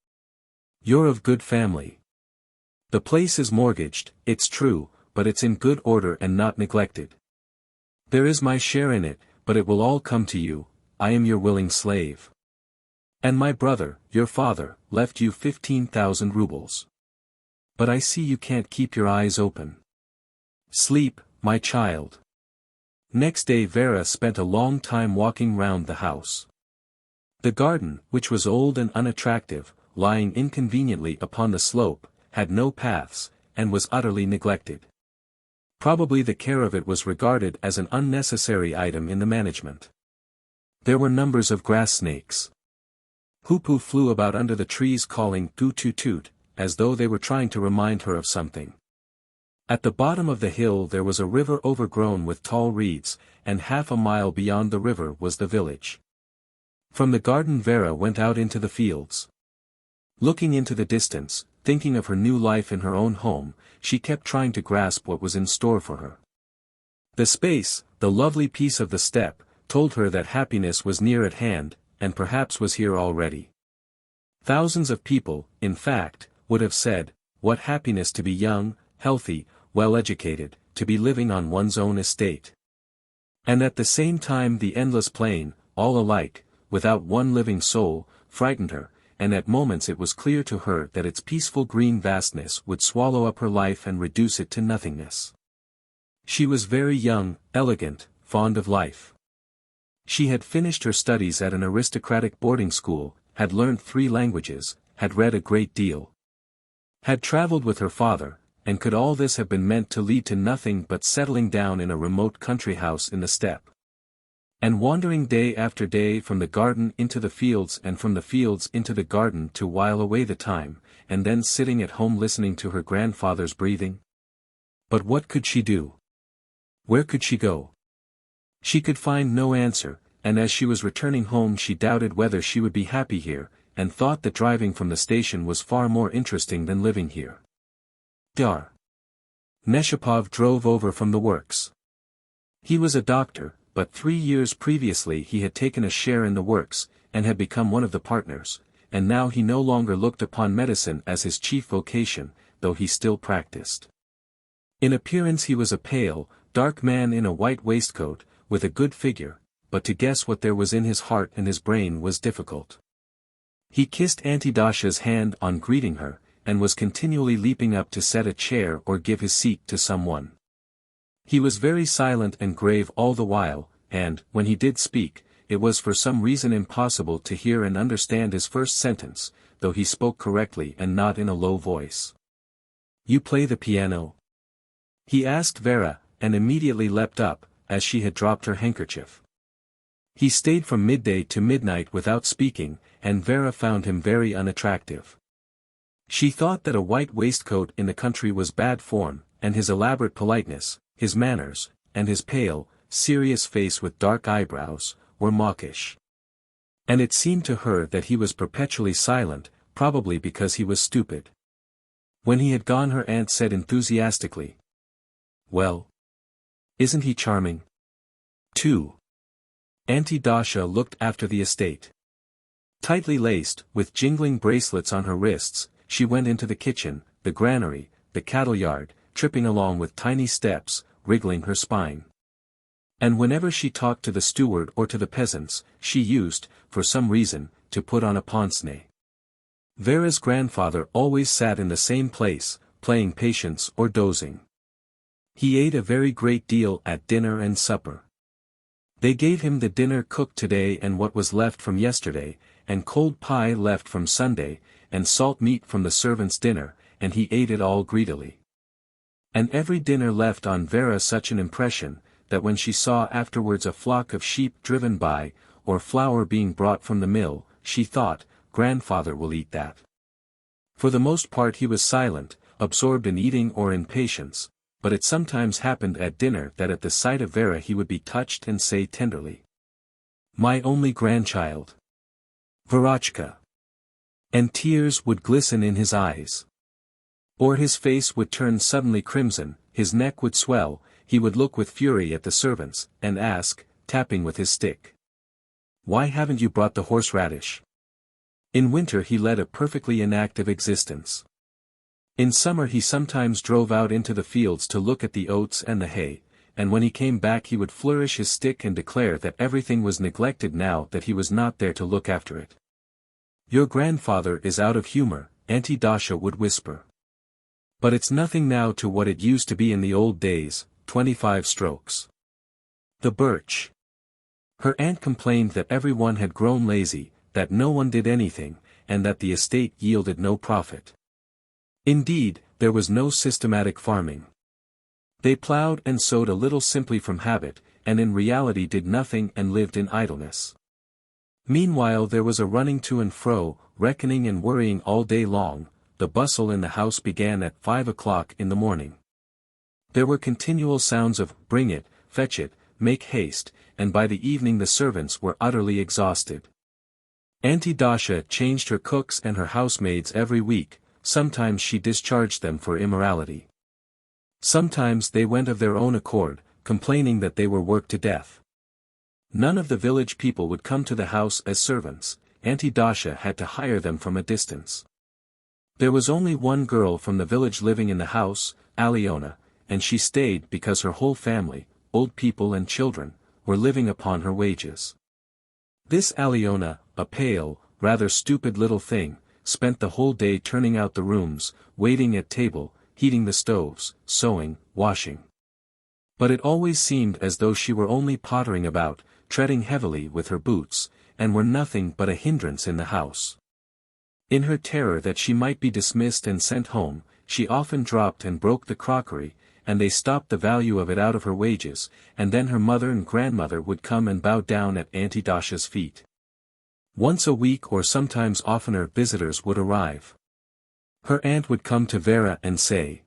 You're of good family. The place is mortgaged, it's true, but it's in good order and not neglected. There is my share in it, but it will all come to you, I am your willing slave. And my brother, your father, left you 15,000 rubles. But I see you can't keep your eyes open. Sleep, my child. Next day Vera spent a long time walking round the house. The garden, which was old and unattractive, lying inconveniently upon the slope, had no paths, and was utterly neglected. Probably the care of it was regarded as an unnecessary item in the management. There were numbers of grass snakes. Hoopoe flew about under the trees calling toot-toot-toot, as though they were trying to remind her of something. At the bottom of the hill there was a river overgrown with tall reeds, and half a mile beyond the river was the village. From the garden Vera went out into the fields. Looking into the distance, thinking of her new life in her own home, she kept trying to grasp what was in store for her. The space, the lovely peace of the steppe, told her that happiness was near at hand, and perhaps was here already. Thousands of people, in fact, would have said, what happiness to be young, healthy, well-educated, to be living on one's own estate. And at the same time the endless plain, all alike, without one living soul, frightened her, and at moments it was clear to her that its peaceful green vastness would swallow up her life and reduce it to nothingness. She was very young, elegant, fond of life. She had finished her studies at an aristocratic boarding school, had learned 3 languages, had read a great deal. Had traveled with her father, and could all this have been meant to lead to nothing but settling down in a remote country house in the steppe? And wandering day after day from the garden into the fields and from the fields into the garden to while away the time, and then sitting at home listening to her grandfather's breathing? But what could she do? Where could she go? She could find no answer, and as she was returning home she doubted whether she would be happy here, and thought that driving from the station was far more interesting than living here. Dar. Neshapov drove over from the works. He was a doctor, but 3 years previously he had taken a share in the works, and had become one of the partners, and now he no longer looked upon medicine as his chief vocation, though he still practiced. In appearance he was a pale, dark man in a white waistcoat, with a good figure, but to guess what there was in his heart and his brain was difficult. He kissed Auntie Dasha's hand on greeting her, and was continually leaping up to set a chair or give his seat to someone. He was very silent and grave all the while, and, when he did speak, it was for some reason impossible to hear and understand his first sentence, though he spoke correctly and not in a low voice. "You play the piano?" he asked Vera, and immediately leapt up, as she had dropped her handkerchief. He stayed from midday to midnight without speaking, and Vera found him very unattractive. She thought that a white waistcoat in the country was bad form, and his elaborate politeness, his manners, and his pale, serious face with dark eyebrows, were mawkish. And it seemed to her that he was perpetually silent, probably because he was stupid. When he had gone her aunt said enthusiastically, "Well, isn't he charming?" 2. Auntie Dasha looked after the estate. Tightly laced, with jingling bracelets on her wrists, she went into the kitchen, the granary, the cattle yard, tripping along with tiny steps, wriggling her spine. And whenever she talked to the steward or to the peasants, she used, for some reason, to put on a pince-nez. Vera's grandfather always sat in the same place, playing patience or dozing. He ate a very great deal at dinner and supper. They gave him the dinner cooked today and what was left from yesterday, and cold pie left from Sunday, and salt meat from the servants' dinner, and he ate it all greedily. And every dinner left on Vera such an impression, that when she saw afterwards a flock of sheep driven by, or flour being brought from the mill, she thought, "Grandfather will eat that." For the most part he was silent, absorbed in eating or in patience, but it sometimes happened at dinner that at the sight of Vera he would be touched and say tenderly, "My only grandchild. Verachka." And tears would glisten in his eyes. Or his face would turn suddenly crimson, his neck would swell, he would look with fury at the servants, and ask, tapping with his stick, "Why haven't you brought the horseradish?" In winter he led a perfectly inactive existence. In summer he sometimes drove out into the fields to look at the oats and the hay, and when he came back he would flourish his stick and declare that everything was neglected now that he was not there to look after it. "Your grandfather is out of humor," Auntie Dasha would whisper. "But it's nothing now to what it used to be in the old days, 25 strokes. The birch." Her aunt complained that everyone had grown lazy, that no one did anything, and that the estate yielded no profit. Indeed, there was no systematic farming. They plowed and sowed a little simply from habit, and in reality did nothing and lived in idleness. Meanwhile there was a running to and fro, reckoning and worrying all day long. The bustle in the house began at 5 o'clock in the morning. There were continual sounds of, "Bring it, fetch it, make haste," and by the evening the servants were utterly exhausted. Auntie Dasha changed her cooks and her housemaids every week. Sometimes she discharged them for immorality. Sometimes they went of their own accord, complaining that they were worked to death. None of the village people would come to the house as servants. Auntie Dasha had to hire them from a distance. There was only one girl from the village living in the house, Aliona, and she stayed because her whole family, old people and children, were living upon her wages. This Aliona, a pale, rather stupid little thing, spent the whole day turning out the rooms, waiting at table, heating the stoves, sewing, washing. But it always seemed as though she were only pottering about, treading heavily with her boots, and were nothing but a hindrance in the house. In her terror that she might be dismissed and sent home, she often dropped and broke the crockery, and they stopped the value of it out of her wages, and then her mother and grandmother would come and bow down at Auntie Dasha's feet. Once a week or sometimes oftener visitors would arrive. Her aunt would come to Vera and say,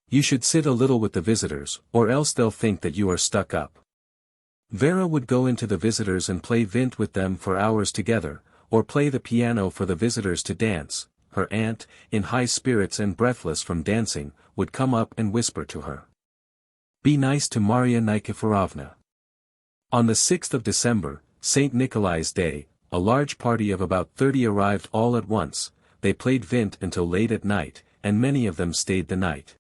"You should sit a little with the visitors, or else they'll think that you are stuck up." Vera would go into the visitors and play vint with them for hours together, or play the piano for the visitors to dance. Her aunt, in high spirits and breathless from dancing, would come up and whisper to her, "Be nice to Maria Nikiforovna." On the 6th of December, St. Nikolai's Day, a large party of about 30 arrived all at once. They played vint until late at night, and many of them stayed the night.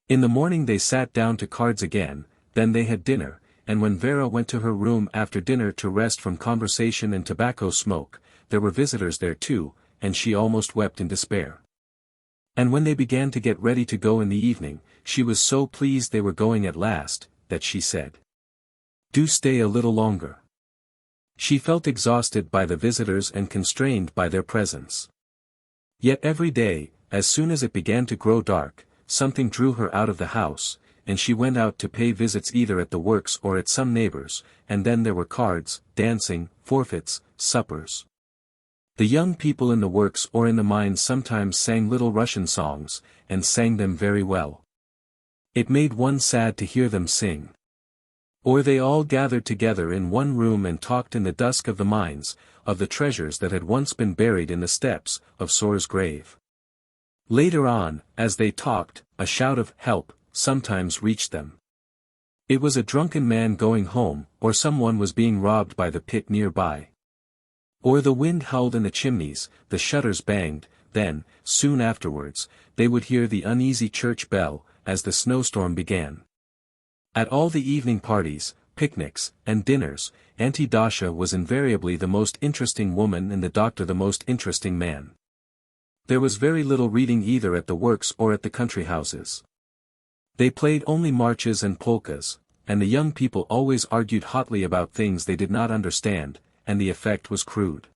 In the morning they sat down to cards again, then they had dinner, and when Vera went to her room after dinner to rest from conversation and tobacco smoke, there were visitors there too, and she almost wept in despair. And when they began to get ready to go in the evening, she was so pleased they were going at last, that she said, "Do stay a little longer." She felt exhausted by the visitors and constrained by their presence. Yet every day, as soon as it began to grow dark, something drew her out of the house, and she went out to pay visits either at the works or at some neighbors, and then there were cards, dancing, forfeits, suppers. The young people in the works or in the mines sometimes sang Little Russian songs, and sang them very well. It made one sad to hear them sing. Or they all gathered together in one room and talked in the dusk of the mines, of the treasures that had once been buried in the steps, of Sora's grave. Later on, as they talked, a shout of "Help!" sometimes reached them. It was a drunken man going home, or someone was being robbed by the pit nearby. Or the wind howled in the chimneys, the shutters banged, then, soon afterwards, they would hear the uneasy church bell, as the snowstorm began. At all the evening parties, picnics, and dinners, Auntie Dasha was invariably the most interesting woman and the doctor the most interesting man. There was very little reading either at the works or at the country houses. They played only marches and polkas, and the young people always argued hotly about things they did not understand, and the effect was crude.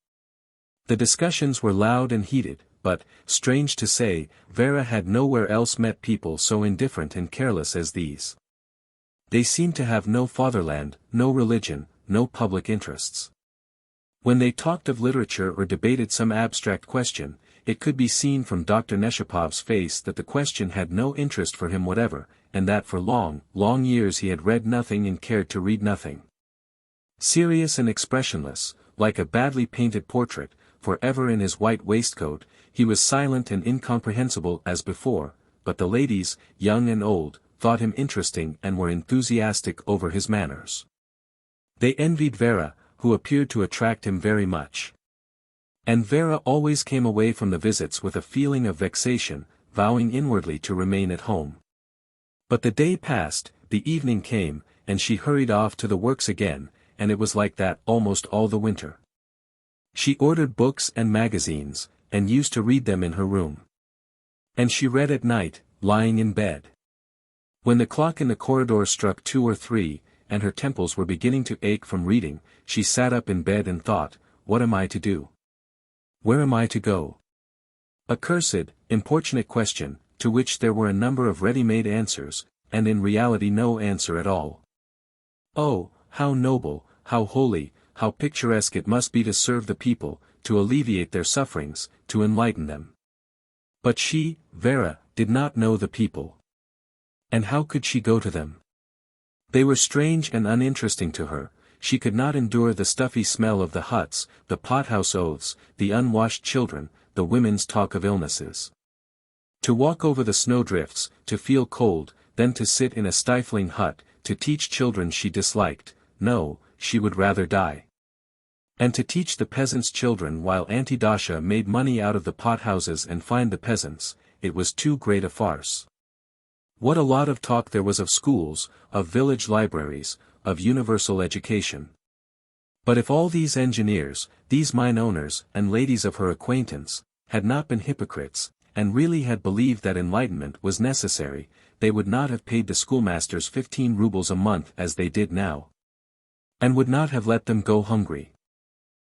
The discussions were loud and heated, but, strange to say, Vera had nowhere else met people so indifferent and careless as these. They seemed to have no fatherland, no religion, no public interests. When they talked of literature or debated some abstract question, it could be seen from Dr. Neshapov's face that the question had no interest for him whatever, and that for long, long years he had read nothing and cared to read nothing. Serious and expressionless, like a badly painted portrait, forever in his white waistcoat, he was silent and incomprehensible as before, but the ladies, young and old, thought him interesting and were enthusiastic over his manners. They envied Vera, who appeared to attract him very much. And Vera always came away from the visits with a feeling of vexation, vowing inwardly to remain at home. But the day passed, the evening came, and she hurried off to the works again, and it was like that almost all the winter. She ordered books and magazines, and used to read them in her room. And she read at night, lying in bed. When the clock in the corridor struck 2 or 3, and her temples were beginning to ache from reading, she sat up in bed and thought, what am I to do? Where am I to go? A cursed, importunate question, to which there were a number of ready-made answers, and in reality no answer at all. Oh, how noble, how holy, how picturesque it must be to serve the people, to alleviate their sufferings, to enlighten them. But she, Vera, did not know the people. And how could she go to them? They were strange and uninteresting to her. She could not endure the stuffy smell of the huts, the pothouse oaths, the unwashed children, the women's talk of illnesses. To walk over the snowdrifts, to feel cold, then to sit in a stifling hut, to teach children she disliked, no, she would rather die. And to teach the peasants' children while Auntie Dasha made money out of the pothouses and fined the peasants, it was too great a farce. What a lot of talk there was of schools, of village libraries, of universal education. But if all these engineers, these mine owners and ladies of her acquaintance, had not been hypocrites, and really had believed that enlightenment was necessary, they would not have paid the schoolmasters 15 rubles a month as they did now. And would not have let them go hungry.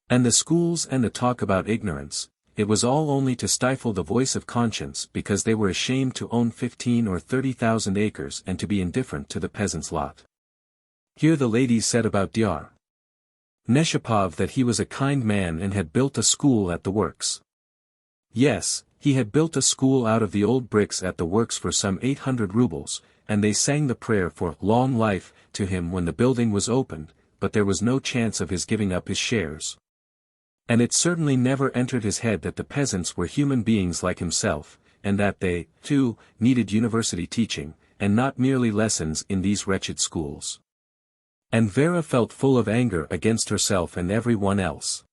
And the schools and the talk about ignorance, it was all only to stifle the voice of conscience because they were ashamed to own 15 or 30,000 acres and to be indifferent to the peasant's lot. Here the ladies said about Dr. Chekhov that he was a kind man and had built a school at the works. Yes, he had built a school out of the old bricks at the works for some 800 rubles, and they sang the prayer for long life to him when the building was opened, but there was no chance of his giving up his shares. And it certainly never entered his head that the peasants were human beings like himself, and that they, too, needed university teaching, and not merely lessons in these wretched schools. And Vera felt full of anger against herself and every one else.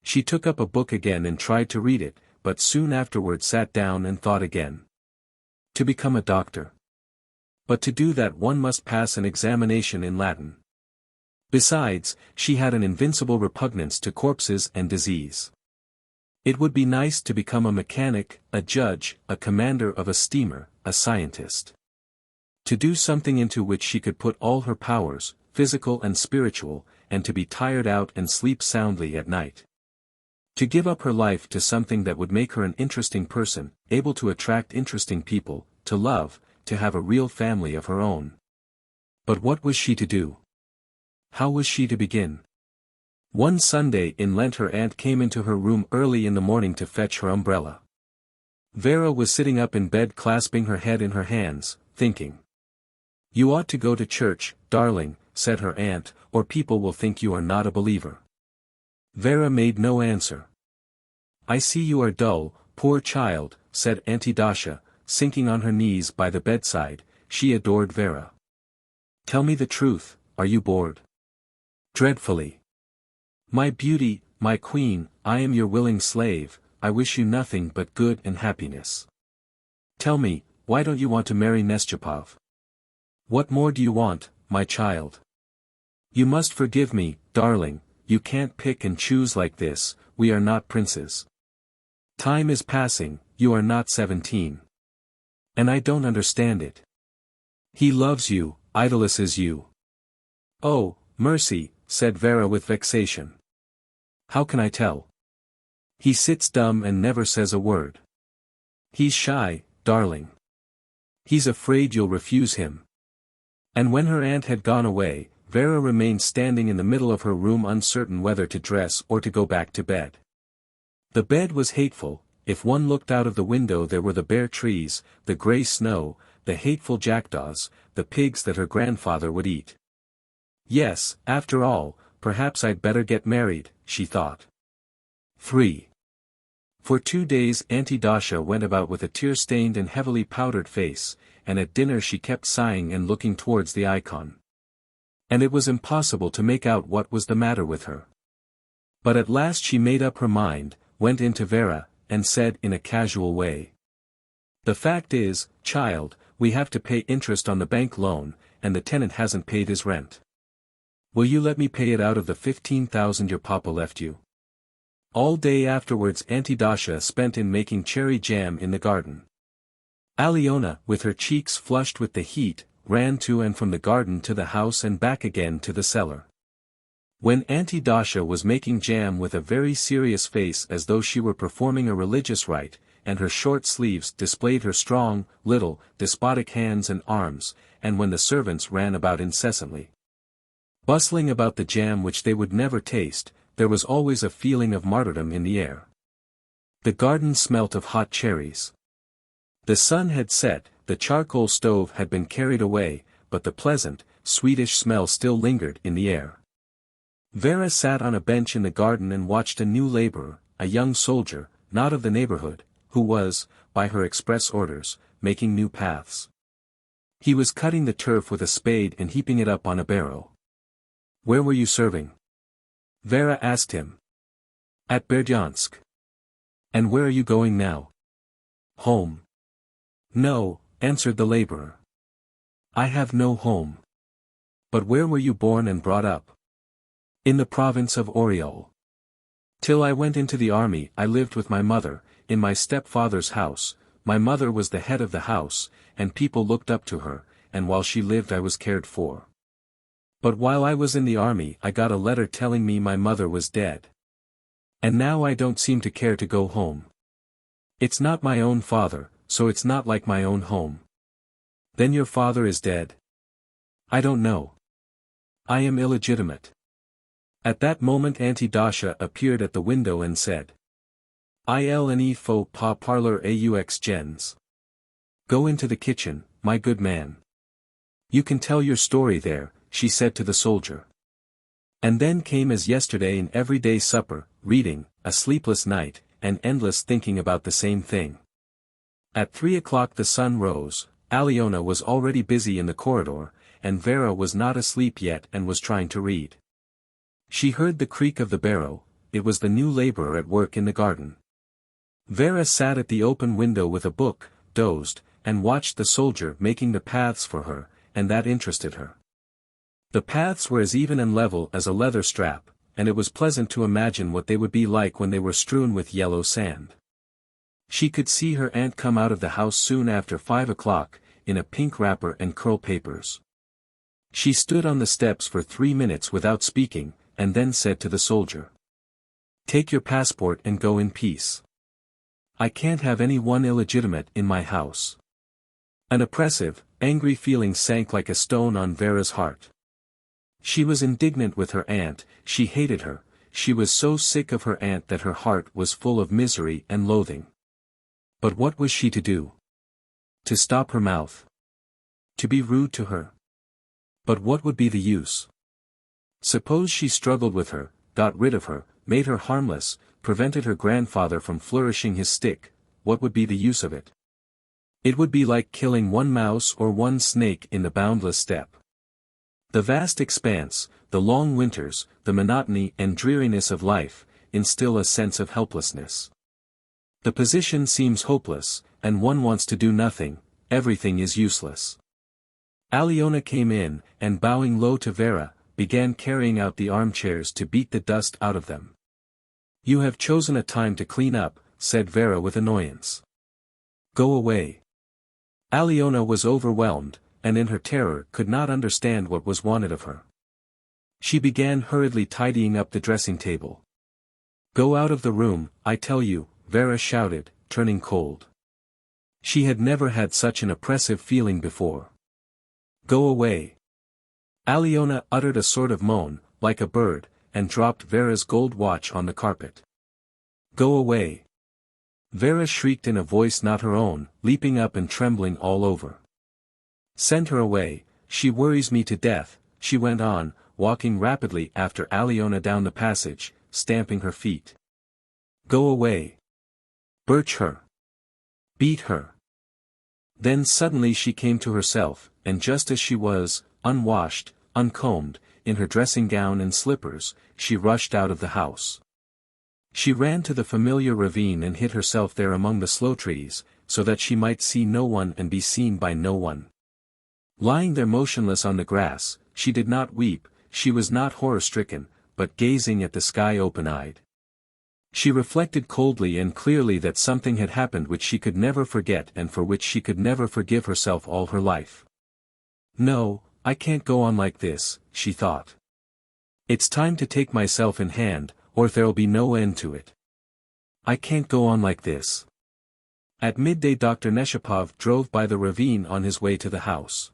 She took up a book again and tried to read it, but soon afterward sat down and thought again. To become a doctor. But to do that one must pass an examination in Latin. Besides, she had an invincible repugnance to corpses and disease. It would be nice to become a mechanic, a judge, a commander of a steamer, a scientist. To do something into which she could put all her powers, physical and spiritual, and to be tired out and sleep soundly at night. To give up her life to something that would make her an interesting person, able to attract interesting people, to love, to have a real family of her own. But what was she to do? How was she to begin? One Sunday in Lent her aunt came into her room early in the morning to fetch her umbrella. Vera was sitting up in bed clasping her head in her hands, thinking. You ought to go to church, darling, said her aunt, or people will think you are not a believer. Vera made no answer. I see you are dull, poor child, said Auntie Dasha, sinking on her knees by the bedside. She adored Vera. Tell me the truth, are you bored? Dreadfully. My beauty, my queen, I am your willing slave, I wish you nothing but good and happiness. Tell me, why don't you want to marry Neschapov? What more do you want, my child? You must forgive me, darling, you can't pick and choose like this, we are not princes. Time is passing, you are not 17. And I don't understand it. He loves you, idolizes you. Oh, mercy, said Vera with vexation. How can I tell? He sits dumb and never says a word. He's shy, darling. He's afraid you'll refuse him. And when her aunt had gone away, Vera remained standing in the middle of her room uncertain whether to dress or to go back to bed. The bed was hateful. If one looked out of the window there were the bare trees, the grey snow, the hateful jackdaws, the pigs that her grandfather would eat. Yes, after all, perhaps I'd better get married, she thought. 3. For 2 days Auntie Dasha went about with a tear-stained and heavily powdered face, and at dinner she kept sighing and looking towards the icon. And it was impossible to make out what was the matter with her. But at last she made up her mind, went into Vera, and said in a casual way. "The fact is, child, we have to pay interest on the bank loan, and the tenant hasn't paid his rent. Will you let me pay it out of the 15,000 your papa left you?" All day afterwards Auntie Dasha spent in making cherry jam in the garden. Alyona, with her cheeks flushed with the heat, ran to and from the garden to the house and back again to the cellar. When Auntie Dasha was making jam with a very serious face as though she were performing a religious rite, and her short sleeves displayed her strong, little, despotic hands and arms, and when the servants ran about incessantly, bustling about the jam which they would never taste, there was always a feeling of martyrdom in the air. The garden smelt of hot cherries. The sun had set, the charcoal stove had been carried away, but the pleasant, sweetish smell still lingered in the air. Vera sat on a bench in the garden and watched a new laborer, a young soldier, not of the neighborhood, who was, by her express orders, making new paths. He was cutting the turf with a spade and heaping it up on a barrow. "Where were you serving?" Vera asked him. "At Berdyansk." "And where are you going now?" "Home." "No," answered the laborer. "I have no home." "But where were you born and brought up?" "In the province of Oryol. Till I went into the army I lived with my mother, in my stepfather's house. My mother was the head of the house, and people looked up to her, and while she lived I was cared for. But while I was in the army I got a letter telling me my mother was dead. And now I don't seem to care to go home. It's not my own father, so it's not like my own home." "Then your father is dead?" "I don't know. I am illegitimate." At that moment Auntie Dasha appeared at the window and said, "Il ne faut pas parler aux gens. Go into the kitchen, my good man. You can tell your story there," she said to the soldier. And then came as yesterday an everyday supper, reading, a sleepless night, and endless thinking about the same thing. At 3 o'clock the sun rose, Alyona was already busy in the corridor, and Vera was not asleep yet and was trying to read. She heard the creak of the barrow, it was the new laborer at work in the garden. Vera sat at the open window with a book, dozed, and watched the soldier making the paths for her, and that interested her. The paths were as even and level as a leather strap, and it was pleasant to imagine what they would be like when they were strewn with yellow sand. She could see her aunt come out of the house soon after 5 o'clock, in a pink wrapper and curl papers. She stood on the steps for 3 minutes without speaking, and then said to the soldier, "Take your passport and go in peace. I can't have any one illegitimate in my house." An oppressive, angry feeling sank like a stone on Vera's heart. She was indignant with her aunt, she hated her, she was so sick of her aunt that her heart was full of misery and loathing. But what was she to do? To stop her mouth? To be rude to her? But what would be the use? Suppose she struggled with her, got rid of her, made her harmless, prevented her grandfather from flourishing his stick, what would be the use of it? It would be like killing one mouse or one snake in the boundless steppe. The vast expanse, the long winters, the monotony and dreariness of life, instill a sense of helplessness. The position seems hopeless, and one wants to do nothing, everything is useless. Alyona came in, and bowing low to Vera, began carrying out the armchairs to beat the dust out of them. "You have chosen a time to clean up," said Vera with annoyance. "Go away." Alyona was overwhelmed, and in her terror could not understand what was wanted of her. She began hurriedly tidying up the dressing table. "Go out of the room, I tell you," Vera shouted, turning cold. She had never had such an oppressive feeling before. "Go away." Alyona uttered a sort of moan, like a bird, and dropped Vera's gold watch on the carpet. "Go away." Vera shrieked in a voice not her own, leaping up and trembling all over. "Send her away, she worries me to death," she went on, walking rapidly after Alyona down the passage, stamping her feet. "Go away. Birch her. Beat her." Then suddenly she came to herself, and just as she was, unwashed, uncombed, in her dressing gown and slippers, she rushed out of the house. She ran to the familiar ravine and hid herself there among the sloe trees, so that she might see no one and be seen by no one. Lying there motionless on the grass, she did not weep, she was not horror-stricken, but gazing at the sky open-eyed. She reflected coldly and clearly that something had happened which she could never forget and for which she could never forgive herself all her life. No, I can't go on like this, she thought. It's time to take myself in hand, or there'll be no end to it. I can't go on like this. At midday Dr. Chekhov drove by the ravine on his way to the house.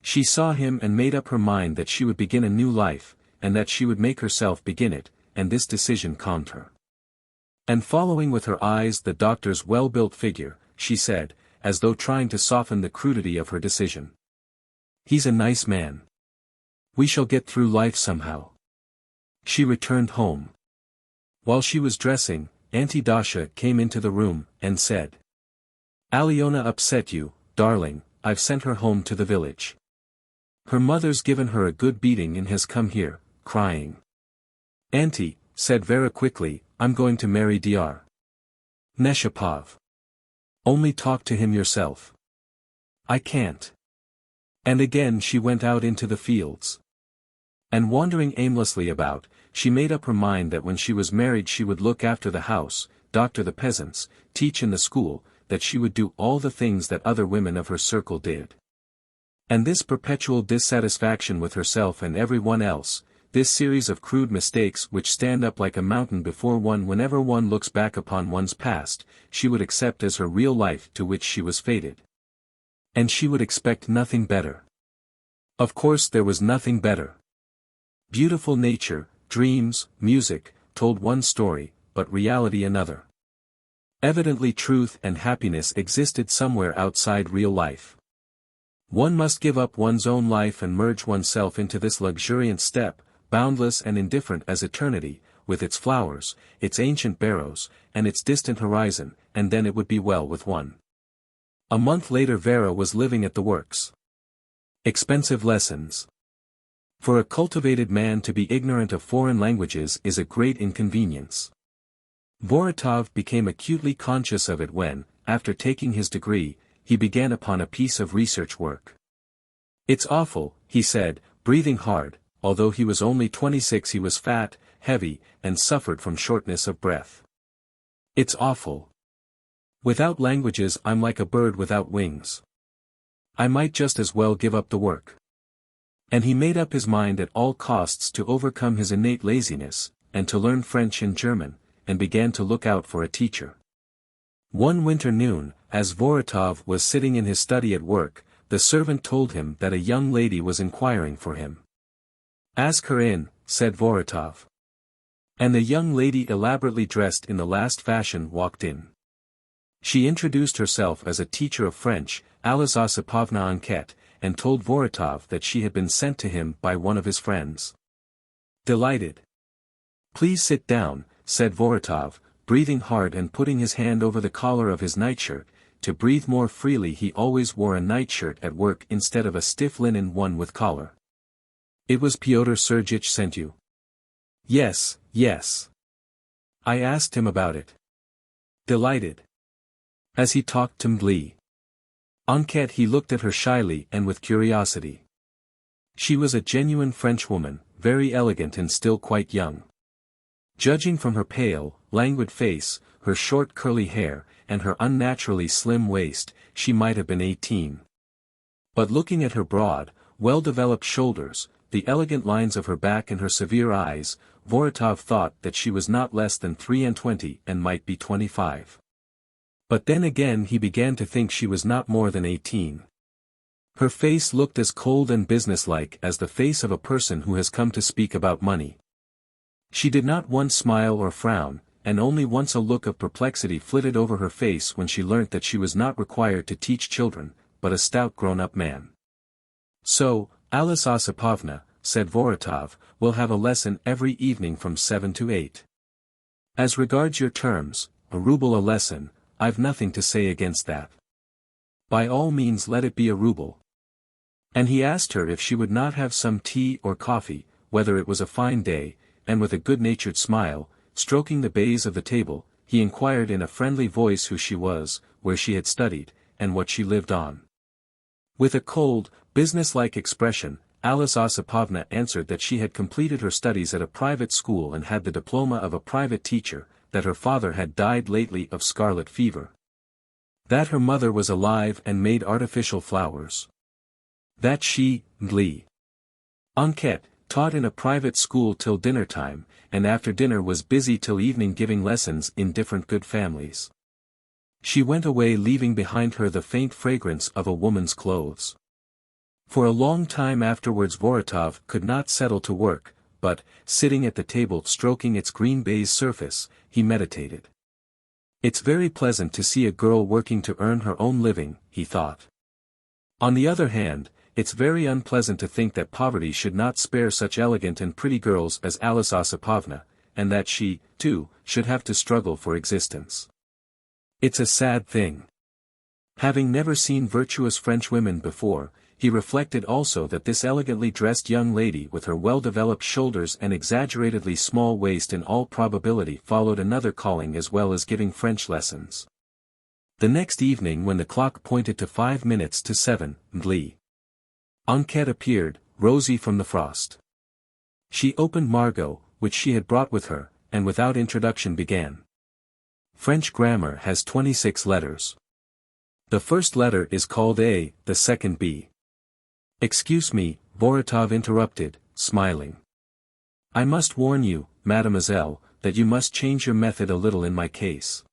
She saw him and made up her mind that she would begin a new life, and that she would make herself begin it, and this decision calmed her. And following with her eyes the doctor's well-built figure, she said, as though trying to soften the crudity of her decision. He's a nice man. We shall get through life somehow. She returned home. While she was dressing, Auntie Dasha came into the room, and said, Alyona upset you, darling, I've sent her home to the village. Her mother's given her a good beating and has come here, crying. Auntie, said Vera quickly, I'm going to marry Dr. Chekhov. Only talk to him yourself. I can't. And again she went out into the fields. And wandering aimlessly about, she made up her mind that when she was married she would look after the house, doctor the peasants, teach in the school, that she would do all the things that other women of her circle did. And this perpetual dissatisfaction with herself and everyone else, this series of crude mistakes which stand up like a mountain before one whenever one looks back upon one's past, she would accept as her real life to which she was fated. And she would expect nothing better. Of course there was nothing better. Beautiful nature, dreams, music, told one story, but reality another. Evidently truth and happiness existed somewhere outside real life. One must give up one's own life and merge oneself into this luxuriant steppe, boundless and indifferent as eternity, with its flowers, its ancient barrows, and its distant horizon, and then it would be well with one. A month later Vera was living at the works. Expensive lessons. For a cultivated man to be ignorant of foreign languages is a great inconvenience. Vorotov became acutely conscious of it when, after taking his degree, he began upon a piece of research work. It's awful, he said, breathing hard. Although he was only 26 he was fat, heavy, and suffered from shortness of breath. It's awful. Without languages I'm like a bird without wings. I might just as well give up the work. And he made up his mind at all costs to overcome his innate laziness, and to learn French and German, and began to look out for a teacher. One winter noon, as Vorotov was sitting in his study at work, the servant told him that a young lady was inquiring for him. Ask her in, said Vorotov. And the young lady elaborately dressed in the last fashion walked in. She introduced herself as a teacher of French, Alice Osipovna Enquete, and told Vorotov that she had been sent to him by one of his friends. Delighted. Please sit down, said Vorotov, breathing hard and putting his hand over the collar of his nightshirt. To breathe more freely he always wore a nightshirt at work instead of a stiff linen one with collar. It was Pyotr Sergych sent you? Yes, yes. I asked him about it. Delighted. As he talked to Mgli. Enquete he looked at her shyly and with curiosity. She was a genuine Frenchwoman, very elegant and still quite young. Judging from her pale, languid face, her short curly hair, and her unnaturally slim waist, she might have been 18. But looking at her broad, well-developed shoulders, the elegant lines of her back and her severe eyes, Vorotov thought that she was not less than 23 and might be 25. But then again he began to think she was not more than 18. Her face looked as cold and businesslike as the face of a person who has come to speak about money. She did not once smile or frown, and only once a look of perplexity flitted over her face when she learnt that she was not required to teach children, but a stout grown-up man. So, Alice Osipovna, said Vorotov, will have a lesson every evening from 7 to 8. As regards your terms, a rouble a lesson, I've nothing to say against that. By all means let it be a rouble. And he asked her if she would not have some tea or coffee, whether it was a fine day, and with a good-natured smile, stroking the baize of the table, he inquired in a friendly voice who she was, where she had studied, and what she lived on. With a cold, business-like expression, Alice Osipovna answered that she had completed her studies at a private school and had the diploma of a private teacher, that her father had died lately of scarlet fever. That her mother was alive and made artificial flowers. That she, XVIII. Enquête, taught in a private school till dinner time, and after dinner was busy till evening giving lessons in different good families. She went away leaving behind her the faint fragrance of a woman's clothes. For a long time afterwards Voronov could not settle to work, but, sitting at the table stroking its green baize surface, he meditated. It's very pleasant to see a girl working to earn her own living, he thought. On the other hand, it's very unpleasant to think that poverty should not spare such elegant and pretty girls as Alice Osipovna, and that she, too, should have to struggle for existence. It's a sad thing. Having never seen virtuous French women before, he reflected also that this elegantly dressed young lady with her well-developed shoulders and exaggeratedly small waist in all probability followed another calling as well as giving French lessons. The next evening when the clock pointed to 5 minutes to 7, XVIII. Enquête appeared, rosy from the frost. She opened Margot, which she had brought with her, and without introduction began. French grammar has 26 letters. The first letter is called A, the second B. Excuse me, Voronov interrupted, smiling. I must warn you, mademoiselle, that you must change your method a little in my case.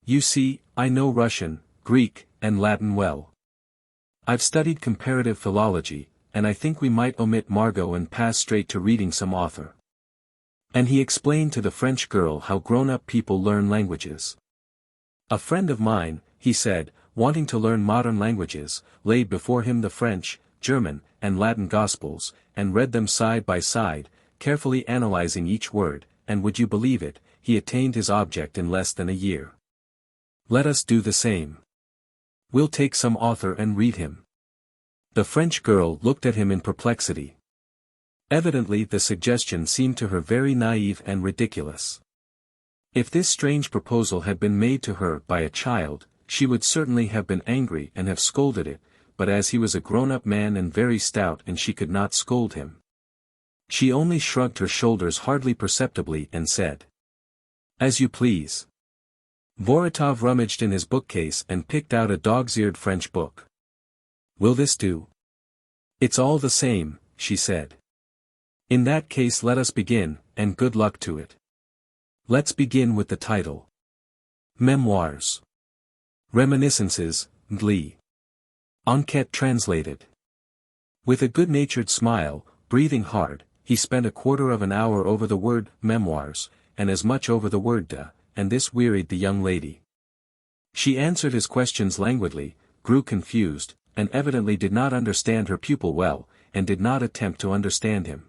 You see, I know Russian, Greek, and Latin well. I've studied comparative philology, and I think we might omit Margot and pass straight to reading some author. And he explained to the French girl how grown-up people learn languages. A friend of mine, he said, wanting to learn modern languages, laid before him the French, German, and Latin Gospels, and read them side by side, carefully analyzing each word, and would you believe it, he attained his object in less than a year. Let us do the same. We'll take some author and read him. The French girl looked at him in perplexity. Evidently the suggestion seemed to her very naive and ridiculous. If this strange proposal had been made to her by a child, she would certainly have been angry and have scolded it, but as he was a grown-up man and very stout and she could not scold him. She only shrugged her shoulders hardly perceptibly and said, As you please. Voronov rummaged in his bookcase and picked out a dog's-eared French book. Will this do? It's all the same, she said. In that case let us begin, and good luck to it. Let's begin with the title. Memoirs. Reminiscences, XVIII. Enquête translated. With a good-natured smile, breathing hard, he spent a quarter of an hour over the word memoirs, and as much over the word de, and this wearied the young lady. She answered his questions languidly, grew confused, and evidently did not understand her pupil well, and did not attempt to understand him.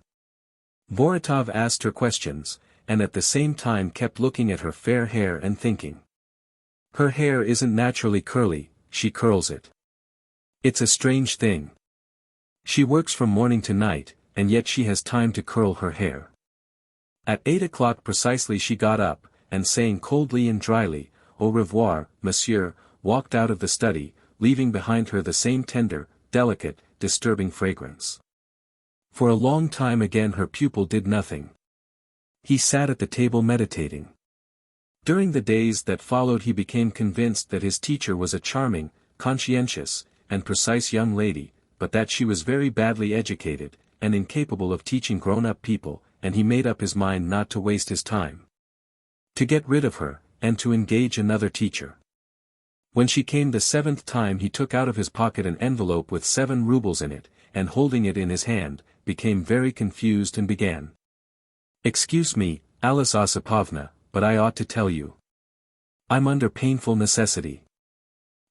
Voronov asked her questions, and at the same time kept looking at her fair hair and thinking. Her hair isn't naturally curly, she curls it. It's a strange thing. She works from morning to night, and yet she has time to curl her hair. At 8 o'clock precisely she got up, and saying coldly and dryly, Au revoir, monsieur, walked out of the study, leaving behind her the same tender, delicate, disturbing fragrance. For a long time again her pupil did nothing. He sat at the table meditating. During the days that followed he became convinced that his teacher was a charming, conscientious, and precise young lady, but that she was very badly educated, and incapable of teaching grown-up people, and he made up his mind not to waste his time. To get rid of her, and to engage another teacher. When she came the 7th time he took out of his pocket an envelope with 7 rubles in it, and holding it in his hand, became very confused and began. Excuse me, Alice Osipovna, but I ought to tell you. I'm under painful necessity.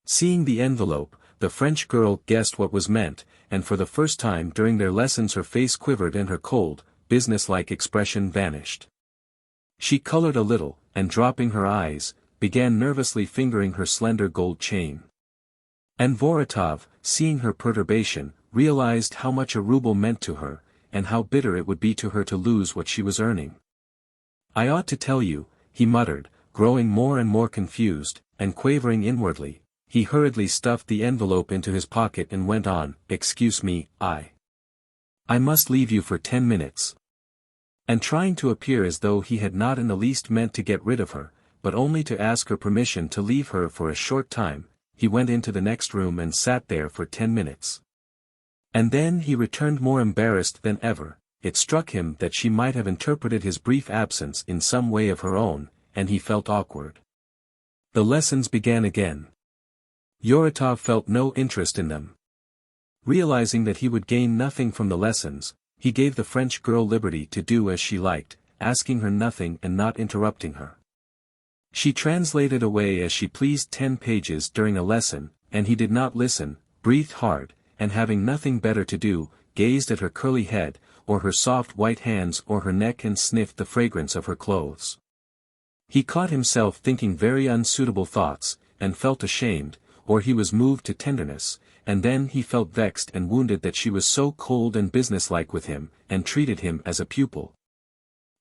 Seeing the envelope, the French girl guessed what was meant, and for the first time during their lessons her face quivered and her cold, business-like expression vanished. She colored a little, and dropping her eyes, began nervously fingering her slender gold chain. And Voronov, seeing her perturbation, realized how much a ruble meant to her, and how bitter it would be to her to lose what she was earning. I ought to tell you, he muttered, growing more and more confused, and quavering inwardly. He hurriedly stuffed the envelope into his pocket and went on, "Excuse me, I must leave you for 10 minutes. And trying to appear as though he had not in the least meant to get rid of her, but only to ask her permission to leave her for a short time, he went into the next room and sat there for 10 minutes. And then he returned more embarrassed than ever. It struck him that she might have interpreted his brief absence in some way of her own, and he felt awkward. The lessons began again. Yoratov felt no interest in them. Realizing that he would gain nothing from the lessons, he gave the French girl liberty to do as she liked, asking her nothing and not interrupting her. She translated away as she pleased 10 pages during a lesson, and he did not listen, breathed hard, and having nothing better to do, gazed at her curly head, or her soft white hands or her neck and sniffed the fragrance of her clothes. He caught himself thinking very unsuitable thoughts, and felt ashamed, or he was moved to tenderness, and then he felt vexed and wounded that she was so cold and businesslike with him, and treated him as a pupil.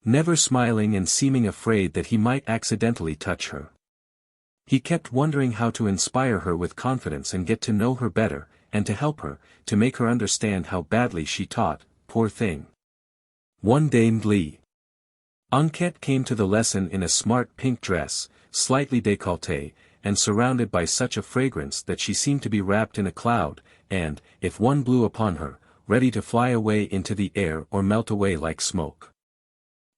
Never smiling and seeming afraid that he might accidentally touch her. He kept wondering how to inspire her with confidence and get to know her better, and to help her, to make her understand how badly she taught, poor thing. One day Enquête came to the lesson in a smart pink dress, slightly décolleté, and surrounded by such a fragrance that she seemed to be wrapped in a cloud, and, if one blew upon her, ready to fly away into the air or melt away like smoke.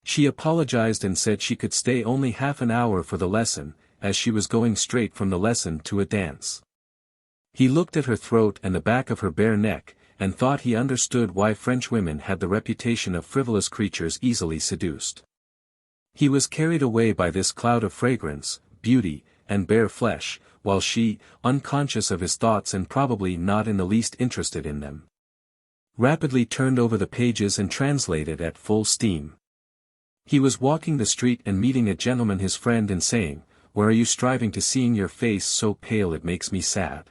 She apologized and said she could stay only half an hour for the lesson, as she was going straight from the lesson to a dance. He looked at her throat and the back of her bare neck, and thought he understood why French women had the reputation of frivolous creatures easily seduced. He was carried away by this cloud of fragrance, beauty, and bare flesh, while she, unconscious of his thoughts and probably not in the least interested in them, rapidly turned over the pages and translated at full steam. He was walking the street and meeting a gentleman his friend and saying, "Where are you striving to seeing your face so pale it makes me sad?"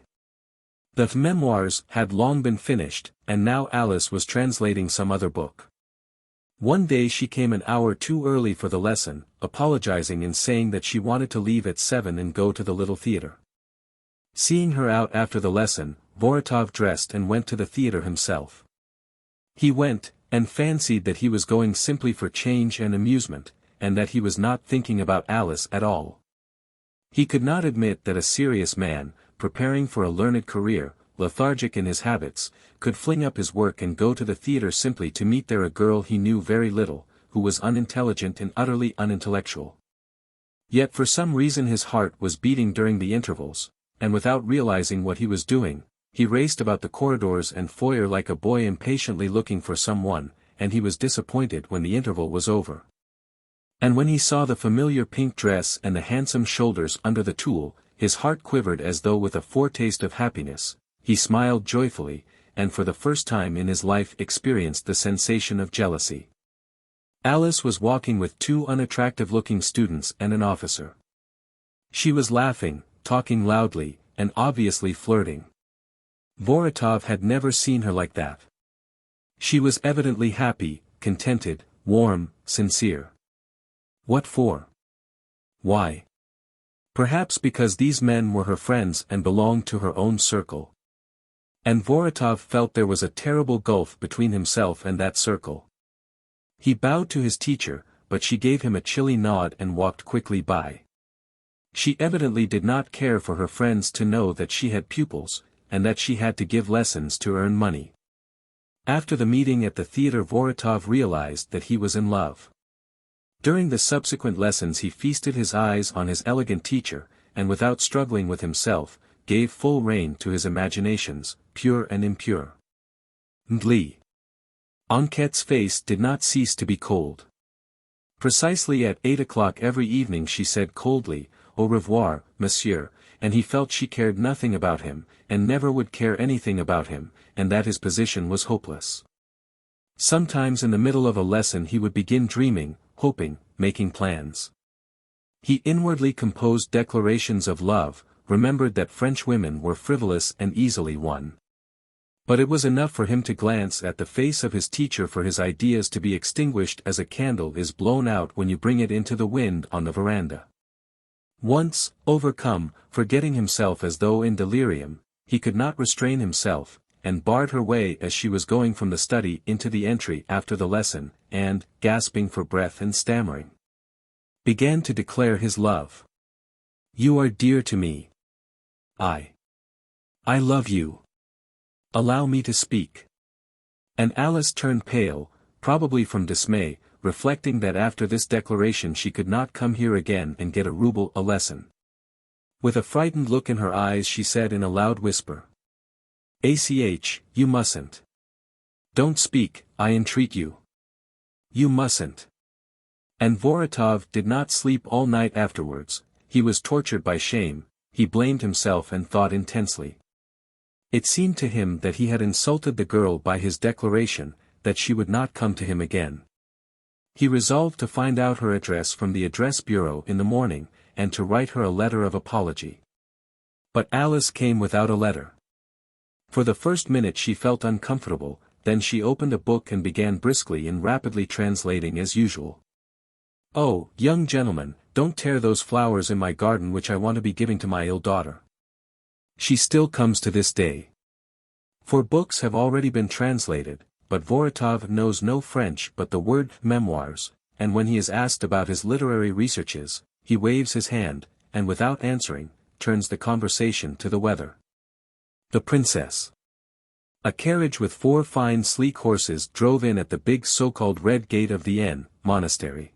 The memoirs had long been finished, and now Alice was translating some other book. One day she came an hour too early for the lesson, apologizing and saying that she wanted to leave at 7 and go to the little theater. Seeing her out after the lesson, Voronov dressed and went to the theater himself. He went, and fancied that he was going simply for change and amusement, and that he was not thinking about Alice at all. He could not admit that a serious man, preparing for a learned career, lethargic in his habits, could fling up his work and go to the theater simply to meet there a girl he knew very little, who was unintelligent and utterly unintellectual. Yet for some reason his heart was beating during the intervals, and without realizing what he was doing, he raced about the corridors and foyer like a boy impatiently looking for someone, and he was disappointed when the interval was over. And when he saw the familiar pink dress and the handsome shoulders under the tulle, his heart quivered as though with a foretaste of happiness. He smiled joyfully, and for the first time in his life experienced the sensation of jealousy. Alice was walking with 2 unattractive-looking students and an officer. She was laughing, talking loudly, and obviously flirting. Voronov had never seen her like that. She was evidently happy, contented, warm, sincere. What for? Why? Perhaps because these men were her friends and belonged to her own circle. And Voronov felt there was a terrible gulf between himself and that circle. He bowed to his teacher, but she gave him a chilly nod and walked quickly by. She evidently did not care for her friends to know that she had pupils, and that she had to give lessons to earn money. After the meeting at the theater Voronov realized that he was in love. During the subsequent lessons he feasted his eyes on his elegant teacher, and without struggling with himself, gave full rein to his imaginations, pure and impure. Enquête's face did not cease to be cold. Precisely at 8 o'clock every evening she said coldly, "Au revoir, monsieur," and he felt she cared nothing about him, and never would care anything about him, and that his position was hopeless. Sometimes in the middle of a lesson he would begin dreaming, hoping, making plans. He inwardly composed declarations of love, remembered that French women were frivolous and easily won. But it was enough for him to glance at the face of his teacher for his ideas to be extinguished as a candle is blown out when you bring it into the wind on the veranda. Once, overcome, forgetting himself as though in delirium, he could not restrain himself, and barred her way as she was going from the study into the entry after the lesson, and, gasping for breath and stammering, began to declare his love. "You are dear to me. I love you. Allow me to speak." And Alice turned pale, probably from dismay, reflecting that after this declaration she could not come here again and get a rouble a lesson. With a frightened look in her eyes she said in a loud whisper, "Ach, you mustn't. Don't speak, I entreat you. You mustn't." And Voronov did not sleep all night afterwards. He was tortured by shame, he blamed himself and thought intensely. It seemed to him that he had insulted the girl by his declaration, that she would not come to him again. He resolved to find out her address from the address bureau in the morning, and to write her a letter of apology. But Alice came without a letter. For the first minute she felt uncomfortable, then she opened a book and began briskly and rapidly translating as usual. "Oh, young gentleman, don't tear those flowers in my garden which I want to be giving to my ill daughter. She still comes to this day." For books have already been translated, but Voronov knows no French but the word memoirs, and when he is asked about his literary researches, he waves his hand, and without answering, turns the conversation to the weather. The princess. A carriage with 4 fine sleek horses drove in at the big so-called red gate of the N monastery.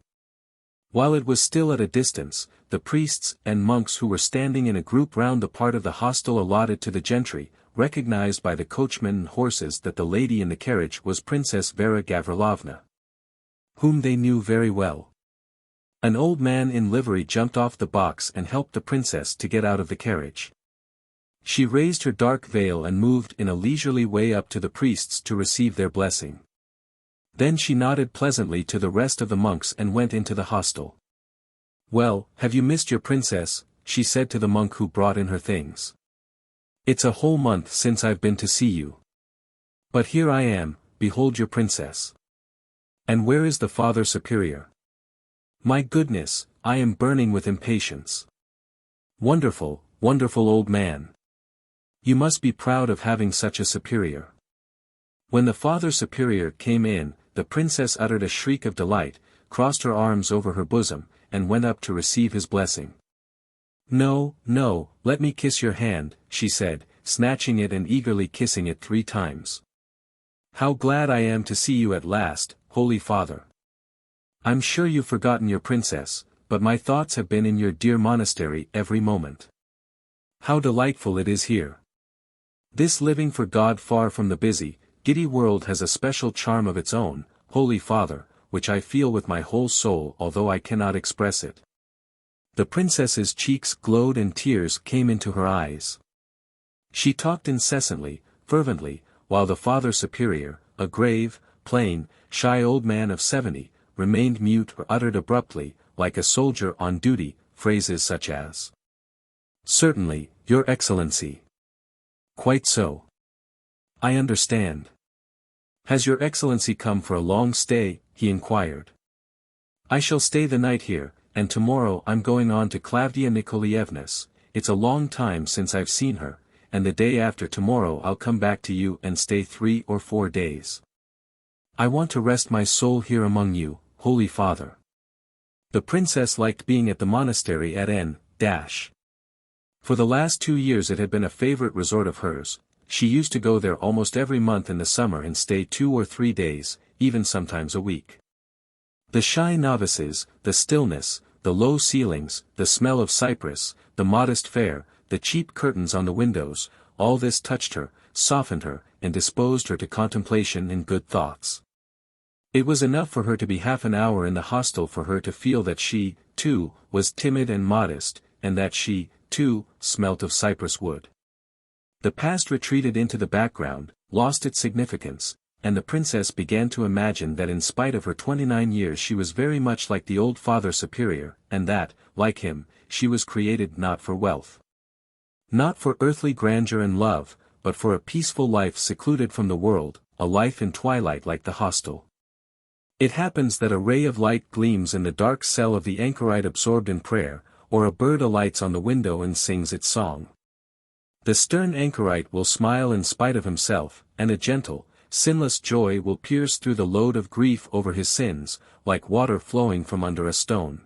While it was still at a distance, the priests and monks who were standing in a group round the part of the hostel allotted to the gentry, recognized by the coachman and horses that the lady in the carriage was Princess Vera Gavrilovna, whom they knew very well. An old man in livery jumped off the box and helped the princess to get out of the carriage. She raised her dark veil and moved in a leisurely way up to the priests to receive their blessing. Then she nodded pleasantly to the rest of the monks and went into the hostel. "Well, have you missed your princess?" she said to the monk who brought in her things. "It's a whole month since I've been to see you. But here I am, behold your princess. And where is the Father Superior? My goodness, I am burning with impatience. Wonderful, wonderful old man. You must be proud of having such a superior." When the Father Superior came in, the princess uttered a shriek of delight, crossed her arms over her bosom, and went up to receive his blessing. "No, no, let me kiss your hand," she said, snatching it and eagerly kissing it 3 times. "How glad I am to see you at last, Holy Father. I'm sure you've forgotten your princess, but my thoughts have been in your dear monastery every moment. How delightful it is here. This living for God far from the busy, giddy world has a special charm of its own, Holy Father, which I feel with my whole soul although I cannot express it." The princess's cheeks glowed and tears came into her eyes. She talked incessantly, fervently, while the Father Superior, a grave, plain, shy old man of 70, remained mute or uttered abruptly, like a soldier on duty, phrases such as, "Certainly, Your Excellency." "Quite so. I understand. Has Your Excellency come for a long stay?" he inquired. "I shall stay the night here, and tomorrow I'm going on to Klavdia Nikolaevna's. It's a long time since I've seen her, and the day after tomorrow I'll come back to you and stay 3 or 4 days. I want to rest my soul here among you, Holy Father." The princess liked being at the monastery at N. For the last 2 years it had been a favorite resort of hers. She used to go there almost every month in the summer and stay 2 or 3 days, even sometimes a week. The shy novices, the stillness, the low ceilings, the smell of cypress, the modest fare, the cheap curtains on the windows, all this touched her, softened her, and disposed her to contemplation and good thoughts. It was enough for her to be half an hour in the hostel for her to feel that she, too, was timid and modest, and that she, too, smelt of cypress wood. The past retreated into the background, lost its significance, and the princess began to imagine that in spite of her 29 years she was very much like the old Father Superior, and that, like him, she was created not for wealth, not for earthly grandeur and love, but for a peaceful life secluded from the world, a life in twilight like the hostel. It happens that a ray of light gleams in the dark cell of the anchorite absorbed in prayer, or a bird alights on the window and sings its song. The stern anchorite will smile in spite of himself, and a gentle, sinless joy will pierce through the load of grief over his sins, like water flowing from under a stone.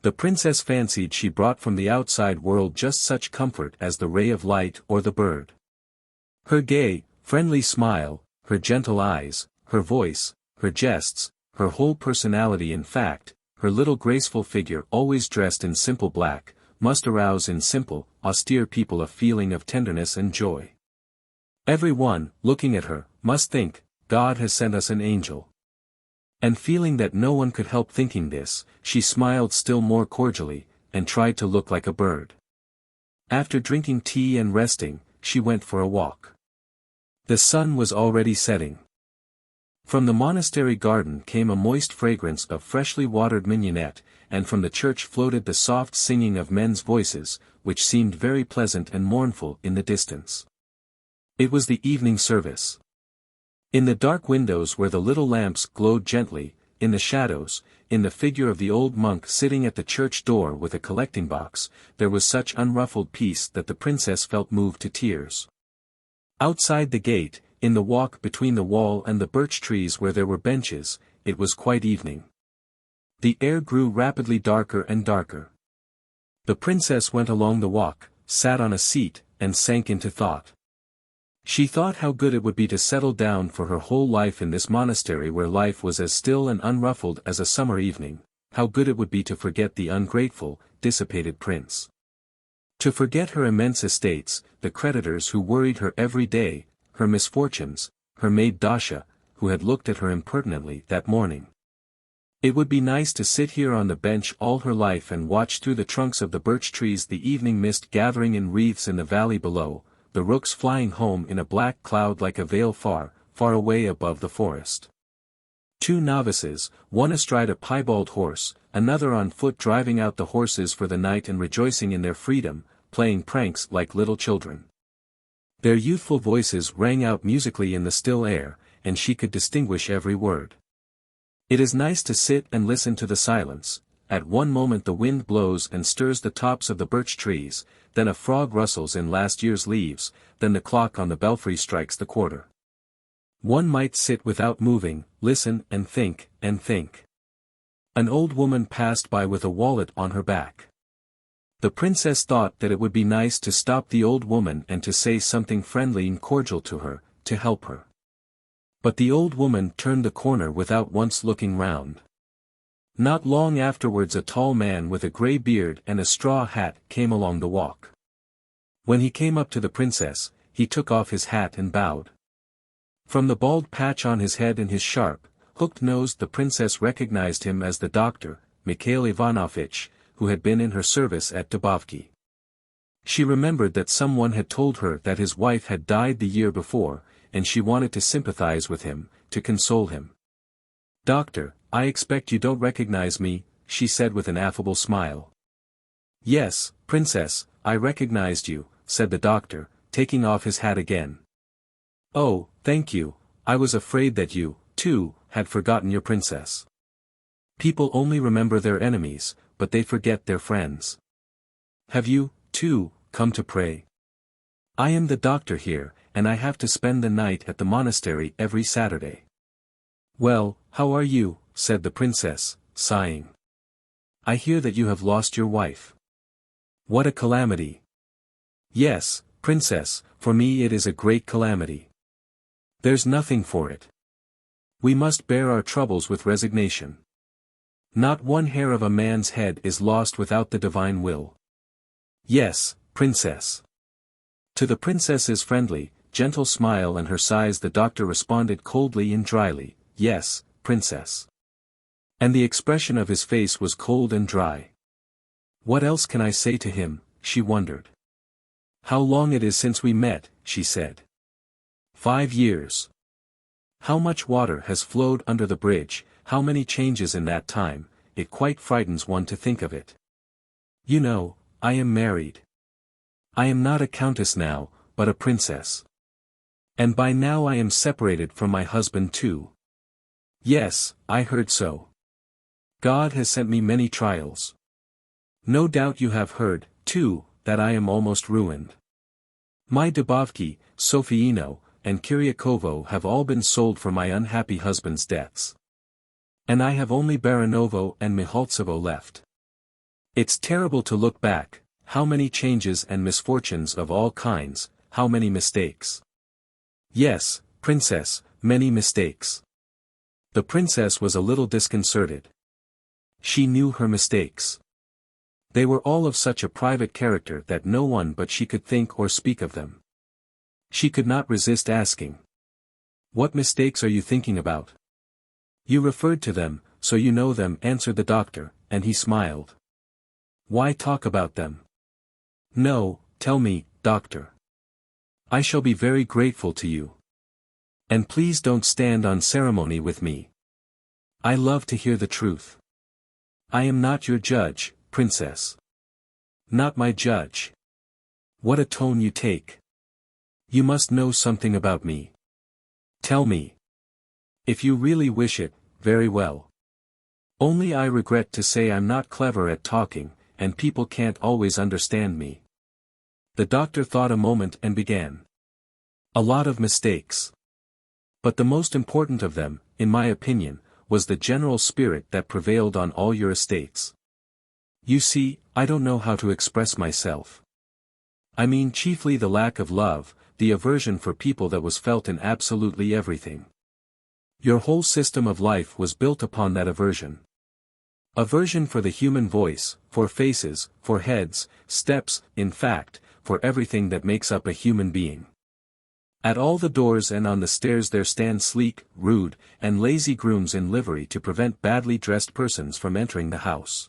The princess fancied she brought from the outside world just such comfort as the ray of light or the bird. Her gay, friendly smile, her gentle eyes, her voice, her jests, her whole personality, in fact, her little graceful figure always dressed in simple black, must arouse in simple, austere people a feeling of tenderness and joy. Every one, looking at her, must think, God has sent us an angel. And feeling that no one could help thinking this, she smiled still more cordially, and tried to look like a bird. After drinking tea and resting, she went for a walk. The sun was already setting. From the monastery garden came a moist fragrance of freshly watered mignonette, and from the church floated the soft singing of men's voices, which seemed very pleasant and mournful in the distance. It was the evening service. In the dark windows where the little lamps glowed gently, in the shadows, in the figure of the old monk sitting at the church door with a collecting box, there was such unruffled peace that the princess felt moved to tears. Outside the gate, in the walk between the wall and the birch trees where there were benches, it was quite evening. The air grew rapidly darker and darker. The princess went along the walk, sat on a seat, and sank into thought. She thought how good it would be to settle down for her whole life in this monastery where life was as still and unruffled as a summer evening, how good it would be to forget the ungrateful, dissipated prince. To forget her immense estates, the creditors who worried her every day, her misfortunes, her maid Dasha, who had looked at her impertinently that morning. It would be nice to sit here on the bench all her life and watch through the trunks of the birch trees the evening mist gathering in wreaths in the valley below, the rooks flying home in a black cloud like a veil far, far away above the forest. Two novices, one astride a piebald horse, another on foot driving out the horses for the night and rejoicing in their freedom, playing pranks like little children. Their youthful voices rang out musically in the still air, and she could distinguish every word. It is nice to sit and listen to the silence. At one moment the wind blows and stirs the tops of the birch trees, then a frog rustles in last year's leaves, then the clock on the belfry strikes the quarter. One might sit without moving, listen and think, and think. An old woman passed by with a wallet on her back. The princess thought that it would be nice to stop the old woman and to say something friendly and cordial to her, to help her. But the old woman turned the corner without once looking round. Not long afterwards a tall man with a grey beard and a straw hat came along the walk. When he came up to the princess, he took off his hat and bowed. From the bald patch on his head and his sharp, hooked nose the princess recognized him as the doctor, Mikhail Ivanovitch, who had been in her service at Dubovki. She remembered that someone had told her that his wife had died the year before, and she wanted to sympathize with him, to console him. "Doctor, I expect you don't recognize me," she said with an affable smile. "Yes, princess, I recognized you," said the doctor, taking off his hat again. "Oh, thank you, I was afraid that you, too, had forgotten your princess. People only remember their enemies, but they forget their friends. Have you, too, come to pray? I am the doctor here, and I have to spend the night at the monastery every Saturday." "Well, how are you?" said the princess, sighing. "I hear that you have lost your wife. What a calamity!" "Yes, princess, for me it is a great calamity. There's nothing for it. We must bear our troubles with resignation. Not one hair of a man's head is lost without the divine will." "Yes, princess." To the princess's friendly, gentle smile and her sighs the doctor responded coldly and dryly, "Yes, princess." And the expression of his face was cold and dry. What else can I say to him, she wondered. "How long it is since we met," she said. 5 years. How much water has flowed under the bridge, how many changes in that time, it quite frightens one to think of it. You know, I am married. I am not a countess now, but a princess. And by now I am separated from my husband too. Yes, I heard so. God has sent me many trials. No doubt you have heard, too, that I am almost ruined. My Dubovki, Sofiino, and Kiryakovo have all been sold for my unhappy husband's deaths. And I have only Baranovo and Mihaltsevo left. It's terrible to look back, how many changes and misfortunes of all kinds, how many mistakes. Yes, princess, many mistakes. The princess was a little disconcerted. She knew her mistakes. They were all of such a private character that no one but she could think or speak of them. She could not resist asking. What mistakes are you thinking about? You referred to them, so you know them, answered the doctor, and he smiled. Why talk about them? No, tell me, doctor. I shall be very grateful to you. And please don't stand on ceremony with me. I love to hear the truth. I am not your judge, princess. Not my judge. What a tone you take. You must know something about me. Tell me. If you really wish it, very well. Only I regret to say I'm not clever at talking, and people can't always understand me. The doctor thought a moment and began. A lot of mistakes. But the most important of them, in my opinion, was the general spirit that prevailed on all your estates. You see, I don't know how to express myself. I mean chiefly the lack of love, the aversion for people that was felt in absolutely everything. Your whole system of life was built upon that aversion. Aversion for the human voice, for faces, for heads, steps, in fact, for everything that makes up a human being. At all the doors and on the stairs there stand sleek, rude, and lazy grooms in livery to prevent badly dressed persons from entering the house.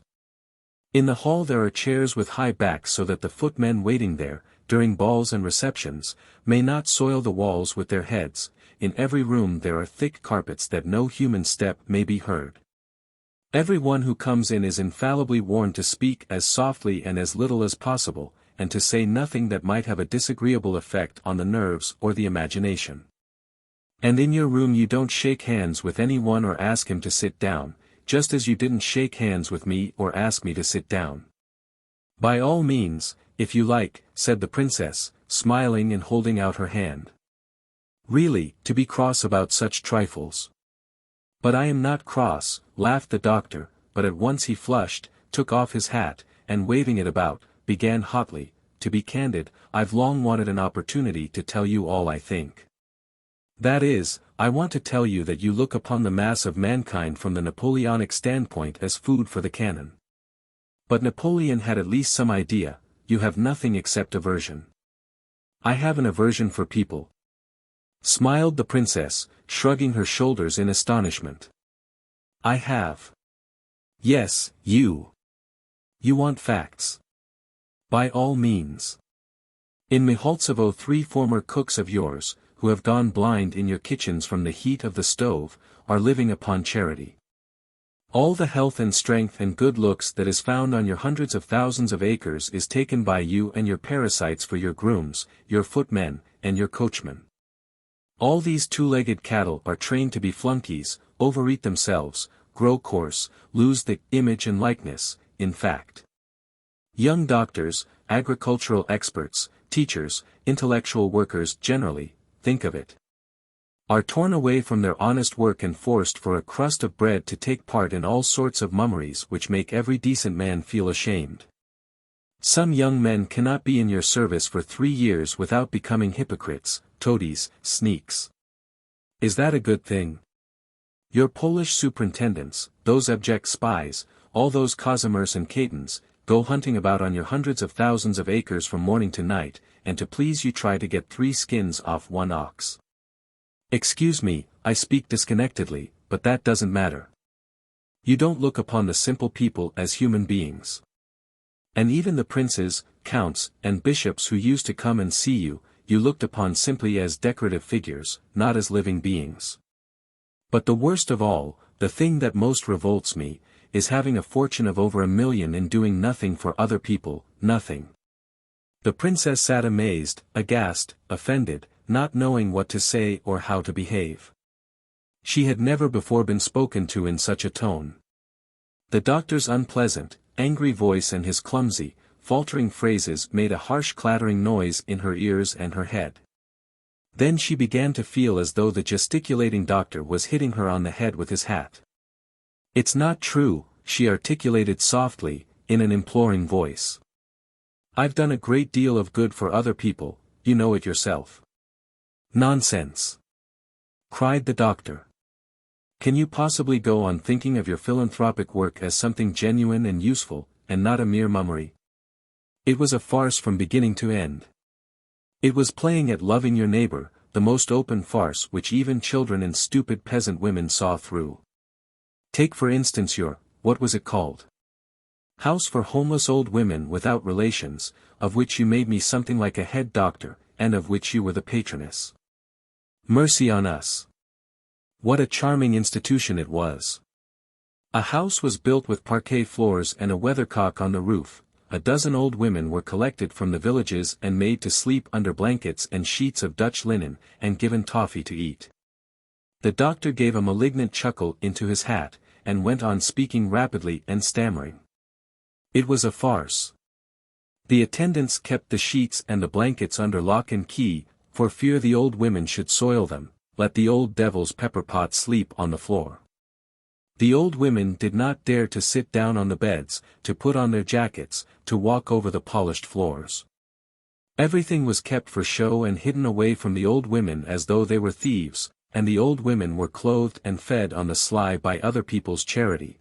In the hall there are chairs with high backs so that the footmen waiting there, during balls and receptions, may not soil the walls with their heads. In every room there are thick carpets that no human step may be heard. Every one who comes in is infallibly warned to speak as softly and as little as possible, and to say nothing that might have a disagreeable effect on the nerves or the imagination. And in your room you don't shake hands with anyone or ask him to sit down, just as you didn't shake hands with me or ask me to sit down. By all means, if you like, said the princess, smiling and holding out her hand. Really, to be cross about such trifles. But I am not cross, laughed the doctor, but at once he flushed, took off his hat, and waving it about, began hotly, to be candid, I've long wanted an opportunity to tell you all I think. That is, I want to tell you that you look upon the mass of mankind from the Napoleonic standpoint as food for the cannon. But Napoleon had at least some idea, you have nothing except aversion. I have an aversion for people. Smiled the princess, shrugging her shoulders in astonishment. I have. Yes, you. You want facts. By all means. In Mihaltsevo 3 former cooks of yours, who have gone blind in your kitchens from the heat of the stove, are living upon charity. All the health and strength and good looks that is found on your hundreds of thousands of acres is taken by you and your parasites for your grooms, your footmen, and your coachmen. All these two-legged cattle are trained to be flunkies, overeat themselves, grow coarse, lose the image and likeness, in fact. Young doctors, agricultural experts, teachers, intellectual workers generally, think of it. Are torn away from their honest work and forced for a crust of bread to take part in all sorts of mummeries which make every decent man feel ashamed. Some young men cannot be in your service for 3 years without becoming hypocrites, toadies, sneaks. Is that a good thing? Your Polish superintendents, those abject spies, all those Kazimirs and Katins, go hunting about on your hundreds of thousands of acres from morning to night, and to please you try to get 3 skins off 1 ox. Excuse me, I speak disconnectedly, but that doesn't matter. You don't look upon the simple people as human beings. And even the princes, counts, and bishops who used to come and see you, you looked upon simply as decorative figures, not as living beings. But the worst of all, the thing that most revolts me, is having a fortune of over 1 million and doing nothing for other people, nothing. The princess sat amazed, aghast, offended, not knowing what to say or how to behave. She had never before been spoken to in such a tone. The doctor's unpleasant, angry voice and his clumsy, faltering phrases made a harsh clattering noise in her ears and her head. Then she began to feel as though the gesticulating doctor was hitting her on the head with his hat. "It's not true," she articulated softly, in an imploring voice. "I've done a great deal of good for other people, you know it yourself." "Nonsense!" cried the doctor. "Can you possibly go on thinking of your philanthropic work as something genuine and useful, and not a mere mummery? It was a farce from beginning to end. It was playing at loving your neighbor, the most open farce which even children and stupid peasant women saw through. Take for instance your, what was it called? House for homeless old women without relations, of which you made me something like a head doctor, and of which you were the patroness. Mercy on us! What a charming institution it was! A house was built with parquet floors and a weathercock on the roof. A dozen old women were collected from the villages and made to sleep under blankets and sheets of Dutch linen, and given toffee to eat." The doctor gave a malignant chuckle into his hat, and went on speaking rapidly and stammering. "It was a farce. The attendants kept the sheets and the blankets under lock and key, for fear the old women should soil them. Let the old devil's pepper pot sleep on the floor. The old women did not dare to sit down on the beds, to put on their jackets, to walk over the polished floors. Everything was kept for show and hidden away from the old women as though they were thieves, and the old women were clothed and fed on the sly by other people's charity,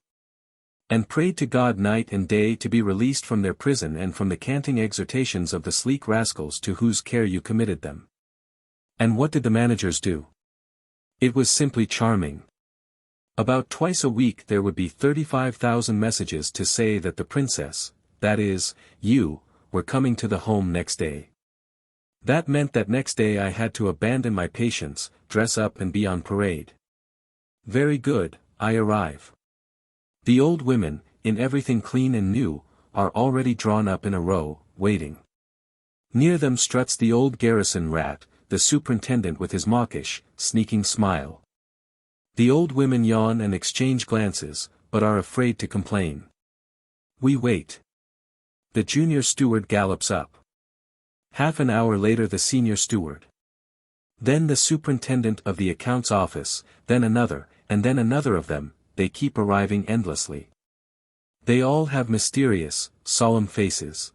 and prayed to God night and day to be released from their prison and from the canting exhortations of the sleek rascals to whose care you committed them. And what did the managers do? It was simply charming. About twice a week there would be 35,000 messages to say that the princess, that is, you, were coming to the home next day. That meant that next day I had to abandon my patients, dress up and be on parade. Very good, I arrive. The old women, in everything clean and new, are already drawn up in a row, waiting. Near them struts the old garrison rat, the superintendent with his mawkish, sneaking smile. The old women yawn and exchange glances, but are afraid to complain. We wait. The junior steward gallops up. Half an hour later the senior steward. Then the superintendent of the accounts office, then another, and then another of them. They keep arriving endlessly. They all have mysterious, solemn faces.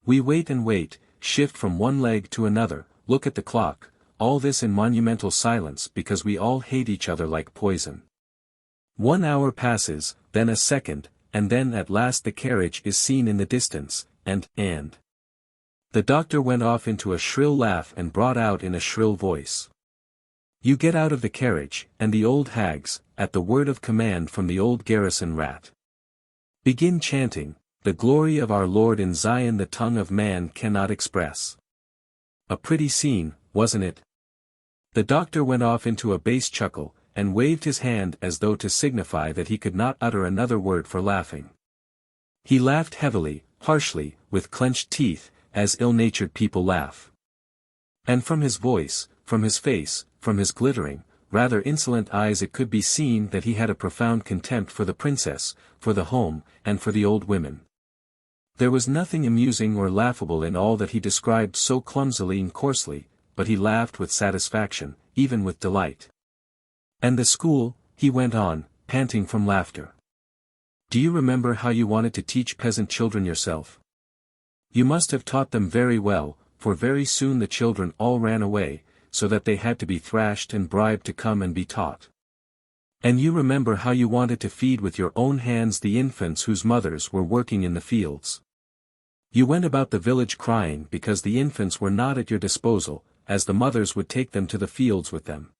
We wait and wait, shift from one leg to another, look at the clock, all this in monumental silence because we all hate each other like poison. 1 hour passes, then a second, and then at last the carriage is seen in the distance, and. The doctor went off into a shrill laugh and brought out in a shrill voice. You get out of the carriage, and the old hags, at the word of command from the old garrison rat, begin chanting, "The glory of our Lord in Zion the tongue of man cannot express." A pretty scene, wasn't it? The doctor went off into a bass chuckle, and waved his hand as though to signify that he could not utter another word for laughing. He laughed heavily, harshly, with clenched teeth, as ill-natured people laugh. And from his voice, from his face, from his glittering, rather insolent eyes it could be seen that he had a profound contempt for the princess, for the home, and for the old women. There was nothing amusing or laughable in all that he described so clumsily and coarsely, but he laughed with satisfaction, even with delight. And the school, he went on, panting from laughter. Do you remember how you wanted to teach peasant children yourself? You must have taught them very well, for very soon the children all ran away, so that they had to be thrashed and bribed to come and be taught. And you remember how you wanted to feed with your own hands the infants whose mothers were working in the fields. You went about the village crying because the infants were not at your disposal, as the mothers would take them to the fields with them.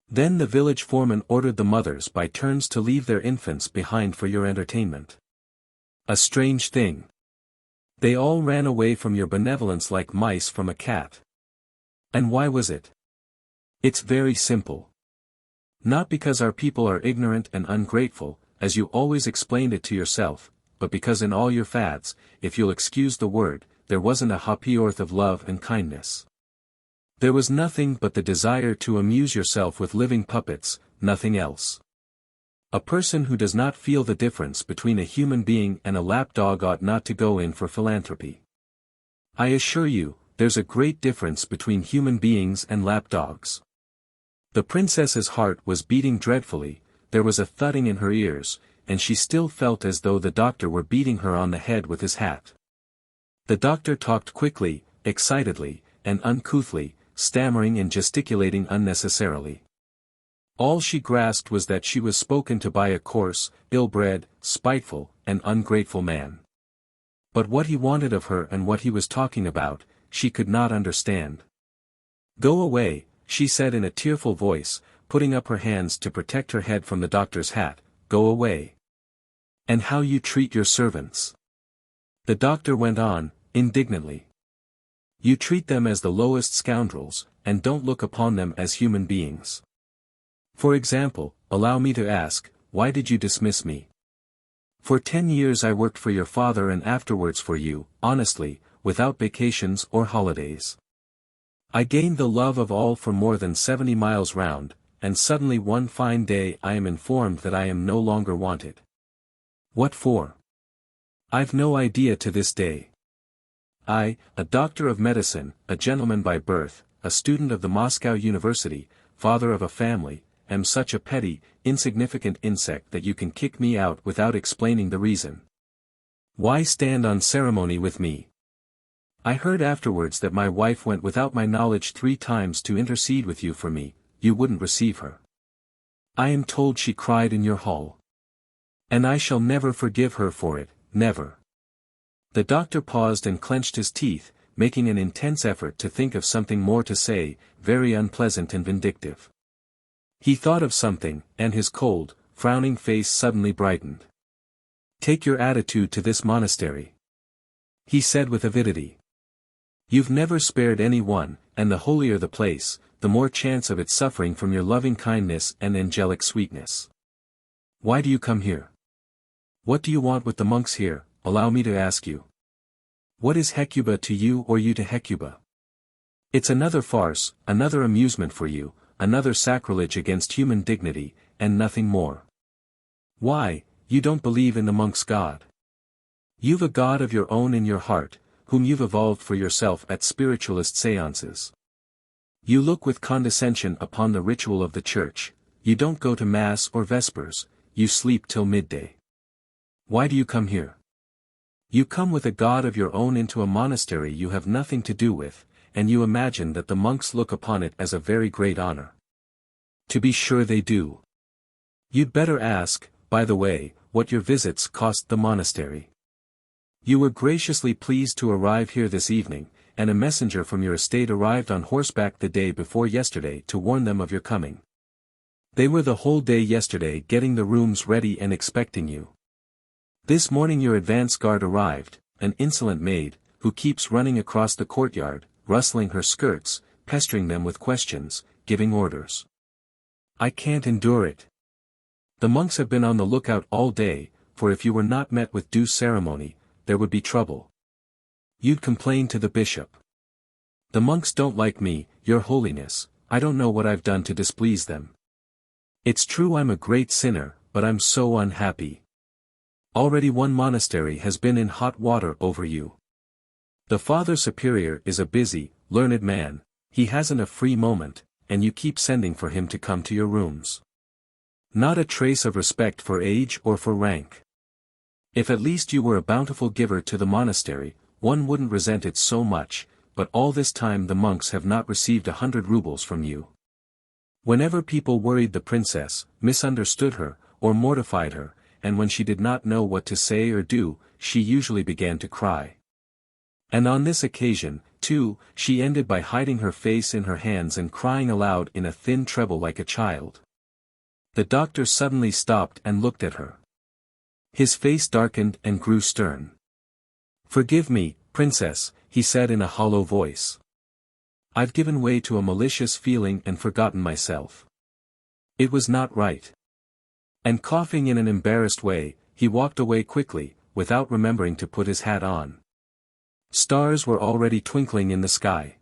Then the village foreman ordered the mothers by turns to leave their infants behind for your entertainment. A strange thing. They all ran away from your benevolence like mice from a cat. And why was it? It's very simple. Not because our people are ignorant and ungrateful, as you always explained it to yourself, but because in all your fads, if you'll excuse the word, there wasn't a ha'porth of love and kindness. There was nothing but the desire to amuse yourself with living puppets, nothing else. A person who does not feel the difference between a human being and a lapdog ought not to go in for philanthropy. I assure you, there's a great difference between human beings and lapdogs. The princess's heart was beating dreadfully, there was a thudding in her ears, and she still felt as though the doctor were beating her on the head with his hat. The doctor talked quickly, excitedly, and uncouthly, stammering and gesticulating unnecessarily. All she grasped was that she was spoken to by a coarse, ill-bred, spiteful, and ungrateful man. But what he wanted of her and what he was talking about, she could not understand. "Go away," she said in a tearful voice, putting up her hands to protect her head from the doctor's hat, "go away. And how you treat your servants," the doctor went on, indignantly. "You treat them as the lowest scoundrels, and don't look upon them as human beings. For example, allow me to ask, why did you dismiss me? For 10 years I worked for your father and afterwards for you, honestly, without vacations or holidays. I gained the love of all for more than 70 miles round, and suddenly one fine day I am informed that I am no longer wanted. What for? I've no idea to this day. I, a doctor of medicine, a gentleman by birth, a student of the Moscow University, father of a family, am such a petty, insignificant insect that you can kick me out without explaining the reason. Why stand on ceremony with me? I heard afterwards that my wife went without my knowledge 3 times to intercede with you for me, you wouldn't receive her. I am told she cried in your hall. And I shall never forgive her for it, never." The doctor paused and clenched his teeth, making an intense effort to think of something more to say, very unpleasant and vindictive. He thought of something, and his cold, frowning face suddenly brightened. "Take your attitude to this monastery," he said with avidity. "You've never spared any one, and the holier the place, the more chance of its suffering from your loving kindness and angelic sweetness. Why do you come here? What do you want with the monks here, allow me to ask you? What is Hecuba to you or you to Hecuba? It's another farce, another amusement for you, another sacrilege against human dignity, and nothing more. Why, you don't believe in the monk's God. You've a God of your own in your heart, whom you've evolved for yourself at spiritualist seances. You look with condescension upon the ritual of the church, you don't go to Mass or Vespers, you sleep till midday. Why do you come here? You come with a God of your own into a monastery you have nothing to do with, and you imagine that the monks look upon it as a very great honor. To be sure they do. You'd better ask, by the way, what your visits cost the monastery. You were graciously pleased to arrive here this evening, and a messenger from your estate arrived on horseback the day before yesterday to warn them of your coming. They were the whole day yesterday getting the rooms ready and expecting you. This morning your advance guard arrived, an insolent maid, who keeps running across the courtyard, rustling her skirts, pestering them with questions, giving orders. I can't endure it. The monks have been on the lookout all day, for if you were not met with due ceremony, there would be trouble. You'd complain to the bishop. The monks don't like me, your holiness, I don't know what I've done to displease them. It's true I'm a great sinner, but I'm so unhappy. Already one monastery has been in hot water over you. The Father Superior is a busy, learned man, he hasn't a free moment, and you keep sending for him to come to your rooms. Not a trace of respect for age or for rank. If at least you were a bountiful giver to the monastery, one wouldn't resent it so much, but all this time the monks have not received 100 rubles from you. Whenever people worried the princess, misunderstood her, or mortified her, and when she did not know what to say or do, she usually began to cry. And on this occasion, too, she ended by hiding her face in her hands and crying aloud in a thin treble like a child. The doctor suddenly stopped and looked at her. His face darkened and grew stern. "Forgive me, princess," he said in a hollow voice. "I've given way to a malicious feeling and forgotten myself. It was not right." And coughing in an embarrassed way, he walked away quickly, without remembering to put his hat on. Stars were already twinkling in the sky.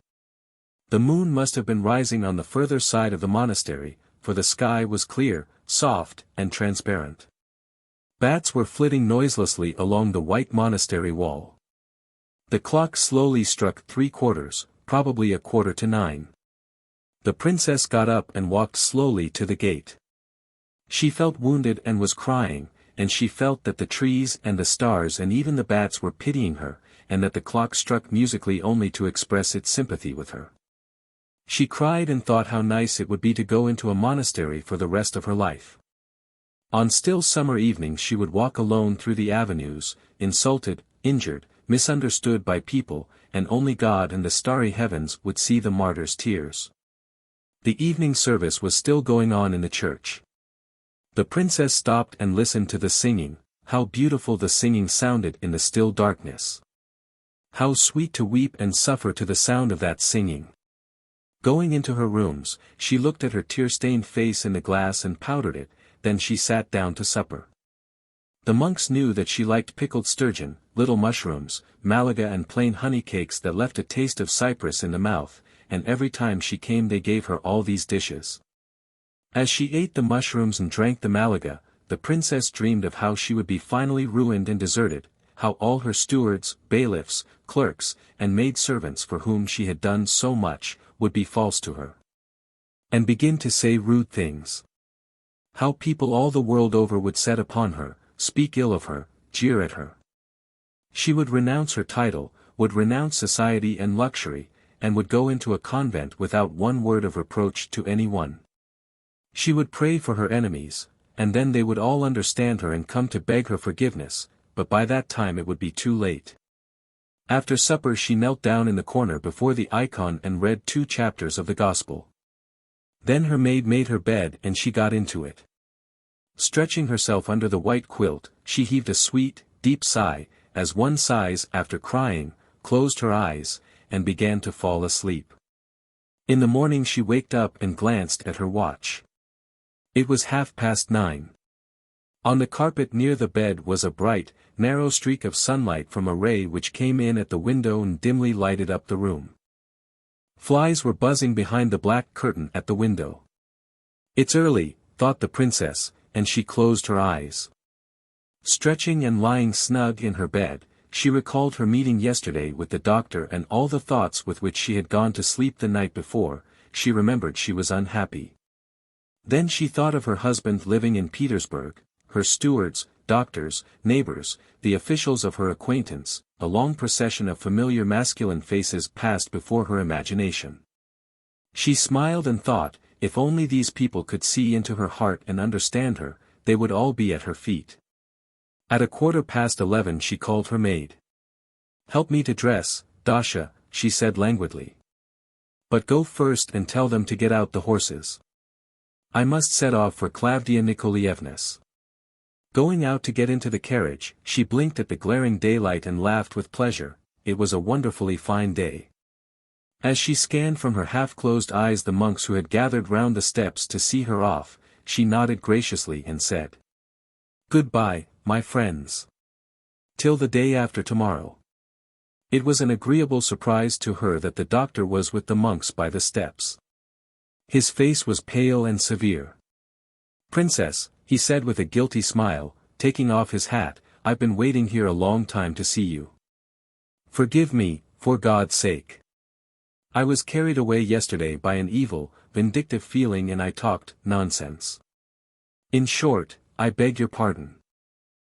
The moon must have been rising on the further side of the monastery, for the sky was clear, soft, and transparent. Bats were flitting noiselessly along the white monastery wall. The clock slowly struck 3/4, probably 9:15. The princess got up and walked slowly to the gate. She felt wounded and was crying, and she felt that the trees and the stars and even the bats were pitying her, and that the clock struck musically only to express its sympathy with her. She cried and thought how nice it would be to go into a monastery for the rest of her life. On still summer evenings she would walk alone through the avenues, insulted, injured, misunderstood by people, and only God and the starry heavens would see the martyr's tears. The evening service was still going on in the church. The princess stopped and listened to the singing. How beautiful the singing sounded in the still darkness. How sweet to weep and suffer to the sound of that singing. Going into her rooms, she looked at her tear-stained face in the glass and powdered it, then she sat down to supper. The monks knew that she liked pickled sturgeon, little mushrooms, malaga and plain honey cakes that left a taste of cypress in the mouth, and every time she came they gave her all these dishes. As she ate the mushrooms and drank the malaga, the princess dreamed of how she would be finally ruined and deserted, how all her stewards, bailiffs, clerks, and maidservants for whom she had done so much, would be false to her. And begin to say rude things. How people all the world over would set upon her, speak ill of her, jeer at her. She would renounce her title, would renounce society and luxury, and would go into a convent without one word of reproach to anyone. She would pray for her enemies, and then they would all understand her and come to beg her forgiveness, but by that time it would be too late. After supper she knelt down in the corner before the icon and read 2 chapters of the Gospel. Then her maid made her bed and she got into it. Stretching herself under the white quilt, she heaved a sweet, deep sigh, as one sighs after crying, closed her eyes, and began to fall asleep. In the morning she waked up and glanced at her watch. It was 9:30. On the carpet near the bed was a bright, narrow streak of sunlight from a ray which came in at the window and dimly lighted up the room. Flies were buzzing behind the black curtain at the window. "It's early," thought the princess, and she closed her eyes. Stretching and lying snug in her bed, she recalled her meeting yesterday with the doctor and all the thoughts with which she had gone to sleep the night before. She remembered she was unhappy. Then she thought of her husband living in Petersburg, her stewards, doctors, neighbors, the officials of her acquaintance. A long procession of familiar masculine faces passed before her imagination. She smiled and thought, if only these people could see into her heart and understand her, they would all be at her feet. At 11:15 she called her maid. "Help me to dress, Dasha," she said languidly. "But go first and tell them to get out the horses. I must set off for Klavdia Nikolaevna's." Going out to get into the carriage, she blinked at the glaring daylight and laughed with pleasure. It was a wonderfully fine day. As she scanned from her half-closed eyes the monks who had gathered round the steps to see her off, she nodded graciously and said, "Goodbye, my friends. Till the day after tomorrow." It was an agreeable surprise to her that the doctor was with the monks by the steps. His face was pale and severe. "Princess," he said with a guilty smile, taking off his hat, "I've been waiting here a long time to see you. Forgive me, for God's sake. I was carried away yesterday by an evil, vindictive feeling and I talked nonsense. In short, I beg your pardon."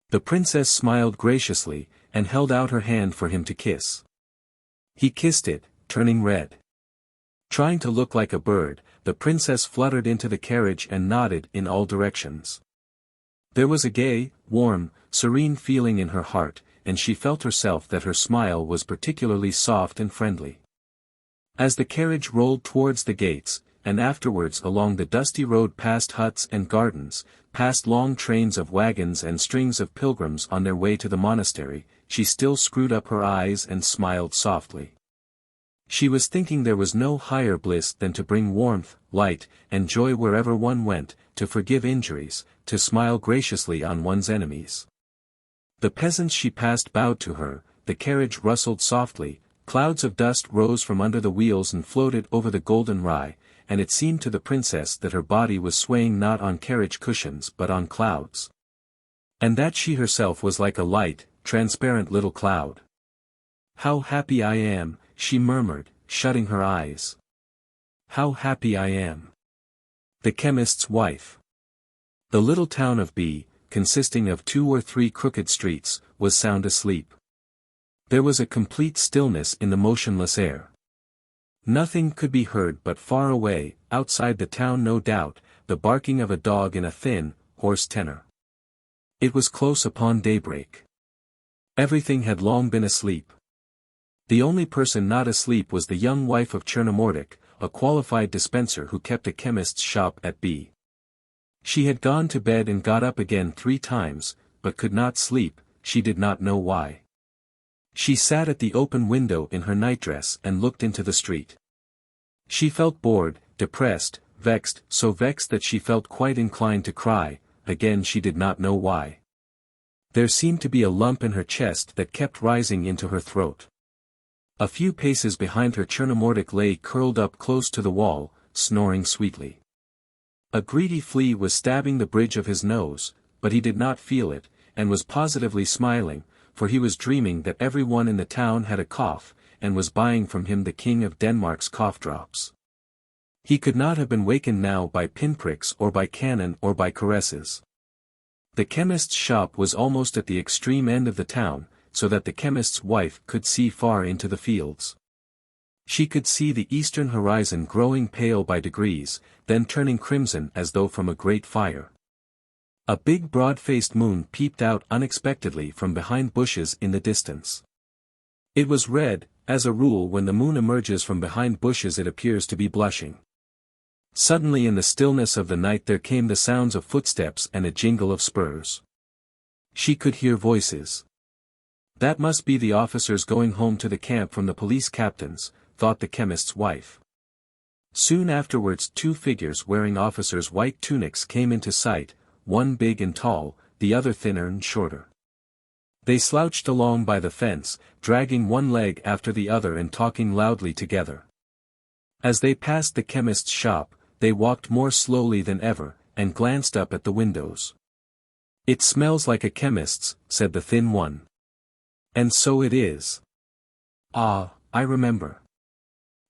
The princess smiled graciously, and held out her hand for him to kiss. He kissed it, turning red. Trying to look like a bird, the princess fluttered into the carriage and nodded in all directions. There was a gay, warm, serene feeling in her heart, and she felt herself that her smile was particularly soft and friendly. As the carriage rolled towards the gates, and afterwards along the dusty road past huts and gardens, past long trains of wagons and strings of pilgrims on their way to the monastery, she still screwed up her eyes and smiled softly. She was thinking there was no higher bliss than to bring warmth, light, and joy wherever one went, to forgive injuries, to smile graciously on one's enemies. The peasants she passed bowed to her, the carriage rustled softly, clouds of dust rose from under the wheels and floated over the golden rye, and it seemed to the princess that her body was swaying not on carriage cushions but on clouds. And that she herself was like a light, transparent little cloud. "How happy I am," she murmured, shutting her eyes. "How happy I am." The chemist's wife. The little town of B, consisting of 2 or 3 crooked streets, was sound asleep. There was a complete stillness in the motionless air. Nothing could be heard but far away, outside the town no doubt, the barking of a dog in a thin, hoarse tenor. It was close upon daybreak. Everything had long been asleep. The only person not asleep was the young wife of Chernomordic, a qualified dispenser who kept a chemist's shop at B. She had gone to bed and got up again 3 times, but could not sleep, she did not know why. She sat at the open window in her nightdress and looked into the street. She felt bored, depressed, vexed, so vexed that she felt quite inclined to cry, again she did not know why. There seemed to be a lump in her chest that kept rising into her throat. A few paces behind her Chernomordic lay curled up close to the wall, snoring sweetly. A greedy flea was stabbing the bridge of his nose, but he did not feel it, and was positively smiling, for he was dreaming that everyone in the town had a cough, and was buying from him the King of Denmark's cough drops. He could not have been wakened now by pinpricks or by cannon or by caresses. The chemist's shop was almost at the extreme end of the town, so that the chemist's wife could see far into the fields. She could see the eastern horizon growing pale by degrees, then turning crimson as though from a great fire. A big broad-faced moon peeped out unexpectedly from behind bushes in the distance. It was red, as a rule when the moon emerges from behind bushes it appears to be blushing. Suddenly in the stillness of the night there came the sounds of footsteps and a jingle of spurs. She could hear voices. That must be the officers going home to the camp from the police captains, thought the chemist's wife. Soon afterwards 2 figures wearing officers' white tunics came into sight, one big and tall, the other thinner and shorter. They slouched along by the fence, dragging one leg after the other and talking loudly together. As they passed the chemist's shop, they walked more slowly than ever, and glanced up at the windows. "It smells like a chemist's," said the thin one. "And so it is. Ah, I remember.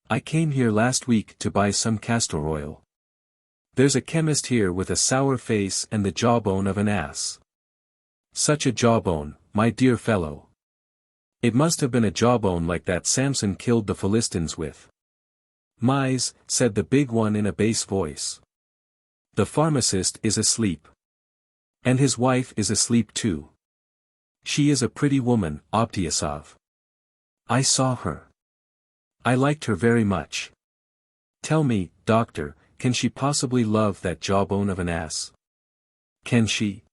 I came here last week to buy some castor oil. There's a chemist here with a sour face and the jawbone of an ass. Such a jawbone, my dear fellow. It must have been a jawbone like that Samson killed the Philistines with." "Mise," said the big one in a bass voice. "The pharmacist is asleep. And his wife is asleep too. She is a pretty woman, Obtyasov. I saw her. I liked her very much. Tell me, doctor, can she possibly love that jawbone of an ass? Can she?"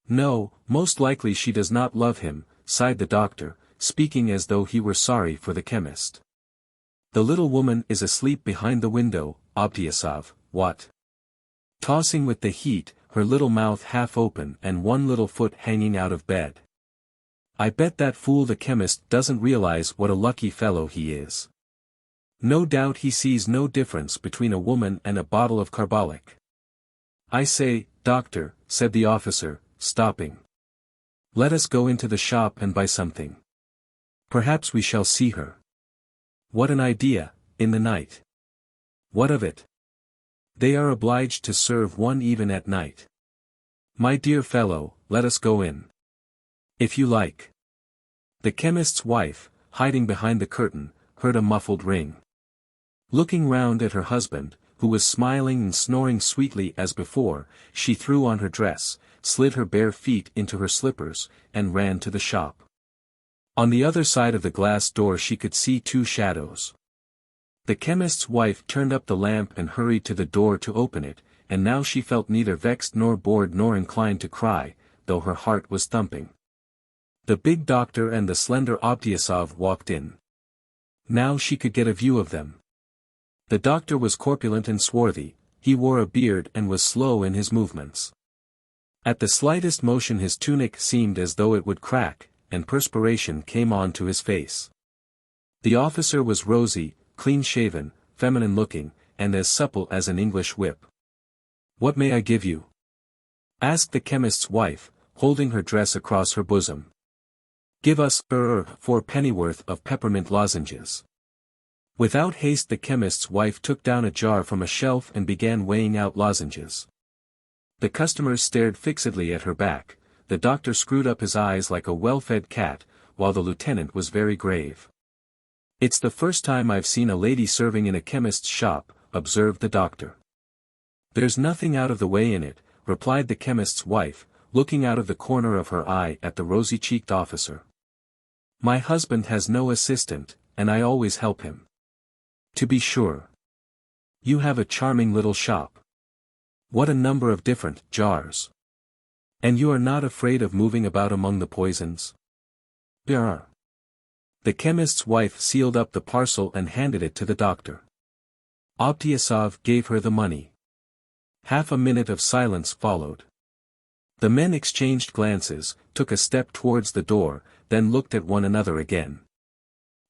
"No, most likely she does not love him," sighed the doctor, speaking as though he were sorry for the chemist. "The little woman is asleep behind the window, Obtyasov, what? Tossing with the heat, her little mouth half open and one little foot hanging out of bed. I bet that fool the chemist doesn't realize what a lucky fellow he is. No doubt he sees no difference between a woman and a bottle of carbolic." "I say, doctor," said the officer, stopping. "Let us go into the shop and buy something. Perhaps we shall see her." "What an idea, in the night." "What of it? They are obliged to serve one even at night. My dear fellow, let us go in. If you like." The chemist's wife, hiding behind the curtain, heard a muffled ring. Looking round at her husband, who was smiling and snoring sweetly as before, she threw on her dress, slid her bare feet into her slippers, and ran to the shop. On the other side of the glass door she could see 2 shadows. The chemist's wife turned up the lamp and hurried to the door to open it, and now she felt neither vexed nor bored nor inclined to cry, though her heart was thumping. The big doctor and the slender Obtyasov walked in. Now she could get a view of them. The doctor was corpulent and swarthy, he wore a beard and was slow in his movements. At the slightest motion his tunic seemed as though it would crack, and perspiration came on to his face. The officer was rosy, clean-shaven, feminine-looking, and as supple as an English whip. "What may I give you?" asked the chemist's wife, holding her dress across her bosom. "Give us, 4 pennyworth of peppermint lozenges." Without haste the chemist's wife took down a jar from a shelf and began weighing out lozenges. The customers stared fixedly at her back, the doctor screwed up his eyes like a well-fed cat, while the lieutenant was very grave. "It's the first time I've seen a lady serving in a chemist's shop," observed the doctor. "There's nothing out of the way in it," replied the chemist's wife, looking out of the corner of her eye at the rosy-cheeked officer. "My husband has no assistant, and I always help him." "To be sure. You have a charming little shop. What a number of different jars. And you are not afraid of moving about among the poisons?" "Yeah." The chemist's wife sealed up the parcel and handed it to the doctor. Obtyasov gave her the money. Half a minute of silence followed. The men exchanged glances, took a step towards the door, then looked at one another again.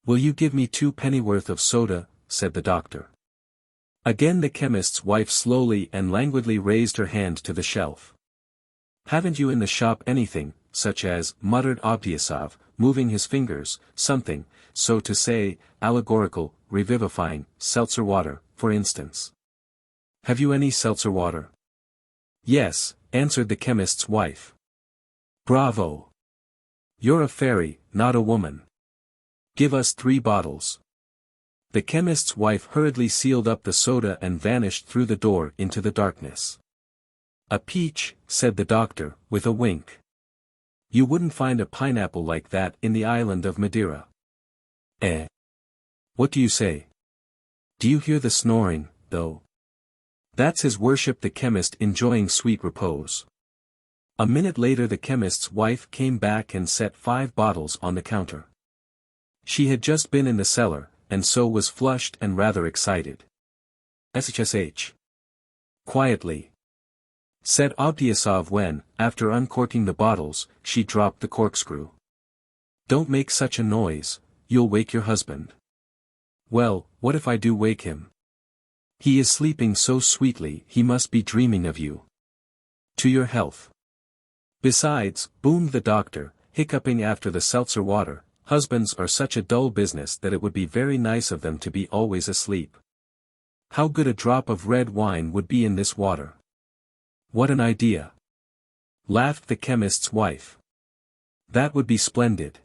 "Will you give me 2 pennyworth of soda?" said the doctor. Again the chemist's wife slowly and languidly raised her hand to the shelf. "Haven't you in the shop anything, such as," muttered Obtyasov, moving his fingers, "something, so to say, allegorical, revivifying, seltzer water, for instance? Have you any seltzer water?" "Yes," answered the chemist's wife. "Bravo! You're a fairy, not a woman. Give us 3 bottles." The chemist's wife hurriedly sealed up the soda and vanished through the door into the darkness. "A peach," said the doctor, with a wink. "You wouldn't find a pineapple like that in the island of Madeira." "Eh? What do you say? Do you hear the snoring, though? That's his worship the chemist enjoying sweet repose." A minute later the chemist's wife came back and set 5 bottles on the counter. She had just been in the cellar, and so was flushed and rather excited. "SHSH. Quietly," said Obtyasov when, after uncorking the bottles, she dropped the corkscrew. "Don't make such a noise, you'll wake your husband." "Well, what if I do wake him? He is sleeping so sweetly he must be dreaming of you." "To your health." "Besides," boomed the doctor, hiccuping after the seltzer water, "husbands are such a dull business that it would be very nice of them to be always asleep. How good a drop of red wine would be in this water." "What an idea!" laughed the chemist's wife. "That would be splendid.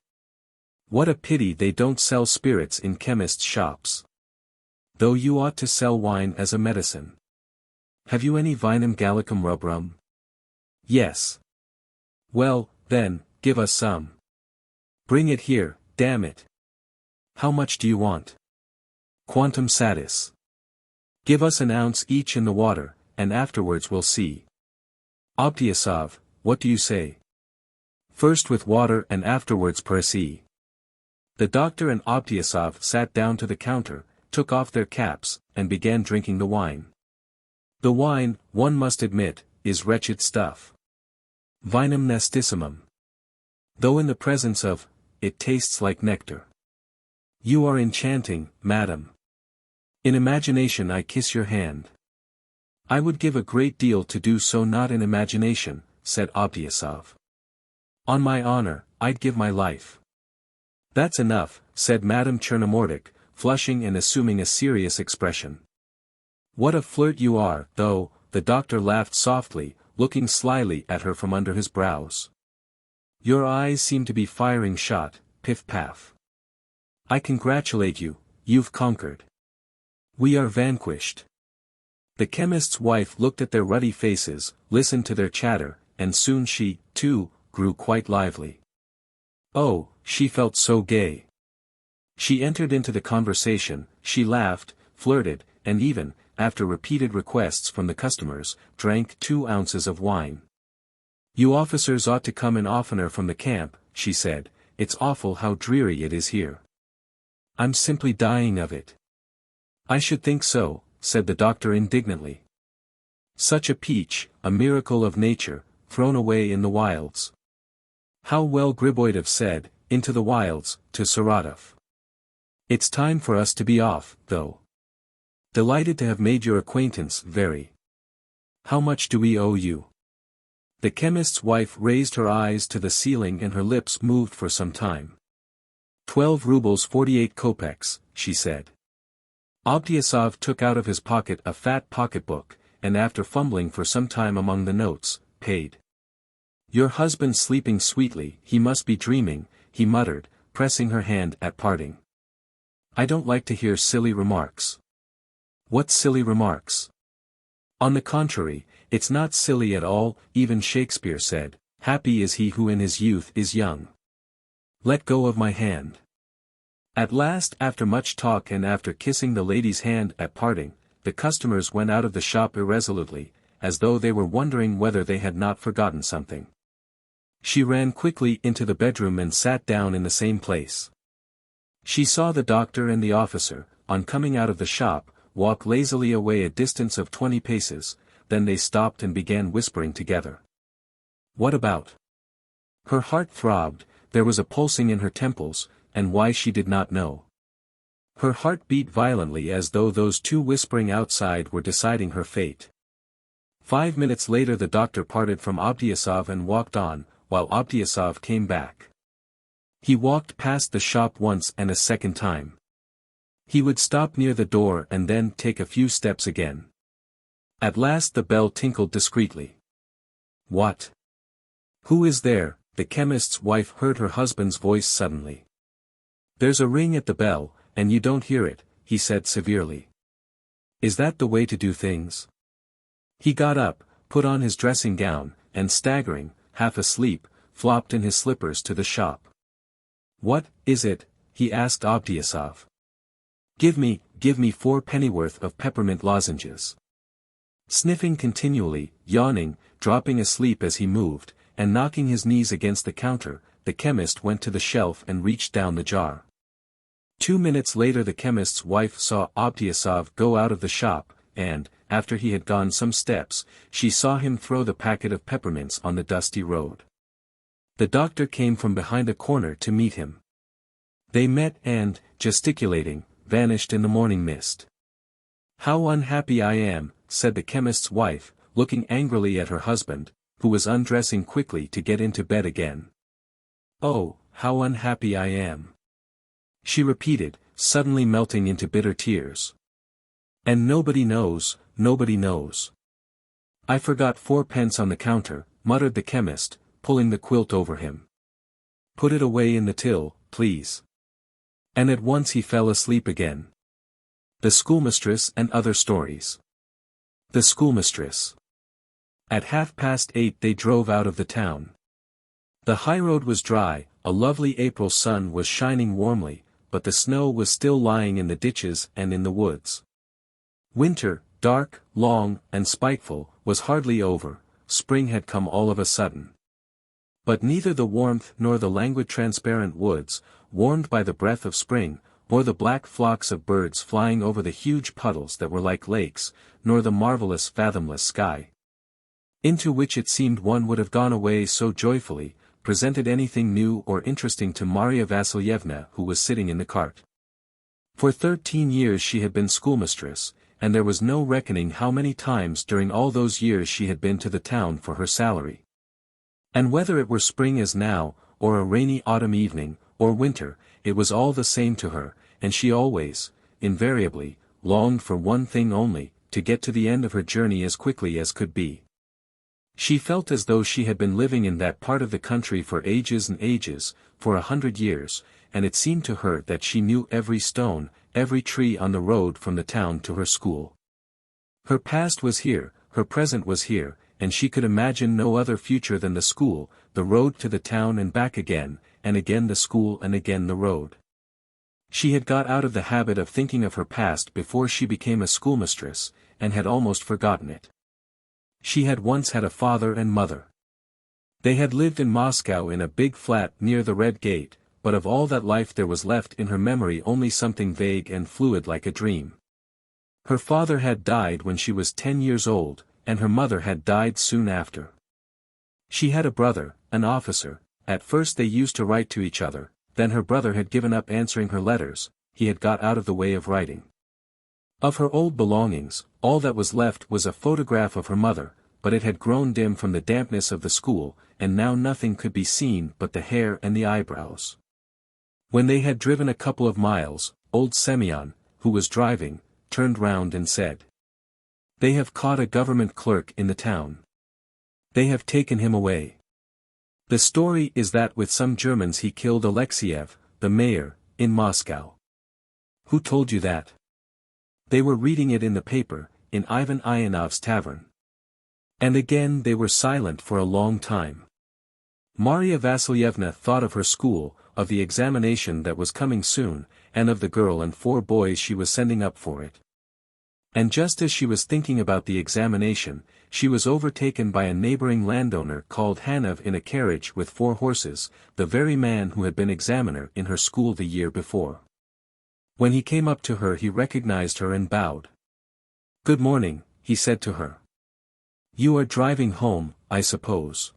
What a pity they don't sell spirits in chemists' shops. Though you ought to sell wine as a medicine. Have you any Vinum Gallicum rub rum?" "Yes." "Well, then, give us some. Bring it here, damn it. How much do you want?" "Quantum satis. Give us an ounce each in the water, and afterwards we'll see." "Obtyasov, what do you say? First with water and afterwards percy." The doctor and Obtyasov sat down to the counter, took off their caps, and began drinking the wine. The wine, one must admit, is wretched stuff. Vinum nastissimum. Though in the presence of it tastes like nectar. "You are enchanting, madam. In imagination I kiss your hand." "I would give a great deal to do so, not in imagination," said Obtyasov. "On my honor, I'd give my life." "That's enough," said Madame Chernomordic, flushing and assuming a serious expression. "What a flirt you are, though," the doctor laughed softly, looking slyly at her from under his brows. "Your eyes seem to be firing shot, piff-paff. I congratulate you, you've conquered. We are vanquished." The chemist's wife looked at their ruddy faces, listened to their chatter, and soon she, too, grew quite lively. Oh, she felt so gay. She entered into the conversation, she laughed, flirted, and even, after repeated requests from the customers, drank 2 ounces of wine. "You officers ought to come in oftener from the camp," she said, "it's awful how dreary it is here. I'm simply dying of it." "I should think so," said the doctor indignantly. "Such a peach, a miracle of nature, thrown away in the wilds. How well Griboidov said, into the wilds, to Saratov. It's time for us to be off, though. Delighted to have made your acquaintance, very. How much do we owe you? The chemist's wife raised her eyes to the ceiling and her lips moved for some time. 12 rubles 48 kopecks, she said. Obtyasov took out of his pocket a fat pocketbook, and after fumbling for some time among the notes, paid. Your husband's sleeping sweetly, he must be dreaming, he muttered, pressing her hand at parting. I don't like to hear silly remarks. What silly remarks? On the contrary, it's not silly at all, even Shakespeare said, happy is he who in his youth is young. Let go of my hand. At last, after much talk and after kissing the lady's hand at parting, the customers went out of the shop irresolutely, as though they were wondering whether they had not forgotten something. She ran quickly into the bedroom and sat down in the same place. She saw the doctor and the officer, on coming out of the shop, walk lazily away a distance of 20 paces, then they stopped and began whispering together. What about? Her heart throbbed, there was a pulsing in her temples, and why she did not know. Her heart beat violently as though those two whispering outside were deciding her fate. 5 minutes later the doctor parted from Obtyasov and walked on, while Obtyasov came back. He walked past the shop once and a second time. He would stop near the door and then take a few steps again. At last the bell tinkled discreetly. What? Who is there? The chemist's wife heard her husband's voice suddenly. There's a ring at the bell, and you don't hear it, he said severely. Is that the way to do things? He got up, put on his dressing gown, and staggering, half asleep, flopped in his slippers to the shop. What is it? He asked Obtyasov. Give me 4 pennyworth of peppermint lozenges. Sniffing continually, yawning, dropping asleep as he moved, and knocking his knees against the counter, the chemist went to the shelf and reached down the jar. 2 minutes later the chemist's wife saw Obtyasov go out of the shop, and, after he had gone some steps, she saw him throw the packet of peppermints on the dusty road. The doctor came from behind a corner to meet him. They met and, gesticulating, vanished in the morning mist. How unhappy I am, said the chemist's wife, looking angrily at her husband, who was undressing quickly to get into bed again. Oh, how unhappy I am, she repeated, suddenly melting into bitter tears. And nobody knows, nobody knows. I forgot 4 pence on the counter, muttered the chemist, pulling the quilt over him. Put it away in the till, please. And at once he fell asleep again. The schoolmistress and other stories. The schoolmistress. At 8:30 they drove out of the town. The highroad was dry, a lovely April sun was shining warmly, but the snow was still lying in the ditches and in the woods. Winter, dark, long, and spiteful, was hardly over, spring had come all of a sudden. But neither the warmth nor the languid transparent woods, warmed by the breath of spring, nor the black flocks of birds flying over the huge puddles that were like lakes, nor the marvelous fathomless sky, into which it seemed one would have gone away so joyfully, presented anything new or interesting to Marya Vassilyevna who was sitting in the cart. For 13 years she had been schoolmistress, and there was no reckoning how many times during all those years she had been to the town for her salary. And whether it were spring as now, or a rainy autumn evening, or winter, it was all the same to her, and she always, invariably, longed for one thing only, to get to the end of her journey as quickly as could be. She felt as though she had been living in that part of the country for ages and ages, for 100 years, and it seemed to her that she knew every stone, every tree on the road from the town to her school. Her past was here, her present was here, and she could imagine no other future than the school, the road to the town and back again the school and again the road. She had got out of the habit of thinking of her past before she became a schoolmistress, and had almost forgotten it. She had once had a father and mother. They had lived in Moscow in a big flat near the Red Gate, but of all that life there was left in her memory only something vague and fluid like a dream. Her father had died when she was 10 years old, and her mother had died soon after. She had a brother, an officer, At first they used to write to each other, then her brother had given up answering her letters, he had got out of the way of writing. Of her old belongings, all that was left was a photograph of her mother, but it had grown dim from the dampness of the school, and now nothing could be seen but the hair and the eyebrows. When they had driven a couple of miles, old Semyon, who was driving, turned round and said, "They have caught a government clerk in the town. They have taken him away. The story is that with some Germans he killed XVIII, the mayor, in Moscow." "Who told you that?" "They were reading it in the paper, in Ivan Ionov's tavern." And again they were silent for a long time. Marya Vassilyevna thought of her school, of the examination that was coming soon, and of the girl and 4 boys she was sending up for it. And just as she was thinking about the examination, she was overtaken by a neighboring landowner called Hanov in a carriage with 4 horses, the very man who had been examiner in her school the year before. When he came up to her he recognized her and bowed. "Good morning," he said to her. "You are driving home, I suppose."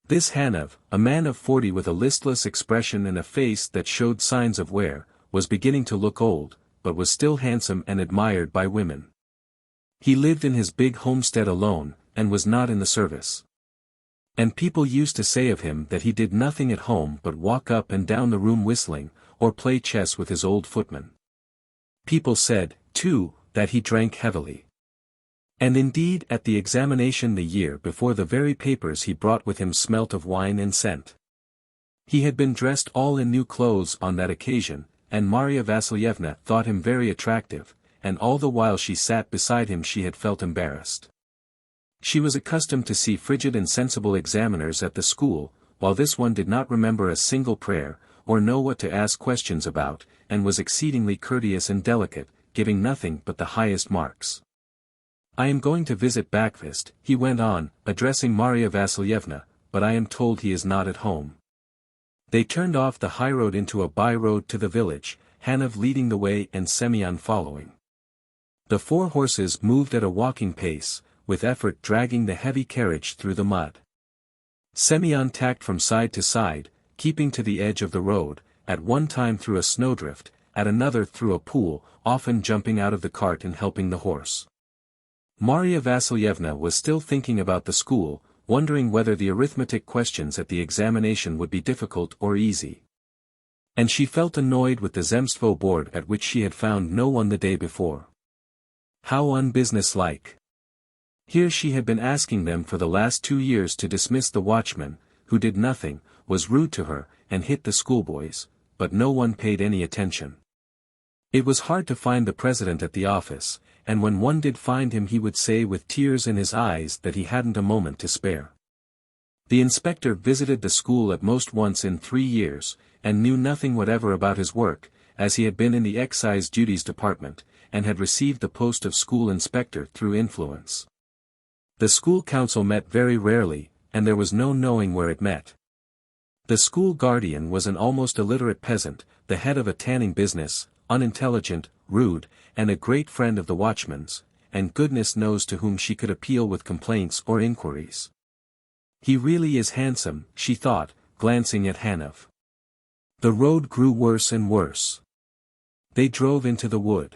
This Hanov, a man of 40 with a listless expression and a face that showed signs of wear, was beginning to look old, but was still handsome and admired by women. He lived in his big homestead alone, and was not in the service. And people used to say of him that he did nothing at home but walk up and down the room whistling, or play chess with his old footman. People said, too, that he drank heavily. And indeed at the examination the year before the very papers he brought with him smelt of wine and scent. He had been dressed all in new clothes on that occasion, and Marya Vassilyevna thought him very attractive, and all the while she sat beside him she had felt embarrassed. She was accustomed to see frigid and sensible examiners at the school, while this one did not remember a single prayer, or know what to ask questions about, and was exceedingly courteous and delicate, giving nothing but the highest marks. "I am going to visit Bakvist," he went on, addressing Marya Vassilyevna, "but I am told he is not at home." They turned off the highroad into a by-road to the village, Hanov leading the way and Semyon following. The 4 horses moved at a walking pace, with effort dragging the heavy carriage through the mud. Semyon tacked from side to side, keeping to the edge of the road, at one time through a snowdrift, at another through a pool, often jumping out of the cart and helping the horse. Marya Vassilyevna was still thinking about the school, wondering whether the arithmetic questions at the examination would be difficult or easy. And she felt annoyed with the Zemstvo board at which she had found no one the day before. How unbusinesslike. Here she had been asking them for the last 2 years to dismiss the watchman, who did nothing, was rude to her, and hit the schoolboys, but no one paid any attention. It was hard to find the president at the office, and when one did find him he would say with tears in his eyes that he hadn't a moment to spare. The inspector visited the school at most once in 3 years, and knew nothing whatever about his work, as he had been in the excise duties department, and had received the post of school inspector through influence. The school council met very rarely, and there was no knowing where it met. The school guardian was an almost illiterate peasant, the head of a tanning business, unintelligent, rude, and a great friend of the watchman's, and goodness knows to whom she could appeal with complaints or inquiries. "He really is handsome," she thought, glancing at Hanov. The road grew worse and worse. They drove into the wood.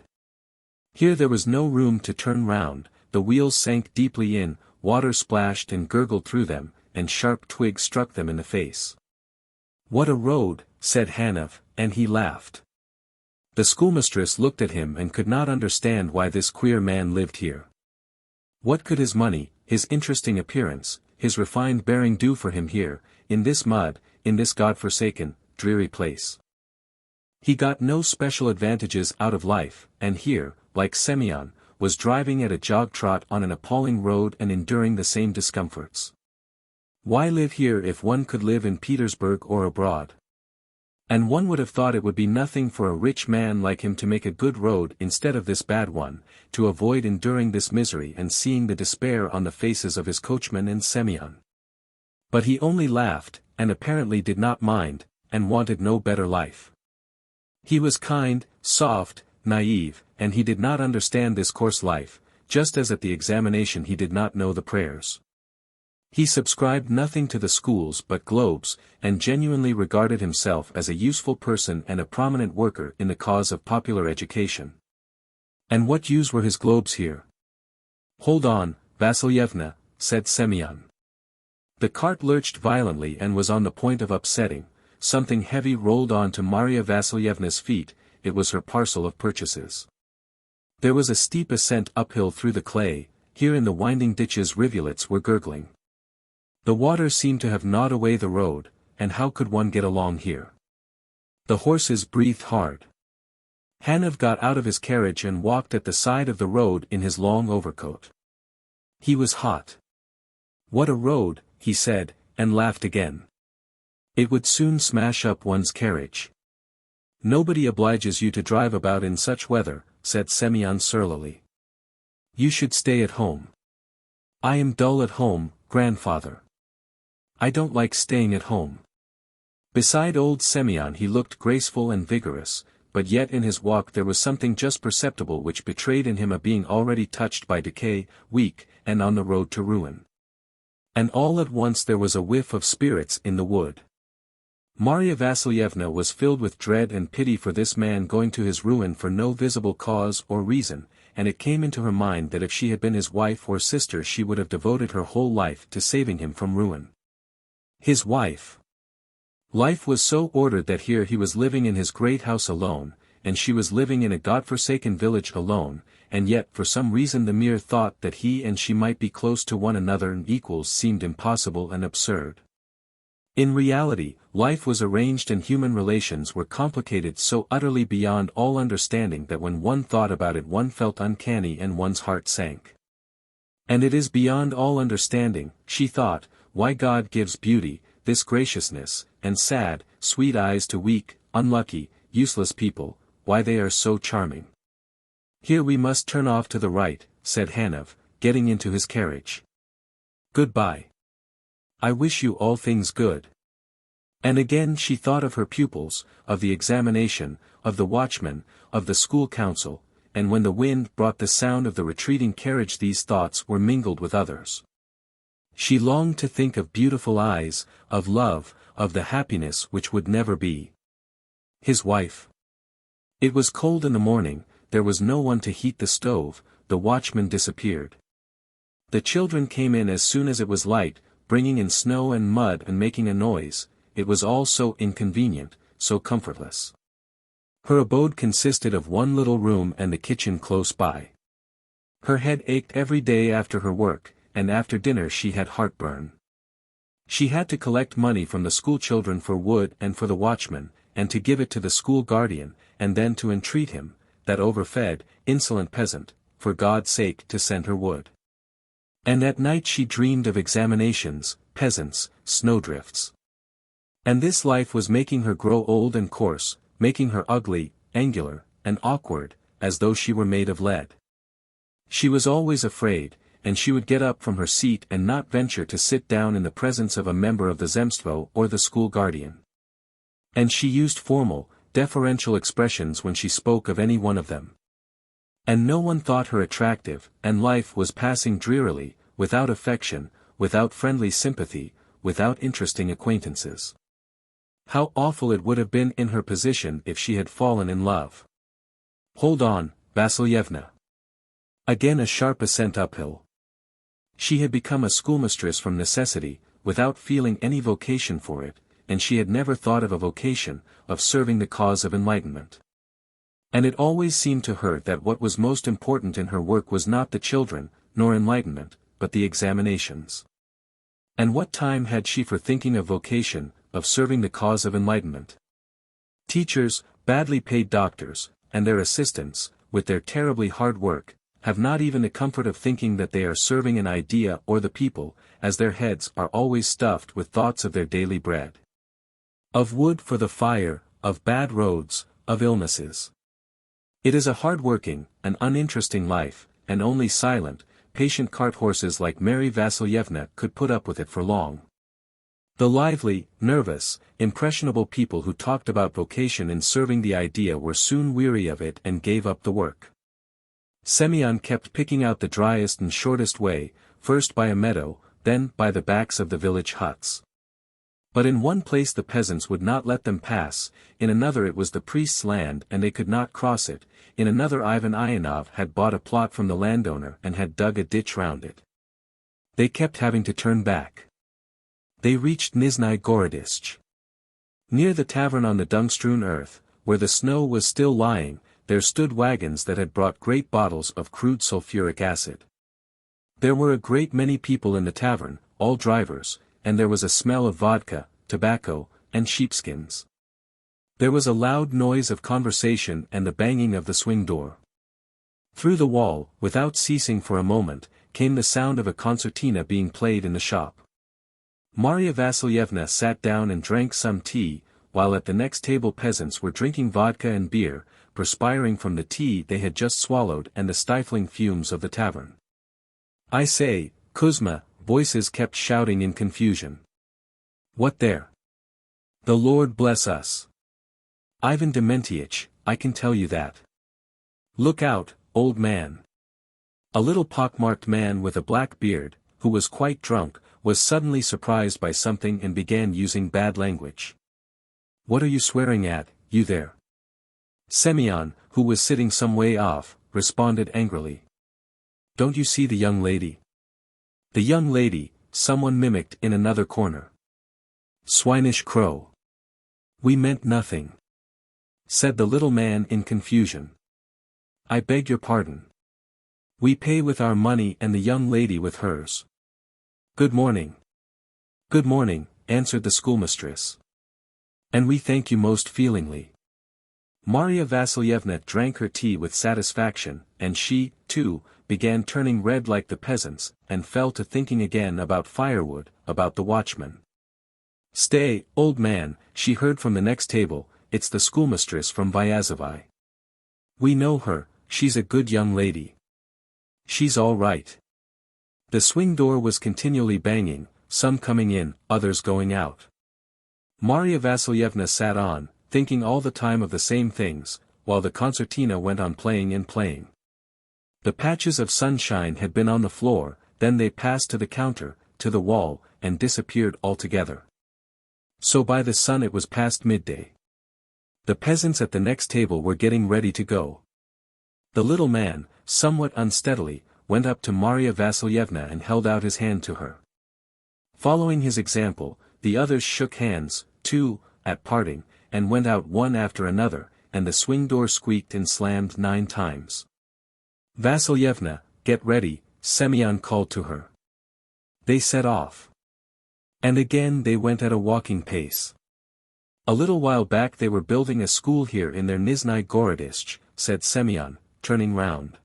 Here there was no room to turn round, the wheels sank deeply in, water splashed and gurgled through them, and sharp twigs struck them in the face. "What a road," said Hanov, and he laughed. The schoolmistress looked at him and could not understand why this queer man lived here. What could his money, his interesting appearance, his refined bearing do for him here, in this mud, in this god-forsaken, dreary place? He got no special advantages out of life, and here, like Semyon, was driving at a jog-trot on an appalling road and enduring the same discomforts. Why live here if one could live in Petersburg or abroad? And one would have thought it would be nothing for a rich man like him to make a good road instead of this bad one, to avoid enduring this misery and seeing the despair on the faces of his coachman and Semyon. But he only laughed, and apparently did not mind, and wanted no better life. He was kind, soft, naive, and he did not understand this coarse life, just as at the examination he did not know the prayers. He subscribed nothing to the schools but globes, and genuinely regarded himself as a useful person and a prominent worker in the cause of popular education. And what use were his globes here? "Hold on, Vassilyevna," said Semyon. The cart lurched violently and was on the point of upsetting. Something heavy rolled on to Marya Vassilyevna's feet. It was her parcel of purchases. There was a steep ascent uphill through the clay. Here in the winding ditches rivulets were gurgling. The water seemed to have gnawed away the road, and how could one get along here? The horses breathed hard. Hanov got out of his carriage and walked at the side of the road in his long overcoat. He was hot. "What a road," he said, and laughed again. "It would soon smash up one's carriage." "Nobody obliges you to drive about in such weather," said Semyon surlily. "You should stay at home." "I am dull at home, grandfather. I don't like staying at home." Beside old Semyon he looked graceful and vigorous, but yet in his walk there was something just perceptible which betrayed in him a being already touched by decay, weak, and on the road to ruin. And all at once there was a whiff of spirits in the wood. Marya Vassilyevna was filled with dread and pity for this man going to his ruin for no visible cause or reason, and it came into her mind that if she had been his wife or sister she would have devoted her whole life to saving him from ruin. His wife. Life was so ordered that here he was living in his great house alone, and she was living in a godforsaken village alone, and yet for some reason the mere thought that he and she might be close to one another and equals seemed impossible and absurd. In reality, life was arranged and human relations were complicated so utterly beyond all understanding that when one thought about it one felt uncanny and one's heart sank. And it is beyond all understanding, she thought, why God gives beauty, this graciousness, and sad, sweet eyes to weak, unlucky, useless people, why they are so charming. "Here we must turn off to the right," said Hanov, getting into his carriage. "Goodbye. I wish you all things good." And again she thought of her pupils, of the examination, of the watchman, of the school council, and when the wind brought the sound of the retreating carriage these thoughts were mingled with others. She longed to think of beautiful eyes, of love, of the happiness which would never be. His wife. It was cold in the morning, there was no one to heat the stove, the watchman disappeared. The children came in as soon as it was light, bringing in snow and mud and making a noise. It was all so inconvenient, so comfortless. Her abode consisted of one little room and the kitchen close by. Her head ached every day after her work, and after dinner she had heartburn. She had to collect money from the schoolchildren for wood and for the watchman, and to give it to the school guardian, and then to entreat him, that overfed, insolent peasant, for God's sake to send her wood. And at night she dreamed of examinations, peasants, snowdrifts. And this life was making her grow old and coarse, making her ugly, angular, and awkward, as though she were made of lead. She was always afraid, and she would get up from her seat and not venture to sit down in the presence of a member of the zemstvo or the school guardian. And she used formal, deferential expressions when she spoke of any one of them. And no one thought her attractive, and life was passing drearily, without affection, without friendly sympathy, without interesting acquaintances. How awful it would have been in her position if she had fallen in love. "Hold on, Vassilyevna." Again a sharp ascent uphill. She had become a schoolmistress from necessity, without feeling any vocation for it, and she had never thought of a vocation, of serving the cause of enlightenment. And it always seemed to her that what was most important in her work was not the children, nor enlightenment, but the examinations. And what time had she for thinking of vocation, of serving the cause of enlightenment? Teachers, badly paid doctors, and their assistants, with their terribly hard work, have not even the comfort of thinking that they are serving an idea or the people, as their heads are always stuffed with thoughts of their daily bread. Of wood for the fire, of bad roads, of illnesses. It is a hard-working, an uninteresting life, and only silent, patient cart-horses like Mary Vassilyevna could put up with it for long. The lively, nervous, impressionable people who talked about vocation in serving the idea were soon weary of it and gave up the work. Semyon kept picking out the driest and shortest way, first by a meadow, then by the backs of the village huts. But in one place the peasants would not let them pass, in another it was the priest's land and they could not cross it, in another Ivan Ivanov had bought a plot from the landowner and had dug a ditch round it. They kept having to turn back. They reached Nizhny Gorodistch. Near the tavern on the dung-strewn earth, where the snow was still lying, there stood wagons that had brought great bottles of crude sulfuric acid. There were a great many people in the tavern, all drivers, and there was a smell of vodka, tobacco, and sheepskins. There was a loud noise of conversation and the banging of the swing door. Through the wall, without ceasing for a moment, came the sound of a concertina being played in the shop. Marya Vassilyevna sat down and drank some tea, while at the next table peasants were drinking vodka and beer, perspiring from the tea they had just swallowed and the stifling fumes of the tavern. "I say, Kuzma," voices kept shouting in confusion. "What there?" "The Lord bless us. Ivan Dementievich, I can tell you that. Look out, old man." A little pockmarked man with a black beard, who was quite drunk, was suddenly surprised by something and began using bad language. "What are you swearing at, you there?" Semyon, who was sitting some way off, responded angrily. "Don't you see the young lady?" "The young lady," someone mimicked in another corner. "Swinish crow. We meant nothing," said the little man in confusion. "I beg your pardon. We pay with our money and the young lady with hers." "Good morning." "Good morning," answered the schoolmistress. "And we thank you most feelingly." Marya Vassilyevna drank her tea with satisfaction, and she, too, began turning red like the peasants, and fell to thinking again about firewood, about the watchman. "Stay, old man," she heard from the next table, "it's the schoolmistress from VIII. We know her, she's a good young lady. She's all right." The swing door was continually banging, some coming in, others going out. Marya Vassilyevna sat on, thinking all the time of the same things, while the concertina went on playing and playing. The patches of sunshine had been on the floor, then they passed to the counter, to the wall, and disappeared altogether. So by the sun it was past midday. The peasants at the next table were getting ready to go. The little man, somewhat unsteadily, went up to Marya Vassilyevna and held out his hand to her. Following his example, the others shook hands, too, at parting, and went out one after another, and the swing door squeaked and slammed 9 times. "Vassilyevna, get ready," Semyon called to her. They set off. And again they went at a walking pace. "A little while back they were building a school here in their Nizhny Gorodistch," said Semyon, turning round.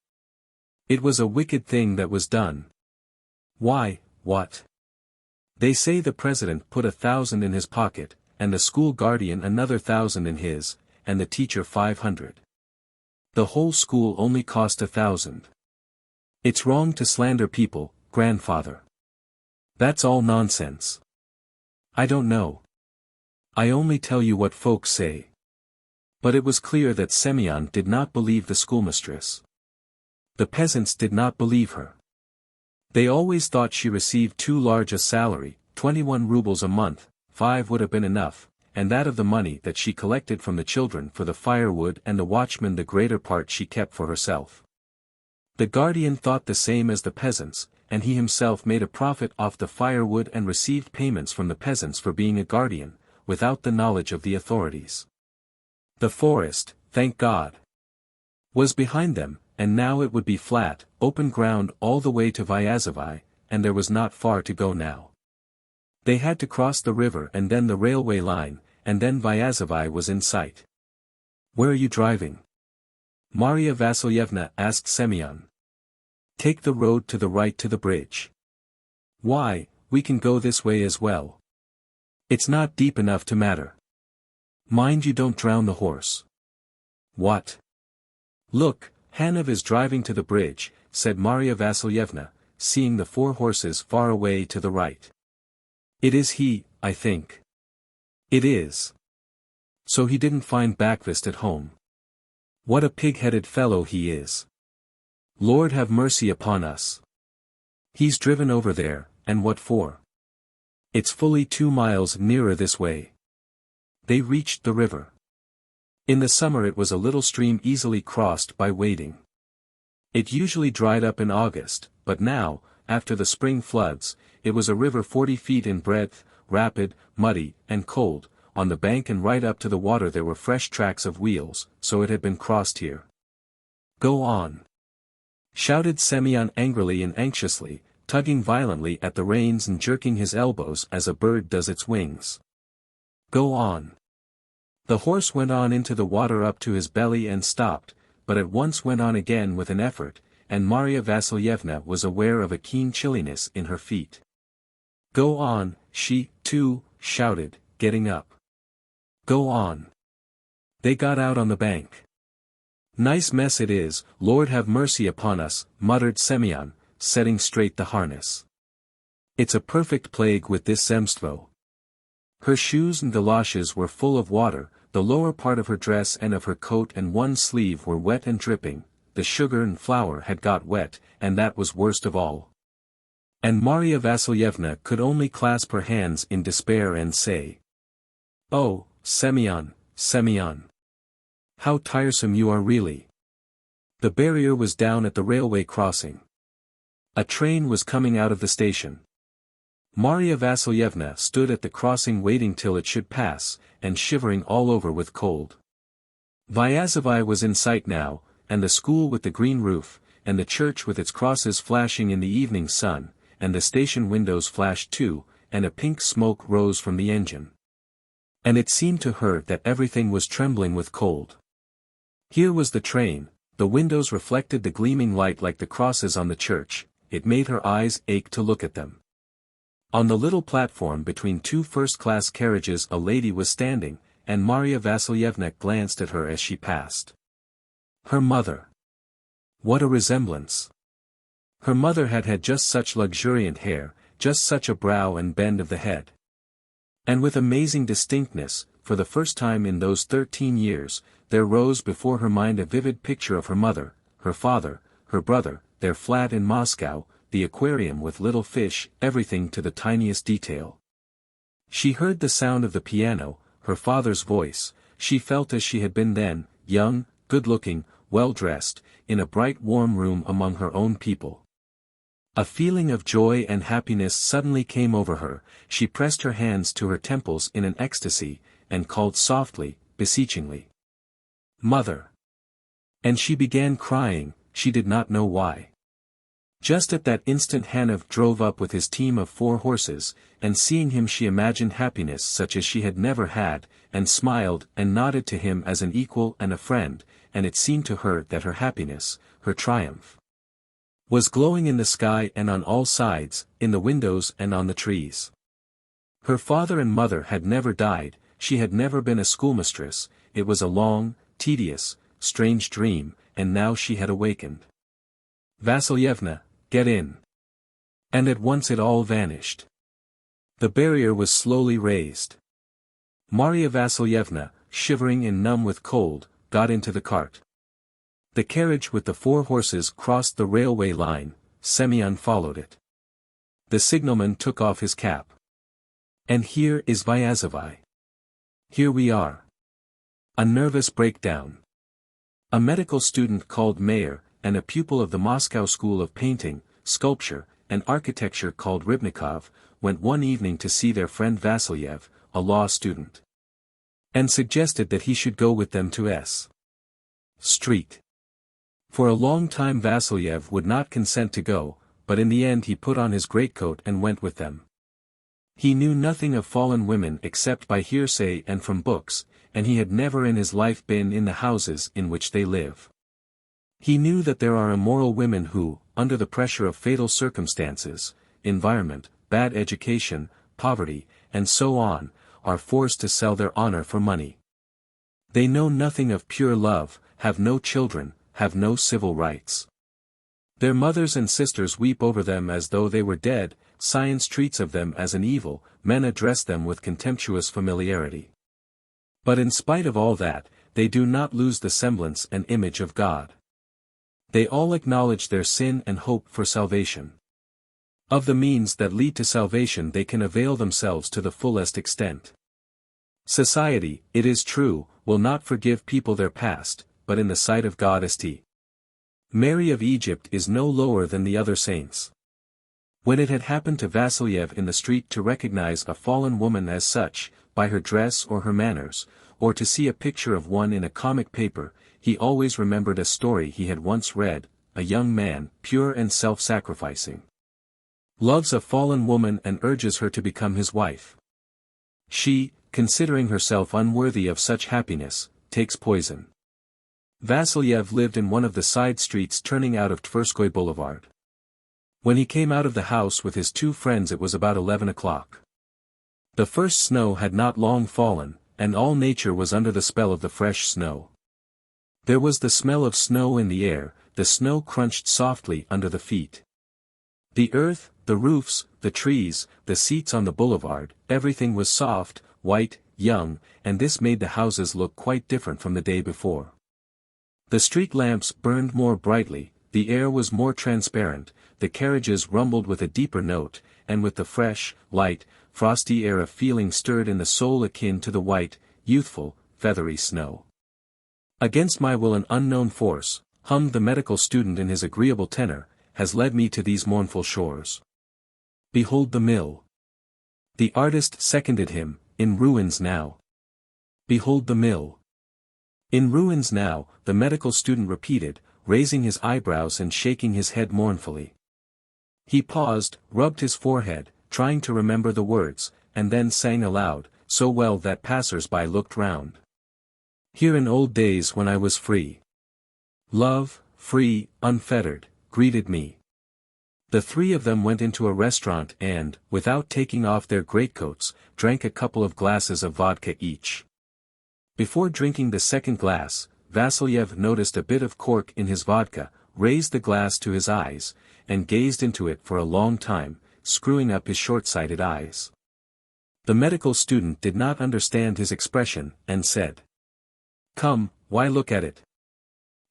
"It was a wicked thing that was done." "Why, what?" "They say the president put 1,000 in his pocket, and the school guardian another 1,000 in his, and the teacher 500. The whole school only cost 1,000. It's wrong to slander people, grandfather. That's all nonsense." "I don't know. I only tell you what folks say." But it was clear that Semyon did not believe the schoolmistress. The peasants did not believe her. They always thought she received too large a salary, 21 rubles a month, 5 would have been enough, and that of the money that she collected from the children for the firewood and the watchman the greater part she kept for herself. The guardian thought the same as the peasants, and he himself made a profit off the firewood and received payments from the peasants for being a guardian, without the knowledge of the authorities. The forest, thank God, was behind them, and now it would be flat, open ground all the way to VIII, and there was not far to go now. They had to cross the river and then the railway line, and then VIII was in sight. "Where are you driving?" Marya Vassilyevna asked Semyon. "Take the road to the right to the bridge." "Why, we can go this way as well. It's not deep enough to matter. Mind you don't drown the horse." "What?" "Look, Hanov is driving to the bridge," said Marya Vassilyevna, seeing the 4 horses far away to the right. "It is he, I think." "It is. So he didn't find Bakvist at home. What a pig-headed fellow he is. Lord have mercy upon us. He's driven over there, and what for? It's fully 2 miles nearer this way. They reached the river. In the summer it was a little stream easily crossed by wading. It usually dried up in August, but now, after the spring floods, it was a river 40 feet in breadth, rapid, muddy, and cold. On the bank and right up to the water there were fresh tracks of wheels, so it had been crossed here. "Go on!" shouted Semyon angrily and anxiously, tugging violently at the reins and jerking his elbows as a bird does its wings. "Go on!" The horse went on into the water up to his belly and stopped, but at once went on again with an effort, and Marya Vassilyevna was aware of a keen chilliness in her feet. "Go on," she, too, shouted, getting up. "Go on." They got out on the bank. "Nice mess it is, Lord have mercy upon us," muttered Semyon, setting straight the harness. "It's a perfect plague with this zemstvo." Her shoes and galoshes were full of water, the lower part of her dress and of her coat and one sleeve were wet and dripping, the sugar and flour had got wet, and that was worst of all. And Marya Vassilyevna could only clasp her hands in despair and say, "Oh, Semyon, Semyon! How tiresome you are really!" The barrier was down at the railway crossing. A train was coming out of the station. Marya Vassilyevna stood at the crossing waiting till it should pass, and shivering all over with cold. VIII was in sight now, and the school with the green roof, and the church with its crosses flashing in the evening sun, and the station windows flashed too, and a pink smoke rose from the engine. And it seemed to her that everything was trembling with cold. Here was the train, the windows reflected the gleaming light like the crosses on the church, it made her eyes ache to look at them. On the little platform between 2 first-class carriages a lady was standing, and Marya Vassilyevna glanced at her as she passed. Her mother. What a resemblance! Her mother had had just such luxuriant hair, just such a brow and bend of the head. And with amazing distinctness, for the first time in those 13 years, there rose before her mind a vivid picture of her mother, her father, her brother, their flat in Moscow, the aquarium with little fish, everything to the tiniest detail. She heard the sound of the piano, her father's voice, she felt as she had been then, young, good-looking, well-dressed, in a bright warm room among her own people. A feeling of joy and happiness suddenly came over her, she pressed her hands to her temples in an ecstasy, and called softly, beseechingly, "Mother!" And she began crying, she did not know why. Just at that instant Hanov drove up with his team of 4 horses, and seeing him she imagined happiness such as she had never had, and smiled and nodded to him as an equal and a friend, and it seemed to her that her happiness, her triumph, was glowing in the sky and on all sides, in the windows and on the trees. Her father and mother had never died, she had never been a schoolmistress, it was a long, tedious, strange dream, and now she had awakened. "Vassilyevna, get in." And at once it all vanished. The barrier was slowly raised. Marya Vassilyevna, shivering and numb with cold, got into the cart. The carriage with the 4 horses crossed the railway line, Semyon followed it. The signalman took off his cap. "And here is VIII. Here we are." A nervous breakdown. A medical student called Mayer, and a pupil of the Moscow School of Painting, Sculpture, and Architecture called Rybnikov, went one evening to see their friend Vassilyev, a law student, and suggested that he should go with them to S. Street. For a long time Vassilyev would not consent to go, but in the end he put on his greatcoat and went with them. He knew nothing of fallen women except by hearsay and from books, and he had never in his life been in the houses in which they live. He knew that there are immoral women who, under the pressure of fatal circumstances, environment, bad education, poverty, and so on, are forced to sell their honor for money. They know nothing of pure love, have no children, have no civil rights. Their mothers and sisters weep over them as though they were dead, science treats of them as an evil, men address them with contemptuous familiarity. But in spite of all that, they do not lose the semblance and image of God. They all acknowledge their sin and hope for salvation. Of the means that lead to salvation they can avail themselves to the fullest extent. Society, it is true, will not forgive people their past, but in the sight of God St. Mary of Egypt is no lower than the other saints. When it had happened to Vasilyev in the street to recognize a fallen woman as such, by her dress or her manners, or to see a picture of one in a comic paper, he always remembered a story he had once read. A young man, pure and self-sacrificing, loves a fallen woman and urges her to become his wife. She, considering herself unworthy of such happiness, takes poison. Vasilyev lived in one of the side streets turning out of Tverskoy Boulevard. When he came out of the house with his two friends it was about 11 o'clock. The first snow had not long fallen, and all nature was under the spell of the fresh snow. There was the smell of snow in the air, the snow crunched softly under the feet. The earth, the roofs, the trees, the seats on the boulevard, everything was soft, white, young, and this made the houses look quite different from the day before. The street lamps burned more brightly, the air was more transparent, the carriages rumbled with a deeper note, and with the fresh, light, frosty air a feeling stirred in the soul akin to the white, youthful, feathery snow. Against my will an unknown force, hummed the medical student in his agreeable tenor, has led me to these mournful shores. Behold the mill. The artist seconded him, in ruins now. Behold the mill. In ruins now, the medical student repeated, raising his eyebrows and shaking his head mournfully. He paused, rubbed his forehead, trying to remember the words, and then sang aloud, so well that passers-by looked round. Here in old days when I was free. Love, free, unfettered, greeted me. The three of them went into a restaurant and, without taking off their greatcoats, drank a couple of glasses of vodka each. Before drinking the second glass, Vasilyev noticed a bit of cork in his vodka, raised the glass to his eyes, and gazed into it for a long time, screwing up his short-sighted eyes. The medical student did not understand his expression, and said, "Come, why look at it?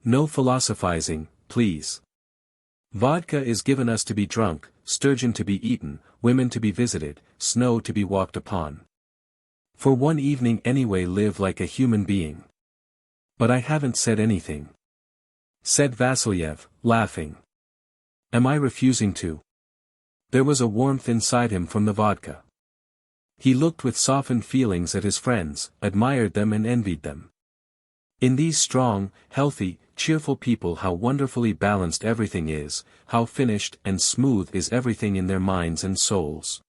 No philosophizing, please. Vodka is given us to be drunk, sturgeon to be eaten, women to be visited, snow to be walked upon. For one evening anyway live like a human being." "But I haven't said anything," said Vasilyev, laughing. "Am I refusing to?" There was a warmth inside him from the vodka. He looked with softened feelings at his friends, admired them and envied them. In these strong, healthy, cheerful people how wonderfully balanced everything is, how finished and smooth is everything in their minds and souls.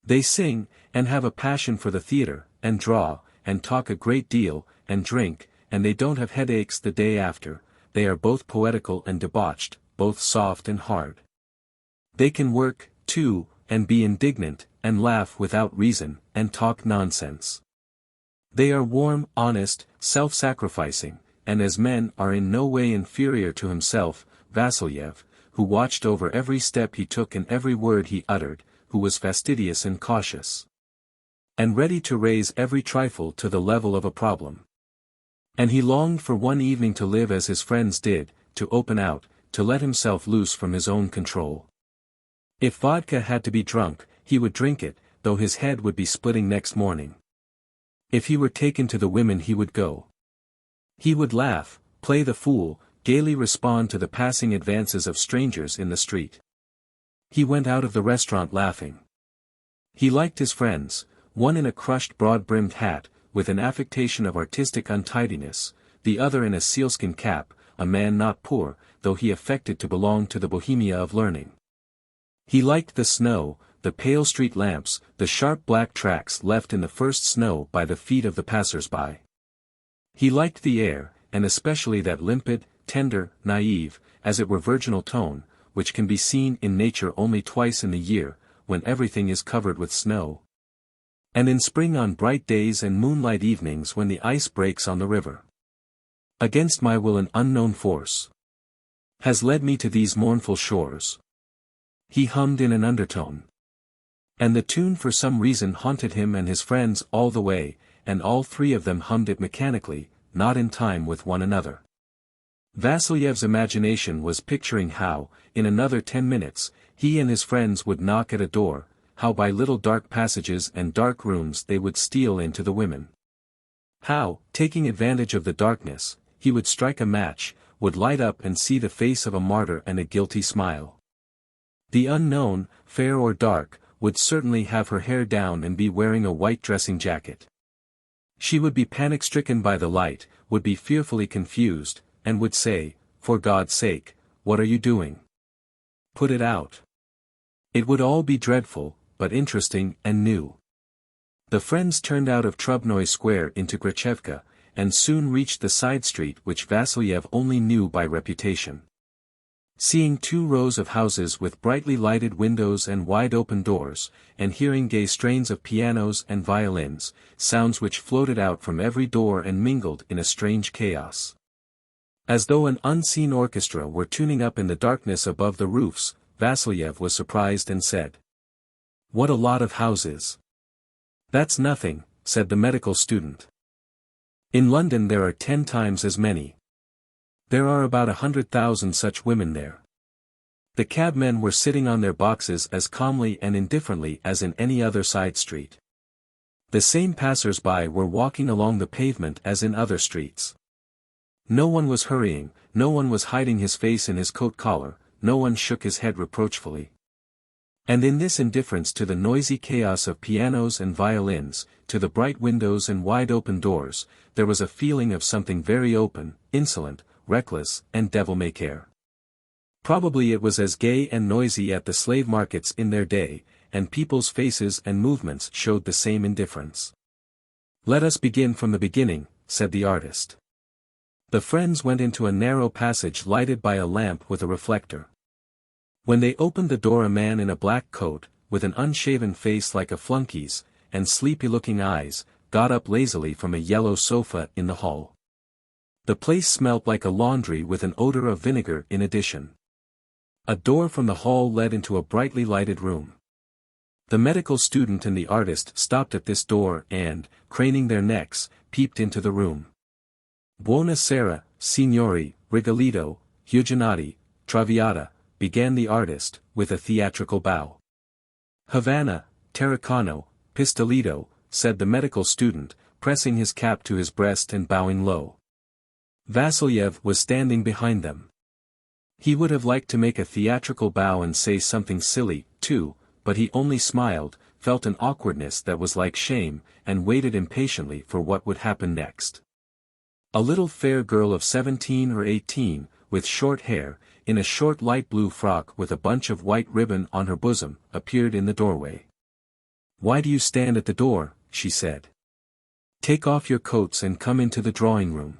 They sing, and have a passion for the theater, and draw, and talk a great deal, and drink, and they don't have headaches the day after. They are both poetical and debauched, both soft and hard. They can work, too, and be indignant, and laugh without reason, and talk nonsense. They are warm, honest, self-sacrificing, and as men are in no way inferior to himself, Vasilyev, who watched over every step he took and every word he uttered, who was fastidious and cautious, and ready to raise every trifle to the level of a problem. And he longed for one evening to live as his friends did, to open out, to let himself loose from his own control. If vodka had to be drunk, he would drink it, though his head would be splitting next morning. If he were taken to the women he would go. He would laugh, play the fool, gaily respond to the passing advances of strangers in the street. He went out of the restaurant laughing. He liked his friends, one in a crushed broad-brimmed hat, with an affectation of artistic untidiness, the other in a sealskin cap, a man not poor, though he affected to belong to the Bohemia of learning. He liked the snow, the pale street lamps, the sharp black tracks left in the first snow by the feet of the passers-by. He liked the air, and especially that limpid, tender, naive, as it were virginal tone, which can be seen in nature only twice in the year, when everything is covered with snow. And in spring on bright days and moonlight evenings when the ice breaks on the river. Against my will an unknown force has led me to these mournful shores. He hummed in an undertone. And the tune for some reason haunted him and his friends all the way, and all three of them hummed it mechanically, not in time with one another. Vasilyev's imagination was picturing how, in another 10 minutes, he and his friends would knock at a door, how by little dark passages and dark rooms they would steal into the women. How, taking advantage of the darkness, he would strike a match, would light up and see the face of a martyr and a guilty smile. The unknown, fair or dark, would certainly have her hair down and be wearing a white dressing jacket. She would be panic-stricken by the light, would be fearfully confused, and would say, "For God's sake, what are you doing? Put it out." It would all be dreadful, but interesting and new. The friends turned out of Trubnoy Square into Grachevka, and soon reached the side street which Vasilyev only knew by reputation. Seeing 2 rows of houses with brightly lighted windows and wide-open doors, and hearing gay strains of pianos and violins, sounds which floated out from every door and mingled in a strange chaos. As though an unseen orchestra were tuning up in the darkness above the roofs, Vasilyev was surprised and said, "What a lot of houses." "That's nothing," said the medical student. "In London there are 10 times as many. There are about 100,000 such women there." The cabmen were sitting on their boxes as calmly and indifferently as in any other side street. The same passers-by were walking along the pavement as in other streets. No one was hurrying, no one was hiding his face in his coat collar, no one shook his head reproachfully. And in this indifference to the noisy chaos of pianos and violins, to the bright windows and wide-open doors, there was a feeling of something very open, insolent, reckless, and devil-may-care. Probably it was as gay and noisy at the slave markets in their day, and people's faces and movements showed the same indifference. "Let us begin from the beginning," said the artist. The friends went into a narrow passage lighted by a lamp with a reflector. When they opened the door, a man in a black coat, with an unshaven face like a flunkey's, and sleepy-looking eyes, got up lazily from a yellow sofa in the hall. The place smelt like a laundry with an odor of vinegar in addition. A door from the hall led into a brightly lighted room. The medical student and the artist stopped at this door and, craning their necks, peeped into the room. "Buona sera, signori, Rigoletto, Huguenotti, Traviata," began the artist, with a theatrical bow. "Havana, Terracano, Pistolito," said the medical student, pressing his cap to his breast and bowing low. Vasilyev was standing behind them. He would have liked to make a theatrical bow and say something silly, too, but he only smiled, felt an awkwardness that was like shame, and waited impatiently for what would happen next. A little fair girl of 17 or 18, with short hair, in a short light blue frock with a bunch of white ribbon on her bosom, appeared in the doorway. "Why do you stand at the door?" she said. "Take off your coats and come into the drawing room."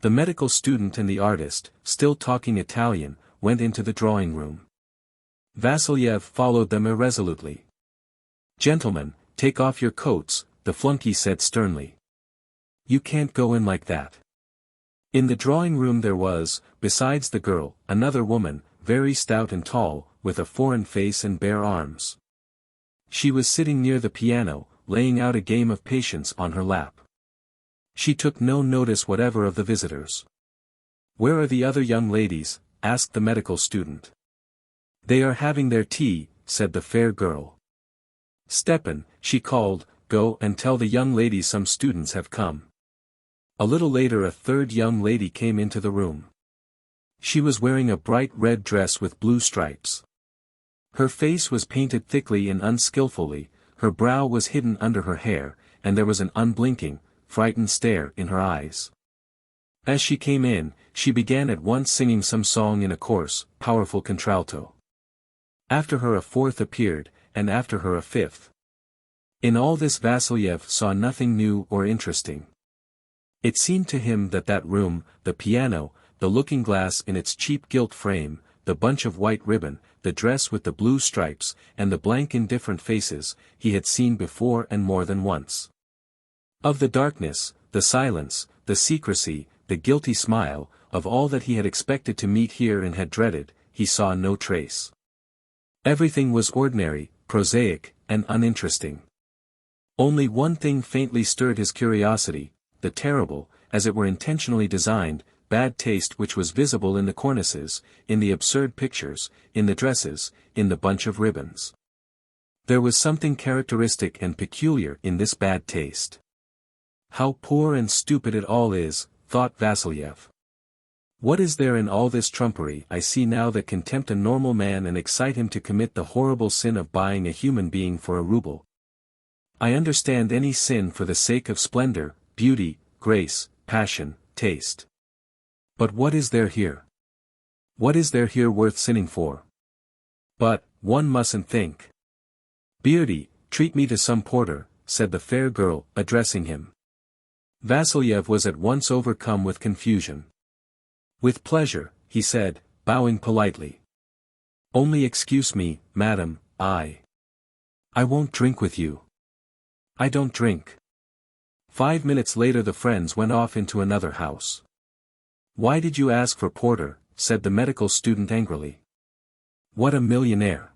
The medical student and the artist, still talking Italian, went into the drawing room. Vasilyev followed them irresolutely. "Gentlemen, take off your coats," the flunkey said sternly. "You can't go in like that." In the drawing room there was, besides the girl, another woman, very stout and tall, with a foreign face and bare arms. She was sitting near the piano, laying out a game of patience on her lap. She took no notice whatever of the visitors. "Where are the other young ladies?" asked the medical student. "They are having their tea," said the fair girl. "Stepan," she called, "go and tell the young ladies some students have come." A little later a third young lady came into the room. She was wearing a bright red dress with blue stripes. Her face was painted thickly and unskillfully, her brow was hidden under her hair, and there was an unblinking, frightened stare in her eyes. As she came in, she began at once singing some song in a coarse, powerful contralto. After her a fourth appeared, and after her a fifth. In all this Vasilyev saw nothing new or interesting. It seemed to him that that room, the piano, the looking-glass in its cheap gilt frame, the bunch of white ribbon, the dress with the blue stripes, and the blank indifferent faces, he had seen before and more than once. Of the darkness, the silence, the secrecy, the guilty smile, of all that he had expected to meet here and had dreaded, he saw no trace. Everything was ordinary, prosaic, and uninteresting. Only one thing faintly stirred his curiosity, the terrible, as it were intentionally designed, bad taste which was visible in the cornices, in the absurd pictures, in the dresses, in the bunch of ribbons. There was something characteristic and peculiar in this bad taste. How poor and stupid it all is, thought Vasilyev. What is there in all this trumpery I see now that can tempt a normal man and excite him to commit the horrible sin of buying a human being for a ruble? I understand any sin for the sake of splendor, beauty, grace, passion, taste. But what is there here? What is there here worth sinning for? But, one mustn't think. Beardy, treat me to some porter, said the fair girl, addressing him. Vasilyev was at once overcome with confusion. With pleasure, he said, bowing politely. Only excuse me, madam, I won't drink with you. I don't drink. 5 minutes later the friends went off into another house. Why did you ask for porter? Said the medical student angrily. What a millionaire.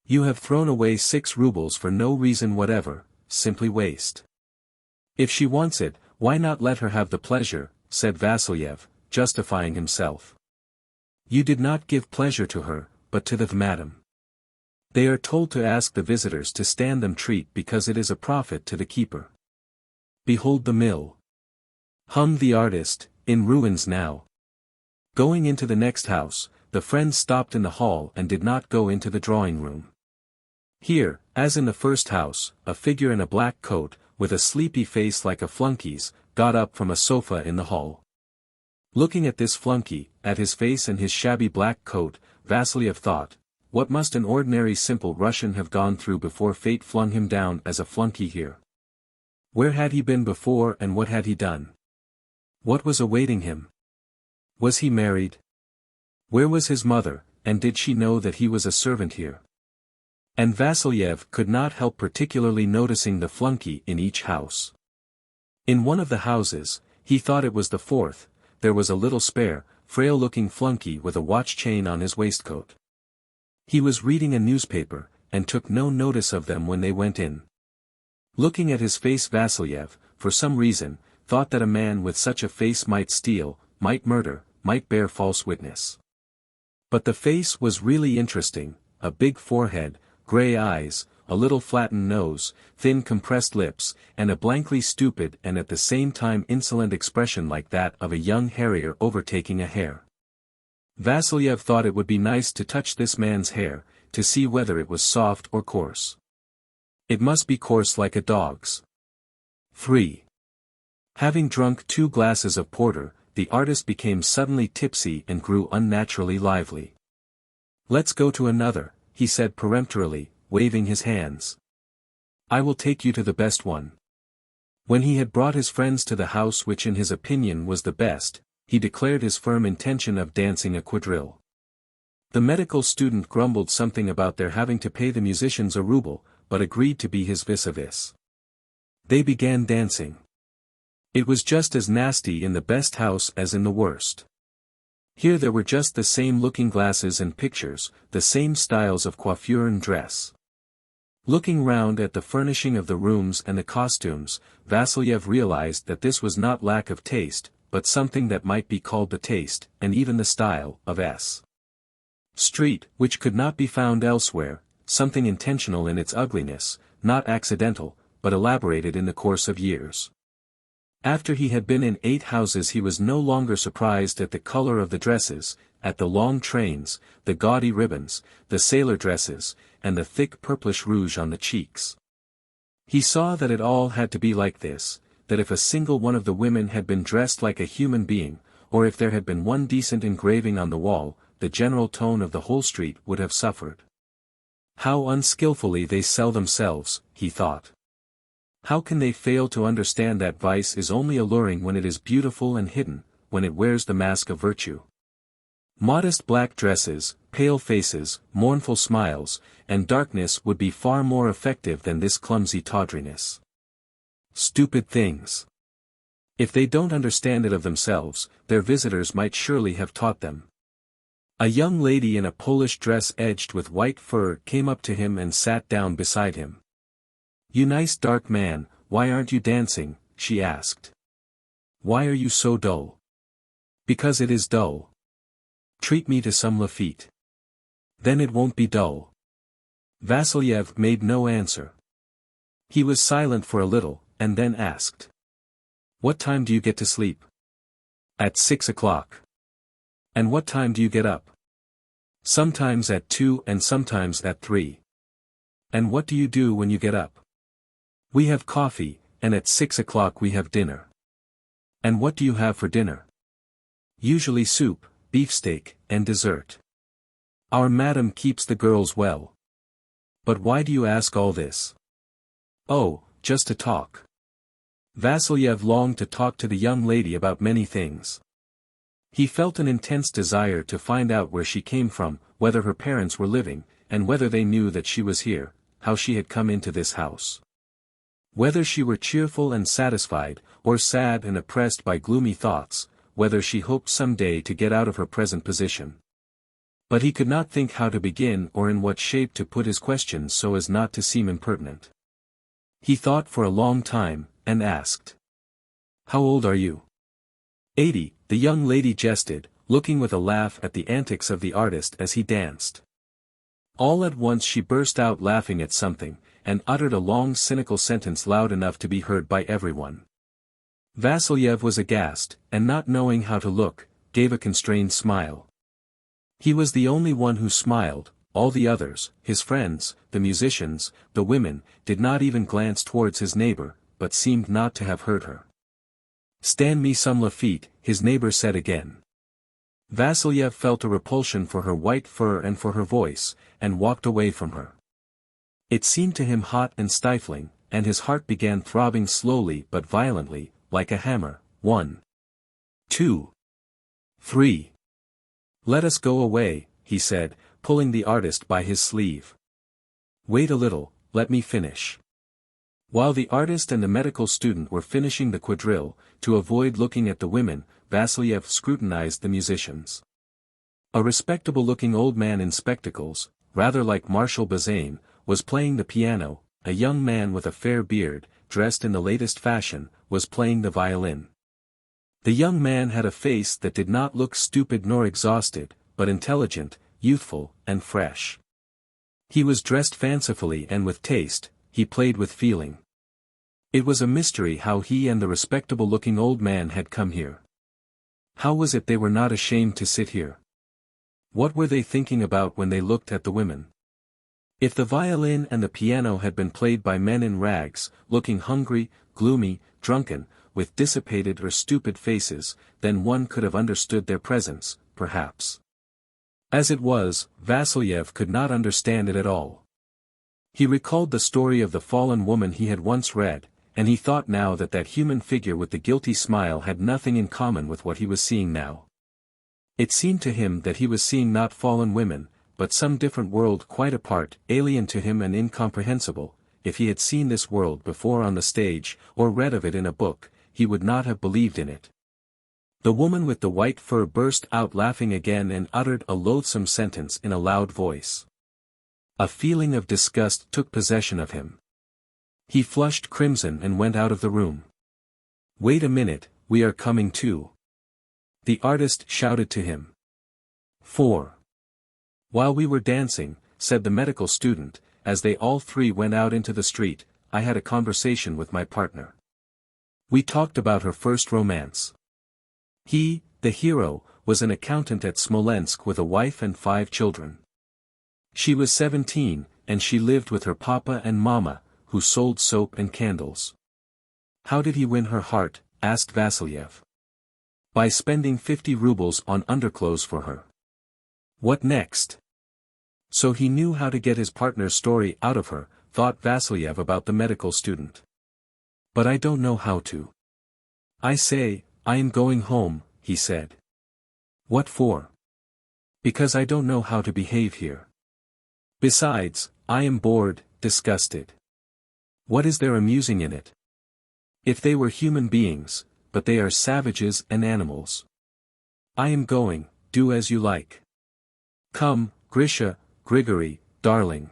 You have thrown away 6 rubles for no reason whatever, simply waste. If she wants it, why not let her have the pleasure, said Vasilyev, justifying himself. You did not give pleasure to her, but to the madam. They are told to ask the visitors to stand them treat because it is a profit to the keeper. Behold the mill. Hummed the artist, in ruins now. Going into the next house, the friends stopped in the hall and did not go into the drawing room. Here, as in the first house, a figure in a black coat, with a sleepy face like a flunkey's, got up from a sofa in the hall. Looking at this flunkey, at his face and his shabby black coat, Vasilyev thought, what must an ordinary simple Russian have gone through before fate flung him down as a flunkey here? Where had he been before and what had he done? What was awaiting him? Was he married? Where was his mother, and did she know that he was a servant here? And Vasilyev could not help particularly noticing the flunkey in each house. In one of the houses, he thought it was the 4th, there was a little spare, frail-looking flunkey with a watch chain on his waistcoat. He was reading a newspaper, and took no notice of them when they went in. Looking at his face Vasilyev, for some reason, thought that a man with such a face might steal, might murder, might bear false witness. But the face was really interesting, a big forehead, grey eyes, a little flattened nose, thin compressed lips, and a blankly stupid and at the same time insolent expression like that of a young harrier overtaking a hare. Vasilyev thought it would be nice to touch this man's hair, to see whether it was soft or coarse. It must be coarse like a dog's. 3. Having drunk 2 glasses of porter, the artist became suddenly tipsy and grew unnaturally lively. Let's go to another, he said peremptorily, waving his hands. I will take you to the best one. When he had brought his friends to the house which in his opinion was the best, he declared his firm intention of dancing a quadrille. The medical student grumbled something about their having to pay the musicians a ruble, but agreed to be his vis-a-vis. They began dancing. It was just as nasty in the best house as in the worst. Here there were just the same looking-glasses and pictures, the same styles of coiffure and dress. Looking round at the furnishing of the rooms and the costumes, Vasilyev realized that this was not lack of taste, but something that might be called the taste, and even the style, of Street, which could not be found elsewhere, something intentional in its ugliness, not accidental, but elaborated in the course of years. After he had been in 8 houses he was no longer surprised at the color of the dresses, at the long trains, the gaudy ribbons, the sailor dresses, and the thick purplish rouge on the cheeks. He saw that it all had to be like this, that if a single one of the women had been dressed like a human being, or if there had been one decent engraving on the wall, the general tone of the whole street would have suffered. How unskillfully they sell themselves, he thought. How can they fail to understand that vice is only alluring when it is beautiful and hidden, when it wears the mask of virtue? Modest black dresses, pale faces, mournful smiles, and darkness would be far more effective than this clumsy tawdriness. Stupid things. If they don't understand it of themselves, their visitors might surely have taught them. A young lady in a Polish dress edged with white fur came up to him and sat down beside him. "You nice dark man, why aren't you dancing?" she asked. "Why are you so dull?" Because it is dull. Treat me to some Lafitte. Then it won't be dull. Vasilyev made no answer. He was silent for a little, and then asked. What time do you get to sleep? At 6 o'clock. And what time do you get up? Sometimes at 2 and sometimes at 3. And what do you do when you get up? We have coffee, and at 6 o'clock we have dinner. And what do you have for dinner? Usually soup, beefsteak, and dessert. Our madam keeps the girls well. But why do you ask all this? Oh, just to talk. Vasilyev longed to talk to the young lady about many things. He felt an intense desire to find out where she came from, whether her parents were living, and whether they knew that she was here, how she had come into this house. Whether she were cheerful and satisfied, or sad and oppressed by gloomy thoughts, whether she hoped some day to get out of her present position. But he could not think how to begin or in what shape to put his questions so as not to seem impertinent. He thought for a long time, and asked. How old are you? 80, the young lady jested, looking with a laugh at the antics of the artist as he danced. All at once she burst out laughing at something, and uttered a long cynical sentence loud enough to be heard by everyone. Vasilyev was aghast, and not knowing how to look, gave a constrained smile. He was the only one who smiled. All the others, his friends, the musicians, the women, did not even glance towards his neighbor, but seemed not to have heard her. Stand me some Lafitte, his neighbor said again. Vasilyev felt a repulsion for her white fur and for her voice, and walked away from her. It seemed to him hot and stifling, and his heart began throbbing slowly but violently, like a hammer. 1, 2, 3. Let us go away, he said, pulling the artist by his sleeve. Wait a little, let me finish. While the artist and the medical student were finishing the quadrille, to avoid looking at the women, Vasilyev scrutinized the musicians. A respectable-looking old man in spectacles, rather like Marshal Bazaine, was playing the piano. A young man with a fair beard, dressed in the latest fashion, was playing the violin. The young man had a face that did not look stupid nor exhausted, but intelligent, youthful, and fresh. He was dressed fancifully and with taste. He played with feeling. It was a mystery how he and the respectable-looking old man had come here. How was it they were not ashamed to sit here? What were they thinking about when they looked at the women? If the violin and the piano had been played by men in rags, looking hungry, gloomy, drunken, with dissipated or stupid faces, then one could have understood their presence, perhaps. As it was, Vasilyev could not understand it at all. He recalled the story of the fallen woman he had once read, and he thought now that that human figure with the guilty smile had nothing in common with what he was seeing now. It seemed to him that he was seeing not fallen women, but some different world quite apart, alien to him and incomprehensible. If he had seen this world before on the stage, or read of it in a book, he would not have believed in it. The woman with the white fur burst out laughing again and uttered a loathsome sentence in a loud voice. A feeling of disgust took possession of him. He flushed crimson and went out of the room. Wait a minute, we are coming too. The artist shouted to him. 4. While we were dancing, said the medical student, as they all three went out into the street, I had a conversation with my partner. We talked about her first romance. He, the hero, was an accountant at Smolensk with a wife and 5 children. She was 17, and she lived with her papa and mama, who sold soap and candles. How did he win her heart? Asked Vasilyev. By spending 50 rubles on underclothes for her. What next? So he knew how to get his partner's story out of her, thought Vasilyev about the medical student. But I don't know how to. I say, I am going home, he said. What for? Because I don't know how to behave here. Besides, I am bored, disgusted. What is there amusing in it? If they were human beings, but they are savages and animals. I am going, do as you like. Come, Grisha, Grigory, darling.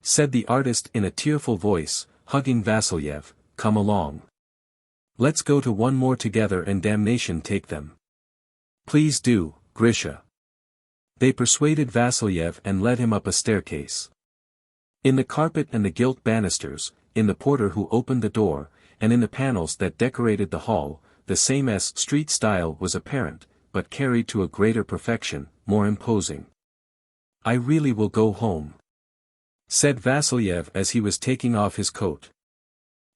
Said the artist in a tearful voice, hugging Vasilyev, come along. Let's go to one more together and damnation take them. Please do, Grisha. They persuaded Vasilyev and led him up a staircase. In the carpet and the gilt banisters, in the porter who opened the door, and in the panels that decorated the hall, the same street style was apparent, but carried to a greater perfection, more imposing. I really will go home, said Vasilyev as he was taking off his coat.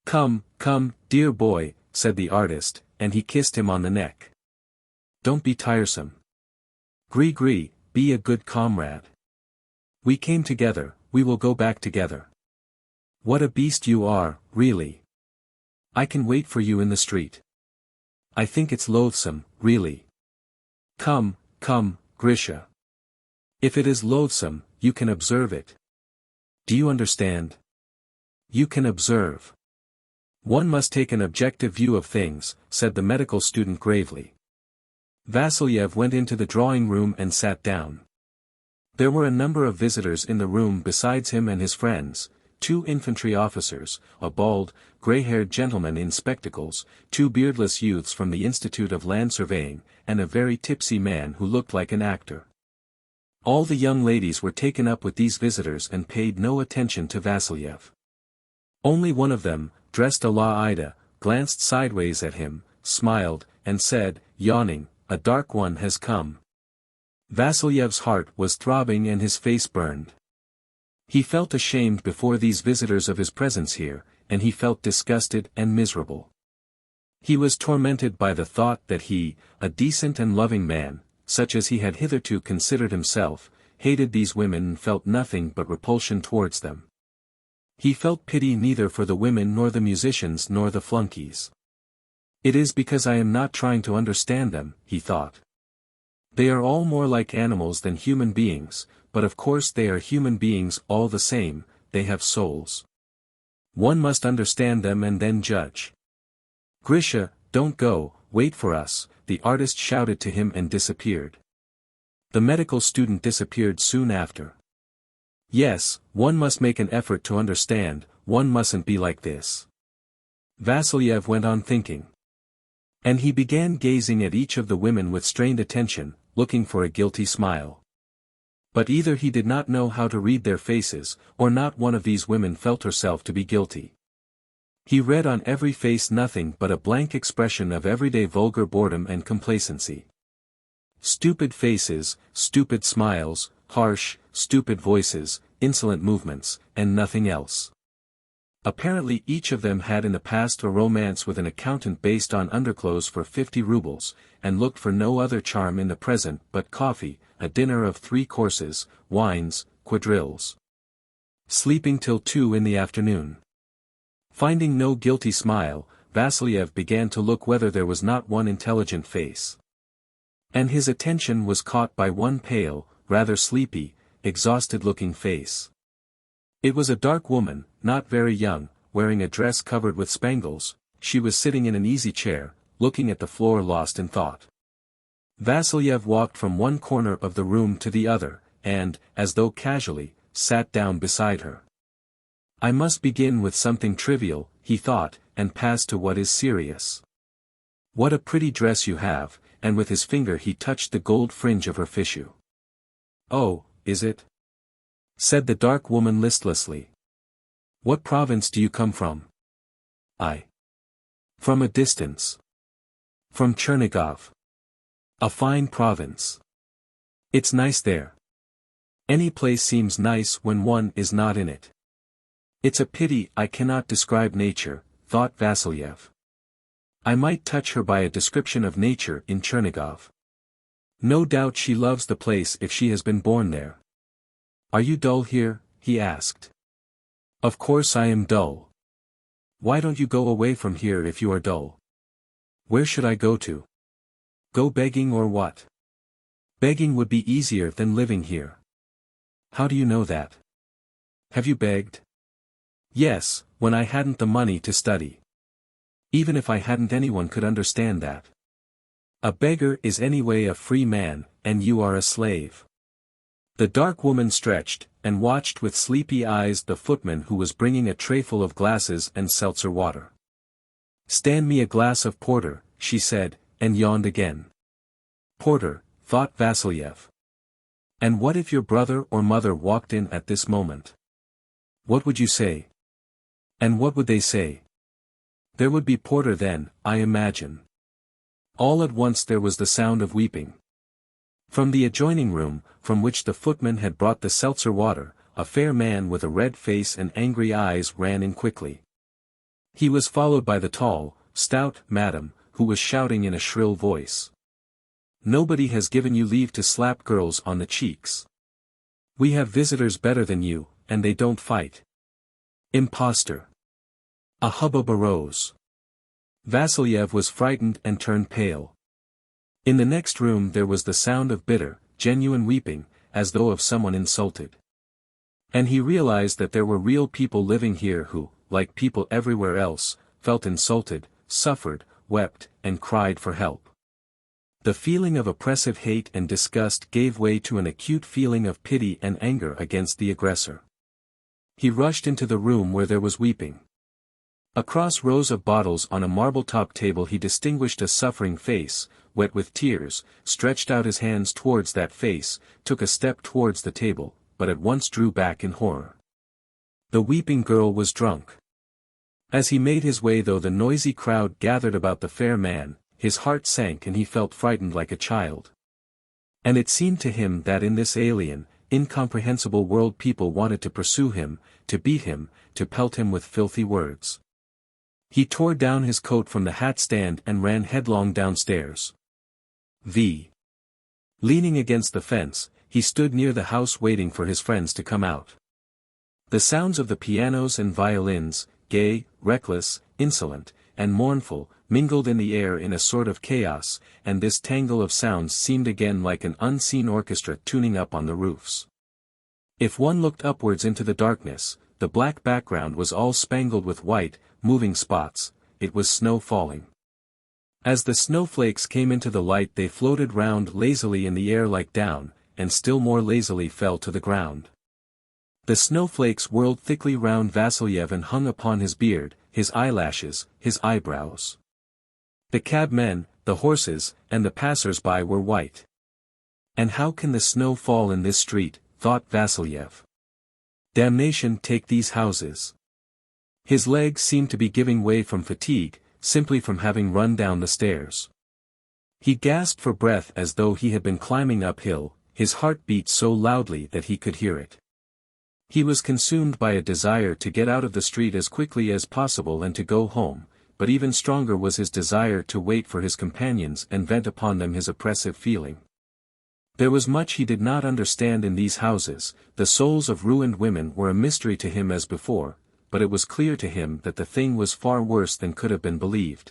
Come, come, dear boy, said the artist, and he kissed him on the neck. Don't be tiresome. Gree, be a good comrade. We came together, we will go back together. What a beast you are, really. I can wait for you in the street. I think it's loathsome, really. Come, Grisha. If it is loathsome, you can observe it. Do you understand? You can observe. One must take an objective view of things, said the medical student gravely. Vasilyev went into the drawing room and sat down. There were a number of visitors in the room besides him and his friends, 2 infantry officers, a bald, grey-haired gentleman in spectacles, 2 beardless youths from the Institute of Land Surveying, and a very tipsy man who looked like an actor. All the young ladies were taken up with these visitors and paid no attention to Vasilyev. Only one of them, dressed a la Ida, glanced sideways at him, smiled, and said, yawning, "A dark one has come." Vasilyev's heart was throbbing and his face burned. He felt ashamed before these visitors of his presence here, and he felt disgusted and miserable. He was tormented by the thought that he, a decent and loving man, such as he had hitherto considered himself, hated these women and felt nothing but repulsion towards them. He felt pity neither for the women nor the musicians nor the flunkies. It is because I am not trying to understand them, he thought. They are all more like animals than human beings, but of course they are human beings all the same, they have souls. One must understand them and then judge. Grisha, don't go, wait for us, the artist shouted to him and disappeared. The medical student disappeared soon after. Yes, one must make an effort to understand, one mustn't be like this. Vasilyev went on thinking. And he began gazing at each of the women with strained attention, looking for a guilty smile. But either he did not know how to read their faces, or not one of these women felt herself to be guilty. He read on every face nothing but a blank expression of everyday vulgar boredom and complacency. Stupid faces, stupid smiles, harsh, stupid voices, insolent movements, and nothing else. Apparently each of them had in the past a romance with an accountant based on underclothes for 50 rubles, and looked for no other charm in the present but coffee, a dinner of 3 courses, wines, quadrilles. Sleeping till 2 in the afternoon. Finding no guilty smile, Vasilyev began to look whether there was not one intelligent face. And his attention was caught by one pale, rather sleepy, exhausted-looking face. It was a dark woman, not very young, wearing a dress covered with spangles. She was sitting in an easy chair, looking at the floor lost in thought. Vasilyev walked from one corner of the room to the other, and, as though casually, sat down beside her. I must begin with something trivial, he thought, and pass to what is serious. What a pretty dress you have, and with his finger he touched the gold fringe of her fichu. Oh, is it? Said the dark woman listlessly. What province do you come from? I. From a distance. From Chernigov. A fine province. It's nice there. Any place seems nice when one is not in it. It's a pity I cannot describe nature, thought Vasilyev. I might touch her by a description of nature in Chernigov. No doubt she loves the place if she has been born there. Are you dull here? He asked. Of course I am dull. Why don't you go away from here if you are dull? Where should I go to? Go begging or what? Begging would be easier than living here. How do you know that? Have you begged? Yes, when I hadn't the money to study. Even if I hadn't, anyone could understand that. A beggar is anyway a free man, and you are a slave. The dark woman stretched, and watched with sleepy eyes the footman who was bringing a trayful of glasses and seltzer water. Stand me a glass of porter, she said, and yawned again. Porter, thought Vasilyev. And what if your brother or mother walked in at this moment? What would you say? And what would they say? There would be Porter then, I imagine. All at once there was the sound of weeping. From the adjoining room, from which the footman had brought the seltzer water, a fair man with a red face and angry eyes ran in quickly. He was followed by the tall, stout madam, who was shouting in a shrill voice. Nobody has given you leave to slap girls on the cheeks. We have visitors better than you, and they don't fight. Impostor. A hubbub arose. Vasilyev was frightened and turned pale. In the next room there was the sound of bitter, genuine weeping, as though of someone insulted. And he realized that there were real people living here who, like people everywhere else, felt insulted, suffered, wept, and cried for help. The feeling of oppressive hate and disgust gave way to an acute feeling of pity and anger against the aggressor. He rushed into the room where there was weeping. Across rows of bottles on a marble-top table he distinguished a suffering face, wet with tears, stretched out his hands towards that face, took a step towards the table, but at once drew back in horror. The weeping girl was drunk. As he made his way though the noisy crowd gathered about the fair man, his heart sank and he felt frightened like a child. And it seemed to him that in this alien, incomprehensible world people wanted to pursue him, to beat him, to pelt him with filthy words. He tore down his coat from the hat stand and ran headlong downstairs. Leaning against the fence, he stood near the house waiting for his friends to come out. The sounds of the pianos and violins, gay, reckless, insolent, and mournful, mingled in the air in a sort of chaos, and this tangle of sounds seemed again like an unseen orchestra tuning up on the roofs. If one looked upwards into the darkness, the black background was all spangled with white, moving spots, it was snow falling. As the snowflakes came into the light they floated round lazily in the air like down, and still more lazily fell to the ground. The snowflakes whirled thickly round Vasilyev and hung upon his beard, his eyelashes, his eyebrows. The cabmen, the horses, and the passers-by were white. And how can the snow fall in this street, thought Vasilyev. Damnation take these houses. His legs seemed to be giving way from fatigue, simply from having run down the stairs. He gasped for breath as though he had been climbing uphill, his heart beat so loudly that he could hear it. He was consumed by a desire to get out of the street as quickly as possible and to go home, but even stronger was his desire to wait for his companions and vent upon them his oppressive feeling. There was much he did not understand in these houses, the souls of ruined women were a mystery to him as before, but it was clear to him that the thing was far worse than could have been believed.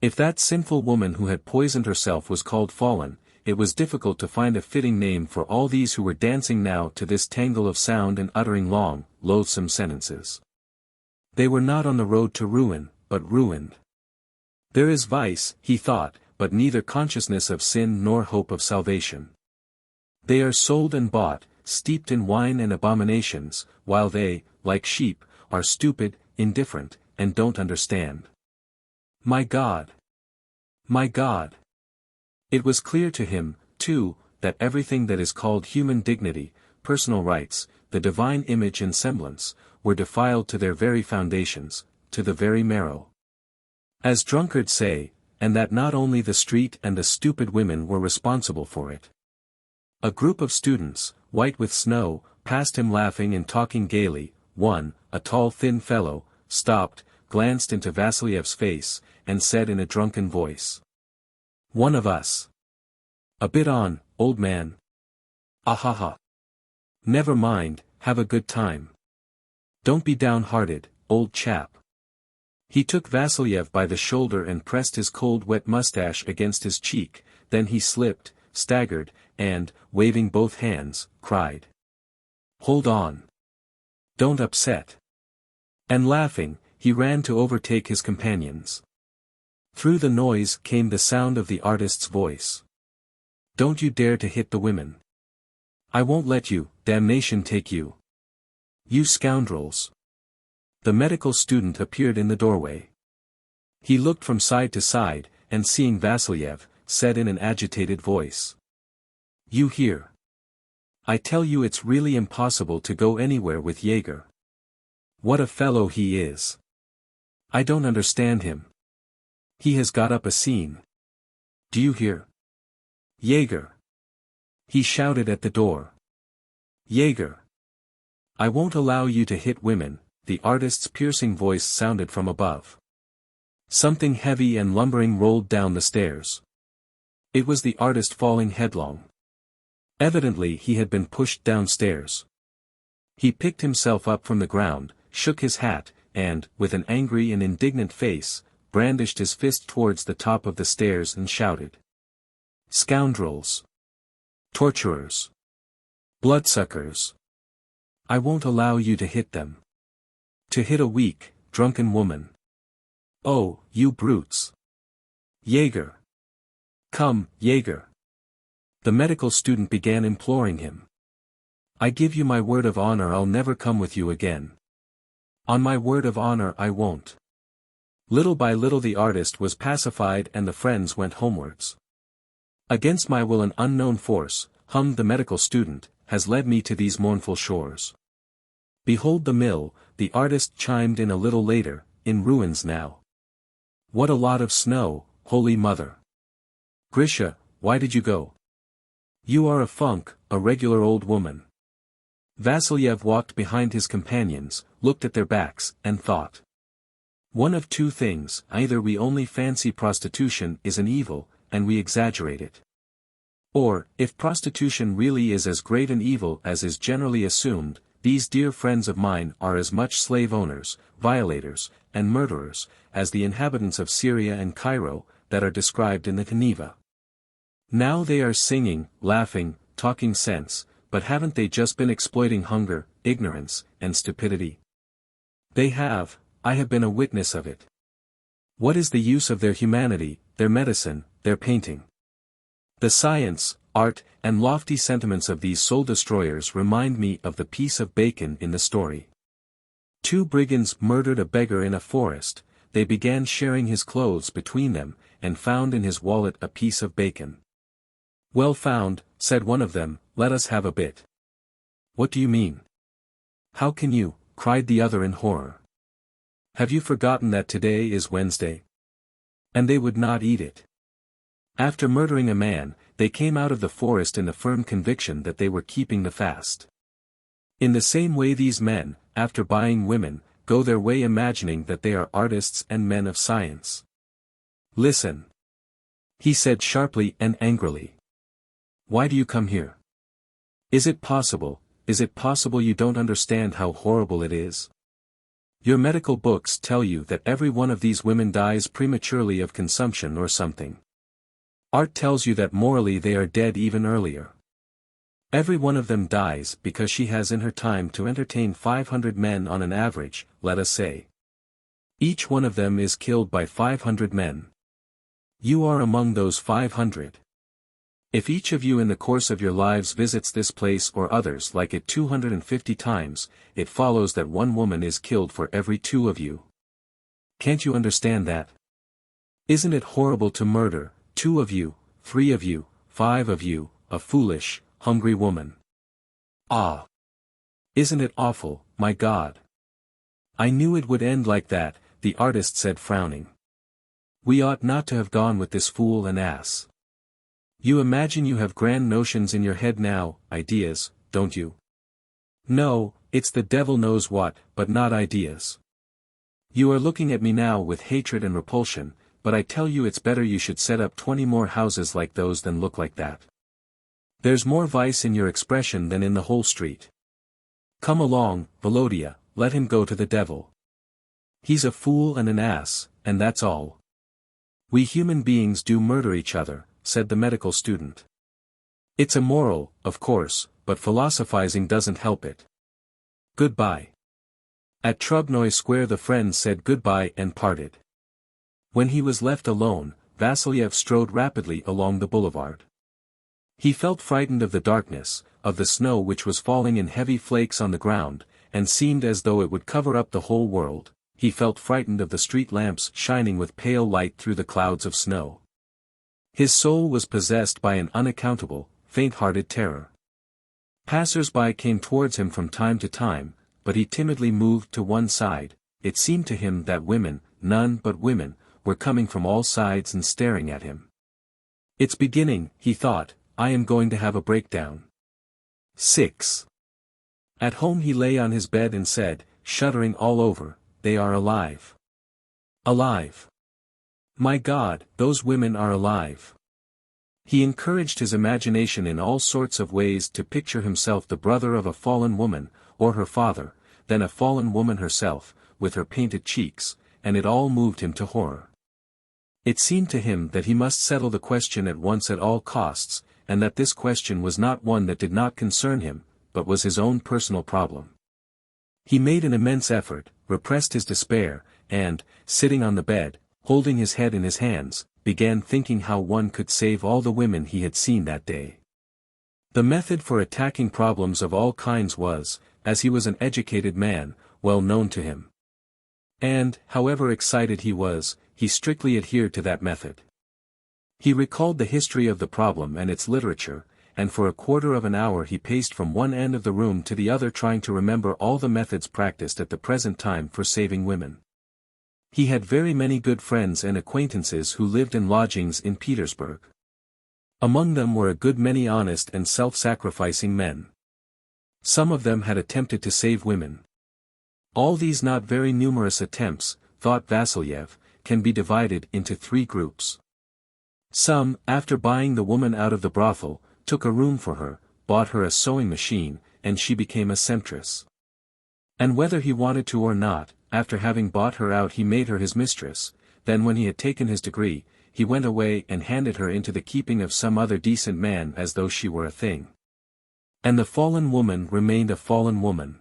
If that sinful woman who had poisoned herself was called fallen, it was difficult to find a fitting name for all these who were dancing now to this tangle of sound and uttering long, loathsome sentences. They were not on the road to ruin, but ruined. There is vice, he thought, but neither consciousness of sin nor hope of salvation. They are sold and bought, steeped in wine and abominations, while they, like sheep, are stupid, indifferent, and don't understand. My God! My God! It was clear to him, too, that everything that is called human dignity, personal rights, the divine image and semblance, were defiled to their very foundations, to the very marrow. As drunkards say, and that not only the street and the stupid women were responsible for it. A group of students, white with snow, passed him laughing and talking gaily. One, a tall thin fellow, stopped, glanced into Vasilyev's face, and said in a drunken voice. One of us. A bit on, old man. Ahaha. Never mind, have a good time. Don't be downhearted, old chap. He took Vasilyev by the shoulder and pressed his cold wet mustache against his cheek, then he slipped, staggered, and, waving both hands, cried. Hold on. Don't upset. And laughing, he ran to overtake his companions. Through the noise came the sound of the artist's voice. Don't you dare to hit the women. I won't let you, damnation take you. You scoundrels. The medical student appeared in the doorway. He looked from side to side, and seeing Vasilyev, said in an agitated voice. "You hear? I tell you it's really impossible to go anywhere with Jaeger. What a fellow he is. I don't understand him. He has got up a scene. Do you hear? Jaeger!" He shouted at the door. "Jaeger! I won't allow you to hit women," the artist's piercing voice sounded from above. Something heavy and lumbering rolled down the stairs. It was the artist falling headlong. Evidently he had been pushed downstairs. He picked himself up from the ground, shook his hat, and, with an angry and indignant face, brandished his fist towards the top of the stairs and shouted. "Scoundrels! Torturers! Bloodsuckers! I won't allow you to hit them. To hit a weak, drunken woman. Oh, you brutes! Jaeger! Come, Jaeger!" The medical student began imploring him. "I give you my word of honor I'll never come with you again. On my word of honor I won't." Little by little the artist was pacified and the friends went homewards. "Against my will an unknown force," hummed the medical student, "has led me to these mournful shores. Behold the mill," the artist chimed in a little later, "in ruins now. What a lot of snow, Holy Mother! Grisha, why did you go? You are a funk, a regular old woman." Vasilyev walked behind his companions, looked at their backs, and thought. One of two things: either we only fancy prostitution is an evil, and we exaggerate it. Or, if prostitution really is as great an evil as is generally assumed, these dear friends of mine are as much slave owners, violators, and murderers, as the inhabitants of Syria and Cairo, that are described in the Geneva. Now they are singing, laughing, talking sense, but haven't they just been exploiting hunger, ignorance, and stupidity? They have, I have been a witness of it. What is the use of their humanity, their medicine, their painting? The science, art, and lofty sentiments of these soul-destroyers remind me of the piece of bacon in the story. Two brigands murdered a beggar in a forest, they began sharing his clothes between them, and found in his wallet a piece of bacon. "Well found," said one of them, "let us have a bit." "What do you mean? How can you?" cried the other in horror. "Have you forgotten that today is Wednesday?" And they would not eat it. After murdering a man, they came out of the forest in the firm conviction that they were keeping the fast. In the same way these men, after buying women, go their way imagining that they are artists and men of science. "Listen," he said sharply and angrily. "Why do you come here? Is it possible you don't understand how horrible it is? Your medical books tell you that every one of these women dies prematurely of consumption or something. Art tells you that morally they are dead even earlier. Every one of them dies because she has in her time to entertain 500 men on an average, let us say. Each one of them is killed by 500 men. You are among those 500. If each of you in the course of your lives visits this place or others like it 250 times, it follows that one woman is killed for every two of you. Can't you understand that? Isn't it horrible to murder, 2 of you, 3 of you, 5 of you, a foolish, hungry woman? Ah! Isn't it awful, my God? I knew it would end like that, the artist said frowning. We ought not to have gone with this fool and ass. You imagine you have grand notions in your head now, ideas, don't you? No, it's the devil knows what, but not ideas. You are looking at me now with hatred and repulsion, but I tell you it's better you should set up 20 more houses like those than look like that. There's more vice in your expression than in the whole street. Come along, Volodya, let him go to the devil. He's a fool and an ass, and that's all. We human beings do murder each other, said the medical student. It's immoral, of course, but philosophizing doesn't help it. Goodbye. At Trubnoy Square the friends said goodbye and parted. When he was left alone, Vasilyev strode rapidly along the boulevard. He felt frightened of the darkness, of the snow which was falling in heavy flakes on the ground, and seemed as though it would cover up the whole world. He felt frightened of the street lamps shining with pale light through the clouds of snow. His soul was possessed by an unaccountable, faint-hearted terror. Passers-by came towards him from time to time, but he timidly moved to one side. It seemed to him that women, none but women, were coming from all sides and staring at him. It's beginning, he thought, I am going to have a breakdown. 6. At home he lay on his bed and said, shuddering all over, they are alive. Alive. My God, those women are alive. He encouraged his imagination in all sorts of ways to picture himself the brother of a fallen woman, or her father, then a fallen woman herself, with her painted cheeks, and it all moved him to horror. It seemed to him that he must settle the question at once at all costs, and that this question was not one that did not concern him, but was his own personal problem. He made an immense effort, repressed his despair, and, sitting on the bed, holding his head in his hands, began thinking how one could save all the women he had seen that day. The method for attacking problems of all kinds was, as he was an educated man, well known to him. And, however excited he was, he strictly adhered to that method. He recalled the history of the problem and its literature, and for a quarter of an hour he paced from one end of the room to the other trying to remember all the methods practiced at the present time for saving women. He had very many good friends and acquaintances who lived in lodgings in Petersburg. Among them were a good many honest and self-sacrificing men. Some of them had attempted to save women. All these not very numerous attempts, thought Vasilyev, can be divided into 3 groups. Some, after buying the woman out of the brothel, took a room for her, bought her a sewing machine, and she became a sempstress. And whether he wanted to or not, after having bought her out he made her his mistress, then when he had taken his degree, he went away and handed her into the keeping of some other decent man as though she were a thing. And the fallen woman remained a fallen woman.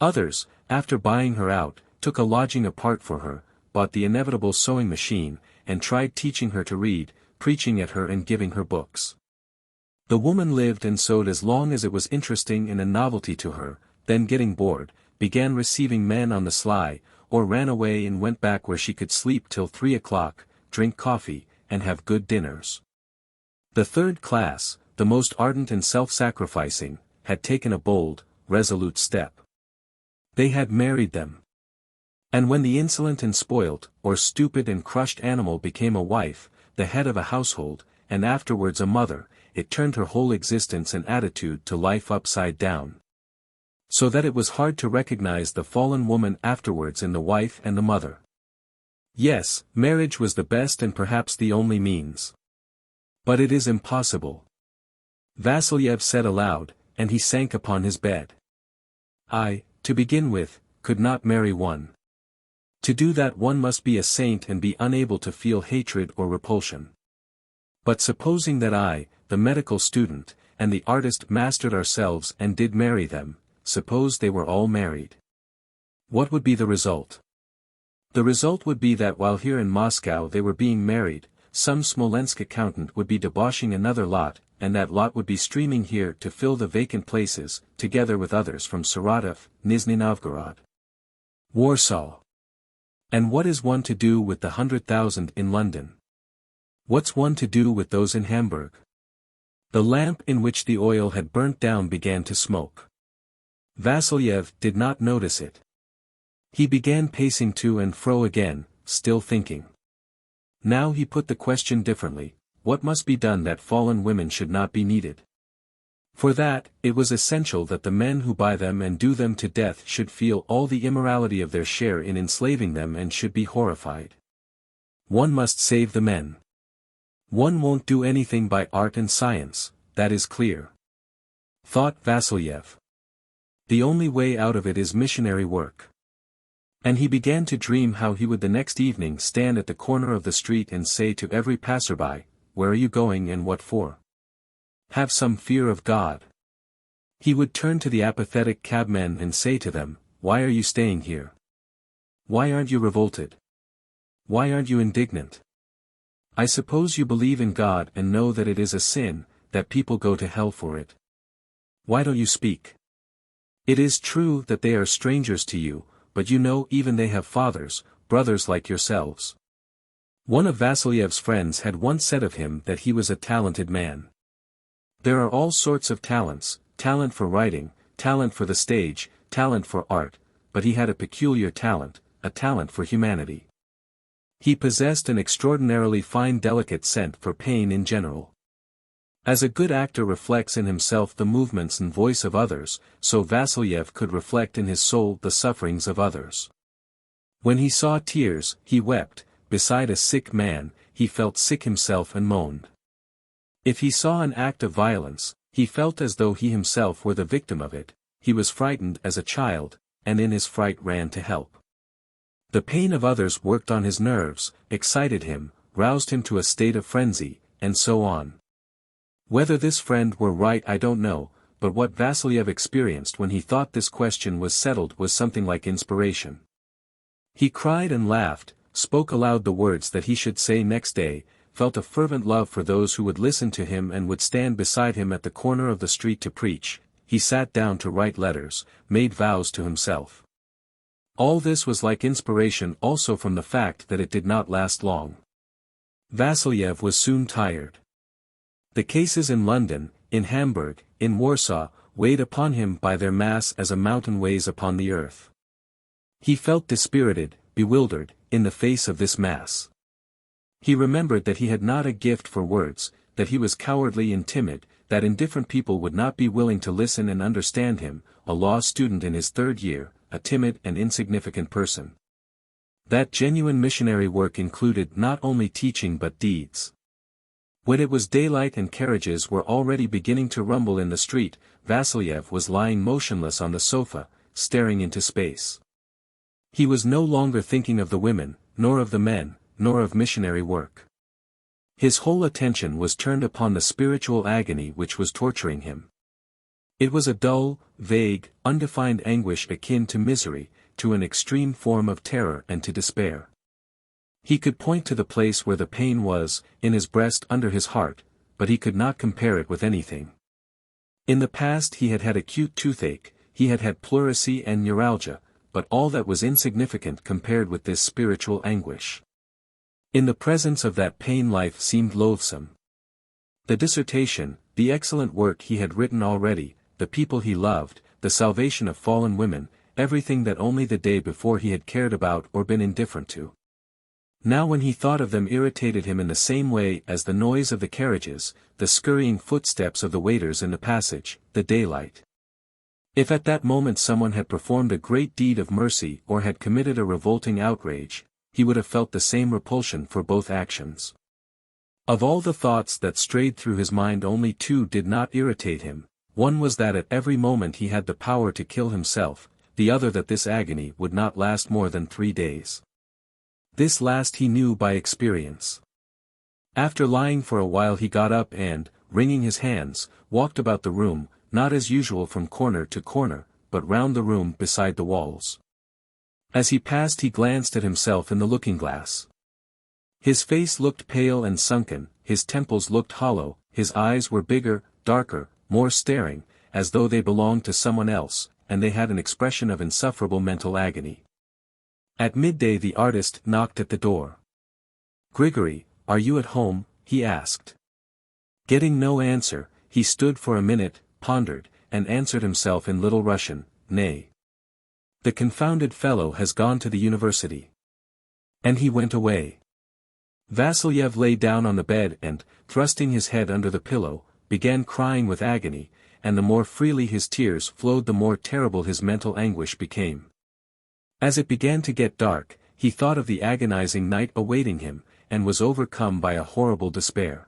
Others, after buying her out, took a lodging apart for her, bought the inevitable sewing machine, and tried teaching her to read, preaching at her and giving her books. The woman lived and sewed as long as it was interesting and a novelty to her, then getting bored, began receiving men on the sly, or ran away and went back where she could sleep till 3 o'clock, drink coffee, and have good dinners. The third class, the most ardent and self-sacrificing, had taken a bold, resolute step. They had married them. And when the insolent and spoilt, or stupid and crushed animal became a wife, the head of a household, and afterwards a mother, it turned her whole existence and attitude to life upside down. So that it was hard to recognize the fallen woman afterwards in the wife and the mother. Yes, marriage was the best and perhaps the only means. But it is impossible. Vasilyev said aloud, and he sank upon his bed. I, to begin with, could not marry one. To do that one must be a saint and be unable to feel hatred or repulsion. But supposing that I, the medical student, and the artist mastered ourselves and did marry them, suppose they were all married. What would be the result? The result would be that while here in Moscow they were being married, some Smolensk accountant would be debauching another lot, and that lot would be streaming here to fill the vacant places, together with others from Saratov, Nizhny Novgorod, Warsaw. And what is one to do with the 100,000 in London? What's one to do with those in Hamburg? The lamp in which the oil had burnt down began to smoke. Vasilyev did not notice it. He began pacing to and fro again, still thinking. Now he put the question differently, what must be done that fallen women should not be needed? For that, it was essential that the men who buy them and do them to death should feel all the immorality of their share in enslaving them and should be horrified. One must save the men. One won't do anything by art and science, that is clear. Thought Vasilyev. The only way out of it is missionary work. And he began to dream how he would the next evening stand at the corner of the street and say to every passerby, "Where are you going and what for? Have some fear of God." He would turn to the apathetic cabmen and say to them, "Why are you staying here? Why aren't you revolted? Why aren't you indignant? I suppose you believe in God and know that it is a sin, that people go to hell for it. Why don't you speak? It is true that they are strangers to you, but you know even they have fathers, brothers like yourselves. One of Vasilyev's friends had once said of him that he was a talented man. There are all sorts of talents, talent for writing, talent for the stage, talent for art, but he had a peculiar talent, a talent for humanity. He possessed an extraordinarily fine delicate scent for pain in general. As a good actor reflects in himself the movements and voice of others, so Vasilyev could reflect in his soul the sufferings of others. When he saw tears, he wept. Beside a sick man, he felt sick himself and moaned. If he saw an act of violence, he felt as though he himself were the victim of it. He was frightened as a child, and in his fright ran to help. The pain of others worked on his nerves, excited him, roused him to a state of frenzy, and so on. Whether this friend were right I don't know, but what Vasilyev experienced when he thought this question was settled was something like inspiration. He cried and laughed, spoke aloud the words that he should say next day, felt a fervent love for those who would listen to him and would stand beside him at the corner of the street to preach. He sat down to write letters, made vows to himself. All this was like inspiration also from the fact that it did not last long. Vasilyev was soon tired. The cases in London, in Hamburg, in Warsaw, weighed upon him by their mass as a mountain weighs upon the earth. He felt dispirited, bewildered, in the face of this mass. He remembered that he had not a gift for words, that he was cowardly and timid, that indifferent people would not be willing to listen and understand him, a law student in his third year, a timid and insignificant person. That genuine missionary work included not only teaching but deeds. When it was daylight and carriages were already beginning to rumble in the street, Vasilyev was lying motionless on the sofa, staring into space. He was no longer thinking of the women, nor of the men, nor of missionary work. His whole attention was turned upon the spiritual agony which was torturing him. It was a dull, vague, undefined anguish akin to misery, to an extreme form of terror and to despair. He could point to the place where the pain was, in his breast under his heart, but he could not compare it with anything. In the past he had had acute toothache, he had had pleurisy and neuralgia, but all that was insignificant compared with this spiritual anguish. In the presence of that pain life seemed loathsome. The dissertation, the excellent work he had written already, the people he loved, the salvation of fallen women, everything that only the day before he had cared about or been indifferent to. Now when he thought of them irritated him in the same way as the noise of the carriages, the scurrying footsteps of the waiters in the passage, the daylight. If at that moment someone had performed a great deed of mercy or had committed a revolting outrage, he would have felt the same repulsion for both actions. Of all the thoughts that strayed through his mind only two did not irritate him. One was that at every moment he had the power to kill himself, the other that this agony would not last more than 3 days. This last he knew by experience. After lying for a while he got up and, wringing his hands, walked about the room, not as usual from corner to corner, but round the room beside the walls. As he passed he glanced at himself in the looking-glass. His face looked pale and sunken, his temples looked hollow, his eyes were bigger, darker, more staring, as though they belonged to someone else, and they had an expression of insufferable mental agony. At midday the artist knocked at the door. "Grigory, are you at home?" he asked. Getting no answer, he stood for a minute, pondered, and answered himself in Little Russian, "Nay. The confounded fellow has gone to the university." And he went away. Vasilyev lay down on the bed and, thrusting his head under the pillow, began crying with agony, and the more freely his tears flowed the more terrible his mental anguish became. As it began to get dark, he thought of the agonizing night awaiting him, and was overcome by a horrible despair.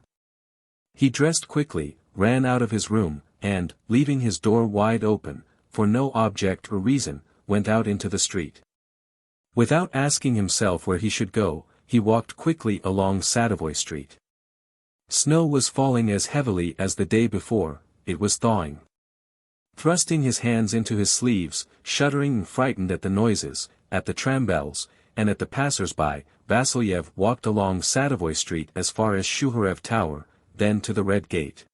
He dressed quickly, ran out of his room, and, leaving his door wide open, for no object or reason, went out into the street. Without asking himself where he should go, he walked quickly along Sadovoy Street. Snow was falling as heavily as the day before, it was thawing. Thrusting his hands into his sleeves, shuddering and frightened at the noises, at the trambells, and at the passers-by, Vasilyev walked along Sadovoy Street as far as Shuharev Tower, then to the Red Gate.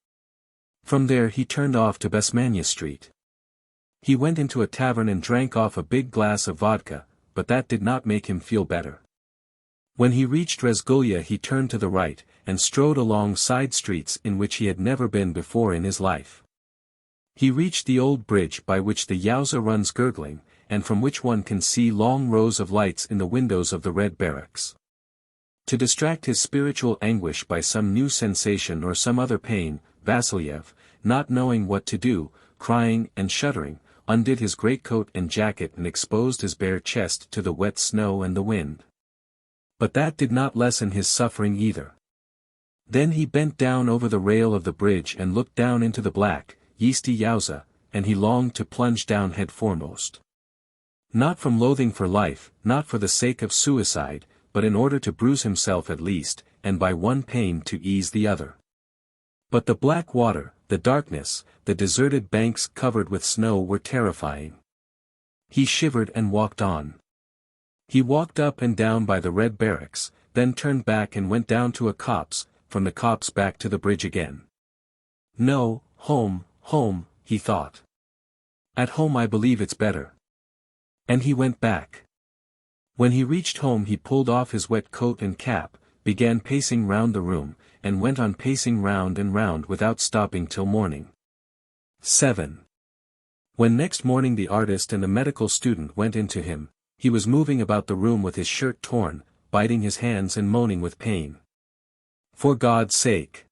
From there he turned off to Basmania Street. He went into a tavern and drank off a big glass of vodka, but that did not make him feel better. When he reached Razgulya he turned to the right, and strode along side streets in which he had never been before in his life. He reached the old bridge by which the Yauza runs gurgling, and from which one can see long rows of lights in the windows of the Red Barracks. To distract his spiritual anguish by some new sensation or some other pain, Vasilyev, not knowing what to do, crying and shuddering, undid his greatcoat and jacket and exposed his bare chest to the wet snow and the wind. But that did not lessen his suffering either. Then he bent down over the rail of the bridge and looked down into the black, yeasty Yauza, and he longed to plunge down head foremost. Not from loathing for life, not for the sake of suicide, but in order to bruise himself at least, and by one pain to ease the other. But the black water, the darkness, the deserted banks covered with snow were terrifying. He shivered and walked on. He walked up and down by the Red Barracks, then turned back and went down to a copse, from the copse back to the bridge again. No, home, home, he thought. At home I believe it's better. And he went back. When he reached home he pulled off his wet coat and cap, began pacing round the room, and went on pacing round and round without stopping till morning. 7. When next morning the artist and the medical student went in to him, he was moving about the room with his shirt torn, biting his hands and moaning with pain. For God's sake!